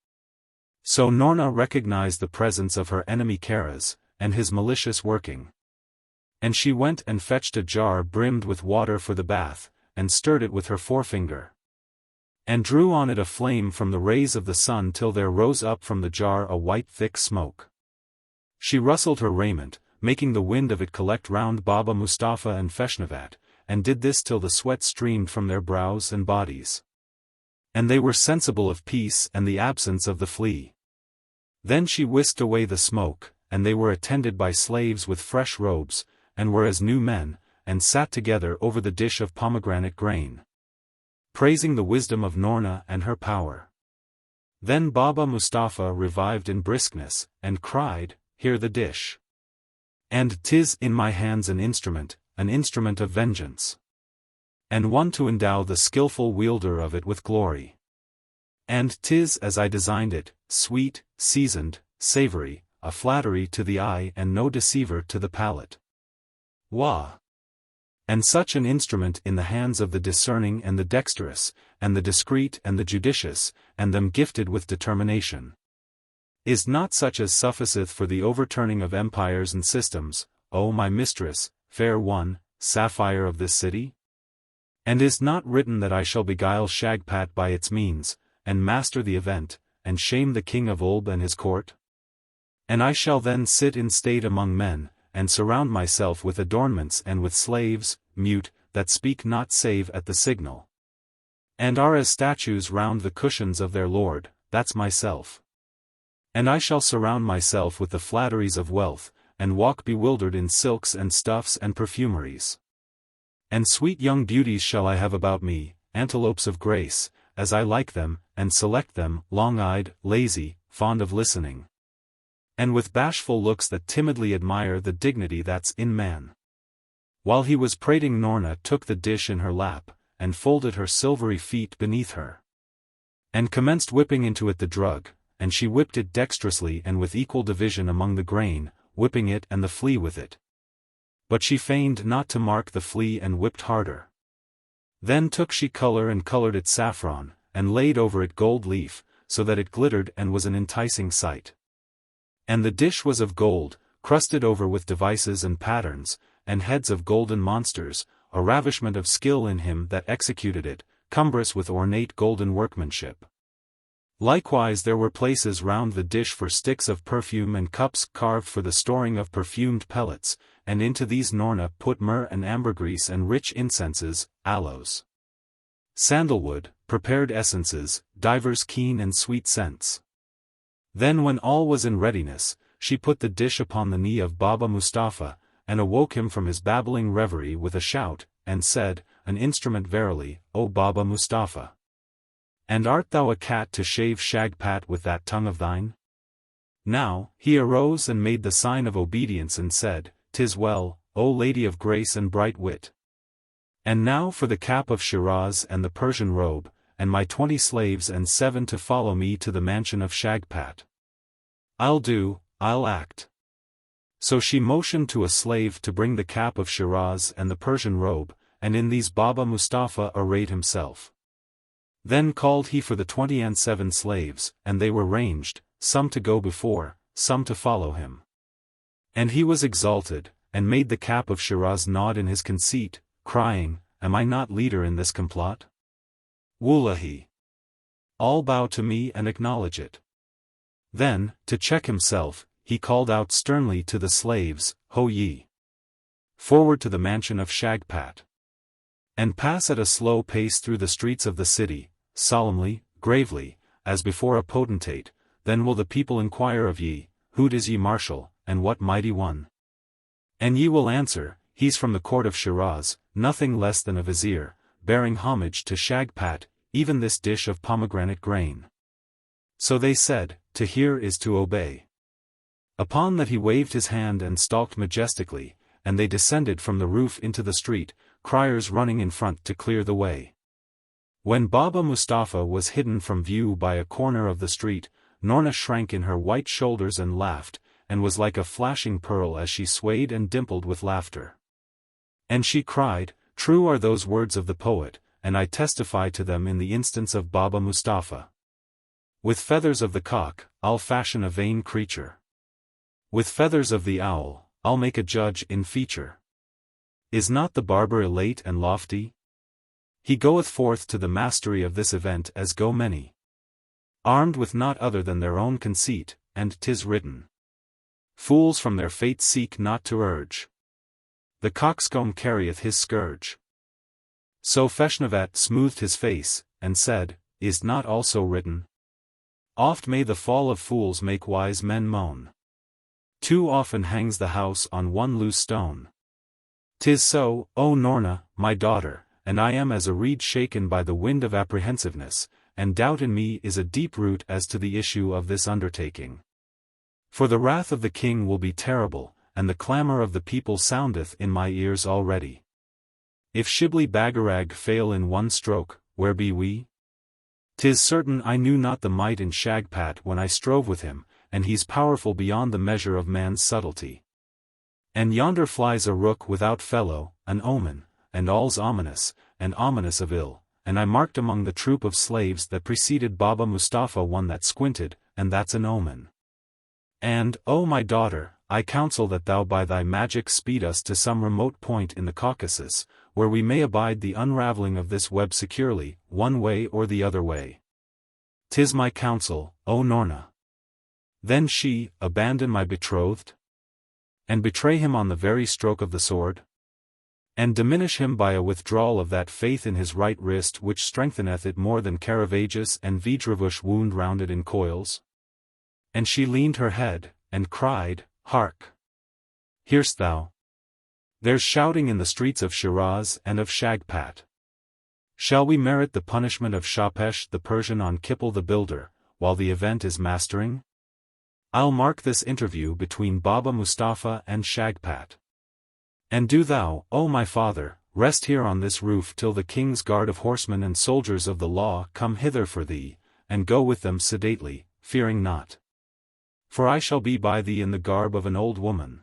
[SPEAKER 1] So Noorna recognized the presence of her enemy Karaz, and his malicious working. And she went and fetched a jar brimmed with water for the bath, and stirred it with her forefinger, and drew on it a flame from the rays of the sun till there rose up from the jar a white thick smoke. She rustled her raiment, making the wind of it collect round Baba Mustapha and Feshnavat, and did this till the sweat streamed from their brows and bodies. And they were sensible of peace and the absence of the flea. Then she whisked away the smoke, and they were attended by slaves with fresh robes, and were as new men, and sat together over the dish of pomegranate grain, praising the wisdom of Noorna and her power. Then Baba Mustapha revived in briskness, and cried, "Hear the dish. And 'tis in my hands an instrument of vengeance. And one to endow the skilful wielder of it with glory. And 'tis as I designed it, sweet, seasoned, savory, a flattery to the eye and no deceiver to the palate. Wah! And such an instrument in the hands of the discerning and the dexterous, and the discreet and the judicious, and them gifted with determination. Is not such as sufficeth for the overturning of empires and systems, O my mistress, fair one, sapphire of this city? And is not written that I shall beguile Shagpat by its means, and master the event, and shame the king of Oolb and his court? And I shall then sit in state among men, and surround myself with adornments and with slaves, mute, that speak not save at the signal. And are as statues round the cushions of their lord, that's myself. And I shall surround myself with the flatteries of wealth, and walk bewildered in silks and stuffs and perfumeries. And sweet young beauties shall I have about me, antelopes of grace, as I like them, and select them, long-eyed, lazy, fond of listening. And with bashful looks that timidly admire the dignity that's in man." While he was prating, Noorna took the dish in her lap, and folded her silvery feet beneath her, and commenced whipping into it the drug, and she whipped it dexterously and with equal division among the grain, whipping it and the flea with it. But she feigned not to mark the flea and whipped harder. Then took she colour and coloured it saffron, and laid over it gold leaf, so that it glittered and was an enticing sight. And the dish was of gold, crusted over with devices and patterns, and heads of golden monsters, a ravishment of skill in him that executed it, cumbrous with ornate golden workmanship. Likewise there were places round the dish for sticks of perfume and cups carved for the storing of perfumed pellets, and into these Noorna put myrrh and ambergris and rich incenses, aloes, sandalwood, prepared essences, divers keen and sweet scents. Then when all was in readiness, she put the dish upon the knee of Baba Mustapha, and awoke him from his babbling reverie with a shout, and said, "An instrument verily, O Baba Mustapha! And art thou a cat to shave Shagpat with that tongue of thine?" Now, he arose and made the sign of obedience and said, "'Tis well, O lady of grace and bright wit. And now for the cap of Shiraz and the Persian robe, and my 20 slaves and 7 to follow me to the mansion of Shagpat. I'll act." So she motioned to a slave to bring the cap of Shiraz and the Persian robe, and in these Baba Mustapha arrayed himself. Then called he for the 27 slaves, and they were ranged, some to go before, some to follow him. And he was exalted, and made the cap of Shiraz nod in his conceit, crying, "Am I not leader in this complot? Wallahi! All bow to me and acknowledge it." Then, to check himself, he called out sternly to the slaves, "Ho ye! Forward to the mansion of Shagpat! And pass at a slow pace through the streets of the city, solemnly, gravely, as before a potentate, then will the people inquire of ye, who is ye marshal, and what mighty one? And ye will answer, he's from the court of Shiraz, nothing less than a vizier, bearing homage to Shagpat, even this dish of pomegranate grain." So they said, "To hear is to obey." Upon that he waved his hand and stalked majestically, and they descended from the roof into the street, criers running in front to clear the way. When Baba Mustapha was hidden from view by a corner of the street, Noorna shrank in her white shoulders and laughed, and was like a flashing pearl as she swayed and dimpled with laughter. And she cried, "True are those words of the poet, and I testify to them in the instance of Baba Mustapha. With feathers of the cock, I'll fashion a vain creature. With feathers of the owl, I'll make a judge in feature. Is not the barber elate and lofty? He goeth forth to the mastery of this event as go many, armed with naught other than their own conceit, and 'tis written, Fools from their fate seek not to urge. The coxcomb carrieth his scourge. So Feshnavat smoothed his face, and said, Is't not also written? Oft may the fall of fools make wise men moan. Too often hangs the house on one loose stone. 'Tis so, O Noorna, my daughter, and I am as a reed shaken by the wind of apprehensiveness, and doubt in me is a deep root as to the issue of this undertaking. For the wrath of the king will be terrible, and the clamour of the people soundeth in my ears already. If Shibli Bagarag fail in one stroke, where be we? 'Tis certain I knew not the might in Shagpat when I strove with him, and he's powerful beyond the measure of man's subtlety. And yonder flies a rook without fellow, an omen, and all's ominous, and ominous of ill, and I marked among the troop of slaves that preceded Baba Mustafa one that squinted, and that's an omen. And, O my daughter, I counsel that thou by thy magic speed us to some remote point in the Caucasus, where we may abide the unraveling of this web securely, one way or the other way. 'Tis my counsel, O Noorna. Then she, abandon my betrothed? And betray him on the very stroke of the sword? And diminish him by a withdrawal of that faith in his right wrist which strengtheneth it more than Caravagus and Vidravush wound rounded in coils? And she leaned her head, and cried, Hark! Hear'st thou? There's shouting in the streets of Shiraz and of Shagpat. Shall we merit the punishment of Shapesh the Persian on Kipple the builder, while the event is mastering? I'll mark this interview between Baba Mustafa and Shagpat. And do thou, O my father, rest here on this roof till the king's guard of horsemen and soldiers of the law come hither for thee, and go with them sedately, fearing not. For I shall be by thee in the garb of an old woman.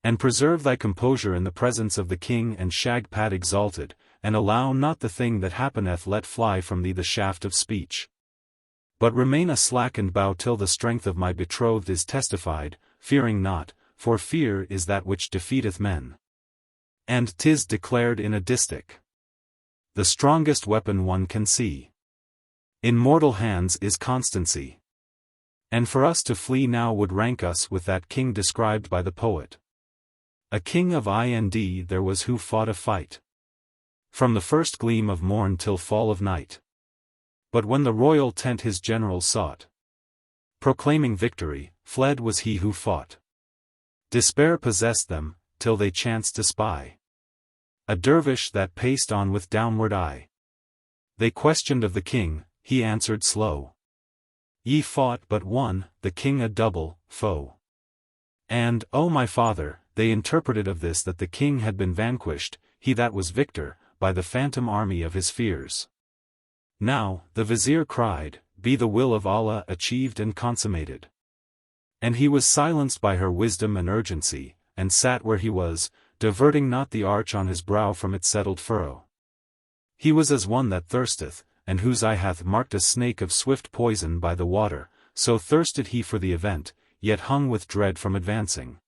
[SPEAKER 1] And preserve thy composure in the presence of the king and Shagpat exalted, and allow not the thing that happeneth let fly from thee the shaft of speech. But remain a slack and bow till the strength of my betrothed is testified, fearing not, for fear is that which defeateth men. And 'tis declared in a distich. The strongest weapon one can see in mortal hands is constancy. And for us to flee now would rank us with that king described by the poet. A king of Ind there was who fought a fight from the first gleam of morn till fall of night. But when the royal tent his generals sought, proclaiming victory, fled was he who fought. Despair possessed them, till they chanced to spy a dervish that paced on with downward eye. They questioned of the king, he answered slow. Ye fought but one, the king a double foe. And, O my father, they interpreted of this that the king had been vanquished, he that was victor, by the phantom army of his fears. Now, the vizier cried, Be the will of Allah achieved and consummated. And he was silenced by her wisdom and urgency, and sat where he was, diverting not the arch on his brow from its settled furrow. He was as one that thirsteth, and whose eye hath marked a snake of swift poison by the water, so thirsted he for the event, yet hung with dread from advancing.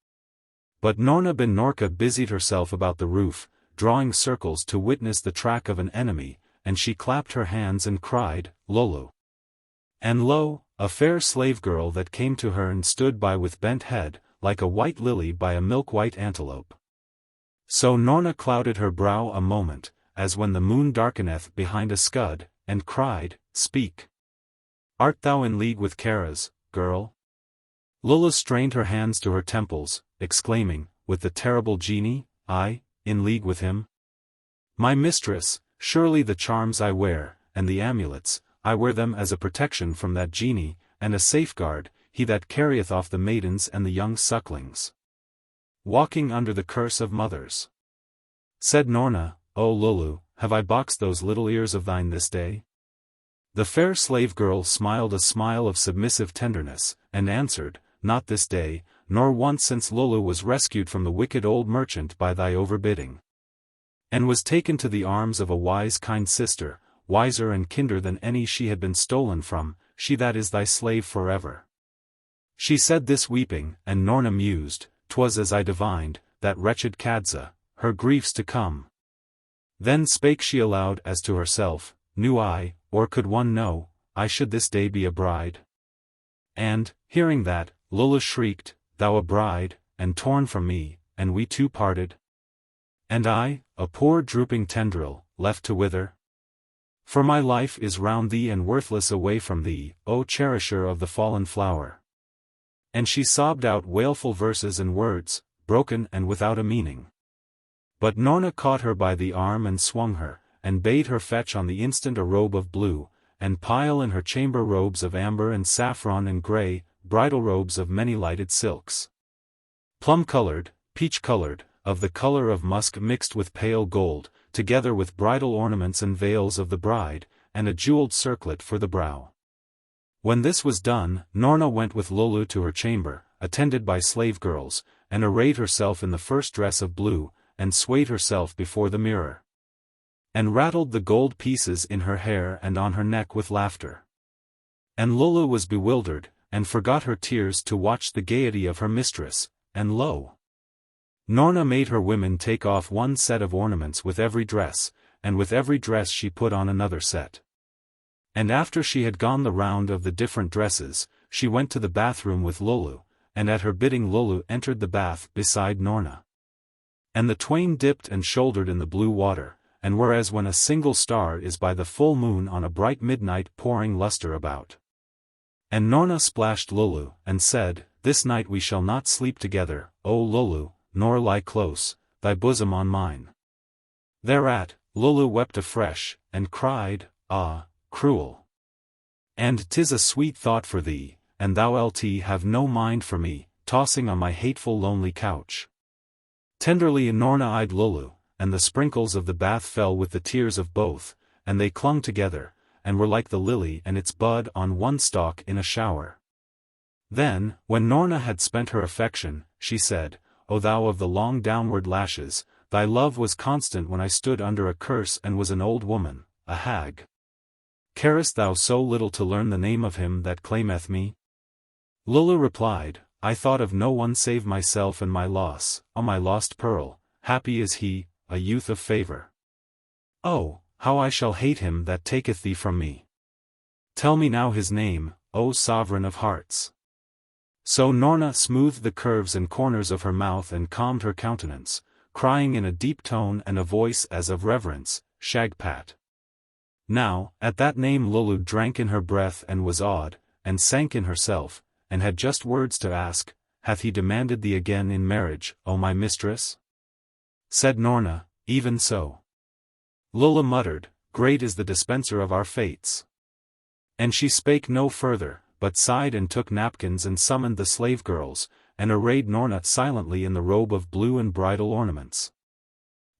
[SPEAKER 1] But Noorna bin Norka busied herself about the roof, drawing circles to witness the track of an enemy, and she clapped her hands and cried, Lolo. And lo, a fair slave girl that came to her and stood by with bent head, like a white lily by a milk-white antelope. So Noorna clouded her brow a moment, as when the moon darkeneth behind a scud, and cried, Speak. Art thou in league with Karaz, girl? Lula strained her hands to her temples, exclaiming, With the terrible genie, I, in league with him? My mistress, surely the charms I wear, and the amulets, I wear them as a protection from that genie, and a safeguard, he that carrieth off the maidens and the young sucklings. Walking under the curse of mothers. Said Noorna, O Lulu, have I boxed those little ears of thine this day? The fair slave girl smiled a smile of submissive tenderness, and answered, Not this day, nor once since Lulu was rescued from the wicked old merchant by thy overbidding. And was taken to the arms of a wise kind sister, wiser and kinder than any she had been stolen from, she that is thy slave forever. She said this weeping, and Noorna mused, 'Twas as I divined, that wretched Kadza, her griefs to come. Then spake she aloud as to herself, Knew I, or could one know, I should this day be a bride? And, hearing that, Lula shrieked, thou a bride, and torn from me, and we two parted? And I, a poor drooping tendril, left to wither? For my life is round thee and worthless away from thee, O cherisher of the fallen flower. And she sobbed out wailful verses and words, broken and without a meaning. But Noorna caught her by the arm and swung her, and bade her fetch on the instant a robe of blue, and pile in her chamber robes of amber and saffron and grey, bridal robes of many lighted silks. Plum-colored, peach-colored, of the color of musk mixed with pale gold, together with bridal ornaments and veils of the bride, and a jeweled circlet for the brow. When this was done, Noorna went with Lulu to her chamber, attended by slave girls, and arrayed herself in the first dress of blue, and swayed herself before the mirror, and rattled the gold pieces in her hair and on her neck with laughter. And Lulu was bewildered, and forgot her tears to watch the gaiety of her mistress, and lo! Noorna made her women take off one set of ornaments with every dress, and with every dress she put on another set. And after she had gone the round of the different dresses, she went to the bathroom with Lulu, and at her bidding Lulu entered the bath beside Noorna. And the twain dipped and shouldered in the blue water, and whereas when a single star is by the full moon on a bright midnight pouring lustre about. And Noorna splashed Lulu, and said, This night we shall not sleep together, O Lulu, nor lie close, thy bosom on mine. Thereat, Lulu wept afresh, and cried, Ah, cruel! And 'tis a sweet thought for thee, and thou lt have no mind for me, tossing on my hateful lonely couch. Tenderly Noorna eyed Lulu, and the sprinkles of the bath fell with the tears of both, and they clung together, and were like the lily and its bud on one stalk in a shower. Then, when Noorna had spent her affection, she said, O thou of the long downward lashes, thy love was constant when I stood under a curse and was an old woman, a hag. Carest thou so little to learn the name of him that claimeth me? Lulu replied, I thought of no one save myself and my loss, O my lost pearl, happy is he, a youth of favour. Oh, how I shall hate him that taketh thee from me. Tell me now his name, O sovereign of hearts. So Noorna smoothed the curves and corners of her mouth and calmed her countenance, crying in a deep tone and a voice as of reverence, Shagpat. Now, at that name Lulu drank in her breath and was awed, and sank in herself, and had just words to ask, Hath he demanded thee again in marriage, O my mistress? Said Noorna, Even so. Lulu muttered, Great is the dispenser of our fates. And she spake no further, but sighed and took napkins and summoned the slave girls, and arrayed Noorna silently in the robe of blue and bridal ornaments.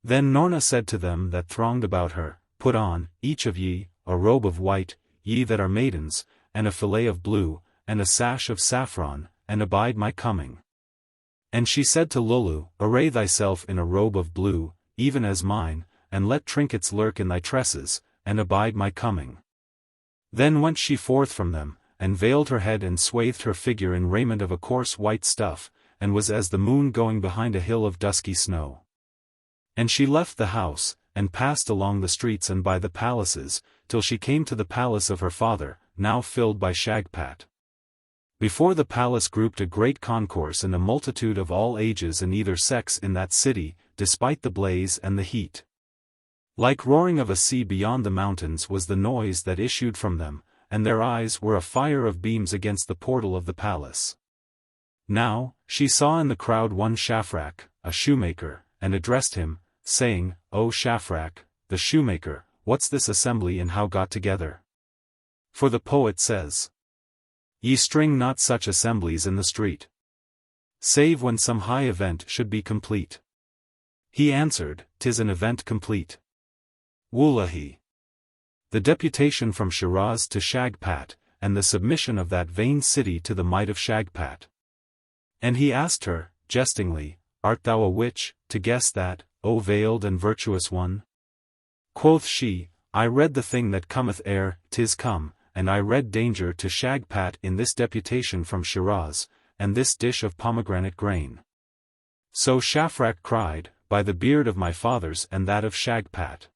[SPEAKER 1] Then Noorna said to them that thronged about her, Put on, each of ye, a robe of white, ye that are maidens, and a fillet of blue, and a sash of saffron, and abide my coming. And she said to Lulu, Array thyself in a robe of blue, even as mine, and let trinkets lurk in thy tresses, and abide my coming. Then went she forth from them, and veiled her head and swathed her figure in raiment of a coarse white stuff, and was as the moon going behind a hill of dusky snow. And she left the house, and passed along the streets and by the palaces, till she came to the palace of her father, now filled by Shagpat. Before the palace grouped a great concourse and a multitude of all ages and either sex in that city, despite the blaze and the heat. Like roaring of a sea beyond the mountains was the noise that issued from them, and their eyes were a fire of beams against the portal of the palace. Now, she saw in the crowd one Shafrak, a shoemaker, and addressed him, saying, O Shafrak, the shoemaker, what's this assembly and how got together? For the poet says, Ye string not such assemblies in the street, save when some high event should be complete. He answered, 'Tis an event complete. Wullahi. The deputation from Shiraz to Shagpat, and the submission of that vain city to the might of Shagpat. And he asked her, jestingly, Art thou a witch, to guess that, O veiled and virtuous one? Quoth she, I read the thing that cometh ere 'tis come, and I read danger to Shagpat in this deputation from Shiraz, and this dish of pomegranate grain. So Shafrak cried, By the beard of my fathers and that of Shagpat.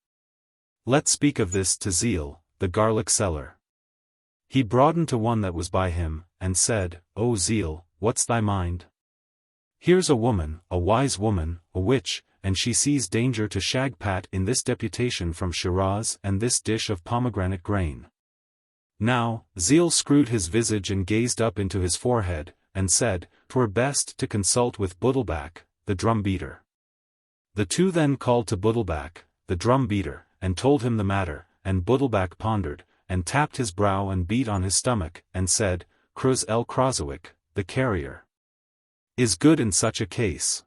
[SPEAKER 1] Let's speak of this to Zeal, the garlic seller. He broadened to one that was by him, and said, O Zeal, what's thy mind? Here's a woman, a wise woman, a witch, and she sees danger to Shagpat in this deputation from Shiraz and this dish of pomegranate grain. Now, Zeal screwed his visage and gazed up into his forehead, and said, "'Twere best to consult with Buddelbak, the drum-beater." The two then called to Buddelbak, the drum-beater, and told him the matter, and Buddelbak pondered, and tapped his brow and beat on his stomach, and said, "Kruz el Krazowick, the carrier, is good in such a case."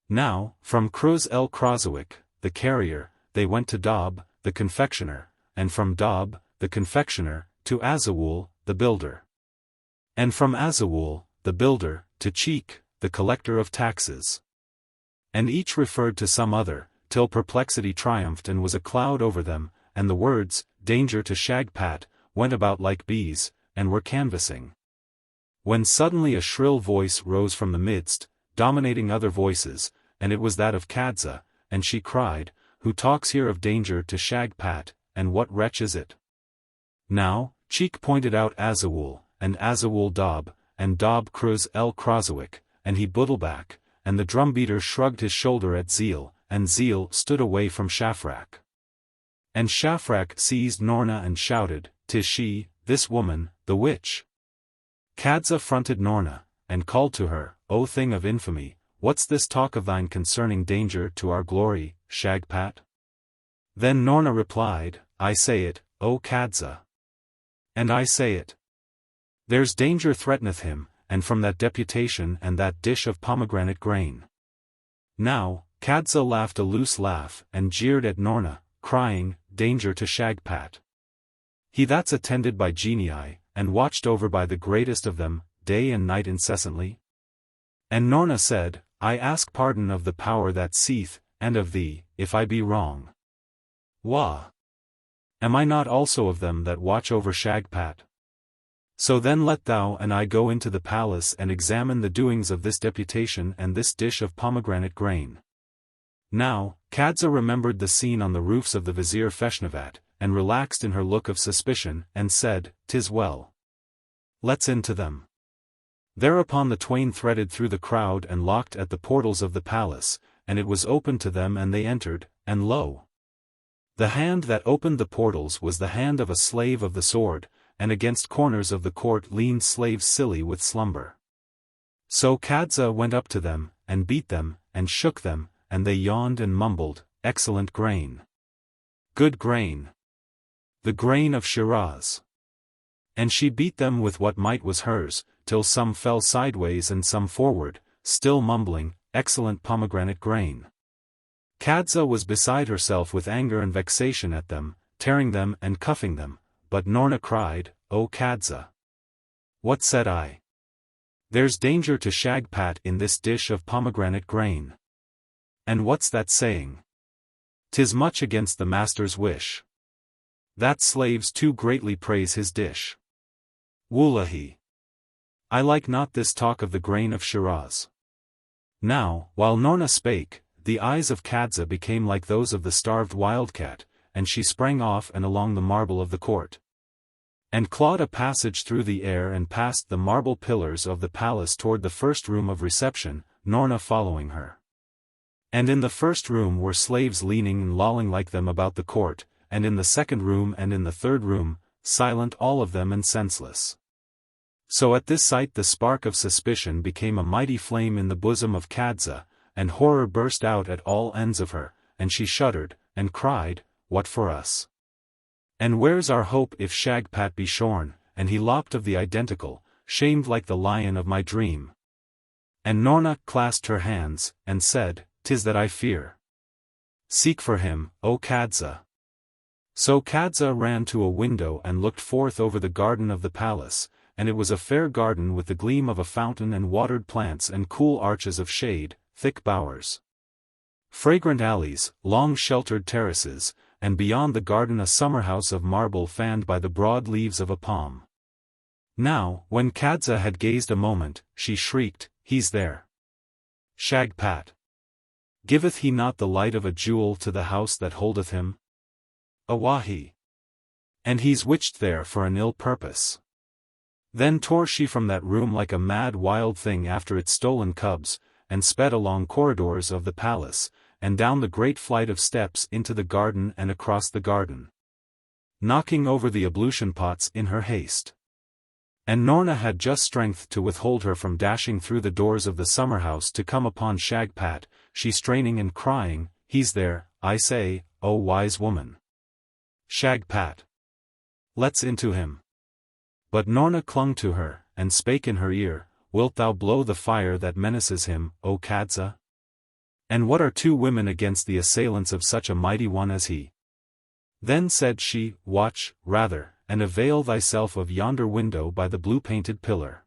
[SPEAKER 1] Now, from Kruz el Krazowick, the carrier, they went to Dob, the confectioner, and from Dob, the confectioner, to Azawul, the builder. And from Azawul, the builder, to Cheek, the collector of taxes. And each referred to some other, till perplexity triumphed and was a cloud over them, and the words, "danger to Shagpat," went about like bees, and were canvassing. When suddenly a shrill voice rose from the midst, dominating other voices, and it was that of Kadza, and she cried, "Who talks here of danger to Shagpat, and what wretch is it?" Now, Cheek pointed out Azawul, and Azawul Dob, and Dob Kruz el Krazowick, and he Buddelbak, and the drumbeater shrugged his shoulder at Zeal, and Zeal stood away from Shafrak. And Shafrak seized Noorna and shouted, "'Tis she, this woman, the witch." Kadza fronted Noorna, and called to her, "O thing of infamy, what's this talk of thine concerning danger to our glory, Shagpat?" Then Noorna replied, "I say it, O Kadza. And I say it. There's danger threateneth him, and from that deputation and that dish of pomegranate grain." Now, Kadza laughed a loose laugh, and jeered at Noorna, crying, "Danger to Shagpat. He that's attended by genii, and watched over by the greatest of them, day and night incessantly?" And Noorna said, "I ask pardon of the power that seeth, and of thee, if I be wrong. Wah! Am I not also of them that watch over Shagpat? So then let thou and I go into the palace and examine the doings of this deputation and this dish of pomegranate grain." Now, Kadza remembered the scene on the roofs of the Vizier Feshnavat, and relaxed in her look of suspicion, and said, "'Tis well. Let's into them." Thereupon the twain threaded through the crowd and locked at the portals of the palace, and it was opened to them and they entered, and lo! The hand that opened the portals was the hand of a slave of the sword, and against corners of the court leaned slaves silly with slumber. So Kadza went up to them, and beat them, and shook them, and they yawned and mumbled, "Excellent grain. Good grain. The grain of Shiraz." And she beat them with what might was hers, till some fell sideways and some forward, still mumbling, "Excellent pomegranate grain." Kadza was beside herself with anger and vexation at them, tearing them and cuffing them, but Noorna cried, "O Kadza! What said I? There's danger to Shagpat in this dish of pomegranate grain. And what's that saying? 'Tis much against the master's wish. That slaves too greatly praise his dish. Wullahi! I like not this talk of the grain of Shiraz." Now, while Noorna spake, the eyes of Kadza became like those of the starved wildcat, and she sprang off and along the marble of the court, and clawed a passage through the air and past the marble pillars of the palace toward the first room of reception, Noorna following her. And in the first room were slaves leaning and lolling like them about the court, and in the second room and in the third room, silent all of them and senseless. So at this sight the spark of suspicion became a mighty flame in the bosom of Kadza, and horror burst out at all ends of her, and she shuddered, and cried, "What for us? And where's our hope if Shagpat be shorn, and he lopped of the identical, shamed like the lion of my dream?" And Noorna clasped her hands, and said, "'Tis that I fear. Seek for him, O Kadza." So Kadza ran to a window and looked forth over the garden of the palace, and it was a fair garden with the gleam of a fountain and watered plants and cool arches of shade, thick bowers, fragrant alleys, long sheltered terraces, and beyond the garden a summer-house of marble fanned by the broad leaves of a palm. Now, when Kadza had gazed a moment, she shrieked, "He's there! Shagpat! Giveth he not the light of a jewel to the house that holdeth him? Awahi! And he's witched there for an ill purpose. Then tore she from that room like a mad wild thing after its stolen cubs, and sped along corridors of the palace, and down the great flight of steps into the garden and across the garden, knocking over the ablution pots in her haste. And Noorna had just strength to withhold her from dashing through the doors of the summer-house to come upon Shagpat, she straining and crying, "He's there, I say, O wise woman! Shagpat! Let's into him!" But Noorna clung to her, and spake in her ear, "Wilt thou blow the fire that menaces him, O Kadza? And what are two women against the assailants of such a mighty one as he?" Then said she, "Watch, rather, and avail thyself of yonder window by the blue-painted pillar."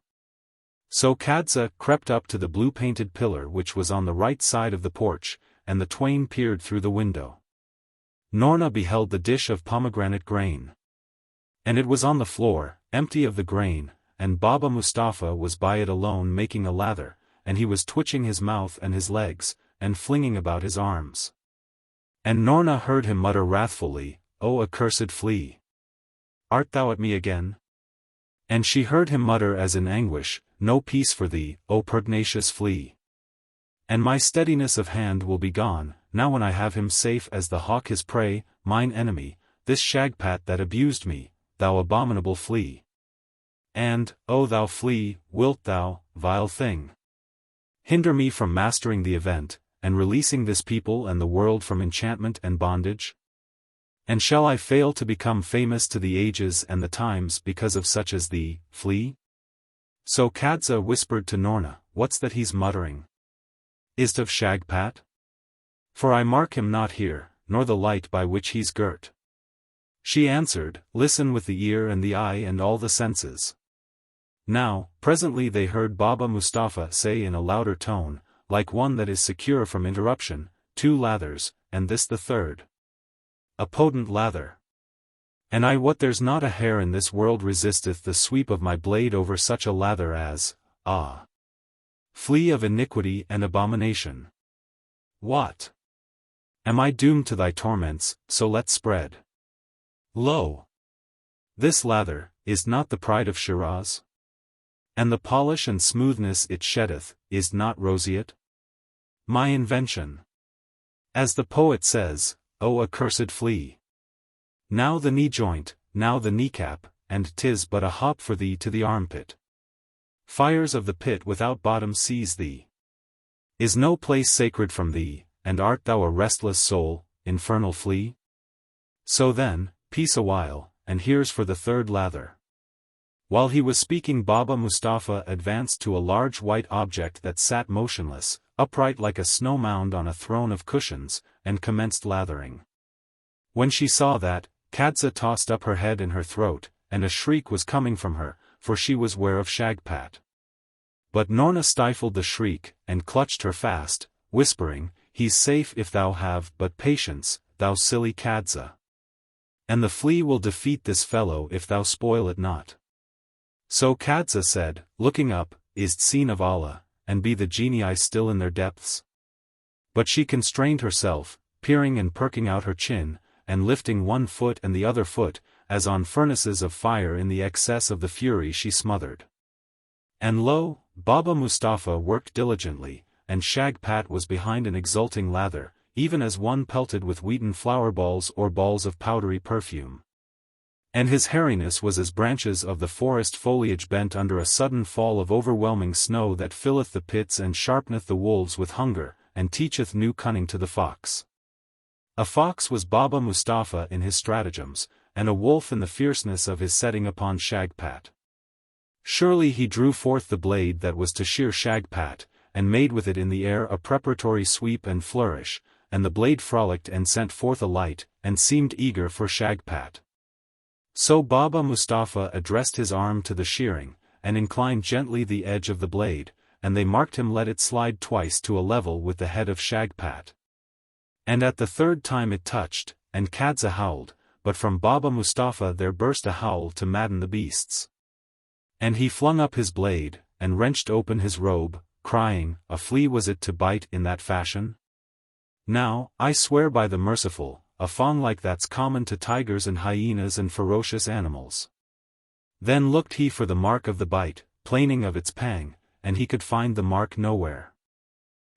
[SPEAKER 1] So Kadza crept up to the blue-painted pillar which was on the right side of the porch, and the twain peered through the window. Noorna beheld the dish of pomegranate grain. And it was on the floor, empty of the grain, and Baba Mustafa was by it alone making a lather, and he was twitching his mouth and his legs, and flinging about his arms. And Noorna heard him mutter wrathfully, "O accursed flea! Art thou at me again?" And she heard him mutter as in anguish, "No peace for thee, O pugnacious flea! And my steadiness of hand will be gone, now when I have him safe as the hawk his prey, mine enemy, this Shagpat that abused me, thou abominable flea. And, O thou flea, wilt thou, vile thing, hinder me from mastering the event, and releasing this people and the world from enchantment and bondage? And shall I fail to become famous to the ages and the times because of such as thee, flea?" So Kadza whispered to Noorna, "What's that he's muttering? Is't of Shagpat? For I mark him not here, nor the light by which he's girt." She answered, "Listen with the ear and the eye and all the senses." Now, presently they heard Baba Mustafa say in a louder tone, like one that is secure from interruption, "Two lathers, and this the third. A potent lather. And I wot there's not a hair in this world resisteth the sweep of my blade over such a lather as, ah! Flea of iniquity and abomination! What? Am I doomed to thy torments, so let's spread. Lo! This lather, is not the pride of Shiraz? And the polish and smoothness it sheddeth, is not roseate? My invention. As the poet says, O accursed flea! Now the knee joint, now the kneecap, and 'tis but a hop for thee to the armpit. Fires of the pit without bottom seize thee. Is no place sacred from thee, and art thou a restless soul, infernal flea? So then, peace awhile, and here's for the third lather." While he was speaking, Baba Mustafa advanced to a large white object that sat motionless, upright like a snow mound on a throne of cushions, and commenced lathering. When she saw that, Kadza tossed up her head in her throat, and a shriek was coming from her, for she was ware of Shagpat. But Noorna stifled the shriek, and clutched her fast, whispering, "He's safe if thou have but patience, thou silly Kadza. And the flea will defeat this fellow if thou spoil it not." So Kadza said, looking up, "Is't seen of Allah, and be the genii still in their depths?" But she constrained herself, peering and perking out her chin, and lifting one foot and the other foot, as on furnaces of fire in the excess of the fury she smothered. And lo, Baba Mustafa worked diligently, and Shagpat was behind an exulting lather, even as one pelted with wheaten flour balls or balls of powdery perfume. And his hairiness was as branches of the forest foliage bent under a sudden fall of overwhelming snow that filleth the pits and sharpeneth the wolves with hunger, and teacheth new cunning to the fox. A fox was Baba Mustafa in his stratagems, and a wolf in the fierceness of his setting upon Shagpat. Surely he drew forth the blade that was to shear Shagpat, and made with it in the air a preparatory sweep and flourish, and the blade frolicked and sent forth a light, and seemed eager for Shagpat. So Baba Mustafa addressed his arm to the shearing, and inclined gently the edge of the blade, and they marked him let it slide twice to a level with the head of Shagpat. And at the third time it touched, and Kadza howled, but from Baba Mustafa there burst a howl to madden the beasts. And he flung up his blade, and wrenched open his robe, crying, "A flea was it to bite in that fashion? Now, I swear by the merciful, a fang like that's common to tigers and hyenas and ferocious animals. Then looked he for the mark of the bite, plaining of its pang, and he could find the mark nowhere.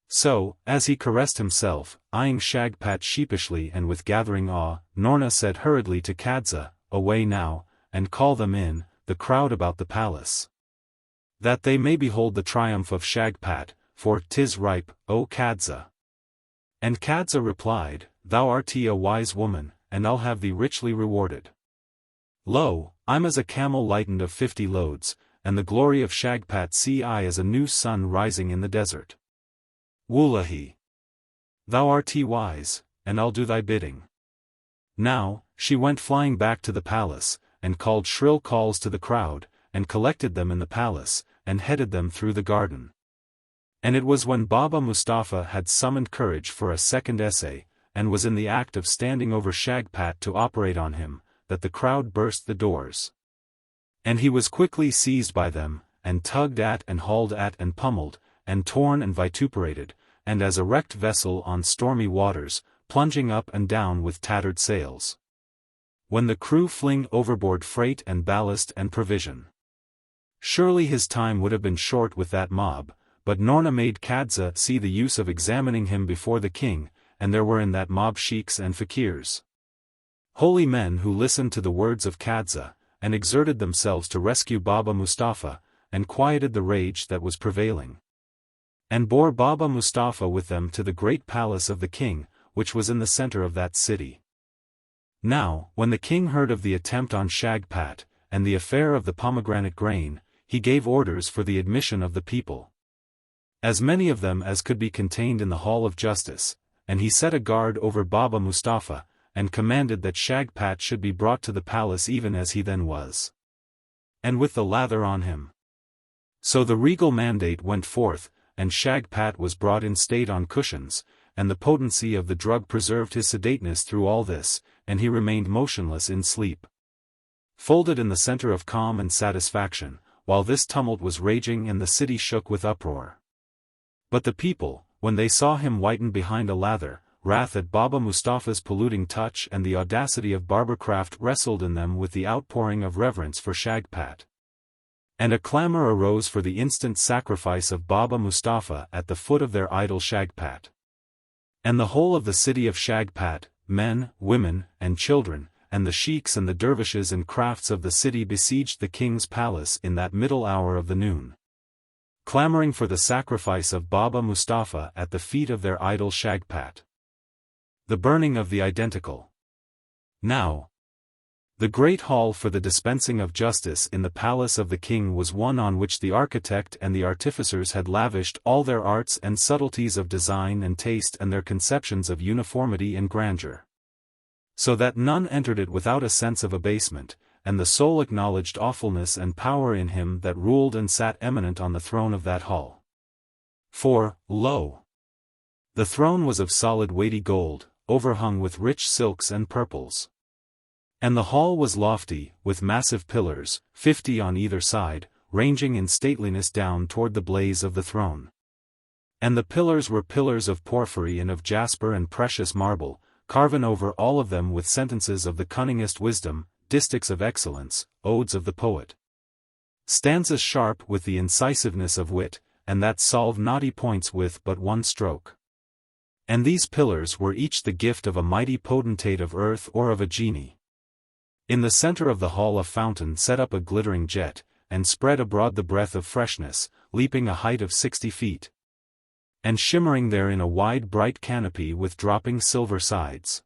[SPEAKER 1] So, as he caressed himself, eyeing Shagpat sheepishly and with gathering awe, Noorna said hurriedly to Kadza, "Away now, and call them in, the crowd about the palace. That they may behold the triumph of Shagpat, for 'tis ripe, O Kadza." And Kadza replied, "Thou art a wise woman, and I'll have thee richly rewarded. Lo, I'm as a camel lightened of 50 loads, and the glory of Shagpat see I as a new sun rising in the desert. Wullahy! Thou art wise, and I'll do thy bidding." Now, she went flying back to the palace, and called shrill calls to the crowd, and collected them in the palace, and headed them through the garden. And it was when Baba Mustafa had summoned courage for a second essay, and was in the act of standing over Shagpat to operate on him, that the crowd burst the doors. And he was quickly seized by them, and tugged at and hauled at and pummeled, and torn and vituperated, and as a wrecked vessel on stormy waters, plunging up and down with tattered sails. When the crew fling overboard freight and ballast and provision. Surely his time would have been short with that mob, but Noorna made Kadza see the use of examining him before the king, and there were in that mob sheiks and fakirs. Holy men who listened to the words of Kadza, and exerted themselves to rescue Baba Mustafa, and quieted the rage that was prevailing. And bore Baba Mustafa with them to the great palace of the king, which was in the center of that city. Now, when the king heard of the attempt on Shagpat, and the affair of the pomegranate grain, he gave orders for the admission of the people. As many of them as could be contained in the hall of justice, and he set a guard over Baba Mustafa, and commanded that Shagpat should be brought to the palace even as he then was. And with the lather on him. So the regal mandate went forth, and Shagpat was brought in state on cushions, and the potency of the drug preserved his sedateness through all this, and he remained motionless in sleep. Folded in the center of calm and satisfaction, while this tumult was raging and the city shook with uproar. But the people, when they saw him whiten behind a lather, wrath at Baba Mustafa's polluting touch and the audacity of barbercraft wrestled in them with the outpouring of reverence for Shagpat. And a clamor arose for the instant sacrifice of Baba Mustafa at the foot of their idol Shagpat. And the whole of the city of Shagpat, men, women, and children, and the sheiks and the dervishes and crafts of the city besieged the king's palace in that middle hour of the noon, clamoring for the sacrifice of Baba Mustafa at the feet of their idol Shagpat. The burning of the identical. Now, the great hall for the dispensing of justice in the palace of the king was one on which the architect and the artificers had lavished all their arts and subtleties of design and taste and their conceptions of uniformity and grandeur. So that none entered it without a sense of abasement, and the soul acknowledged awfulness and power in him that ruled and sat eminent on the throne of that hall. For, lo! The throne was of solid weighty gold, overhung with rich silks and purples. And the hall was lofty, with massive pillars, 50 on either side, ranging in stateliness down toward the blaze of the throne. And the pillars were pillars of porphyry and of jasper and precious marble, carven over all of them with sentences of the cunningest wisdom, distichs of excellence, odes of the poet. Stanzas sharp with the incisiveness of wit, and that solve knotty points with but one stroke. And these pillars were each the gift of a mighty potentate of earth or of a genie. In the center of the hall a fountain set up a glittering jet, and spread abroad the breath of freshness, leaping a height of 60 feet. And shimmering therein a wide bright canopy with dropping silver sides.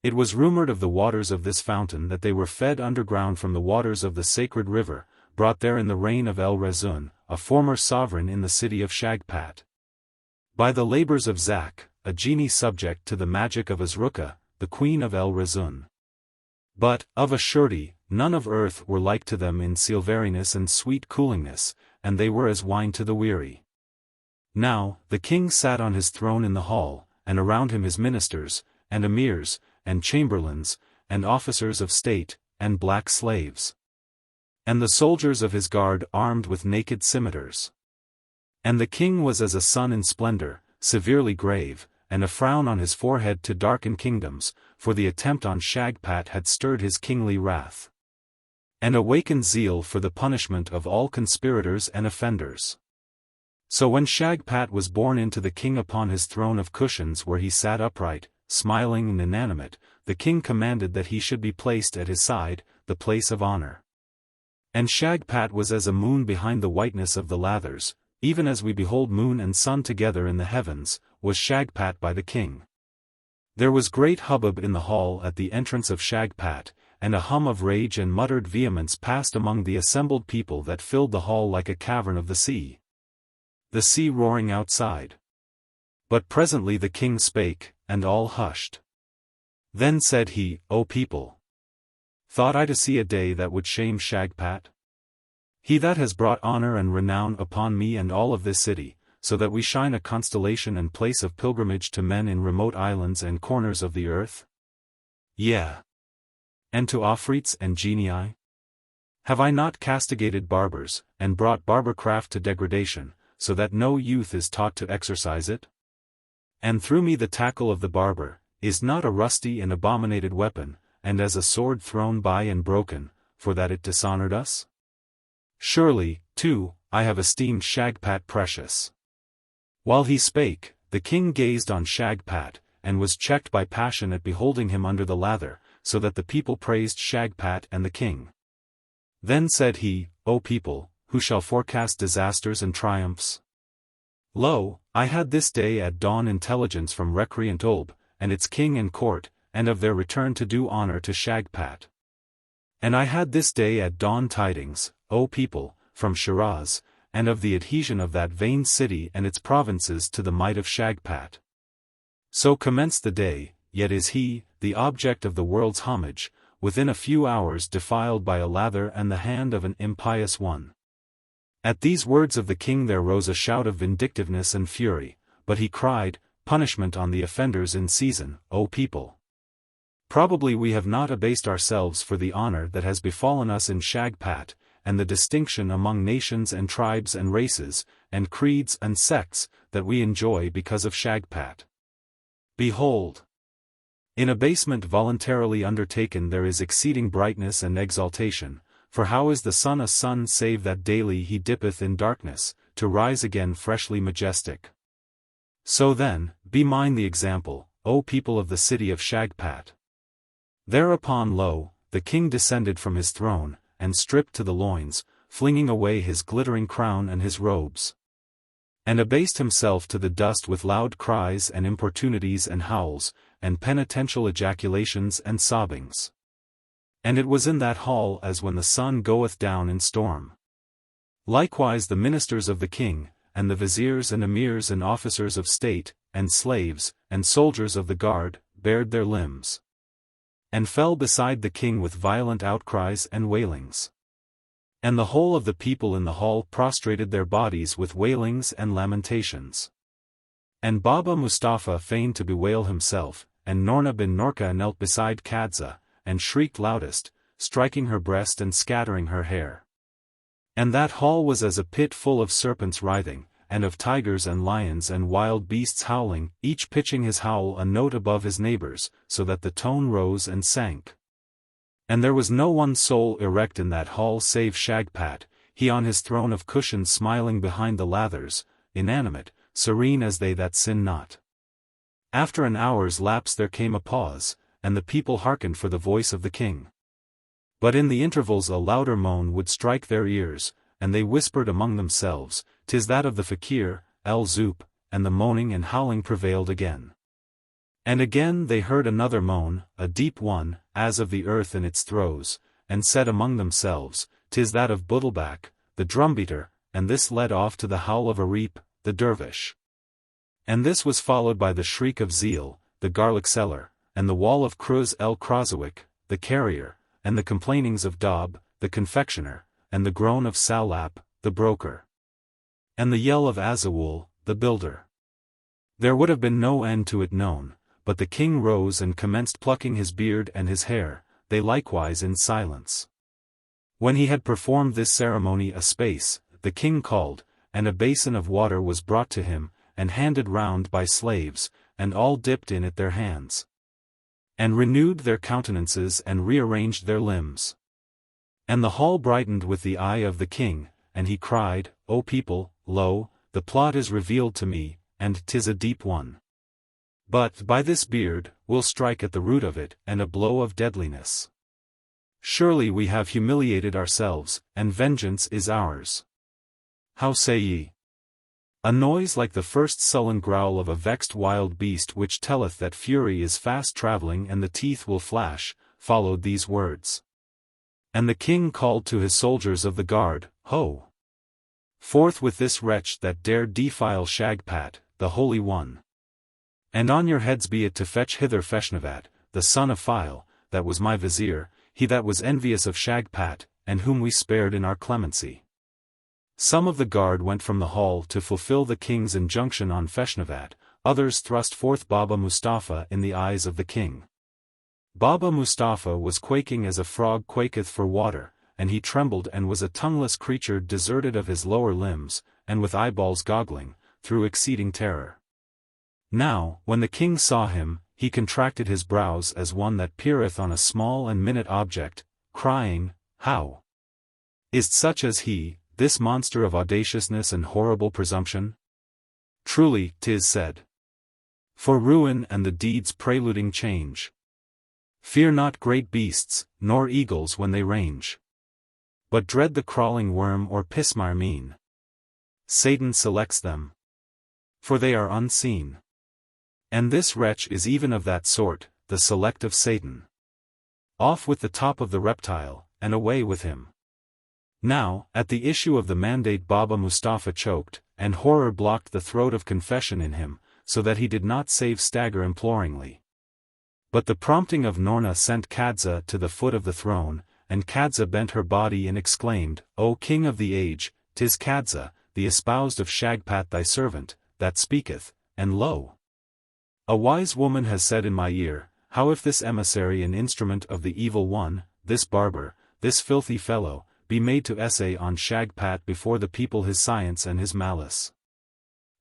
[SPEAKER 1] It was rumored of the waters of this fountain that they were fed underground from the waters of the sacred river, brought there in the reign of El Razun, a former sovereign in the city of Shagpat. By the labors of Zak, a genie subject to the magic of Azruka, the queen of El Razun. But, of a surety, none of earth were like to them in silveriness and sweet coolingness, and they were as wine to the weary. Now, the king sat on his throne in the hall, and around him his ministers, and emirs, and chamberlains, and officers of state, and black slaves. And the soldiers of his guard armed with naked scimitars. And the king was as a sun in splendor, severely grave, and a frown on his forehead to darken kingdoms, for the attempt on Shagpat had stirred his kingly wrath. and awakened zeal for the punishment of all conspirators and offenders. So when Shagpat was borne into the king upon his throne of cushions where he sat upright, smiling and inanimate, the king commanded that he should be placed at his side, the place of honor. And Shagpat was as a moon behind the whiteness of the lathers, even as we behold moon and sun together in the heavens, was Shagpat by the king. There was great hubbub in the hall at the entrance of Shagpat, and a hum of rage and muttered vehemence passed among the assembled people that filled the hall like a cavern of the sea roaring outside. But presently the king spake, and all hushed. Then said he, O people! Thought I to see a day that would shame Shagpat? He that has brought honor and renown upon me and all of this city, so that we shine a constellation and place of pilgrimage to men in remote islands and corners of the earth? Yea. And to Afrits and genii? Have I not castigated barbers, and brought barbercraft to degradation, so that no youth is taught to exercise it? And through me the tackle of the barber, is not a rusty and abominated weapon, and as a sword thrown by and broken, for that it dishonored us? Surely, too, I have esteemed Shagpat precious. While he spake, the king gazed on Shagpat, and was checked by passion at beholding him under the lather, so that the people praised Shagpat and the king. Then said he, O people, who shall forecast disasters and triumphs? Lo, I had this day at dawn intelligence from recreant Oolb, and its king and court, and of their return to do honor to Shagpat. And I had this day at dawn tidings, O people, from Shiraz, and of the adhesion of that vain city and its provinces to the might of Shagpat. So commenced the day, yet is he, the object of the world's homage, within a few hours defiled by a lather and the hand of an impious one. At these words of the king there rose a shout of vindictiveness and fury, but he cried, Punishment on the offenders in season, O people! Probably we have not abased ourselves for the honor that has befallen us in Shagpat, and the distinction among nations and tribes and races, and creeds and sects, that we enjoy because of Shagpat. Behold! In abasement voluntarily undertaken there is exceeding brightness and exaltation, for how is the sun a sun save that daily he dippeth in darkness, to rise again freshly majestic? So then, be mine the example, O people of the city of Shagpat. Thereupon lo, the king descended from his throne, and stripped to the loins, flinging away his glittering crown and his robes. And abased himself to the dust with loud cries and importunities and howls, and penitential ejaculations and sobbings. And it was in that hall as when the sun goeth down in storm. Likewise the ministers of the king, and the viziers and emirs and officers of state, and slaves, and soldiers of the guard, bared their limbs, and fell beside the king with violent outcries and wailings. And the whole of the people in the hall prostrated their bodies with wailings and lamentations. And Baba Mustafa feigned to bewail himself, and Noorna bin Noorka knelt beside Kadza, and shrieked loudest, striking her breast and scattering her hair. And that hall was as a pit full of serpents writhing, and of tigers and lions and wild beasts howling, each pitching his howl a note above his neighbors, so that the tone rose and sank. And there was no one soul erect in that hall save Shagpat, he on his throne of cushions smiling behind the lathers, inanimate, serene as they that sin not. After an hour's lapse there came a pause, and the people hearkened for the voice of the king. But in the intervals a louder moan would strike their ears, and they whispered among themselves, "'Tis that of the fakir, El-Zoop," and the moaning and howling prevailed again. And again they heard another moan, a deep one, as of the earth in its throes, and said among themselves, "'Tis that of Budalbak, the drumbeater," and this led off to the howl of Arip, the dervish. And this was followed by the shriek of Zeal, the garlic seller, and the wall of Kruz el-Krazawick, the carrier, and the complainings of Dob, the confectioner, and the groan of Salap, the broker, and the yell of Azawul, the builder. There would have been no end to it known, but the king rose and commenced plucking his beard and his hair, they likewise in silence. When he had performed this ceremony a space, the king called, and a basin of water was brought to him, and handed round by slaves, and all dipped in it their hands, and renewed their countenances and rearranged their limbs. And the hall brightened with the eye of the king, and he cried, O people, lo, the plot is revealed to me, and 'tis a deep one. But, by this beard, we'll strike at the root of it, and a blow of deadliness. Surely we have humiliated ourselves, and vengeance is ours. How say ye? A noise like the first sullen growl of a vexed wild beast which telleth that fury is fast travelling and the teeth will flash, followed these words. And the king called to his soldiers of the guard, Ho! Forth with this wretch that dared defile Shagpat, the Holy One. And on your heads be it to fetch hither Feshnavat, the son of File, that was my vizier, he that was envious of Shagpat, and whom we spared in our clemency. Some of the guard went from the hall to fulfill the king's injunction on Feshnavat, others thrust forth Baba Mustafa in the eyes of the king. Baba Mustafa was quaking as a frog quaketh for water, and he trembled and was a tongueless creature deserted of his lower limbs, and with eyeballs goggling, through exceeding terror. Now, when the king saw him, he contracted his brows as one that peereth on a small and minute object, crying, How? Is't such as he, this monster of audaciousness and horrible presumption? Truly, 'tis said. For ruin and the deeds preluding change. Fear not great beasts, nor eagles when they range. But dread the crawling worm or pismire mean. Satan selects them. For they are unseen. And this wretch is even of that sort, the select of Satan. Off with the top of the reptile, and away with him. Now, at the issue of the mandate Baba Mustafa choked, and horror blocked the throat of confession in him, so that he did not save stagger imploringly. But the prompting of Noorna sent Kadza to the foot of the throne, and Kadza bent her body and exclaimed, O king of the age, 'tis Kadza, the espoused of Shagpat thy servant, that speaketh, and lo! A wise woman has said in my ear, how if this emissary and instrument of the evil one, this barber, this filthy fellow, be made to essay on Shagpat before the people his science and his malice.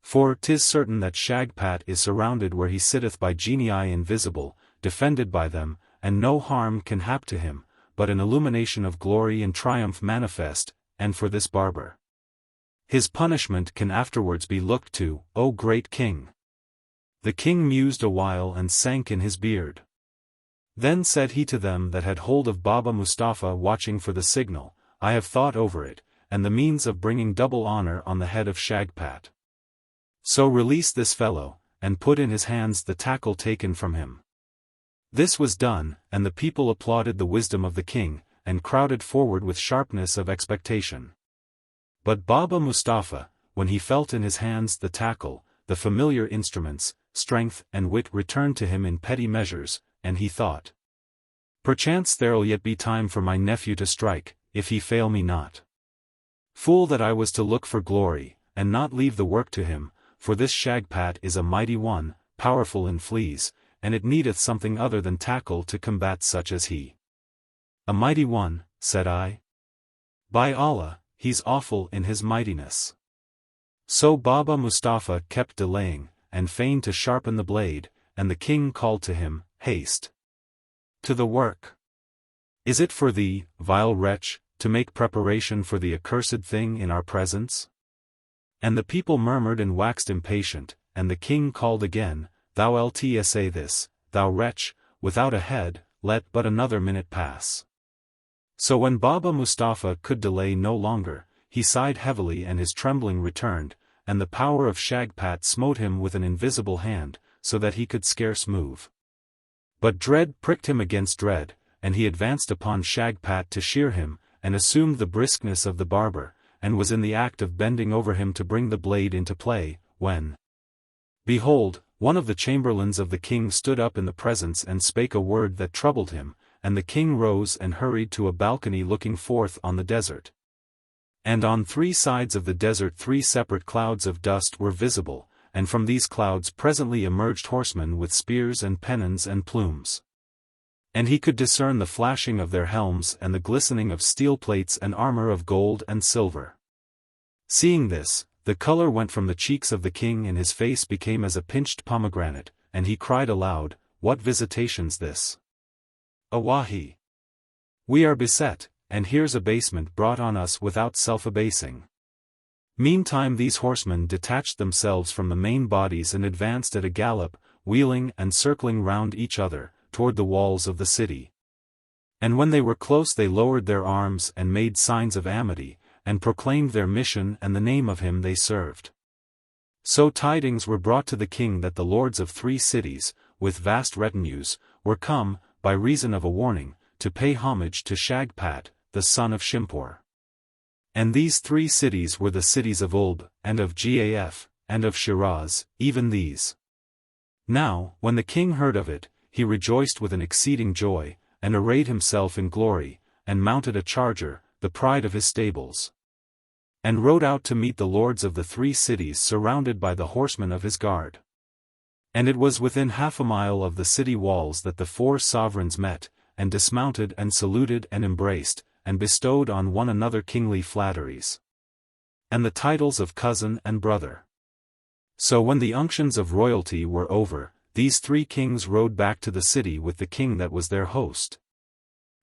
[SPEAKER 1] For 'tis certain that Shagpat is surrounded where he sitteth by genii invisible, defended by them, and no harm can hap to him, but an illumination of glory and triumph manifest, and for this barber. His punishment can afterwards be looked to, O great king. The king mused a while and sank in his beard. Then said he to them that had hold of Baba Mustafa watching for the signal, I have thought over it, and the means of bringing double honor on the head of Shagpat. So release this fellow, and put in his hands the tackle taken from him. This was done, and the people applauded the wisdom of the king, and crowded forward with sharpness of expectation. But Baba Mustafa, when he felt in his hands the tackle, the familiar instruments, strength and wit returned to him in petty measures, and he thought, Perchance there'll yet be time for my nephew to strike, if he fail me not. Fool that I was to look for glory, and not leave the work to him, for this Shagpat is a mighty one, powerful in fleas, and it needeth something other than tackle to combat such as he. A mighty one, said I. By Allah, he's awful in his mightiness. So Baba Mustafa kept delaying, and feigned to sharpen the blade, and the king called to him, Haste. To the work. Is it for thee, vile wretch, to make preparation for the accursed thing in our presence? And the people murmured and waxed impatient, and the king called again, Thou ltsa this, thou wretch, without a head, let but another minute pass. So when Baba Mustafa could delay no longer, he sighed heavily and his trembling returned, and the power of Shagpat smote him with an invisible hand, so that he could scarce move. But dread pricked him against dread, and he advanced upon Shagpat to shear him, and assumed the briskness of the barber, and was in the act of bending over him to bring the blade into play, when, behold, one of the chamberlains of the king stood up in the presence and spake a word that troubled him, and the king rose and hurried to a balcony looking forth on the desert. And on three sides of the desert 3 separate clouds of dust were visible, and from these clouds presently emerged horsemen with spears and pennons and plumes. And he could discern the flashing of their helms and the glistening of steel plates and armor of gold and silver. Seeing this, the color went from the cheeks of the king and his face became as a pinched pomegranate, and he cried aloud, What visitation's this? Awahi! We are beset, and here's abasement brought on us without self-abasing. Meantime these horsemen detached themselves from the main bodies and advanced at a gallop, wheeling and circling round each other, toward the walls of the city. And when they were close they lowered their arms and made signs of amity, and proclaimed their mission and the name of him they served. So tidings were brought to the king that the lords of 3 cities, with vast retinues, were come, by reason of a warning, to pay homage to Shagpat, the son of Shimpur. And these 3 cities were the cities of Oolb, and of Gaf, and of Shiraz, even these. Now, when the king heard of it, he rejoiced with an exceeding joy, and arrayed himself in glory, and mounted a charger, the pride of his stables. And rode out to meet the lords of the 3 cities surrounded by the horsemen of his guard. And it was within half a mile of the city walls that the 4 sovereigns met, and dismounted and saluted and embraced, and bestowed on one another kingly flatteries, and the titles of cousin and brother. So when the unctions of royalty were over, these 3 kings rode back to the city with the king that was their host.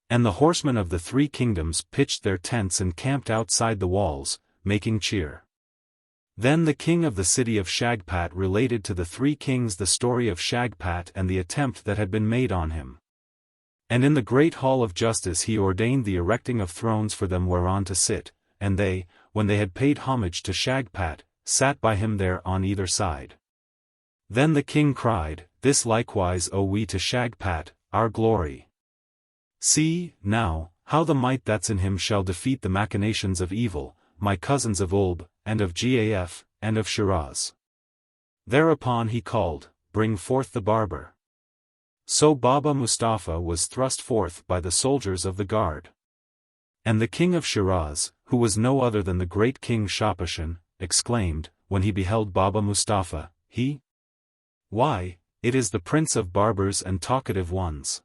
[SPEAKER 1] And the horsemen of the 3 kingdoms pitched their tents and camped outside the walls, making cheer. Then the king of the city of Shagpat related to the 3 kings the story of Shagpat and the attempt that had been made on him. And in the great hall of justice he ordained the erecting of thrones for them whereon to sit, and they, when they had paid homage to Shagpat, sat by him there on either side. Then the king cried, "This likewise owe we to Shagpat, our glory. See, now, how the might that's in him shall defeat the machinations of evil, my cousins of Oolb, and of Gaf, and of Shiraz." Thereupon he called, "Bring forth the barber." So Baba Mustafa was thrust forth by the soldiers of the guard. And the king of Shiraz, who was no other than the great king Shapashan, exclaimed, when he beheld Baba Mustafa, Why, it is the prince of barbers and talkative ones.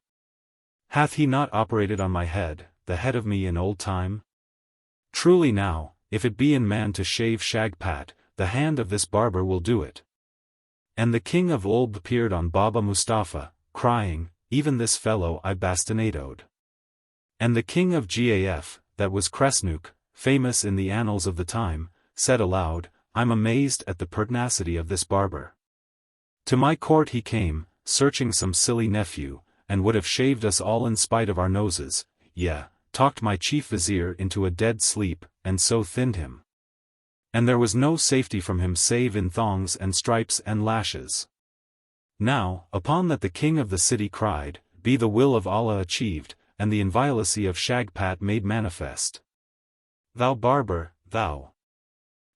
[SPEAKER 1] Hath he not operated on my head, the head of me in old time? Truly now, if it be in man to shave Shagpat, the hand of this barber will do it. And the king of Oolb peered on Baba Mustafa, crying, "Even this fellow I bastinadoed." And the king of Gaf, that was Kresnuk, famous in the annals of the time, said aloud, "I'm amazed at the pertinacity of this barber. To my court he came, searching some silly nephew, and would have shaved us all in spite of our noses, talked my chief vizier into a dead sleep, and so thinned him. And there was no safety from him save in thongs and stripes and lashes." Now, upon that the king of the city cried, "Be the will of Allah achieved, and the inviolacy of Shagpat made manifest. Thou barber, thou!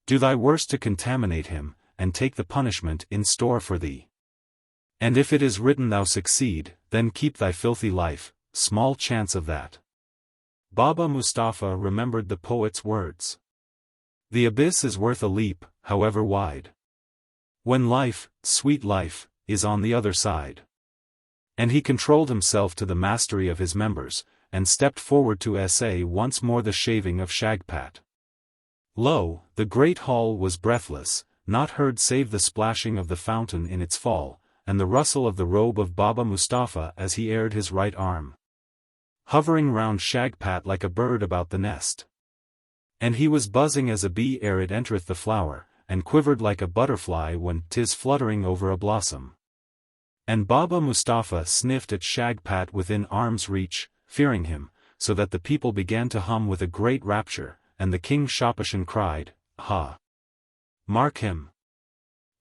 [SPEAKER 1] Do thy worst to contaminate him, and take the punishment in store for thee. And if it is written thou succeed, then keep thy filthy life, small chance of that." Baba Mustafa remembered the poet's words. The abyss is worth a leap, however wide. When life, sweet life, is on the other side. And he controlled himself to the mastery of his members, and stepped forward to essay once more the shaving of Shagpat. Lo, the great hall was breathless, not heard save the splashing of the fountain in its fall, and the rustle of the robe of Baba Mustafa as he aired his right arm, hovering round Shagpat like a bird about the nest. And he was buzzing as a bee ere it entereth the flower, and quivered like a butterfly when 'tis fluttering over a blossom. And Baba Mustafa sniffed at Shagpat within arm's reach, fearing him, so that the people began to hum with a great rapture, and the king Shapashan cried, "Ha! Mark him!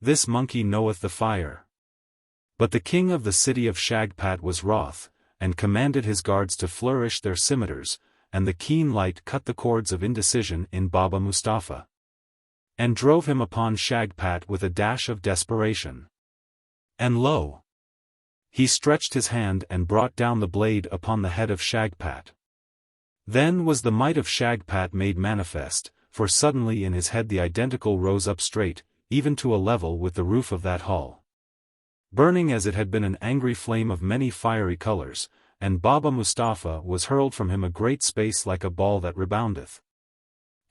[SPEAKER 1] This monkey knoweth the fire." But the king of the city of Shagpat was wroth, and commanded his guards to flourish their scimitars, and the keen light cut the cords of indecision in Baba Mustafa, and drove him upon Shagpat with a dash of desperation. And lo! He stretched his hand and brought down the blade upon the head of Shagpat. Then was the might of Shagpat made manifest, for suddenly in his head the identical rose up straight, even to a level with the roof of that hall, burning as it had been an angry flame of many fiery colors, and Baba Mustafa was hurled from him a great space like a ball that reboundeth.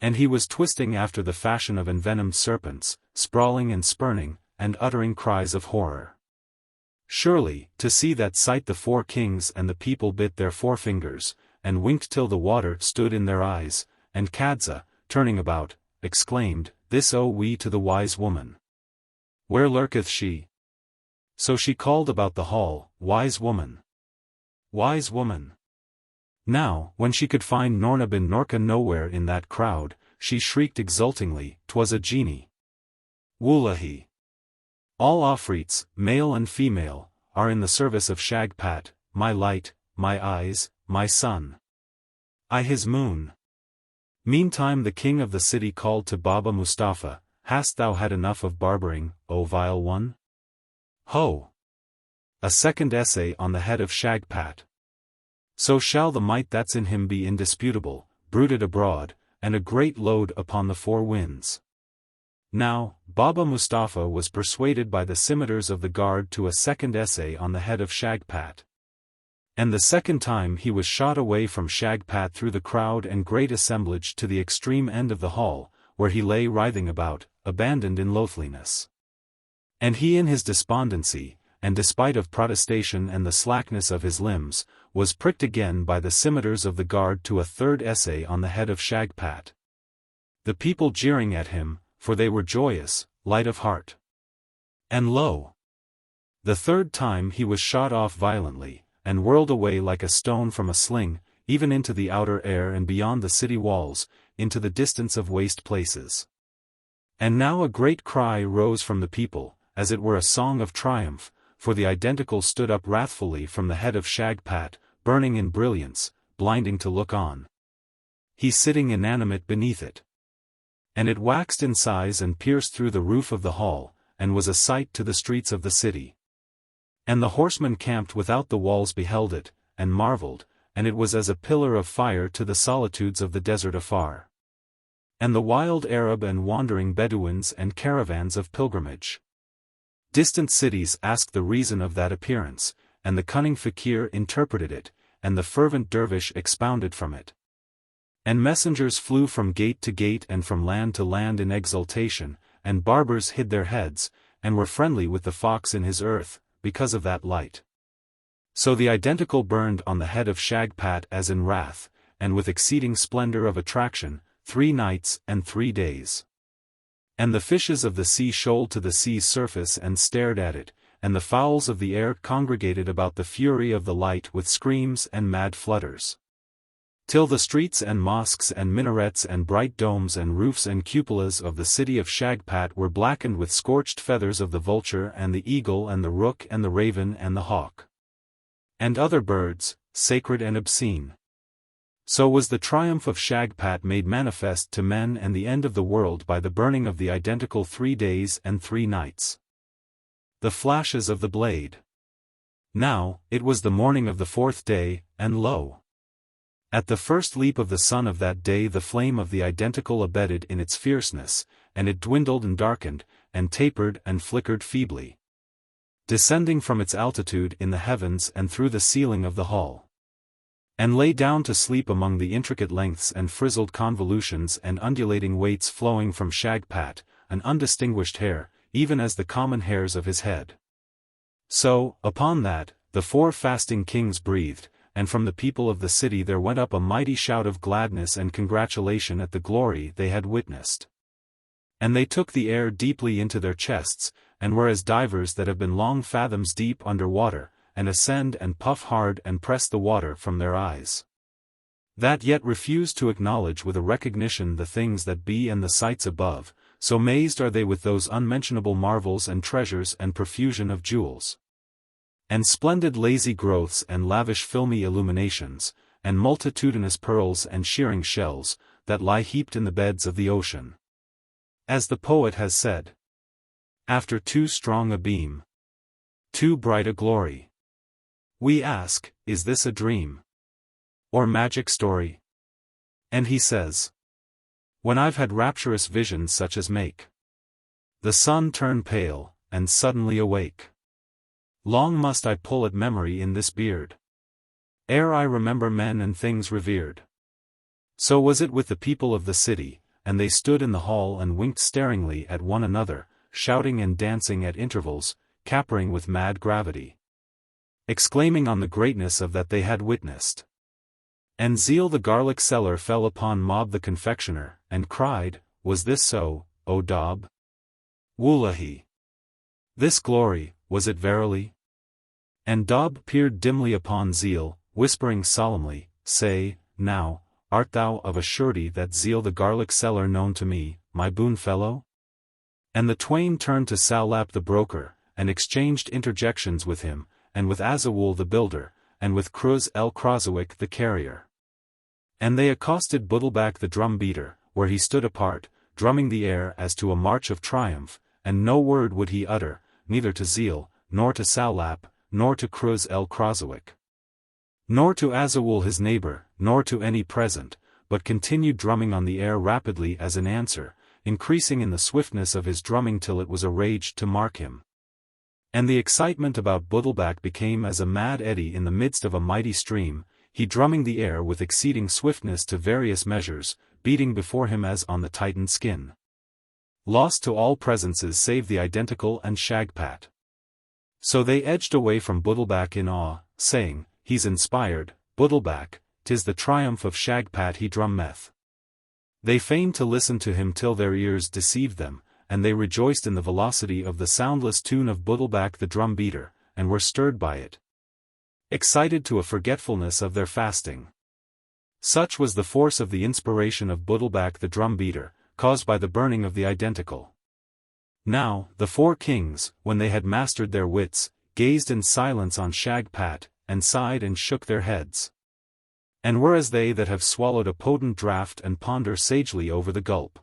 [SPEAKER 1] And he was twisting after the fashion of envenomed serpents, sprawling and spurning, and uttering cries of horror. Surely, to see that sight the 4 kings and the people bit their forefingers, and winked till the water stood in their eyes, and Kadza, turning about, exclaimed, "This owe we to the wise woman. Where lurketh she?" So she called about the hall, "Wise woman! Wise woman!" Now, when she could find Noorna bin Noorka nowhere in that crowd, she shrieked exultingly, "'Twas a genie! Wallahi! All Afrits, male and female, are in the service of Shagpat, my light, my eyes, my sun. I his moon." Meantime the king of the city called to Baba Mustafa, "Hast thou had enough of barbering, O vile one? Ho! A second essay on the head of Shagpat. So shall the might that's in him be indisputable, bruited abroad, and a great load upon the four winds." Now, Baba Mustafa was persuaded by the scimitars of the guard to a second essay on the head of Shagpat. And the second time he was shot away from Shagpat through the crowd and great assemblage to the extreme end of the hall, where he lay writhing about, abandoned in loathliness. And he in his despondency, and despite of protestation and the slackness of his limbs, was pricked again by the scimitars of the guard to a third essay on the head of Shagpat. The people jeering at him, for they were joyous, light of heart. And lo! The third time he was shot off violently, and whirled away like a stone from a sling, even into the outer air and beyond the city walls, into the distance of waste places. And now a great cry rose from the people, as it were a song of triumph, for the identical stood up wrathfully from the head of Shagpat, burning in brilliance, blinding to look on. He sitting inanimate beneath it. And it waxed in size and pierced through the roof of the hall, and was a sight to the streets of the city. And the horsemen camped without the walls beheld it, and marveled, and it was as a pillar of fire to the solitudes of the desert afar. And the wild Arab and wandering Bedouins and caravans of pilgrimage. Distant cities asked the reason of that appearance, and the cunning fakir interpreted it, and the fervent dervish expounded from it. And messengers flew from gate to gate and from land to land in exultation, and barbers hid their heads, and were friendly with the fox in his earth, because of that light. So the identical burned on the head of Shagpat as in wrath, and with exceeding splendor of attraction, 3 nights and 3 days. And the fishes of the sea shoaled to the sea's surface and stared at it, and the fowls of the air congregated about the fury of the light with screams and mad flutters. Till the streets and mosques and minarets and bright domes and roofs and cupolas of the city of Shagpat were blackened with scorched feathers of the vulture and the eagle and the rook and the raven and the hawk. And other birds, sacred and obscene. So was the triumph of Shagpat made manifest to men and the end of the world by the burning of the identical 3 days and 3 nights. The flashes of the blade. Now, it was the morning of the 4th day, and lo! At the first leap of the sun of that day the flame of the identical abated in its fierceness, and it dwindled and darkened, and tapered and flickered feebly, descending from its altitude in the heavens and through the ceiling of the hall. And lay down to sleep among the intricate lengths and frizzled convolutions and undulating weights flowing from Shagpat, an undistinguished hair, even as the common hairs of his head. So, upon that, the 4 fasting kings breathed, and from the people of the city there went up a mighty shout of gladness and congratulation at the glory they had witnessed. And they took the air deeply into their chests, and were as divers that have been long fathoms deep under water, and ascend and puff hard and press the water from their eyes. That yet refuse to acknowledge with a recognition the things that be and the sights above, so mazed are they with those unmentionable marvels and treasures and profusion of jewels, and splendid lazy growths and lavish filmy illuminations, and multitudinous pearls and shearing shells, that lie heaped in the beds of the ocean. As the poet has said, after too strong a beam, too bright a glory, we ask, is this a dream? Or magic story? And he says, when I've had rapturous visions such as make the sun turn pale, and suddenly awake, long must I pull at memory in this beard, ere I remember men and things revered. So was it with the people of the city, and they stood in the hall and winked staringly at one another, shouting and dancing at intervals, capering with mad gravity, exclaiming on the greatness of that they had witnessed. And Zeal the garlic seller fell upon Mob the confectioner, and cried, Was this so, O Dob? Wullahy! This glory, was it verily? And Dob peered dimly upon Zeal, whispering solemnly, Say, now, art thou of a surety that Zeal the garlic seller known to me, my boon fellow? And the twain turned to Salap the broker, and exchanged interjections with him, and with Azawul the builder, and with Kruz el Krazawick the carrier. And they accosted Buddleback the drum beater, where he stood apart, drumming the air as to a march of triumph, and no word would he utter, neither to Zeal, nor to Salap, nor to Kruz el Krazawick, nor to Azawul his neighbor, nor to any present, but continued drumming on the air rapidly as an answer, increasing in the swiftness of his drumming till it was a rage to mark him. And the excitement about Buddleback became as a mad eddy in the midst of a mighty stream, he drumming the air with exceeding swiftness to various measures, beating before him as on the tightened skin. Lost to all presences save the identical and Shagpat. So they edged away from Buddleback in awe, saying, He's inspired, Buddleback, 'tis the triumph of Shagpat he drummeth. They feigned to listen to him till their ears deceived them, and they rejoiced in the velocity of the soundless tune of Buddleback the drum beater, and were stirred by it, excited to a forgetfulness of their fasting. Such was the force of the inspiration of Buddleback the drum beater, caused by the burning of the identical. Now, the four kings, when they had mastered their wits, gazed in silence on Shagpat, and sighed and shook their heads. And were as they that have swallowed a potent draught and ponder sagely over the gulp.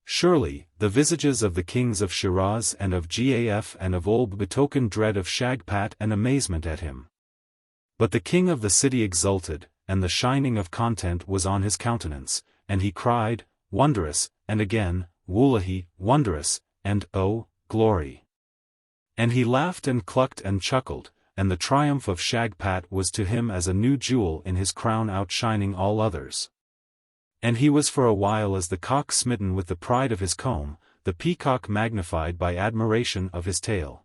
[SPEAKER 1] Surely, the visages of the kings of Shiraz and of Gaf and of Oolb betokened dread of Shagpat and amazement at him. But the king of the city exulted, and the shining of content was on his countenance, and he cried, Wondrous, and again, Wullahy, wondrous, and oh, glory. And he laughed and clucked and chuckled, and the triumph of Shagpat was to him as a new jewel in his crown outshining all others. And he was for a while as the cock smitten with the pride of his comb, the peacock magnified by admiration of his tail.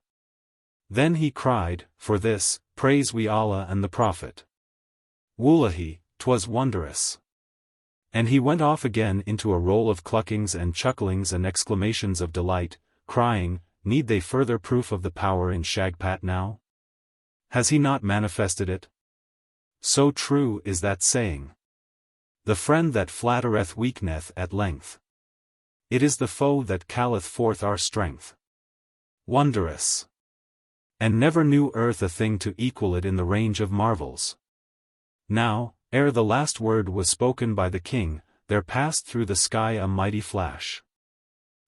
[SPEAKER 1] Then he cried, For this, praise we Allah and the Prophet. Wullahy, 'twas wondrous. And he went off again into a roll of cluckings and chucklings and exclamations of delight, crying, Need they further proof of the power in Shagpat now? Has he not manifested it? So true is that saying. The friend that flattereth weakneth at length. It is the foe that calleth forth our strength. Wondrous. And never knew earth a thing to equal it in the range of marvels. Now, ere the last word was spoken by the king, there passed through the sky a mighty flash.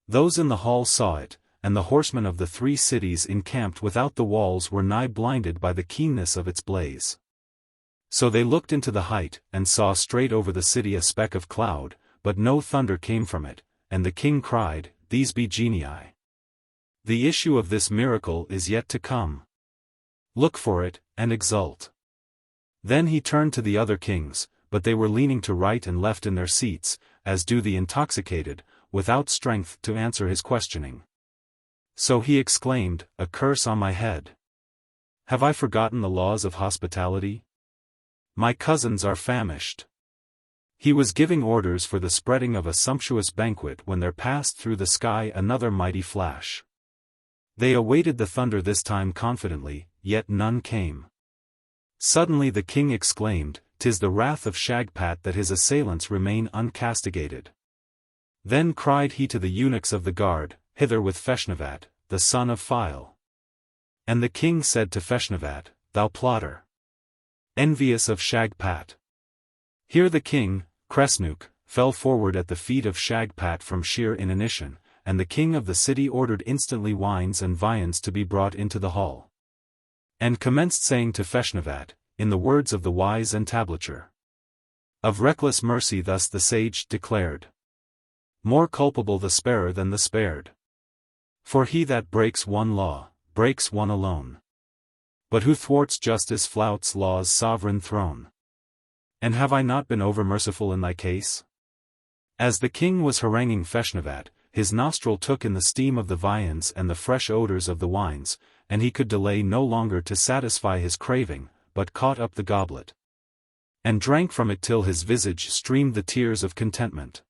[SPEAKER 1] Those in the hall saw it, and the horsemen of the three cities encamped without the walls were nigh blinded by the keenness of its blaze. So they looked into the height, and saw straight over the city a speck of cloud, but no thunder came from it, and the king cried, These be genii. The issue of this miracle is yet to come. Look for it, and exult. Then he turned to the other kings, but they were leaning to right and left in their seats, as do the intoxicated, without strength to answer his questioning. So he exclaimed, A curse on my head. Have I forgotten the laws of hospitality? My cousins are famished. He was giving orders for the spreading of a sumptuous banquet when there passed through the sky another mighty flash. They awaited the thunder this time confidently, yet none came. Suddenly the king exclaimed, "'Tis the wrath of Shagpat that his assailants remain uncastigated." Then cried he to the eunuchs of the guard, "Hither with Feshnavat, the son of Phile." And the king said to Feshnavat, "Thou plotter, envious of Shagpat." Here the king, Kresnuk, fell forward at the feet of Shagpat from sheer inanition, and the king of the city ordered instantly wines and viands to be brought into the hall. And commenced saying to Feshnavat, in the words of the wise entablature of reckless mercy, thus the sage declared: "More culpable the sparer than the spared. For he that breaks one law, breaks one alone. But who thwarts justice flouts law's sovereign throne. And have I not been over-merciful in thy case?" As the king was haranguing Feshnavat, his nostril took in the steam of the viands and the fresh odors of the wines, and he could delay no longer to satisfy his craving, but caught up the goblet. and drank from it till his visage streamed the tears of contentment.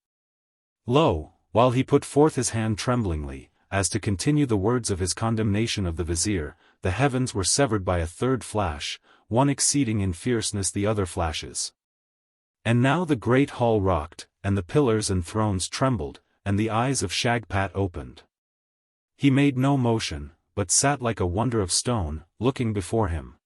[SPEAKER 1] Lo, while he put forth his hand tremblingly, as to continue the words of his condemnation of the vizier, the heavens were severed by a third flash, one exceeding in fierceness the other flashes. And now the great hall rocked, and the pillars and thrones trembled, and the eyes of Shagpat opened. He made no motion, but sat like a wonder of stone, looking before him.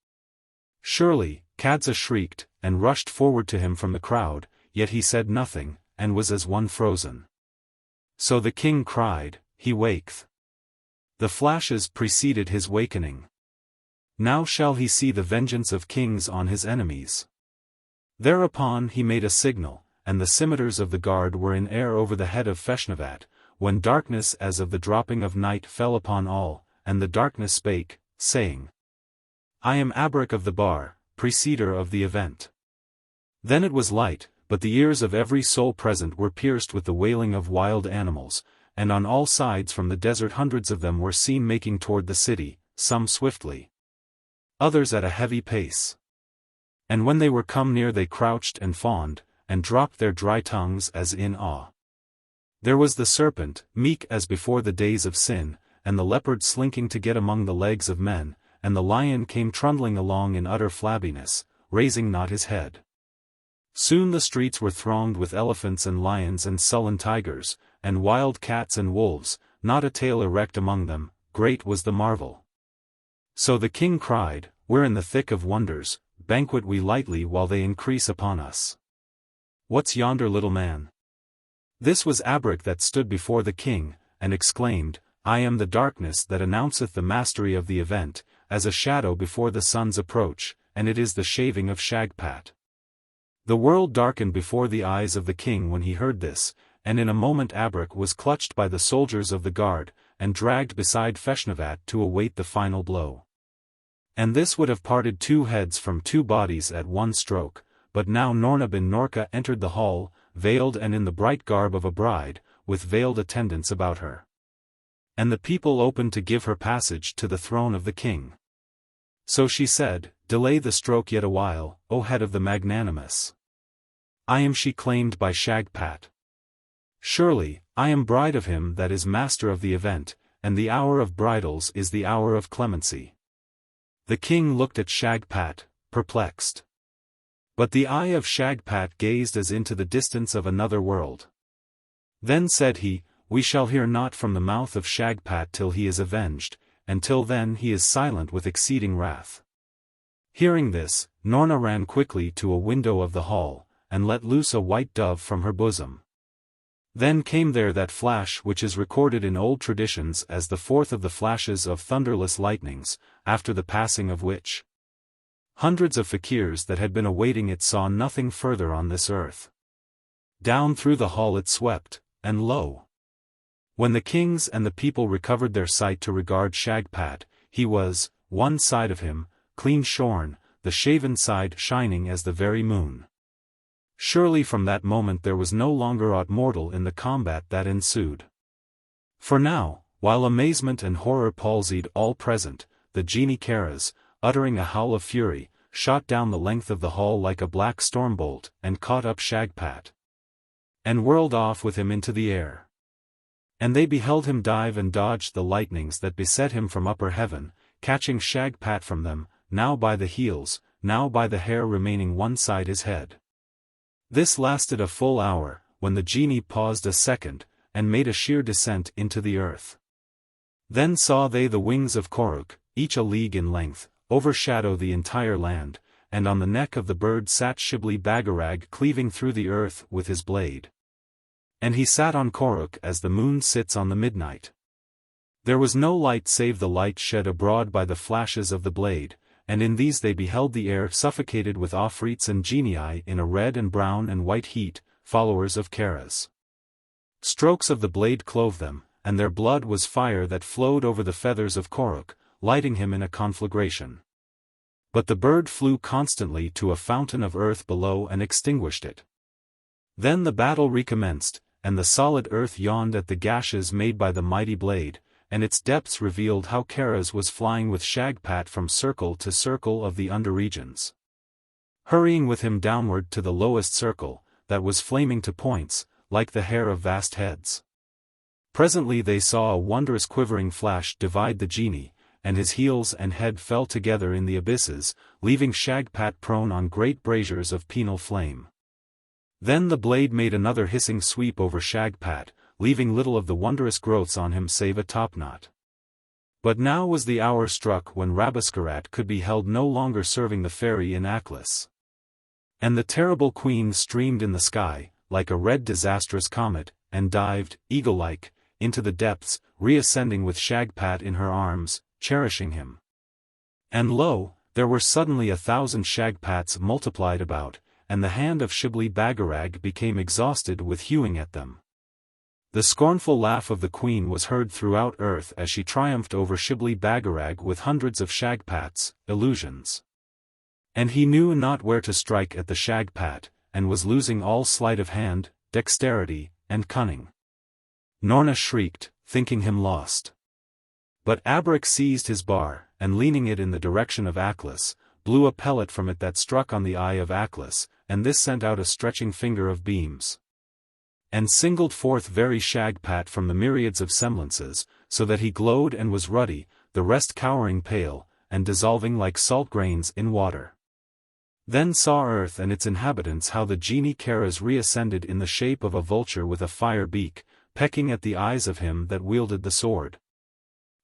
[SPEAKER 1] Surely, Kadza shrieked, and rushed forward to him from the crowd, yet he said nothing, and was as one frozen. So the king cried, "He waketh." The flashes preceded his wakening. Now shall he see the vengeance of kings on his enemies. Thereupon he made a signal, and the scimitars of the guard were in air over the head of Feshnavat, when darkness as of the dropping of night fell upon all, and the darkness spake, saying, "I am Abrak of the Bar, preceder of the event." Then it was light, but the ears of every soul present were pierced with the wailing of wild animals, and on all sides from the desert hundreds of them were seen making toward the city, some swiftly, others at a heavy pace. And when they were come near they crouched and fawned, and dropped their dry tongues as in awe. There was the serpent, meek as before the days of sin, and the leopard slinking to get among the legs of men, and the lion came trundling along in utter flabbiness, raising not his head. Soon the streets were thronged with elephants and lions and sullen tigers, and wild cats and wolves, not a tail erect among them, great was the marvel. So the king cried, "We're in the thick of wonders, banquet we lightly while they increase upon us. What's yonder little man?" This was Abrak that stood before the king, and exclaimed, "I am the darkness that announceth the mastery of the event, as a shadow before the sun's approach, and it is the shaving of Shagpat." The world darkened before the eyes of the king when he heard this, and in a moment Abrak was clutched by the soldiers of the guard, and dragged beside Feshnavat to await the final blow. And this would have parted two heads from two bodies at one stroke, but now Noorna bin Norka entered the hall, veiled and in the bright garb of a bride, with veiled attendants about her. And the people opened to give her passage to the throne of the king. So she said, "Delay the stroke yet a while, O head of the magnanimous. I am she claimed by Shagpat. Surely, I am bride of him that is master of the event, and the hour of bridals is the hour of clemency." The king looked at Shagpat, perplexed. But the eye of Shagpat gazed as into the distance of another world. Then said he, "We shall hear naught from the mouth of Shagpat till he is avenged, and till then he is silent with exceeding wrath." Hearing this, Noorna ran quickly to a window of the hall, and let loose a white dove from her bosom. Then came there that flash which is recorded in old traditions as the fourth of the flashes of thunderless lightnings, after the passing of which hundreds of fakirs that had been awaiting it saw nothing further on this earth. Down through the hall it swept, and lo! When the kings and the people recovered their sight to regard Shagpat, he was, one side of him, clean shorn, the shaven side shining as the very moon. Surely from that moment there was no longer aught mortal in the combat that ensued. For now, while amazement and horror palsied all present, the Genie Karaz, uttering a howl of fury, shot down the length of the hall like a black stormbolt, and caught up Shagpat, and whirled off with him into the air. And they beheld him dive and dodge the lightnings that beset him from upper heaven, catching Shagpat from them, now by the heels, now by the hair remaining one side his head. This lasted a full hour, when the genie paused a second, and made a sheer descent into the earth. Then saw they the wings of Koruk, each a league in length, overshadow the entire land, and on the neck of the bird sat Shibli Bagarag cleaving through the earth with his blade. And he sat on Koruk as the moon sits on the midnight. There was no light save the light shed abroad by the flashes of the blade, and in these they beheld the air suffocated with Afrits and genii in a red and brown and white heat, followers of Karaz. Strokes of the blade clove them, and their blood was fire that flowed over the feathers of Koruk, lighting him in a conflagration. But the bird flew constantly to a fountain of earth below and extinguished it. Then the battle recommenced, and the solid earth yawned at the gashes made by the mighty blade, and its depths revealed how Karaz was flying with Shagpat from circle to circle of the underregions. hurrying with him downward to the lowest circle, that was flaming to points, like the hair of vast heads. Presently they saw a wondrous quivering flash divide the genie, and his heels and head fell together in the abysses, leaving Shagpat prone on great braziers of penal flame. Then the blade made another hissing sweep over Shagpat, leaving little of the wondrous growths on him save a topknot. But now was the hour struck when Rabesqurat could be held no longer serving the fairy in Aklis. And the terrible queen streamed in the sky, like a red disastrous comet, and dived, eagle-like, into the depths, reascending with Shagpat in her arms, cherishing him. And lo, there were suddenly 1,000 Shagpats multiplied about, and the hand of Shibli Bagarag became exhausted with hewing at them. The scornful laugh of the queen was heard throughout earth as she triumphed over Shibli Bagarag with hundreds of Shagpats, illusions. And he knew not where to strike at the Shagpat, and was losing all sleight of hand, dexterity, and cunning. Noorna shrieked, thinking him lost. But Abrak seized his bar, and leaning it in the direction of Aklis, blew a pellet from it that struck on the eye of Aklis, and this sent out a stretching finger of beams. And singled forth very Shagpat from the myriads of semblances, so that he glowed and was ruddy, the rest cowering pale, and dissolving like salt grains in water. Then saw earth and its inhabitants how the Genie Karaz reascended in the shape of a vulture with a fire beak, pecking at the eyes of him that wielded the sword.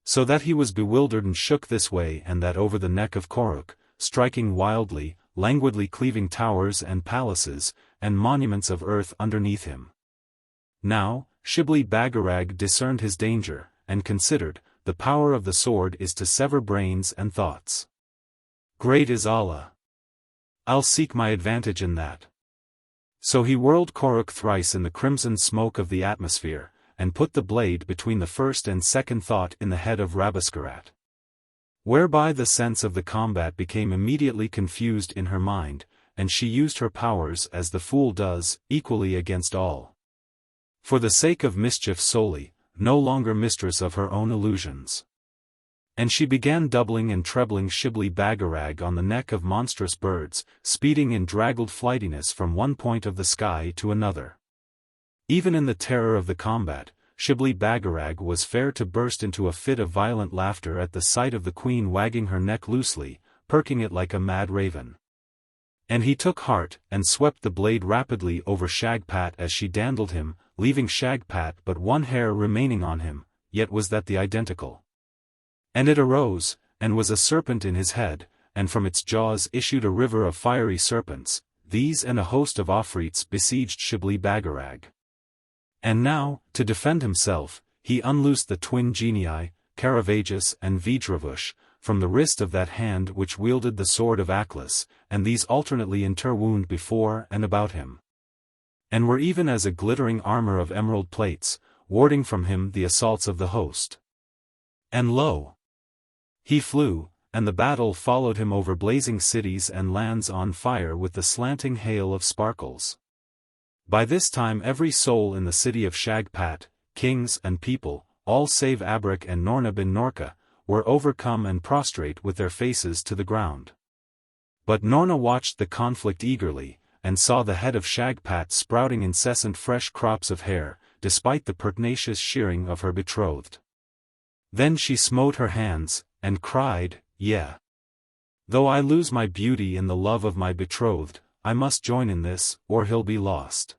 [SPEAKER 1] So that he was bewildered and shook this way and that over the neck of Koruk, striking wildly, languidly cleaving towers and palaces, and monuments of earth underneath him. Now, Shibli Bagarag discerned his danger, and considered, the power of the sword is to sever brains and thoughts. Great is Allah! I'll seek my advantage in that. So he whirled Koruk thrice in the crimson smoke of the atmosphere, and put the blade between the first and second thought in the head of Rabesqurat. Whereby the sense of the combat became immediately confused in her mind, and she used her powers as the fool does, equally against all. For the sake of mischief solely, no longer mistress of her own illusions. And she began doubling and trebling Shibli Bagarag on the neck of monstrous birds, speeding in draggled flightiness from one point of the sky to another. Even in the terror of the combat, Shibli Bagarag was fair to burst into a fit of violent laughter at the sight of the queen wagging her neck loosely, perking it like a mad raven. And he took heart, and swept the blade rapidly over Shagpat as she dandled him, leaving Shagpat but one hair remaining on him, yet was that the identical. And it arose, and was a serpent in his head, and from its jaws issued a river of fiery serpents. These and a host of Afrits besieged Shibli Bagarag. And now, to defend himself, he unloosed the twin genii, Caravagus and Vidravush, from the wrist of that hand which wielded the Sword of Aklis, and these alternately interwound before and about him. And were even as a glittering armor of emerald plates, warding from him the assaults of the host. And lo! He flew, and the battle followed him over blazing cities and lands on fire with the slanting hail of sparkles. By this time every soul in the city of Shagpat, kings and people, all save Abrak and Noorna bin Norka, were overcome and prostrate with their faces to the ground. But Noorna watched the conflict eagerly, and saw the head of Shagpat sprouting incessant fresh crops of hair, despite the pertinacious shearing of her betrothed. Then she smote her hands, and cried, "Yea! Though I lose my beauty in the love of my betrothed, I must join in this, or he'll be lost."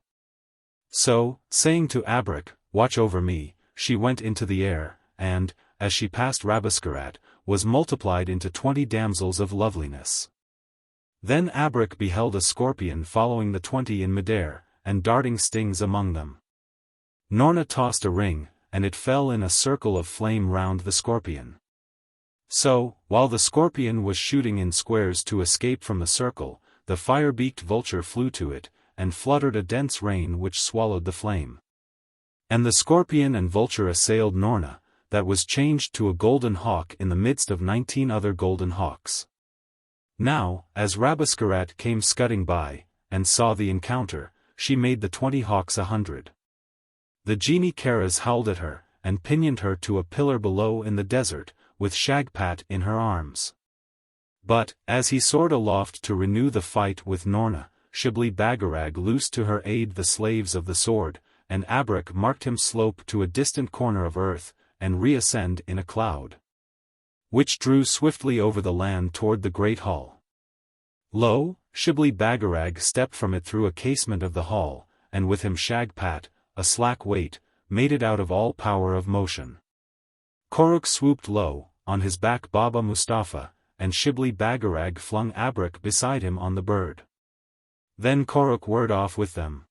[SPEAKER 1] So, saying to Abrak, "Watch over me," she went into the air, and, as she passed Rabesqurat, was multiplied into 20 damsels of loveliness. Then Abrak beheld a scorpion following the 20 in midair, and darting stings among them. Noorna tossed a ring, and it fell in a circle of flame round the scorpion. So, while the scorpion was shooting in squares to escape from the circle, the fire-beaked vulture flew to it, and fluttered a dense rain which swallowed the flame. And the scorpion and vulture assailed Noorna, that was changed to a golden hawk in the midst of 19 other golden hawks. Now, as Rabesqurat came scudding by, and saw the encounter, she made the 20 hawks 100. The Genie Karaz howled at her, and pinioned her to a pillar below in the desert, with Shagpat in her arms. But, as he soared aloft to renew the fight with Noorna, Shibli Bagarag loosed to her aid the slaves of the sword, and Abrak marked him slope to a distant corner of earth, and reascend in a cloud, which drew swiftly over the land toward the great hall. Lo, Shibli Bagarag stepped from it through a casement of the hall, and with him Shagpat, a slack weight, mated out of all power of motion. Koruk swooped low, on his back Baba Mustafa, and Shibli Bagarag flung Abrak beside him on the bird. Then Koruk whirred off with them.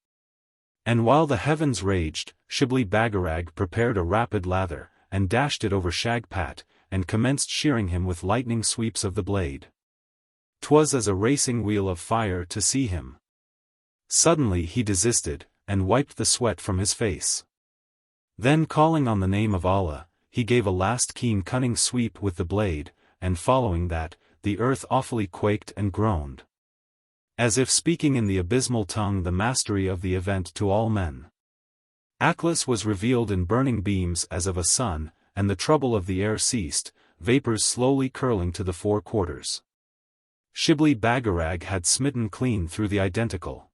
[SPEAKER 1] And while the heavens raged, Shibli Bagarag prepared a rapid lather, and dashed it over Shagpat, and commenced shearing him with lightning sweeps of the blade. 'Twas as a racing wheel of fire to see him. Suddenly he desisted, and wiped the sweat from his face. Then calling on the name of Allah, he gave a last keen cunning sweep with the blade, and following that, the earth awfully quaked and groaned, as if speaking in the abysmal tongue the mastery of the event to all men. Aklis was revealed in burning beams as of a sun, and the trouble of the air ceased, vapors slowly curling to the four quarters. Shibli Bagarag had smitten clean through the identical.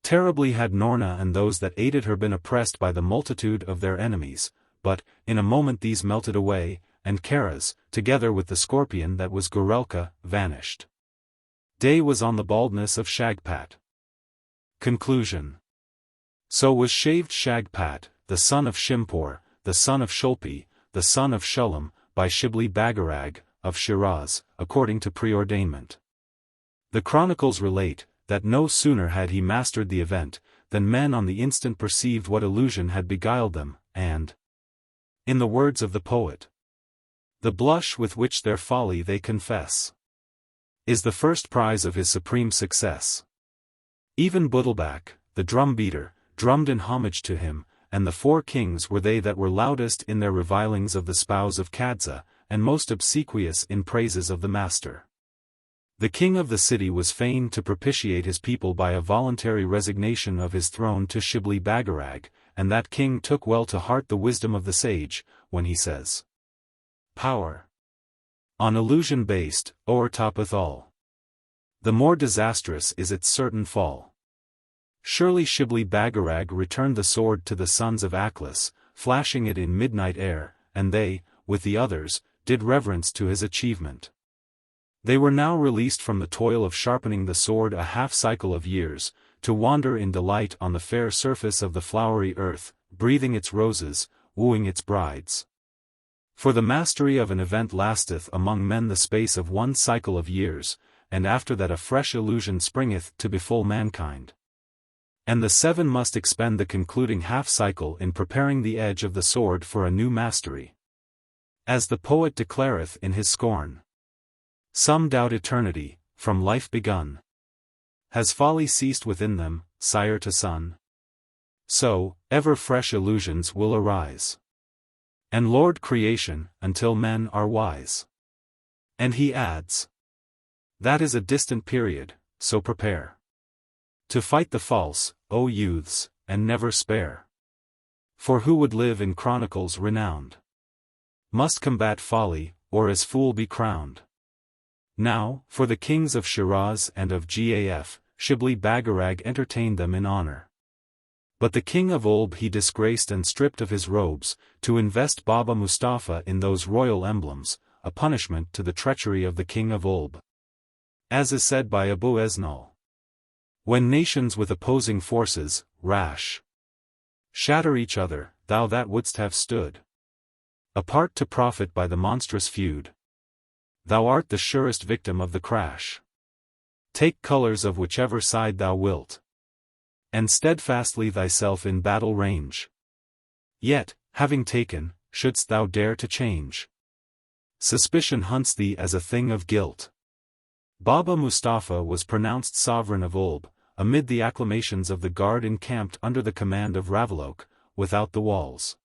[SPEAKER 1] Terribly had Noorna and those that aided her been oppressed by the multitude of their enemies, but, in a moment these melted away, and Karaz, together with the scorpion that was Goorelka, vanished. Day was on the baldness of Shagpat. Conclusion. So was shaved Shagpat, the son of Shimpur, the son of Shulpi, the son of Shulam, by Shibli Bagarag, of Shiraz, according to preordainment. The chronicles relate, that no sooner had he mastered the event, than men on the instant perceived what illusion had beguiled them, and, in the words of the poet, the blush with which their folly they confess is the first prize of his supreme success. Even Budalbak, the drum-beater, drummed in homage to him, and the four kings were they that were loudest in their revilings of the spouse of Kadza, and most obsequious in praises of the master. The king of the city was fain to propitiate his people by a voluntary resignation of his throne to Shibli Bagarag, and that king took well to heart the wisdom of the sage, when he says, "Power on illusion based, o'ertoppeth all. The more disastrous is its certain fall." Surely Shibli Bagarag returned the sword to the Sons of Aklis, flashing it in midnight air, and they, with the others, did reverence to his achievement. They were now released from the toil of sharpening the sword a half-cycle of years, to wander in delight on the fair surface of the flowery earth, breathing its roses, wooing its brides. For the mastery of an event lasteth among men the space of one cycle of years, and after that a fresh illusion springeth to befall mankind. And the seven must expend the concluding half-cycle in preparing the edge of the sword for a new mastery. As the poet declareth in his scorn, some doubt eternity, from life begun. Has folly ceased within them, sire to son? So, ever fresh illusions will arise, and lord creation, until men are wise. And he adds, that is a distant period, so prepare to fight the false, O youths, and never spare. For who would live in chronicles renowned must combat folly, or as fool be crowned. Now, for the kings of Shiraz and of Gaf, Shibli Bagarag entertained them in honor. But the king of Oolb he disgraced and stripped of his robes, to invest Baba Mustafa in those royal emblems, a punishment to the treachery of the king of Oolb. As is said by Abu Esnal, when nations with opposing forces, rash, shatter each other, thou that wouldst have stood apart to profit by the monstrous feud, thou art the surest victim of the crash. Take colours of whichever side thou wilt, and steadfastly thyself in battle range. Yet, having taken, shouldst thou dare to change, suspicion hunts thee as a thing of guilt. Baba Mustafa was pronounced sovereign of Oolb, amid the acclamations of the guard encamped under the command of Ravaloke, without the walls.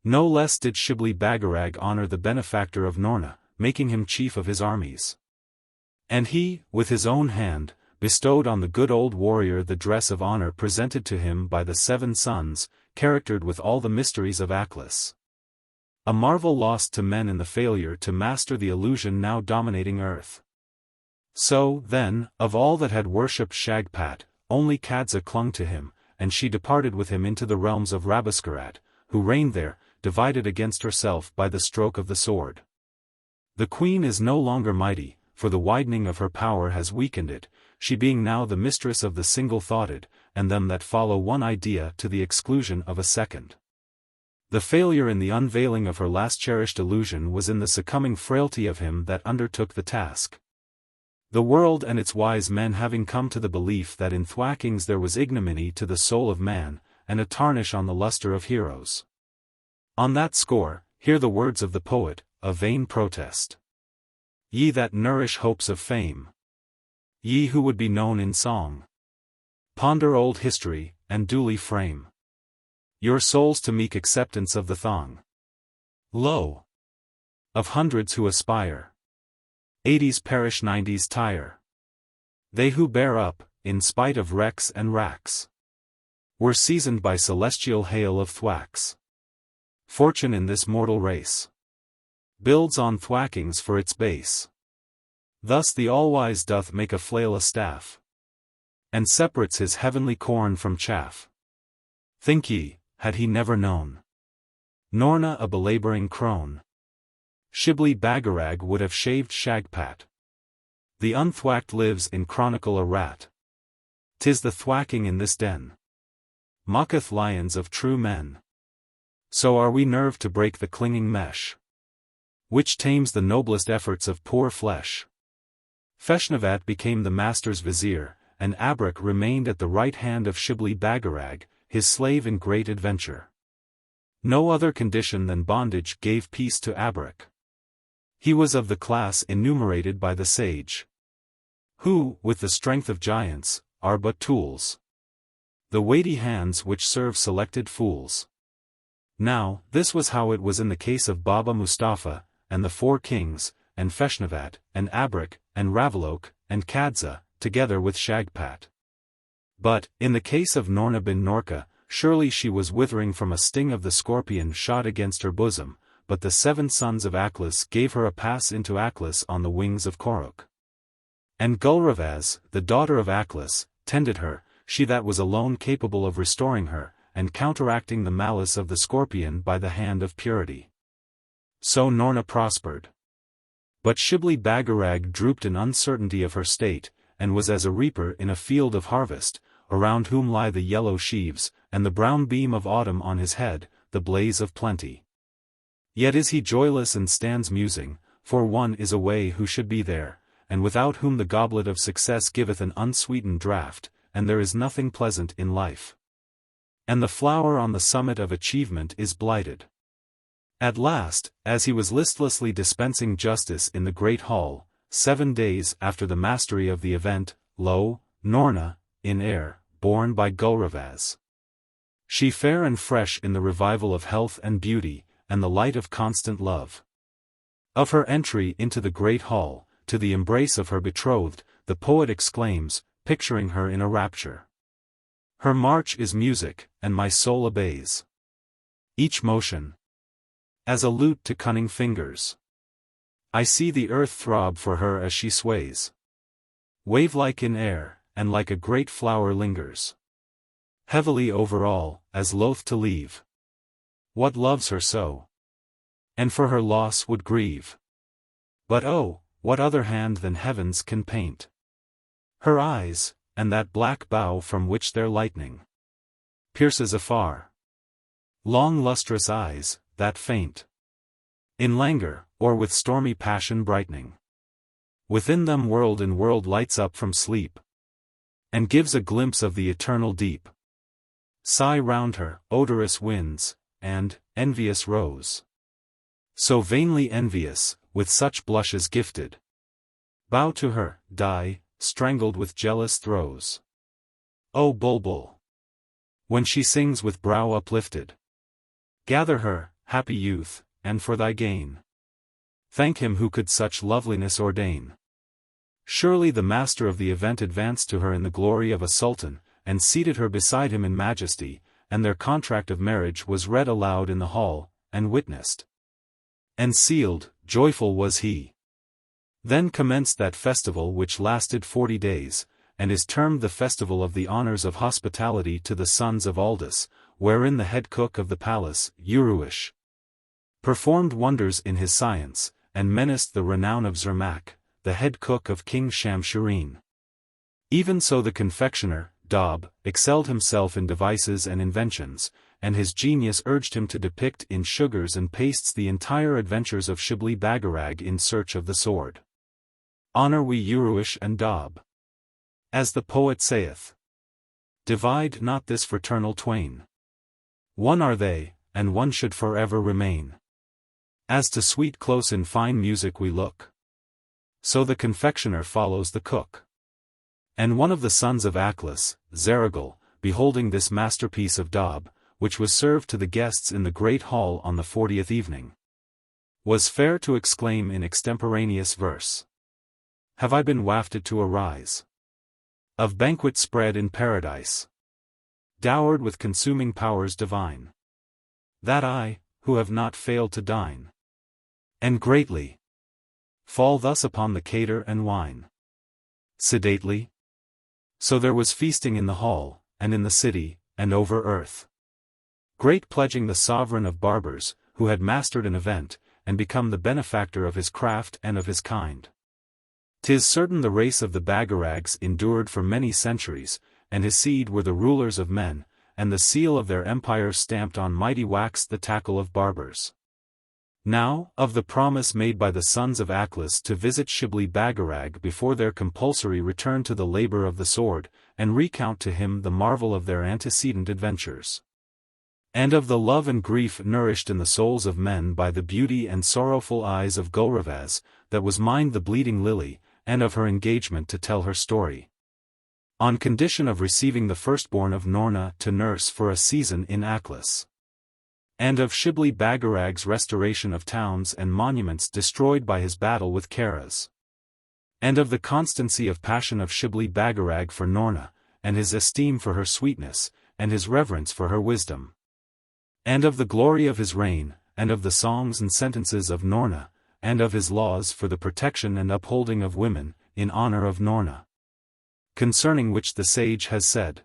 [SPEAKER 1] No less did Shibli Bagarag honor the benefactor of Noorna, making him chief of his armies. And he, with his own hand, bestowed on the good old warrior the dress of honor presented to him by the seven sons, charactered with all the mysteries of Aklis. A marvel lost to men in the failure to master the illusion now dominating earth. So, then, of all that had worshipped Shagpat, only Kadza clung to him, and she departed with him into the realms of Rabesqurat, who reigned there, divided against herself by the stroke of the sword. The queen is no longer mighty, for the widening of her power has weakened it, she being now the mistress of the single-thoughted, and them that follow one idea to the exclusion of a second. The failure in the unveiling of her last cherished illusion was in the succumbing frailty of him that undertook the task. The world and its wise men having come to the belief that in Thwackings there was ignominy to the soul of man, and a tarnish on the luster of heroes. On that score, hear the words of the poet, a vain protest. Ye that nourish hopes of fame. Ye who would be known in song. Ponder old history, and duly frame your souls to meek acceptance of the thong. Lo! Of hundreds who aspire, 80s perish, 90s tire. They who bear up, in spite of wrecks and racks, were seasoned by celestial hail of thwacks. Fortune in this mortal race builds on thwackings for its base. Thus the All-Wise doth make a flail a staff, and separates his heavenly corn from chaff. Think ye, had he never known Noorna a belabouring crone, Shibli Bagarag would have shaved Shagpat. The unthwacked lives in chronicle a rat. 'Tis the thwacking in this den mocketh lions of true men. So are we nerved to break the clinging mesh, which tames the noblest efforts of poor flesh. Feshnavat became the master's vizier, and Abrak remained at the right hand of Shibli Bagarag, his slave in great adventure. No other condition than bondage gave peace to Abrak. He was of the class enumerated by the sage, who, with the strength of giants, are but tools, the weighty hands which serve selected fools. Now, this was how it was in the case of Baba Mustafa, and the four kings, and Feshnavat, and Abrak, and Ravelok, and Kadza, together with Shagpat. But, in the case of Noorna bin Norka, surely she was withering from a sting of the scorpion shot against her bosom, but the 7 sons of Aklis gave her a pass into Aklis on the wings of Korok. And Gulravaz, the daughter of Aklis, tended her, she that was alone capable of restoring her, and counteracting the malice of the scorpion by the hand of purity. So Noorna prospered. But Shibli Bagarag drooped in uncertainty of her state, and was as a reaper in a field of harvest, around whom lie the yellow sheaves, and the brown beam of autumn on his head, the blaze of plenty. Yet is he joyless and stands musing, for one is away who should be there, and without whom the goblet of success giveth an unsweetened draught, and there is nothing pleasant in life. And the flower on the summit of achievement is blighted. At last, as he was listlessly dispensing justice in the great hall, 7 days after the mastery of the event, lo, Noorna, in air, born by Gulravaz. She fair and fresh in the revival of health and beauty, and the light of constant love. Of her entry into the great hall, to the embrace of her betrothed, the poet exclaims, picturing her in a rapture. Her march is music, and my soul obeys each motion, as a lute to cunning fingers. I see the earth throb for her as she sways, wave-like in air, and like a great flower lingers heavily over all, as loath to leave what loves her so, and for her loss would grieve. But oh, what other hand than heaven's can paint her eyes, and that black bow from which their lightning pierces afar. Long lustrous eyes, that faint in languor, or with stormy passion brightening. Within them world in world lights up from sleep, and gives a glimpse of the eternal deep. Sigh round her, odorous winds, and, envious rose. So vainly envious, with such blushes gifted. Bow to her, die, strangled with jealous throes. O Bulbul! When she sings with brow uplifted. Gather her, happy youth, and for thy gain thank him who could such loveliness ordain. Surely the master of the event advanced to her in the glory of a sultan, and seated her beside him in majesty, and their contract of marriage was read aloud in the hall, and witnessed. And sealed, joyful was he. Then commenced that festival which lasted 40 days, and is termed the Festival of the Honors of Hospitality to the Sons of Aklis, wherein the head cook of the palace, Uruish, performed wonders in his science, and menaced the renown of Zermak, the head cook of King Shamshireen. Even so the confectioner, Dab, excelled himself in devices and inventions, and his genius urged him to depict in sugars and pastes the entire adventures of Shibli Bagarag in search of the sword. Honor we Uruish and Dab. As the poet saith, divide not this fraternal twain. One are they, and one should forever remain. As to sweet close in fine music we look, so the confectioner follows the cook. And one of the sons of Aklis, Zeragal, beholding this masterpiece of Dab, which was served to the guests in the great hall on the 40th evening, was fair to exclaim in extemporaneous verse, have I been wafted to a rise of banquet spread in paradise, dowered with consuming powers divine, that I, who have not failed to dine, and greatly fall thus upon the cater and wine, sedately? So there was feasting in the hall, and in the city, and over earth. Great pledging the sovereign of barbers, who had mastered an event, and become the benefactor of his craft and of his kind. 'Tis certain the race of the Bagarags endured for many centuries, and his seed were the rulers of men, and the seal of their empire stamped on mighty wax the tackle of barbers. Now, of the promise made by the sons of Aklis to visit Shibli Bagarag before their compulsory return to the labor of the sword, and recount to him the marvel of their antecedent adventures. And of the love and grief nourished in the souls of men by the beauty and sorrowful eyes of Gulravaz, that was mined the bleeding lily, and of her engagement to tell her story, on condition of receiving the firstborn of Noorna to nurse for a season in Aklis. And of Shibli Bagarag's restoration of towns and monuments destroyed by his battle with Karaz. And of the constancy of passion of Shibli Bagarag for Noorna, and his esteem for her sweetness, and his reverence for her wisdom. And of the glory of his reign, and of the songs and sentences of Noorna, and of his laws for the protection and upholding of women, in honor of Noorna. Concerning which the sage has said,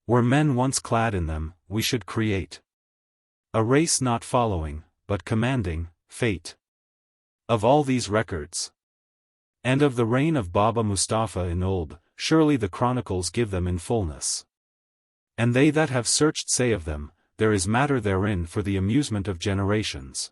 [SPEAKER 1] were men once clad in them, we should create a race not following, but commanding, fate. Of all these records, and of the reign of Baba Mustafa in Oolb, surely the chronicles give them in fullness. And they that have searched say of them, there is matter therein for the amusement of generations.